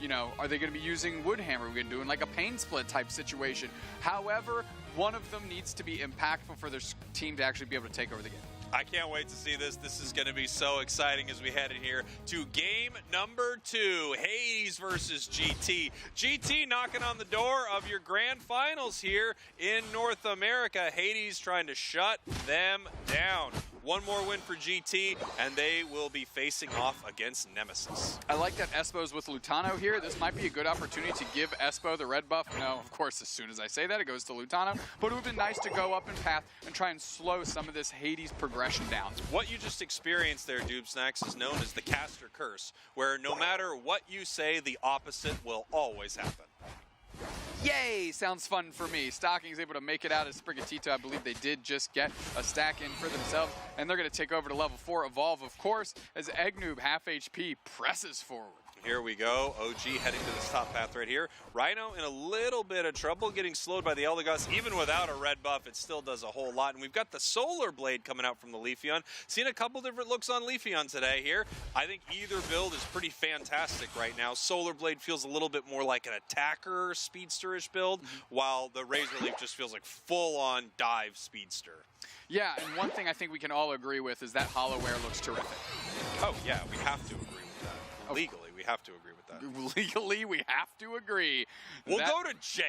Speaker 9: You know, are they going to be using Woodhammer? We're going to do like a pain split type situation. However, one of them needs to be impactful for their team to actually be able to take over the game.
Speaker 11: I can't wait to see this. This is going to be so exciting as we head in here to game number 2, Hades versus GT. GT knocking on the door of your grand finals here in North America. Hades trying to shut them down. One more win for GT, and they will be facing off against Nemesis.
Speaker 9: I like that Espo's with Lutano here. This might be a good opportunity to give Espo the red buff. No, of course, as soon as I say that, it goes to Lutano. But it would have been nice to go up in path and try and slow some of this Hades progression down.
Speaker 11: What you just experienced there, Doob Snacks, is known as the caster curse, where no matter what you say, the opposite will always happen.
Speaker 9: Yay! Sounds fun for me. Stockings able to make it out as Sprigatito. I believe they did just get a stack in for themselves, and they're going to take over to level 4 Evolve, of course, as Egg Noob, half HP, presses forward.
Speaker 11: Here we go. OG heading to this top path right here. Rhino in a little bit of trouble getting slowed by the Eldegoss. Even without a red buff, it still does a whole lot. And we've got the Solar Blade coming out from the Leafeon. Seen a couple different looks on Leafeon today here. I think either build is pretty fantastic right now. Solar Blade feels a little bit more like an attacker, speedsterish build, while the Razor Leaf just feels like full-on dive speedster.
Speaker 9: Yeah, and one thing I think we can all agree with is that Hollowware looks terrific.
Speaker 11: Oh, yeah, we have to agree with that. Legally, we have to agree with that.
Speaker 9: Legally, we have to agree.
Speaker 11: We'll go to jail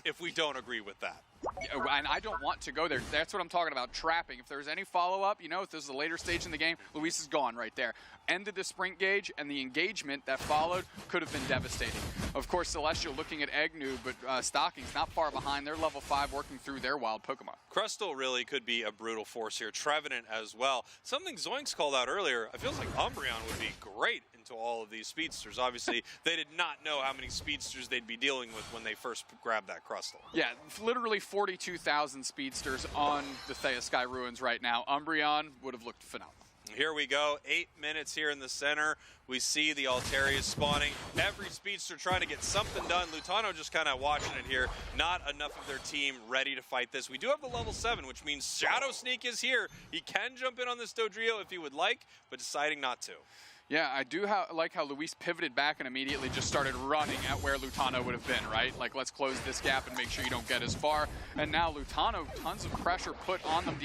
Speaker 11: if we don't agree with that.
Speaker 9: Yeah, and I don't want to go there. That's what I'm talking about, trapping. If there's any follow-up, you know, if this is a later stage in the game, Luis is gone right there. Ended the sprint gauge, and the engagement that followed could have been devastating. Of course, Celestial looking at Egg Noob, but Stockings not far behind. They're level 5 working through their wild Pokemon.
Speaker 11: Crustle really could be a brutal force here. Trevenant as well. Something Zoinks called out earlier, I feel like Umbreon would be great into all of these speedsters. Obviously, they did not know how many speedsters they'd be dealing with when they first grabbed that Crustle.
Speaker 9: Yeah, literally 42,000 speedsters on the Thea Sky Ruins right now. Umbreon would have looked phenomenal.
Speaker 11: Here we go, 8 minutes here in the center. We see the Altarius spawning. Every speedster trying to get something done. Lutano just kind of watching it here. Not enough of their team ready to fight this. We do have the level 7, which means Shadow Sneak is here. He can jump in on this Dodrio if he would like, but deciding not to.
Speaker 9: Yeah, I do like how Luis pivoted back and immediately just started running at where Lutano would have been, right? Like, let's close this gap and make sure you don't get as far. And now Lutano, tons of pressure put on them.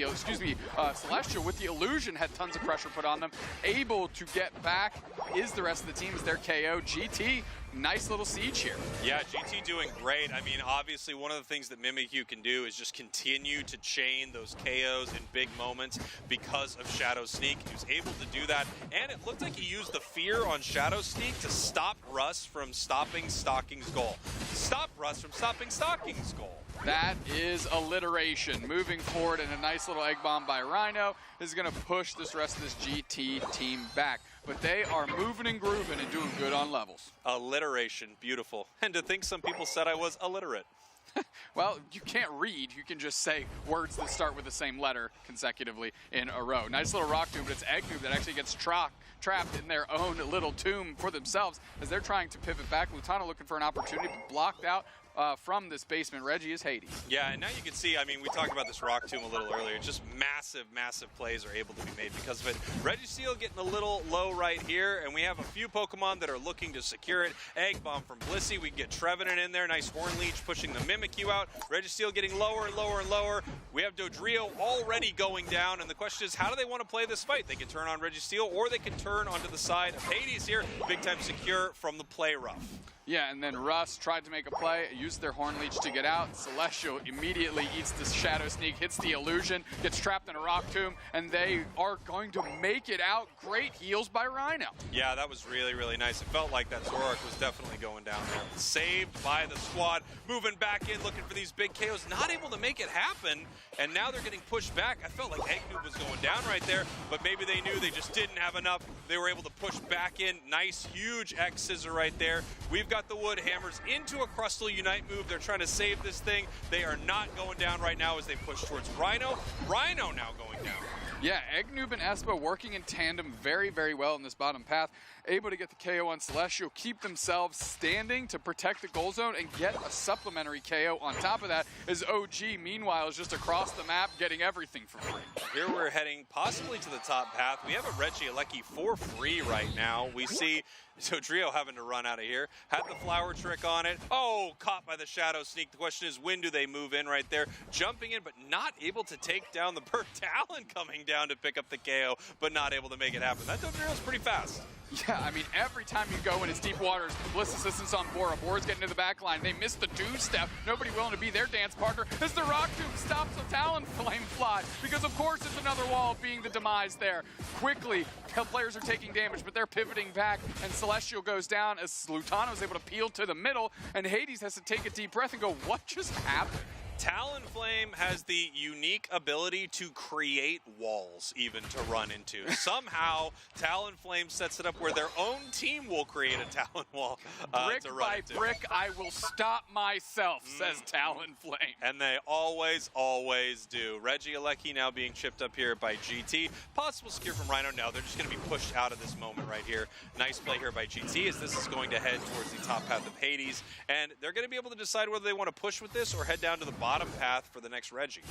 Speaker 9: Celestial with the illusion had tons of pressure put on them. Able to get back is the rest of the team as their KO. GT, nice little siege here.
Speaker 11: Yeah, GT doing great. I mean, obviously, one of the things that Mimikyu can do is just continue to chain those KOs in big moments because of Shadow Sneak. He was able to do that, and it looked like he used the fear on Shadow Sneak to stop Russ from stopping Stocking's goal. Stop Russ from stopping Stocking's goal.
Speaker 9: That is alliteration. Moving forward, and a nice little egg bomb by Rhino is going to push this rest of this GT team back. But they are moving and grooving and doing good on levels.
Speaker 11: Alliteration, beautiful. And to think some people said I was illiterate.
Speaker 9: Well, you can't read. You can just say words that start with the same letter consecutively in a row. Nice little rock tomb, but it's Eggnoob that actually gets trapped in their own little tomb for themselves as they're trying to pivot back. Lutano looking for an opportunity, but blocked out from this basement. Reggie is Hades.
Speaker 11: Yeah, and now you can see, I mean, we talked about this rock tomb a little earlier. Just massive, massive plays are able to be made because of it. Registeel getting a little low right here, and we have a few Pokemon that are looking to secure it. Egg Bomb from Blissey. We can get Trevenant in there. Nice Horn Leech pushing the Mimikyu out. Registeel getting lower and lower and lower. We have Dodrio already going down, and the question is, how do they want to play this fight? They can turn on Registeel, or they can turn onto the side of Hades here. Big time secure from the play rough.
Speaker 9: Yeah, and then Russ tried to make a play, used their Horn Leech to get out. Celestial immediately eats the Shadow Sneak, hits the illusion, gets trapped in a rock tomb, and they are going to make it out. Great heals by Rhino.
Speaker 11: Yeah, that was really, really nice. It felt like that Zoroark was definitely going down there. Saved by the squad, moving back in, looking for these big KOs, not able to make it happen, and now they're getting pushed back. I felt like Eggnoob was going down right there, but maybe they knew they just didn't have enough. They were able to push back in. Nice, huge X-Scissor right there. We've got the Wood Hammers into a Crustal Unite move. They're trying to save this thing. They are not going down right now as they push towards Rhino. Rhino now going down.
Speaker 9: Yeah, Eggnoob and Espo working in tandem very, very well in this bottom path. Able to get the KO on Celestial, keep themselves standing to protect the goal zone and get a supplementary KO on top of that, as OG, meanwhile, is just across the map getting everything for free.
Speaker 11: Here we're heading possibly to the top path. We have a Regieleki for free right now. We see Dodrio having to run out of here. Had the flower trick on it. Oh, caught by the Shadow Sneak. The question is, when do they move in right there? Jumping in, but not able to take down the Bird Talon coming down to pick up the KO, but not able to make it happen. That Dodrio's pretty fast.
Speaker 9: Yeah, I mean, every time you go in it's deep waters, Bliss assistance on Bora. Bora's getting to the back line. They missed the two-step. Nobody willing to be their dance partner as the Rock Tomb stops the Talon Flame Fly, because of course it's another wall being the demise there. Quickly, players are taking damage, but they're pivoting back, and Celestial goes down as Lutano is able to peel to the middle, and Hades has to take a deep breath and go, what just happened?
Speaker 11: Talonflame has the unique ability to create walls even to run into. Somehow, Talonflame sets it up where their own team will create a Talon wall
Speaker 9: brick
Speaker 11: to run
Speaker 9: by
Speaker 11: into.
Speaker 9: brick, I will stop myself, says Talonflame.
Speaker 11: And they always, always do. Regieleki now being chipped up here by GT. Possible secure from Rhino. Now they're just going to be pushed out of this moment right here. Nice play here by GT as this is going to head towards the top path of Hades. And they're going to be able to decide whether they want to push with this or head down to the bottom path for the next Reggie.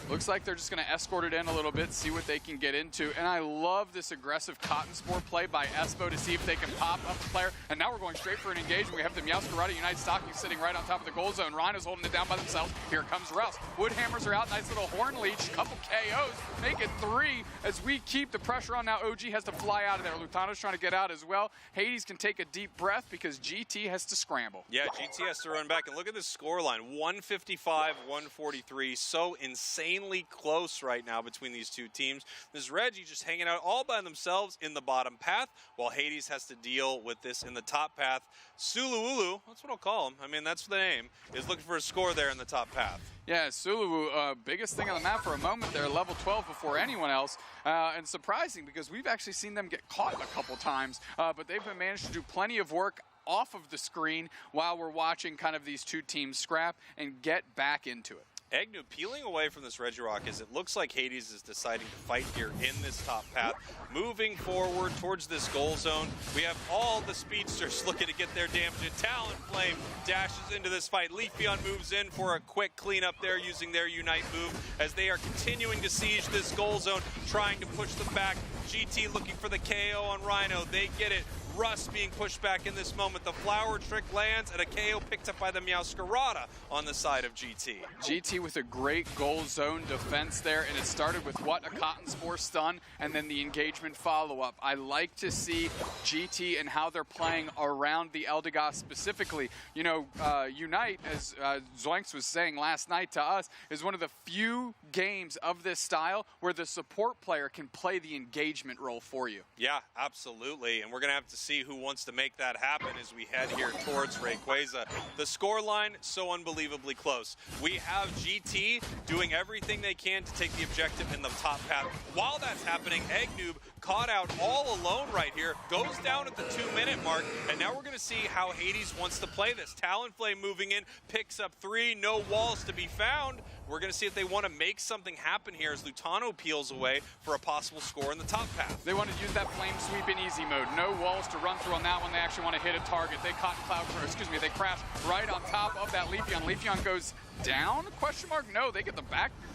Speaker 9: Looks like they're just going to escort it in a little bit, see what they can get into. And I love this aggressive Cotton Spore play by Espo to see if they can pop up the player. And now we're going straight for an engagement. We have the Meowscarada Unite Stocking sitting right on top of the goal zone. Rhino's holding it down by themselves. Here comes Rouse. Woodhammers are out. Nice little Horn Leech. Couple KOs. Make it 3 as we keep the pressure on. Now OG has to fly out of there. Lutano's trying to get out as well. Hades can take a deep breath because GT has to scramble.
Speaker 11: Yeah, GT has to run back. And look at this scoreline. 155, 143. So insanely close right now between these two teams. This Reggie just hanging out all by themselves in the bottom path, while Hades has to deal with this in the top path. Suluulu, that's what I'll call him. I mean, that's the name, is looking for a score there in the top path.
Speaker 9: Yeah, Suluwu, biggest thing on the map for a moment there, level 12 before anyone else. And surprising because we've actually seen them get caught a couple times, but they've managed to do plenty of work off of the screen while we're watching kind of these two teams scrap and get back into it.
Speaker 11: Eggnoob peeling away from this Regirock as it looks like Hades is deciding to fight here in this top path. Moving forward towards this goal zone. We have all the speedsters looking to get their damage in. Talonflame dashes into this fight. Leafeon moves in for a quick cleanup there using their Unite move as they are continuing to siege this goal zone, trying to push them back. GT looking for the KO on Rhino. They get it. Russ being pushed back in this moment. The flower trick lands and a KO picked up by the Meowscarada on the side of GT.
Speaker 9: GT with a great goal zone defense there, and it started with what? A Cotton Spore stun, and then the engagement follow-up. I like to see GT and how they're playing around the Eldegoss specifically. You know, Unite, as Zoinks was saying last night to us, is one of the few games of this style where the support player can play the engagement role for you.
Speaker 11: Yeah, absolutely, and we're going to have to see who wants to make that happen as we head here towards Rayquaza. The scoreline, so unbelievably close. We have GT doing everything they can to take the objective in the top path. While that's happening, Eggnoob caught out all alone right here, goes down at the 2-minute mark, and now we're going to see how Hades wants to play this. Talonflame moving in, picks up 3, no walls to be found. We're going to see if they want to make something happen here as Lutano peels away for a possible score in the top path.
Speaker 9: They want to use that flame sweep in easy mode. No walls to run through on that one. They actually want to hit a target. They caught they crash right on top of that Leafeon. Leafeon goes down? Question mark? No, they get the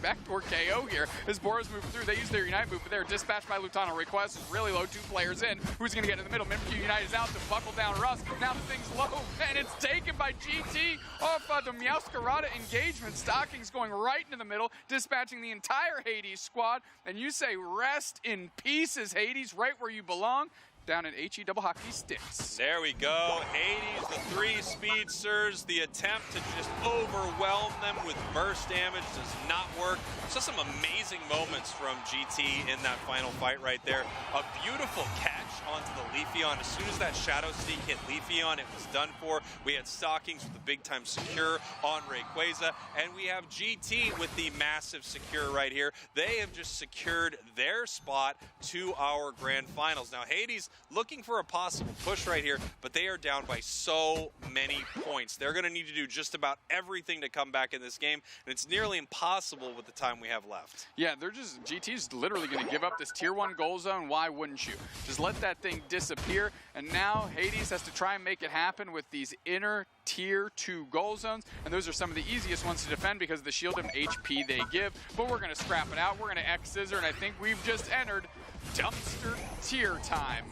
Speaker 9: backdoor KO here as Bora's moving through. They use their Unite move, but they're dispatched by Lutano. Request is really low, 2 players in. Who's going to get in the middle? Mimikyu Unite is out to buckle down Russ. Now the thing's low, and it's taken by GT off the Meowscarada engagement. Stocking's going right into the middle, dispatching the entire Hades squad. And you say rest in pieces, Hades, right where you belong. Down at HE double hockey sticks.
Speaker 11: There we go. Hades, the 3 speedsters. The attempt to just overwhelm them with burst damage does not work. So some amazing moments from GT in that final fight right there. A beautiful catch onto the Leafeon. As soon as that Shadow Sneak hit Leafeon, it was done for. We had Stockings with the big time secure on Rayquaza, and we have GT with the massive secure right here. They have just secured their spot to our grand finals. Now Hades looking for a possible push right here, but they are down by so many points. They're going to need to do just about everything to come back in this game, and it's nearly impossible with the time we have left.
Speaker 9: Yeah, GT's literally going to give up this tier 1 goal zone. Why wouldn't you? Just let that thing disappear, and now Hades has to try and make it happen with these inner tier 2 goal zones, and those are some of the easiest ones to defend because of the shield and HP they give, but we're going to scrap it out. We're going to X-Scissor, and I think we've just entered dumpster tier time.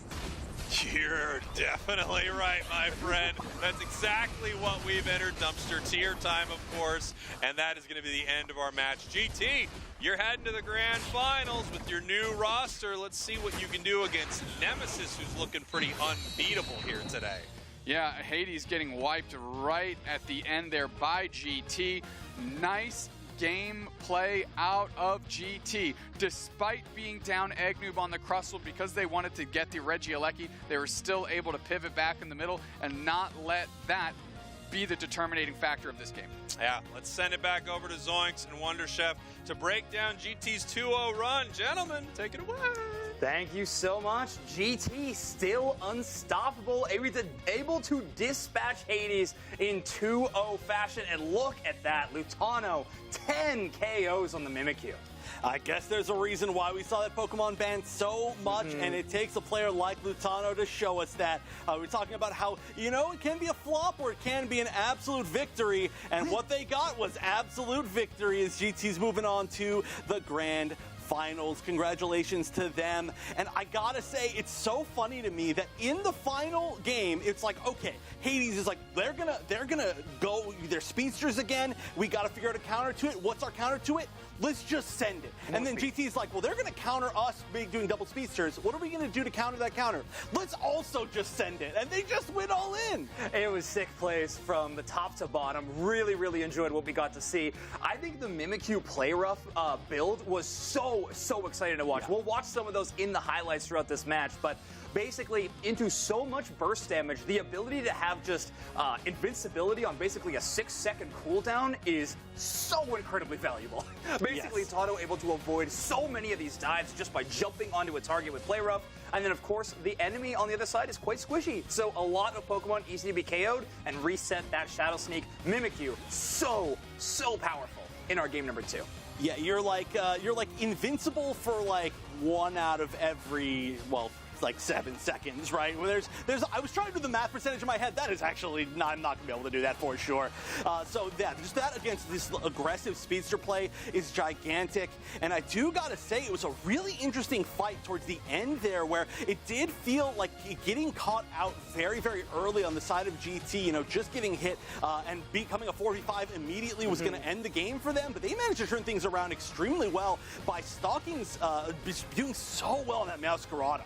Speaker 11: You're definitely right, my friend. That's exactly what we've entered, dumpster tier time, of course, and that is going to be the end of our match. GT, you're heading to the grand finals with your new roster. Let's see what you can do against Nemesis, who's looking pretty unbeatable here today.
Speaker 9: Yeah, Hades getting wiped right at the end there by GT. Nice game play out of GT. Despite being down Eggnoob on the Crustle because they wanted to get the Regieleki, they were still able to pivot back in the middle and not let that be the determining factor of this game.
Speaker 11: Yeah, let's send it back over to Zoinks and Wonderchef to break down GT's 2-0 run. Gentlemen, take it away.
Speaker 12: Thank you so much. GT still unstoppable, able to dispatch Hades in 2-0 fashion. And look at that, Lutano, 10 KOs on the Mimikyu.
Speaker 4: I guess there's a reason why we saw that Pokemon banned so much, and it takes a player like Lutano to show us that. We're talking about how, you know, it can be a flop or it can be an absolute victory, and what they got was absolute victory as GT's moving on to the grand finals. Congratulations to them. And I gotta say, it's so funny to me that in the final game, it's like, okay, Hades is like, they're gonna go, they're speedsters again. We gotta figure out a counter to it. What's our counter to it? Let's just send it. And then GT's like, well, they're gonna counter us doing double speedsters. What are we gonna do to counter that counter? Let's also just send it. And they just went all in.
Speaker 12: It was sick plays from the top to bottom. Really, really enjoyed what we got to see. I think the Mimikyu Play Rough build was so exciting to watch. Yeah. We'll watch some of those in the highlights throughout this match, but basically into so much burst damage, the ability to have just invincibility on basically a 6-second cooldown is so incredibly valuable. Basically, yes. Tato able to avoid so many of these dives just by jumping onto a target with Play Rough. And then, of course, the enemy on the other side is quite squishy. So a lot of Pokemon easy to be KO'd and reset that Shadow Sneak. Mimikyu, so powerful in our game number 2.
Speaker 4: Yeah, you're like invincible for like 1 out of every, well, like 7 seconds, right? Well, I was trying to do the math percentage in my head. That is actually I'm not gonna be able to do that for sure. So yeah, just that against this aggressive speedster play is gigantic. And I do gotta say, it was a really interesting fight towards the end there, where it did feel like getting caught out very, very early on the side of GT. You know, just getting hit and becoming a 4v5 immediately was gonna end the game for them. But they managed to turn things around extremely well by Stockings doing so well on that Meowscarada.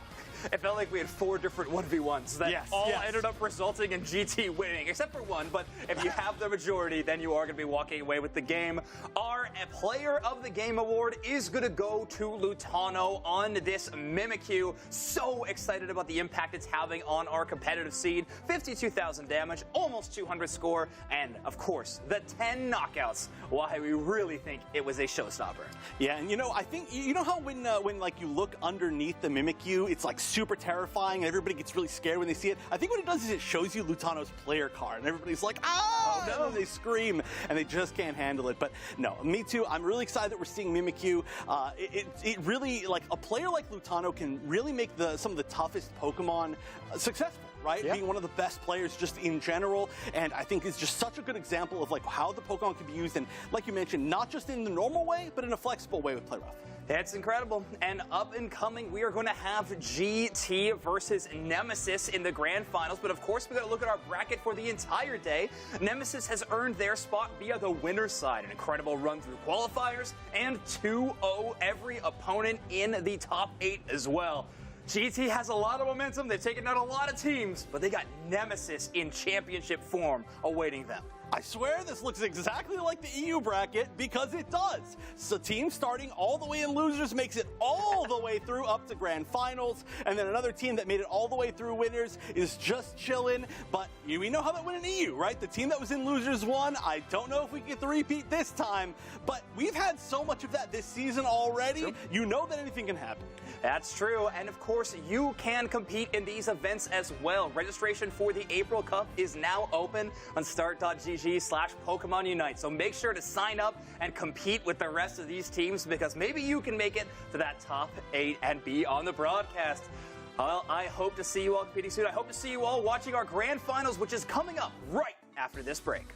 Speaker 12: it felt like we had 4 different 1v1s that ended up resulting in GT winning, except for one. But if you have the majority, then you are going to be walking away with the game. Our Player of the Game award is going to go to Lutano on this Mimikyu. So excited about the impact it's having on our competitive seed. 52,000 damage, almost 200 score, and of course, the 10 knockouts. Why we really think it was a showstopper.
Speaker 4: Yeah, and I think, how when like you look underneath the Mimikyu, it's like super terrifying and everybody gets really scared when they see it. I think what it does is it shows you Lutano's player card and everybody's like, oh no, and they scream and they just can't handle it. But no, me too. I'm really excited that we're seeing Mimikyu. It really, like, a player like Lutano can really make some of the toughest Pokemon successful. Right? Yeah. Being one of the best players just in general. And I think it's just such a good example of like how the Pokemon can be used. And like you mentioned, not just in the normal way, but in a flexible way with Play Rough.
Speaker 12: That's incredible. And up and coming, we are going to have GT versus Nemesis in the grand finals. But of course, we got to look at our bracket for the entire day. Nemesis has earned their spot via the winner's side. An incredible run through qualifiers and 2-0 every opponent in the top 8 as well. GT has a lot of momentum. They've taken out a lot of teams, but they got Nemesis in championship form awaiting them.
Speaker 4: I swear this looks exactly like the EU bracket because it does. So team starting all the way in losers makes it all the way through up to grand finals. And then another team that made it all the way through winners is just chilling. But we know how that went in EU, right? The team that was in losers won. I don't know if we get the repeat this time, but we've had so much of that this season already. True. You know that anything can happen.
Speaker 12: That's true. And of course, you can compete in these events as well. Registration for the April Cup is now open on start.gg/Pokemon Unite. So make sure to sign up and compete with the rest of these teams because maybe you can make it to that top 8 and be on the broadcast. Well, I hope to see you all competing soon. I hope to see you all watching our grand finals, which is coming up right after this break.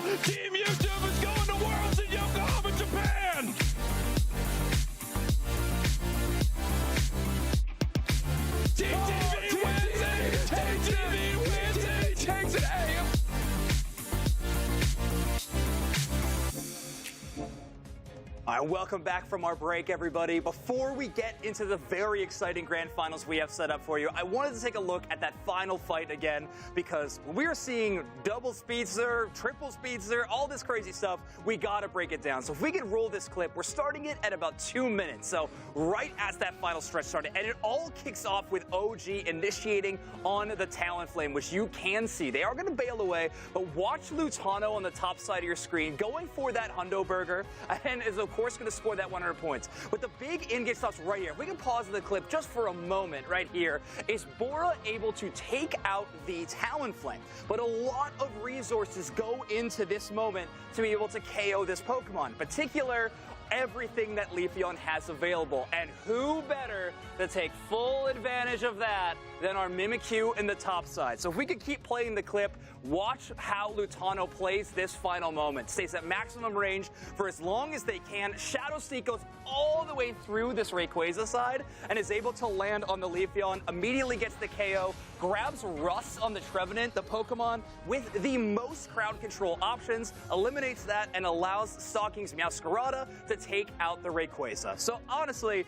Speaker 8: Team YouTube is going to Worlds in Yokohama, Japan. Team TV wins it. Team TV wins it. He takes it.
Speaker 12: All right, welcome back from our break, everybody. Before we get into the very exciting grand finals we have set up for you, I wanted to take a look at that final fight again, because we are seeing double speedster, triple speedster, all this crazy stuff. We gotta break it down. So if we can roll this clip, we're starting it at about 2 minutes. So right as that final stretch started, and it all kicks off with OG initiating on the Talonflame, which you can see. They are gonna bail away, but watch Lutano on the top side of your screen going for that Hundo Burger, and is of course going to score that 100 points. But the big in-game stops right here. If we can pause the clip just for a moment right here. Is Bora able to take out the Talonflame? But a lot of resources go into this moment to be able to KO this Pokemon. In particular, everything that Leafeon has available. And who better to take full advantage of that than our Mimikyu in the top side. So if we could keep playing the clip, watch how Lutano plays this final moment. Stays at maximum range for as long as they can. Shadow Sneak goes all the way through this Rayquaza side and is able to land on the Leafeon, immediately gets the KO, grabs Russ on the Trevenant, the Pokemon with the most crowd control options, eliminates that, and allows Stockings Meowscarada to take out the Rayquaza. So honestly,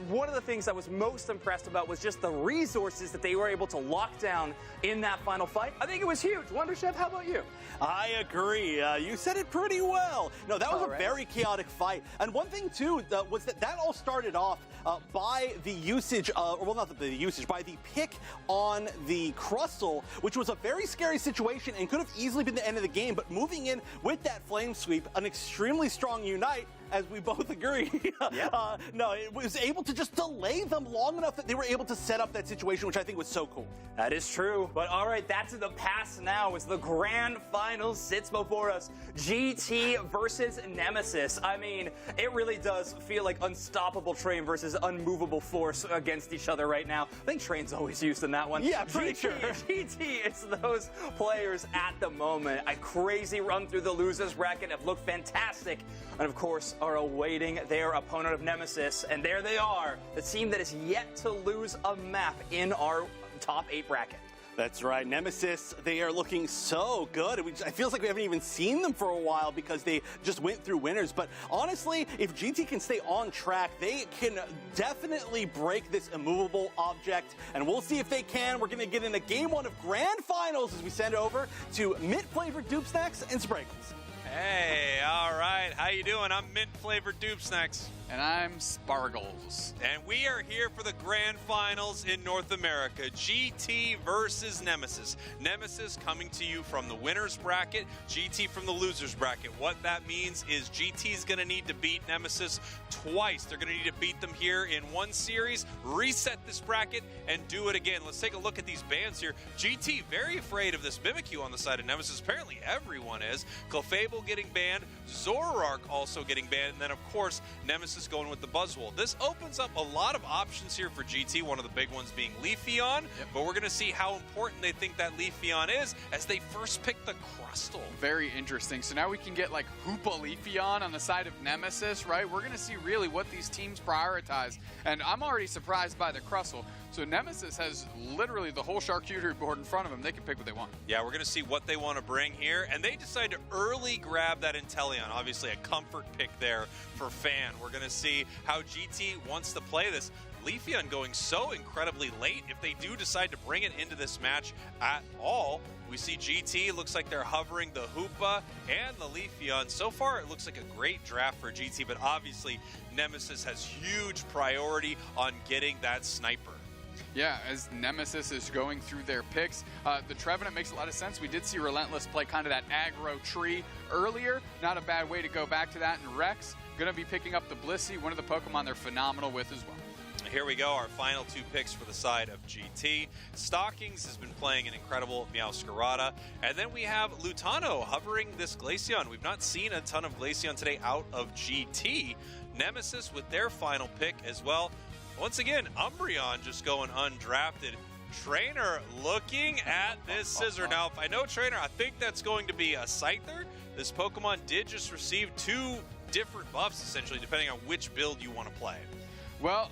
Speaker 12: one of the things I was most impressed about was just the resources that they were able to lock down in that final fight. I think it was huge. Wonder Chef, how about you?
Speaker 4: I agree. You said it pretty well. No, that was a very chaotic fight. And one thing, too, was that all started off by the usage, well, not the usage, by the pick on the Crustle, which was a very scary situation and could have easily been the end of the game. But moving in with that Flame Sweep, an extremely strong Unite, as we both agree. No, it was able to just delay them long enough that they were able to set up that situation, which I think was so cool.
Speaker 12: That is true. But all right, that's in the past now as the grand finals sits before us. GT versus Nemesis. I mean, it really does feel like unstoppable Train versus unmovable Force against each other right now. I think Train's always used in that one.
Speaker 4: Yeah, pretty sure.
Speaker 12: GT is those players at the moment. A crazy run through the losers bracket have looked fantastic. And of course, are awaiting their opponent of Nemesis. And there they are, the team that is yet to lose a map in our top 8 bracket.
Speaker 4: That's right. Nemesis, they are looking so good. It feels like we haven't even seen them for a while because they just went through winners. But honestly, if GT can stay on track, they can definitely break this immovable object. And we'll see if they can. We're going to get into Game 1 of Grand Finals as we send it over to mint-flavored Dupe Snacks and Sprinkles.
Speaker 11: Hey, all right. How you doing? I'm mint-flavored Dupe Snacks.
Speaker 9: And I'm Spargles.
Speaker 11: And we are here for the grand finals in North America. GT versus Nemesis. Nemesis coming to you from the winner's bracket, GT from the loser's bracket. What that means is GT's going to need to beat Nemesis twice. They're going to need to beat them here in one series, reset this bracket, and do it again. Let's take a look at these bans here. GT very afraid of this Mimikyu on the side of Nemesis. Apparently everyone is. Clefable getting banned, Zoroark also getting banned, and then of course Nemesis going with the Buzzwole. This opens up a lot of options here for GT, one of the big ones being Leafeon, but we're going to see how important they think that Leafeon is as they first pick the Crustle.
Speaker 9: Very interesting. So now we can get like Hoopa Leafeon on the side of Nemesis, right? We're going to see really what these teams prioritize. And I'm already surprised by the Crustle. So Nemesis has literally the whole charcuterie board in front of them. They can pick what they want.
Speaker 11: Yeah, we're going to see what they want to bring here. And they decide to early grab that Inteleon. Obviously a comfort pick there for Fan. We're going to see how GT wants to play this. Leafeon going so incredibly late. If they do decide to bring it into this match at all, we see GT, looks like they're hovering the Hoopa and the Leafeon. So far, it looks like a great draft for GT, but obviously Nemesis has huge priority on getting that Sniper.
Speaker 9: Yeah, as Nemesis is going through their picks, the Trevenant makes a lot of sense. We did see Relentless play kind of that aggro tree earlier. Not a bad way to go back to that. And Rex going to be picking up the Blissey, one of the Pokemon they're phenomenal with as well.
Speaker 11: Here we go, our final two picks for the side of GT. Stockings has been playing an incredible Meowscarada. And then we have Lutano hovering this Glaceon. We've not seen a ton of Glaceon today out of GT. Nemesis with their final pick as well. Once again, Umbreon just going undrafted. Trainer looking at this Scizor. Now, if I know Trainer, I think that's going to be a Scyther. this Pokemon did just receive 2 different buffs, essentially, depending on which build you want to play.
Speaker 9: Well,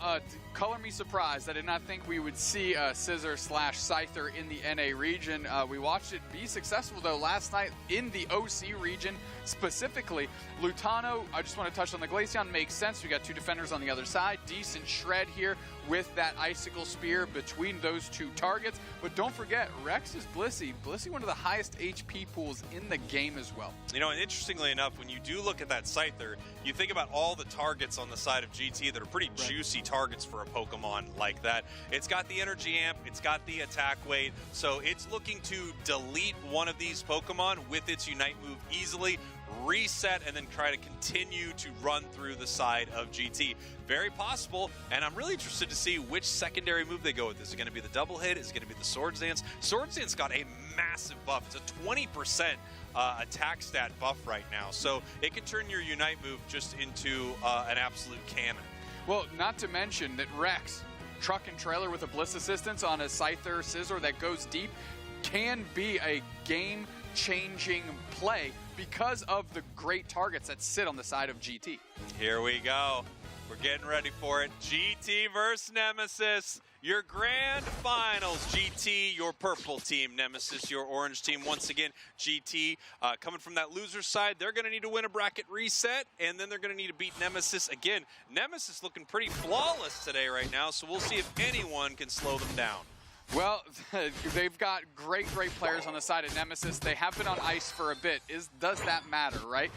Speaker 9: color me surprised. I did not think we would see Scissor/Scyther in the NA region. We watched it be successful, though, last night in the OC region specifically. Lutano, I just want to touch on the Glaceon, makes sense. We got 2 defenders on the other side. Decent shred here with that Icicle Spear between those 2 targets. But don't forget, Rex is Blissey. Blissey, one of the highest HP pools in the game as well.
Speaker 11: You know, and interestingly enough, when you do look at that Scyther, you think about all the targets on the side of GT that are pretty juicy targets for a Pokemon like that. It's got the energy amp, it's got the attack weight, so it's looking to delete one of these Pokemon with its Unite move easily, reset, and then try to continue to run through the side of GT. Very possible, and I'm really interested to see which secondary move they go with. Is it going to be the double hit? Is it going to be the Swords Dance? Swords Dance got a massive buff. It's a 20% attack stat buff right now, so it can turn your Unite move just into an absolute cannon.
Speaker 9: Well, not to mention that Rex, truck and trailer with a Bliss assistance on a Scyther Scissor that goes deep, can be a game-changing play because of the great targets that sit on the side of GT.
Speaker 11: Here we go. We're getting ready for it. GT versus Nemesis. Your grand finals, GT, your purple team, Nemesis, your orange team. Once again, GT coming from that loser side, they're going to need to win a bracket reset, and then they're going to need to beat Nemesis again. Nemesis looking pretty flawless today right now, so we'll see if anyone can slow them down.
Speaker 9: Well, they've got great players on the side of Nemesis. They have been on ice for a bit. Does that matter, right?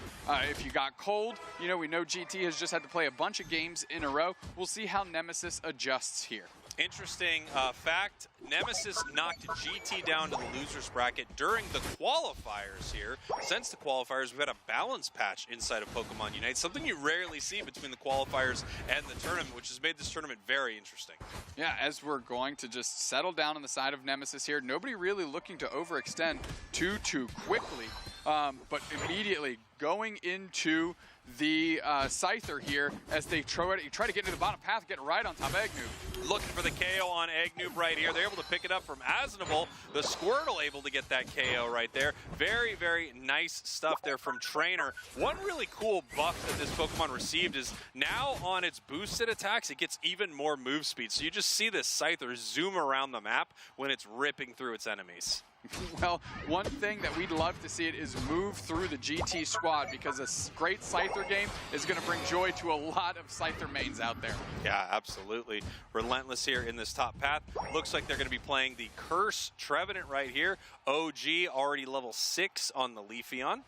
Speaker 9: If you got cold, you know, we know GT has just had to play a bunch of games in a row. We'll see how Nemesis adjusts here.
Speaker 11: Interesting fact, Nemesis knocked GT down to the loser's bracket during the qualifiers here. Since the qualifiers, we've had a balance patch inside of Pokemon Unite, something you rarely see between the qualifiers and the tournament, which has made this tournament very interesting.
Speaker 9: Yeah, as we're going to just settle down on the side of Nemesis here, nobody really looking to overextend too quickly, but immediately going into the Scyther here as they try to get into the bottom path, get right on top of Eggnoob.
Speaker 11: Looking for the KO on Eggnoob right here. They're able to pick it up from Asnable. The Squirtle able to get that KO right there. Very, very nice stuff there from Trainer. One really cool buff that this Pokemon received is now on its boosted attacks, it gets even more move speed. So you just see this Scyther zoom around the map when it's ripping through its enemies.
Speaker 9: Well, one thing that we'd love to see it is move through the GT squad, because a great Scyther game is going to bring joy to a lot of Scyther mains out there.
Speaker 11: Yeah, absolutely. Relentless here in this top path. Looks like they're going to be playing the Curse Trevenant right here. OG already level 6 on the Leafeon.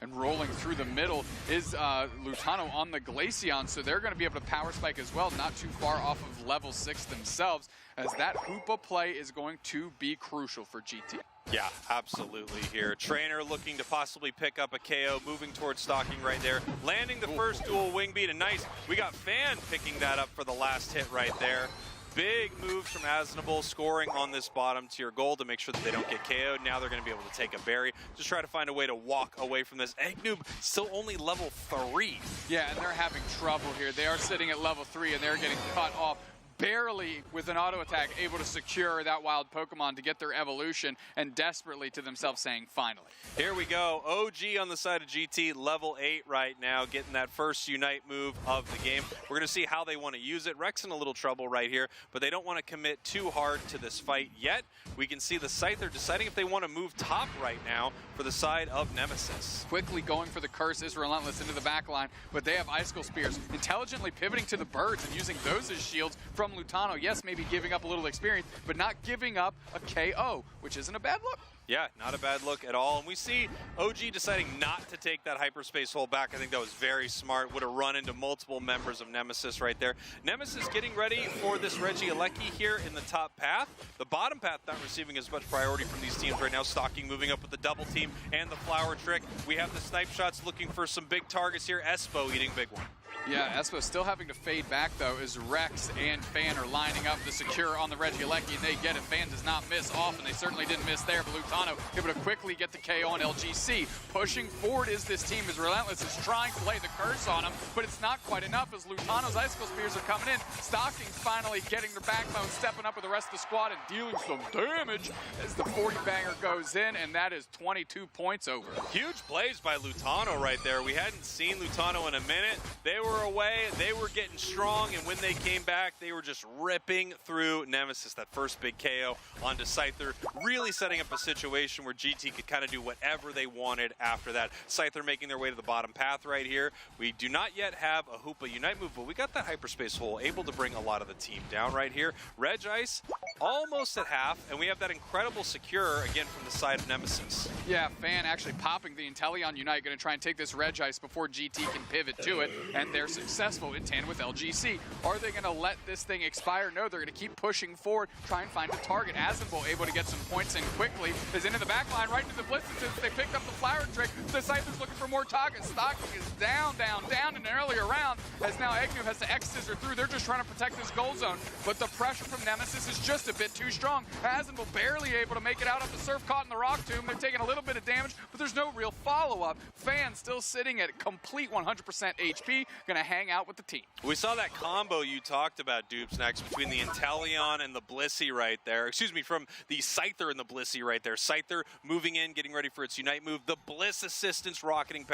Speaker 9: And rolling through the middle is Lutano on the Glaceon, so they're going to be able to power spike as well, not too far off of level 6 themselves, as that Hoopa play is going to be crucial for GT.
Speaker 11: Yeah, absolutely here. Trainer looking to possibly pick up a KO, moving towards stalking right there, landing the first dual wing beat, and nice. We got Fan picking that up for the last hit right there. Big moves from Asnable, scoring on this bottom tier goal to make sure that they don't get KO'd. Now they're going to be able to take a berry. Just try to find a way to walk away from this. Eggnoob still only level 3.
Speaker 9: Yeah, and they're having trouble here. They are sitting at level 3, and they're getting cut off. Barely, with an auto attack, able to secure that wild Pokemon to get their evolution, and desperately to themselves saying, finally.
Speaker 11: Here we go. OG on the side of GT, level 8 right now, getting that first Unite move of the game. We're going to see how they want to use it. Rex in a little trouble right here, but they don't want to commit too hard to this fight yet. We can see the Scyther deciding if they want to move top right now for the side of Nemesis.
Speaker 9: Quickly going for the Curse is Relentless into the back line, but they have Icicle Spears, intelligently pivoting to the birds and using those as shields from Lutano. Yes, maybe giving up a little experience, but not giving up a KO, which isn't a bad look.
Speaker 11: Yeah, not a bad look at all. And we see OG deciding not to take that hyperspace hole back. I think that was very smart. Would have run into multiple members of Nemesis right there. Nemesis getting ready for this Regieleki here in the top path. The bottom path not receiving as much priority from these teams right now. Stalking moving up with the double team and the flower trick. We have the snipe shots looking for some big targets here. Espo eating big one.
Speaker 9: Yeah, Espo still having to fade back, though, as Rex and Fan are lining up the secure on the Regieleki, and they get it. Fan does not miss off, and they certainly didn't miss there, but Lutano able to quickly get the KO on LGC. Pushing forward is this team as Relentless is trying to lay the curse on him, but it's not quite enough as Lutano's Icicle Spears are coming in. Stocking's finally getting their backbone, stepping up with the rest of the squad and dealing some damage as the 40 banger goes in, and that is 22 points over.
Speaker 11: Huge plays by Lutano right there. We hadn't seen Lutano in a minute. They were away, they were getting strong, and when they came back, they were just ripping through Nemesis. That first big KO onto Scyther, really setting up a situation where GT could kind of do whatever they wanted after that. Scyther making their way to the bottom path right here. We do not yet have a Hoopa Unite move, but we got that hyperspace hole, able to bring a lot of the team down right here. Regice almost at half, and we have that incredible secure again from the side of Nemesis.
Speaker 9: Yeah, Fan actually popping the Inteleon Unite, going to try and take this Regice before GT can pivot to it, and they're successful in tandem with LGC. Are they going to let this thing expire? No, they're going to keep pushing forward, try and find a target. Azenbo able to get some points in quickly, is into the back line, right into the blitz. Since they picked up the flower trick, the Scyther's looking for more targets. Stocking is down in an earlier round, as now Agnew has to X-Scissor through. They're just trying to protect this goal zone, but the pressure from Nemesis is just a bit too strong. Azenbo barely able to make it out of the surf, caught in the rock tomb. They're taking a little bit of damage, but there's no real follow-up. Fan still sitting at complete 100% HP, gonna hang out with the team.
Speaker 11: We saw that combo you talked about, Dupes, next between the Inteleon and the Blissey right there. Excuse me, from the Scyther and the Blissey right there. Scyther moving in, getting ready for its Unite move. The Bliss assistance rocketing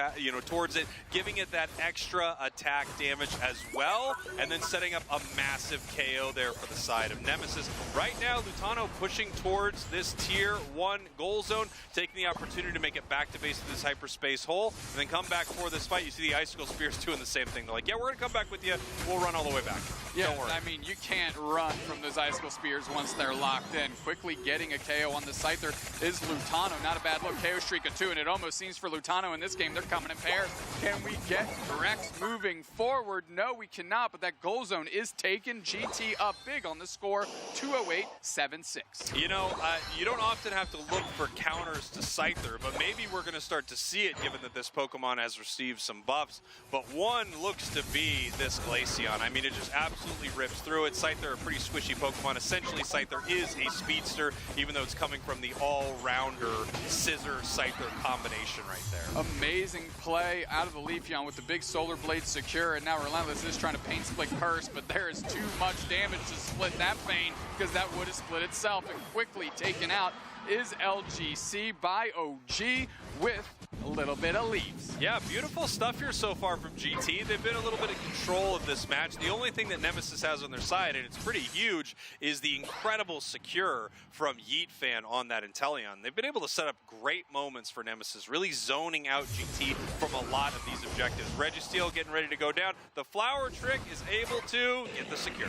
Speaker 11: towards it, giving it that extra attack damage as well, and then setting up a massive KO there for the side of Nemesis. Right now, Lutano pushing towards this tier 1 goal zone, taking the opportunity to make it back to base of this hyperspace hole, and then come back for this fight. You see the Icicle Spears doing the same thing. They're like, yeah, we're gonna come back with you. We'll run all the way back.
Speaker 9: Yeah,
Speaker 11: don't worry.
Speaker 9: I mean, you can't run from those Icicle Spears once they're locked in. Quickly getting a KO on the Scyther is Lutano. Not a bad look, KO streak of 2, and it almost seems for Lutano in this game, they're coming in pairs. Can we get Rex moving forward? No, we cannot, but that goal zone is taken. GT up big on the score, 208-7-6.
Speaker 11: You know, you don't often have to look for counters to Scyther, but maybe we're going to start to see it given that this Pokemon has received some buffs. But one looks to be this Glaceon. I mean, it just absolutely rips through it. Scyther, a pretty squishy Pokemon. Essentially, Scyther is a speedster, even though it's coming from the all-rounder Scissor-Scyther combination right there.
Speaker 9: Amazing play out of the Leafeon with the big Solar Blade secure, and now Relentless is trying to paint split curse, but there is too much damage to split that pain because that would have split itself, and quickly taken out is LGC by OG with a little bit of leaves.
Speaker 11: Yeah, beautiful stuff here so far from GT. They've been a little bit in control of this match. The only thing that Nemesis has on their side, and it's pretty huge, is the incredible secure from Yeet Fan on that Inteleon. They've been able to set up great moments for Nemesis, really zoning out GT from a lot of these objectives. Registeel getting ready to go down. The Flower Trick is able to get the secure.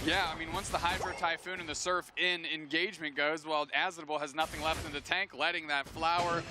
Speaker 9: Yeah, I mean, once the Hydro Typhoon and the Surf in engagement goes, well, Azenbo has nothing left in the tank, letting that Flower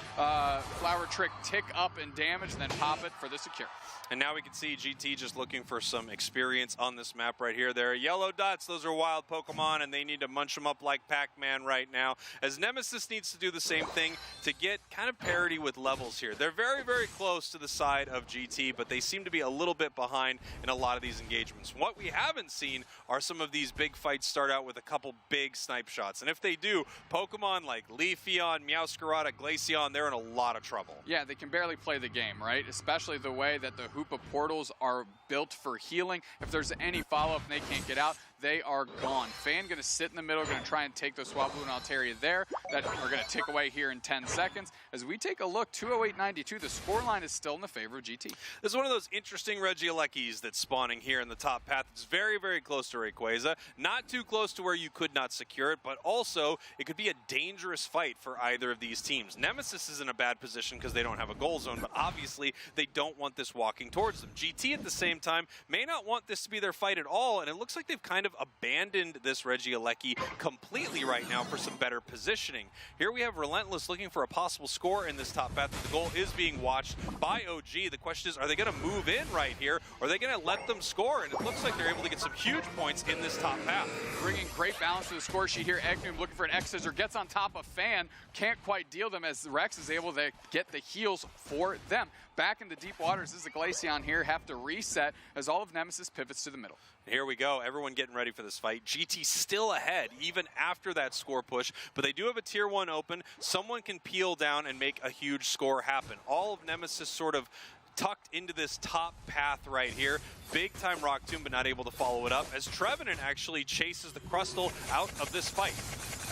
Speaker 9: Trick tick up in damage, and then pop it for the secure.
Speaker 11: And now we can see GT just looking for some experience on this map right here. There are yellow dots. Those are wild Pokemon, and they need to munch them up like Pac-Man right now, as Nemesis needs to do the same thing to get kind of parity with levels here. They're very, very close to the side of GT, but they seem to be a little bit behind in a lot of these engagements. What we haven't seen are some of these big fights start out with a couple big snipe shots. And if they do, Pokemon like Leafeon, Meowscarada, Glaceon, they're in a lot of trouble.
Speaker 9: Yeah, they can barely play the game, right? Especially the way that the Hoopa portals are built for healing. If there's any follow-up and they can't get out, they are gone. Fan going to sit in the middle, going to try and take those Swablu and Altaria there that are going to tick away here in 10 seconds. As we take a look, 208-92, the scoreline is still in the favor of GT.
Speaker 11: This is one of those interesting Regielekis that's spawning here in the top path. It's very, very close to Rayquaza. Not too close to where you could not secure it, but also it could be a dangerous fight for either of these teams. Nemesis is in a bad position because they don't have a goal zone, but obviously they don't want this walking towards them. GT at the same time may not want this to be their fight at all, and it looks like they've kind of abandoned this Regieleki completely right now for some better positioning. Here we have Relentless looking for a possible score in this top path. The goal is being watched by OG. The question is, are they going to move in right here, or are they going to let them score? And it looks like they're able to get some huge points in this top path.
Speaker 9: Bringing great balance to the score sheet here. Egnum looking for an X-Scissor, gets on top of Fan, can't quite deal them as Rex is able to get the heals for them. back into deep waters. This is a Glaceon here, have to reset as all of Nemesis pivots to the middle.
Speaker 5: Here we go. Everyone getting ready for this fight. GT still ahead, even after that score push, but they do have a tier 1 open. Someone can peel down and make a huge score happen. All of Nemesis sort of tucked into this top path right here. Big time Rock Tomb, but not able to follow it up as Trevenant actually chases the Crustal out of this fight.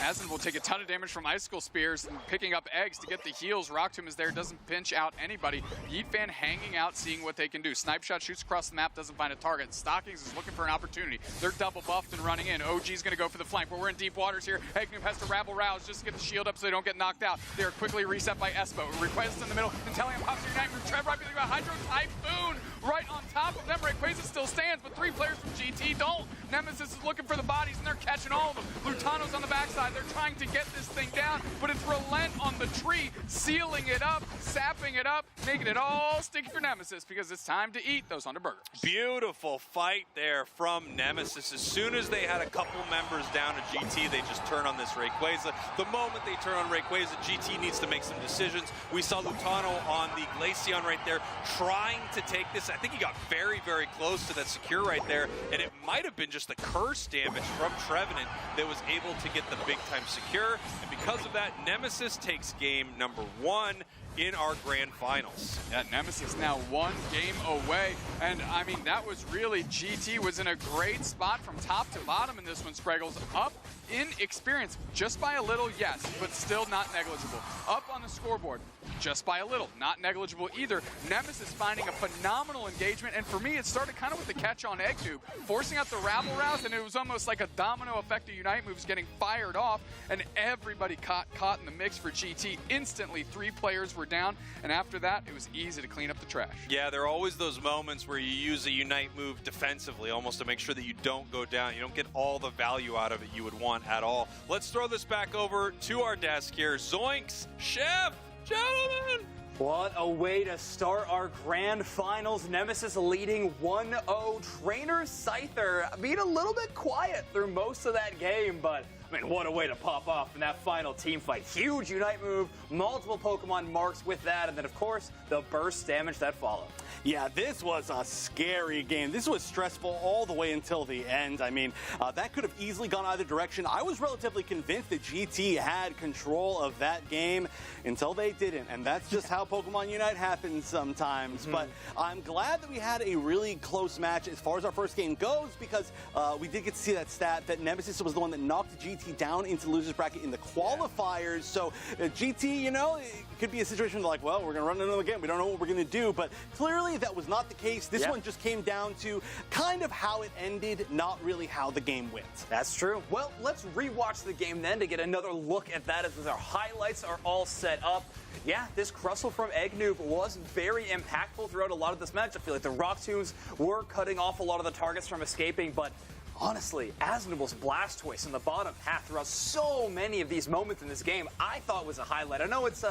Speaker 9: Asden will take a ton of damage from Icicle Spears and picking up eggs to get the heals. Rock Tomb is there, doesn't pinch out anybody. Yeet Fan hanging out, seeing what they can do. Snipe Shot shoots across the map, doesn't find a target. Stockings is looking for an opportunity. They're double buffed and running in. OG's gonna go for the flank, but we're in deep waters here. Eggnoob has to rabble rouse just to get the shield up so they don't get knocked out. They are quickly reset by Espo. Request in the middle, Intellium pops your Unite Move. Trev right behind Hydro Typhoon right on top of them. Rayquaza still stands, but 3 players from GT don't. Nemesis is looking for the bodies, and they're catching all of them. Lutano's on the backside. They're trying to get this thing down, but it's Relent on the tree, sealing it up, sapping it up, making it all sticky for Nemesis because it's time to eat those Underburgers.
Speaker 5: Beautiful fight there from Nemesis. As soon as they had a couple members down at GT, they just turn on this Rayquaza. The moment they turn on Rayquaza, GT needs to make some decisions. We saw Lutano on the Glaceon right there trying to take this. I think he got very, very close to that secure right there, and it might have been just the curse damage from Trevenant that was able to get the big time secure, and because of that, Nemesis takes game number 1 in our grand finals.
Speaker 9: Yeah, Nemesis now 1 game away, and I mean, that was really, GT was in a great spot from top to bottom in this one. Spreggles up in experience just by a little, yes, but still not negligible. Up on the scoreboard just by a little, not negligible either. Nemesis finding a phenomenal engagement, and for me, it started kind of with the catch on Eggnoob, forcing out the rabble rouse, and it was almost like a domino effect of Unite moves getting fired off, and everybody caught in the mix for GT. Instantly, 3 players were down, and after that, it was easy to clean up the trash.
Speaker 5: Yeah, there are always those moments where you use a Unite move defensively, almost to make sure that you don't go down. You don't get all the value out of it you would want at all. Let's throw this back over to our desk here. Zoinks, Chef, gentlemen!
Speaker 12: What a way to start our grand finals. Nemesis leading 1-0. Trainer Scyther being a little bit quiet through most of that game, but I mean, what a way to pop off in that final team fight. Huge Unite move, multiple Pokemon marks with that, and then, of course, the burst damage that followed.
Speaker 4: Yeah, this was a scary game. This was stressful all the way until the end. I mean, that could have easily gone either direction. I was relatively convinced that GT had control of that game until they didn't, and that's just how Pokemon Unite happens sometimes. But I'm glad that we had a really close match as far as our first game goes, because we did get to see that stat that Nemesis was the one that knocked GT down into the loser's bracket in the qualifiers. So GT, you know, it could be a situation like, well, we're going to run another game. We don't know what we're going to do, but clearly that was not the case. This one just came down to kind of how it ended, not really how the game went.
Speaker 12: That's true. Well, let's rewatch the game then to get another look at that as our highlights are all set up. Yeah, this Crustle from Eggnoob was very impactful throughout a lot of this match. I feel like the Rock Tombs were cutting off a lot of the targets from escaping, but honestly, Asnable's Blastoise in the bottom half throughout so many of these moments in this game, I thought was a highlight. I know it's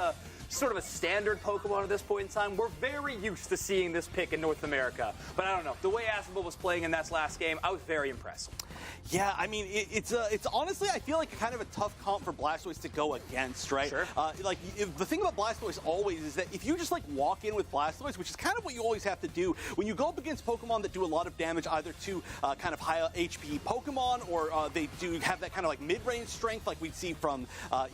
Speaker 12: sort of a standard Pokemon at this point in time. We're very used to seeing this pick in North America, but I don't know. The way Asnable was playing in that last game, I was very impressed.
Speaker 4: Yeah, I mean, it's honestly, I feel like kind of a tough comp for Blastoise to go against, right? Sure. The thing about Blastoise always is that if you just like walk in with Blastoise, which is kind of what you always have to do when you go up against Pokemon that do a lot of damage either to kind of high HP Pokemon, or they do have that kind of like mid-range strength like we'd see from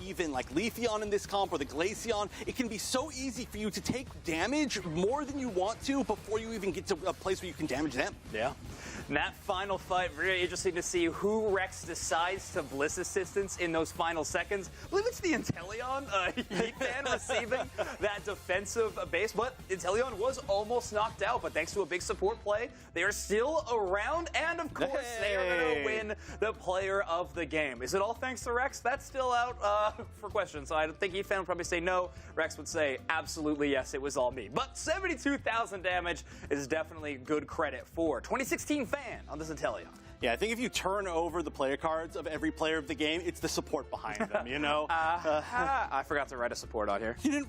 Speaker 4: even like Leafeon in this comp or the Glaceon, it can be so easy for you to take damage more than you want to before you even get to a place where you can damage them.
Speaker 12: Yeah. And that final fight, very interesting to see who Rex decides to Bliss Assistance in those final seconds. I believe it's the Inteleon, Yeet Fan receiving that defensive base, but Inteleon was almost knocked out, but thanks to a big support play, they are still around, and of course, they are going to win the player of the game. Is it all thanks to Rex? That's still out for questions, so I think Yeet Fan would probably say no. Rex would say, absolutely yes, it was all me. But 72,000 damage is definitely good credit for 2016 Fan on this Inteleon.
Speaker 4: Yeah, I think if you turn over the player cards of every player of the game, it's the support behind them, you know?
Speaker 12: I forgot to write a support on here.
Speaker 4: You didn't...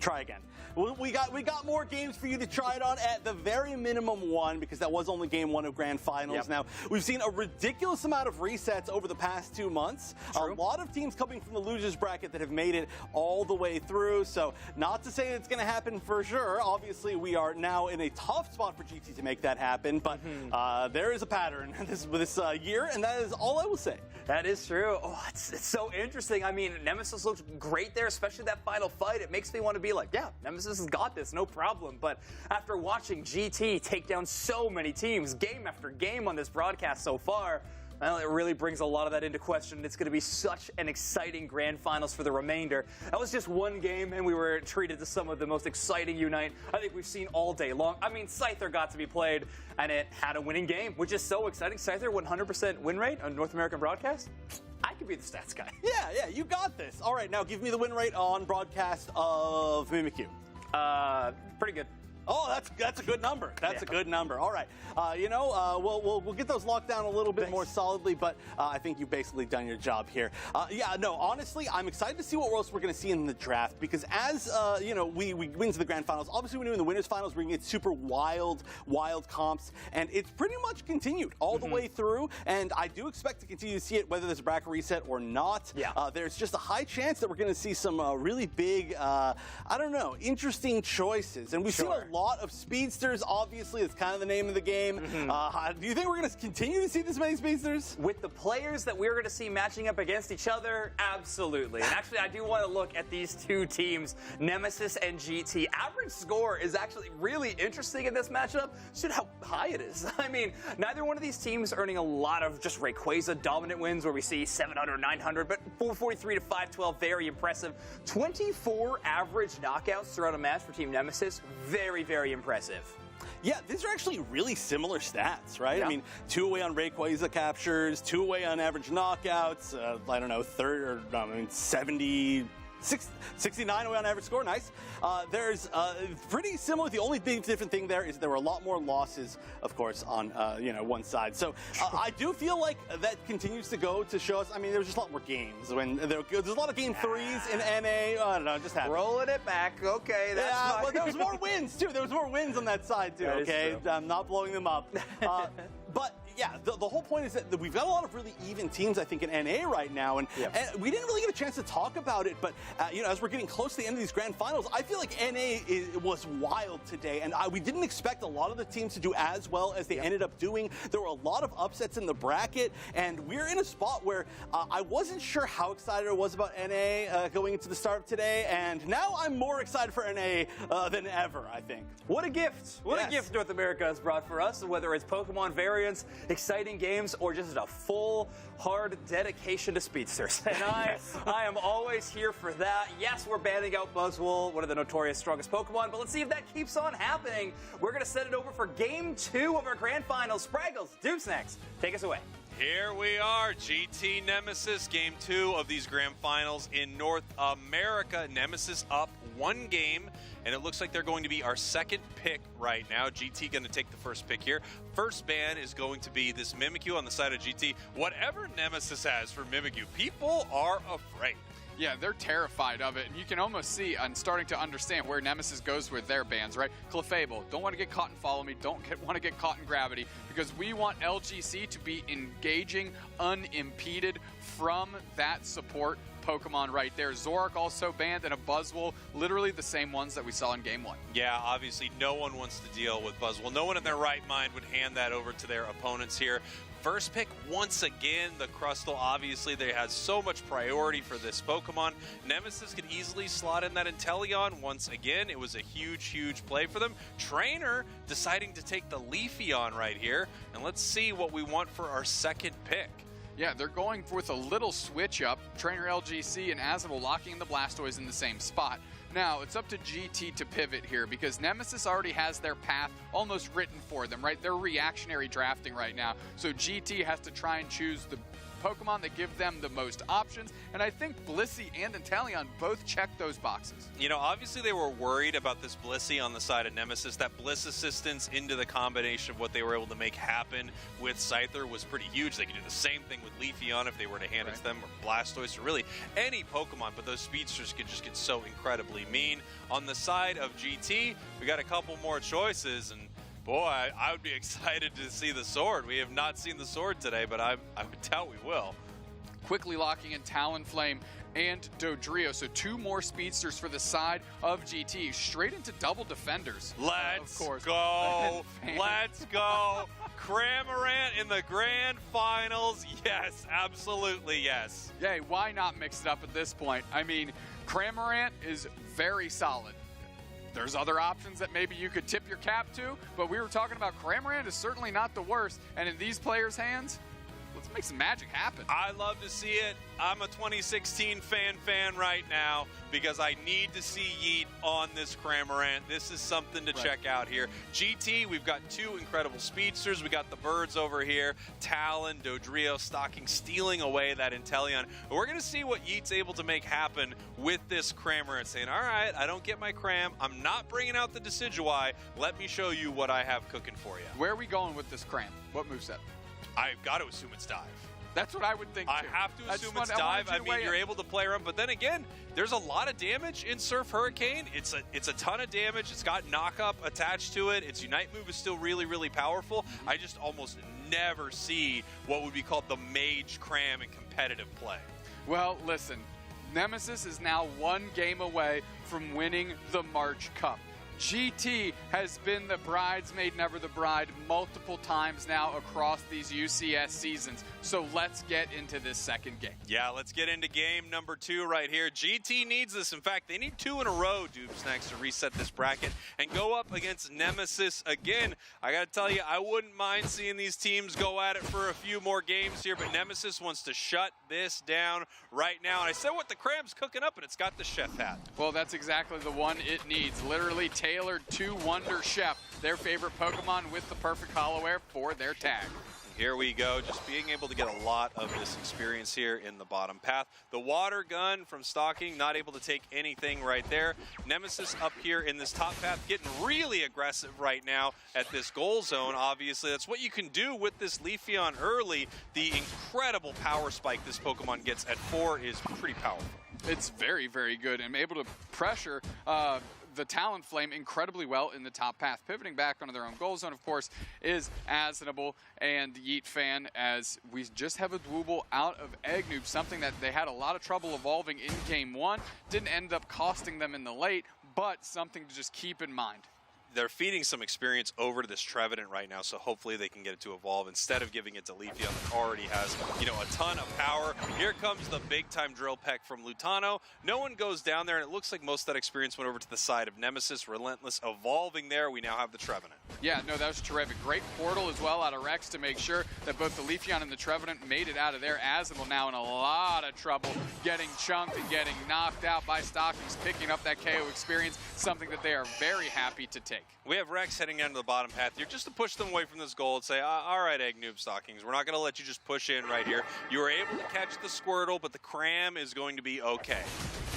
Speaker 4: try again. We got more games for you to try it on, at the very minimum one, because that was only game 1 of Grand Finals.
Speaker 12: Yep.
Speaker 4: Now, we've seen a ridiculous amount of resets over the past 2 months.
Speaker 12: True.
Speaker 4: A lot of teams coming from the losers bracket that have made it all the way through. So not to say it's going to happen for sure. Obviously, we are now in a tough spot for GT to make that happen, but there is a pattern this year, and that is all I will say.
Speaker 12: That is true. Oh, it's so interesting. I mean, Nemesis looked great there, especially that final fight. It makes me want to be like, yeah, Nemesis has got this, no problem. But after watching GT take down so many teams, game after game on this broadcast so far, well, it really brings a lot of that into question. It's going to be such an exciting Grand Finals for the remainder. That was just one game, and we were treated to some of the most exciting Unite I think we've seen all day long. I mean, Scyther got to be played, and it had a winning game, which is so exciting. Scyther, 100% win rate on North American broadcast. I could be the stats guy.
Speaker 4: Yeah, you got this. All right, now give me the win rate on broadcast of Mimikyu.
Speaker 12: Pretty good.
Speaker 4: Oh, that's a good number. That's a good number. All right. We'll get those locked down a little bit more solidly, but I think you've basically done your job here. Honestly, I'm excited to see what else we're going to see in the draft, because as we win to the Grand Finals, obviously when we're in the Winners Finals, we're going to get super wild comps, and it's pretty much continued all the way through, and I do expect to continue to see it whether there's a bracket reset or not.
Speaker 12: Yeah.
Speaker 4: There's just a high chance that we're going to see some really big, interesting choices, and we've seen a lot of speedsters. Obviously, it's kind of the name of the game. Do you think we're going to continue to see this many speedsters?
Speaker 12: With the players that we're going to see matching up against each other, absolutely. And actually, I do want to look at these two teams, Nemesis and GT. Average score is actually really interesting in this matchup. Just how high it is. I mean, neither one of these teams earning a lot of just Rayquaza dominant wins where we see 700, 900, but 443 to 512, very impressive. 24 average knockouts throughout a match for Team Nemesis, very, very impressive.
Speaker 4: Yeah, these are actually really similar stats, right?
Speaker 12: Yeah.
Speaker 4: I mean, 2 away on Rayquaza captures, 2 away on average knockouts, 69 away on average score, nice. There's pretty similar. The only big different thing there is there were a lot more losses, of course, on one side. So I do feel like that continues to go to show us. I mean, there was just a lot more games when there's a lot of game 3s in NA. I don't know, just happened.
Speaker 12: Rolling it back, okay. That's fine.
Speaker 4: Well, there was more wins too. There was more wins on that side too.
Speaker 12: That
Speaker 4: Okay, I'm not blowing them up, but. Yeah, the whole point is that we've got a lot of really even teams, I think, in NA right now, and we didn't really get a chance to talk about it, but, as we're getting close to the end of these Grand Finals, I feel like NA was wild today, and we didn't expect a lot of the teams to do as well as they ended up doing. There were a lot of upsets in the bracket, and we're in a spot where I wasn't sure how excited I was about NA going into the start of today, and now I'm more excited for NA than ever, I think.
Speaker 12: What a gift. What a gift North America has brought for us, whether it's Pokemon variants, exciting games, or just a full, hard dedication to speedsters. And I am always here for that. Yes, we're banning out Buzzwole, one of the notorious strongest Pokemon, but let's see if that keeps on happening. We're going to set it over for Game 2 of our Grand Finals. Spraggles, Dukes next. Take us away.
Speaker 11: Here we are, GT Nemesis, Game 2 of these Grand Finals in North America. Nemesis up 1 game, and it looks like they're going to be our second pick right now. GT going to take the first pick here. First ban is going to be this Mimikyu on the side of GT. Whatever Nemesis has for Mimikyu, people are afraid.
Speaker 9: Yeah, they're terrified of it, and you can almost see and starting to understand where Nemesis goes with their bans, right? Clefable, don't want to get caught in Follow Me, don't want to get caught in Gravity, because we want LGC to be engaging unimpeded from that support Pokemon right there. Zoroark also banned, and a Buzzwole, literally the same ones that we saw in Game 1.
Speaker 11: Yeah, obviously no one wants to deal with Buzzwole. No one in their right mind would hand that over to their opponents here. First pick, once again, the Crustle. Obviously, they had so much priority for this Pokemon. Nemesis could easily slot in that Inteleon once again. It was a huge, huge play for them. Trainer deciding to take the Leafeon right here. And let's see what we want for our second pick.
Speaker 9: Yeah, they're going with a little switch up. Trainer LGC and Azabel locking in the Blastoise in the same spot. Now, it's up to GT to pivot here because Nemesis already has their path almost written for them, right? They're reactionary drafting right now. So GT has to try and choose the Pokemon that give them the most options, and I think Blissey and Inteleon both check those boxes.
Speaker 5: You know, obviously they were worried about this Blissey on the side of Nemesis. That Bliss assistance into the combination of what they were able to make happen with Scyther was pretty huge. They could do the same thing with Leafeon if they were to hand it to them, or Blastoise, or really any Pokemon, but those speedsters could just get so incredibly mean. On the side of GT, we got a couple more choices, and boy, I would be excited to see the sword. We have not seen the sword today, but I would doubt we will.
Speaker 9: Quickly locking in Talonflame and Dodrio, so 2 more speedsters for the side of GT, straight into double defenders.
Speaker 5: Let's
Speaker 9: of course.
Speaker 5: go! Let's go! Cramorant in the grand finals. Yes, absolutely yes.
Speaker 9: Yay, why not mix it up at this point? I mean, Cramorant is very solid. There's other options that maybe you could tip your cap to, but we were talking about Cramorant is certainly not the worst, and in these players' hands, let's make some magic happen.
Speaker 5: I love to see it. I'm a 2016 fan right now because I need to see Yeet on this Cramorant. This is something to check out here. GT, we've got 2 incredible speedsters. We got the birds over here. Talon, Dodrio, Stocking, stealing away that Inteleon. We're going to see what Yeet's able to make happen with this Cramorant, saying, all right, I don't get my Cram. I'm not bringing out the Decidueye. Let me show you what I have cooking for you.
Speaker 9: Where are we going with this Cram? What moveset?
Speaker 5: I've got to assume it's Dive.
Speaker 9: That's what I would think, too.
Speaker 5: I have to assume it's Dive. I mean, you're able to play around, but then again, there's a lot of damage in Surf Hurricane. It's a ton of damage. It's got knock-up attached to it. Its Unite move is still really, really powerful. I just almost never see what would be called the Mage Cram in competitive play.
Speaker 9: Well, listen, Nemesis is now 1 game away from winning the March Cup. GT has been the bridesmaid, never the bride, multiple times now across these UCS seasons. So let's get into this second game.
Speaker 5: Yeah, let's get into game number 2 right here. GT needs this. In fact, they need 2 in a row, Dupes, next to reset this bracket and go up against Nemesis again. I got to tell you, I wouldn't mind seeing these teams go at it for a few more games here, but Nemesis wants to shut this down right now. And I said what the Cram's cooking up, and it's got the chef hat.
Speaker 9: Well, that's exactly the one it needs. Literally tailored to Wonder Chef, their favorite Pokemon with the perfect Hollow Air for their tag.
Speaker 5: Here we go, just being able to get a lot of this experience here in the bottom path. The water gun from Stocking, not able to take anything right there. Nemesis up here in this top path, getting really aggressive right now at this goal zone. Obviously, that's what you can do with this Leafeon early. The incredible power spike this Pokemon gets at 4 is pretty powerful.
Speaker 9: It's very, very good, and able to pressure the Talonflame incredibly well in the top path. Pivoting back onto their own goal zone, of course, is Asnable and Yeet Fan, as we just have a Dwooble out of Egg Noob, something that they had a lot of trouble evolving in Game 1. Didn't end up costing them in the late, but something to just keep in mind.
Speaker 5: They're feeding some experience over to this Trevenant right now, so hopefully they can get it to evolve instead of giving it to Leafeon that already has, you know, a ton of power. Here comes the big-time drill peck from Lutano. No one goes down there, and it looks like most of that experience went over to the side of Nemesis. Relentless evolving there. We now have the Trevenant.
Speaker 9: Yeah, no, that was terrific. Great portal as well out of Rex to make sure that both the Leafeon and the Trevenant made it out of there. Asnable now in a lot of trouble, getting chunked and getting knocked out by Stockings, picking up that KO experience, something that they are very happy to take.
Speaker 5: We have Rex heading down to the bottom path here just to push them away from this goal and say, all right, Egg Noob Stockings, we're not going to let you just push in right here. You were able to catch the Squirtle, but the Cram is going to be okay.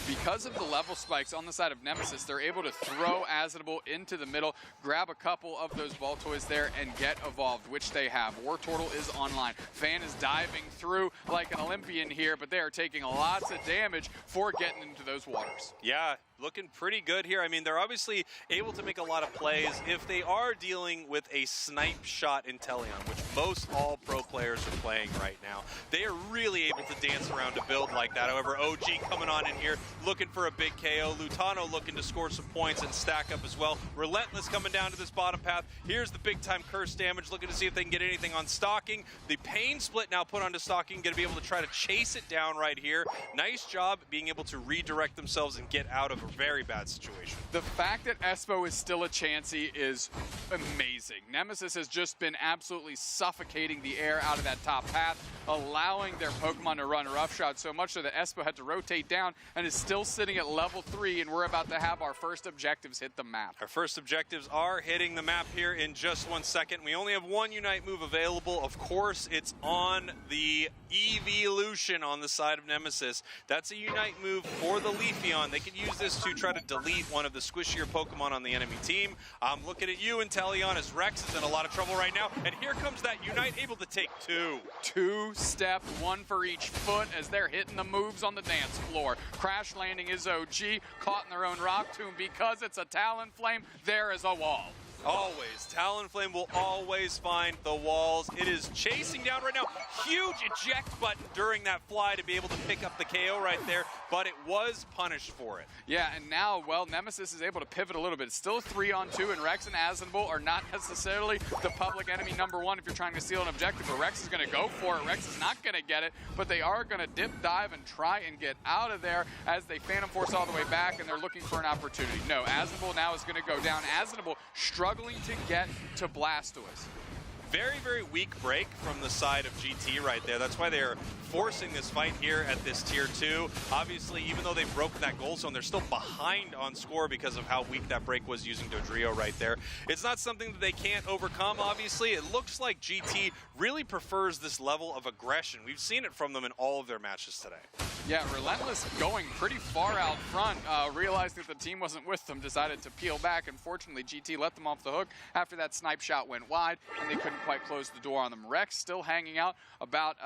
Speaker 9: Because of the level spikes on the side of Nemesis, they're able to throw Asnable into the middle, grab a couple of those ball toys there, and get evolved, which they have. War Turtle is online. Fan is diving through like an Olympian here, but they are taking lots of damage for getting into those waters.
Speaker 5: Yeah, looking pretty good here. I mean, they're obviously able to make a lot of plays if they are dealing with a snipe shot Inteleon, which most all pro players are playing right now. They are really able to dance around to build like that. However, OG coming on in here, looking for a big KO. Lutano looking to score some points and stack up as well. Relentless coming down to this bottom path. Here's the big time curse damage, looking to see if they can get anything on Stocking. The pain split now put onto Stocking, going to be able to try to chase it down right here. Nice job being able to redirect themselves and get out of a
Speaker 11: very bad situation.
Speaker 9: The fact that Espo is still a chancy is amazing. Nemesis has just been absolutely suffocating the air out of that top path, allowing their Pokemon to run roughshod so much so that Espo had to rotate down and is still sitting at level 3, and we're about to have our first objectives hit the map.
Speaker 11: Our first objectives are hitting the map here in just 1 second. We only have one Unite move available. Of course, it's on the Evolution on the side of Nemesis. That's a Unite move for the Leafeon. They could use this to try to delete one of the squishier Pokemon on the enemy team. I'm looking at you, Inteleon, as Rex is in a lot of trouble right now. And here comes that Unite, able to take 2.
Speaker 9: 2-step, 1 for each foot as they're hitting the moves on the dance floor. Crash landing is OG, caught in their own rock tomb. Because it's a Talonflame, there is a wall.
Speaker 11: Always. Talonflame will always find the walls. It is chasing down right now. Huge eject button during that fly to be able to pick up the KO right there, but it was punished for it.
Speaker 9: Yeah, and now, well, Nemesis is able to pivot a little bit. It's still 3-on-2, and Rex and Asinable are not necessarily the public enemy #1 if you're trying to steal an objective, but Rex is going to go for it. Rex is not going to get it, but they are going to dip, dive, and try and get out of there as they Phantom Force all the way back, and they're looking for an opportunity. No, Asinable now is going to go down. Asinable struggling to get to Blastoise.
Speaker 11: Very, very weak break from the side of GT right there. That's why they're forcing this fight here at this tier 2. Obviously, even though they've broken that goal zone, they're still behind on score because of how weak that break was using Dodrio right there. It's not something that they can't overcome, obviously. It looks like GT really prefers this level of aggression. We've seen it from them in all of their matches today.
Speaker 9: Yeah, Relentless going pretty far out front, realized that the team wasn't with them, decided to peel back. Unfortunately, GT let them off the hook after that snipe shot went wide, and they couldn't quite close the door on them. Rex still hanging out about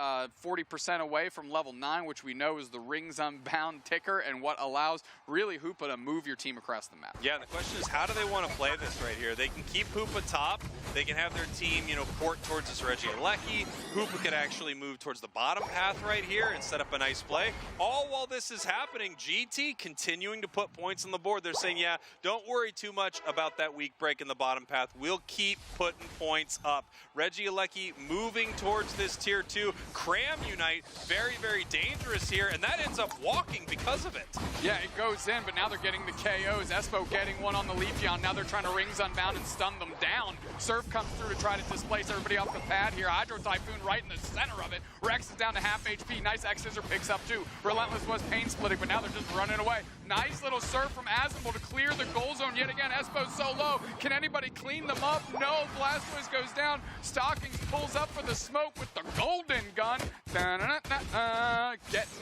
Speaker 9: 40% away from level 9, which we know is the rings unbound ticker and what allows really Hoopa to move your team across the map.
Speaker 11: Yeah, the question is, how do they want to play this right here? They can keep Hoopa top. They can have their team, court towards this Regieleki. Hoopa could actually move towards the bottom path right here and set up a nice play. All while this is happening, GT continuing to put points on the board. They're saying, yeah, don't worry too much about that weak break in the bottom path. We'll keep putting points up. Regieleki moving towards this tier 2. Cram Unite, very, very dangerous here, and that ends up walking because of it.
Speaker 9: Yeah, it goes in, but now they're getting the KOs. Espo getting one on the Leafeon. Now they're trying to rings unbound and stun them down. Surf comes through to try to displace everybody off the pad here. Hydro Typhoon right in the center of it. Rex is down to half HP. Nice X-Scissor picks up too. Relentless was pain splitting, but now they're just running away. Nice little Surf from Asinable to clear the goal zone yet again. Espo's so low. Can anybody clean them up? No. Blastoise goes down. Stockings pulls up for the smoke with the golden gun. Getting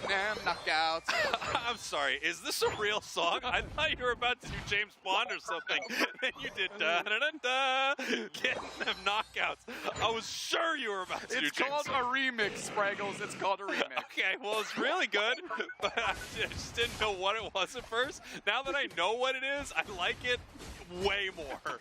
Speaker 9: them knockouts.
Speaker 11: I'm sorry, is this a real song? I thought you were about to do James Bond or something. Then you did da-da-da-da, getting them knockouts. I was sure you were about to do James Bond.
Speaker 9: It's called a remix, Spraggles. It's called a remix.
Speaker 11: Okay, well, it's really good, but I just didn't know what it was at first. Now that I know what it is, I like it way more.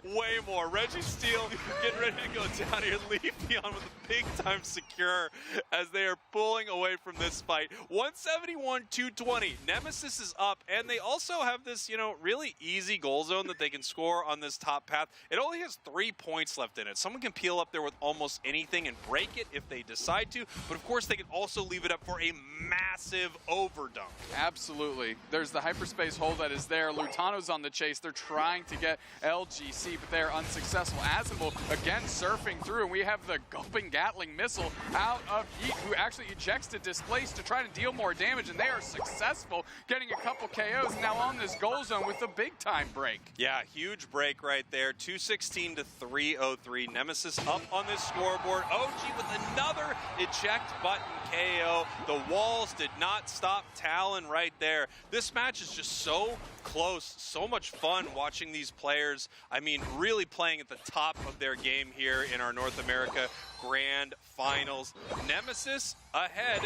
Speaker 11: Way more. Registeel getting ready to go down here. Leafeon with a big-time secure as they are pulling away from this fight. 171-220. Nemesis is up, and they also have this, really easy goal zone that they can score on this top path. It only has 3 points left in it. Someone can peel up there with almost anything and break it if they decide to, but of course they can also leave it up for a massive overdunk.
Speaker 9: Absolutely. There's the hyperspace hole that is there. Lutano's on the chase. They're trying to get LG but they're unsuccessful. Asinable again surfing through, and we have the Gulping Gatling missile out of Yeet, who actually ejects to displace to try to deal more damage, and they are successful, getting a couple KOs now on this goal zone with a big-time break.
Speaker 11: Yeah, huge break right there. 216 to 303. Nemesis up on this scoreboard. OG with another eject button KO. The walls did not stop Talon right there. This match is just so close, so much fun watching these players. I mean, really playing at the top of their game here in our North America Grand Finals. Nemesis ahead.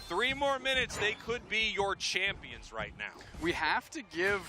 Speaker 11: 3 more minutes, they could be your champions right now.
Speaker 9: We have to give,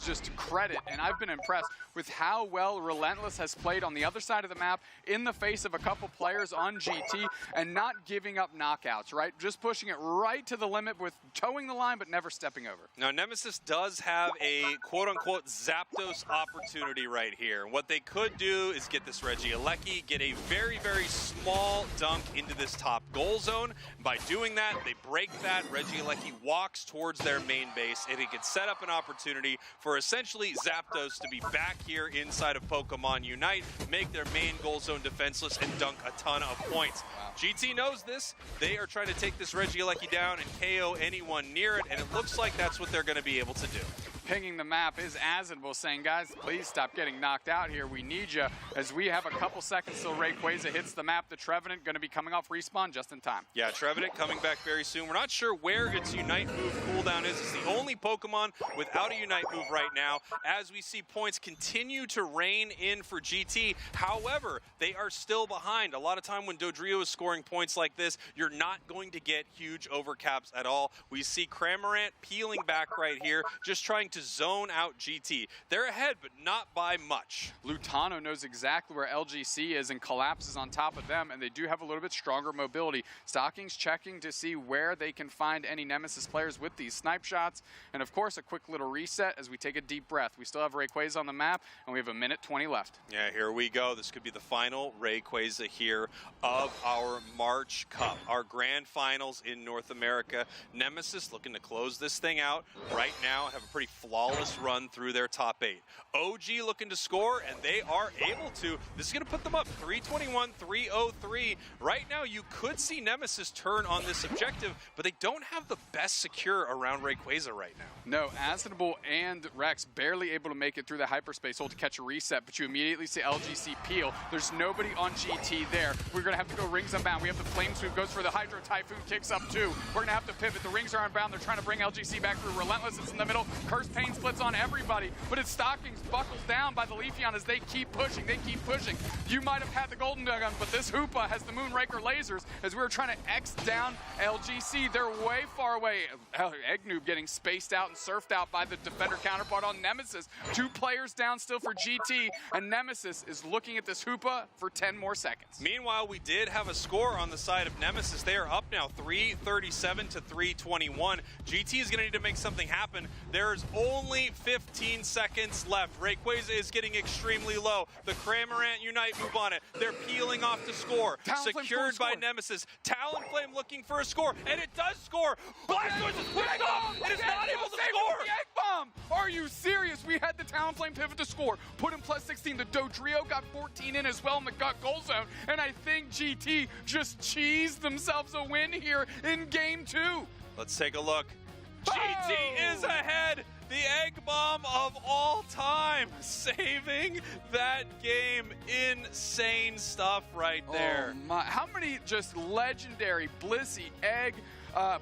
Speaker 9: just credit, and I've been impressed with how well Relentless has played on the other side of the map in the face of a couple players on GT and not giving up knockouts, right? Just pushing it right to the limit with towing the line but never stepping over.
Speaker 11: Now, Nemesis does have a quote-unquote Zapdos opportunity right here. What they could do is get this Regieleki, get a very, very small dunk into this top goal zone. By doing that, that, they break that. Regieleki walks towards their main base, and it can set up an opportunity for essentially Zapdos to be back here inside of Pokemon Unite, make their main goal zone defenseless, and dunk a ton of points. Wow. GT knows this. They are trying to take this Regieleki down and KO anyone near it, and it looks like that's what they're going to be able to do.
Speaker 9: Pinging the map is Azenable saying, guys, please stop getting knocked out here. We need you. As we have a couple seconds till Rayquaza hits the map, the Trevenant going to be coming off respawn just in time.
Speaker 11: Yeah, Trevenant coming back very soon. We're not sure where its Unite move cooldown is. It's the only Pokemon without a Unite move right now, as we see points continue to rain in for GT. However, they are still behind. A lot of time when Dodrio is scoring points like this, you're not going to get huge overcaps at all. We see Cramorant peeling back right here, just trying to zone out GT. They're ahead, but not by much.
Speaker 9: Lutano knows exactly where LGC is and collapses on top of them, and they do have a little bit stronger mobility. Stockings checking to see where they can find any Nemesis players with these snipe shots, and of course a quick little reset as we take a deep breath. We still have Rayquaza on the map, and we have 1:20 left.
Speaker 11: Yeah, here we go. This could be the final Rayquaza here of our March Cup, our grand finals in North America. Nemesis looking to close this thing out right now, have a pretty flawless run through their top 8. OG looking to score, and they are able to. This is going to put them up 321, 303. Right now, you could see Nemesis turn on this objective, but they don't have the best secure around Rayquaza right now.
Speaker 9: No, Azenable and Rex barely able to make it through the hyperspace hole to catch a reset, but you immediately see LGC peel. There's nobody on GT there. We're going to have to go rings unbound. We have the Flame Sweep, goes for the Hydro Typhoon, kicks up 2. We're going to have to pivot. The rings are unbound. They're trying to bring LGC back through. Relentless is in the middle. Curse Pain splits on everybody, but its Stockings buckles down by the Leafeon as they keep pushing. They keep pushing. You might have had the Golden Gun, but this Hoopa has the Moonraker lasers as we're trying to X down LGC. They're way far away. Eggnoob getting spaced out and surfed out by the defender counterpart on Nemesis. 2 players down still for GT, and Nemesis is looking at this Hoopa for 10 more seconds.
Speaker 11: Meanwhile, we did have a score on the side of Nemesis. They are up now 337 to 321. GT is going to need to make something happen. There's only 15 seconds left. Rayquaza is getting extremely low. The Cramorant Unite move on it. They're peeling off to score. Secured by Nemesis. Talonflame looking for a score, and it does score. Blastoise is pushed off. It is not able to score.
Speaker 9: The Egg Bomb! Are you serious? We had the Talonflame pivot to score. Put in plus 16. The Dodrio got 14 in as well in the gut goal zone, and I think GT just cheesed themselves a win here in game 2.
Speaker 11: Let's take a look. GT is ahead. The Egg Bomb of all time, saving that game. Insane stuff right there.
Speaker 9: Oh my. How many just legendary Blissey Egg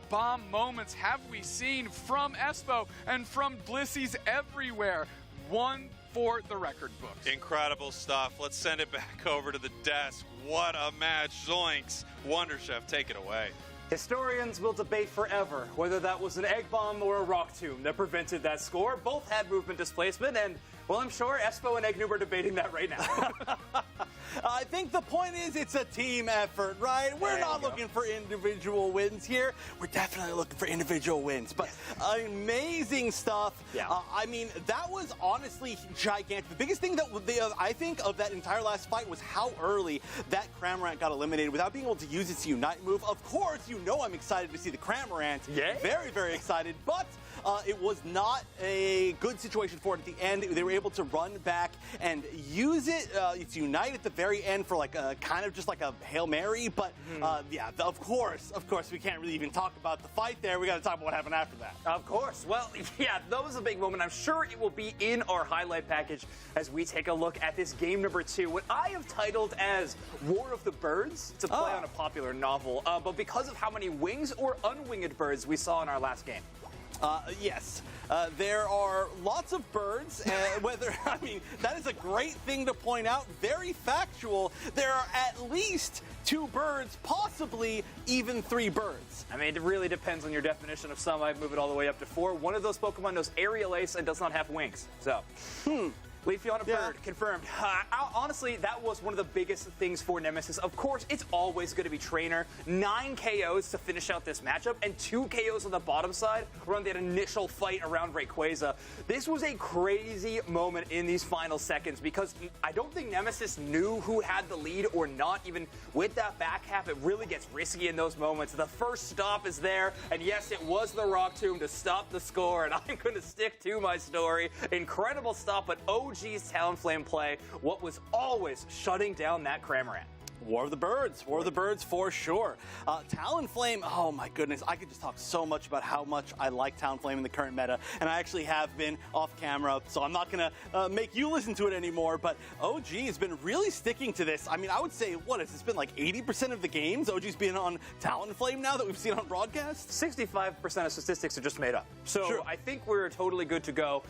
Speaker 9: Bomb moments have we seen from Espo and from Blisseys everywhere? One for the record books.
Speaker 11: Incredible stuff. Let's send it back over to the desk. What a match. Zoinks. Wonder Chef, take it away.
Speaker 12: Historians will debate forever whether that was an Egg Bomb or a Rock Tomb that prevented that score. Both had movement displacement, and, well, I'm sure Espo and Eggnoob are debating that right now.
Speaker 4: I think the point is it's a team effort, right? We're not looking for individual wins here. We're definitely looking for individual wins. But amazing stuff.
Speaker 12: Yeah.
Speaker 4: I mean, that was honestly gigantic. The biggest thing that I think of that entire last fight was how early that Cramorant got eliminated without being able to use its Unite move. Of course, you know I'm excited to see the Cramorant.
Speaker 12: Yeah.
Speaker 4: Very, very excited. But it was not a good situation for it at the end. They were able to run back and use it. It's Unite at the very end for like a kind of just like a Hail Mary. But yeah, of course, we can't really even talk about the fight there. We got to talk about what happened after that.
Speaker 12: Of course. Well, yeah, that was a big moment. I'm sure it will be in our highlight package as we take a look at this game number 2, what I have titled as War of the Birds. It's a play on a popular novel, but because of how many wings or unwinged birds we saw in our last game.
Speaker 4: Yes, there are lots of birds, I mean, that is a great thing to point out. Very factual. There are at least 2 birds, possibly even 3 birds.
Speaker 12: I mean, it really depends on your definition of some. I'd move it all the way up to 4. One of those Pokemon knows Aerial Ace and does not have wings, so.
Speaker 2: Leafy on a bird, confirmed. Honestly, that was one of the biggest things for Nemesis. Of course, it's always going to be Trainer. 9 KOs to finish out this matchup, and 2 KOs on the bottom side around that initial fight around Rayquaza. This was a crazy moment in these final seconds because I don't think Nemesis knew who had the lead or not. Even with that back half, it really gets risky in those moments. The first stop is there, and yes, it was the Rock Tomb to stop the score, and I'm going to stick to my story. Incredible stop, but OG's Talonflame play, what was always shutting down that Cramorant.
Speaker 4: War of the Birds for sure. Talonflame, oh my goodness, I could just talk so much about how much I like Talonflame in the current meta, and I actually have been off camera, so I'm not gonna make you listen to it anymore, but OG has been really sticking to this. I mean, I would say, what, has this been like 80% of the games OG's been on Talonflame now that we've seen on broadcast?
Speaker 2: 65% of statistics are just made up. So
Speaker 4: sure.
Speaker 2: I think we're totally good to go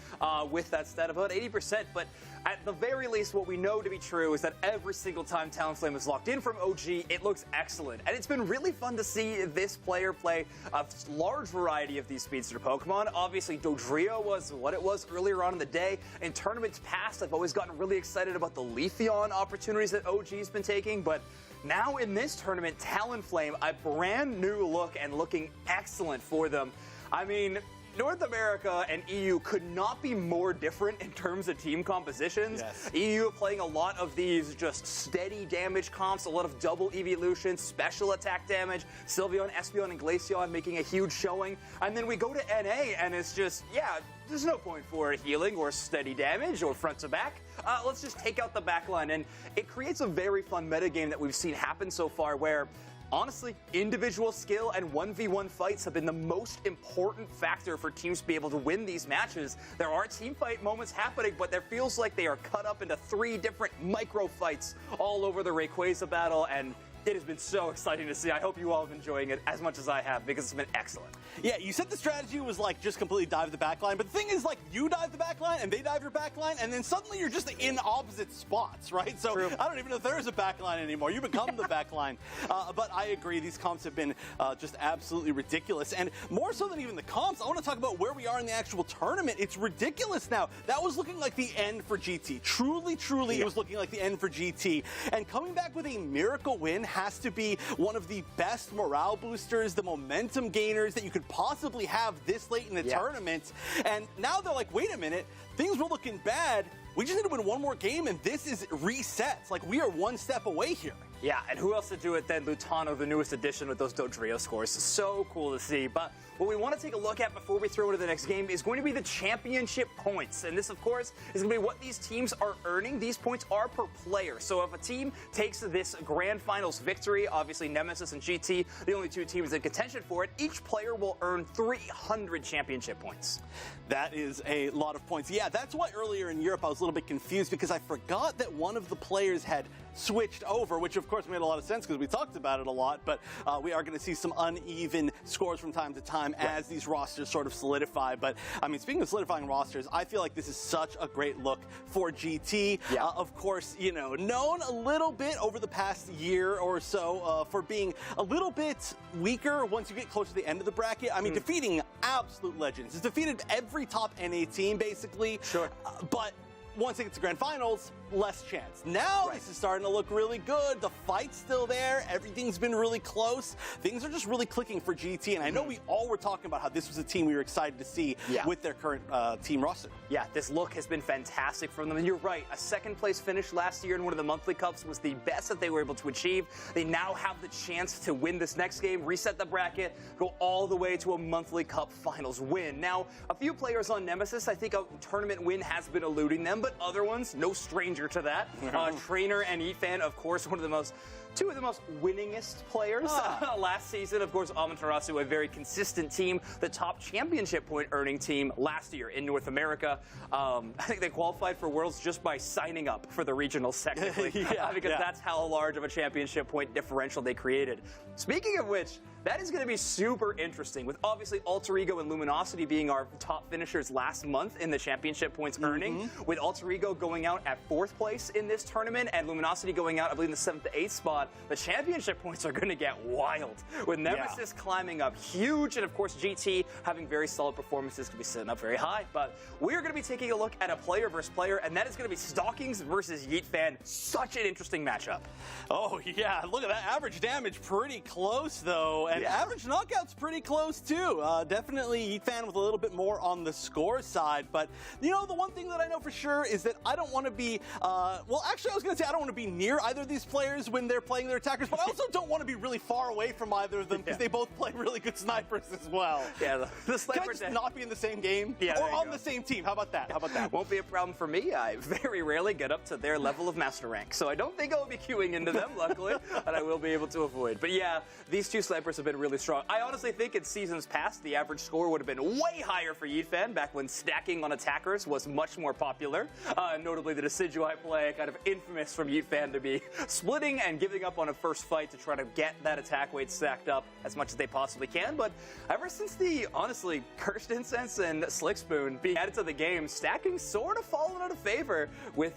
Speaker 2: with that stat, about 80%, but at the very least, what we know to be true is that every single time Talonflame is locked in from OG, it looks excellent. And it's been really fun to see this player play a large variety of these speedster Pokemon. Obviously, Dodrio was what it was earlier on in the day. In tournaments past, I've always gotten really excited about the Leafeon opportunities that OG's been taking, but now in this tournament, Talonflame, a brand new look and looking excellent for them. I mean, North America and EU could not be more different in terms of team compositions.
Speaker 4: Yes.
Speaker 2: EU playing a lot of these just steady damage comps, a lot of double evolution, special attack damage, Sylveon, Espeon, and Glaceon making a huge showing. And then we go to NA and it's just, yeah, there's no point for healing or steady damage or front to back. Let's just take out the backline. And it creates a very fun metagame that we've seen happen so far where honestly, individual skill and 1v1 fights have been the most important factor for teams to be able to win these matches. There are team fight moments happening, but there feels like they are cut up into 3 different micro fights all over the Rayquaza battle, and it has been so exciting to see. I hope you all have been enjoying it as much as I have because it's been excellent.
Speaker 4: Yeah, you said the strategy was like just completely dive the backline, but the thing is like you dive the backline and they dive your backline, and then suddenly you're just in opposite spots, right? So
Speaker 2: True.
Speaker 4: I don't even know if there is a backline anymore. You become the backline. But I agree, these comps have been just absolutely ridiculous. And more so than even the comps, I want to talk about where we are in the actual tournament. It's ridiculous now. That was looking like the end for GT. Truly, it was looking like the end for GT. And coming back with a miracle win has to be one of the best morale boosters, the momentum gainers that you could possibly have this late in the tournament. And now they're like, wait a minute, things were looking bad. We just need to win one more game, and this is resets. Like, we are one step away here.
Speaker 2: Yeah, and who else to do it than Lutano, the newest addition with those Dodrio scores. So cool to see. But what we want to take a look at before we throw into the next game is going to be the championship points. And this, of course, is going to be what these teams are earning. These points are per player. So if a team takes this grand finals victory, obviously Nemesis and GT, the only 2 teams in contention for it, each player will earn 300 championship points.
Speaker 4: That is a lot of points. Yeah, that's why earlier in Europe I was a little bit confused because I forgot that one of the players had switched over, which of course made a lot of sense because we talked about it a lot, but we are going to see some uneven scores from time to time as these rosters sort of solidify. But I mean, speaking of solidifying rosters, I feel like this is such a great look for GT. Of course, you know, known a little bit over the past year or so for being a little bit weaker once you get close to the end of the bracket. I mean, defeating absolute legends. It's defeated every top NA team, basically.
Speaker 2: Sure.
Speaker 4: But once it gets to grand finals, less chance. Now this is starting to look really good. The fight's still there. Everything's been really close. Things are just really clicking for GT. And I know we all were talking about how this was a team we were excited to see with their current team roster.
Speaker 2: Yeah, this look has been fantastic from them. And you're right, a 2nd place finish last year in one of the monthly cups was the best that they were able to achieve. They now have the chance to win this next game, reset the bracket, go all the way to a monthly cup finals win. Now, a few players on Nemesis, I think a tournament win has been eluding them, but other ones, no stranger to that. Trainer and Efan, of course, two of the most winningest players last season. Of course, Amaterasu, a very consistent team, the top championship point earning team last year in North America. I think they qualified for Worlds just by signing up for the regionals technically, because that's how large of a championship point differential they created. Speaking of which, that is going to be super interesting, with obviously Alter Ego and Luminosity being our top finishers last month in the championship points earning, with
Speaker 12: Alter Ego going out at 4th place in this tournament and Luminosity going out, I believe, in the 7th to 8th spot, the championship points are going to get wild. With Nemesis climbing up huge, and of course GT having very solid performances, could be sitting up very high. But we're going to be taking a look at a player versus player, and that is going to be Stockings versus Yeet Fan. Such an interesting matchup.
Speaker 4: Oh, yeah. Look at that. Average damage pretty close, though. And average knockouts pretty close, too. Definitely Yeet Fan with a little bit more on the score side. But, you know, the one thing that I know for sure is that I don't want to be, well, actually, I was going to say I don't want to be near either of these players when they're playing their attackers, but I also don't want to be really far away from either of them because they both play really good snipers as well.
Speaker 12: Yeah, the snipers
Speaker 4: Can I just not be in the same game?
Speaker 12: Yeah,
Speaker 4: or on the same team? How about that? How about that?
Speaker 12: Won't be a problem for me. I very rarely get up to their level of master rank, so I don't think I'll be queuing into them, luckily, and I will be able to avoid. But yeah, these two snipers have been really strong. I honestly think in seasons past, the average score would have been way higher for Yeet Fan back when stacking on attackers was much more popular. Notably, the Decidueye play, kind of infamous from Yeet Fan to be splitting and giving up on a first fight to try to get that attack weight stacked up as much as they possibly can. But ever since the, honestly, Cursed Incense and Slick Spoon being added to the game, stacking sort of fallen out of favor with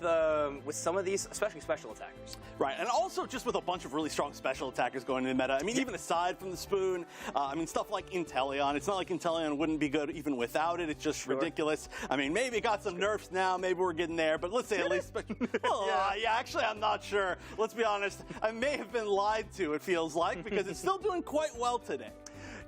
Speaker 12: some of these, especially special attackers.
Speaker 4: Right, and also just with a bunch of really strong special attackers going in the meta. I mean, even aside from the Spoon, I mean, stuff like Inteleon. It's not like Inteleon wouldn't be good even without it. It's just ridiculous. I mean, maybe it got some nerfs now. Maybe we're getting there. But let's say at least... yeah, actually, I'm not sure. Let's be honest. I may have been lied to, it feels like, because it's still doing quite well today.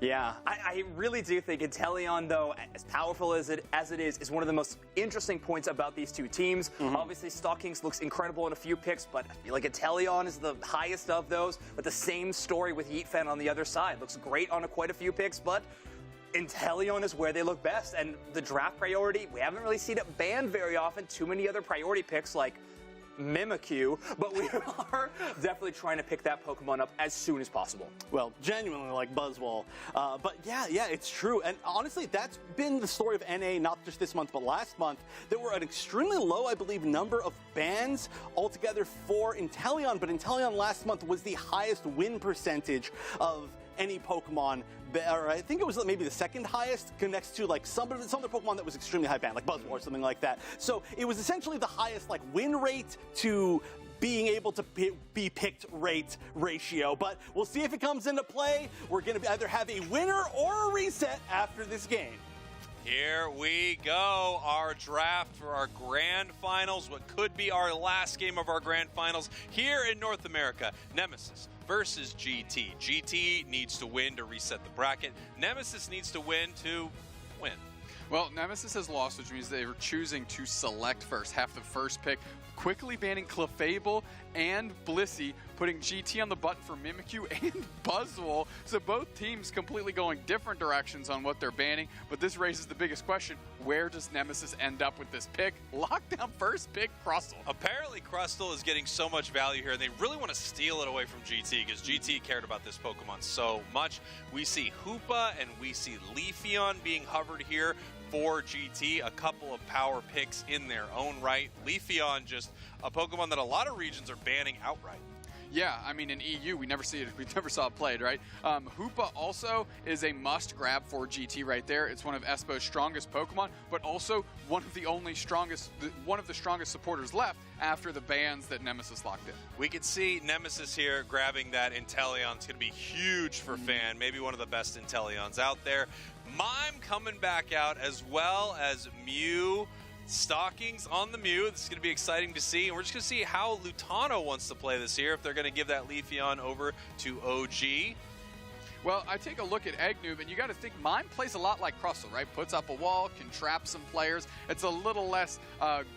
Speaker 12: Yeah, I really do think Inteleon, though, as powerful as it is one of the most interesting points about these two teams. Obviously, Stockings looks incredible in a few picks, but I feel like Inteleon is the highest of those, with the same story with Yeet Fan on the other side. Looks great on quite a few picks, but Inteleon is where they look best. And the draft priority, we haven't really seen it banned very often. Too many other priority picks like Mimikyu, but we are definitely trying to pick that Pokemon up as soon as possible.
Speaker 4: Well, genuinely like Buzzwole. But yeah, it's true. And honestly, that's been the story of NA, not just this month, but last month. There were an extremely low, I believe, number of bans altogether for Inteleon, but Inteleon last month was the highest win percentage of any Pokemon, or I think it was maybe the second highest, next to like some other Pokemon that was extremely high banned, like Buzzwole or something like that. So it was essentially the highest like win rate to being able to be picked rate ratio. But we'll see if it comes into play. We're going to either have a winner or a reset after this game.
Speaker 11: Here we go, our draft for our grand finals, what could be our last game of our grand finals here in North America. Nemesis versus GT. GT needs to win to reset the bracket. Nemesis needs to win to win.
Speaker 9: Well, Nemesis has lost, which means they were choosing to select first, have the first pick, quickly banning Clefable and Blissey, putting GT on the button for Mimikyu and Buzzwole. So both teams completely going different directions on what they're banning. But this raises the biggest question: where does Nemesis end up with this pick? Lockdown first pick, Crustle.
Speaker 11: Apparently, Crustle is getting so much value here, and they really want to steal it away from GT because GT cared about this Pokemon so much. We see Hoopa and we see Leafeon being hovered here for GT, a couple of power picks in their own right. Leafeon, just a Pokemon that a lot of regions are banning outright.
Speaker 9: Yeah, I mean, in EU, we never saw it played, right? Hoopa also is a must-grab for GT right there. It's one of Espo's strongest Pokemon, but also one of the strongest supporters left after the bans that Nemesis locked in.
Speaker 11: We could see Nemesis here grabbing that Inteleon. It's going to be huge for Fan, maybe one of the best Inteleons out there. Mime coming back out, as well as Mew. Stockings on the Mew. This is going to be exciting to see. And we're just going to see how Lutano wants to play this here, if they're going to give that Leafeon over to OG.
Speaker 9: Well, I take a look at Eggnoob, and you got to think Mime plays a lot like Crustle, right? Puts up a wall, can trap some players. It's a little less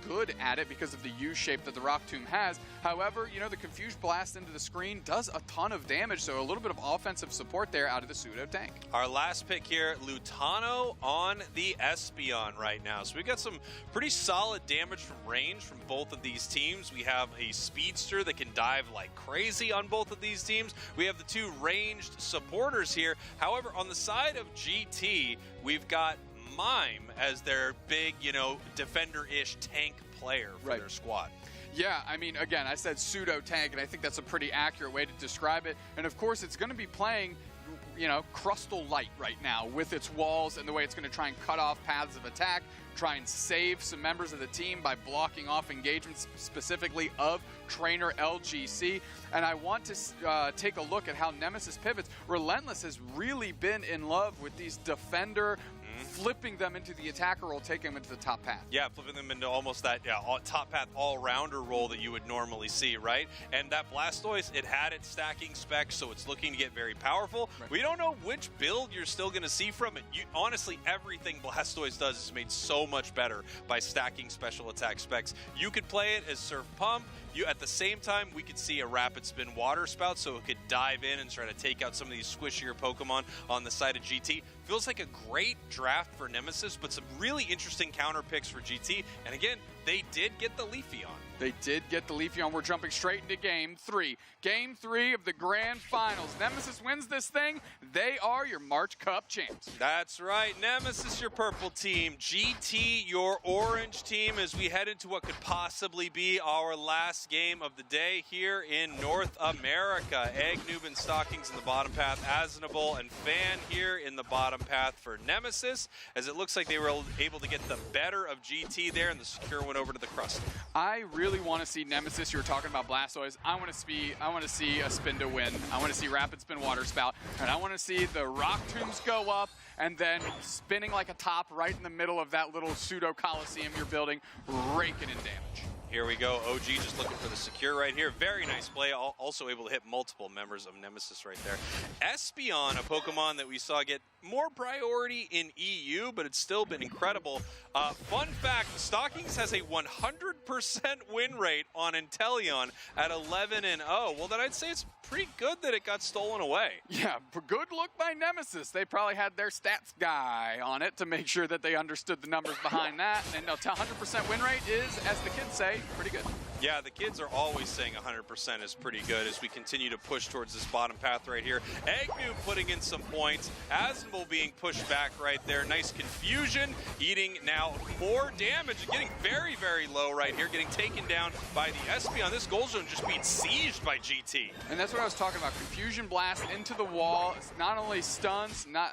Speaker 9: good at it because of the U shape that the Rock Tomb has. However, you know, the Confused Blast into the screen does a ton of damage, so a little bit of offensive support there out of the pseudo tank.
Speaker 11: Our last pick here, Lutano on the Espeon right now. So we got some pretty solid damage from range from both of these teams. We have a Speedster that can dive like crazy on both of these teams. We have the two ranged supporters here. However, on the side of GT, we've got Mime as their big, you know, defender-ish tank player for their squad.
Speaker 9: Yeah, I mean, again, I said pseudo tank, and I think that's a pretty accurate way to describe it. And of course, it's going to be playing crustal light right now with its walls and the way it's going to try and cut off paths of attack, try and save some members of the team by blocking off engagements specifically of trainer LGC. And I want to take a look at how Nemesis pivots. Relentless has really been in love with these defender, flipping them into the attacker role, taking them into the top path.
Speaker 11: Yeah, flipping them into almost that top path all-rounder role that you would normally see, right? And that Blastoise, it had its stacking specs, so it's looking to get very powerful. Right. We don't know which build you're still going to see from it. Honestly, everything Blastoise does is made so much better by stacking special attack specs. You could play it as Surf Pump. At the same time, we could see a Rapid Spin Water Spout, so it could dive in and try to take out some of these squishier Pokemon on the side of GT. Feels like a great draft for Nemesis, but some really interesting counter picks for GT. And again, they did get the Leafeon.
Speaker 9: They did get the Leafeon. We're jumping straight into Game 3. Game 3 of the Grand Finals. Nemesis wins this thing. They are your March Cup champs.
Speaker 11: That's right. Nemesis, your purple team. GT, your orange team, as we head into what could possibly be our last game of the day here in North America. Egg, Noob, and Stockings in the bottom path. Asinable and Fan here in the bottom path for Nemesis, as it looks like they were able to get the better of GT there, and the secure went over to the crust.
Speaker 9: I really want to see Nemesis. You were talking about Blastoise. I want to see a spin to win. I want to see Rapid Spin Water Spout, and I want to see the Rock Tombs go up and then spinning like a top right in the middle of that little pseudo coliseum you're building, raking in damage.
Speaker 11: Here we go. OG just looking for the secure right here. Very nice play. Also able to hit multiple members of Nemesis right there. Espeon, a Pokemon that we saw get more priority in EU, but it's still been incredible. Fun fact, Stockings has a 100% win rate on Inteleon at 11-0. Well, then I'd say it's pretty good that it got stolen away.
Speaker 9: Yeah, good look by Nemesis. They probably had their stats guy on it to make sure that they understood the numbers behind that. And 100% win rate is, as the kids say, pretty good.
Speaker 11: Yeah, the kids are always saying 100% is pretty good as we continue to push towards this bottom path right here. Agnew putting in some points. Asinable being pushed back right there. Nice confusion. Eating now more damage. Getting very, very low right here. Getting taken down by the Espeon. This goal zone just being sieged by GT.
Speaker 9: And that's what I was talking about. Confusion blast into the wall. It's not only stuns, not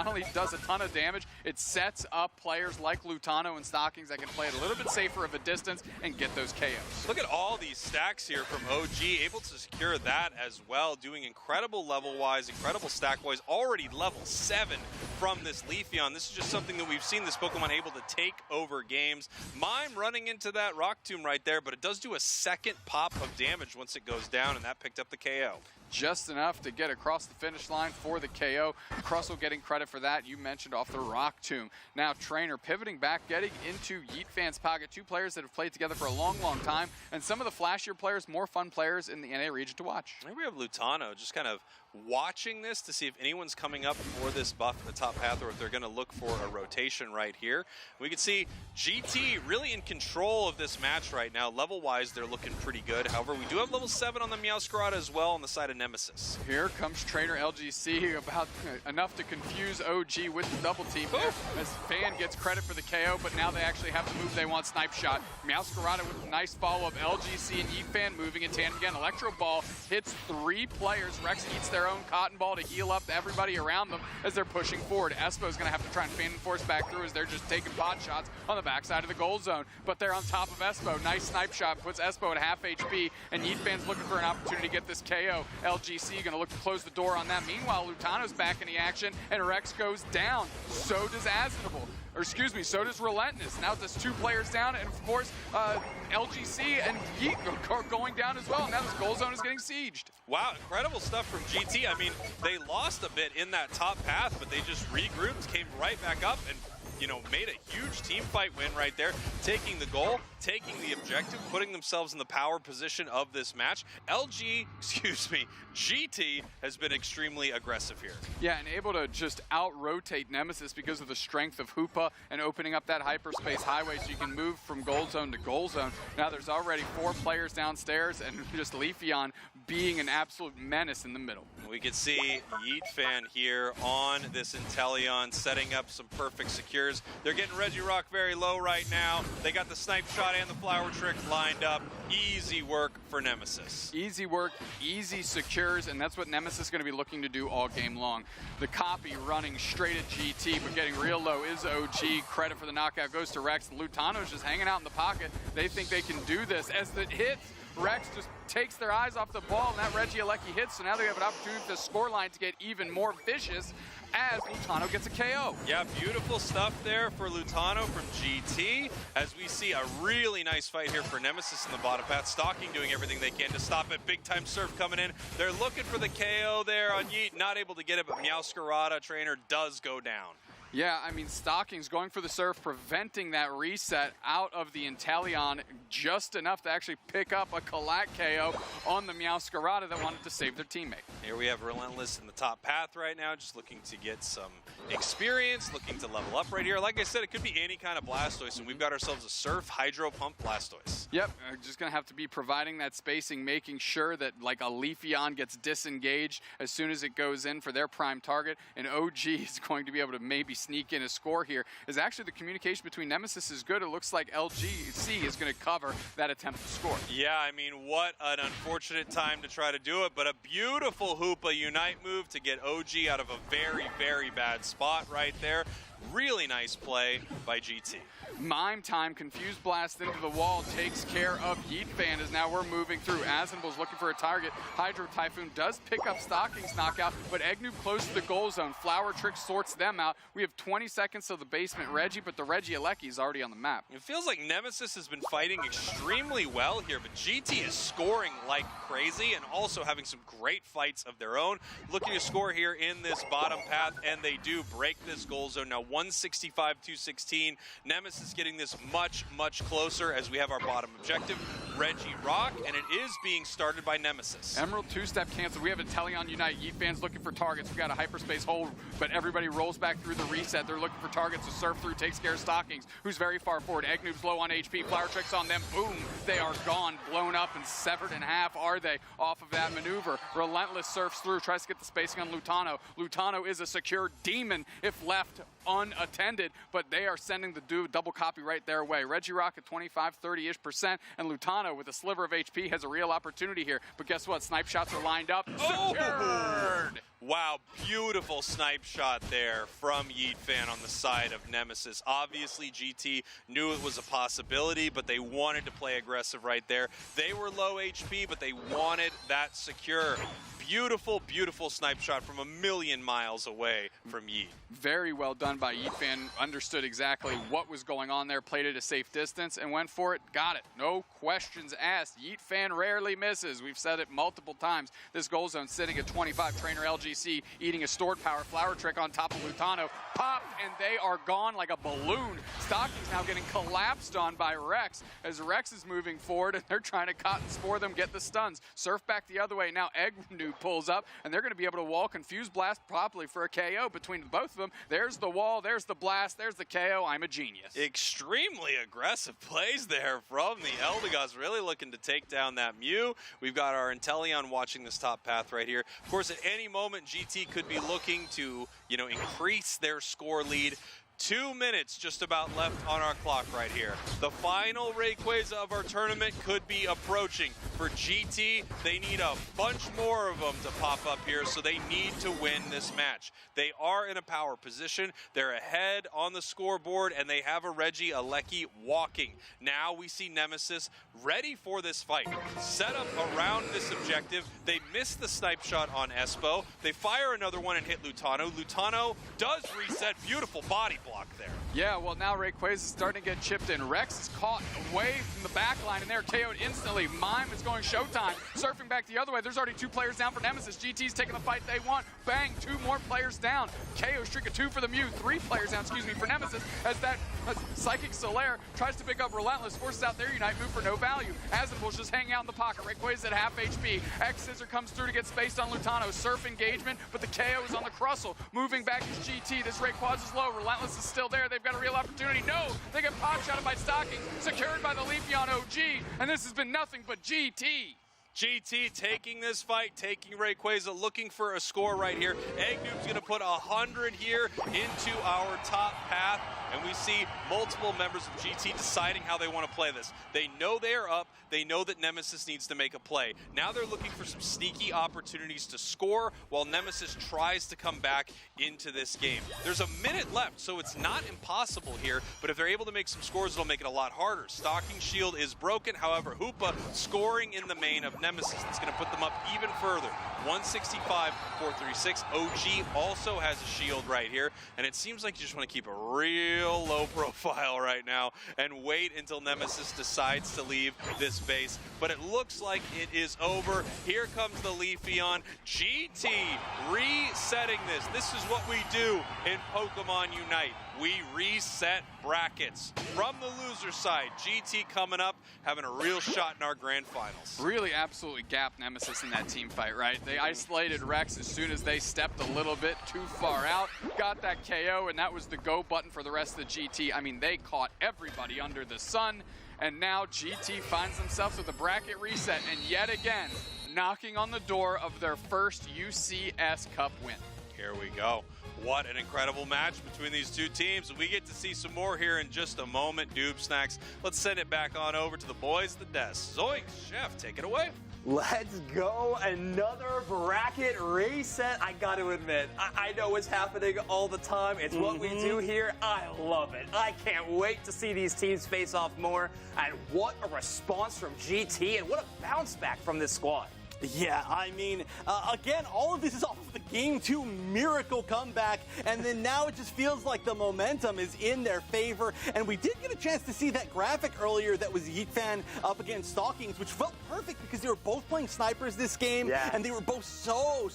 Speaker 9: only does a ton of damage, it sets up players like Lutano and Stockings that can play it a little bit safer of a distance and get those KOs.
Speaker 11: Look at all these stacks here from OG, able to secure that as well, doing incredible level-wise, incredible stack-wise, already level 7 from this Leafeon. This is just something that we've seen this Pokemon able to take over games. Mime running into that Rock Tomb right there, but it does do a second pop of damage once it goes down, and that picked up the KO.
Speaker 9: Just enough to get across the finish line for the KO. Crustle getting credit for that. You mentioned off the Rock Tomb. Now Trainer pivoting back, getting into Yeet Fan's pocket. Two players that have played together for a long, long time, and some of the flashier players, more fun players in the NA region to watch.
Speaker 11: Maybe we have Lutano just kind of watching this to see if anyone's coming up for this buff in the top path or if they're going to look for a rotation right here. We can see GT really in control of this match right now. Level-wise, they're looking pretty good. However, we do have level 7 on the Meowscarada as well on the side of Nemesis.
Speaker 9: Here comes Trainer LGC, about enough to confuse OG with the double team there, as Fan gets credit for the KO, but now they actually have the move they want, Snipe Shot. Meowscarada with a nice follow-up. LGC and Yeet Fan moving in tandem again. Electro Ball hits 3 players. Rex eats their own Cotton Ball to heal up everybody around them as they're pushing forward. Espo's going to have to try and fan and force back through as they're just taking pot shots on the backside of the goal zone, but they're on top of Espo. Nice Snipe Shot puts Espo at half HP, and Yeet Fan's looking for an opportunity to get this KO. LGC going to look to close the door on that. Meanwhile, Lutano's back in the action, and Rex goes down. So does Asinable. Or excuse me, so does Relentless. Now there's 2 players down, and of course, LGC and Yeet are going down as well. Now this goal zone is getting sieged.
Speaker 11: Wow, incredible stuff from GT. I mean, they lost a bit in that top path, but they just regrouped, came right back up, and made a huge team fight win right there, taking the goal, taking the objective, putting themselves in the power position of this match. GT has been extremely aggressive here.
Speaker 9: Yeah, and able to just out-rotate Nemesis because of the strength of Hoopa and opening up that hyperspace highway so you can move from goal zone to goal zone. Now there's already 4 players downstairs, and just Leafeon being an absolute menace in the middle.
Speaker 11: We can see Yeet Fan here on this Inteleon, setting up some perfect secures. They're getting Regirock very low right now. They got the Snipe Shot and the Flower Trick lined up. easy work for Nemesis.
Speaker 9: Easy work, easy secures, and that's what Nemesis is going to be looking to do all game long. The copy running straight at GT, but getting real low is OG. Credit for the knockout goes to Rex. Lutano's just hanging out in the pocket. They think they can do this. As the hits, Rex just takes their eyes off the ball, and that Reggie Alecki hits, so now they have an opportunity for the scoreline to get even more vicious as Lutano gets a KO.
Speaker 11: Yeah, beautiful stuff there for Lutano from GT, as we see a really nice fight here for Nemesis in the bottom path. Stalking doing everything they can to stop it. Big time surf coming in. They're looking for the KO there on Yeet, not able to get it, but Meowscarada trainer does go down.
Speaker 9: Yeah, I mean, Stocking's going for the surf, preventing that reset out of the Inteleon just enough to actually pick up a Kalak KO on the Meowscarada that wanted to save their teammate.
Speaker 11: Here we have Relentless in the top path right now, just looking to get some experience, looking to level up right here. Like I said, it could be any kind of Blastoise, and we've got ourselves a Surf Hydro Pump Blastoise.
Speaker 9: Yep, just going to have to be providing that spacing, making sure that like a Leafeon gets disengaged as soon as it goes in for their prime target, and OG is going to be able to maybe sneak in a score here. Is actually the communication between Nemesis is good. It looks like LGC is going to cover that attempt to score.
Speaker 11: Yeah, I mean, what an unfortunate time to try to do it, but a beautiful Hoopa Unite move to get OG out of a very, very bad spot right there. Really nice play by GT.
Speaker 9: Mime time, Confused Blast into the wall, takes care of Yeet Fan as now we're moving through. Azenble's looking for a target. Hydro Typhoon does pick up Stocking's knockout, but Eggnoob closes the goal zone. Flower Trick sorts them out. We have 20 seconds to the basement Reggie, but the Reggie Alecki is already on the map.
Speaker 11: It feels like Nemesis has been fighting extremely well here, but GT is scoring like crazy and also having some great fights of their own. Looking to score here in this bottom path, and they do break this goal zone. Now 165-216. Nemesis getting this much, much closer as we have our bottom objective, Reggie Rock, and it is being started by Nemesis.
Speaker 9: Emerald two-step canceled. We have Inteleon Unite. Yeet Fans looking for targets. We got a hyperspace hold, but everybody rolls back through the reset. They're looking for targets to surf through, takes care of Stockings, who's very far forward. Eggnoob's low on HP. Flower Trick's on them. Boom. They are gone, blown up, and severed in half, are they, off of that maneuver. Relentless surfs through, tries to get the spacing on Lutano. Lutano is a secure demon if left unattended, but they are sending the double copy right their way. Reggie Rock at 25-30-ish%, and Lutano with a sliver of HP has a real opportunity here. But guess what? Snipe shots are lined up. Secured!
Speaker 11: Wow, beautiful snipe shot there from Yeet Fan on the side of Nemesis. Obviously, GT knew it was a possibility, but they wanted to play aggressive right there. They were low HP, but they wanted that secure. Beautiful, beautiful snipe shot from a million miles away from Yeet.
Speaker 9: Very well done by Yeet Fan. Understood exactly what was going on there, played at a safe distance, and went for it. Got it. No questions asked. Yeet Fan rarely misses. We've said it multiple times. This goal zone sitting at 25. Trainer LGC eating a stored power. Flower Trick on top of Lutano. Popped, and they are gone like a balloon. Stocking's now getting collapsed on by Rex as Rex is moving forward, and they're trying to cotton spore them, get the stuns. Surf back the other way. Now Eggnoob pulls up, and they're going to be able to wall Confused Blast properly for a KO between both of them. There's the wall, there's the blast, there's the KO. I'm a genius.
Speaker 11: Extremely aggressive plays there from the Eldegoss, really looking to take down that Mew. We've got our Inteleon watching this top path right here. Of course, at any moment, GT could be looking to, increase their score lead. 2 minutes just about left on our clock right here. The final Rayquaza of our tournament could be approaching. For GT, they need a bunch more of them to pop up here, so they need to win this match. They are in a power position. They're ahead on the scoreboard, and they have a Reggie Alecki walking. Now we see Nemesis ready for this fight. Set up around this objective. They miss the snipe shot on Espo. They fire another one and hit Lutano. Lutano does reset. Beautiful body block there.
Speaker 9: Yeah, well, now Rayquaza is starting to get chipped in. Rex is caught away from the back line, and they're KO'd instantly. Mime is going showtime. Surfing back the other way. There's already 2 players down for Nemesis. GT's taking the fight they want. Bang, 2 more players down. KO streak of 2 for the Mew. 3 players down, for Nemesis, as that Psychic Solaire tries to pick up Relentless, forces out their Unite move for no value. Azenble's just hanging out in the pocket. Rayquaza at half HP. X-Scissor comes through to get spaced on Lutano. Surf engagement, but the KO is on the Crustle. Moving back is GT. This Rayquaza is low. Relentless is still there. They've got a real opportunity. No, they get pot shotted by Stocking, secured by the Leafeon OG, and this has been nothing but GT.
Speaker 11: GT taking this fight, taking Rayquaza, looking for a score right here. Eggnoob's going to put 100 here into our top path, and we see multiple members of GT deciding how they want to play this. They know they are up. They know that Nemesis needs to make a play. Now they're looking for some sneaky opportunities to score while Nemesis tries to come back into this game. There's a minute left, so it's not impossible here, but if they're able to make some scores, it'll make it a lot harder. Stalking Shield is broken. However, Hoopa scoring in the main of Nemesis. That's going to put them up even further. 165, 436. OG also has a shield right here, and it seems like you just want to keep a real low profile right now and wait until Nemesis decides to leave this base. But it looks like it is over. Here comes the Leafeon. GT resetting this. This is what we do in Pokemon Unite. We reset brackets. From the loser side, GT coming up, having a real shot in our grand finals.
Speaker 9: Really absolutely gapped Nemesis in that team fight, right? They isolated Rex as soon as they stepped a little bit too far out, got that KO, and that was the go button for the rest of the GT. I mean, they caught everybody under the sun, and now GT finds themselves with a bracket reset, and yet again, knocking on the door of their first UCS Cup win.
Speaker 11: Here we go. What an incredible match between these two teams. We get to see some more here in just a moment. Doob Snacks, let's send it back on over to the boys at the desk. Zoink, Chef, take it away.
Speaker 12: Let's go. Another bracket reset. I got to admit, I know what's happening all the time. It's what we do here. I love it. I can't wait to see these teams face off more. And what a response from GT, and what a bounce back from this squad.
Speaker 4: Yeah, I mean, again, all of this is off of the Game 2 miracle comeback, and then now it just feels like the momentum is in their favor, and we did get a chance to see that graphic earlier that was Yeet Fan up against Stalkings, which felt perfect because they were both playing snipers this game, and they were both so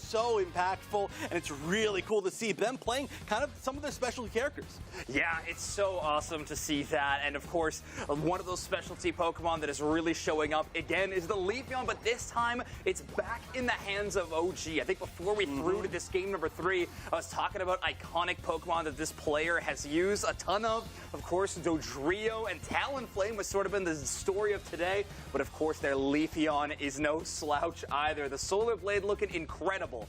Speaker 4: impactful, and it's really cool to see them playing kind of some of their specialty characters.
Speaker 12: Yeah, it's so awesome to see that, and of course, one of those specialty Pokemon that is really showing up again is the Leafeon, but this time it's back in the hands of OG. I think before we threw to this game number 3, I was talking about iconic Pokemon that this player has used a ton of. Of course, Dodrio and Talonflame was sort of in the story of today, but of course their Leafeon is no slouch either. The Solar Blade looking incredible.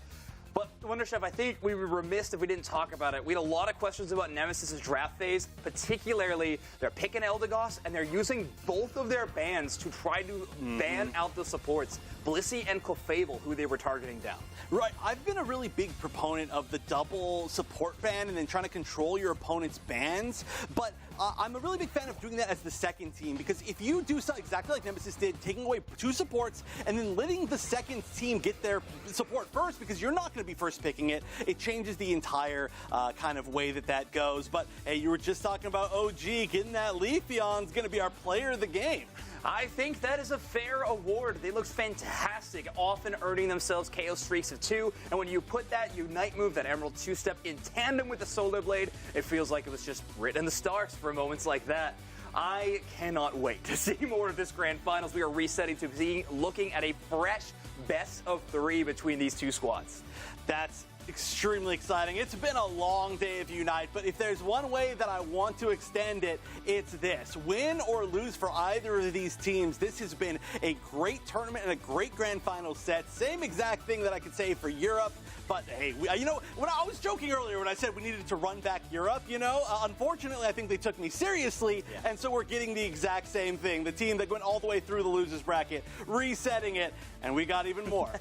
Speaker 12: But, Wonder Chef, I think we were remiss if we didn't talk about it. We had a lot of questions about Nemesis' draft phase, particularly they're picking Eldegoss, and they're using both of their bans to try to ban out the supports, Blissey and Clefable, who they were targeting down.
Speaker 4: Right, I've been a really big proponent of the double support ban and then trying to control your opponent's bans, but I'm a really big fan of doing that as the second team, because if you do something exactly like Nemesis did, taking away 2 supports and then letting the second team get their support first, because you're not going to be first picking it, it changes the entire kind of way that goes. But hey, you were just talking about OG, getting that Leafeon's going to be our player of the game.
Speaker 12: I think that is a fair award. They look fantastic, often earning themselves KO streaks of 2. And when you put that Unite move, that Emerald 2-step, in tandem with the Solar Blade, it feels like it was just written in the stars for moments like that. I cannot wait to see more of this Grand Finals. We are resetting to looking at a fresh best of 3 between these two squads.
Speaker 4: That's extremely exciting. It's been a long day of Unite, but if there's one way that I want to extend it, it's this. Win or lose for either of these teams, this has been a great tournament and a great grand final set. Same exact thing that I could say for Europe, but hey, you know, when I was joking earlier when I said we needed to run back Europe, you know, unfortunately I think they took me seriously, and so we're getting the exact same thing. The team that went all the way through the losers bracket, resetting it, and we got even more.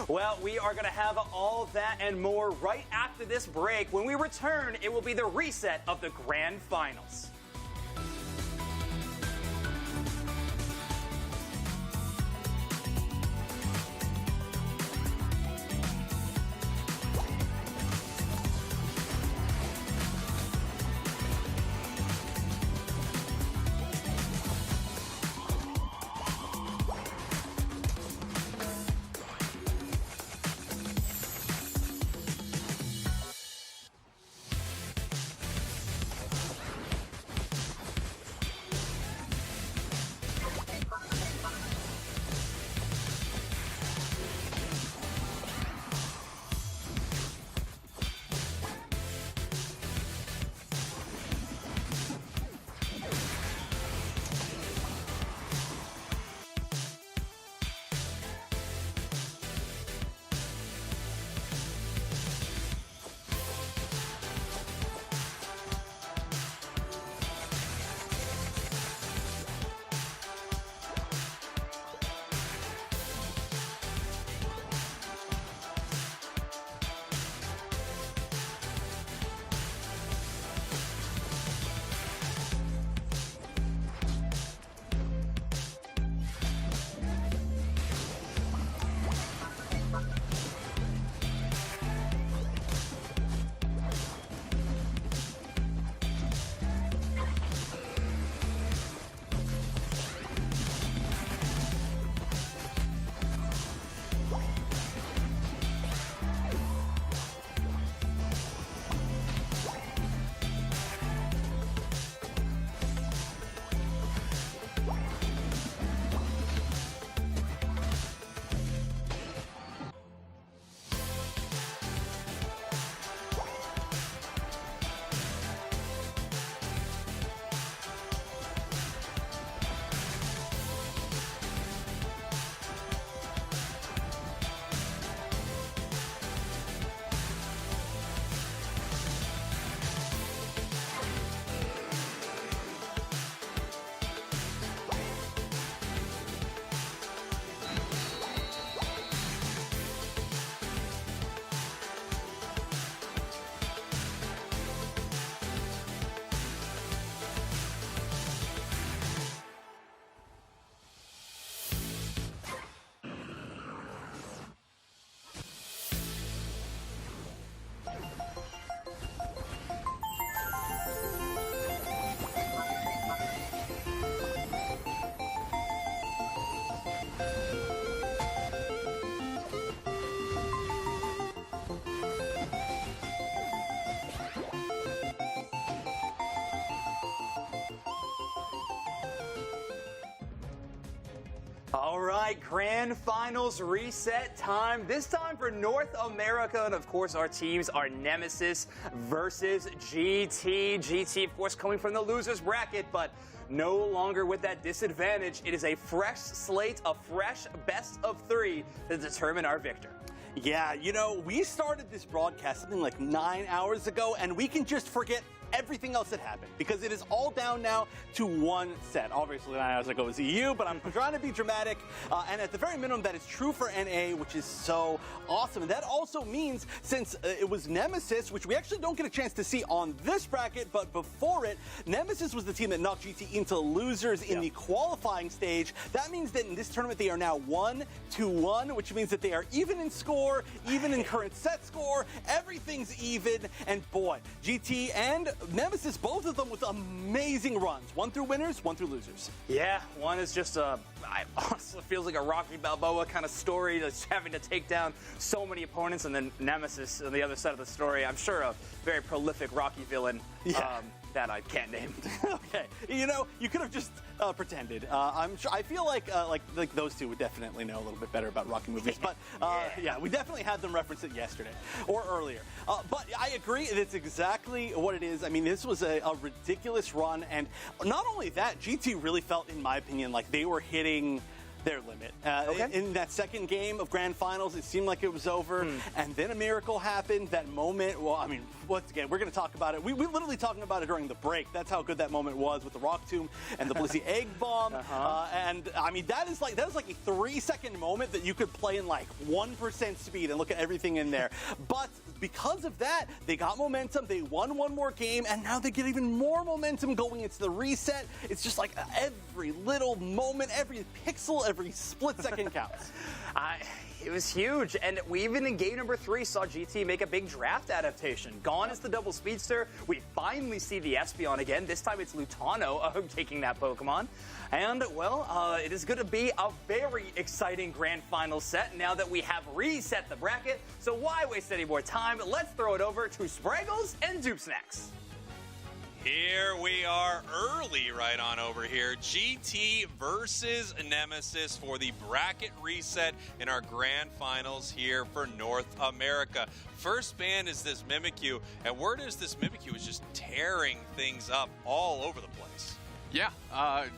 Speaker 12: Well, we are going to have all of that and more right after this break. When we return, it will be the reset of the Grand Finals. All right, Grand Finals reset time. This time for North America. And of course, our teams are Nemesis versus GT. GT, of course, coming from the losers bracket, but no longer with that disadvantage. It is a fresh slate, a fresh best of 3 to determine our victor.
Speaker 4: Yeah, you know, we started this broadcast something like 9 hours ago, and we can just forget everything else that happened because it is all down now to one set. Obviously, 9 hours ago was EU, but I'm trying to be dramatic. And at the very minimum, that is true for NA, which is so awesome. And that also means since it was Nemesis, which we actually don't get a chance to see on this bracket, but before it, Nemesis was the team that knocked GT into losers in the qualifying stage. That means that in this tournament, they are now 1-1, which means that they are even in score, even in current set score. Everything's even. And boy, GT and Nemesis, both of them with amazing runs. One through winners, one through losers.
Speaker 12: Yeah, one is just I honestly feels like a Rocky Balboa kind of story, just having to take down so many opponents, and then Nemesis on the other side of the story. I'm sure a very prolific Rocky villain that I can't name.
Speaker 4: Okay, you know, you could have just pretended. I'm sure. I feel like those two would definitely know a little bit better about Rocky movies. But yeah, we definitely had them reference it yesterday or earlier. But I agree, it's exactly what it is. I mean, this was a ridiculous run, and not only that, GT really felt, in my opinion, like they were hitting their limit. In that second game of Grand Finals, it seemed like it was over, and then a miracle happened. That moment, well, I mean, once again, we're going to talk about it. We were literally talking about it during the break. That's how good that moment was with the Rock Tomb and the Blissey Egg Bomb. And I mean, that is like a 3-second moment that you could play in like 1% speed and look at everything in there. But because of that, they got momentum. They won one more game, and now they get even more momentum going into the reset. It's just like every little moment, every pixel, every split second counts.
Speaker 12: It was huge, and we even in game number 3 saw GT make a big draft adaptation. Gone is the double speedster. We finally see the Espeon again. This time it's Lutano taking that Pokemon. And, well, it is going to be a very exciting Grand Final set now that we have reset the bracket. So why waste any more time? Let's throw it over to Spraggles and Dupe Snacks.
Speaker 11: Here we are early right on over here. GT versus Nemesis for the bracket reset in our grand finals here for North America. First ban is this Mimikyu, and word is this Mimikyu is just tearing things up all over the place.
Speaker 9: Yeah,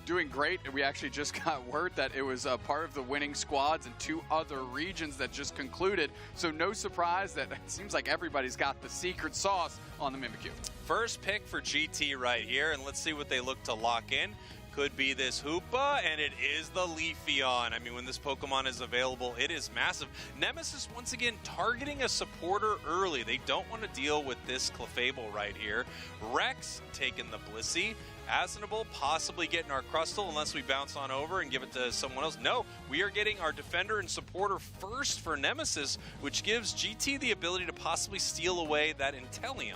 Speaker 9: doing great. We actually just got word that it was part of the winning squads in 2 other regions that just concluded. So no surprise that it seems like everybody's got the secret sauce on the Mimikyu.
Speaker 11: First pick for GT right here, and let's see what they look to lock in. Could be this Hoopa, and it is the Leafeon. I mean, when this Pokemon is available, it is massive. Nemesis, once again, targeting a supporter early. They don't want to deal with this Clefable right here. Rex taking the Blissey. Asnable possibly getting our Crustle unless we bounce on over and give it to someone else. No, we are getting our defender and supporter first for Nemesis, which gives GT the ability to possibly steal away that Inteleon.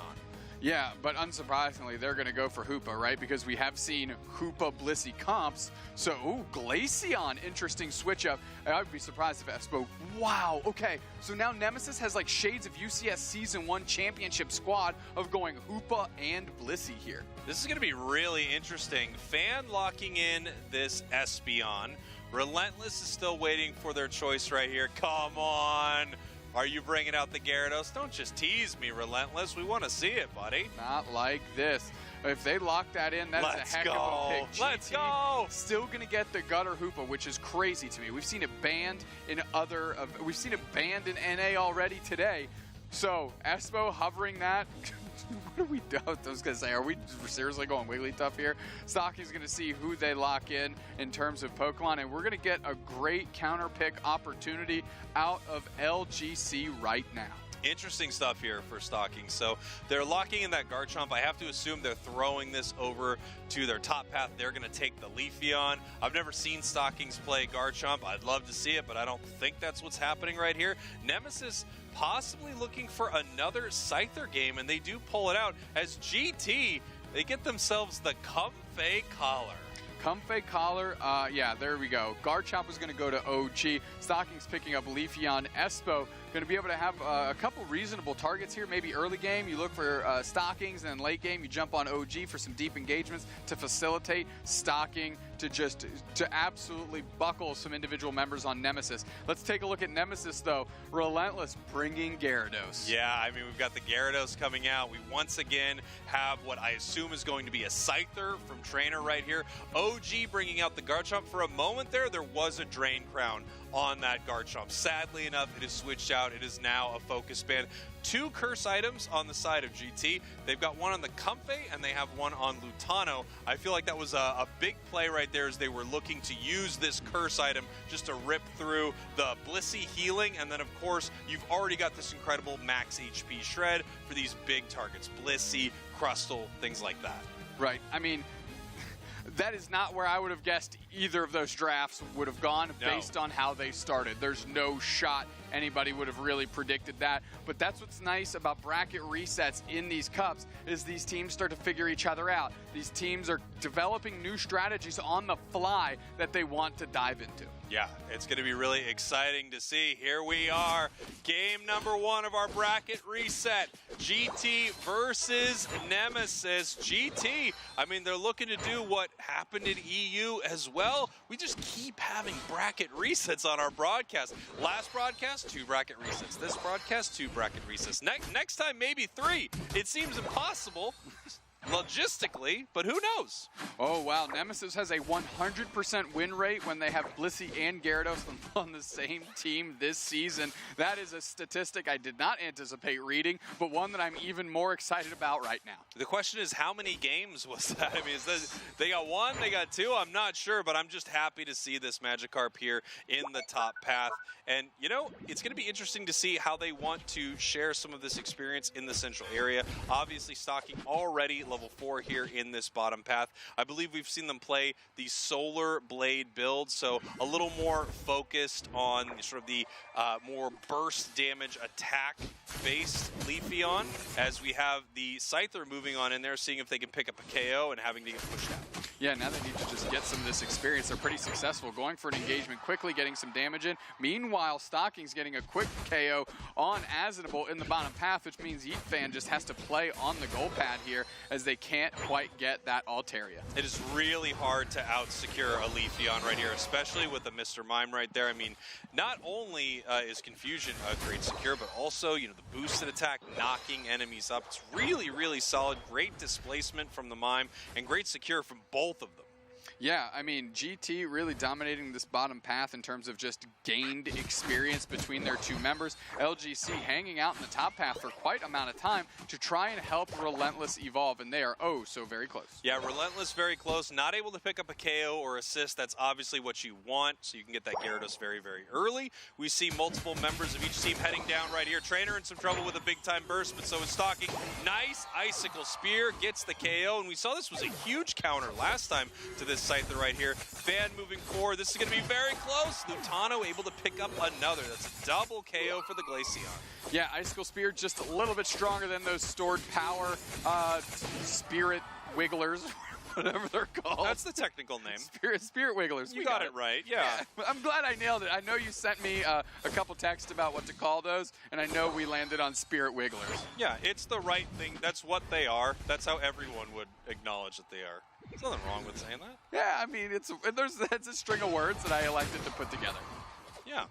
Speaker 9: Yeah, but unsurprisingly, they're going to go for Hoopa, right? Because we have seen Hoopa Blissey comps. So, ooh, Glaceon, interesting switch up. I would be surprised if Espo. Wow, okay. So now Nemesis has like shades of UCS Season 1 Championship squad of going Hoopa and Blissey here.
Speaker 11: This is going to be really interesting. Fan locking in this Espeon. Relentless is still waiting for their choice right here. Come on. Are you bringing out the Gyarados? Don't just tease me, Relentless. We want to see it, buddy.
Speaker 9: Not like this. If they lock that in, that is a heck of a pick.
Speaker 11: Let's go.
Speaker 9: Still going to get the Gutter Hoopa, which is crazy to me. We've seen it banned in we've seen it banned in NA already today. So Espo hovering that. What are we doing? I was going to say, are we seriously going Wigglytuff here? Stocking's going to see who they lock in terms of Pokemon, and we're going to get a great counter pick opportunity out of LGC right now.
Speaker 11: Interesting stuff here for Stocking. So they're locking in that Garchomp. I have to assume they're throwing this over to their top path. They're going to take the Leafeon. I've never seen Stockings play Garchomp. I'd love to see it, but I don't think that's what's happening right here. Nemesis possibly looking for another Scyther game, and they do pull it out as GT, they get themselves the Comfey Collar.
Speaker 9: Comfey Collar, yeah, there we go. Garchomp is going to go to OG. Stocking's picking up Leafeon. Espo going to be able to have a couple reasonable targets here. Maybe early game, you look for stockings, and then late game, you jump on OG for some deep engagements to facilitate stocking, to absolutely buckle some individual members on Nemesis. Let's take a look at Nemesis, though. Relentless bringing Gyarados.
Speaker 11: Yeah, I mean, we've got the Gyarados coming out. We once again have what I assume is going to be a Scyther from Trainer right here. OG bringing out the Garchomp. For a moment there was a Drain Crown on that Garchomp. Sadly enough, it is switched out. It is now a Focus Band. 2 curse items on the side of GT. They've got one on the Comfey, and they have one on Lutano. I feel like that was a big play right there as they were looking to use this curse item just to rip through the Blissey healing, and then of course, you've already got this incredible max HP shred for these big targets. Blissey, Crustle, things like that.
Speaker 9: Right. I mean, that is not where I would have guessed either of those drafts would have gone based on how they started. There's no shot anybody would have really predicted that. But that's what's nice about bracket resets in these cups is these teams start to figure each other out. These teams are developing new strategies on the fly that they want to dive into.
Speaker 11: Yeah, it's going to be really exciting to see. Here we are, game number 1 of our bracket reset. GT versus Nemesis. GT, I mean, they're looking to do what happened in EU as well. We just keep having bracket resets on our broadcast. Last broadcast, 2 bracket resets. This broadcast, 2 bracket resets. Next time, maybe 3. It seems impossible logistically, but who knows?
Speaker 9: Oh, wow. Nemesis has a 100% win rate when they have Blissey and Gyarados on the same team this season. That is a statistic I did not anticipate reading, but one that I'm even more excited about right now.
Speaker 11: The question is, how many games was that? I mean, they got 1, they got 2, I'm not sure, but I'm just happy to see this Magikarp here in the top path. And, you know, it's going to be interesting to see how they want to share some of this experience in the central area. Obviously, stocking already level 4 here in this bottom path. I believe we've seen them play the Solar Blade build, so a little more focused on sort of the more burst damage attack-based Leafeon, as we have the Scyther moving on in there, seeing if they can pick up a KO and having to get pushed out.
Speaker 9: Yeah, now they need to just get some of this experience. They're pretty successful going for an engagement quickly, getting some damage in. Meanwhile, Stocking's getting a quick KO on Asinable in the bottom path, which means Yeetfan just has to play on the goal pad here as they can't quite get that Altaria.
Speaker 11: It is really hard to out-secure a Leafeon right here, especially with a Mr. Mime right there. I mean, not only is Confusion a great secure, but also, you know, the boosted attack, knocking enemies up. It's really, really solid. Great displacement from the Mime, and great secure from both of them.
Speaker 9: Yeah, I mean, GT really dominating this bottom path in terms of just gained experience between their 2 members. LGC hanging out in the top path for quite amount of time to try and help Relentless evolve, and they are oh so very close.
Speaker 11: Yeah, Relentless very close, not able to pick up a KO or assist. That's obviously what you want, so you can get that Gyarados very, very early. We see multiple members of each team heading down right here. Trainer in some trouble with a big-time burst, but so is Stocking. Nice Icicle Spear, gets the KO, and we saw this was a huge counter last time to this Scyther right here. Fan moving forward. This is going to be very close. Lutano able to pick up another. That's a double KO for the Glaceon.
Speaker 9: Yeah, Icicle Spear just a little bit stronger than those stored power Spirit Wigglers. Whatever they're called.
Speaker 11: That's the technical name.
Speaker 9: Spirit Wigglers.
Speaker 11: You got it right, yeah.
Speaker 9: I'm glad I nailed it. I know you sent me a couple texts about what to call those, and I know we landed on Spirit Wigglers.
Speaker 11: Yeah, it's the right thing. That's what they are. That's how everyone would acknowledge that they are. There's nothing wrong with saying that.
Speaker 9: Yeah, I mean, it's a string of words that I elected to put together.
Speaker 11: Yeah.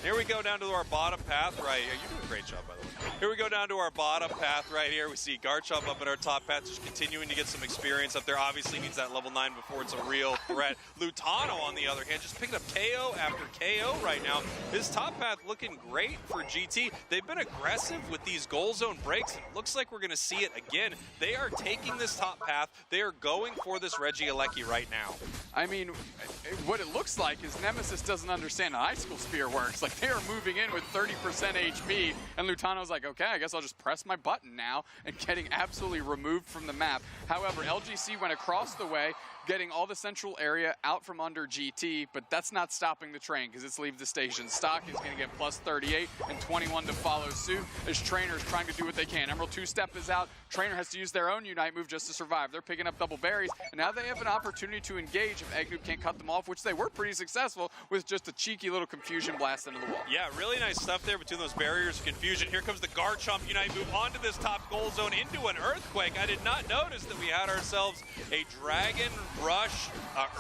Speaker 11: Here we go down to our bottom path right here. You're doing a great job, by the way. Here we go down to our bottom path right here. We see Garchomp up at our top path, just continuing to get some experience up there. Obviously needs that level 9 before it's a real threat. Lutano, on the other hand, just picking up KO after KO right now. His top path looking great for GT. They've been aggressive with these goal zone breaks. It looks like we're going to see it again. They are taking this top path. They are going for this Regieleki right now.
Speaker 9: I mean, what it looks like is Nemesis doesn't understand how Icicle Spear works. Like, they are moving in with 30% HP, and Lutano's like, okay, I guess I'll just press my button now, and getting absolutely removed from the map. However, LGC went across the way, getting all the central area out from under GT, but that's not stopping the train because it's leave the station. Stock is going to get plus 38 and 21 to follow suit as Trainer is trying to do what they can. Emerald two-step is out. Trainer has to use their own Unite move just to survive. They're picking up double berries, and now they have an opportunity to engage if Eggnoob can't cut them off, which they were pretty successful with just a cheeky little confusion blast into the wall.
Speaker 11: Yeah, really nice stuff there between those barriers of confusion. Here comes the Garchomp Unite move onto this top goal zone into an Earthquake. I did not notice that we had ourselves a Dragon Rush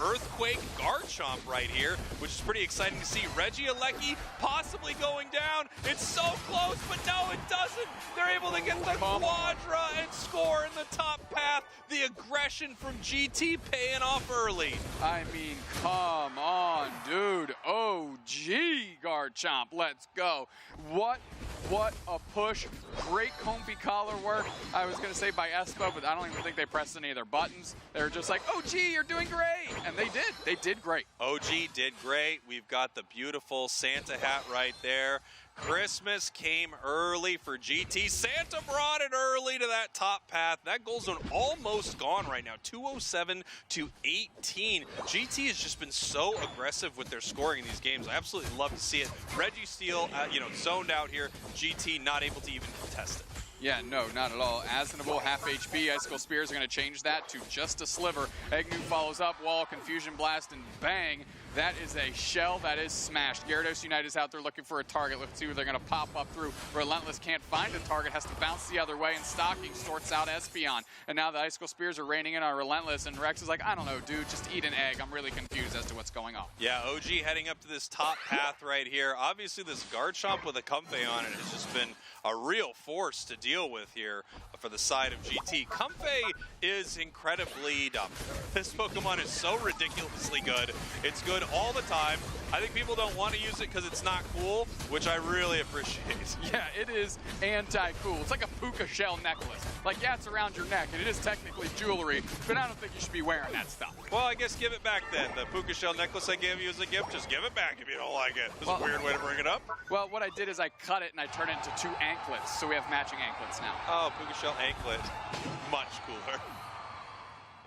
Speaker 11: Earthquake Garchomp right here, which is pretty exciting to see. Reggie Alecki possibly going down. It's so close, but no, it doesn't. They're able to get the Quadra and score in the top path. The aggression from GT paying off early.
Speaker 9: I mean, come on, dude. OG Garchomp, let's go. What a push. Great comfy collar work. I was going to say by Espo, but I don't even think they pressed any of their buttons. They were just like, OG, you're doing great. And they did. They did great.
Speaker 11: OG did great. We've got the beautiful Santa hat right there. Christmas came early for GT. Santa brought it early to that top path. That goal zone almost gone right now, 207 to 18. GT has just been so aggressive with their scoring in these games. I absolutely love to see it. Reggie Steele, zoned out here. GT not able to even contest it.
Speaker 9: Yeah, no, not at all. Asnable, half HP. Icicle Spears are going to change that to just a sliver. Eggnoob follows up, wall, Confusion Blast, and bang. That is a shell that is smashed. Gyarados Unite is out there looking for a target. Let's see who they're going to pop up through. Relentless can't find a target, has to bounce the other way, and Stocking sorts out Espeon. And now the Icicle Spears are raining in on Relentless, and Rex is like, I don't know, dude, just eat an egg. I'm really confused as to what's going on.
Speaker 11: Yeah, OG heading up to this top path right here. Obviously, this Garchomp with a Comfey on it has just been a real force to deal with here for the side of GT. Comfey is incredibly dumb. This Pokemon is so ridiculously good. It's good all the time. I think people don't want to use it because it's not cool, which I really appreciate.
Speaker 9: Yeah, it is anti-cool. It's like a puka shell necklace. Like, yeah, it's around your neck, and it is technically jewelry, but I don't think you should be wearing that stuff.
Speaker 11: Well, I guess give it back then. The puka shell necklace I gave you as a gift, just give it back if you don't like it. This is a weird way to bring it up.
Speaker 9: Well, what I did is I cut it and I turned it into 2 anklets, so we have matching anklets now.
Speaker 11: Oh, puka shell anklet. Much cooler.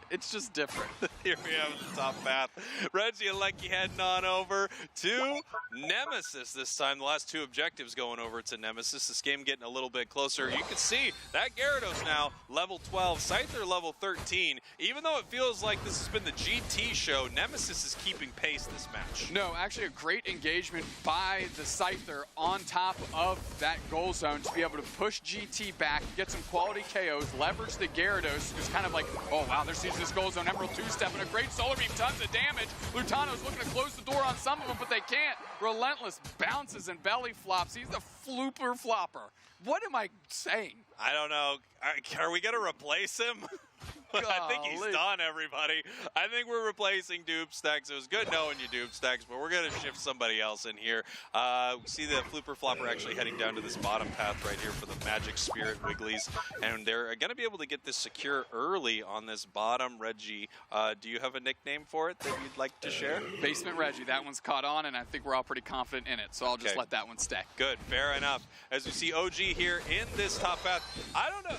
Speaker 9: It's just different.
Speaker 11: Here we have the top path. Reggie Alecki heading on over to Nemesis this time. The last 2 objectives going over to Nemesis. This game getting a little bit closer. You can see that Gyarados now level 12, Scyther level 13. Even though it feels like this has been the GT show, Nemesis is keeping pace this match.
Speaker 9: No, actually a great engagement by the Scyther on top of that goal zone to be able to push GT back, get some quality KOs, leverage the Gyarados, who's kind of like, oh wow, there's this goal zone. Emerald two-step and a great solar beam, tons of damage. Lutano's looking to close the door on some of them, but they can't. Relentless bounces and belly flops. He's the flooper flopper. What am I saying?
Speaker 11: I don't know. Are we going to replace him? I think he's done, everybody. I think we're replacing Doobstax. It was good knowing you, Doobstax, but we're going to shift somebody else in here. See the Flooper Flopper actually heading down to this bottom path right here for the Magic Spirit Wigglies, and they're going to be able to get this secure early on this bottom. Reggie, do you have a nickname for it that you'd like to share?
Speaker 9: Basement Reggie. That one's caught on, and I think we're all pretty confident in it, so I'll just let that one stay.
Speaker 11: Good, fair enough. As we see OG here in this top path, I don't know.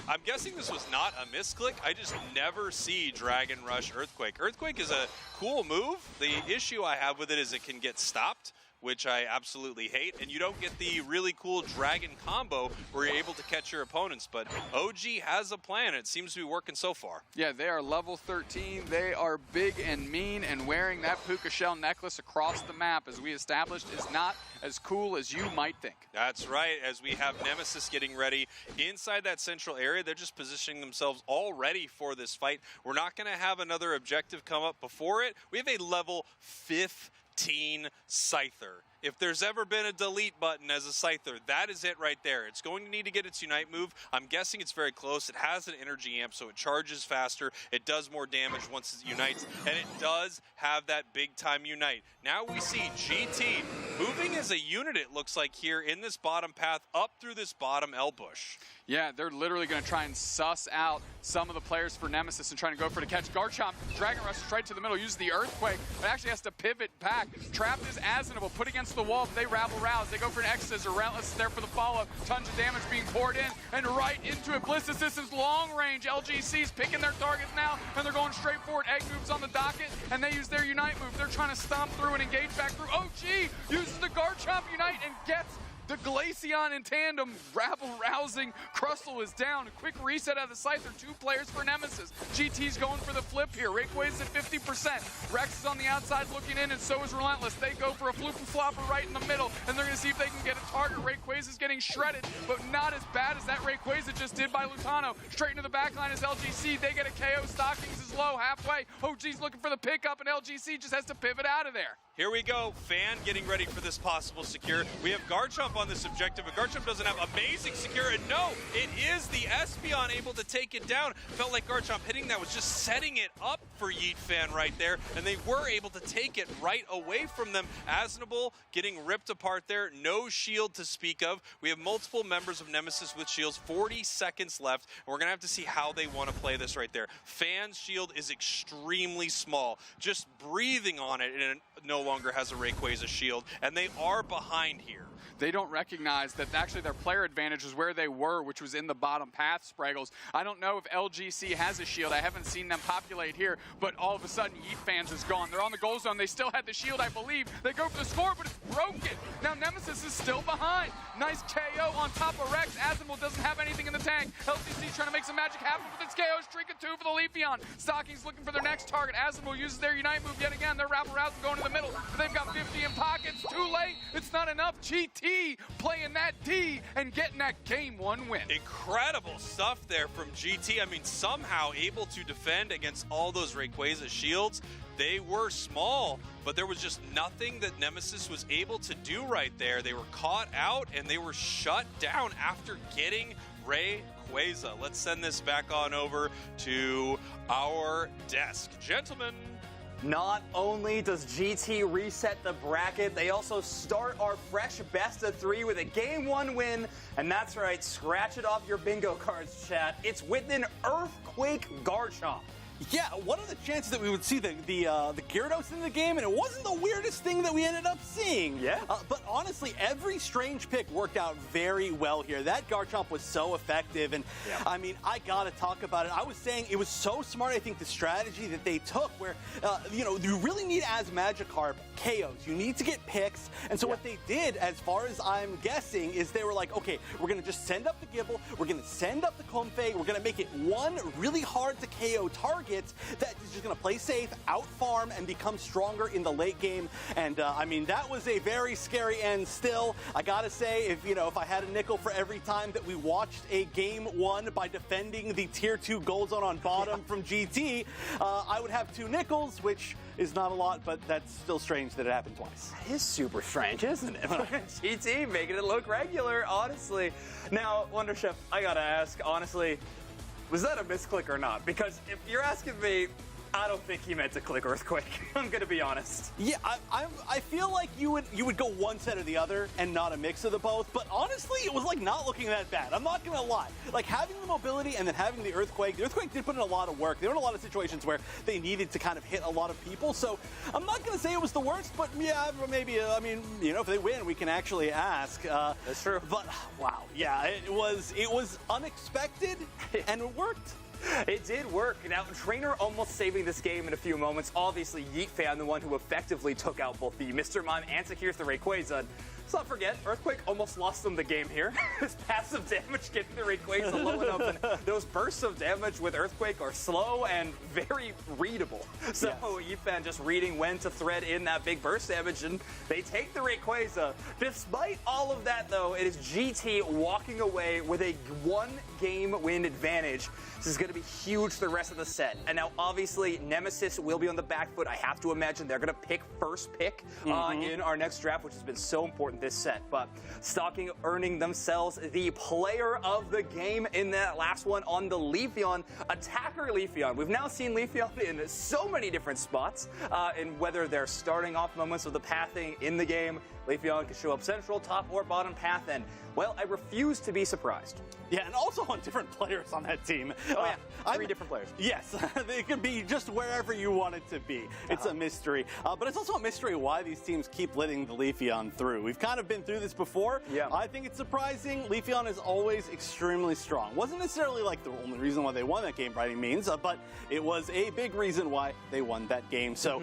Speaker 11: I'm guessing this was not a misclick. I just never see Dragon Rush Earthquake. Earthquake is a cool move. The issue I have with it is it can get stopped, which I absolutely hate, and you don't get the really cool dragon combo where you're able to catch your opponents, but OG has a plan. It seems to be working so far.
Speaker 9: Yeah, they are level 13. They are big and mean, and wearing that puka shell necklace across the map, as we established, is not as cool as you might think.
Speaker 11: That's right. As we have Nemesis getting ready inside that central area, they're just positioning themselves all ready for this fight. We're not going to have another objective come up before it. We have a level 15 Scyther. If there's ever been a delete button as a Scyther, that is it right there. It's going to need to get its Unite move. I'm guessing it's very close. It has an energy amp, so it charges faster. It does more damage once it unites, and it does have that big-time Unite. Now we see GT moving as a unit, it looks like, here in this bottom path up through this bottom L bush.
Speaker 9: Yeah, they're literally going to try and suss out some of the players for Nemesis and trying to go for the catch. Garchomp, Dragon Rush right to the middle, uses the Earthquake, but actually has to pivot back. Trapped is Asnable, put against against the wall, but they rabble rouse. They go for an X-Scissor. Relentless is there for the follow-up. Tons of damage being poured in, and right into it. Bliss Assistance long range. LGC's picking their targets now, and they're going straight forward. Egg moves on the docket, and they use their Unite move. They're trying to stomp through and engage back through. OG uses the Garchomp Unite and gets the Glaceon in tandem, rabble-rousing. Crustle is down. A quick reset out of the site. They're 2 players for Nemesis. GT's going for the flip here. Rayquaza's at 50%. Rex is on the outside looking in, and so is Relentless. They go for a floop-and-flopper right in the middle, and they're going to see if they can get a target. Rayquaza's getting shredded, but not as bad as that Rayquaza just did by Lutano. Straight into the backline is LGC. They get a KO. Stockings is low, halfway. OG's looking for the pickup, and LGC just has to pivot out of there.
Speaker 11: Here we go. Fan getting ready for this possible secure. We have Garchomp on this objective, but Garchomp doesn't have amazing secure. And no, it is the Espeon able to take it down. Felt like Garchomp hitting that was just setting it up for Yeet Fan right there. And they were able to take it right away from them. Asnable getting ripped apart there. No shield to speak of. We have multiple members of Nemesis with shields. 40 seconds left. And we're going to have to see how they want to play this right there. Fan's shield is extremely small. Just breathing on it, and it no longer has a Rayquaza shield, and they are behind here.
Speaker 9: They don't recognize that actually their player advantage is where they were, which was in the bottom path, Spraggles. I don't know if LGC has a shield. I haven't seen them populate here, but all of a sudden, Yeet Fans is gone. They're on the goal zone. They still had the shield, I believe. They go for the score, but it's broken. Now Nemesis is still behind. Nice KO on top of Rex. Azimul doesn't have anything in the tank. LGC trying to make some magic happen with its KO. Streak of 2 for the Leafeon. Stockings looking for their next target. Azimul uses their Unite move yet again. They're rabble rousing going to the middle. But they've got 50 in pockets. Too late. It's not enough. GT playing that D and getting that game 1 win.
Speaker 11: Incredible stuff there from GT. I mean, somehow able to defend against all those Rayquaza shields. They were small, but there was just nothing that Nemesis was able to do right there. They were caught out and they were shut down after getting Rayquaza. Let's send this back on over to our desk. Gentlemen.
Speaker 12: Not only does GT reset the bracket, they also start our fresh best of 3 with a game 1 win. And that's right, scratch it off your bingo cards, chat. It's with an Earthquake Garchomp.
Speaker 4: Yeah, what are the chances that we would see the Gyarados in the game? And it wasn't the weirdest thing that we ended up seeing.
Speaker 12: Yeah.
Speaker 4: But honestly, every strange pick worked out very well here. That Garchomp was so effective. And I mean, I got to talk about it. I was saying it was so smart, I think, the strategy that they took where, you really need as Magikarp KOs. You need to get picks. And so what they did, as far as I'm guessing, is they were like, okay, we're going to just send up the Gible. We're going to send up the Comfey. We're going to make it one really hard to KO target that is just going to play safe, out farm, and become stronger in the late game. And I mean, that was a very scary end. Still, I gotta say, if I had a nickel for every time that we watched a game 1 by defending the tier 2 gold zone on bottom from GT, I would have 2 nickels, which is not a lot, but that's still strange that it happened twice.
Speaker 12: It is super strange, isn't it? GT making it look regular, honestly. Now, Wonder Chef, I gotta ask, honestly, was that a misclick or not? Because if you're asking me, I don't think he meant to click Earthquake. I'm gonna be honest.
Speaker 4: Yeah, I feel like you would go one set or the other and not a mix of the both. But honestly, it was like not looking that bad. I'm not gonna lie. Like having the mobility and then having the Earthquake did put in a lot of work. There were a lot of situations where they needed to kind of hit a lot of people. So I'm not gonna say it was the worst, but yeah, maybe. I mean, if they win, we can actually ask.
Speaker 12: That's true.
Speaker 4: But wow, yeah, it was unexpected and it worked.
Speaker 12: It did work. Now, Trainer almost saving this game in a few moments. Obviously, Yeet Fan, the one who effectively took out both the Mr. Mime and secures the Rayquaza. Let's not forget, Earthquake almost lost them the game here. His passive damage getting the Rayquaza low enough, and those bursts of damage with Earthquake are slow and very readable. So Yeet Fan just reading when to thread in that big burst damage, and they take the Rayquaza. Despite all of that, though, it is GT walking away with a 1-game win advantage. This is going to be huge for the rest of the set. And now, obviously, Nemesis will be on the back foot. I have to imagine they're going to pick first pick in our next draft, which has been so important this set. But Stocking earning themselves the player of the game in that last one on the Leafeon. Attacker Leafeon. We've now seen Leafeon in so many different spots, in whether they're starting off moments of the pathing in the game, Leafeon can show up central, top, or bottom path, and, well, I refuse to be surprised.
Speaker 4: Yeah, and also on different players on that team.
Speaker 12: Oh, yeah. Three different players.
Speaker 4: Yes, they could be just wherever you want it to be. It's a mystery. But it's also a mystery why these teams keep letting the Leafeon through. We've kind of been through this before.
Speaker 12: Yeah.
Speaker 4: I think it's surprising. Leafeon is always extremely strong. Wasn't necessarily like the only reason why they won that game by any means, but it was a big reason why they won that game. So,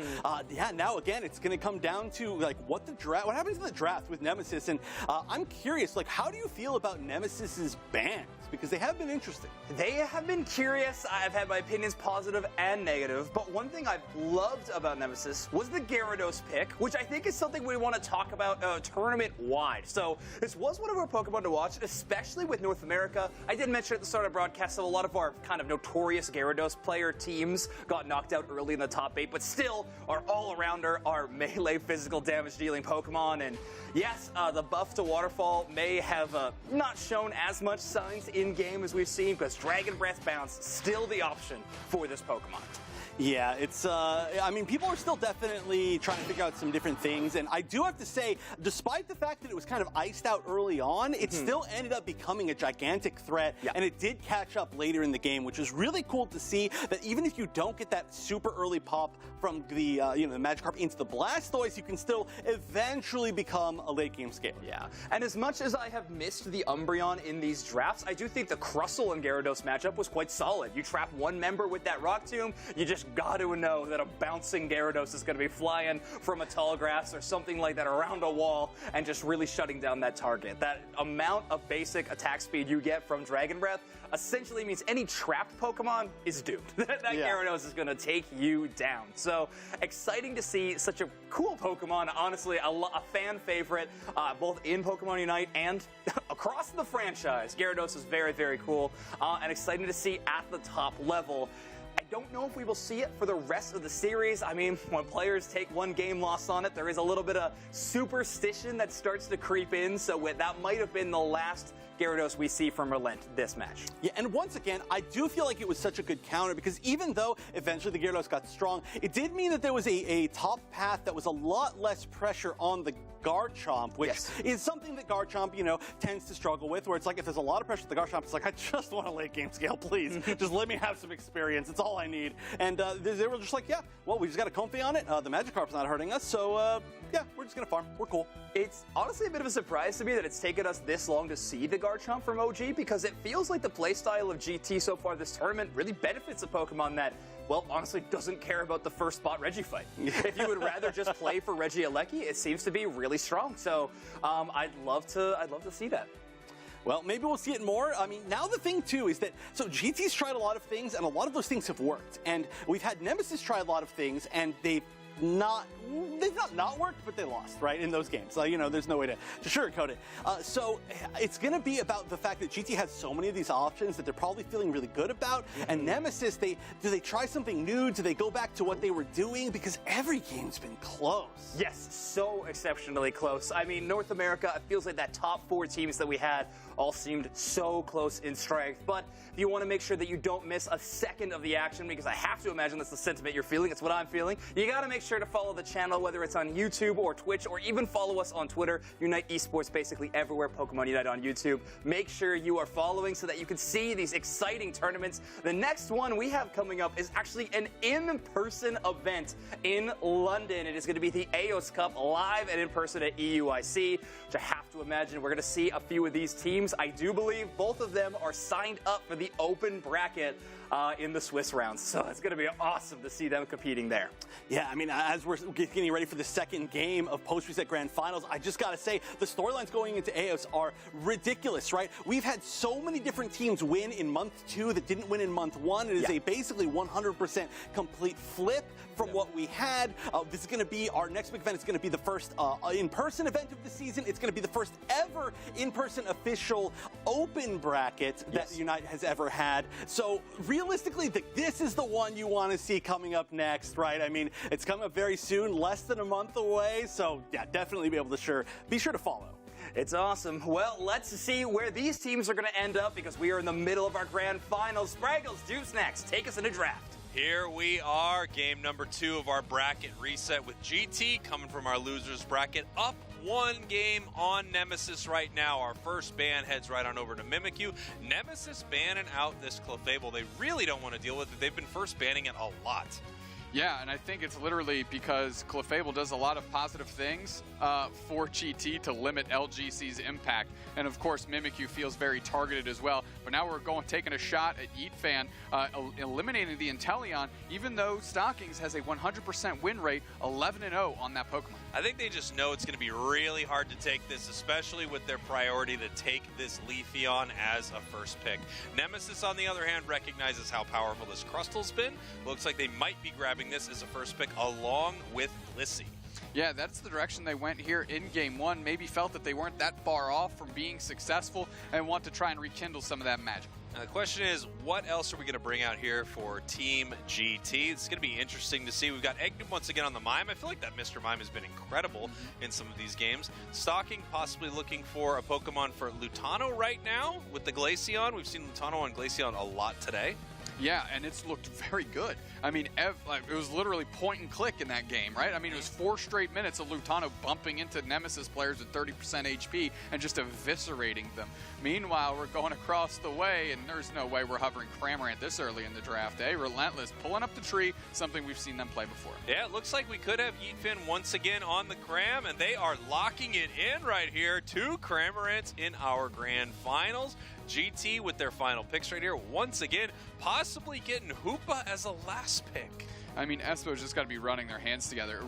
Speaker 4: yeah, now again, it's going to come down to like what happens in the draft with Nemesis. And I'm curious, like, how do you feel about Nemesis's ban? Because they have been interesting.
Speaker 12: They have been curious. I've had my opinions positive and negative, but one thing I've loved about Nemesis was the Gyarados pick, which I think is something we want to talk about tournament-wide. So this was one of our Pokemon to watch, especially with North America. I did mention at the start of the broadcast that a lot of our kind of notorious Gyarados player teams got knocked out early in the top 8, but still our all-arounder, our melee physical damage dealing Pokemon. And yes, the buff to Waterfall may have not shown as much signs in-game as we've seen, because Dragon Breath Bounce still the option for this Pokemon.
Speaker 4: Yeah, it's, I mean, people are still definitely trying to figure out some different things, and I do have to say, despite the fact that it was kind of iced out early on, it still ended up becoming a gigantic threat, and it did catch up later in the game, which is really cool to see, that even if you don't get that super early pop from the, the Magikarp into the Blastoise, you can still eventually become a late game scale.
Speaker 12: Yeah, and as much as I have missed the Umbreon in these drafts, I do think the Crustle and Gyarados matchup was quite solid. You trap one member with that Rock Tomb, you just got to know that a bouncing Gyarados is going to be flying from a tall grass or something like that around a wall and just really shutting down that target. That amount of basic attack speed you get from Dragon Breath essentially means any trapped Pokemon is doomed. that Gyarados is going to take you down. So exciting to see such a cool Pokemon. Honestly, a fan favorite, both in Pokemon Unite and across the franchise. Gyarados is very, very cool, and exciting to see at the top level. I don't know if we will see it for the rest of the series. I mean, when players take one game loss on it, there is a little bit of superstition that starts to creep in, so that might have been the last Gyarados we see from Relent this match.
Speaker 4: Yeah, and once again, I do feel like it was such a good counter, because even though eventually the Gyarados got strong, it did mean that there was a top path that was a lot less pressure on the Garchomp, which is something that Garchomp, tends to struggle with, where it's like if there's a lot of pressure at the Garchomp, it's like, I just want a late game scale, please. Just let me have some experience. It's all I need. And they were just like, yeah, well, we just got a Comfey on it. The Magikarp's not hurting us, so yeah, we're just going to farm. We're cool.
Speaker 12: It's honestly a bit of a surprise to me that it's taken us this long to see the Garchomp from OG, because it feels like the playstyle of GT so far this tournament really benefits a Pokemon that, well, honestly doesn't care about the first spot Reggie fight. If you would rather just play for Regieleki, it seems to be really strong. So I'd love to see that.
Speaker 4: Well, maybe we'll see it more. I mean, now the thing, too, is that, so GT's tried a lot of things, and a lot of those things have worked. And we've had Nemesis try a lot of things, and they've not worked, but they lost, right, in those games. There's no way to sugarcoat it. So it's going to be about the fact that GT has so many of these options that they're probably feeling really good about. And Nemesis, do they try something new? Do they go back to what they were doing? Because every game's been close.
Speaker 12: Yes, so exceptionally close. I mean, North America, it feels like that top 4 teams that we had all seemed so close in strength. But if you want to make sure that you don't miss a second of the action, because I have to imagine that's the sentiment you're feeling, it's what I'm feeling, you got to make sure to follow the channel, whether it's on YouTube or Twitch, or even follow us on Twitter. Unite Esports basically everywhere, Pokemon Unite on YouTube. Make sure you are following so that you can see these exciting tournaments. The next one we have coming up is actually an in-person event in London. It is going to be the AOS Cup live and in person at EUIC, which I have to imagine we're going to see a few of these teams. I do believe both of them are signed up for the open bracket in the Swiss rounds. So it's going to be awesome to see them competing there.
Speaker 4: Yeah, I mean, as we're getting ready for the second game of post-reset grand finals, I just got to say, the storylines going into AOS are ridiculous, right? We've had so many different teams win in month 2 that didn't win in month 1. It is a basically 100% complete flip from what we had. This is going to be our next big event. It's going to be the first in-person event of the season. It's going to be the first ever in-person official open bracket that Unite has ever had. So realistically, this is the one you want to see coming up next, right? I mean, it's coming up very soon, less than a month away. So yeah, definitely be sure to follow.
Speaker 12: It's awesome. Well, let's see where these teams are going to end up, because we are in the middle of our grand finals. Spraggles, Juice next. Take us in a draft.
Speaker 11: Here we are, game number 2 of our bracket reset with GT coming from our losers bracket up one game on Nemesis right now. Our first ban heads right on over to Mimikyu. Nemesis banning out this Clefable. They really don't want to deal with it. They've been first banning it a lot.
Speaker 9: Yeah, and I think it's literally because Clefable does a lot of positive things for GT to limit LGC's impact. And of course, Mimikyu feels very targeted as well. But now we're taking a shot at Yeetfan, eliminating the Inteleon, even though Stockings has a 100% win rate, 11-0 on that Pokemon.
Speaker 11: I think they just know it's going to be really hard to take this, especially with their priority to take this Leafeon as a first pick. Nemesis, on the other hand, recognizes how powerful this Crustal's been. Looks like they might be grabbing this as a first pick along with Blissey.
Speaker 9: Yeah, that's the direction they went here in Game 1. Maybe felt that they weren't that far off from being successful and want to try and rekindle some of that magic.
Speaker 11: Now the question is, what else are we going to bring out here for Team GT? It's going to be interesting to see. We've got Egnum once again on the Mime. I feel like that Mr. Mime has been incredible in some of these games. Stalking, possibly looking for a Pokemon for Lutano right now with the Glaceon. We've seen Lutano on Glaceon a lot today.
Speaker 9: Yeah, and it's looked very good. I mean, it was literally point and click in that game, right? I mean, it was 4 straight minutes of Lutano bumping into Nemesis players with 30% HP and just eviscerating them. Meanwhile, we're going across the way, and there's no way we're hovering Cramorant this early in the draft, eh? Relentless, pulling up the tree, something we've seen them play before.
Speaker 11: Yeah, it looks like we could have Yeetfin once again on the Cram, and they are locking it in right here. 2 Cramorants in our grand finals. GT with their final picks right here. Once again, possibly getting Hoopa as a last pick.
Speaker 9: I mean, Espo's just got to be rubbing their hands together.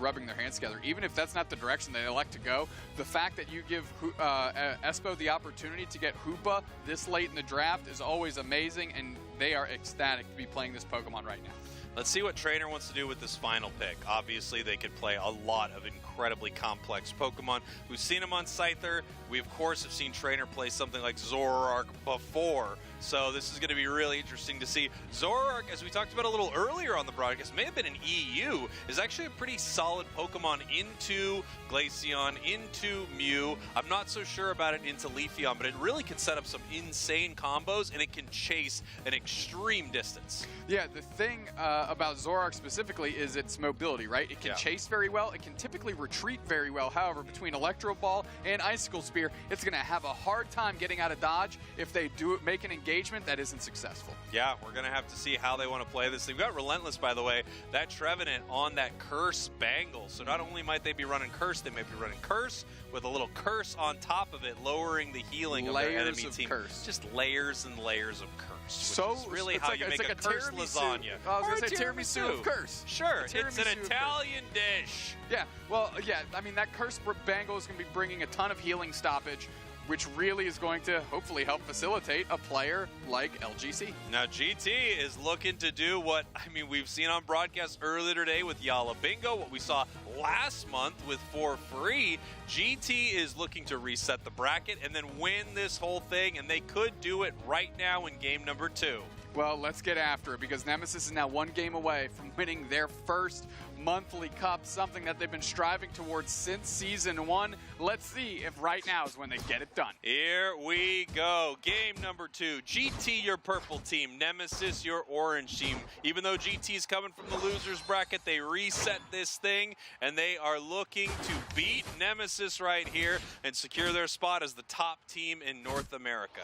Speaker 9: Even if that's not the direction they elect to go, the fact that you give Espo the opportunity to get Hoopa this late in the draft is always amazing, and they are ecstatic to be playing this Pokemon right now.
Speaker 11: Let's see what Trainer wants to do with this final pick. Obviously, they could play a lot of incredibly complex Pokemon. We've seen them on Scyther. We, of course, have seen Trainer play something like Zoroark before. So this is going to be really interesting to see. Zoroark, as we talked about a little earlier on the broadcast, may have been an EU, is actually a pretty solid Pokemon into Glaceon, into Mew. I'm not so sure about it into Leafeon, but it really can set up some insane combos, and it can chase an extreme distance.
Speaker 9: Yeah, the thing about Zoroark specifically is its mobility, right? It can chase very well. It can typically retreat very well. However, between Electro Ball and Icicle Spear, it's going to have a hard time getting out of dodge if they make an engagement that isn't successful.
Speaker 11: Yeah, we're going to have to see how they want to play this. They've got Relentless, by the way, that Trevenant on that Curse Bangle. So not only might they be running Curse, they may be running Curse with a little Curse on top of it, lowering the healing of their enemy team.
Speaker 9: Curse.
Speaker 11: Just layers and layers of Curse.
Speaker 9: So
Speaker 11: is really how you make a curse lasagna.
Speaker 9: I was going to say tiramisu of Curse.
Speaker 11: Sure, it's an Italian dish.
Speaker 9: Yeah, well, yeah, I mean, that Curse Bangle is going to be bringing a ton of healing stoppage, which really is going to hopefully help facilitate a player like LGC.
Speaker 11: Now, GT is looking to do what, we've seen on broadcast earlier today with Yala Bingo, what we saw last month with For Free. GT is looking to reset the bracket and then win this whole thing, and they could do it right now in game number 2.
Speaker 9: Well, let's get after it, because Nemesis is now 1 game away from winning their first monthly cup, something that they've been striving towards since Season 1. Let's see if right now is when they get it done.
Speaker 11: Here we go. Game number 2. GT, your purple team. Nemesis, your orange team. Even though GT is coming from the losers bracket, they reset this thing, and they are looking to beat Nemesis right here and secure their spot as the top team in North America.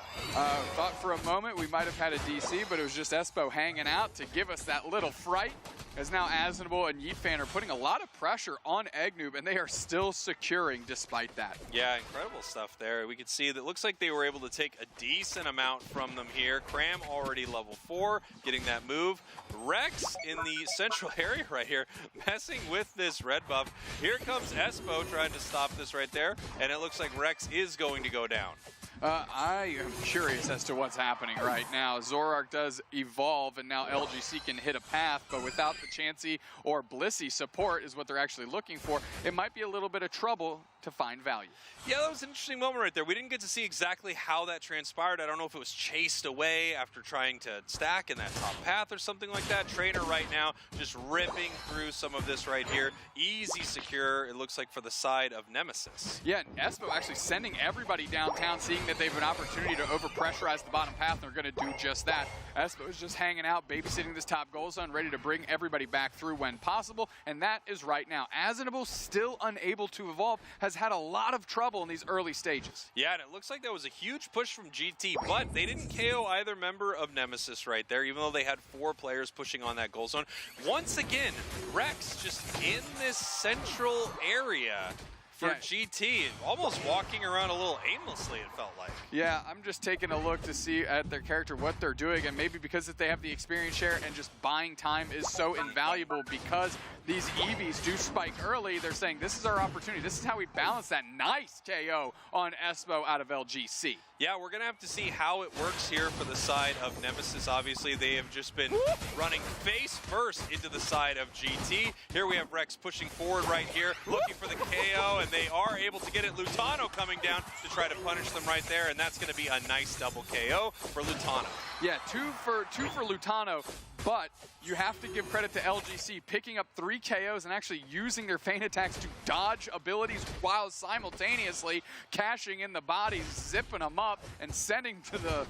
Speaker 9: Thought for a moment we might have had a DC, but it was just Espo hanging out to give us that little fright, as now Aznable and Yeetfan are putting a lot of pressure on Egnoob, and they are still securing despite that.
Speaker 11: Yeah, incredible stuff there. We could see that it looks like they were able to take a decent amount from them here. Cram already level 4, getting that move. Rex in the central area right here, messing with this red buff. Here comes Espo trying to stop this right there, and it looks like Rex is going to go down.
Speaker 9: I am curious as to what's happening right now. Zoroark does evolve, and now LGC can hit a path, but without the Chansey or Blissey support is what they're actually looking for. It might be a little bit of trouble to find value.
Speaker 11: Yeah, that was an interesting moment right there. We didn't get to see exactly how that transpired. I don't know if it was chased away after trying to stack in that top path or something like that. Trainer right now just ripping through some of this right here. Easy secure, it looks like, for the side of Nemesis.
Speaker 9: Yeah, Espo actually sending everybody downtown, seeing that they have an opportunity to overpressurize the bottom path, and they're going to do just that. Espo is just hanging out, babysitting this top goal zone, ready to bring everybody back through when possible, and that is right now. Aznable, still unable to evolve, has has had a lot of trouble in these early stages.
Speaker 11: Yeah, and it looks like that was a huge push from GT, but they didn't KO either member of Nemesis right there, even though they had 4 players pushing on that goal zone. Once again, Rex just in this central area for GT, almost walking around a little aimlessly, it felt like.
Speaker 9: Yeah, I'm just taking a look to see at their character what they're doing, and maybe because they have the experience share and just buying time is so invaluable because these EVs do spike early, they're saying this is our opportunity. This is how we balance that nice KO on Espo out of LGC.
Speaker 11: Yeah, we're going to have to see how it works here for the side of Nemesis. Obviously, they have just been running face first into the side of GT. Here we have Rex pushing forward right here, looking for the KO, and they are able to get it. Lutano coming down to try to punish them right there, and that's going to be a nice double KO for Lutano.
Speaker 9: Yeah, two for Lutano, but you have to give credit to LGC picking up 3 KOs and actually using their feint attacks to dodge abilities while simultaneously cashing in the bodies, zipping them up, and sending to the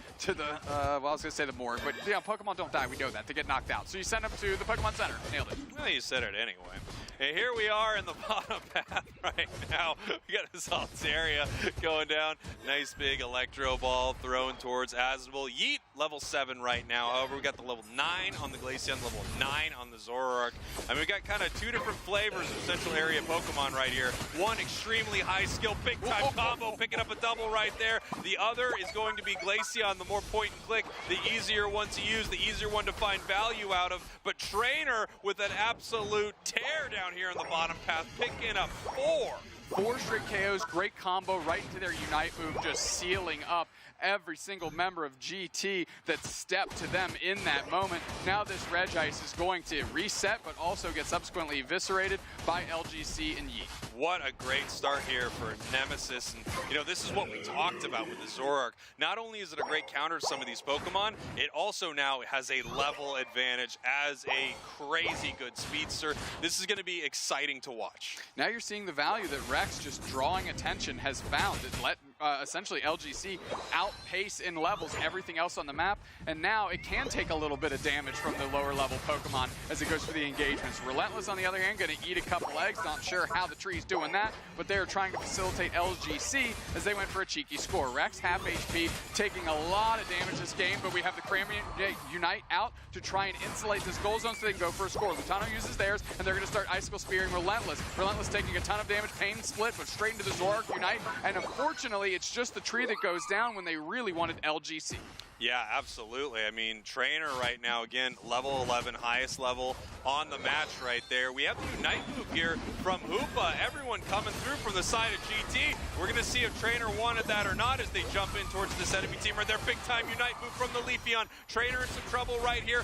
Speaker 9: well, I was gonna say the morgue, but yeah, Pokemon don't die, we know that, they get knocked out. So you send them to the Pokemon Center, nailed it.
Speaker 11: Well, you said it anyway. And here we are in the bottom path right now. We got a Saltaria going down. Nice big Electro Ball thrown towards Asdable. Yeet, level 7 right now. However, we got the level 9 on the Glaceon, level 9 on the Zoroark. I mean, we got kind of 2 different flavors of Central Area Pokemon right here. One extremely high skill, big time combo, picking up a double right there. The other is going to be Glaceon, the more point and click, the easier one to use, the easier one to find value out of. But Trainer with an absolute tear down here in the bottom path, picking up
Speaker 9: 4 straight KOs, great combo right into their Unite move, just sealing up every single member of GT that stepped to them in that moment. Now this Regice is going to reset, but also get subsequently eviscerated by LGC and Yeet.
Speaker 11: What a great start here for Nemesis. And, you know, this is what we talked about with the Zoroark. Not only is it a great counter to some of these Pokemon, it also now has a level advantage as a crazy good speedster. This is going to be exciting to watch.
Speaker 9: Now you're seeing the value that Rex just drawing attention has found. It let essentially LGC outpace in levels everything else on the map, and now it can take a little bit of damage from the lower level Pokemon as it goes for the engagements. Relentless, on the other hand, going to eat a couple eggs. Not sure how the tree's doing that, but they're trying to facilitate LGC as they went for a cheeky score. Rex, half HP, taking a lot of damage this game, but we have the Cramorant Unite out to try and insulate this goal zone so they can go for a score. Lutano uses theirs, and they're going to start Icicle Spearing Relentless. Relentless taking a ton of damage, Pain Split, but straight into the Zoroark Unite, and unfortunately, it's just the tree that goes down when they really wanted LGC.
Speaker 11: Yeah, absolutely. I mean, Trainer right now, again, level 11, highest level on the match right there. We have the Unite move here from Hoopa. Everyone coming through from the side of GT. We're going to see if Trainer wanted that or not as they jump in towards this enemy team right there. Big time Unite move from the Leafeon. Trainer in some trouble right here.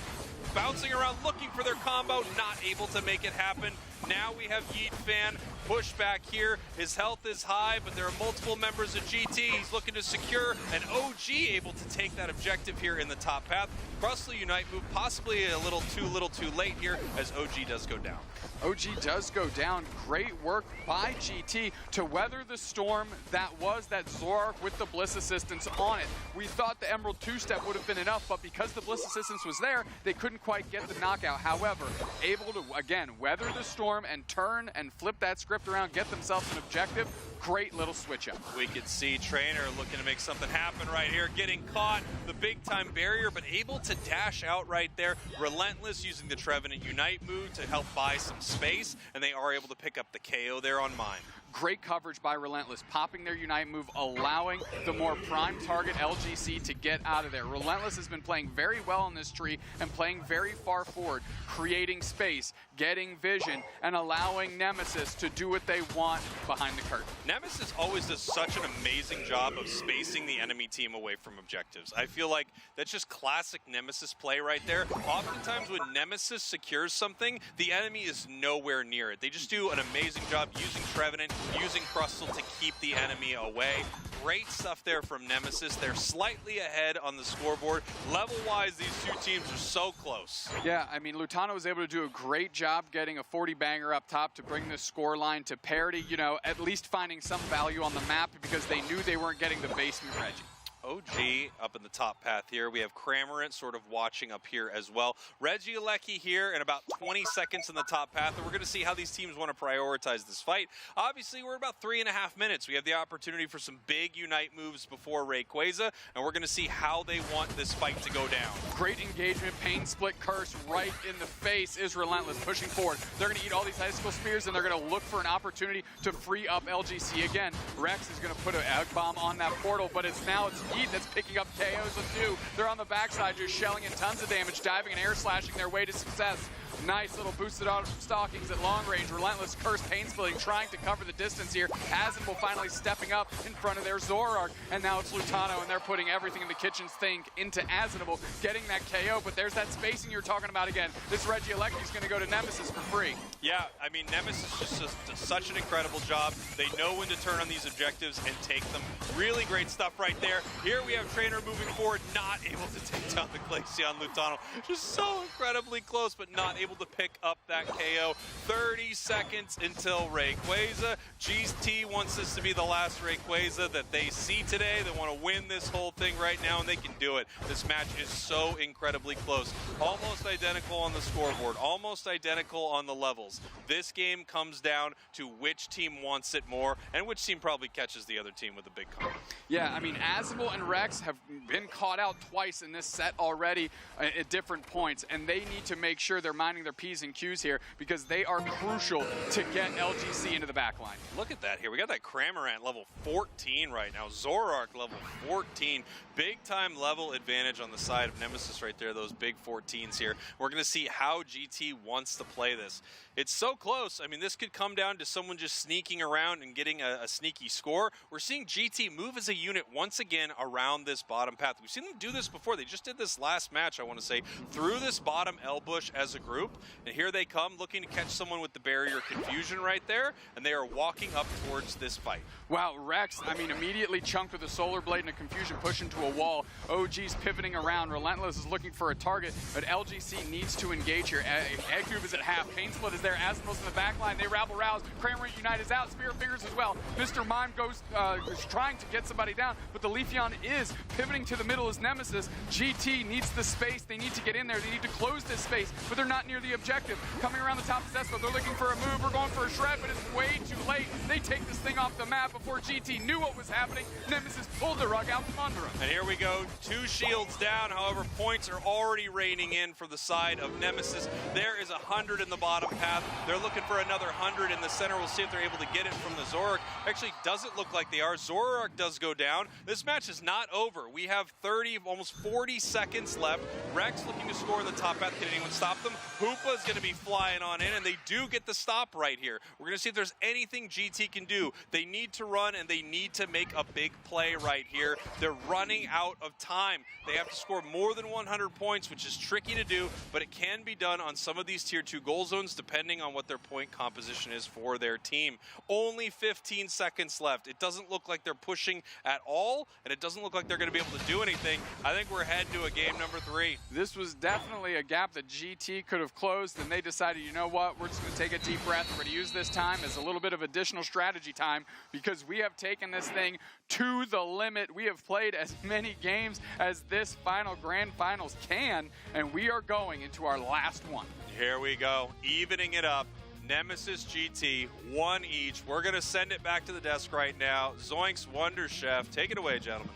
Speaker 11: Bouncing around looking for their combo, not able to make it happen. Now we have Yeet Fan push back here. His health is high, but there are multiple members of GT. He's looking to secure an OG, able to take that objective here in the top path. Crustle Unite move, possibly a little too late here as OG does go down.
Speaker 9: OG does go down. Great work by GT to weather the storm that was that Zoroark with the Bliss Assistance on it. We thought the Emerald 2-step would have been enough, but because the Bliss Assistance was there, they couldn't quite get the knockout. However, able to, again, weather the storm and turn and flip that script around, get themselves an objective. Great little switch up.
Speaker 11: We could see Trainer looking to make something happen right here, getting caught, the big time barrier, but able to dash out right there. Relentless using the Trevenant Unite move to help buy some space, and they are able to pick up the KO there on Mine.
Speaker 9: Great coverage by Relentless, popping their Unite move, allowing the more prime target LGC to get out of there. Relentless has been playing very well on this tree and playing very far forward, creating space, getting vision, and allowing Nemesis to do what they want behind the curtain.
Speaker 11: Nemesis always does such an amazing job of spacing the enemy team away from objectives. I feel like that's just classic Nemesis play right there. Oftentimes when Nemesis secures something, the enemy is nowhere near it. They just do an amazing job using Trevenant, using Crustle to keep the enemy away. Great stuff there from Nemesis. They're slightly ahead on the scoreboard. Level-wise, these two teams are so close.
Speaker 9: Yeah, I mean, Lutano was able to do a great job getting a 40-banger up top to bring the score line to parity, you know, at least finding some value on the map because they knew they weren't getting the basement Reggie.
Speaker 11: OG up in the top path here. We have Cramorant sort of watching up here as well. Regieleki here in about 20 seconds in the top path, and we're going to see how these teams want to prioritize this fight. Obviously, we're about 3.5 minutes. We have the opportunity for some big Unite moves before Rayquaza, and we're going to see how they want this fight to go down.
Speaker 9: Great engagement, pain split curse right in the face is Relentless pushing forward. They're going to eat all these icicle spears, and they're going to look for an opportunity to free up LGC again. Rex is going to put an egg bomb on that portal, but it's Yeet that's picking up KOs of 2. They're on the backside just shelling in tons of damage, diving and air slashing their way to success. Nice little boosted auto stalkings at long range. Relentless curse pain splitting, trying to cover the distance here. Asinble finally stepping up in front of their Zoroark, and now it's Lutano, and they're putting everything in the kitchen sink into Asinble, getting that KO, but there's that spacing you're talking about again. This Regieleki is going to go to Nemesis for free.
Speaker 11: Yeah, I mean, Nemesis just does such an incredible job. They know when to turn on these objectives and take them. Really great stuff right there. Here we have Trainer moving forward, not able to take down the Glaceon Lutano. Just so incredibly close, but not able to pick up that KO. 30 seconds until Rayquaza. GT wants this to be the last Rayquaza that they see today. They want to win this whole thing right now, and they can do it. This match is so incredibly close. Almost identical on the scoreboard, almost identical on the levels. This game comes down to which team wants it more, and which team probably catches the other team with a big combo.
Speaker 9: Yeah, I mean, Asinble and Rex have been caught out twice in this set already at different points, and they need to make sure they're minding their P's and Q's here because they are crucial to get LGC into the back line.
Speaker 11: Look at that here. We got that Cramorant level 14 right now. Zoroark level 14. Big time level advantage on the side of Nemesis right there, those big 14s here. We're going to see how GT wants to play this. It's so close. I mean, this could come down to someone just sneaking around and getting a sneaky score. We're seeing GT move as a unit once again around this bottom path. We've seen them do this before. They just did this last match, I want to say, through this bottom L bush as a group. And here they come looking to catch someone with the barrier confusion right there. And they are walking up towards this fight.
Speaker 9: Wow, Rex, I mean, immediately chunked with a Solar Blade and a confusion push into a wall. OG's pivoting around. Relentless is looking for a target, but LGC needs to engage here. Egg Cube is at half. Pain Split is there. Asinble's in the back line. They rabble rouse. Cramorant Unite is out. Spear Fingers as well. Mr. Mime goes is trying to get somebody down, but the Leafeon is pivoting to the middle as Nemesis. GT needs the space. They need to get in there. They need to close this space, but they're not near the objective. Coming around the top of Zespo, they're looking for a move. We're going for a shred, but it's way too late. They take this thing off the map before GT knew what was happening. Nemesis pulled the rug out from under him.
Speaker 11: And here we go. 2 shields down. However, points are already raining in for the side of Nemesis. There is 100 in the bottom path. They're looking for another 100 in the center. We'll see if they're able to get it from the Zoroark. Actually, doesn't look like they are. Zoroark does go down. This match is not over. We have 30, almost 40 seconds left. Rex looking to score in the top path. Can anyone stop them? Hoopa is going to be flying on in, and they do get the stop right here. We're going to see if there's anything GT can do. They need to run, and they need to make a big play right here. They're running out of time. They have to score more than 100 points, which is tricky to do, but it can be done on some of these tier 2 goal zones depending on what their point composition is for their team. Only 15 seconds left. It doesn't look like they're pushing at all, and it doesn't look like they're going to be able to do anything. I think we're heading to a game number 3.
Speaker 9: This was definitely a gap that GT could have closed, and they decided, you know what, we're just going to take a deep breath. We're going to use this time as a little bit of additional strategy time because we have taken this thing to the limit. We have played as many games as this final grand finals can, and we are going into our last one.
Speaker 11: Here we go, evening it up. Nemesis GT, 1 each. We're going to send it back to the desk right now. Zoinks Wonder Chef, take it away, gentlemen.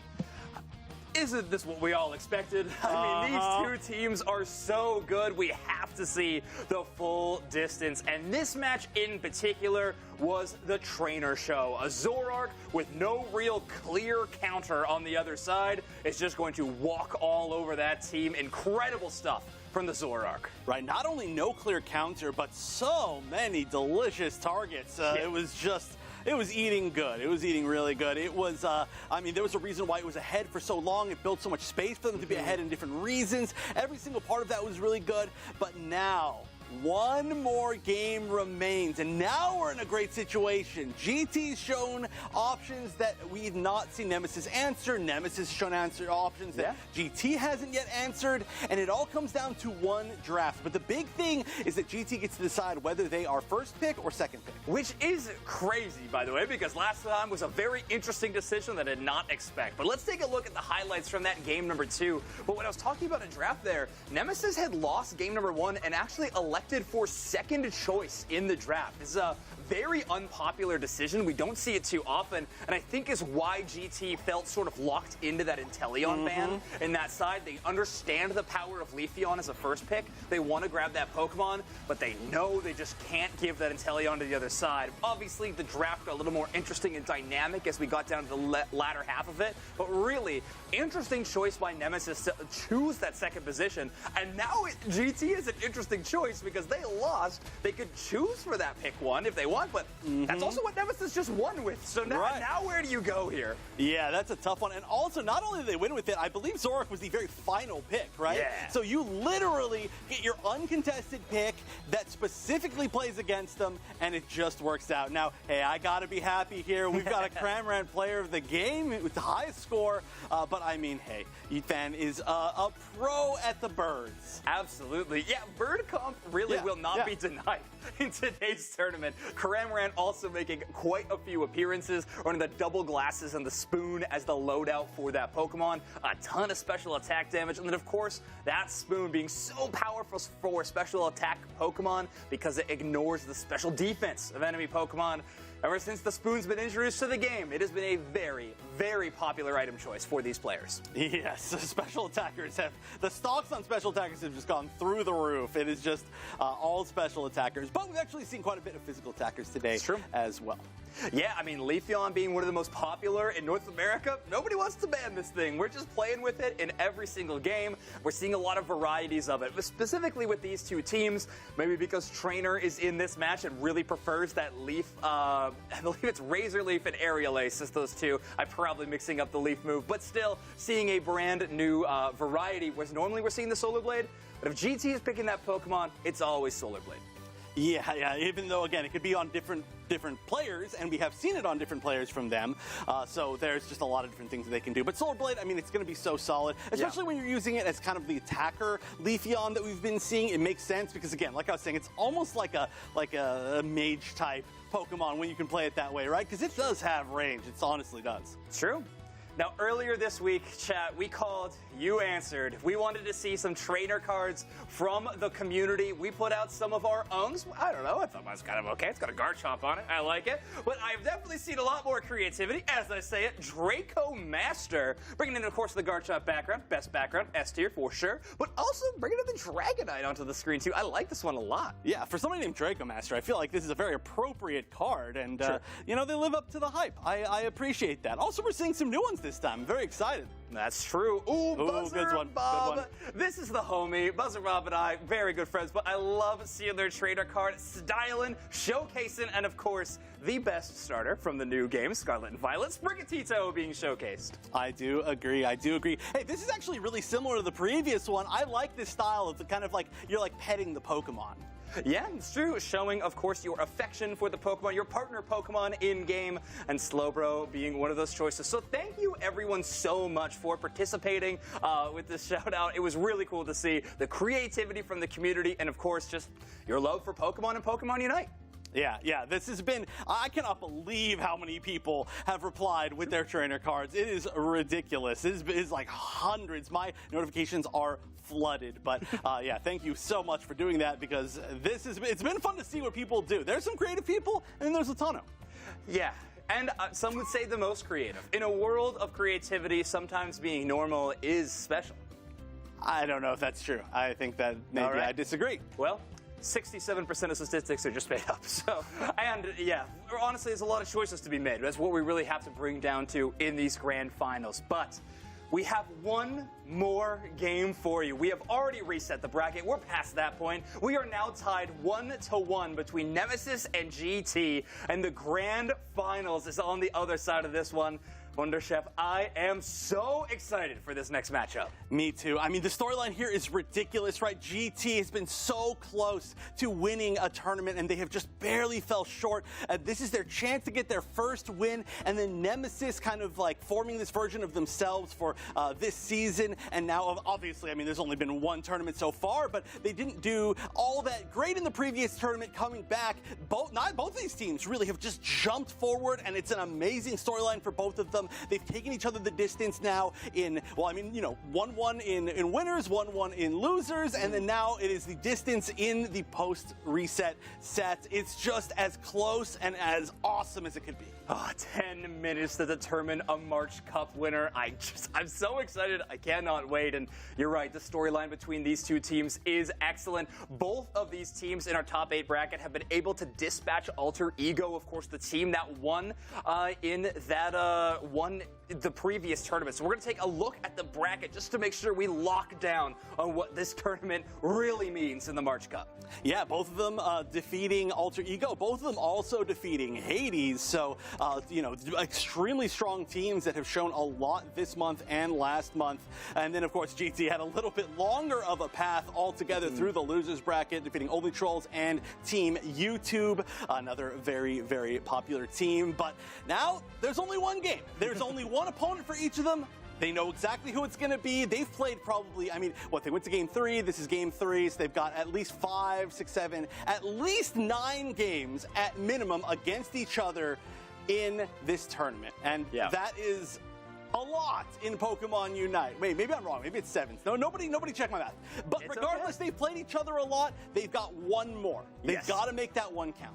Speaker 12: Isn't this what we all expected? I mean, these 2 teams are so good. We have to see the full distance. And this match in particular was the trainer show. A Zoroark with no real clear counter on the other side is just going to walk all over that team. Incredible stuff from the Zoroark.
Speaker 4: Right, not only no clear counter, but so many delicious targets. It was eating good. It was eating really good. It was, I mean, there was a reason why it was ahead for so long. It built so much space for them to be ahead in different reasons. Every single part of that was really good. But now, One more game remains, and now we're in a great situation. GT's shown options that we've not seen Nemesis answer. Nemesis shown options that GT hasn't yet answered, and it all comes down to one draft. But the big thing is that GT gets to decide whether they are first pick or second pick.
Speaker 12: Which is crazy, by the way, because last time was a very interesting decision that I did not expect. But let's take a look at the highlights from that game number 2. But when I was talking about a draft there, Nemesis had lost game number 1 and actually elected for second choice in the draft. This is a very unpopular decision. We don't see it too often, and I think is why GT felt sort of locked into that Inteleon ban in that side. They understand the power of Leafeon as a first pick. They want to grab that Pokemon, but they know they just can't give that Inteleon to the other side. Obviously, the draft got a little more interesting and dynamic as we got down to the latter half of it, but really, interesting choice by Nemesis to choose that second position, and now GT is an interesting choice because they lost. They could choose for that pick 1 if they want, but that's also what Nemesis just won with. So now where do you go here?
Speaker 4: Yeah, that's a tough one. And also, not only did they win with it, I believe Zoroark was the very final pick, right?
Speaker 12: Yeah.
Speaker 4: So you literally get your uncontested pick that specifically plays against them, and it just works out. Now, hey, I got to be happy here. We've got a Cramorant player of the game with the highest score. But I mean, hey, Ethan is a pro at the birds.
Speaker 12: Absolutely. Yeah, bird comp really will not be denied in today's tournament. Cramorant also making quite a few appearances, running the double glasses and the spoon as the loadout for that Pokemon. A ton of special attack damage, and then of course that spoon being so powerful for special attack Pokemon because it ignores the special defense of enemy Pokemon. Ever since the spoon's been introduced to the game, it has been a very, very popular item choice for these players.
Speaker 4: Yes, special attackers the stocks on special attackers have just gone through the roof. It is just all special attackers, but we've actually seen quite a bit of physical attackers today as well.
Speaker 12: Yeah, I mean, Leafeon being one of the most popular in North America, nobody wants to ban this thing. We're just playing with it in every single game. We're seeing a lot of varieties of it, but specifically with these two teams, maybe because Trainer is in this match and really prefers that Leaf, I believe it's Razor Leaf and Aerial Ace is those two. I'm probably mixing up the Leaf move, but still seeing a brand new variety, whereas normally we're seeing the Solar Blade, but if GT is picking that Pokemon, it's always Solar Blade.
Speaker 4: Yeah, even though, again, it could be on different players, and we have seen it on different players from them, so there's just a lot of different things that they can do. But Solar Blade, I mean, it's going to be so solid, especially when you're using it as kind of the attacker Leafeon that we've been seeing. It makes sense because, again, like I was saying, it's almost like a mage-type Pokemon when you can play it that way, right? Because it does have range. It honestly does.
Speaker 12: It's true. Now, earlier this week, chat, we called, you answered. We wanted to see some trainer cards from the community. We put out some of our own. I don't know, I thought mine was kind of okay. It's got a Garchomp on it. I like it. But I've definitely seen a lot more creativity, as I say it. Draco Master, bringing in, of course, the Garchomp background. Best background, S tier for sure. But also bringing in the Dragonite onto the screen, too. I like this one a lot.
Speaker 4: Yeah, for somebody named Draco Master, I feel like this is a very appropriate card. And, you know, they live up to the hype. I appreciate that. Also, we're seeing some new ones this time. I'm very excited.
Speaker 12: That's true. Ooh, Buzzer
Speaker 4: good one.
Speaker 12: Bob.
Speaker 4: Good one.
Speaker 12: This is the homie. Buzzer Bob and I, very good friends, but I love seeing their trainer card, styling, showcasing, and of course, the best starter from the new game, Scarlet and Violet, Sprigatito being showcased.
Speaker 4: I do agree. Hey, this is actually really similar to the previous one. I like this style. It's kind of like you're like petting the Pokemon.
Speaker 12: Yeah, it's true. Showing, of course, your affection for the Pokemon, your partner Pokemon in-game, and Slowbro being one of those choices. So thank you, everyone, so much for participating with this shout-out. It was really cool to see the creativity from the community and, of course, just your love for Pokemon and Pokemon Unite.
Speaker 4: Yeah, this has been, I cannot believe how many people have replied with their trainer cards. It is ridiculous. It is like hundreds. My notifications are flooded. But yeah, thank you so much for doing that because it's been fun to see what people do. There's some creative people and there's a ton of them.
Speaker 12: Yeah. And some would say the most creative. In a world of creativity, sometimes being normal is special.
Speaker 4: I don't know if that's true. I think that maybe I disagree.
Speaker 12: Well, 67% of statistics are just made up. So, and yeah, honestly, there's a lot of choices to be made. That's what we really have to bring down to in these grand finals. But we have one more game for you. We have already reset the bracket. We're past that point. We are now tied 1-1 between Nemesis and GT, and the grand finals is on the other side of this one. Wonder Chef, I am so excited for this next matchup.
Speaker 4: Me too. I mean, the storyline here is ridiculous, right? GT has been so close to winning a tournament, and they have just barely fell short. This is their chance to get their first win, and then Nemesis kind of like forming this version of themselves for this season. And now, obviously, I mean, there's only been one tournament so far, but they didn't do all that great in the previous tournament. Coming back, both of these teams really have just jumped forward, and it's an amazing storyline for both of them. They've taken each other the distance now in, well, I mean, you know, 1-1 in winners, 1-1 in losers, and then now it is the distance in the post-reset set. It's just as close and as awesome as it could be.
Speaker 12: Oh, 10 minutes to determine a March Cup winner. I'm so excited. I cannot wait. And you're right, the storyline between these two teams is excellent. Both of these teams in our top 8 bracket have been able to dispatch Alter Ego, of course, the team that won won the previous tournament. So we're going to take a look at the bracket just to make sure we lock down on what this tournament really means in the March Cup.
Speaker 4: Yeah, both of them defeating Alter Ego, both of them also defeating Hades. So, you know, extremely strong teams that have shown a lot this month and last month. And then, of course, GT had a little bit longer of a path altogether through the losers bracket, defeating Only Trolls and Team YouTube, another very, very popular team. But now there's only one game. There's only one opponent for each of them. They know exactly who it's going to be. They've played probably, I mean, they went to game 3. This is game 3. So they've got at least 5, 6, 7, at least 9 games at minimum against each other in this tournament. And that is a lot in Pokemon Unite. Wait, maybe I'm wrong. Maybe it's 7. No, nobody check my math. But it's regardless, they've played each other a lot. They've got one more. They've got to make that one count.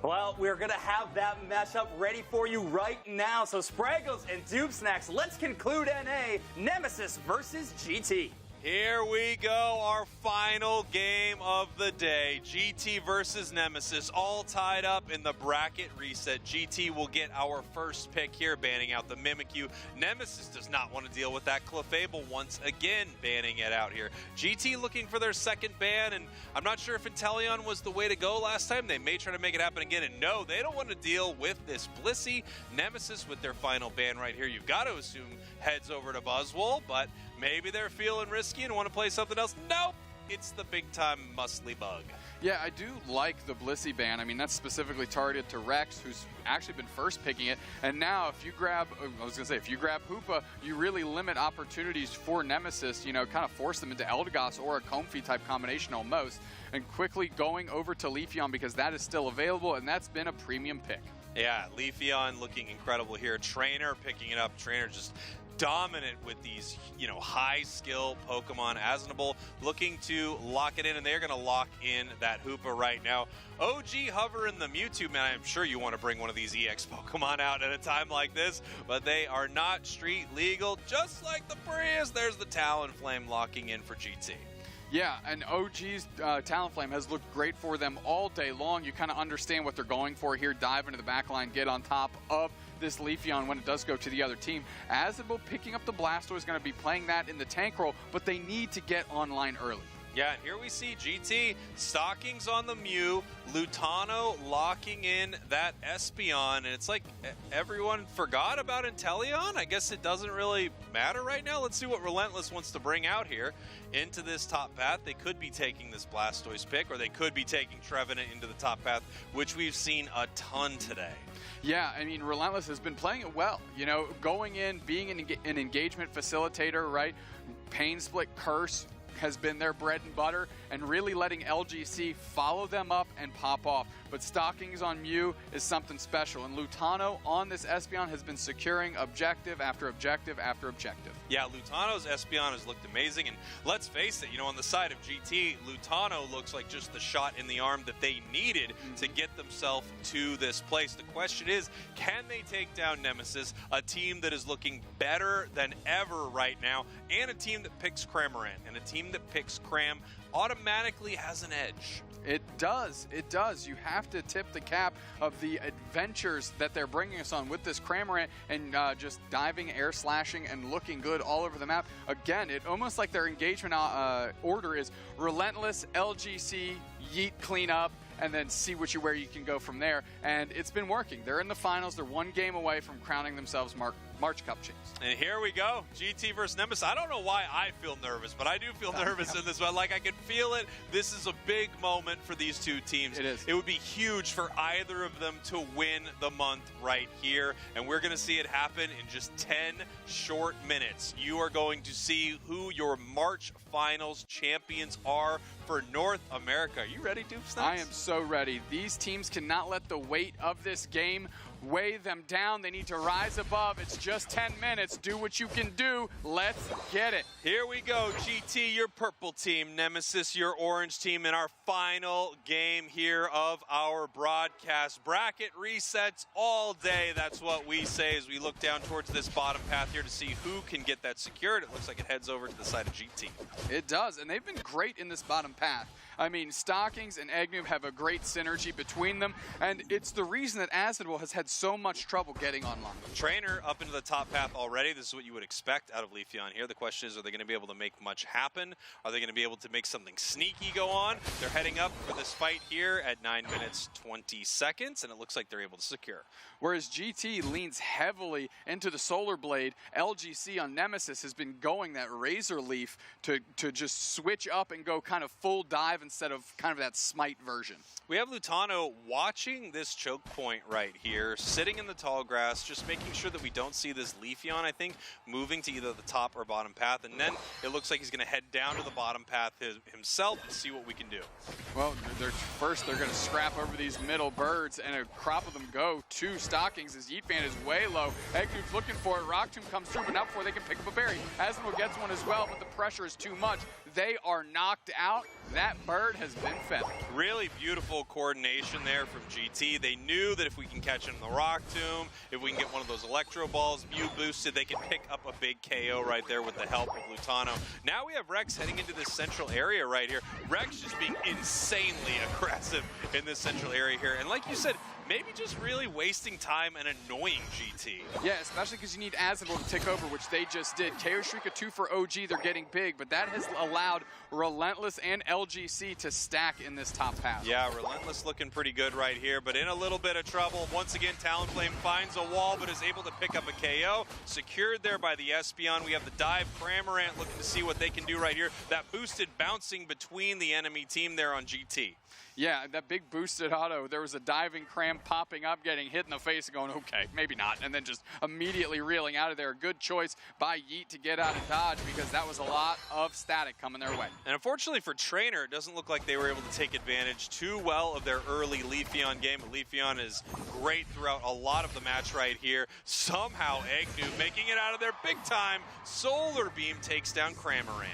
Speaker 12: Well, we're going to have that matchup ready for you right now. So Spraggles and Doob Snacks, let's conclude NA, Nemesis versus GT.
Speaker 11: Here we go, our final game of the day. GT versus Nemesis, all tied up in the bracket reset. GT will get our first pick here, banning out the Mimikyu. Nemesis does not want to deal with that Clefable once again, banning it out here. GT looking for their second ban, and I'm not sure if Inteleon was the way to go last time. They may try to make it happen again, and no, they don't want to deal with this Blissey. Nemesis with their final ban right here. You've got to assume heads over to Buzzwole, but maybe they're feeling risky and want to play something else. Nope, it's the big-time muscly bug.
Speaker 9: Yeah, I do like the Blissey ban. I mean, that's specifically targeted to Rex, who's actually been first picking it. And now if you grab, if you grab Hoopa, you really limit opportunities for Nemesis, you know, kind of force them into Eldegoss or a Comfey type combination almost. And quickly going over to Leafeon because that is still available, and that's been a premium pick.
Speaker 11: Yeah, Leafeon looking incredible here. Trainer picking it up. Trainer just dominant with these, you know, high skill Pokemon. Asnable looking to lock it in, and they're going to lock in that Hoopa right now. OG Hover and the Mewtwo, man, I'm sure you want to bring one of these EX Pokemon out at a time like this, but they are not street legal, just like the Prius. There's the Talonflame locking in for GT.
Speaker 9: Yeah, and OG's Talonflame has looked great for them all day long. You kind of understand what they're going for here. Dive into the back line, get on top of this Leafeon when it does go to the other team. Asnable picking up the Blastoise is going to be playing that in the tank role, but they need to get online early.
Speaker 11: Yeah, and here we see GT, Stockings on the Mew, Lutano locking in that Espeon, and it's like everyone forgot about Inteleon. I guess it doesn't really matter right now. Let's see what Relentless wants to bring out here into this top path. They could be taking this Blastoise pick, or they could be taking Trevenant into the top path, which we've seen a ton today.
Speaker 9: Yeah, I mean, Relentless has been playing it well. You know, going in, being an engagement facilitator, right? Pain Split, Curse has been their bread and butter, and really letting LGC follow them up and pop off. But Stockings on Mew is something special, and Lutano on this Espeon has been securing objective after objective after objective.
Speaker 11: Yeah, Lutano's Espeon has looked amazing, and let's face it, you know, on the side of GT, Lutano looks like just the shot in the arm that they needed to get themselves to this place. The question is, can they take down Nemesis, a team that is looking better than ever right now, and a team that picks Cramorant, and a team that picks Cram automatically has an edge.
Speaker 9: It does. It does. You have to tip the cap of the adventures that they're bringing us on with this Cramorant and just diving, air slashing, and looking good all over the map. Again, it almost like their engagement order is Relentless, LGC, Yeet, clean up, and then see where you can go from there. And it's been working. They're in the finals. They're one game away from crowning themselves March Cup teams.
Speaker 11: And here we go, GT versus Nemesis. I don't know why I feel nervous, but I do feel nervous in this one. Like, I can feel it. This is a big moment for these two teams.
Speaker 9: It is.
Speaker 11: It would be huge for either of them to win the month right here, and we're going to see it happen in just 10 short minutes. You are going to see who your March Finals champions are for North America. Are you ready, Dupes?
Speaker 9: I am so ready. These teams cannot let the weight of this game weigh them down. They need to rise above. It's just 10 minutes. Do what you can do. Let's get it.
Speaker 11: Here we go. GT, your purple team. Nemesis, your orange team, in our final game here of our broadcast. Bracket resets all day. That's what we say as we look down towards this bottom path here to see who can get that secured. It looks like it heads over to the side of GT.
Speaker 9: It does, and they've been great in this bottom path. I mean, Stockings and Egnoob have a great synergy between them, and it's the reason that Acidwell has had so much trouble getting online.
Speaker 11: Trainer up into the top path already. This is what you would expect out of Leafeon here. The question is, are they going to be able to make much happen? Are they going to be able to make something sneaky go on? They're heading up for this fight here at 9 minutes 20 seconds, and it looks like they're able to secure.
Speaker 9: Whereas GT leans heavily into the Solar Blade, LGC on Nemesis has been going that Razor Leaf to just switch up and go kind of full dive instead of kind of that Smite version.
Speaker 11: We have Lutano watching this choke point right here, sitting in the tall grass, just making sure that we don't see this Leafeon, I think, moving to either the top or bottom path. And then it looks like he's going to head down to the bottom path himself and see what we can do.
Speaker 9: Well, first they're going to scrap over these middle birds, and a crop of them go to Stockings as Yeetfan is way low. Egnoob's looking for it. Rock Tomb comes through, but not before they can pick up a berry. Asimov gets one as well, but the pressure is too much. They are knocked out. That bird has been fed.
Speaker 11: Really beautiful coordination there from GT. They knew that if we can catch him in the Rock Tomb, if we can get one of those Electro Balls Mew boosted, they can pick up a big KO right there with the help of Lutano. Now we have Rex heading into this central area right here. Rex just being insanely aggressive in this central area here. And like you said, maybe just really wasting time and annoying GT.
Speaker 9: Yeah, especially because you need Asimov to take over, which they just did. KO Shrika 2 for OG, they're getting big, but that has allowed Relentless and LGC to stack in this top path.
Speaker 11: Yeah, Relentless looking pretty good right here, but in a little bit of trouble. Once again, Talonflame finds a wall, but is able to pick up a KO. Secured there by the Espeon. We have the dive. Cramorant looking to see what they can do right here. That boosted bouncing between the enemy team there on GT.
Speaker 9: Yeah, that big boosted auto, there was a diving Cram popping up, getting hit in the face and going, okay, maybe not, and then just immediately reeling out of there. Good choice by Yeet to get out and dodge because that was a lot of static coming their way.
Speaker 11: And unfortunately for Trainer, it doesn't look like they were able to take advantage too well of their early Leafeon game. But Leafeon is great throughout a lot of the match right here. Somehow Egnoob making it out of there big time. Solar Beam takes down Cramorant.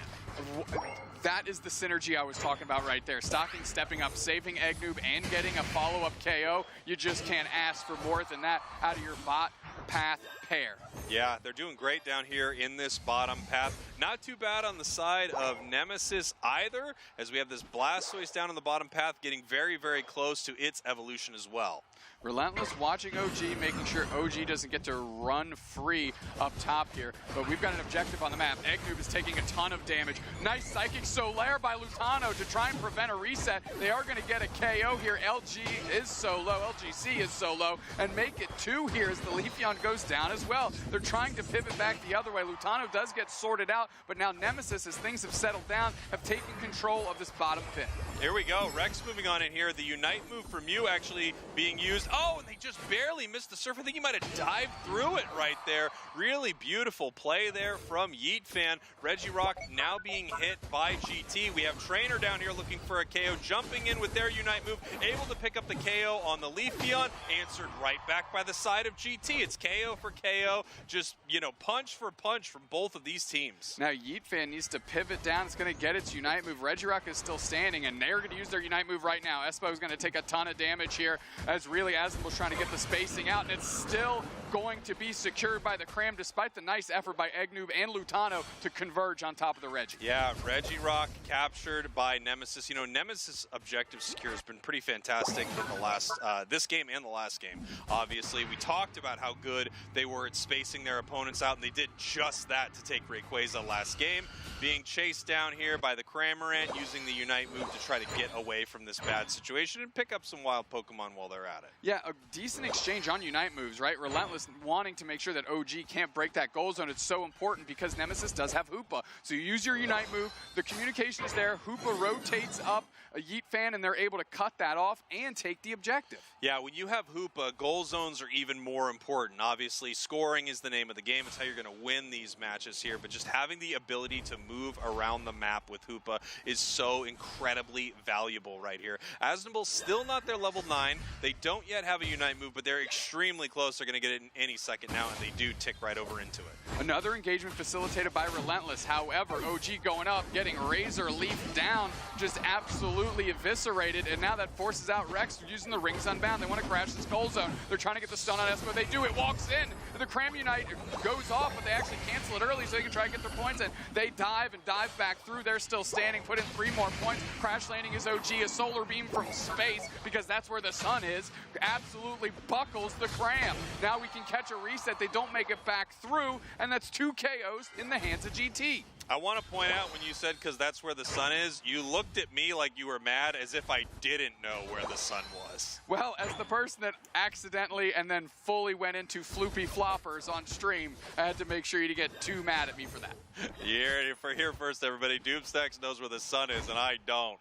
Speaker 9: That is the synergy I was talking about right there. Stocking stepping up, saving Egnoob, and getting a follow-up KO. You just can't ask for more than that out of your bot path pair.
Speaker 11: Yeah, they're doing great down here in this bottom path. Not too bad on the side of Nemesis either, as we have this Blastoise down on the bottom path getting very, very close to its evolution as well.
Speaker 9: Relentless watching OG, making sure OG doesn't get to run free up top here. But we've got an objective on the map. Egnoob is taking a ton of damage. Nice Psychic Solaire by Lutano to try and prevent a reset. They are going to get a KO here. LG is so low. LGC is so low. And make it 2 here as the Leafeon goes down as well. They're trying to pivot back the other way. Lutano does get sorted out, but now Nemesis, as things have settled down, have taken control of this bottom pit.
Speaker 11: Here we go. Rex moving on in here. The Unite move from Mew actually being used. Oh, and they just barely missed the surf. I think he might have dived through it right there. Really beautiful play there from Yeetfan. Regirock now being hit by GT. We have Trainer down here looking for a KO, jumping in with their Unite move, able to pick up the KO on the Leafeon, answered right back by the side of GT. It's KO for KO, just, you know, punch for punch from both of these teams.
Speaker 9: Now Yeetfan needs to pivot down. It's going to get its Unite move. Regirock is still standing, and they're going to use their Unite move right now. Espo is going to take a ton of damage here as really Asimil's trying to get the spacing out, and it's still going to be secured by the Cram despite the nice effort by Egnoob and Lutano to converge on top of the Regi.
Speaker 11: Yeah, Regirock captured by Nemesis. You know, Nemesis objective secure has been pretty fantastic in the last, this game and the last game. Obviously, we talked about how good they were at spacing their opponents out, and they did just that to take Rayquaza last game. Being chased down here by the Cramorant, using the Unite move to try to get away from this bad situation and pick up some wild Pokemon while they're at it.
Speaker 9: Yeah, a decent exchange on Unite moves, right? Relentless just wanting to make sure that OG can't break that goal zone. It's so important because Nemesis does have Hoopa. So you use your Unite move, the communication is there, Hoopa rotates up a Yeet fan, and they're able to cut that off and take the objective.
Speaker 11: Yeah, when you have Hoopa, goal zones are even more important. Obviously, scoring is the name of the game. It's how you're going to win these matches here. But just having the ability to move around the map with Hoopa is so incredibly valuable right here. Asnable's still not their level 9. They don't yet have a Unite move, but they're extremely close. They're going to get it in any second now, and they do tick right over into it.
Speaker 9: Another engagement facilitated by Relentless. However, OG going up, getting Razor Leaf down, just absolutely eviscerated, and now that forces out Rex using the Rings Unbound. They want to crash this goal zone. They're trying to get the stun on Espo. They do. It walks in. The Cram Unite goes off, but they actually cancel it early so they can try to get their points in. They dive and dive back through. They're still standing. Put in 3 more points. Crash landing is OG. A solar beam from space, because that's where the sun is, absolutely buckles the Cram. Now we can catch a reset. They don't make it back through, and that's 2 KOs in the hands of GT.
Speaker 11: I want to point out when you said because that's where the sun is, you looked at me like you were mad as if I didn't know where the sun was.
Speaker 9: Well, as the person that accidentally and then fully went into floopy floppers on stream, I had to make sure you didn't get too mad at me for that.
Speaker 11: Here first, everybody. Doomstacks knows where the sun is, and I don't.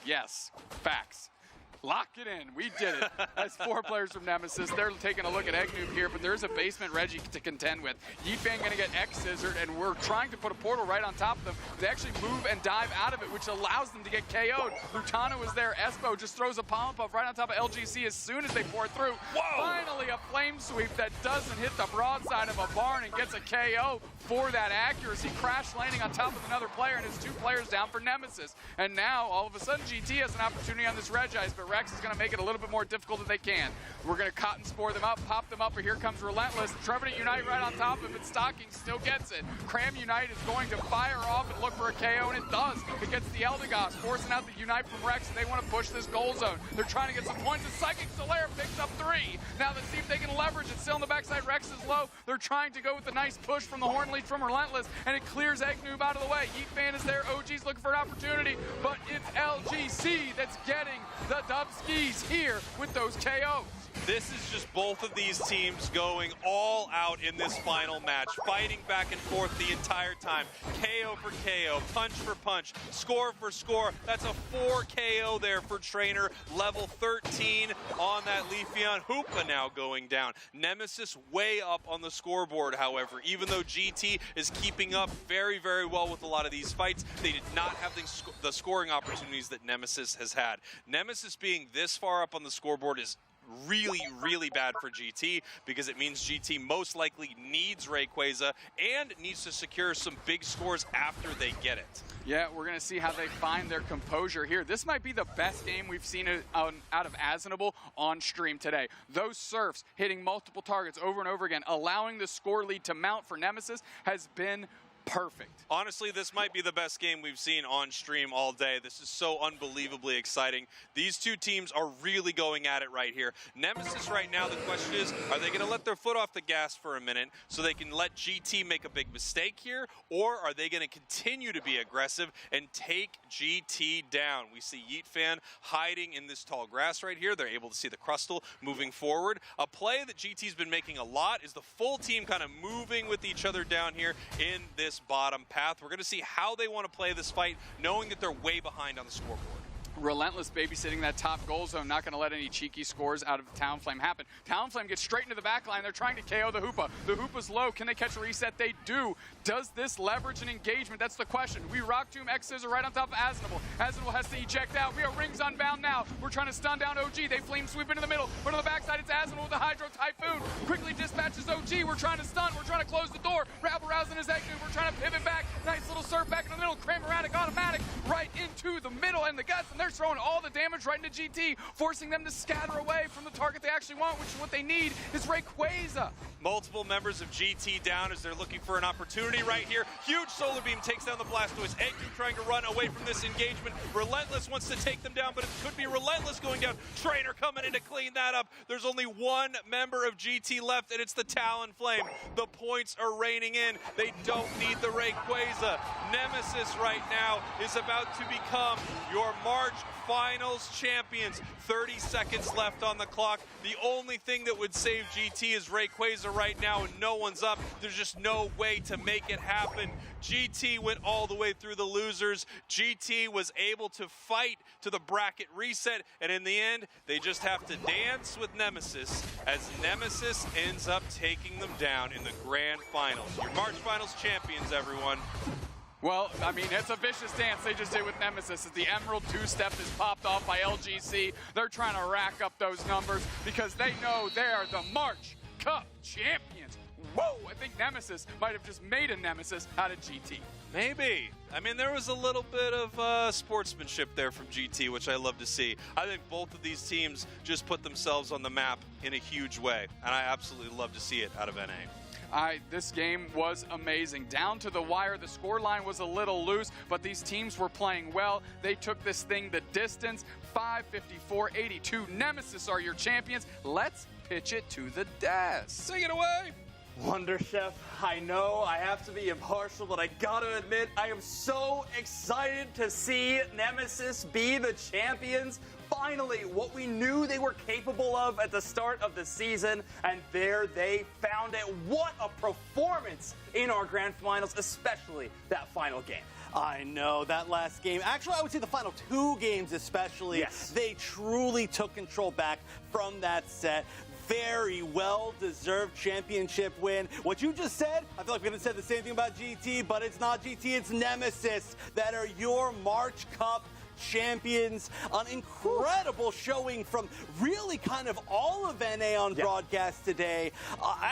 Speaker 9: Yes, facts. Lock it in. We did it. That's 4 players from Nemesis. They're taking a look at Eggnoob here, but there's a basement Reggie to contend with. Yeetfan going to get X-scissored, and we're trying to put a portal right on top of them. They actually move and dive out of it, which allows them to get KO'd. Rutano is there. Espo just throws a Pollen Puff right on top of LGC as soon as they pour through. Whoa! Finally, a flame sweep that doesn't hit the broadside of a barn and gets a KO for that accuracy. Crash landing on top of another player, and it's 2 players down for Nemesis. And now, all of a sudden, GT has an opportunity on this Regice, but Rex is going to make it a little bit more difficult than they can. We're going to Cotton Spore them up, pop them up, but here comes Relentless. Trevenant Unite right on top of it. Stocking still gets it. Cram Unite is going to fire off and look for a KO, and it does. It gets the Eldegoss, forcing out the Unite from Rex, and they want to push this goal zone. They're trying to get some points, and Psychic Solaire picks up 3. Now let's see if they can leverage it. Still on the backside, Rex is low. They're trying to go with a nice push from the Horn Leech from Relentless, and it clears Eggnoob out of the way. Yeetfan is there. OG's looking for an opportunity, but it's LGC that's getting the Dubskis here with those KOs.
Speaker 11: This is just both of these teams going all out in this final match, fighting back and forth the entire time. KO for KO, punch for punch, score for score. That's a 4 KO there for Trainer, level 13 on that Leafeon. Hoopa now going down. Nemesis way up on the scoreboard, however. Even though GT is keeping up very, very well with a lot of these fights, they did not have the scoring opportunities that Nemesis has had. Nemesis being this far up on the scoreboard is really, really bad for GT, because it means GT most likely needs Rayquaza and needs to secure some big scores after they get it.
Speaker 9: Yeah, we're going to see how they find their composure here. This might be the best game we've seen out of Asnable on stream today. Those Surfs hitting multiple targets over and over again, allowing the score lead to mount for Nemesis has been perfect.
Speaker 11: Honestly, this might be the best game we've seen on stream all day. This is so unbelievably exciting. These 2 teams are really going at it right here. Nemesis right now, the question is, are they going to let their foot off the gas for a minute so they can let GT make a big mistake here, or are they going to continue to be aggressive and take GT down? We see Yeetfan hiding in this tall grass right here. They're able to see the Crustle moving forward. A play that GT's been making a lot is the full team kind of moving with each other down here in this bottom path. We're going to see how they want to play this fight, knowing that they're way behind on the scoreboard.
Speaker 9: Relentless babysitting that top goal zone, not going to let any cheeky scores out of Talonflame happen. Talonflame gets straight into the back line. They're trying to KO the Hoopa. The Hoopa's low. Can they catch a reset? They do. Does this leverage an engagement? That's the question. We Rock Tomb X-Scissor right on top of Asnable. Asnable has to eject out. We have Rings Unbound now. We're trying to stun down OG. They flame sweep into the middle. But on the backside, it's Asnable with the Hydro Typhoon. Quickly dispatches OG. We're trying to stun. We're trying to close the door. Rabble rousing his Eggnoob. We're trying to pivot back. Nice little surf back in the middle. Cramoradic automatic right into the middle and the guts. And they're throwing all the damage right into GT, forcing them to scatter away from the target they actually want, which is what they need, is Rayquaza.
Speaker 11: Multiple members of GT down as they're looking for an opportunity right here. Huge Solar Beam takes down the Blastoise. Eggnoob trying to run away from this engagement. Relentless wants to take them down, but it could be Relentless going down. Trainer coming in to clean that up. There's only 1 member of GT left, and it's the Talonflame. The points are raining in. They don't need the Rayquaza. Nemesis right now is about to become your March Finals champions. 30 seconds left on the clock. The only thing that would save GT is Rayquaza right now, and no one's up. There's just no way to make it happen. GT went all the way through the losers. GT was able to fight to the bracket reset, and in the end, they just have to dance with Nemesis as Nemesis ends up taking them down in the grand finals. Your March Finals champions, everyone.
Speaker 9: Well, I mean, it's a vicious dance they just did with Nemesis as the Emerald two-step is popped off by LGC. They're trying to rack up those numbers because they know they are the March Cup champions. Whoa, I think Nemesis might have just made a Nemesis out of GT.
Speaker 11: Maybe. I mean, there was a little bit of sportsmanship there from GT, which I love to see. I think both of these teams just put themselves on the map in a huge way, and I absolutely love to see it out of NA.
Speaker 9: This game was amazing. Down to the wire, the scoreline was a little loose, but these teams were playing well. They took this thing the distance. 554-82. Nemesis are your champions. Let's pitch it to the desk.
Speaker 11: Take it away.
Speaker 12: Wonder Chef, I know I have to be impartial, but I gotta admit, I am so excited to see Nemesis be the champions. Finally, what we knew they were capable of at the start of the season, and there they found it. What a performance in our grand finals, especially that final game.
Speaker 4: I know, that last game. Actually, I would say the final two games especially.
Speaker 12: Yes.
Speaker 4: They truly took control back from that set. Very well-deserved championship win. What you just said, I feel like we could have said the same thing about GT, but it's not GT, it's Nemesis that are your March Cup champions. An incredible showing from really kind of all of NA on broadcast today,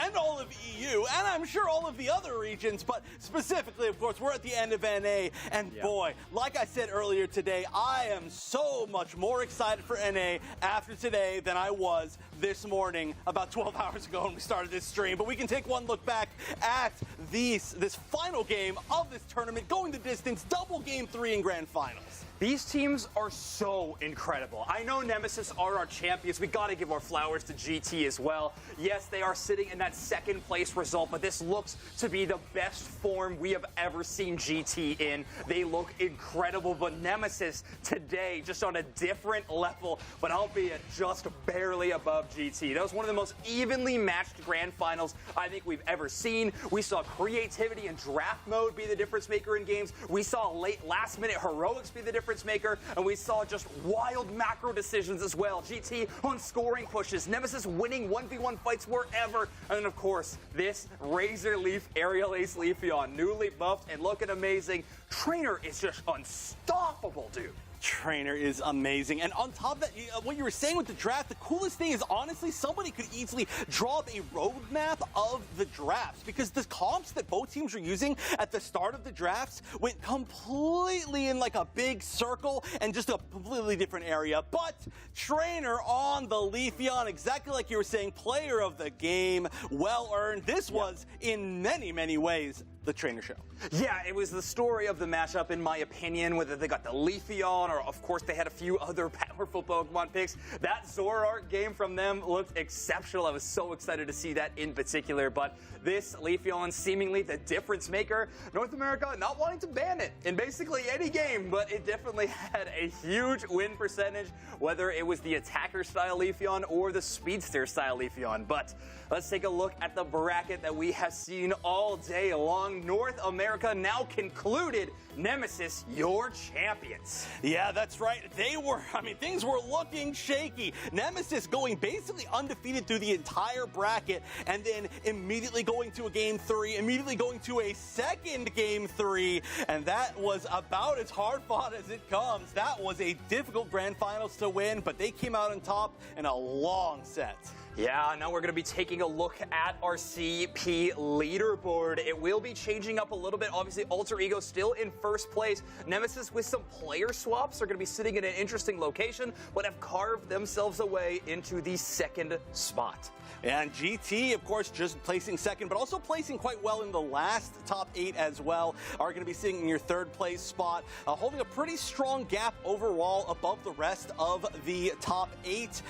Speaker 4: and all of EU, and I'm sure all of the other regions, but specifically, of course, we're at the end of NA, and boy, like I said earlier today, I am so much more excited for NA after today than I was this morning about 12 hours ago when we started this stream. But we can take one look back at this final game of this tournament, going the distance, double game 3 in grand finals.
Speaker 12: These teams are so incredible. I know Nemesis are our champions. We got to give our flowers to GT as well. Yes, they are sitting in that second place result, but this looks to be the best form we have ever seen GT in. They look incredible, but Nemesis today just on a different level, but albeit just barely above GT. That was one of the most evenly matched grand finals I think we've ever seen. We saw creativity and draft mode be the difference maker in games. We saw last minute heroics be the difference maker, and we saw just wild macro decisions as well. GT on scoring pushes, Nemesis winning 1v1 fights wherever, and then of course this Razor Leaf Aerial Ace Leafeon, newly buffed and looking amazing. Trainer is just unstoppable, dude.
Speaker 4: Trainer is amazing. And on top of that, what you were saying with the draft, the coolest thing is honestly somebody could easily draw up a roadmap of the drafts, because the comps that both teams were using at the start of the drafts went completely in like a big circle and just a completely different area. But Trainer on the Leafeon, exactly like you were saying, player of the game, well earned. This was in many, many ways the Trainer show.
Speaker 12: Yeah, it was the story of the matchup, in my opinion, whether they got the Leafeon or, of course, they had a few other powerful Pokemon picks. That Zoroark game from them looked exceptional. I was so excited to see that in particular, but this Leafeon, seemingly the difference maker. North America not wanting to ban it in basically any game, but it definitely had a huge win percentage, whether it was the attacker-style Leafeon or the speedster-style Leafeon. But let's take a look at the bracket that we have seen all day long. North America now concluded. Nemesis, your champions.
Speaker 4: Yeah, that's right. Things were looking shaky. Nemesis going basically undefeated through the entire bracket, and then immediately going to a game 3, immediately going to a second game 3, and that was about as hard fought as it comes. That was a difficult grand finals to win, but they came out on top in a long set.
Speaker 12: Yeah, now we're going to be taking a look at our CP leaderboard. It will be changing up a little bit. Obviously, Alter Ego still in first place. Nemesis with some player swaps are going to be sitting in an interesting location, but have carved themselves away into the second spot.
Speaker 4: And GT, of course, just placing second, but also placing quite well in the last top 8 as well, are going to be sitting in your third place spot, holding a pretty strong gap overall above the rest of the top 8.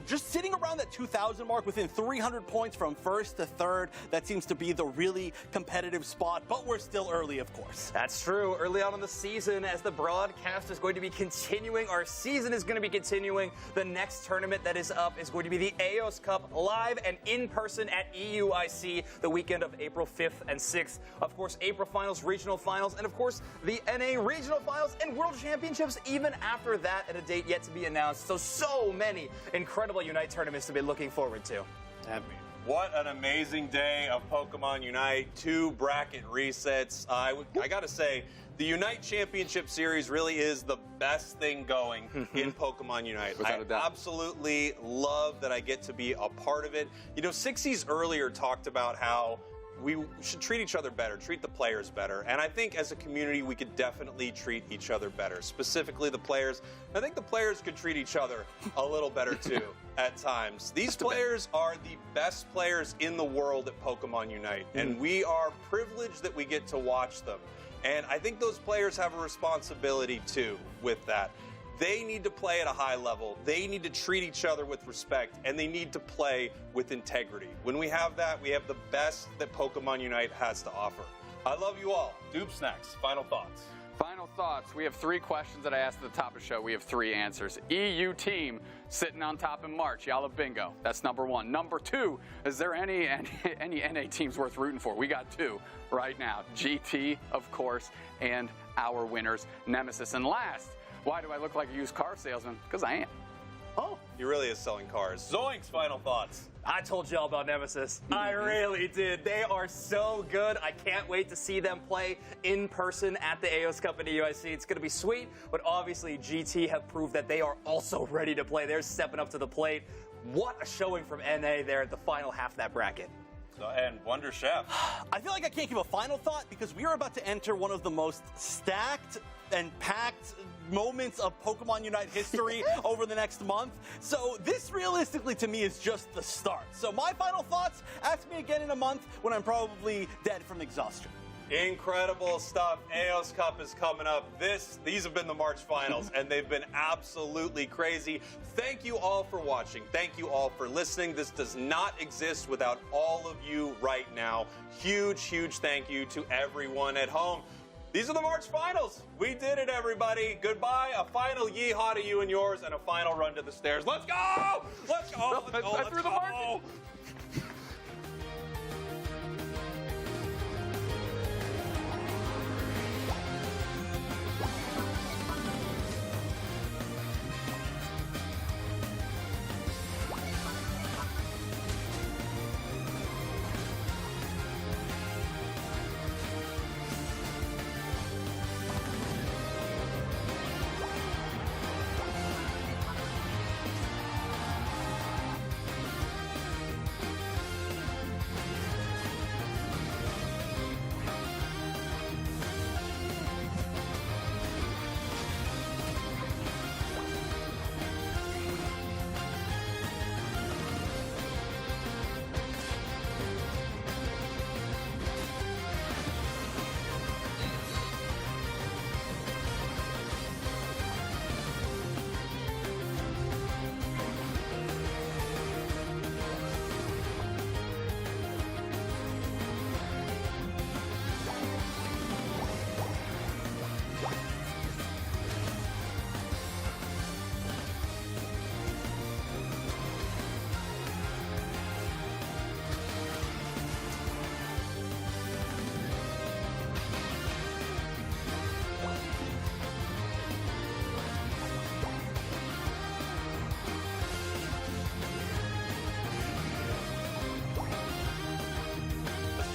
Speaker 4: Just sitting around that 2,000 1,000 mark, within 300 points from first to third. That seems to be the really competitive spot, but we're still early, of course.
Speaker 12: That's true. Early on in the season, as the broadcast is going to be continuing, our season is going to be continuing. The next tournament that is up is going to be the AOS Cup, live and in person at EUIC the weekend of April 5th and 6th. Of course, April finals, regional finals, and of course, the NA regional finals and World Championships even after that at a date yet to be announced. So many incredible Unite tournaments to be looking forward to.
Speaker 5: What an amazing day of Pokemon Unite. 2 bracket resets. I gotta say, the Unite Championship Series really is the best thing going in Pokemon Unite.
Speaker 9: Without a doubt.
Speaker 5: Absolutely love that I get to be a part of it. You know, Sixties earlier talked about how we should treat each other better, treat the players better. And I think as a community, we could definitely treat each other better, specifically the players. I think the players could treat each other a little better too at times. These players are the best players in the world at Pokemon Unite, and we are privileged that we get to watch them. And I think those players have a responsibility too with that. They need to play at a high level. They need to treat each other with respect, and they need to play with integrity. When we have that, we have the best that Pokemon Unite has to offer. I love you all. Dupe Snacks, final thoughts.
Speaker 9: Final thoughts. We have 3 questions that I asked at the top of the show. We have 3 answers. EU team sitting on top in March. Yala bingo. That's number 1. Number 2, is there any NA teams worth rooting for? We got 2 right now. GT, of course, and our winners, Nemesis. And last, why do I look like a used car salesman? Because I am.
Speaker 5: Oh, he really is selling cars. Zoink's final thoughts.
Speaker 12: I told y'all about Nemesis. I really did. They are so good. I can't wait to see them play in person at the AOS Cup at EUIC. It's going to be sweet, but obviously GT have proved that they are also ready to play. They're stepping up to the plate. What a showing from NA there at the final half of that bracket.
Speaker 5: And Wonder Chef.
Speaker 4: I feel like I can't give a final thought because we are about to enter one of the most stacked and packed moments of Pokemon Unite history over the next month. So this realistically to me is just the start. So my final thoughts, ask me again in a month when I'm probably dead from exhaustion.
Speaker 5: Incredible stuff. AOS Cup is coming up. These have been the March finals, and they've been absolutely crazy. Thank you all for watching. Thank you all for listening. This does not exist without all of you right now. Huge, huge thank you to everyone at home. These are the March finals. We did it, everybody. Goodbye. A final yeehaw to you and yours, and a final run to the stairs. Let's go! Let's go! Let's go! Let's go!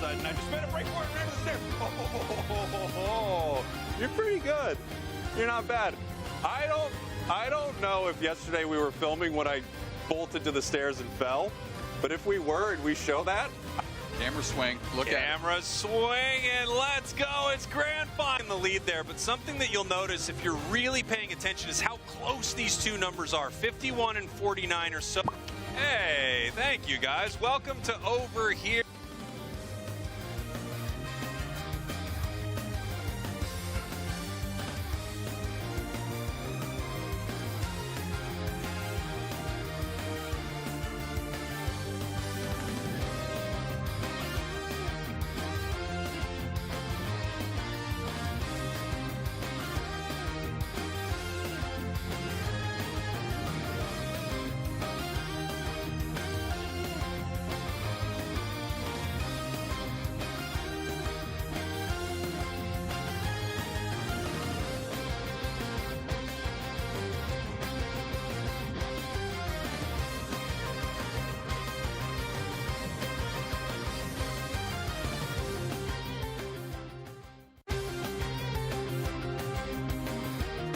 Speaker 5: And I just made a break for it right to the stairs. You're pretty good. You're not bad. I don't know if yesterday we were filming when I bolted to the stairs and fell, but if we were and we show that.
Speaker 9: Camera swing. Look at it.
Speaker 11: Camera swing, and let's go. It's grand final in the lead there, but something that you'll notice if you're really paying attention is how close these two numbers are. 51 and 49 or so. Hey, thank you guys. Welcome to Over Here.